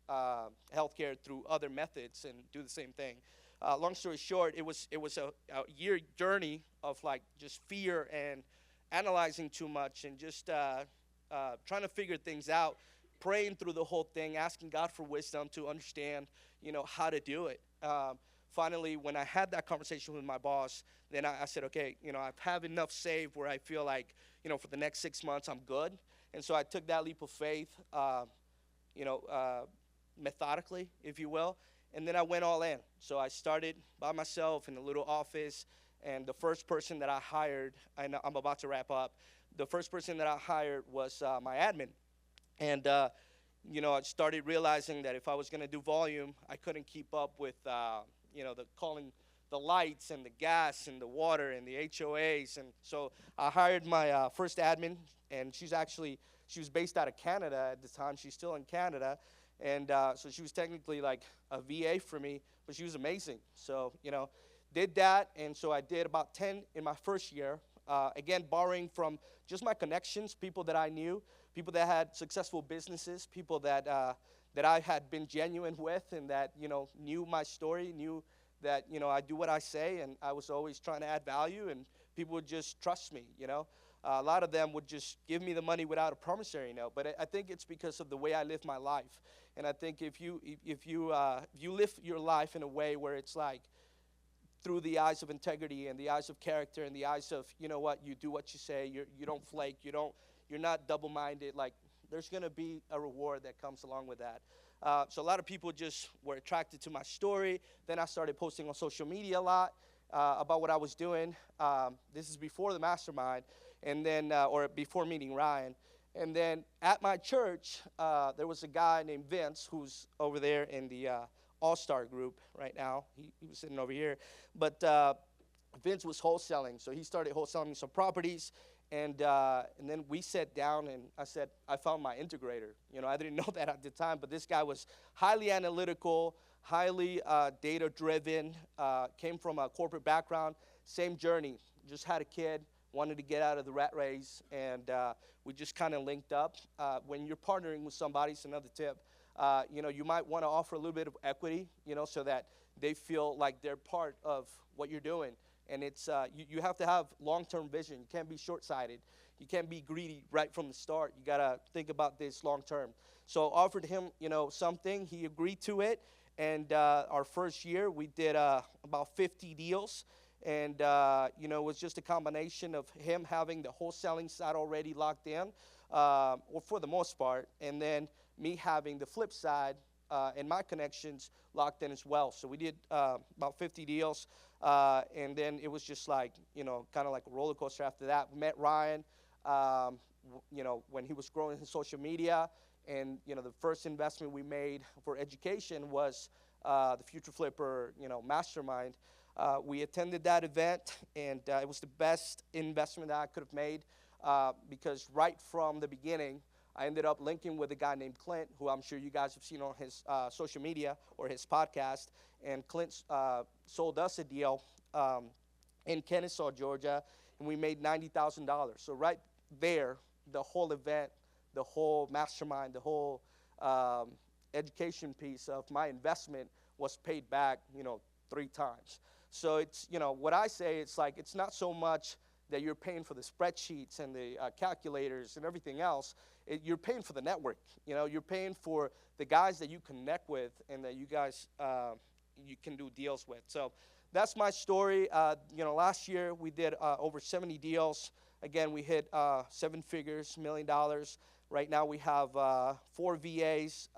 healthcare through other methods and do the same thing. Long story short, it was a year journey of like just fear and analyzing too much and just trying to figure things out, praying through the whole thing, asking God for wisdom to understand, how to do it. Finally, when I had that conversation with my boss, then I said, okay, I have enough saved where I feel like, for the next 6 months I'm good. And so I took that leap of faith, methodically, if you will, and then I went all in. So I started by myself in a little office, and the first person that I hired, and I'm about to wrap up, the first person that I hired was my admin. And, I started realizing that if I was going to do volume, I couldn't keep up with, the calling the lights and the gas and the water and the HOAs. And so I hired my first admin, and she was based out of Canada at the time. She's still in Canada. And so she was technically like a VA for me, but she was amazing. So, did that. And so I did about 10 in my first year. Again, borrowing from just my connections, people that I knew, people that had successful businesses, people that I had been genuine with and that, knew my story, knew that, I do what I say, and I was always trying to add value, and people would just trust me, A lot of them would just give me the money without a promissory note, but I think it's because of the way I live my life. And I think if you live your life in a way where it's like through the eyes of integrity and the eyes of character and the eyes of, you do what you say, you don't flake, you're not double-minded, like there's going to be a reward that comes along with that. So a lot of people just were attracted to my story. Then I started posting on social media a lot about what I was doing. This is before the Mastermind, and then or before meeting Ryan. And then at my church, there was a guy named Vince who's over there in the All-Star group right now. He was sitting over here. But Vince was wholesaling, so he started wholesaling some properties. And then we sat down, and I said, I found my integrator. You know, I didn't know that at the time, but this guy was highly analytical, highly data-driven, came from a corporate background, same journey, just had a kid, wanted to get out of the rat race, and we just kind of linked up. When you're partnering with somebody, it's another tip, you know, you might want to offer a little bit of equity, you know, so that they feel like they're part of what you're doing. And it's you have to have long-term vision. You can't be short-sighted. You can't be greedy right from the start. You got to think about this long-term. So offered him, you know, something. He agreed to it. And our first year, we did about 50 deals. And, you know, it was just a combination of him having the wholesaling side already locked in, or for the most part, and then me having the flip side and my connections locked in as well. So we did about 50 deals. And then it was just like, you know, kind of like a roller coaster after that. We met Ryan, you know, when he was growing his social media. And, you know, the first investment we made for education was the Future Flipper, you know, Mastermind. We attended that event, and it was the best investment that I could have made because right from the beginning, I ended up linking with a guy named Clint, who I'm sure you guys have seen on his social media or his podcast. And Clint sold us a deal in Kennesaw, Georgia, and we made $90,000. So right there, the whole event, the whole mastermind, the whole education piece of my investment was paid back, you know, 3 times. So it's, you know, what I say, it's like, it's not so much that you're paying for the spreadsheets and the calculators and everything else. You're paying for the network. You know, you're paying for the guys that you connect with and that you guys you can do deals with. So that's my story. You know, last year we did over 70 deals. Again, we hit 7 figures, $1 million. Right now we have 4 VAs,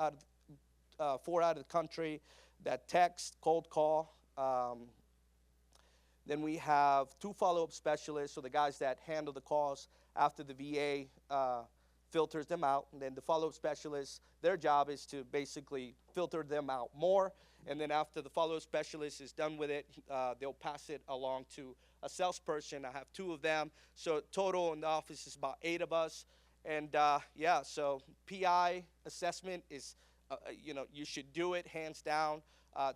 4 out of the country that text, cold call. Then we have 2 follow-up specialists, so the guys that handle the calls after the VA filters them out. And then the follow-up specialists, their job is to basically filter them out more. And then after the follow-up specialist is done with it, they'll pass it along to a salesperson. I have 2 of them. So total in the office is about 8 of us. And yeah, so PI assessment is, you know, you should do it hands down.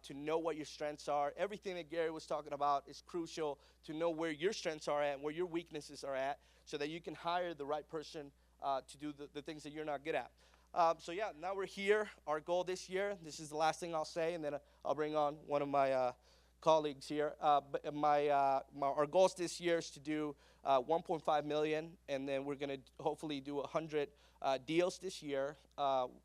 To know what your strengths are. Everything that Gary was talking about is crucial to know where your strengths are at and where your weaknesses are at so that you can hire the right person to do the things that you're not good at. So yeah, now we're here. Our goal this year, this is the last thing I'll say, and then I'll bring on one of my colleagues here. But our goals this year is to do 1.5 million, and then we're going to hopefully do 100 deals this year.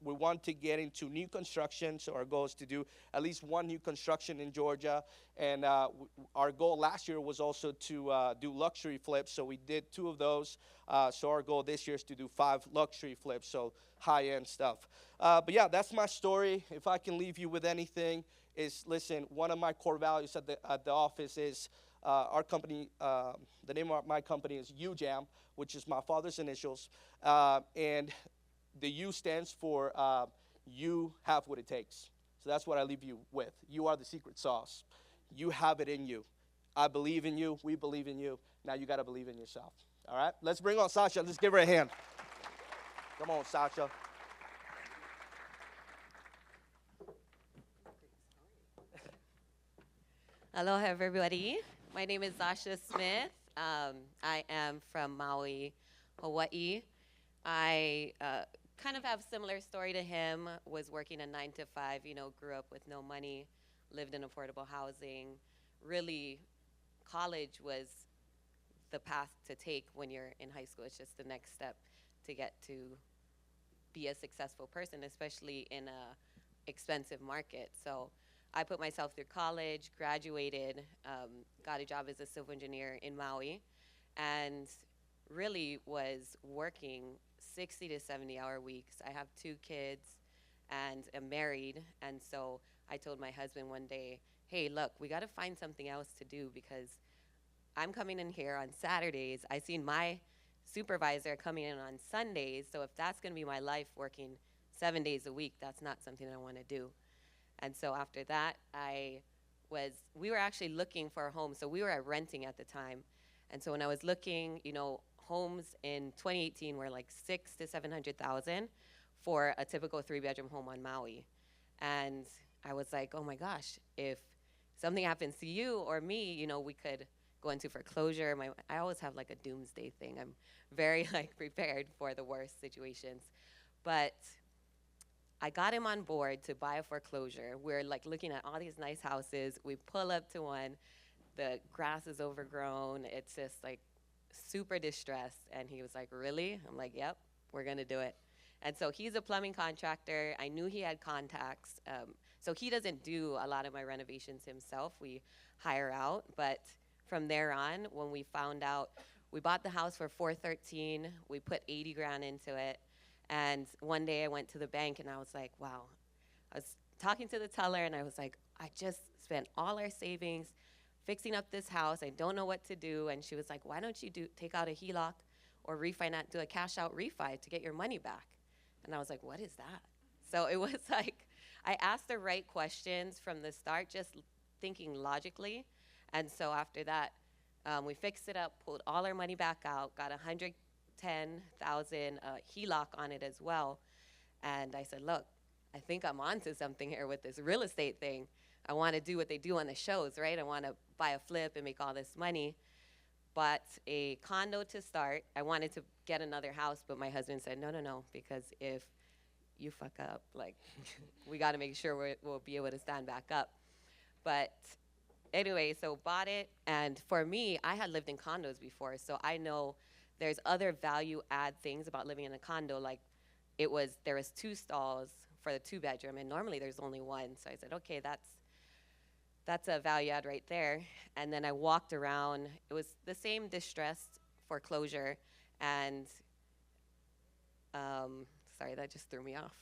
We want to get into new construction, so our goal is to do at least 1 new construction in Georgia. And our goal last year was also to do luxury flips, so we did 2 of those. So our goal this year is to do 5 luxury flips, so high-end stuff. But yeah, that's my story. If I can leave you with anything, is listen, one of my core values at the office is our company, the name of my company is UJAM, which is my father's initials. And the U stands for you have what it takes. So that's what I leave you with. You are the secret sauce. You have it in you. I believe in you. We believe in you. Now you got to believe in yourself. All right? Let's bring on Sasha. Let's give her a hand. Come on, Sasha. Hello, everybody. My name is Zasha Smith. I am from Maui, Hawaii. I kind of have a similar story to him, was working a 9-to-5, you know, grew up with no money, lived in affordable housing. Really, college was the path to take when you're in high school. It's just the next step to get to be a successful person, especially in a expensive market. So I put myself through college, graduated, got a job as a civil engineer in Maui, and really was working 60 to 70-hour weeks. I have 2 kids, and am married. And so I told my husband one day, hey, look, we got to find something else to do because I'm coming in here on Saturdays. I seen my supervisor coming in on Sundays. So if that's going to be my life working 7 days a week, that's not something I want to do. And so after that, we were actually looking for a home. So we were renting at the time. And so when I was looking, homes in 2018 were like 600,000 to 700,000 for a typical 3-bedroom home on Maui. And I was like, oh my gosh, if something happens to you or me, we could go into foreclosure. I always have like a doomsday thing. I'm very prepared for the worst situations. But I got him on board to buy a foreclosure. We're looking at all these nice houses. We pull up to one. The grass is overgrown. It's just super distressed. And he was like, really? I'm like, yep, we're going to do it. And so he's a plumbing contractor. I knew he had contacts. So he doesn't do a lot of my renovations himself. We hire out. But from there on, when we found out, we bought the house for $413. We put 80 grand into it. And one day I went to the bank and I was like, wow. I was talking to the teller and I was like, I just spent all our savings fixing up this house. I don't know what to do. And she was like, why don't you take out a HELOC or refinance, do a cash out refi to get your money back? And I was like, what is that? So it was I asked the right questions from the start, just thinking logically. And so after that, we fixed it up, pulled all our money back out, got 110,000 HELOC on it as well. And I said, look, I think I'm onto something here with this real estate thing. I want to do what they do on the shows, right? I want to buy a flip and make all this money. Bought a condo to start. I wanted to get another house, but my husband said, no, because if you fuck up, we got to make sure we'll be able to stand back up. But anyway, so bought it. And for me, I had lived in condos before, so I know there's other value add things about living in a condo. There was 2 stalls for the 2-bedroom, and normally there's only 1. So I said, okay, that's a value add right there. And then I walked around. It was the same distressed foreclosure. And sorry, that just threw me off.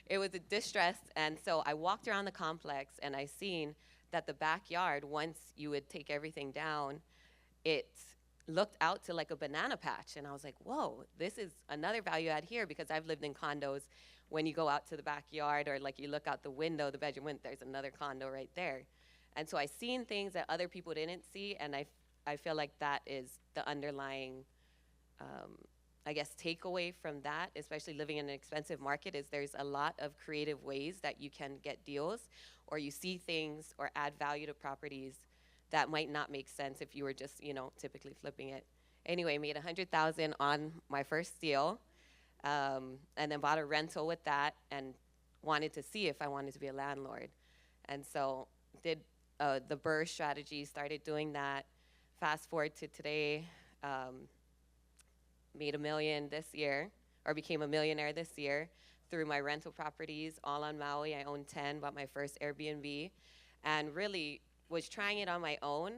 It was a distressed. And so I walked around the complex and I seen that the backyard, once you would take everything down, it looked out to like a banana patch. And I was like, whoa, this is another value add here, because I've lived in condos. When you go out to the backyard or you look out the window, the bedroom window, there's another condo right there. And so I seen things that other people didn't see, and I feel like that is the underlying, takeaway from that, especially living in an expensive market, is there's a lot of creative ways that you can get deals, or you see things or add value to properties that might not make sense if you were just, typically flipping it. Anyway, made $100,000 on my first deal. And then bought a rental with that and wanted to see if I wanted to be a landlord. And so did the BRRRR strategy, started doing that. Fast forward to today, made $1 million this year, or became a millionaire this year through my rental properties, all on Maui. I own 10, bought my first Airbnb, and really was trying it on my own,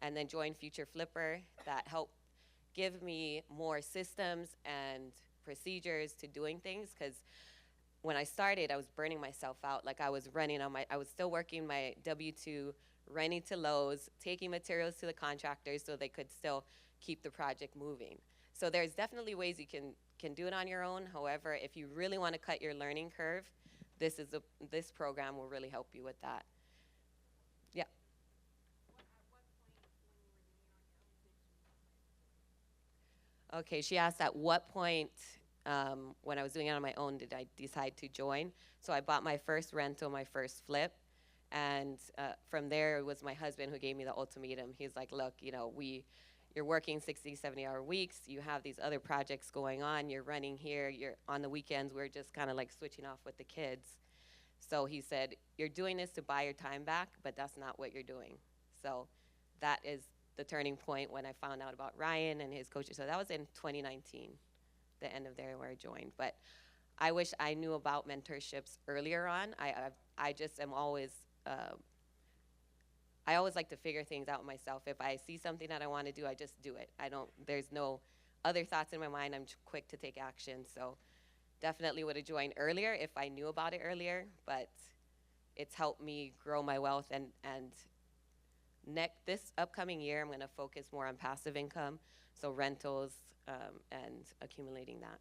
and then joined Future Flipper. That helped give me more systems and procedures to doing things, because when I started, I was burning myself out. I was I was still working my W-2, renting to Lowe's, taking materials to the contractors so they could still keep the project moving. So there's definitely ways you can do it on your own. However, if you really want to cut your learning curve, this program will really help you with that. Yeah. Okay, she asked at what point when I was doing it on my own did I decide to join. So I bought my first rental, my first flip, and from there it was my husband who gave me the ultimatum. He's like, look, you're working 60, 70-hour weeks, you have these other projects going on, you're running here, you're on the weekends, we're just kind of switching off with the kids. So he said, you're doing this to buy your time back, but that's not what you're doing. So that is the turning point when I found out about Ryan and his coaches. So that was in 2019, the end of there where I joined. But I wish I knew about mentorships earlier on. I just am always, I always like to figure things out myself. If I see something that I want to do, I just do it. There's no other thoughts in my mind. I'm quick to take action. So definitely would have joined earlier if I knew about it earlier, but it's helped me grow my wealth. And this upcoming year, I'm going to focus more on passive income, so rentals and accumulating that.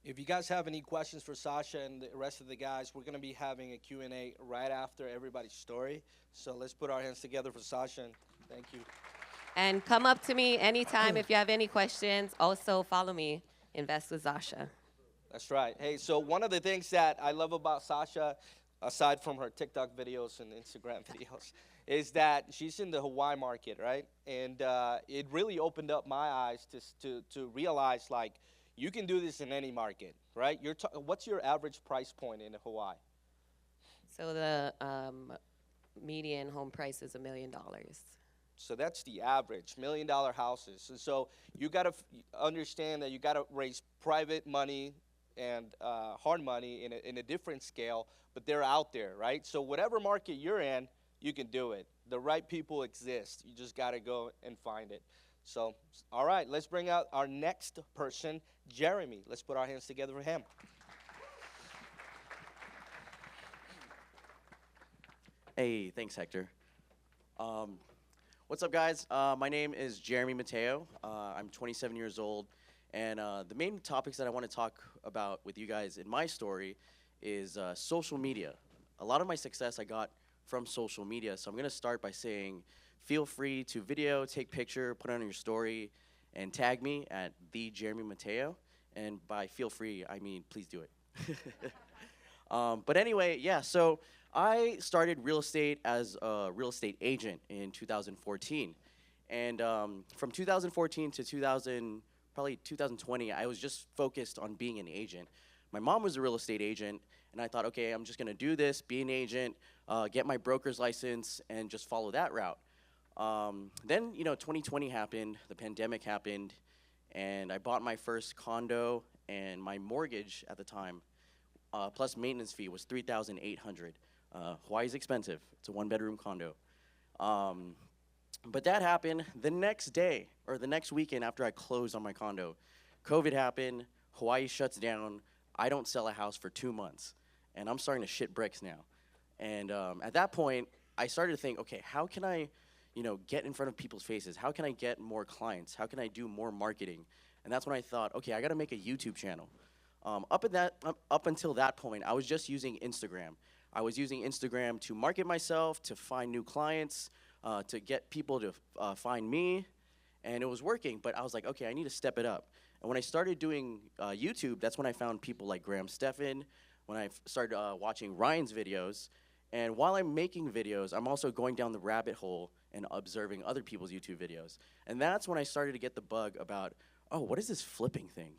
If you guys have any questions for Sasha and the rest of the guys, we're going to be having a Q&A right after everybody's story. So let's put our hands together for Sasha. And thank you. And come up to me anytime if you have any questions. Also, follow me, Invest with Sasha. That's right. Hey, so one of the things that I love about Sasha, aside from her TikTok videos and Instagram videos, is that she's in the Hawaii market, right? And it really opened up my eyes to realize, like, you can do this in any market, right? What's your average price point in Hawaii? So the median home price is $1 million. So that's the average, $1 million houses. And so you got to understand that you got to raise private money and hard money in a different scale, but they're out there, right? So whatever market you're in, you can do it. The right people exist. You just got to go and find it. So, all right, let's bring out our next person, Jeremy. Let's put our hands together for him. Hey, thanks, Hector. What's up, guys? My name is Jeremy Mateo. I'm 27 years old, and the main topics that I want to talk about with you guys in my story is social media. A lot of my success I got from social media, so I'm going to start by saying feel free to video, take picture, put it on your story, and tag me at the Jeremy Mateo. And by feel free, I mean please do it. But anyway, yeah, so I started real estate as a real estate agent in 2014. And from 2014 to probably 2020, I was just focused on being an agent. My mom was a real estate agent, and I thought, okay, I'm just gonna do this, be an agent, get my broker's license, and just follow that route. Then, 2020 happened, the pandemic happened, and I bought my first condo, and my mortgage at the time, plus maintenance fee, was $3,800. Hawaii's expensive. It's a one-bedroom condo. But that happened the next day, or the next weekend after I closed on my condo. COVID happened, Hawaii shuts down, I don't sell a house for 2 months, and I'm starting to shit bricks now. And at that point, I started to think, okay, how can I get in front of people's faces? How can I get more clients? How can I do more marketing? And that's when I thought, okay, I gotta make a YouTube channel. Up until that point, I was just using Instagram. I was using Instagram to market myself, to find new clients, to get people to find me, and it was working, but I was like, okay, I need to step it up. And when I started doing YouTube, that's when I found people like Graham Stephan, when I started watching Ryan's videos, and while I'm making videos, I'm also going down the rabbit hole and observing other people's YouTube videos. And that's when I started to get the bug about, oh, what is this flipping thing,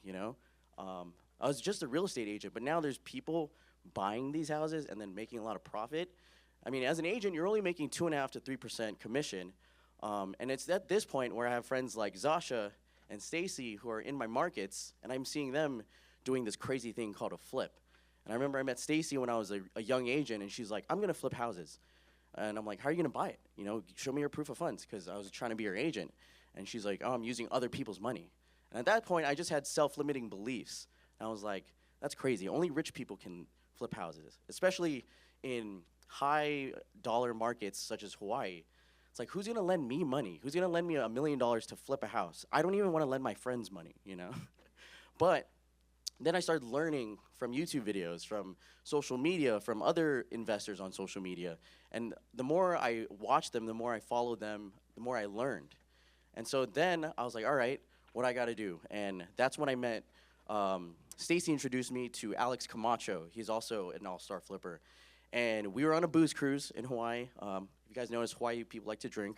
I was just a real estate agent, but now there's people buying these houses and then making a lot of profit. I mean, as an agent, you're only making 2.5% to 3% commission. And it's at this point where I have friends like Zasha and Stacy who are in my markets, and I'm seeing them doing this crazy thing called a flip. And I remember I met Stacy when I was a young agent, and she's like, I'm gonna flip houses. And I'm like, how are you gonna buy it? Show me your proof of funds, because I was trying to be your agent. And she's like, oh, I'm using other people's money. And at that point, I just had self-limiting beliefs. And I was like, that's crazy. Only rich people can flip houses, especially in high dollar markets such as Hawaii. It's like, who's gonna lend me money? Who's gonna lend me $1 million to flip a house? I don't even wanna lend my friends money, But then I started learning from YouTube videos, from social media, from other investors on social media. And the more I watched them, the more I followed them, the more I learned. And so then I was like, all right, what I gotta do? And that's when I met, Stacy introduced me to Alex Camacho. He's also an all-star flipper. And we were on a booze cruise in Hawaii. You guys notice Hawaii people like to drink.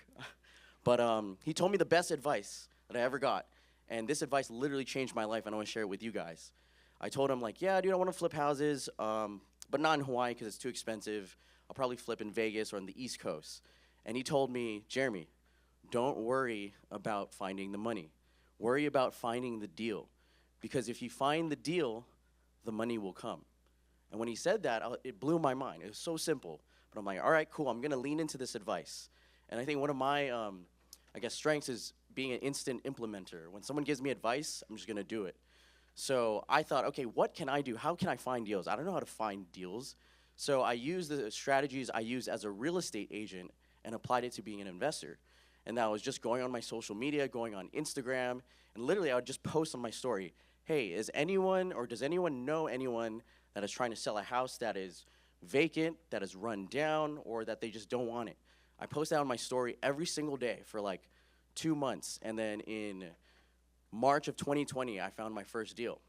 But he told me the best advice that I ever got. And this advice literally changed my life, and I want to share it with you guys. I told him, like, yeah, dude, I want to flip houses, but not in Hawaii because it's too expensive. I'll probably flip in Vegas or on the East Coast. And he told me, Jeremy, don't worry about finding the money. Worry about finding the deal. Because if you find the deal, the money will come. And when he said that, it blew my mind. It was so simple. But I'm like, all right, cool, I'm going to lean into this advice. And I think one of my, strengths is being an instant implementer. When someone gives me advice, I'm just going to do it. So I thought, okay, what can I do? How can I find deals? I don't know how to find deals. So I used the strategies I used as a real estate agent and applied it to being an investor. And that was just going on my social media, going on Instagram, and literally I would just post on my story, hey, is anyone or does anyone know anyone that is trying to sell a house that is vacant, that is run down, or that they just don't want it? I post that on my story every single day for like 2 months. And then in March of 2020, I found my first deal.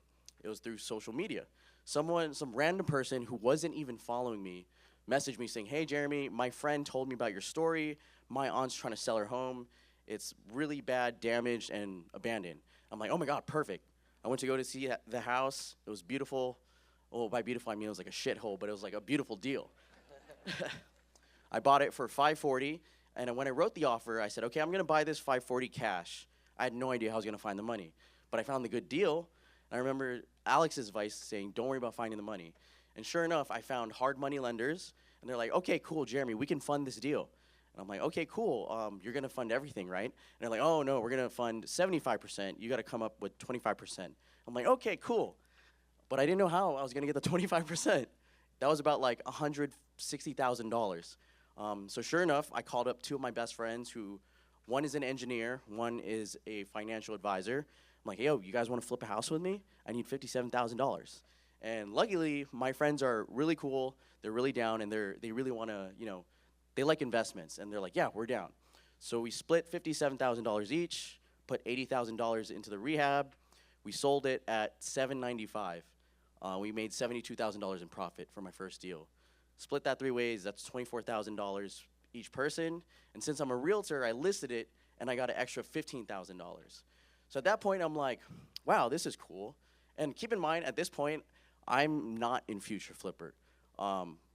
It was through social media. Some random person who wasn't even following me messaged me saying, hey, Jeremy, my friend told me about your story. My aunt's trying to sell her home. It's really bad, damaged, and abandoned. I'm like, oh my God, perfect. I went to go to see the house. It was beautiful. Well, by beautiful, I mean it was like a shithole, but it was like a beautiful deal. I bought it for $540, and when I wrote the offer, I said, okay, I'm gonna buy this $540 cash. I had no idea how I was gonna find the money, but I found the good deal. And I remember Alex's advice saying, don't worry about finding the money. And sure enough, I found hard money lenders, and they're like, okay, cool, Jeremy, we can fund this deal. And I'm like, okay, cool, you're gonna fund everything, right? And they're like, oh no, we're gonna fund 75%. You gotta come up with 25%. I'm like, okay, cool. But I didn't know how I was gonna get the 25%. That was about like $160,000. So sure enough, I called up two of my best friends who, one is an engineer, one is a financial advisor. I'm like, yo, you guys wanna flip a house with me? I need $57,000. And luckily, my friends are really cool, they're really down, and they really wanna, they like investments, and they're like, yeah, we're down. So we split $57,000 each, put $80,000 into the rehab. We sold it at $795. We made $72,000 in profit for my first deal. Split that 3 ways, that's $24,000 each person. And since I'm a realtor, I listed it, and I got an extra $15,000. So at that point, I'm like, wow, this is cool. And keep in mind, at this point, I'm not in Future Flipper.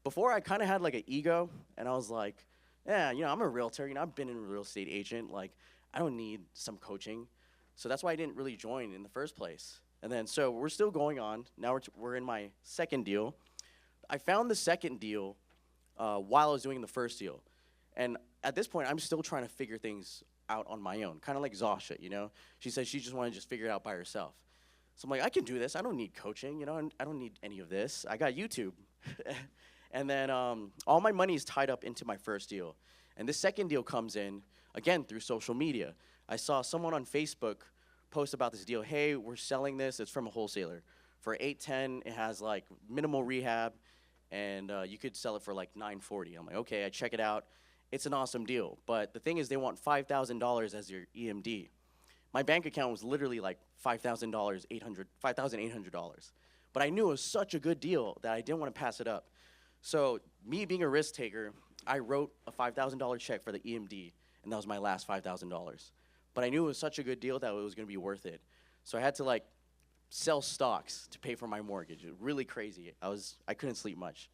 Before, I kind of had like an ego, and I was like, yeah, I'm a realtor. I've been a real estate agent. Like, I don't need some coaching. So that's why I didn't really join in the first place. And then, so we're still going on. Now we're in my second deal. I found the second deal while I was doing the first deal. And at this point, I'm still trying to figure things out on my own, kind of like Zasha, She said she just wanted to just figure it out by herself. So I'm like, I can do this. I don't need coaching, I don't need any of this. I got YouTube. And then all my money is tied up into my first deal. And this second deal comes in, again, through social media. I saw someone on Facebook post about this deal. Hey, we're selling this. It's from a wholesaler. For $810, it has like minimal rehab, and you could sell it for like $940. I'm like, okay, I check it out. It's an awesome deal. But the thing is, they want $5,000 as your EMD. My bank account was literally like $5,800. But I knew it was such a good deal that I didn't want to pass it up. So me being a risk taker, I wrote a $5,000 check for the EMD, and that was my last $5,000. But I knew it was such a good deal that it was going to be worth it. So I had to like sell stocks to pay for my mortgage. It was really crazy. I couldn't sleep much.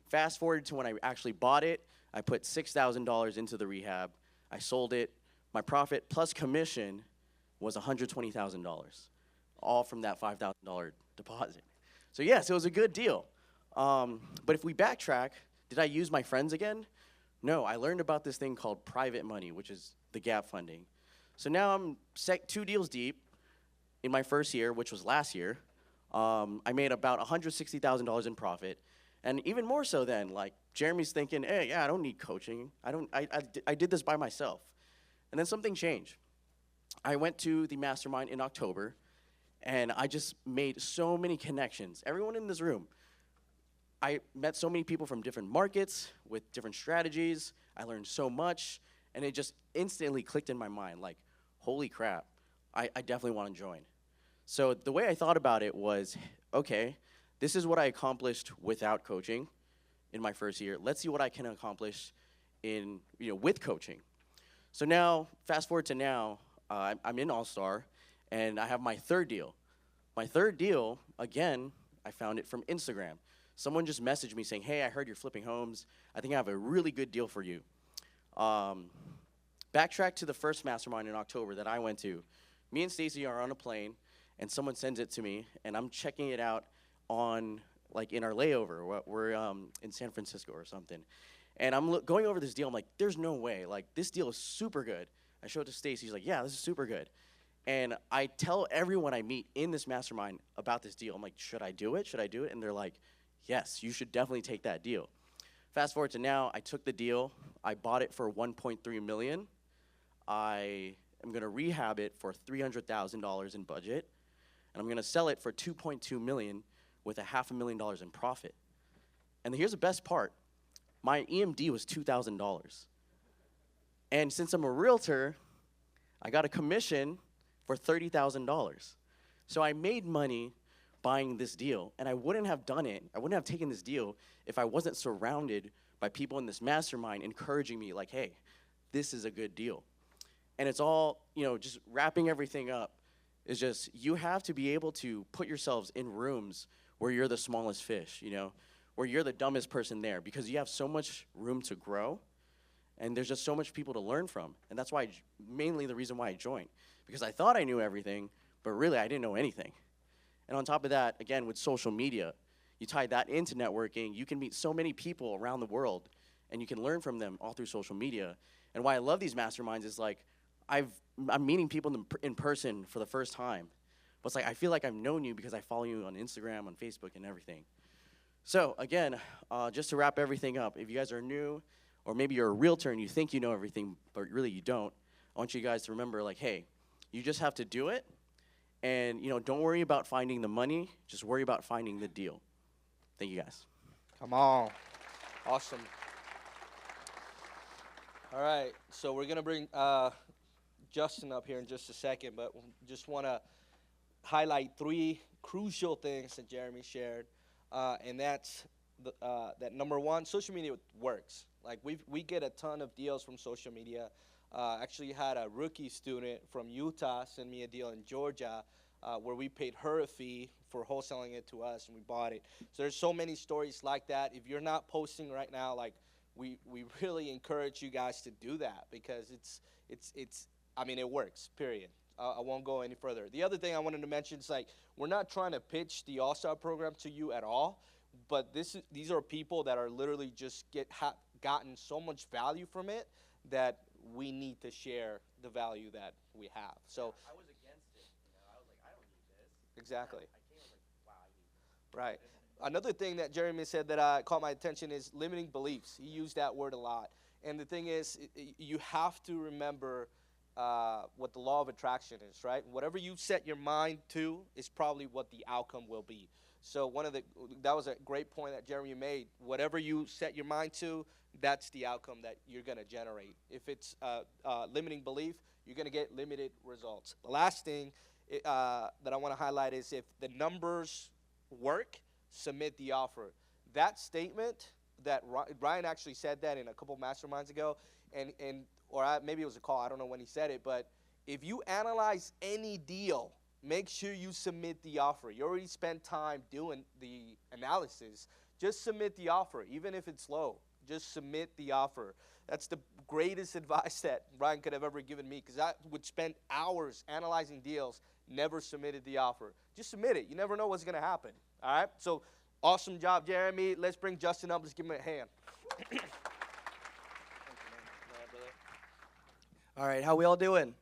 Fast forward to when I actually bought it, I put $6,000 into the rehab. I sold it. My profit plus commission was $120,000, all from that $5,000 deposit. So yes, it was a good deal. But if we backtrack, did I use my friends again? No, I learned about this thing called private money, which is the gap funding. So now I'm 2 deals deep in my first year, which was last year. I made about $160,000 in profit. And even more so then, like Jeremy's thinking, hey, yeah, I don't need coaching. I did this by myself. And then something changed. I went to the Mastermind in October, and I just made so many connections. Everyone in this room, I met so many people from different markets with different strategies. I learned so much, and it just instantly clicked in my mind, like, holy crap, I definitely want to join. So the way I thought about it was, okay, this is what I accomplished without coaching in my first year. Let's see what I can accomplish with coaching. So now, fast forward to now, I'm in All-Star, and I have my third deal. My third deal, again, I found it from Instagram. Someone just messaged me saying, hey, I heard you're flipping homes. I think I have a really good deal for you. Backtrack to the first Mastermind in October that I went to. Me and Stacy are on a plane, and someone sends it to me, and I'm checking it out in our layover. We're in San Francisco or something. And I'm going over this deal. I'm like, there's no way. Like, this deal is super good. I show it to Stacy. She's like, yeah, this is super good. And I tell everyone I meet in this mastermind about this deal. I'm like, should I do it? Should I do it? And they're like, yes, you should definitely take that deal. Fast forward to now, I took the deal. I bought it for $1.3 million. I am going to rehab it for $300,000 in budget, and I'm going to sell it for $2.2 million with $500,000 in profit. And here's the best part. My EMD was $2,000. And since I'm a realtor, I got a commission for $30,000. So I made money buying this deal, and I wouldn't have done it, I wouldn't have taken this deal if I wasn't surrounded by people in this mastermind encouraging me like, hey, this is a good deal. And it's all, just wrapping everything up is just, you have to be able to put yourselves in rooms where you're the smallest fish, where you're the dumbest person there, because you have so much room to grow, and there's just so much people to learn from. And that's why, mainly the reason why I joined, because I thought I knew everything, but really I didn't know anything. And on top of that, again, with social media, you tie that into networking, you can meet so many people around the world, and you can learn from them all through social media. And why I love these masterminds is like, I'm meeting people in person for the first time. But it's like, I feel like I've known you because I follow you on Instagram, on Facebook, and everything. So again, just to wrap everything up, if you guys are new, or maybe you're a realtor and you think you know everything, but really you don't, I want you guys to remember, like, hey, you just have to do it. And, don't worry about finding the money. Just worry about finding the deal. Thank you, guys. Come on. Awesome. All right, so we're going to bring Justin up here in just a second, but just want to highlight 3 crucial things that Jeremy shared, and that's that number one, social media works. Like we get a ton of deals from social media. Actually had a rookie student from Utah send me a deal in Georgia where we paid her a fee for wholesaling it to us, and we bought it. So there's so many stories like that. If you're not posting right now, like we really encourage you guys to do that, because it works, period. I won't go any further. The other thing I wanted to mention is, like, we're not trying to pitch the All-Star program to you at all, but these are people that are literally just gotten so much value from it that we need to share the value that we have. So I was against it. I was like, I don't need this. Exactly. I came, I was like, wow, I need this. Right. Another thing that Jeremy said that caught my attention is limiting beliefs. He used that word a lot. And the thing is, you have to remember what the law of attraction is, right? Whatever you set your mind to is probably what the outcome will be. So that was a great point that Jeremy made. Whatever you set your mind to, that's the outcome that you're going to generate. If it's limiting belief, you're going to get limited results. The last thing that I want to highlight is, if the numbers work, submit the offer. That statement that Ryan actually said that in a couple masterminds ago, maybe it was a call, I don't know when he said it, but if you analyze any deal, make sure you submit the offer. You already spent time doing the analysis. Just submit the offer, even if it's low. Just submit the offer. That's the greatest advice that Ryan could have ever given me, because I would spend hours analyzing deals, never submitted the offer. Just submit it. You never know what's going to happen. All right? So awesome job, Jeremy. Let's bring Justin up. Let's give him a hand. All right, how we all doing?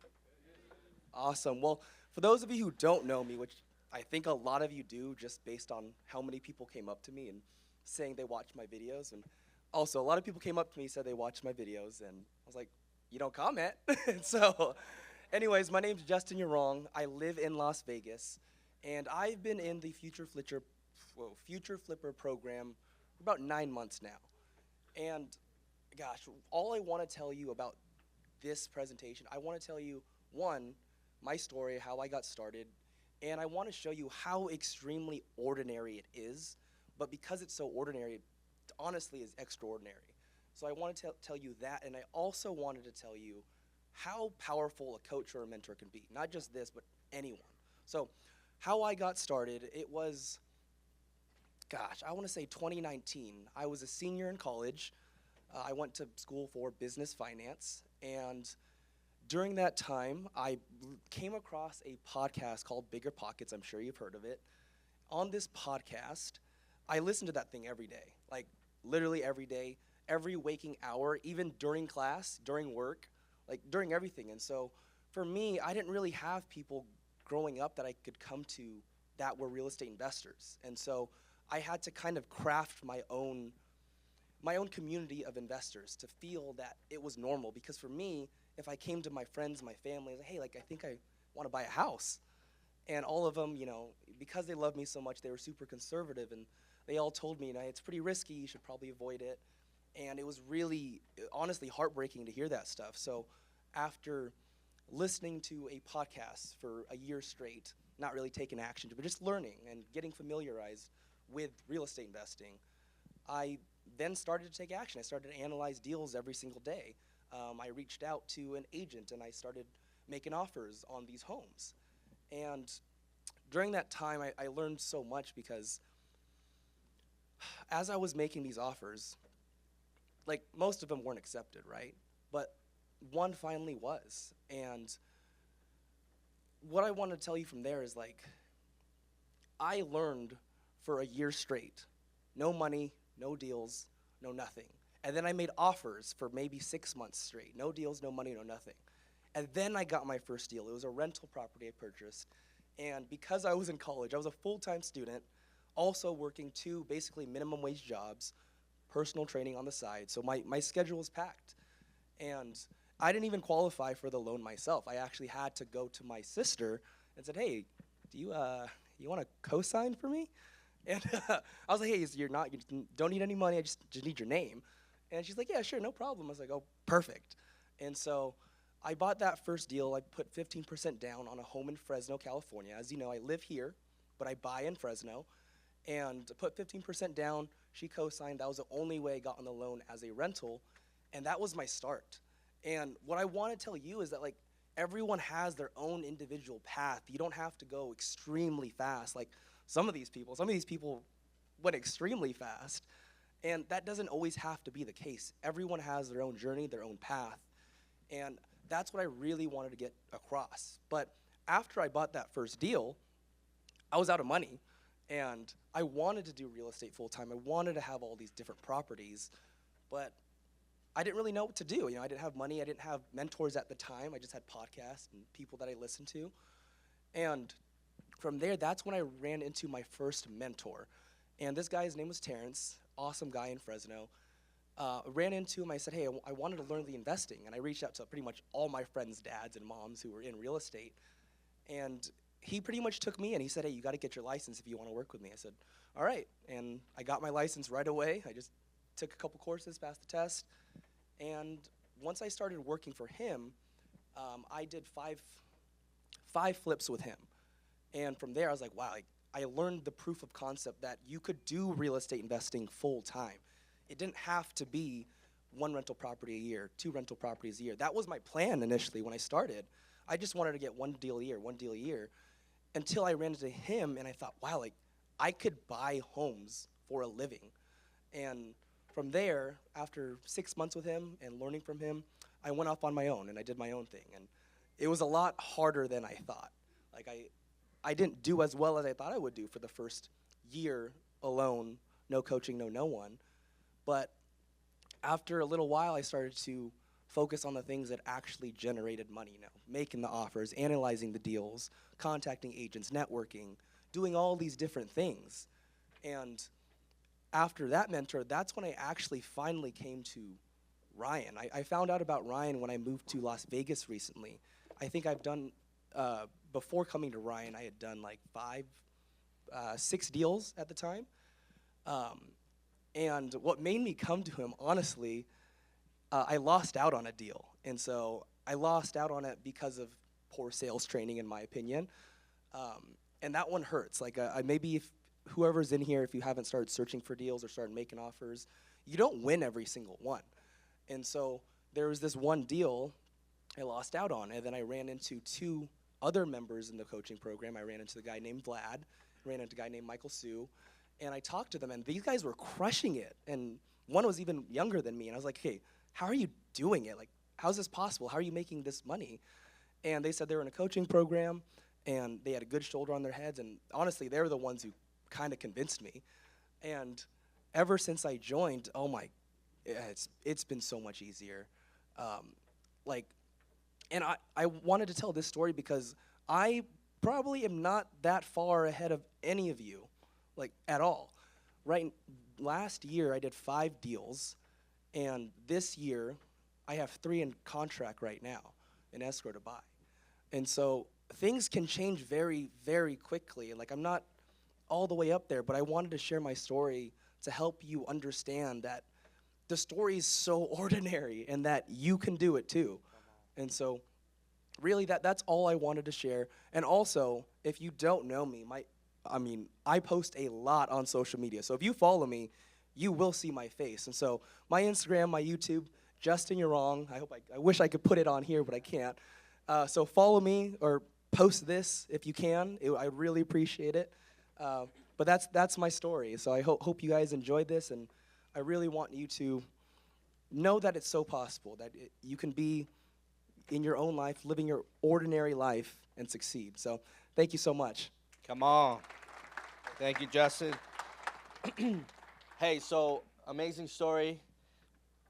Awesome. Well, for those of you who don't know me, which I think a lot of you do just based on how many people came up to me and saying they watched my videos, and also a lot of people came up to me and said they watched my videos, and I was like, you don't comment. So anyways, my name's Justin You're I live in Las Vegas, and I've been in the Future Flipper program for about 9 months now. And gosh, all I want to tell you about this presentation, I want to tell you, one, my story, how I got started, and I want to show you how extremely ordinary it is, but because it's so ordinary, it honestly is extraordinary. So I want to tell you that, and I also wanted to tell you how powerful a coach or a mentor can be. Not just this, but anyone. So how I got started, it was, gosh, I want to say 2019. I was a senior in college. I went to school for business finance, and during that time, I came across a podcast called Bigger Pockets. I'm sure you've heard of it. On this podcast, I listened to that thing every day, like literally every day, every waking hour, even during class, during work, like during everything. And so for me, I didn't really have people growing up that I could come to that were real estate investors. And so I had to kind of craft my own community of investors to feel that it was normal. Because for me, if I came to my friends, my family, I was like, hey, like, I think I want to buy a house. And all of them, you know, because they loved me so much, they were super conservative, and they all told me, you know, it's pretty risky, you should probably avoid it. And it was really, honestly, heartbreaking to hear that stuff. So after listening to a podcast for a year straight, not really taking action, but just learning and getting familiarized with real estate investing, I then started to take action. I started to analyze deals every single day. I reached out to an agent and I started making offers on these homes. And during that time, I learned so much, because as I was making these offers, like, most of them weren't accepted, right? But one finally was. And what I want to tell you from there is, like, I learned for a year straight, no money, no deals, no nothing. And then I made offers for maybe 6 months straight, no deals, no money, no nothing. And then I got my first deal. It was a rental property I purchased. And because I was in college, I was a full-time student, also working 2 basically minimum wage jobs, personal training on the side. So my schedule was packed. And I didn't even qualify for the loan myself. I actually had to go to my sister and said, hey, do you want to co-sign for me? And I was like, hey, you don't need any money, I just need your name. And she's like, yeah, sure, no problem. I was like, oh, perfect. And so I bought that first deal. I put 15% down on a home in Fresno, California. As you know, I live here, but I buy in Fresno. And put 15% down, she co-signed. That was the only way I got on the loan as a rental, and that was my start. And what I want to tell you is that, like, everyone has their own individual path. You don't have to go extremely fast. Like, some of these people went extremely fast, and that doesn't always have to be the case. Everyone has their own journey, their own path, and that's what I really wanted to get across. But after I bought that first deal, I was out of money, and I wanted to do real estate full-time. I wanted to have all these different properties, but I didn't really know what to do. You know, I didn't have money. I didn't have mentors at the time. I just had podcasts and people that I listened to. And from there, that's when I ran into my first mentor. And this guy's name was Terrence, awesome guy in Fresno. Ran into him. I said, hey, I wanted to learn the investing. And I reached out to pretty much all my friends' dads and moms who were in real estate. And he pretty much took me and he said, hey, you got to get your license if you want to work with me. I said, all right. And I got my license right away. I just took a couple courses, passed the test. And once I started working for him, I did five flips with him. And from there, I was like, wow, I learned the proof of concept that you could do real estate investing full time. It didn't have to be 1 rental property a year, 2 rental properties a year. That was my plan initially when I started. I just wanted to get 1 deal a year, until I ran into him and I thought, wow, like, I could buy homes for a living. And from there, after 6 months with him and learning from him, I went off on my own and I did my own thing. And it was a lot harder than I thought. Like, I didn't do as well as I thought I would do for the first year alone, no coaching, no one. But after a little while, I started to focus on the things that actually generated money, you know, making the offers, analyzing the deals, contacting agents, networking, doing all these different things. And after that mentor, that's when I actually finally came to Ryan. I found out about Ryan when I moved to Las Vegas recently. I think I've done, before coming to Ryan, I had done like 6 deals at the time. And what made me come to him, honestly, I lost out on a deal. And so I lost out on it because of poor sales training, in my opinion. And that one hurts. Like, maybe if whoever's in here, if you haven't started searching for deals or started making offers, you don't win every single one. And so there was this one deal I lost out on, and then I ran into 2 other members in the coaching program. I ran into the guy named Vlad, ran into a guy named Michael Sue, and I talked to them, and these guys were crushing it. And one was even younger than me, and I was like, hey, how are you doing it? Like, how's this possible? How are you making this money? And they said they were in a coaching program, and they had a good shoulder on their heads, and honestly, they were the ones who kind of convinced me. And ever since I joined, oh my, it's been so much easier. Like, And I wanted to tell this story because I probably am not that far ahead of any of you, like at all. Right, last year I did 5 deals, and this year I have 3 in contract right now, in escrow to buy. And so things can change very, very quickly. And like I'm not all the way up there, but I wanted to share my story to help you understand that the story is so ordinary and that you can do it too. And so really that's all I wanted to share. And also, if you don't know me, I post a lot on social media. So if you follow me, you will see my face. And so my Instagram, my YouTube, Justin You're Wrong. I wish I could put it on here, but I can't. So follow me or post this if you can. I really appreciate it. But that's my story. So I hope you guys enjoyed this, and I really want you to know that it's so possible, that you can be in your own life, living your ordinary life, and succeed. So thank you so much. Come on. Thank you, Justin. Hey, so amazing story.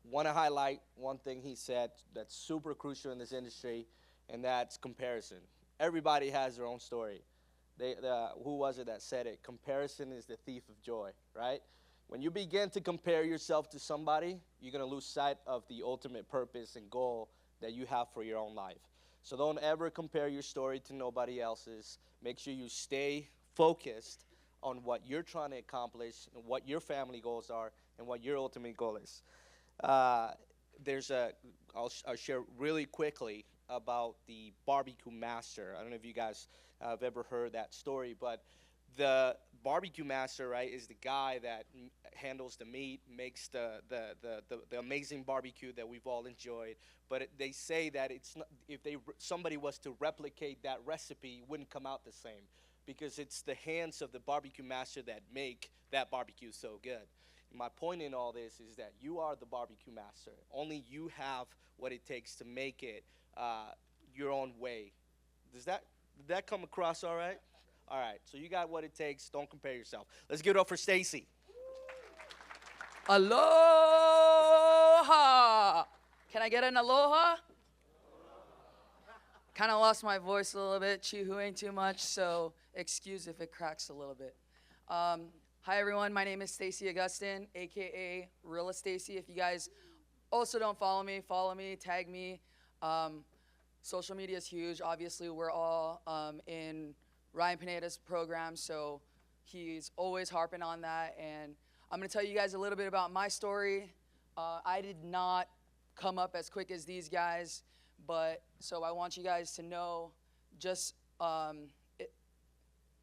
Want to highlight one thing he said that's super crucial in this industry, and that's comparison. Everybody has their own story. Who was it that said it? Comparison is the thief of joy, right? When you begin to compare yourself to somebody, you're going to lose sight of the ultimate purpose and goal that you have for your own life. So don't ever compare your story to nobody else's. Make sure you stay focused on what you're trying to accomplish and what your family goals are and what your ultimate goal is. I'll share really quickly about the barbecue master. I don't know if you guys have ever heard that story, but the barbecue master, right, is the guy that handles the meat, makes the amazing barbecue that we've all enjoyed. But they say that it's not, if somebody was to replicate that recipe, it wouldn't come out the same, because it's the hands of the barbecue master that make that barbecue so good. My point in all this is that you are the barbecue master. Only you have what it takes to make it your own way. Did that come across all right? All right, so you got what it takes. Don't compare yourself. Let's give it up for Stacy. Aloha! Can I get an aloha? Kind of lost my voice a little bit, chee-hooing too much, so excuse if it cracks a little bit. Hi everyone, my name is Stacy Augustin, aka Real Stacy. If you guys also don't follow me, tag me. Social media is huge. Obviously, we're all in Ryan Pineda's program, so he's always harping on that. And I'm gonna tell you guys a little bit about my story. I did not come up as quick as these guys, but so I want you guys to know, just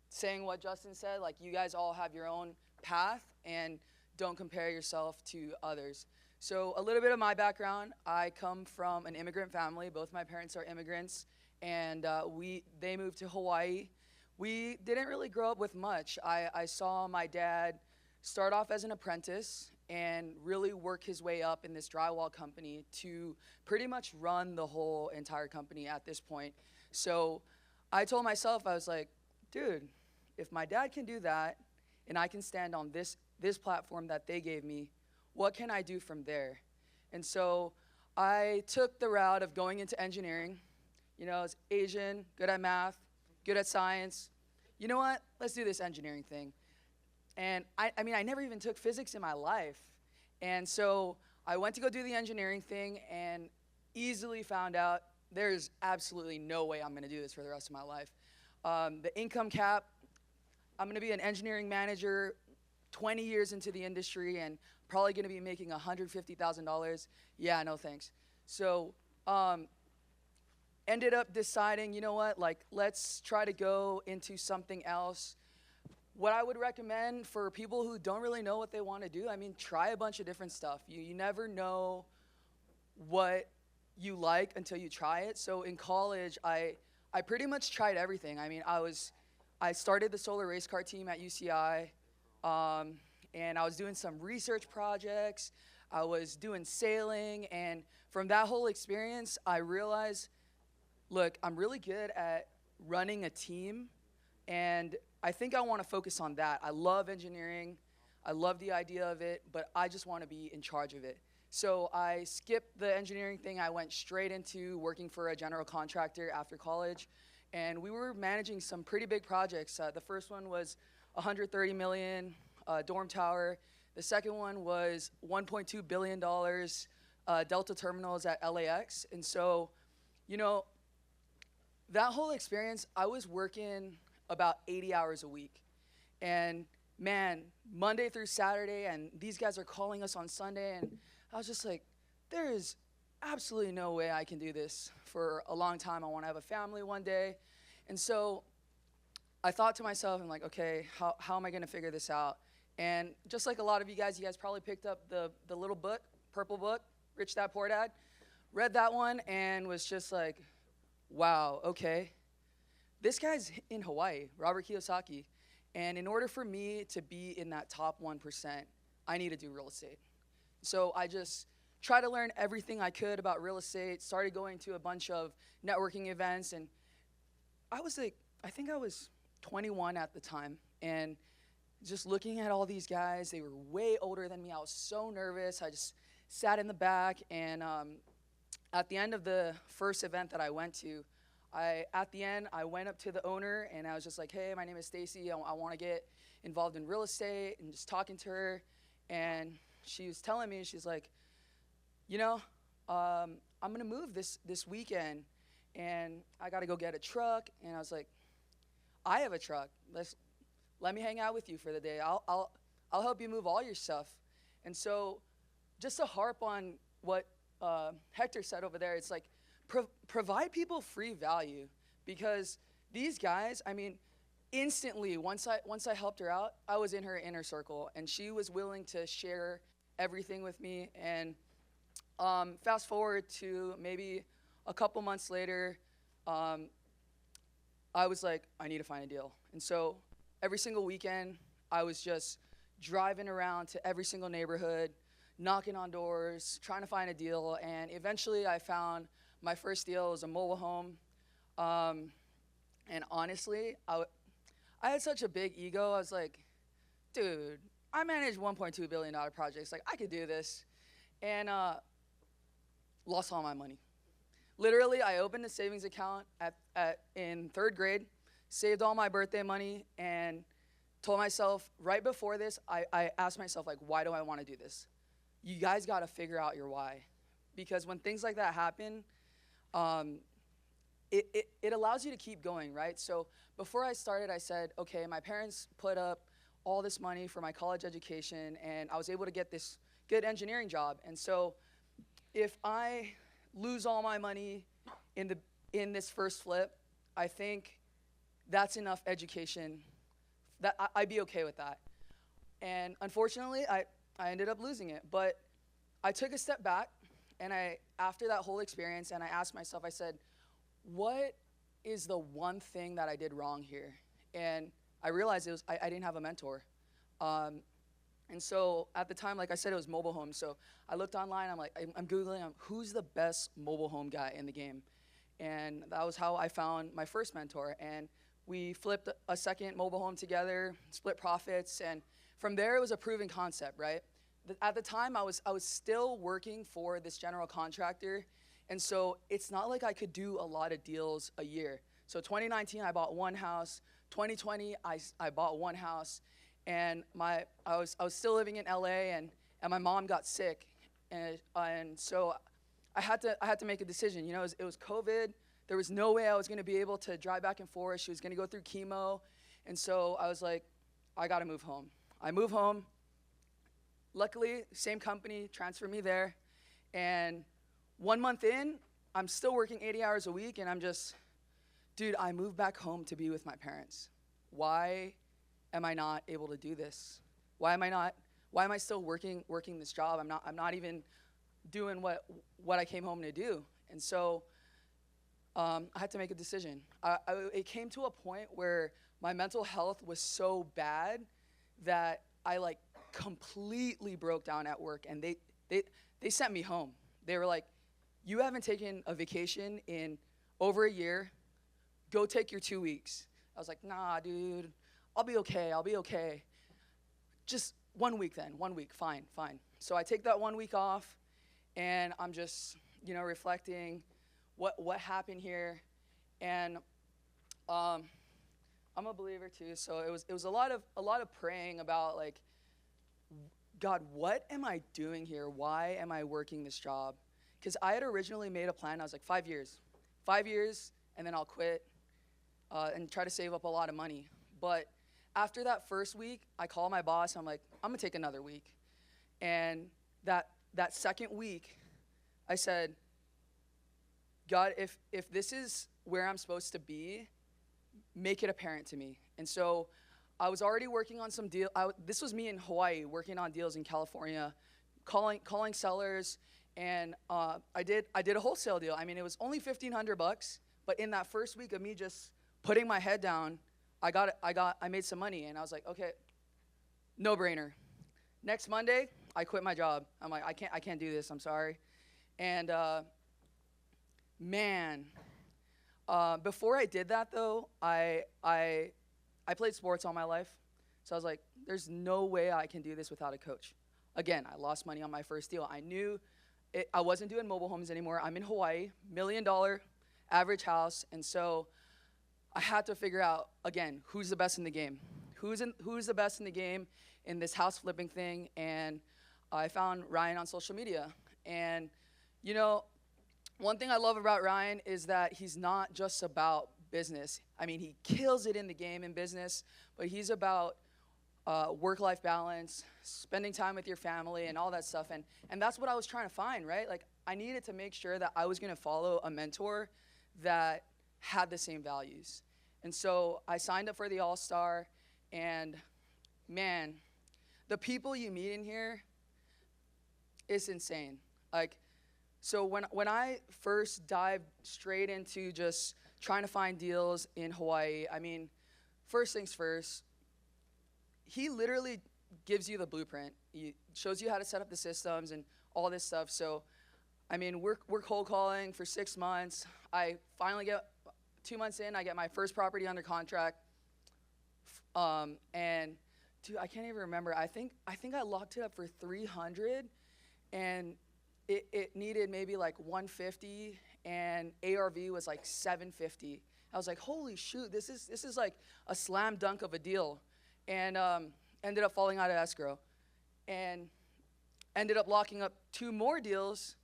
saying what Justin said, like you guys all have your own path and don't compare yourself to others. So a little bit of my background, I come from an immigrant family. Both my parents are immigrants, and they moved to Hawaii. We didn't really grow up with much. I saw my dad start off as an apprentice and really work his way up in this drywall company to pretty much run the whole entire company at this point. So I told myself, I was like, dude, if my dad can do that and I can stand on this platform that they gave me, what can I do from there? And so I took the route of going into engineering. You know, I was Asian, good at math, good at science. You know what? Let's do this engineering thing. And I mean, I never even took physics in my life. And so I went to go do the engineering thing and easily found out there's absolutely no way I'm gonna do this for the rest of my life. The income cap, I'm gonna be an engineering manager 20 years into the industry and probably gonna be making $150,000. Yeah, no thanks. So ended up deciding, you know what, like let's try to go into something else. What I would recommend for people who don't really know what they want to do, I mean, try a bunch of different stuff. You never know what you like until you try it. So in college, I pretty much tried everything. I mean, I started the solar race car team at UCI, and I was doing some research projects. I was doing sailing, and from that whole experience, I realized, look, I'm really good at running a team, and I think I want to focus on that. I love engineering. I love the idea of it, but I just want to be in charge of it. So I skipped the engineering thing. I went straight into working for a general contractor after college. And we were managing some pretty big projects. The first one was 130 million dorm tower. The second one was $1.2 billion Delta terminals at LAX. And so, you know, that whole experience, I was working about 80 hours a week. And man, Monday through Saturday, and these guys are calling us on Sunday, and I was just like, there is absolutely no way I can do this for a long time. I want to have a family one day. And so I thought to myself, I'm like, okay, how am I going to figure this out? And just like a lot of you guys probably picked up the little book, purple book, Rich Dad Poor Dad. Read that one and was just like, wow, okay. This guy's in Hawaii, Robert Kiyosaki. And in order for me to be in that top 1%, I need to do real estate. So I just tried to learn everything I could about real estate, started going to a bunch of networking events, and I think I was 21 at the time, and just looking at all these guys, they were way older than me. I was so nervous. I just sat in the back, and at the end of the first event that I went to, at the end, I went up to the owner, and I was just like, hey, my name is Stacy. I want to get involved in real estate, and just talking to her. And she was telling me, she's like, you know, I'm going to move this weekend, and I got to go get a truck. And I was like, I have a truck. Let me hang out with you for the day. I'll help you move all your stuff. And so just to harp on what Hector said over there, it's like, provide people free value, because these guys, I mean, instantly, once I helped her out, I was in her inner circle, and she was willing to share everything with me. And fast forward to maybe a couple months later, I was like, I need to find a deal. And so every single weekend, I was just driving around to every single neighborhood, knocking on doors, trying to find a deal. And eventually I found my first deal. Was a mobile home. And honestly, I had such a big ego. I was like, dude, I manage $1.2 billion projects. Like, I could do this. And lost all my money. Literally, I opened a savings account in third grade, saved all my birthday money, and told myself, right before this, I asked myself, like, why do I want to do this? You guys got to figure out your why. Because when things like that happen, it allows you to keep going, right? So before I started, I said, okay, my parents put up all this money for my college education, and I was able to get this good engineering job. And so if I lose all my money in this first flip, I think that's enough education that I'd be okay with that. And unfortunately, I ended up losing it. But I took a step back, and after that whole experience, and I asked myself, I said, what is the one thing that I did wrong here? And I realized I didn't have a mentor. And so at the time, like I said, it was mobile homes. So I looked online. I'm Googling, who's the best mobile home guy in the game? And that was how I found my first mentor. And we flipped a second mobile home together, split profits. And from there, it was a proven concept, right? At the time, I was still working for this general contractor. And so it's not like I could do a lot of deals a year. So 2019, I bought one house. 2020, I bought one house. And I was still living in LA, and my mom got sick, and so I had to make a decision. You know, it was COVID. There was no way I was going to be able to drive back and forth. She was going to go through chemo, and so I was like, I got to move home. I moved home. Luckily, same company transferred me there, and 1 month in, I'm still working 80 hours a week, and I'm just, dude, I moved back home to be with my parents. Why am I not able to do this? Why am I still working this job? I'm not even doing what I came home to do. And so I had to make a decision. It came to a point where my mental health was so bad that I like completely broke down at work, and they sent me home. They were like, you haven't taken a vacation in over a year. Go take your 2 weeks. I was like, nah, dude. I'll be okay. Just 1 week then, 1 week, fine. So I take that 1 week off, and I'm just, reflecting what happened here, and I'm a believer too, so it was a lot of praying about like, God, what am I doing here? Why am I working this job? Because I had originally made a plan. I was like 5 years, and then I'll quit and try to save up a lot of money. But after that first week, I call my boss. I'm like, I'm gonna take another week. And that second week, I said, God, if this is where I'm supposed to be, make it apparent to me. And so I was already working on some deal. This was me in Hawaii working on deals in California, calling sellers, and I did a wholesale deal. I mean, it was only $1,500, but in that first week of me just putting my head down, I made some money, and I was like, okay, no brainer. Next Monday, I quit my job. I'm like, I can't do this. I'm sorry, and man. Before I did that, though, I played sports all my life. So I was like, there's no way I can do this without a coach. Again, I lost money on my first deal. I knew I wasn't doing mobile homes anymore. I'm in Hawaii, $1 million average house. And so I had to figure out, again, who's the best in the game? Who's the best in the game in this house flipping thing? And I found Ryan on social media. And, one thing I love about Ryan is that he's not just about business. I mean, he kills it in the game in business, but he's about work-life balance, spending time with your family, and all that stuff. And that's what I was trying to find, right? Like, I needed to make sure that I was going to follow a mentor that had the same values. And so I signed up for the All-Star, and man, the people you meet in here is insane. Like, so when I first dived straight into just trying to find deals in Hawaii, I mean, first things first, he literally gives you the blueprint. He shows you how to set up the systems and all this stuff. So, I mean, we're cold calling for 6 months. I finally get 2 months in, I get my first property under contract. And dude, I can't even remember. I think I locked it up for 300, and it needed maybe like 150, and ARV was like 750. I was like, holy shoot, this is like a slam dunk of a deal. And ended up falling out of escrow, and ended up locking up 2 more deals.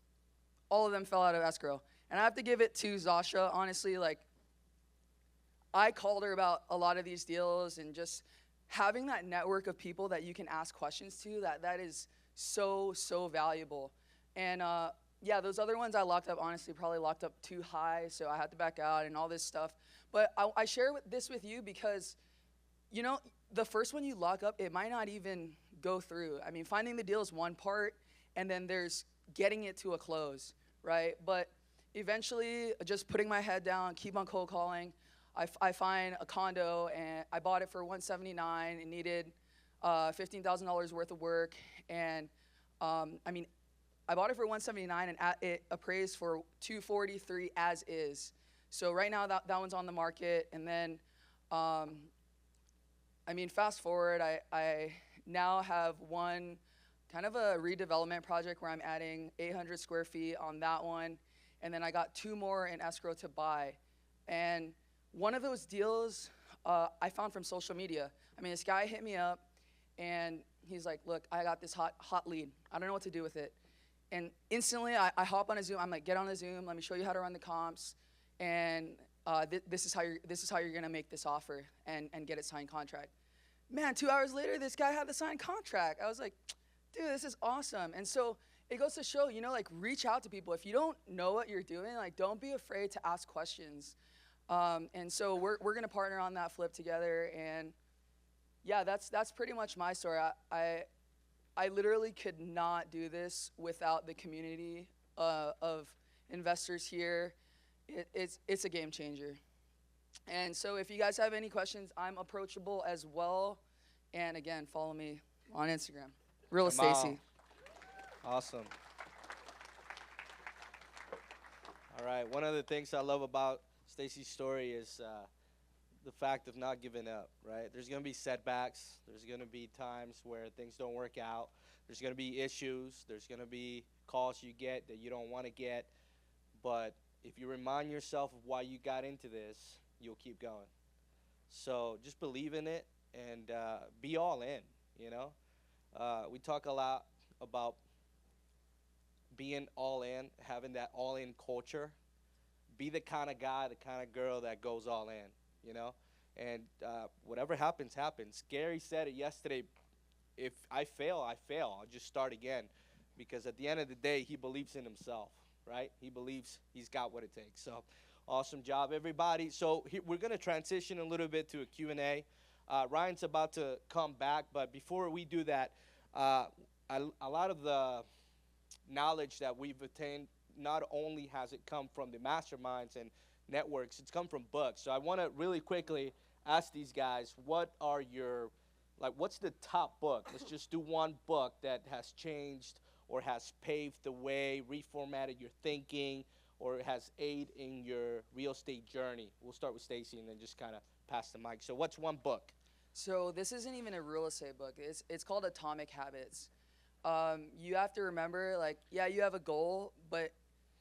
All of them fell out of escrow. And I have to give it to Zasha, honestly. Like, I called her about a lot of these deals, and just having that network of people that you can ask questions to, that is so valuable. And yeah, those other ones I locked up, honestly, probably locked up too high, so I had to back out and all this stuff. But I share this with you because, the first one you lock up, it might not even go through. I mean, finding the deal is one part, and then there's getting it to a close, right? But eventually, just putting my head down, keep on cold calling, I find a condo, and I bought it for $179. It needed $15,000 worth of work, and I mean, I bought it for $179, and it appraised for $243 as is. So right now, that one's on the market, and then, I mean, fast forward, I now have one kind of a redevelopment project where I'm adding 800 square feet on that one, and then I got 2 more in escrow to buy. And one of those deals I found from social media. I mean, this guy hit me up, and he's like, look, I got this hot lead. I don't know what to do with it. And instantly, I hop on a Zoom. I'm like, get on a Zoom. Let me show you how to run the comps. And this is how you're gonna make this offer and get it signed contract. Man, 2 hours later, this guy had the signed contract. I was like, dude, this is awesome. And so it goes to show, like, reach out to people. If you don't know what you're doing, like, don't be afraid to ask questions. And so we're gonna partner on that flip together. And yeah, that's pretty much my story. I literally could not do this without the community of investors here. It's a game changer. And so if you guys have any questions, I'm approachable as well. And again, follow me on Instagram. Real Stacy. Awesome. All right, one of the things I love about Stacy's story is the fact of not giving up, right? There's going to be setbacks. There's going to be times where things don't work out. There's going to be issues. There's going to be calls you get that you don't want to get. But if you remind yourself of why you got into this, you'll keep going. So just believe in it and be all in, you know. We talk a lot about being all in, having that all in culture. Be the kind of guy, the kind of girl that goes all in, you know. And whatever happens, happens. Gary said it yesterday. If I fail, I fail. I'll just start again. Because at the end of the day, he believes in himself, right? He believes he's got what it takes. So awesome job, everybody. So we're going to transition a little bit to a Q&A. Ryan's about to come back. But before we do that, a lot of the knowledge that we've attained, not only has it come from the masterminds and networks, it's come from books. So I want to really quickly ask these guys, what are your, like, what's the top book? Let's just do one book that has changed or has paved the way, reformatted your thinking, or has aided in your real estate journey. We'll start with Stacy and then just kind of pass the mic. So what's one book? So this isn't even a real estate book. It's called Atomic Habits. You have to remember, like, yeah, you have a goal, but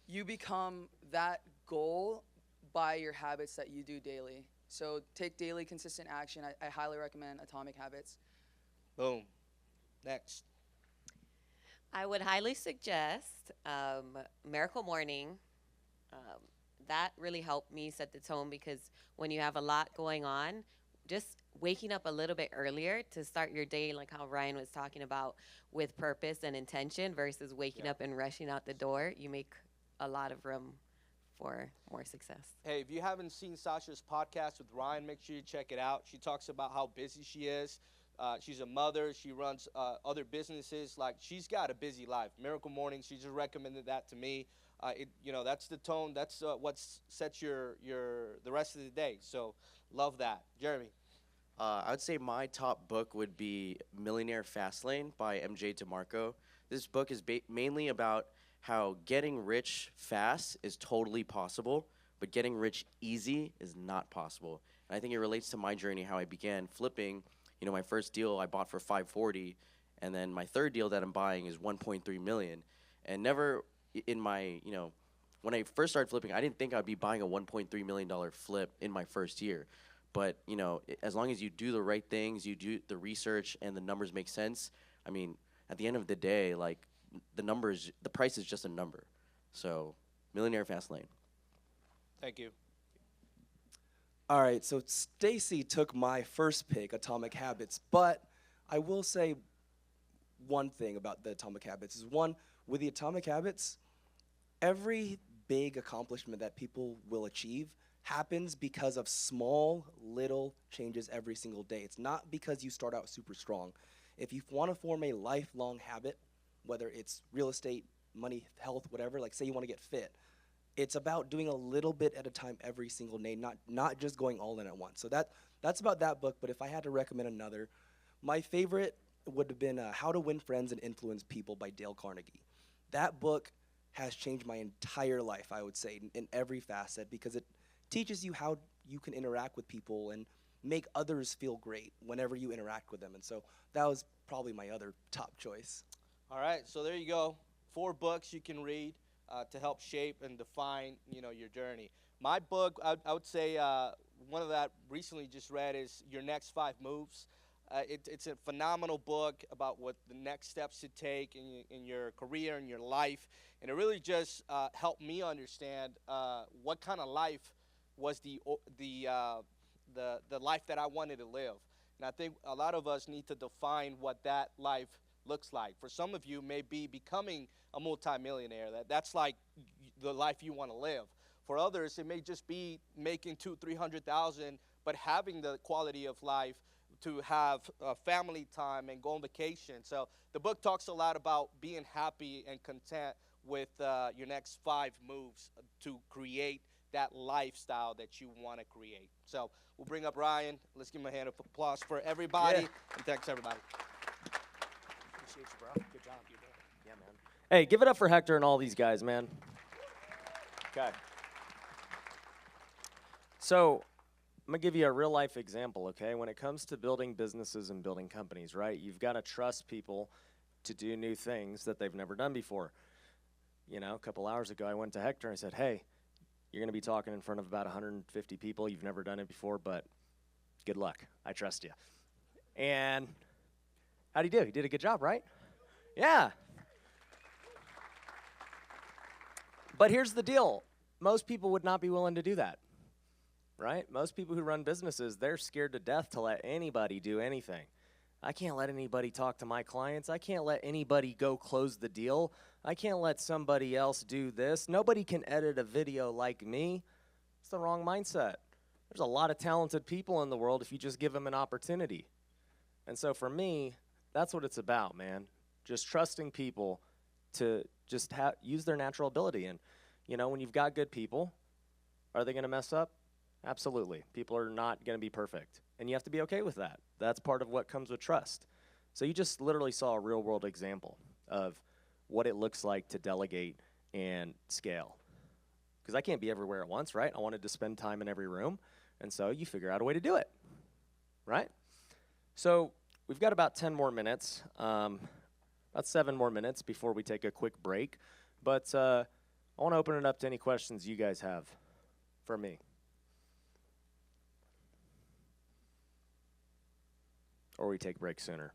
you become that goal by your habits that you do daily. So take daily consistent action. I highly recommend Atomic Habits. Boom. Next. I would highly suggest Miracle Morning. That really helped me set the tone because when you have a lot going on, just waking up a little bit earlier to start your day, like how Ryan was talking about, with purpose and intention versus waking up and rushing out the door, you make a lot of room for more success. Hey, if you haven't seen Sasha's podcast with Ryan, make sure you check it out. She talks about how busy she is. She's a mother. She runs other businesses. Like, she's got a busy life. Miracle Morning, she just recommended that to me. That's the tone. That's what sets the rest of the day. So love that. Jeremy. I would say my top book would be Millionaire Fastlane by MJ DeMarco. This book is mainly about how getting rich fast is totally possible, but getting rich easy is not possible. And I think it relates to my journey, how I began flipping. You know, my first deal I bought for $540, and then my third deal that I'm buying is $1.3 million. And never in my, when I first started flipping, I didn't think I'd be buying a $1.3 million flip in my first year. But, as long as you do the right things, you do the research, and the numbers make sense, I mean, at the end of the day, like, the price is just a number. So, Millionaire Fastlane. Thank you. All right, so Stacy took my first pick, Atomic Habits, but I will say one thing about the Atomic Habits is, one, with the Atomic Habits, every big accomplishment that people will achieve happens because of small, little changes every single day. It's not because you start out super strong. If you want to form a lifelong habit, whether it's real estate, money, health, whatever, like say you want to get fit, it's about doing a little bit at a time every single day, not just going all in at once. So that's about that book, but if I had to recommend another, my favorite would have been How to Win Friends and Influence People by Dale Carnegie. That book has changed my entire life, I would say, in every facet, because it teaches you how you can interact with people and make others feel great whenever you interact with them. And so that was probably my other top choice. All right, so there you go. 4 books you can read to help shape and define, your journey. My book, I would say one of that recently just read is Your Next 5 Moves. It's a phenomenal book about what the next steps to take in your career and your life, and it really just helped me understand what kind of life was the life that I wanted to live. And I think a lot of us need to define what that life looks like. For some of you, may be becoming a multimillionaire. That's like the life you want to live. For others, it may just be making $200,000-300,000, but having the quality of life to have family time and go on vacation. So the book talks a lot about being happy and content with your next 5 moves to create that lifestyle that you want to create. So we'll bring up Ryan. Let's give him a hand of applause for everybody. Yeah. And thanks, everybody. Appreciate you, bro. Good job. Yeah, man. Hey, give it up for Hector and all these guys, man. Okay. So I'm going to give you a real life example, okay? When it comes to building businesses and building companies, right, you've got to trust people to do new things that they've never done before. a couple hours ago, I went to Hector and I said, hey, you're going to be talking in front of about 150 people. You've never done it before, but good luck. I trust you. And how'd he do? He did a good job, right? Yeah. But here's the deal. Most people would not be willing to do that, right? Most people who run businesses, they're scared to death to let anybody do anything. I can't let anybody talk to my clients. I can't let anybody go close the deal. I can't let somebody else do this. Nobody can edit a video like me. It's the wrong mindset. There's a lot of talented people in the world if you just give them an opportunity. And so for me, that's what it's about, man. Just trusting people to just use their natural ability. And, when you've got good people, are they going to mess up? Absolutely. People are not going to be perfect. And you have to be okay with that. That's part of what comes with trust. So you just literally saw a real-world example of what it looks like to delegate and scale. Because I can't be everywhere at once, right? I wanted to spend time in every room. And so you figure out a way to do it, right? So we've got about 10 more minutes, about 7 more minutes before we take a quick break. But I want to open it up to any questions you guys have for me. Or we take a break sooner.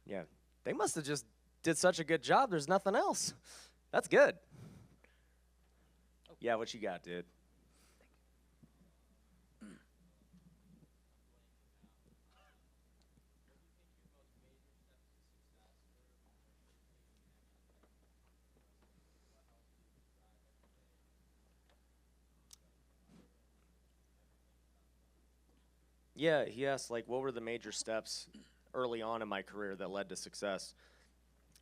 Yeah, they must have just did such a good job. There's nothing else. That's good. Yeah, what you got, dude? Yeah, he asked, what were the major steps early on in my career that led to success?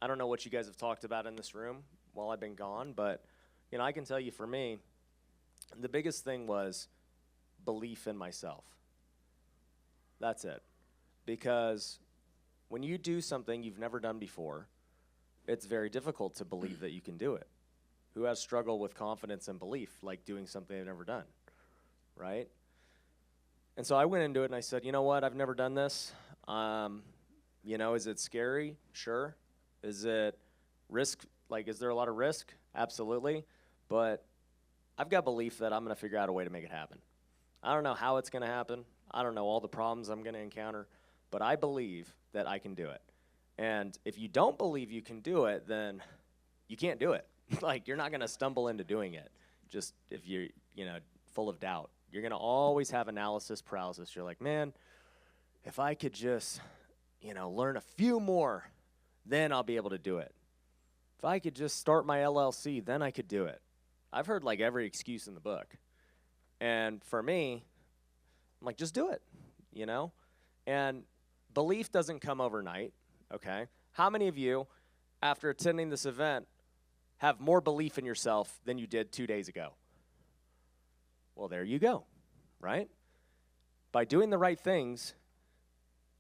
I don't know what you guys have talked about in this room while I've been gone, but, I can tell you for me, the biggest thing was belief in myself. That's it. Because when you do something you've never done before, it's very difficult to believe that you can do it. Who has struggled with confidence and belief, like doing something they've never done, right? And so I went into it and I said, you know what, I've never done this. Is it scary? Sure. Is it risk? Is there a lot of risk? Absolutely. But I've got belief that I'm going to figure out a way to make it happen. I don't know how it's going to happen. I don't know all the problems I'm going to encounter, but I believe that I can do it. And if you don't believe you can do it, then you can't do it. You're not going to stumble into doing it just if you're, full of doubt. You're going to always have analysis paralysis. You're like, man, if I could just, learn a few more, then I'll be able to do it. If I could just start my LLC, then I could do it. I've heard every excuse in the book. And for me, I'm like, just do it, And belief doesn't come overnight, okay? How many of you, after attending this event, have more belief in yourself than you did 2 days ago? Well, there you go, right? By doing the right things,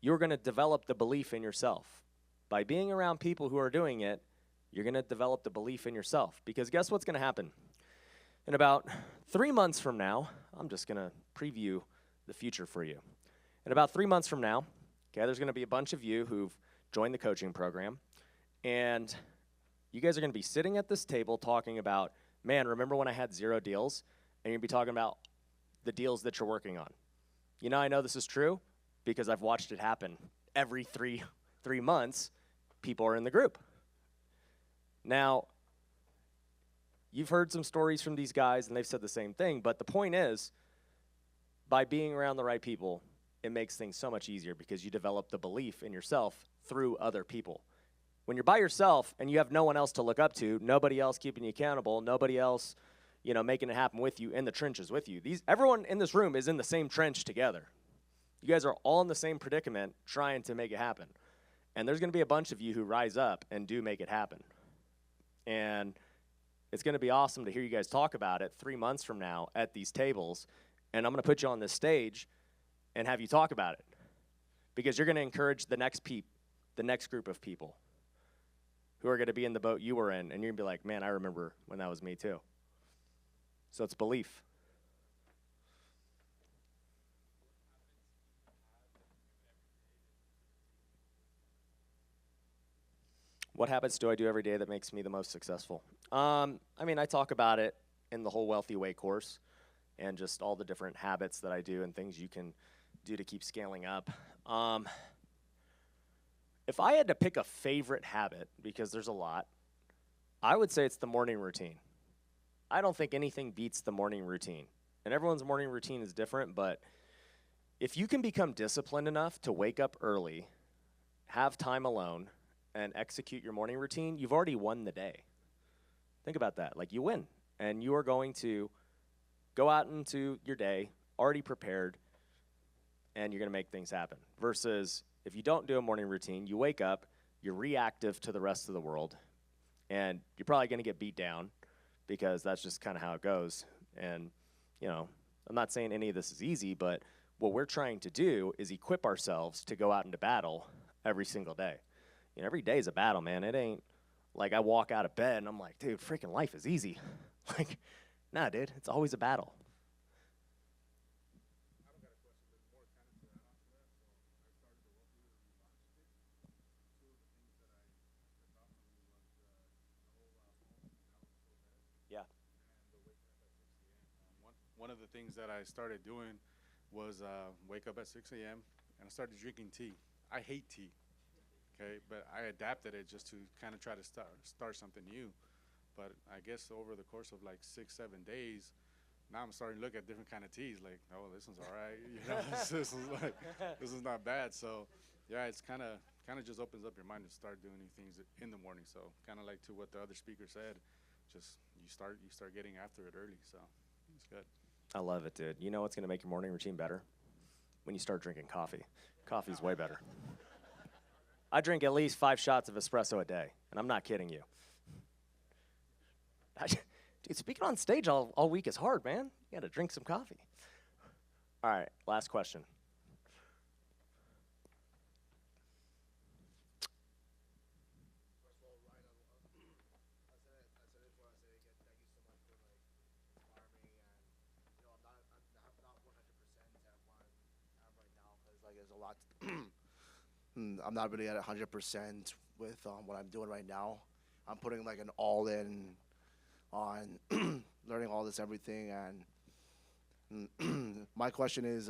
you're going to develop the belief in yourself. By being around people who are doing it, you're going to develop the belief in yourself. Because guess what's going to happen? In about 3 months from now, I'm just going to preview the future for you. In about 3 months from now, okay, there's going to be a bunch of you who've joined the coaching program, and you guys are going to be sitting at this table talking about, man, remember when I had 0 deals? And you're going to be talking about the deals that you're working on. I know this is true because I've watched it happen. Every three months, people are in the group. Now, you've heard some stories from these guys, and they've said the same thing, but the point is, by being around the right people, it makes things so much easier because you develop the belief in yourself through other people. When you're by yourself and you have no one else to look up to, nobody else keeping you accountable, nobody else making it happen with you, in the trenches with you. Everyone in this room is in the same trench together. You guys are all in the same predicament trying to make it happen. And there's going to be a bunch of you who rise up and do make it happen. And it's going to be awesome to hear you guys talk about it 3 months from now at these tables. And I'm going to put you on this stage and have you talk about it. Because you're going to encourage the next group of people who are going to be in the boat you were in. And you're going to be like, man, I remember when that was me too. So it's belief. What habits do I do every day that makes me the most successful? I mean, I talk about it in the whole Wealthy Way course and just all the different habits that I do and things you can do to keep scaling up. If I had to pick a favorite habit, because there's a lot, I would say it's the morning routine. I don't think anything beats the morning routine. And everyone's morning routine is different, but if you can become disciplined enough to wake up early, have time alone, and execute your morning routine, you've already won the day. Think about that. Like, you win. And you are going to go out into your day already prepared, and you're going to make things happen. Versus if you don't do a morning routine, you wake up, you're reactive to the rest of the world, and you're probably going to get beat down because that's just kind of how it goes. And, you know, I'm not saying any of this is easy, but what we're trying to do is equip ourselves to go out into battle every single day. You know, every day is a battle, man. It ain't like I walk out of bed and I'm like, dude, freaking life is easy. Like, nah, dude, it's always a battle. Yeah. One of the things that I started doing was wake up at 6 a.m. and I started drinking tea. I hate tea, okay, but I adapted it just to kind of try to start something new. But I guess over the course of like 6-7 days, now I'm starting to look at different kind of teas. Like, oh, this one's all right. You know, this is not bad. So, yeah, it's kind of just opens up your mind to start doing new things in the morning. So, kind of like to what the other speaker said, just you start getting after it early. So, it's good. I love it, dude. You know what's going to make your morning routine better? When you start drinking coffee. Coffee's way better. I drink at least 5 shots of espresso a day, and I'm not kidding you. Dude, speaking on stage all week is hard, man. You got to drink some coffee. All right, last question. Like, there's a lot. I'm not really at 100% with what I'm doing right now. I'm putting like an all in on learning all this everything, and my question is,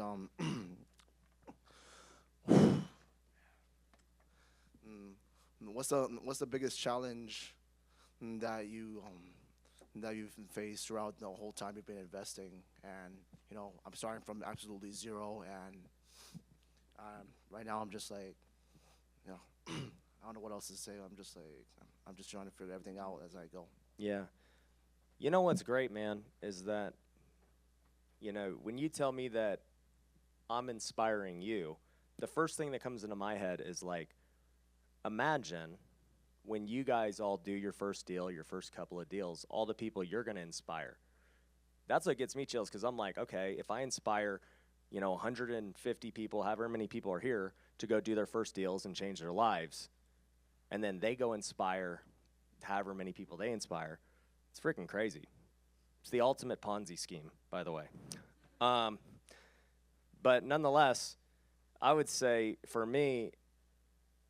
what's the biggest challenge that you've faced throughout the whole time you've been investing? And you know, I'm starting from absolutely zero, and right now I'm just like, you know, I don't know what else to say. I'm just trying to figure everything out as I go. Yeah. You know what's great, man, is that, you know, when you tell me that I'm inspiring you, the first thing that comes into my head is like, imagine when you guys all do your first deal, your first couple of deals, all the people you're going to inspire. That's what gets me chills, because I'm like, okay, if I inspire, you know, 150 people, however many people are here, to go do their first deals and change their lives, and then they go inspire however many people they inspire, it's freaking crazy. It's the ultimate Ponzi scheme, by the way. But nonetheless, I would say for me,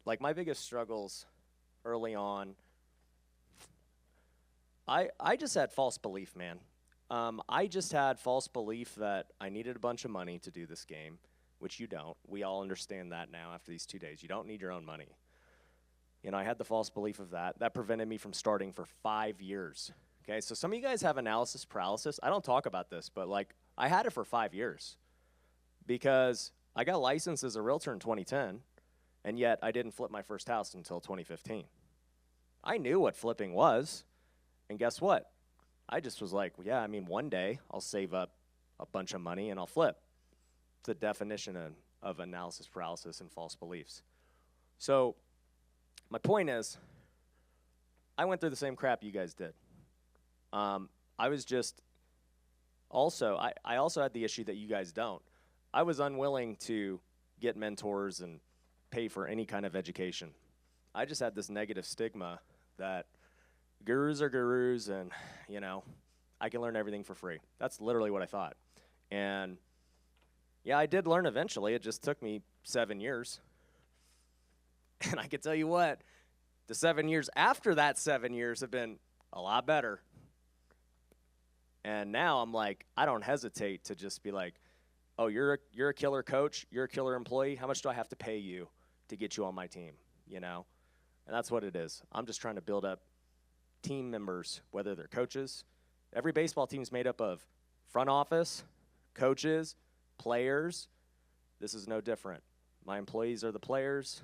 like my biggest struggles early on, I just had false belief, man. I just had false belief that I needed a bunch of money to do this game, which you don't. We all understand that now after these 2 days. You don't need your own money. You know, I had the false belief of that. That prevented me from starting for 5 years. Okay, so some of you guys have analysis paralysis. I don't talk about this, but like I had it for 5 years because I got licensed as a realtor in 2010, and yet I didn't flip my first house until 2015. I knew what flipping was, and guess what? I just was like, well, yeah, I mean, one day I'll save up a bunch of money and I'll flip. It's the definition of analysis paralysis and false beliefs. So my point is, I went through the same crap you guys did. I was just also, I also had the issue that you guys don't. I was unwilling to get mentors and pay for any kind of education. I just had this negative stigma that gurus are gurus and, you know, I can learn everything for free. That's literally what I thought. And yeah, I did learn eventually. It just took me 7 years. And I can tell you what, The 7 years after that 7 years have been a lot better. And now I'm like, I don't hesitate to just be like, oh, you're a killer coach, you're a killer employee. How much do I have to pay you to get you on my team? You know, and that's what it is. I'm just trying to build up team members, whether they're coaches. Every baseball team is made up of front office, coaches, players. This is no different. My employees are the players.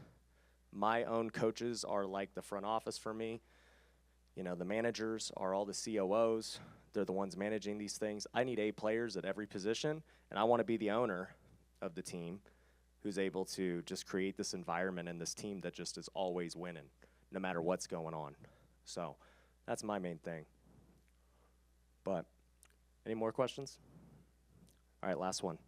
My own coaches are like the front office for me. You know, the managers are all the COOs. They're the ones managing these things. I need A players at every position, and I want to be the owner of the team who's able to just create this environment and this team that just is always winning, no matter what's going on. So that's my main thing. But any more questions? All right, last one.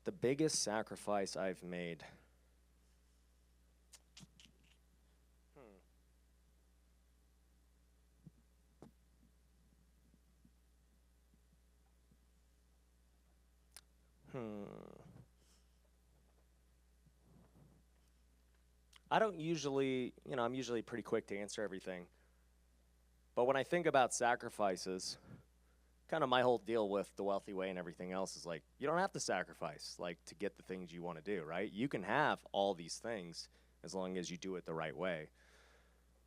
The biggest sacrifice I've made. I don't usually, I'm usually pretty quick to answer everything. But when I think about sacrifices, kind of my whole deal with the wealthy way and everything else is like, you don't have to sacrifice like to get the things you want to do, right? You can have all these things as long as you do it the right way.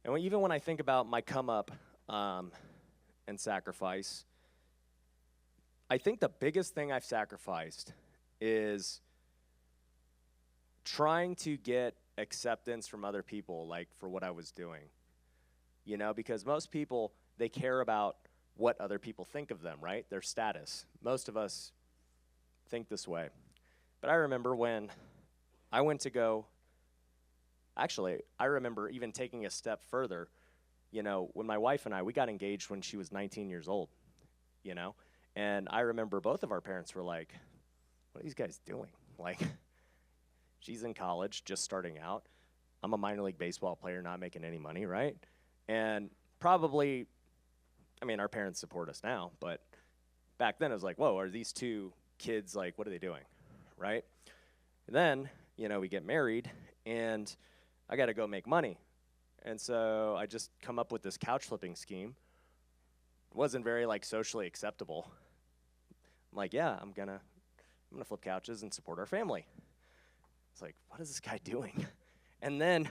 And even when I think about my come up and sacrifice, I think the biggest thing I've sacrificed is trying to get acceptance from other people, like for what I was doing. You know, because most people, they care about what other people think of them, right? Their status. Most of us think this way. But I remember when I went to go, actually, I remember even taking a step further, you know, when my wife and I, we got engaged when she was 19 years old, you know? And I remember both of our parents were like, what are these guys doing? Like, she's in college, just starting out. I'm a minor league baseball player, not making any money, right? And probably, I mean, our parents support us now, but back then it was like, whoa, are these two kids, like, what are they doing, right? And then, you know, we get married, and I got to go make money. And so I just come up with this couch flipping scheme. It wasn't very, like, socially acceptable. I'm like, yeah, I'm gonna flip couches and support our family. It's like, what is this guy doing? And then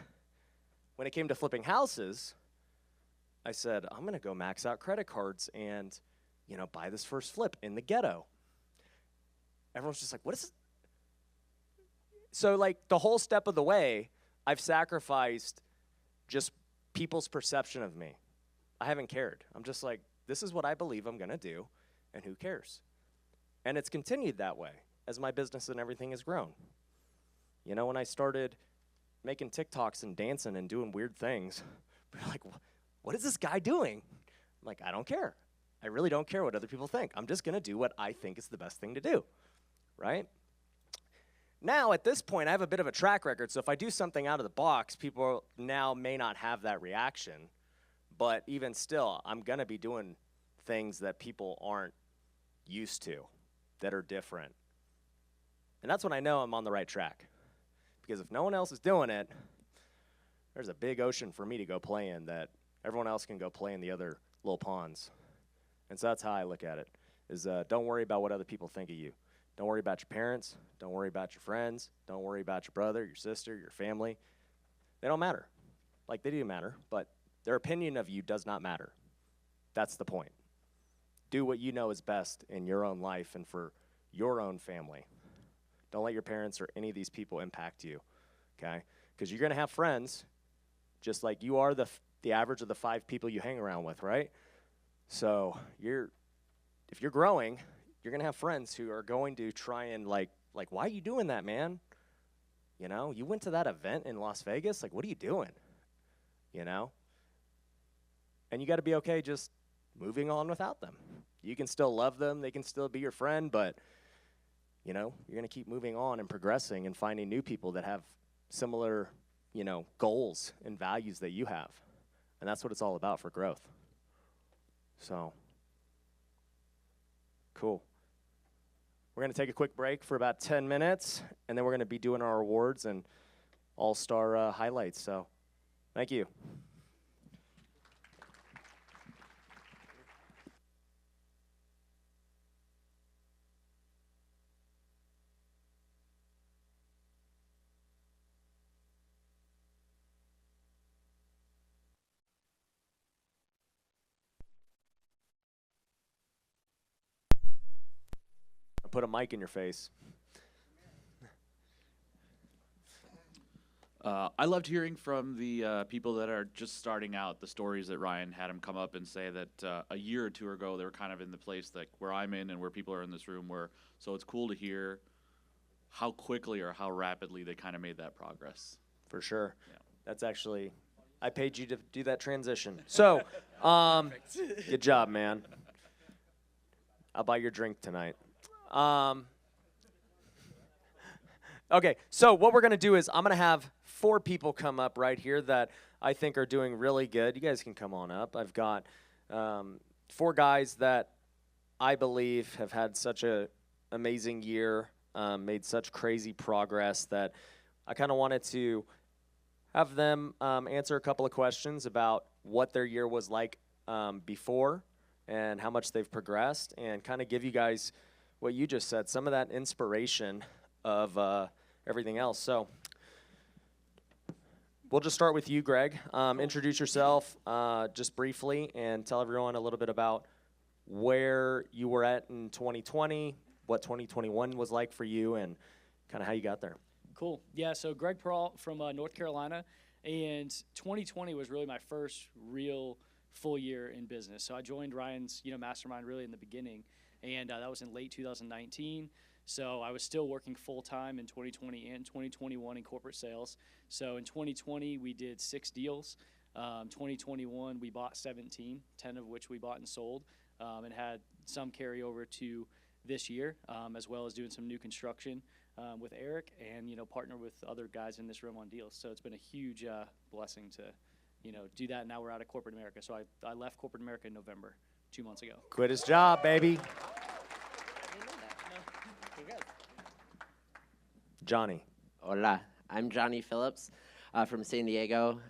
when it came to flipping houses, I said, I'm going to go max out credit cards and, you know, buy this first flip in the ghetto. Everyone's just like, what is it? So, like, the whole step of the way, I've sacrificed just people's perception of me. I haven't cared. I'm just like, this is what I believe I'm going to do, and who cares? And it's continued that way as my business and everything has grown. You know, when I started making TikToks and dancing and doing weird things, people are like, what is this guy doing? I'm like, I don't care. I really don't care what other people think. I'm just going to do what I think is the best thing to do, right? Now, at this point, I have a bit of a track record, so if I do something out of the box, people now may not have that reaction, but even still, I'm going to be doing things that people aren't used to, that are different. And that's when I know I'm on the right track. Because if no one else is doing it, there's a big ocean for me to go play in that everyone else can go play in the other little ponds. And so that's how I look at it, is don't worry about what other people think of you. Don't worry about your parents. Don't worry about your friends. Don't worry about your brother, your sister, your family. They don't matter. Like, they do matter, but their opinion of you does not matter. That's the point. Do what you know is best in your own life and for your own family. Don't let your parents or any of these people impact you, okay? Because you're going to have friends just like you are the average of the 5 people you hang around with, right? So if you're growing, you're going to have friends who are going to try and like, why are you doing that, man? You know, you went to that event in Las Vegas? Like, what are you doing? You know? And you got to be okay just moving on without them. You can still love them. They can still be your friend, but, you know, you're going to keep moving on and progressing and finding new people that have similar, you know, goals and values that you have. And that's what it's all about for growth. So, cool. We're going to take a quick break for about 10 minutes, and then we're going to be doing our awards and all-star highlights. So thank you. Put a mic in your face. I loved hearing from the people that are just starting out, the stories that Ryan had them come up and say that a year or two ago they were kind of in the place like where I'm in and where people are in this room were. So it's cool to hear how quickly or how rapidly they kind of made that progress. For sure. Yeah. That's actually, I paid you to do that transition. So, good job, man. I'll buy your drink tonight. Okay, so what we're going to do is I'm going to have 4 people come up right here that I think are doing really good. You guys can come on up. I've got 4 guys that I believe have had such an amazing year, made such crazy progress that I kind of wanted to have them answer a couple of questions about what their year was like before and how much they've progressed, and kind of give you guys what you just said, some of that inspiration of everything else. So we'll just start with you, Greg. Introduce yourself just briefly and tell everyone a little bit about where you were at in 2020, what 2021 was like for you, and kind of how you got there. Cool. Yeah, so Greg Peralt from North Carolina, and 2020 was really my first real full year in business. So I joined Ryan's Mastermind really in the beginning, and that was in late 2019. So I was still working full-time in 2020 and 2021 in corporate sales. So in 2020, we did 6 deals. 2021, we bought 17, 10 of which we bought and sold, and had some carryover to this year, as well as doing some new construction with Eric and, partner with other guys in this room on deals. So it's been a huge blessing to, do that. Now we're out of corporate America. So I left corporate America in November, 2 months ago. Quit his job, baby. Johnny. Hola, I'm Johnny Phillips from San Diego.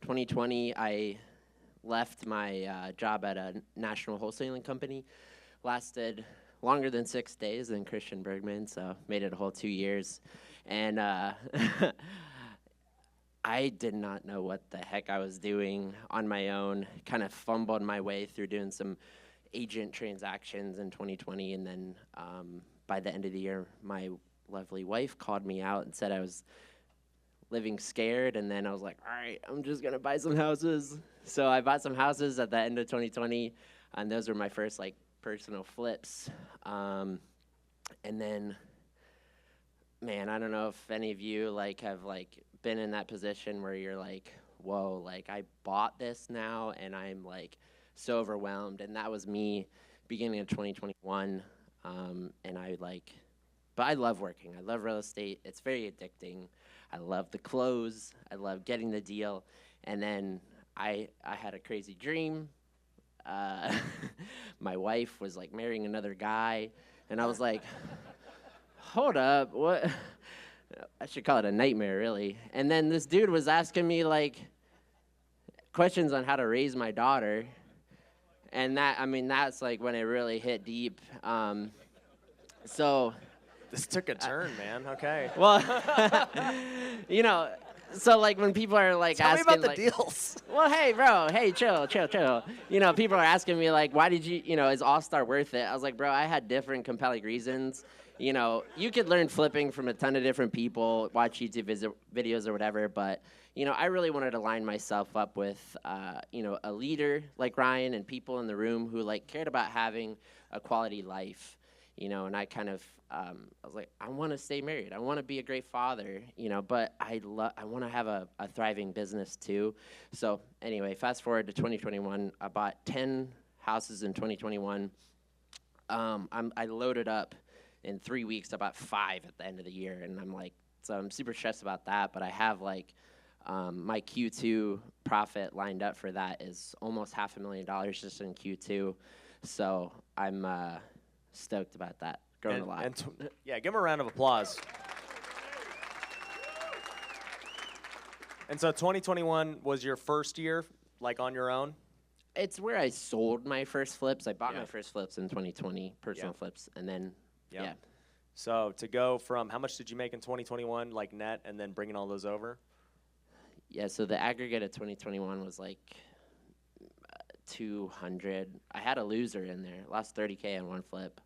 2020, I left my job at a national wholesaling company. Lasted longer than 6 days than Christian Bergman, so made it a whole 2 years. And I did not know what the heck I was doing on my own. Kind of fumbled my way through doing some agent transactions in 2020, and then by the end of the year, my lovely wife called me out and said I was living scared, and then I was like, all right, I'm just gonna buy some houses. So I bought some houses at the end of 2020, and those were my first personal flips. And then, man, I don't know if any of you have been in that position where you're like, whoa, I bought this now and I'm so overwhelmed. And that was me beginning of 2021. And but I love working. I love real estate. It's very addicting. I love the close. I love getting the deal. And then I had a crazy dream. My wife was marrying another guy, and I was like, hold up, what? I should call it a nightmare, really. And then this dude was asking me questions on how to raise my daughter, and that's when it really hit deep. So this took a turn, man. Okay. Well, so when people are Tell asking me about the deals. Well, hey, bro, hey, chill. People are asking me why did you, is All-Star worth it? I was like, bro, I had different compelling reasons. You could learn flipping from a ton of different people, watch YouTube videos or whatever, but I really wanted to line myself up with a leader like Ryan and people in the room who cared about having a quality life. And I kind of, I was like, I want to stay married. I want to be a great father, but I want to have a thriving business too. So anyway, fast forward to 2021. I bought 10 houses in 2021. I loaded up in 3 weeks. I bought 5 at the end of the year. And I'm super stressed about that. But I have my Q2 profit lined up for that is almost $500,000 just in Q2. So I'm stoked about that. grown a lot. Yeah, give him a round of applause. And so 2021 was your first year, like on your own? It's where I sold my first flips. I bought Yeah. my first flips in 2020, personal flips, and then yeah. So to go from how much did you make in 2021, like net, and then bringing all those over? Yeah, so the aggregate of 2021 was like 200. I had a loser in there, lost 30K on one flip,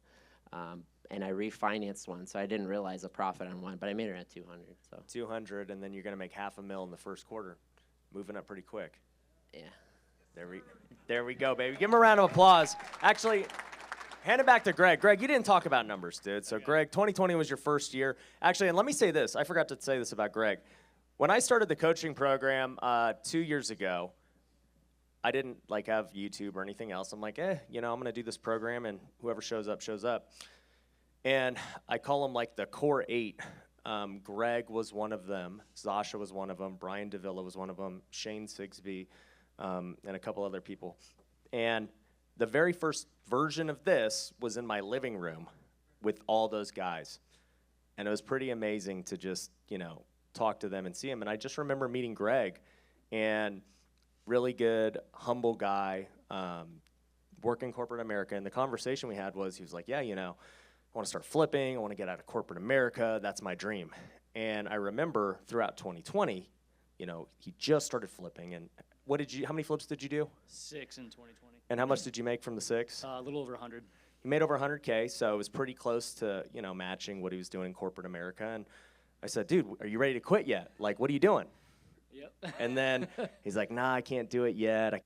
and I refinanced one, so I didn't realize a profit on one, but I made it at 200. So 200, and then you're gonna make $500,000 in the first quarter, moving up pretty quick. Yeah. There we go, baby. Give him a round of applause. Actually, hand it back to Greg. Greg, you didn't talk about numbers, dude. So Greg, 2020 was your first year. Actually, and let me say this. I forgot to say this about Greg. When I started the coaching program 2 years ago, I didn't like have YouTube or anything else. I'm like, I'm gonna do this program, and whoever shows up, shows up. And I call them like the core 8. Greg was one of them. Zasha was one of them. Brian Davila was one of them. Shane Sigsby, and a couple other people. And the very first version of this was in my living room with all those guys. And it was pretty amazing to just, talk to them and see them. And I just remember meeting Greg, and really good, humble guy, working corporate America. And the conversation we had was, he was like, I want to start flipping. I want to get out of corporate America. That's my dream. And I remember throughout 2020, he just started flipping. And how many flips did you do? 6 in 2020. And how much did you make from the 6? A little over 100. He made over 100K, so it was pretty close to, matching what he was doing in corporate America. And I said, dude, are you ready to quit yet? Like, what are you doing? Yep. And then he's like, nah, I can't do it yet.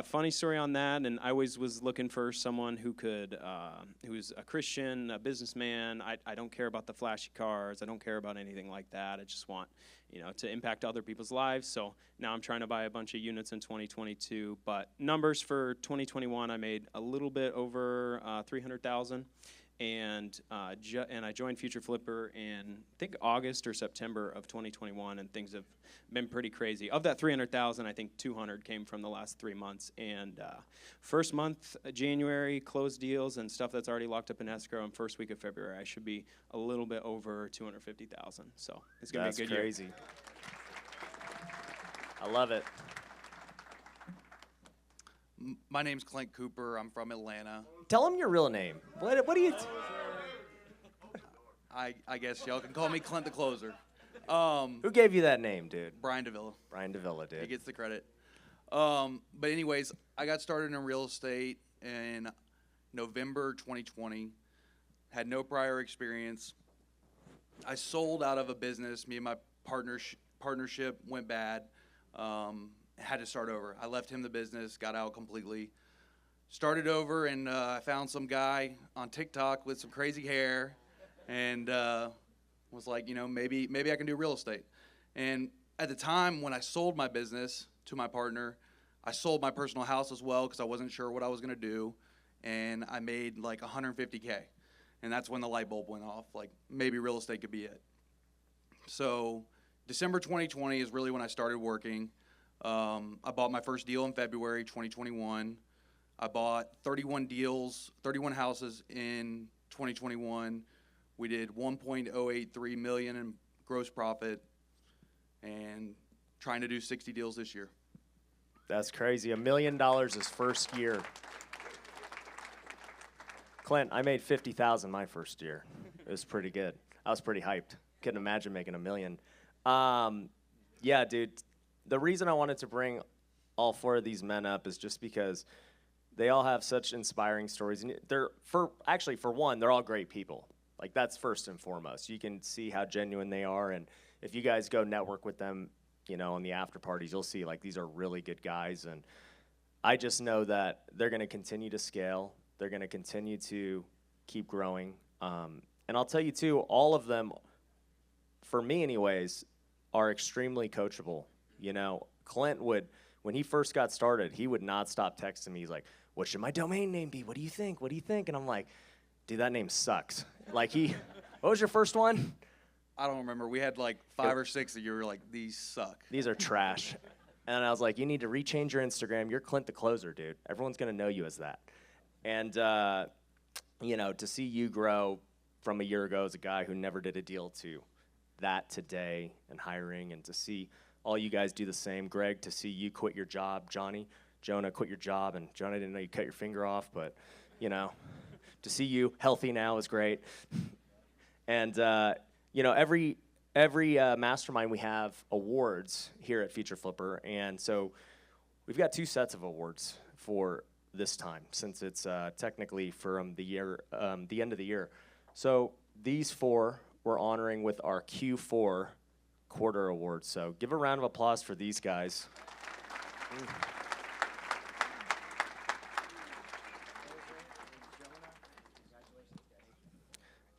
Funny story on that. And I always was looking for someone who could, who's a Christian, a businessman. I don't care about the flashy cars. I don't care about anything like that. I just want, to impact other people's lives. So now I'm trying to buy a bunch of units in 2022. But numbers for 2021, I made a little bit over 300,000. And I joined Future Flipper in, I think, August or September of 2021, and things have been pretty crazy. Of that 300,000, I think 200 came from the last 3 months. And first month, January, closed deals and stuff that's already locked up in escrow. And first week of February, I should be a little bit over 250,000. So it's gonna be a good year. That's crazy. I love it. My name's Clint Cooper. I'm from Atlanta. Tell him your real name. What do you? I guess y'all can call me Clint the Closer. Who gave you that name, dude? Brian Davila. Brian Davila, dude. He gets the credit. But anyways, I got started in real estate in November 2020. Had no prior experience. I sold out of a business. Me and my partnership went bad. Had to start over. I left him the business, got out completely. Started over, and I found some guy on TikTok with some crazy hair, and Was like, maybe I can do real estate. And at the time when I sold my business to my partner, I sold my personal house as well because I wasn't sure what I was going to do. And I made like 150K. And that's when the light bulb went off, like maybe real estate could be it. So December 2020 is really when I started working. I bought my first deal in February 2021. I bought 31 houses in 2021. We did 1.083 million in gross profit and trying to do 60 deals this year. That's crazy. $1 million his first year. Clint, I made 50,000 my first year. It was pretty good. I was pretty hyped. Couldn't imagine making $1 million. Yeah, dude. The reason I wanted to bring all 4 of these men up is just because they all have such inspiring stories. And for one, they're all great people. Like, that's first and foremost. You can see how genuine they are. And if you guys go network with them, in the after parties, you'll see, like, these are really good guys. And I just know that they're going to continue to scale. They're going to continue to keep growing. And I'll tell you, too, all of them, for me anyways, are extremely coachable. Clint would, when he first got started, he would not stop texting me. He's like, what should my domain name be? What do you think? What do you think? And I'm like, dude, that name sucks. Like, what was your first one? I don't remember. We had like 5 or 6 that you were like, these suck. These are trash. And I was like, you need to rechange your Instagram. You're Clint the Closer, dude. Everyone's going to know you as that. And, to see you grow from a year ago as a guy who never did a deal to that today and hiring, and to see all you guys do the same. Greg, to see you quit your job. Jonah quit your job. And Jonah, I didn't know you cut your finger off, but, to see you healthy now is great. And, every mastermind we have awards here at Feature Flipper. And so we've got 2 sets of awards for this time, since it's technically from the year, the end of the year. So these 4 we're honoring with our Q4 quarter awards. So give a round of applause for these guys.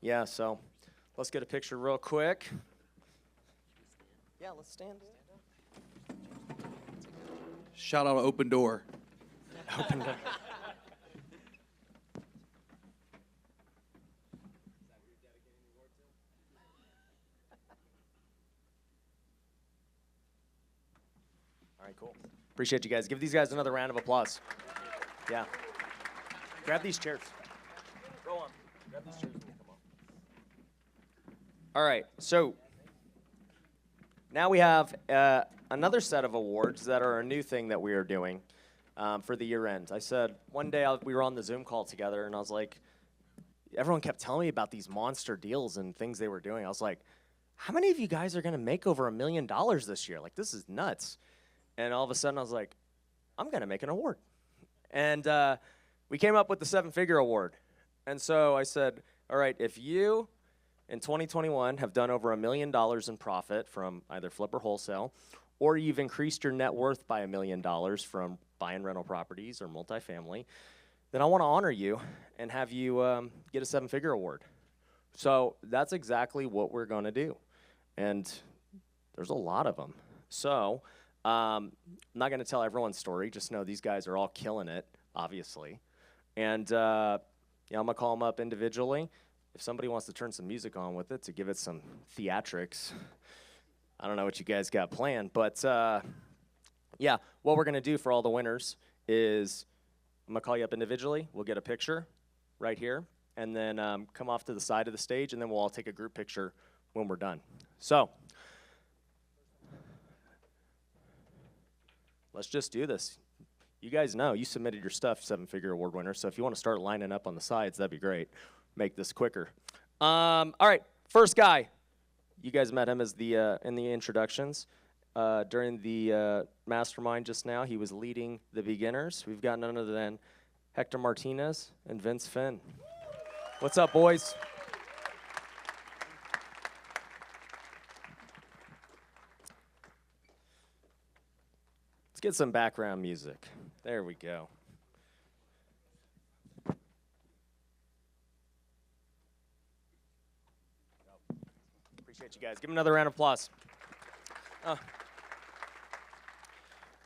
Yeah, so let's get a picture real quick. Yeah, let's stand. Shout out Open Door. Open Door. All right, cool. Appreciate you guys. Give these guys another round of applause. Yeah. Grab these chairs. Roll on. Grab these chairs when you come on. All right, so now we have another set of awards that are a new thing that we are doing for the year end. I said one day we were on the Zoom call together, and I was like, everyone kept telling me about these monster deals and things they were doing. I was like, how many of you guys are going to make over $1 million this year? Like, this is nuts. And all of a sudden, I was like, I'm going to make an award. And we came up with the 7-figure award. And so I said, all right, if you in 2021 have done over $1 million in profit from either flip or wholesale, or you've increased your net worth by $1 million from buying rental properties or multifamily, then I want to honor you and have you get a 7-figure award. So that's exactly what we're going to do. And there's a lot of them. So I'm not going to tell everyone's story. Just know these guys are all killing it, obviously. And I'm going to call them up individually. If somebody wants to turn some music on with it to give it some theatrics, I don't know what you guys got planned. But, yeah, what we're going to do for all the winners is I'm going to call you up individually. We'll get a picture right here. And then come off to the side of the stage, and then we'll all take a group picture when we're done. So let's just do this. You guys know, you submitted your stuff, 7-figure award winner, so if you want to start lining up on the sides, that'd be great. Make this quicker. All right, first guy. You guys met him as in the introductions. During the mastermind just now, he was leading the beginners. We've got none other than Hector Martinez and Vince Finn. What's up, boys? Let's get some background music. There we go. Appreciate you guys. Give them another round of applause.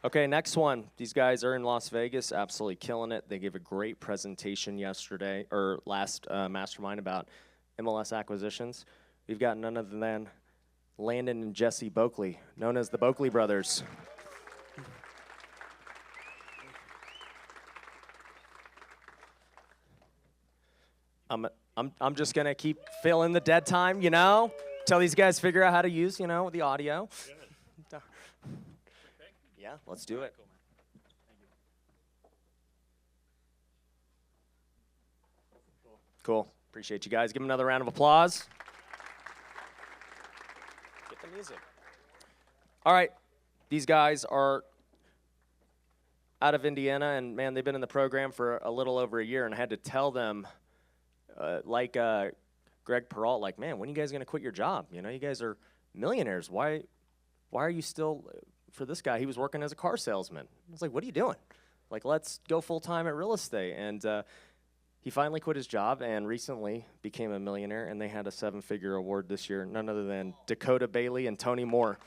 Okay, next one. These guys are in Las Vegas, absolutely killing it. They gave a great presentation yesterday, or last Mastermind, about MLS acquisitions. We've got none other than Landon and Jesse Boakley, known as the Boakley brothers. I'm just gonna keep filling the dead time, you know, till these guys figure out how to use, you know, the audio. Yeah, let's do it. Cool. Appreciate you guys. Give them another round of applause. Get the music. All right. These guys are out of Indiana, and, man, they've been in the program for a little over a year, and I had to tell them, Greg Peralt, like, man, when are you guys going to quit your job? You know, you guys are millionaires. Why are you still for this guy? He was working as a car salesman. I was like, what are you doing? Like, let's go full-time at real estate. And he finally quit his job and recently became a millionaire, and they had a 7-figure award this year, none other than Dakota Bailey and Tony Moore.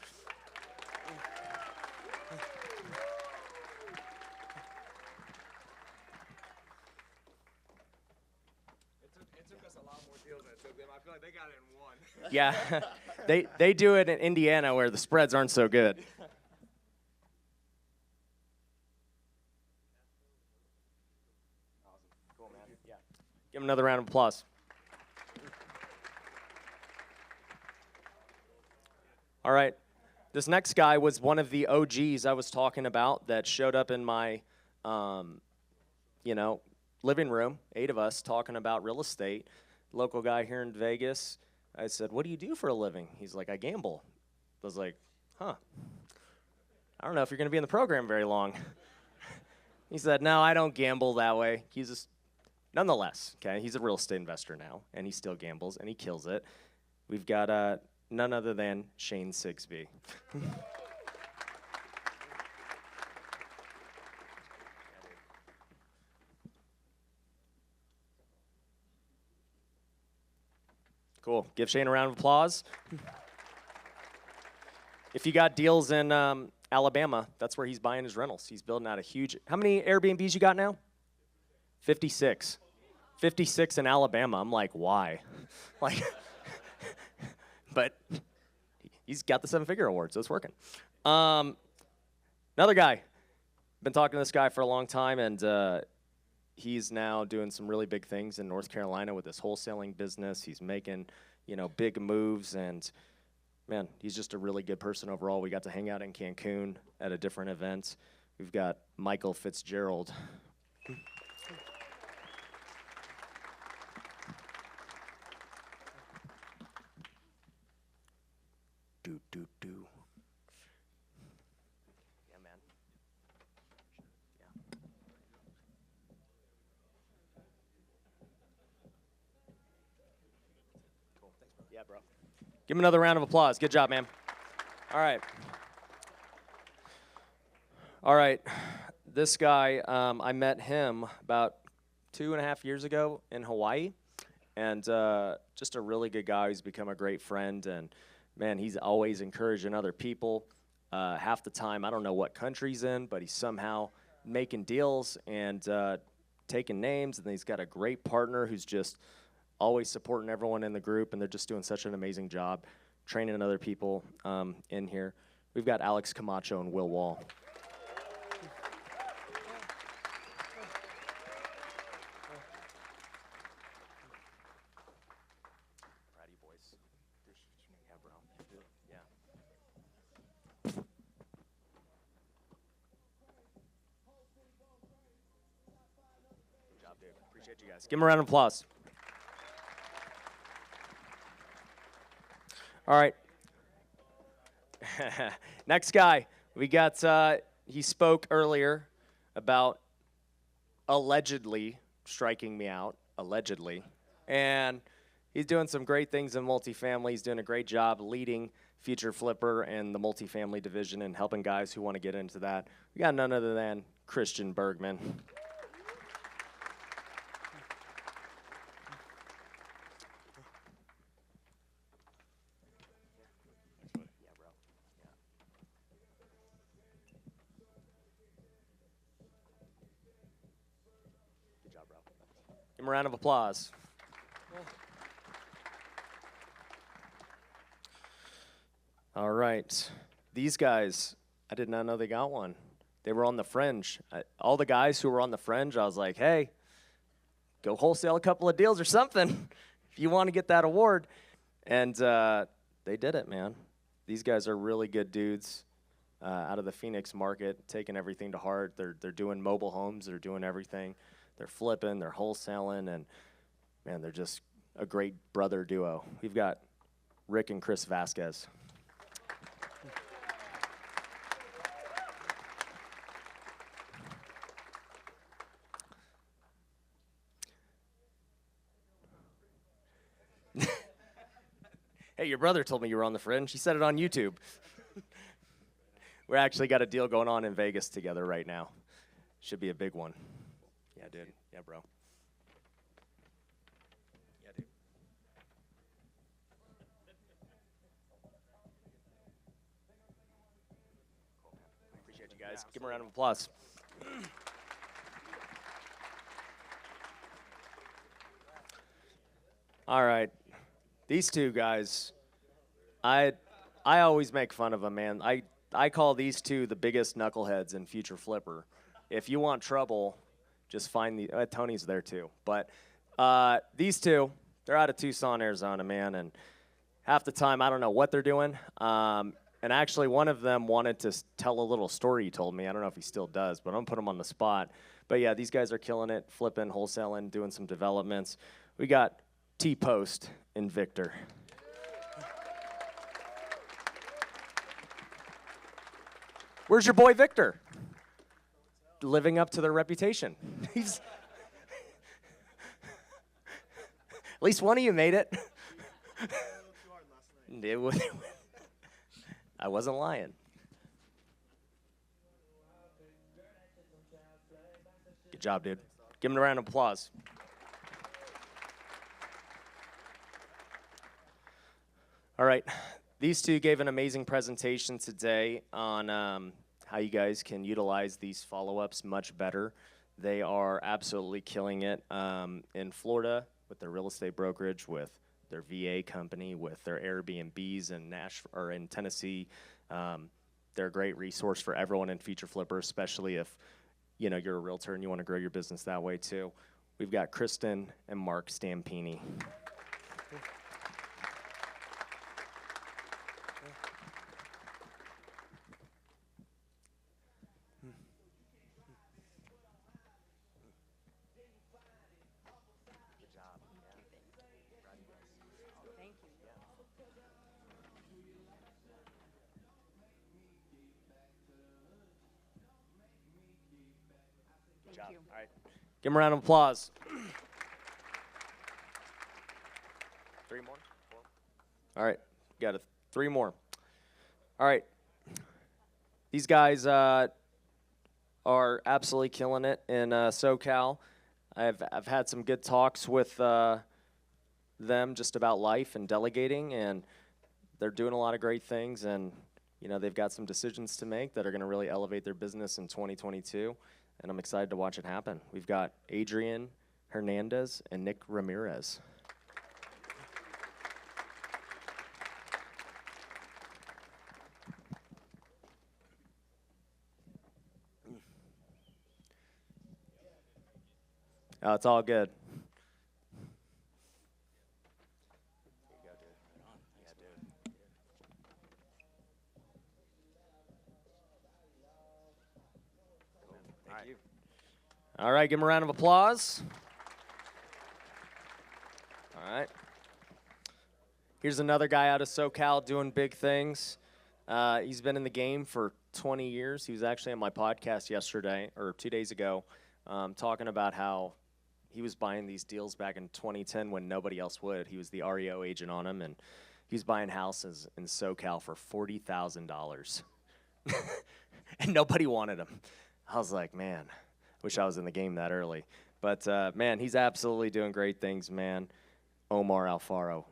It took us a lot more deals than it took them. I feel like they got it in one. Yeah, they do it in Indiana where the spreads aren't so good. Cool, man. Yeah. Give him another round of applause. All right. This next guy was one of the OGs I was talking about that showed up in my, living room, 8 of us talking about real estate. Local guy here in Vegas. I said, what do you do for a living? He's like, I gamble. I was like, huh. I don't know if you're going to be in the program very long. He said, no, I don't gamble that way. He's just, nonetheless, okay, he's a real estate investor now, and he still gambles, and he kills it. We've got none other than Shane Sigsby. Cool. Give Shane a round of applause. If you got deals in Alabama, that's where he's buying his rentals. He's building out a huge. How many Airbnbs you got now? 56. 56 in Alabama. I'm like, why? But he's got the 7-figure award, so it's working. Another guy. Been talking to this guy for a long time, and he's now doing some really big things in North Carolina with his wholesaling business. He's making, big moves, and man, he's just a really good person overall. We got to hang out in Cancun at a different event. We've got Michael Fitzgerald. Do. Yeah, man. Yeah. Cool. Thanks, bro. Yeah, bro. Give him another round of applause. Good job, man. All right. This guy, I met him about 2.5 years ago in Hawaii, and just a really good guy. He's become a great friend, and man, he's always encouraging other people. Half the time, I don't know what country he's in, but he's somehow making deals and taking names, and he's got a great partner who's just always supporting everyone in the group, and they're just doing such an amazing job training other people in here. We've got Alex Camacho and Will Wall. Proud of you boys. Yeah, bro. Yeah. Good job, dude. Appreciate you guys. Give him a round of applause. All right. Next guy. We got, he spoke earlier about allegedly striking me out, allegedly. And he's doing some great things in multifamily. He's doing a great job leading Future Flipper and the multifamily division and helping guys who want to get into that. We got none other than Christian Bergman. Give him a round of applause. All right. These guys, I did not know they got one. They were on the fringe. All the guys who were on the fringe, I was like, hey, go wholesale a couple of deals or something if you want to get that award. And they did it, man. These guys are really good dudes out of the Phoenix market, taking everything to heart. They're doing mobile homes. They're doing everything. They're flipping. They're wholesaling. And, man, they're just a great brother duo. We've got Rick and Chris Vasquez. Hey, your brother told me you were on the fringe. He said it on YouTube. We actually got a deal going on in Vegas together right now. Should be a big one. Yeah, dude. Yeah, bro. Yeah, dude. Appreciate you guys. Give him a round of applause. All right. These two guys, I always make fun of them, man. I call these two the biggest knuckleheads in Future Flipper. If you want trouble, just find the Tony's there too. But these two, they're out of Tucson, Arizona, man, and half the time I don't know what they're doing. And actually, one of them wanted to tell a little story he told me. I don't know if he still does, but I'm gonna put him on the spot. But yeah, these guys are killing it, flipping, wholesaling, doing some developments. We got T-Post and Victor. Where's your boy Victor? Living up to their reputation. He's at least one of you made it. I wasn't lying. Good job, dude. Give him a round of applause. All right, these two gave an amazing presentation today on how you guys can utilize these follow-ups much better. They are absolutely killing it in Florida with their real estate brokerage, with their VA company, with their Airbnbs in Tennessee. They're a great resource for everyone in Feature Flipper, especially if you're a realtor and you want to grow your business that way too. We've got Kristen and Mark Stampini. All right. Give him a round of applause. 3 more? 4? All right. Got 3 more. All right. These guys are absolutely killing it in SoCal. I've had some good talks with them just about life and delegating, and they're doing a lot of great things, and they've got some decisions to make that are going to really elevate their business in 2022. And I'm excited to watch it happen. We've got Adrian Hernandez and Nick Ramirez. Oh, it's all good. All right, give him a round of applause. All right. Here's another guy out of SoCal doing big things. He's been in the game for 20 years. He was actually on my podcast yesterday, or 2 days ago, talking about how he was buying these deals back in 2010 when nobody else would. He was the REO agent on them, and he was buying houses in SoCal for $40,000. And nobody wanted them. I was like, man. Wish I was in the game that early. But, man, he's absolutely doing great things, man. Omar Alfaro.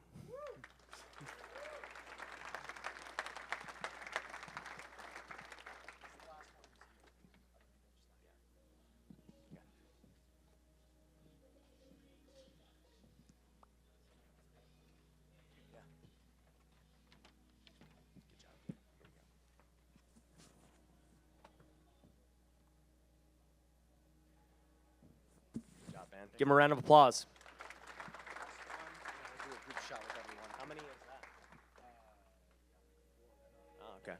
Give him a round of applause. How many is that? Oh, okay.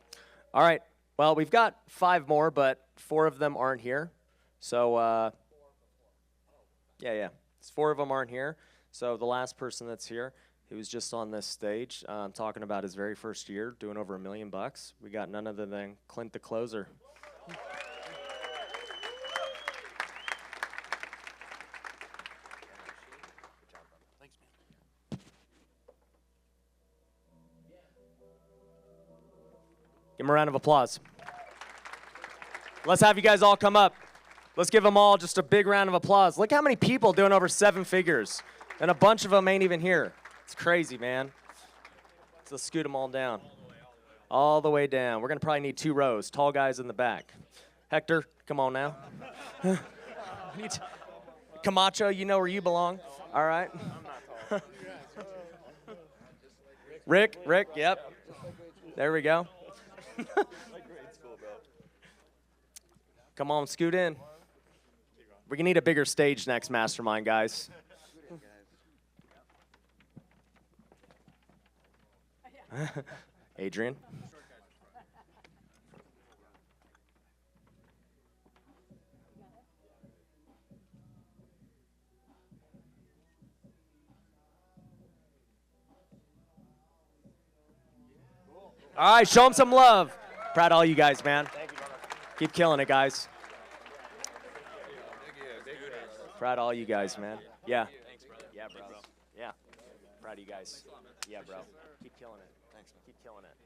All right. Well, we've got 5 more, but 4 of them aren't here. So, yeah. 4 of them aren't here. So the last person that's here, he was just on this stage talking about his very first year, doing over $1 million. We got none other than Clint the closer. Give him a round of applause. Let's have you guys all come up. Let's give them all just a big round of applause. Look how many people doing over 7 figures, and a bunch of them ain't even here. It's crazy, man. So let's scoot them all down. All the way down. We're going to probably need 2 rows. Tall guys in the back. Hector, come on now. Camacho, you know where you belong. All right. Rick, yep. There we go. Come on, scoot in. We're going to need a bigger stage next Mastermind, guys. Adrian. All right, show them some love. Proud of all you guys, man. Keep killing it, guys. Proud of all you guys, man. Yeah. Yeah, bro. Yeah. Proud of you guys. Yeah, bro. Keep killing it. Thanks, man. Keep killing it.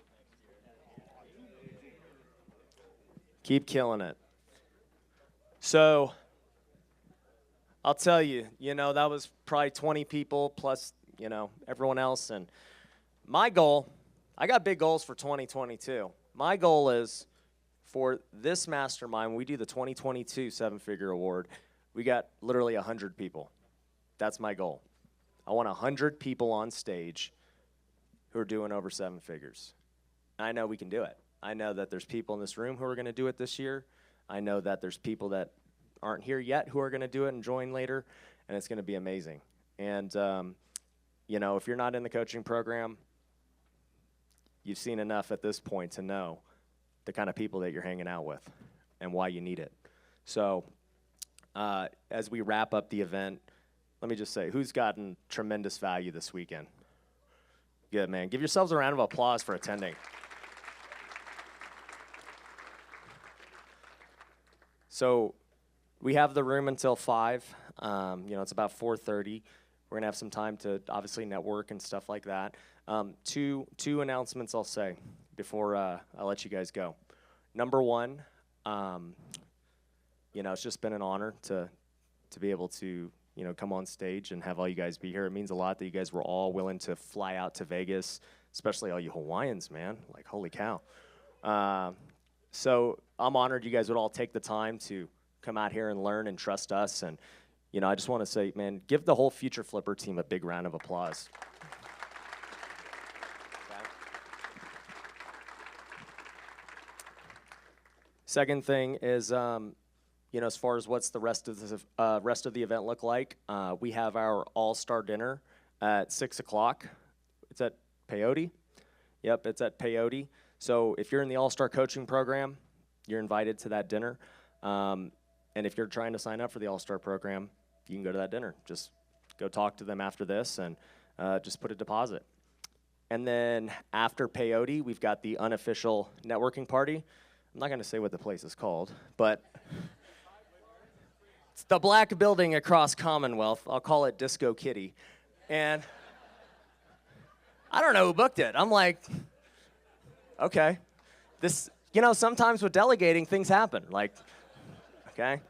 Keep killing it. So, I'll tell you, that was probably 20 people plus, everyone else. And my goal, I got big goals for 2022. My goal is for this Mastermind, when we do the 2022 7-figure award, we got literally 100 people. That's my goal. I want 100 people on stage who are doing over 7 figures. I know we can do it. I know that there's people in this room who are going to do it this year. I know that there's people that aren't here yet who are going to do it and join later, and it's going to be amazing. And, if you're not in the coaching program, you've seen enough at this point to know the kind of people that you're hanging out with and why you need it. So as we wrap up the event, let me just say, who's gotten tremendous value this weekend? Good, man. Give yourselves a round of applause for attending. So we have the room until 5. It's about 4:30. We're going to have some time to obviously network and stuff like that. Two announcements I'll say before I let you guys go. Number one, it's just been an honor to be able to, come on stage and have all you guys be here. It means a lot that you guys were all willing to fly out to Vegas, especially all you Hawaiians, man. Like, holy cow. So I'm honored you guys would all take the time to come out here and learn and trust us. And, I just want to say, man, give the whole Future Flipper team a big round of applause. Second thing is, as far as what's the rest of the event look like, we have our all-star dinner at 6 o'clock. It's at Peyote. Yep, it's at Peyote. So if you're in the all-star coaching program, you're invited to that dinner. And if you're trying to sign up for the all-star program, you can go to that dinner. Just go talk to them after this and just put a deposit. And then after Peyote, we've got the unofficial networking party. I'm not going to say what the place is called, but it's the black building across Commonwealth. I'll call it Disco Kitty. And I don't know who booked it. I'm like, okay. This, sometimes with delegating, things happen. Like, okay.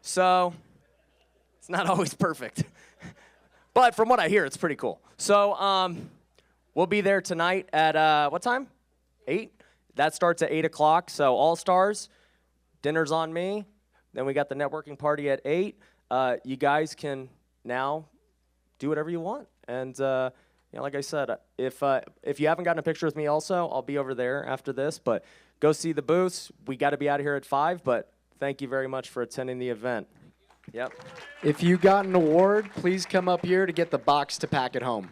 So it's not always perfect. But from what I hear, it's pretty cool. So we'll be there tonight at, what time? 8? That starts at 8 o'clock, so all-stars, dinner's on me. Then we got the networking party at 8. You guys can now do whatever you want. And, like I said, if you haven't gotten a picture with me also, I'll be over there after this. But go see the booths. We got to be out of here at 5, but thank you very much for attending the event. Yep. If you got an award, please come up here to get the box to pack it home.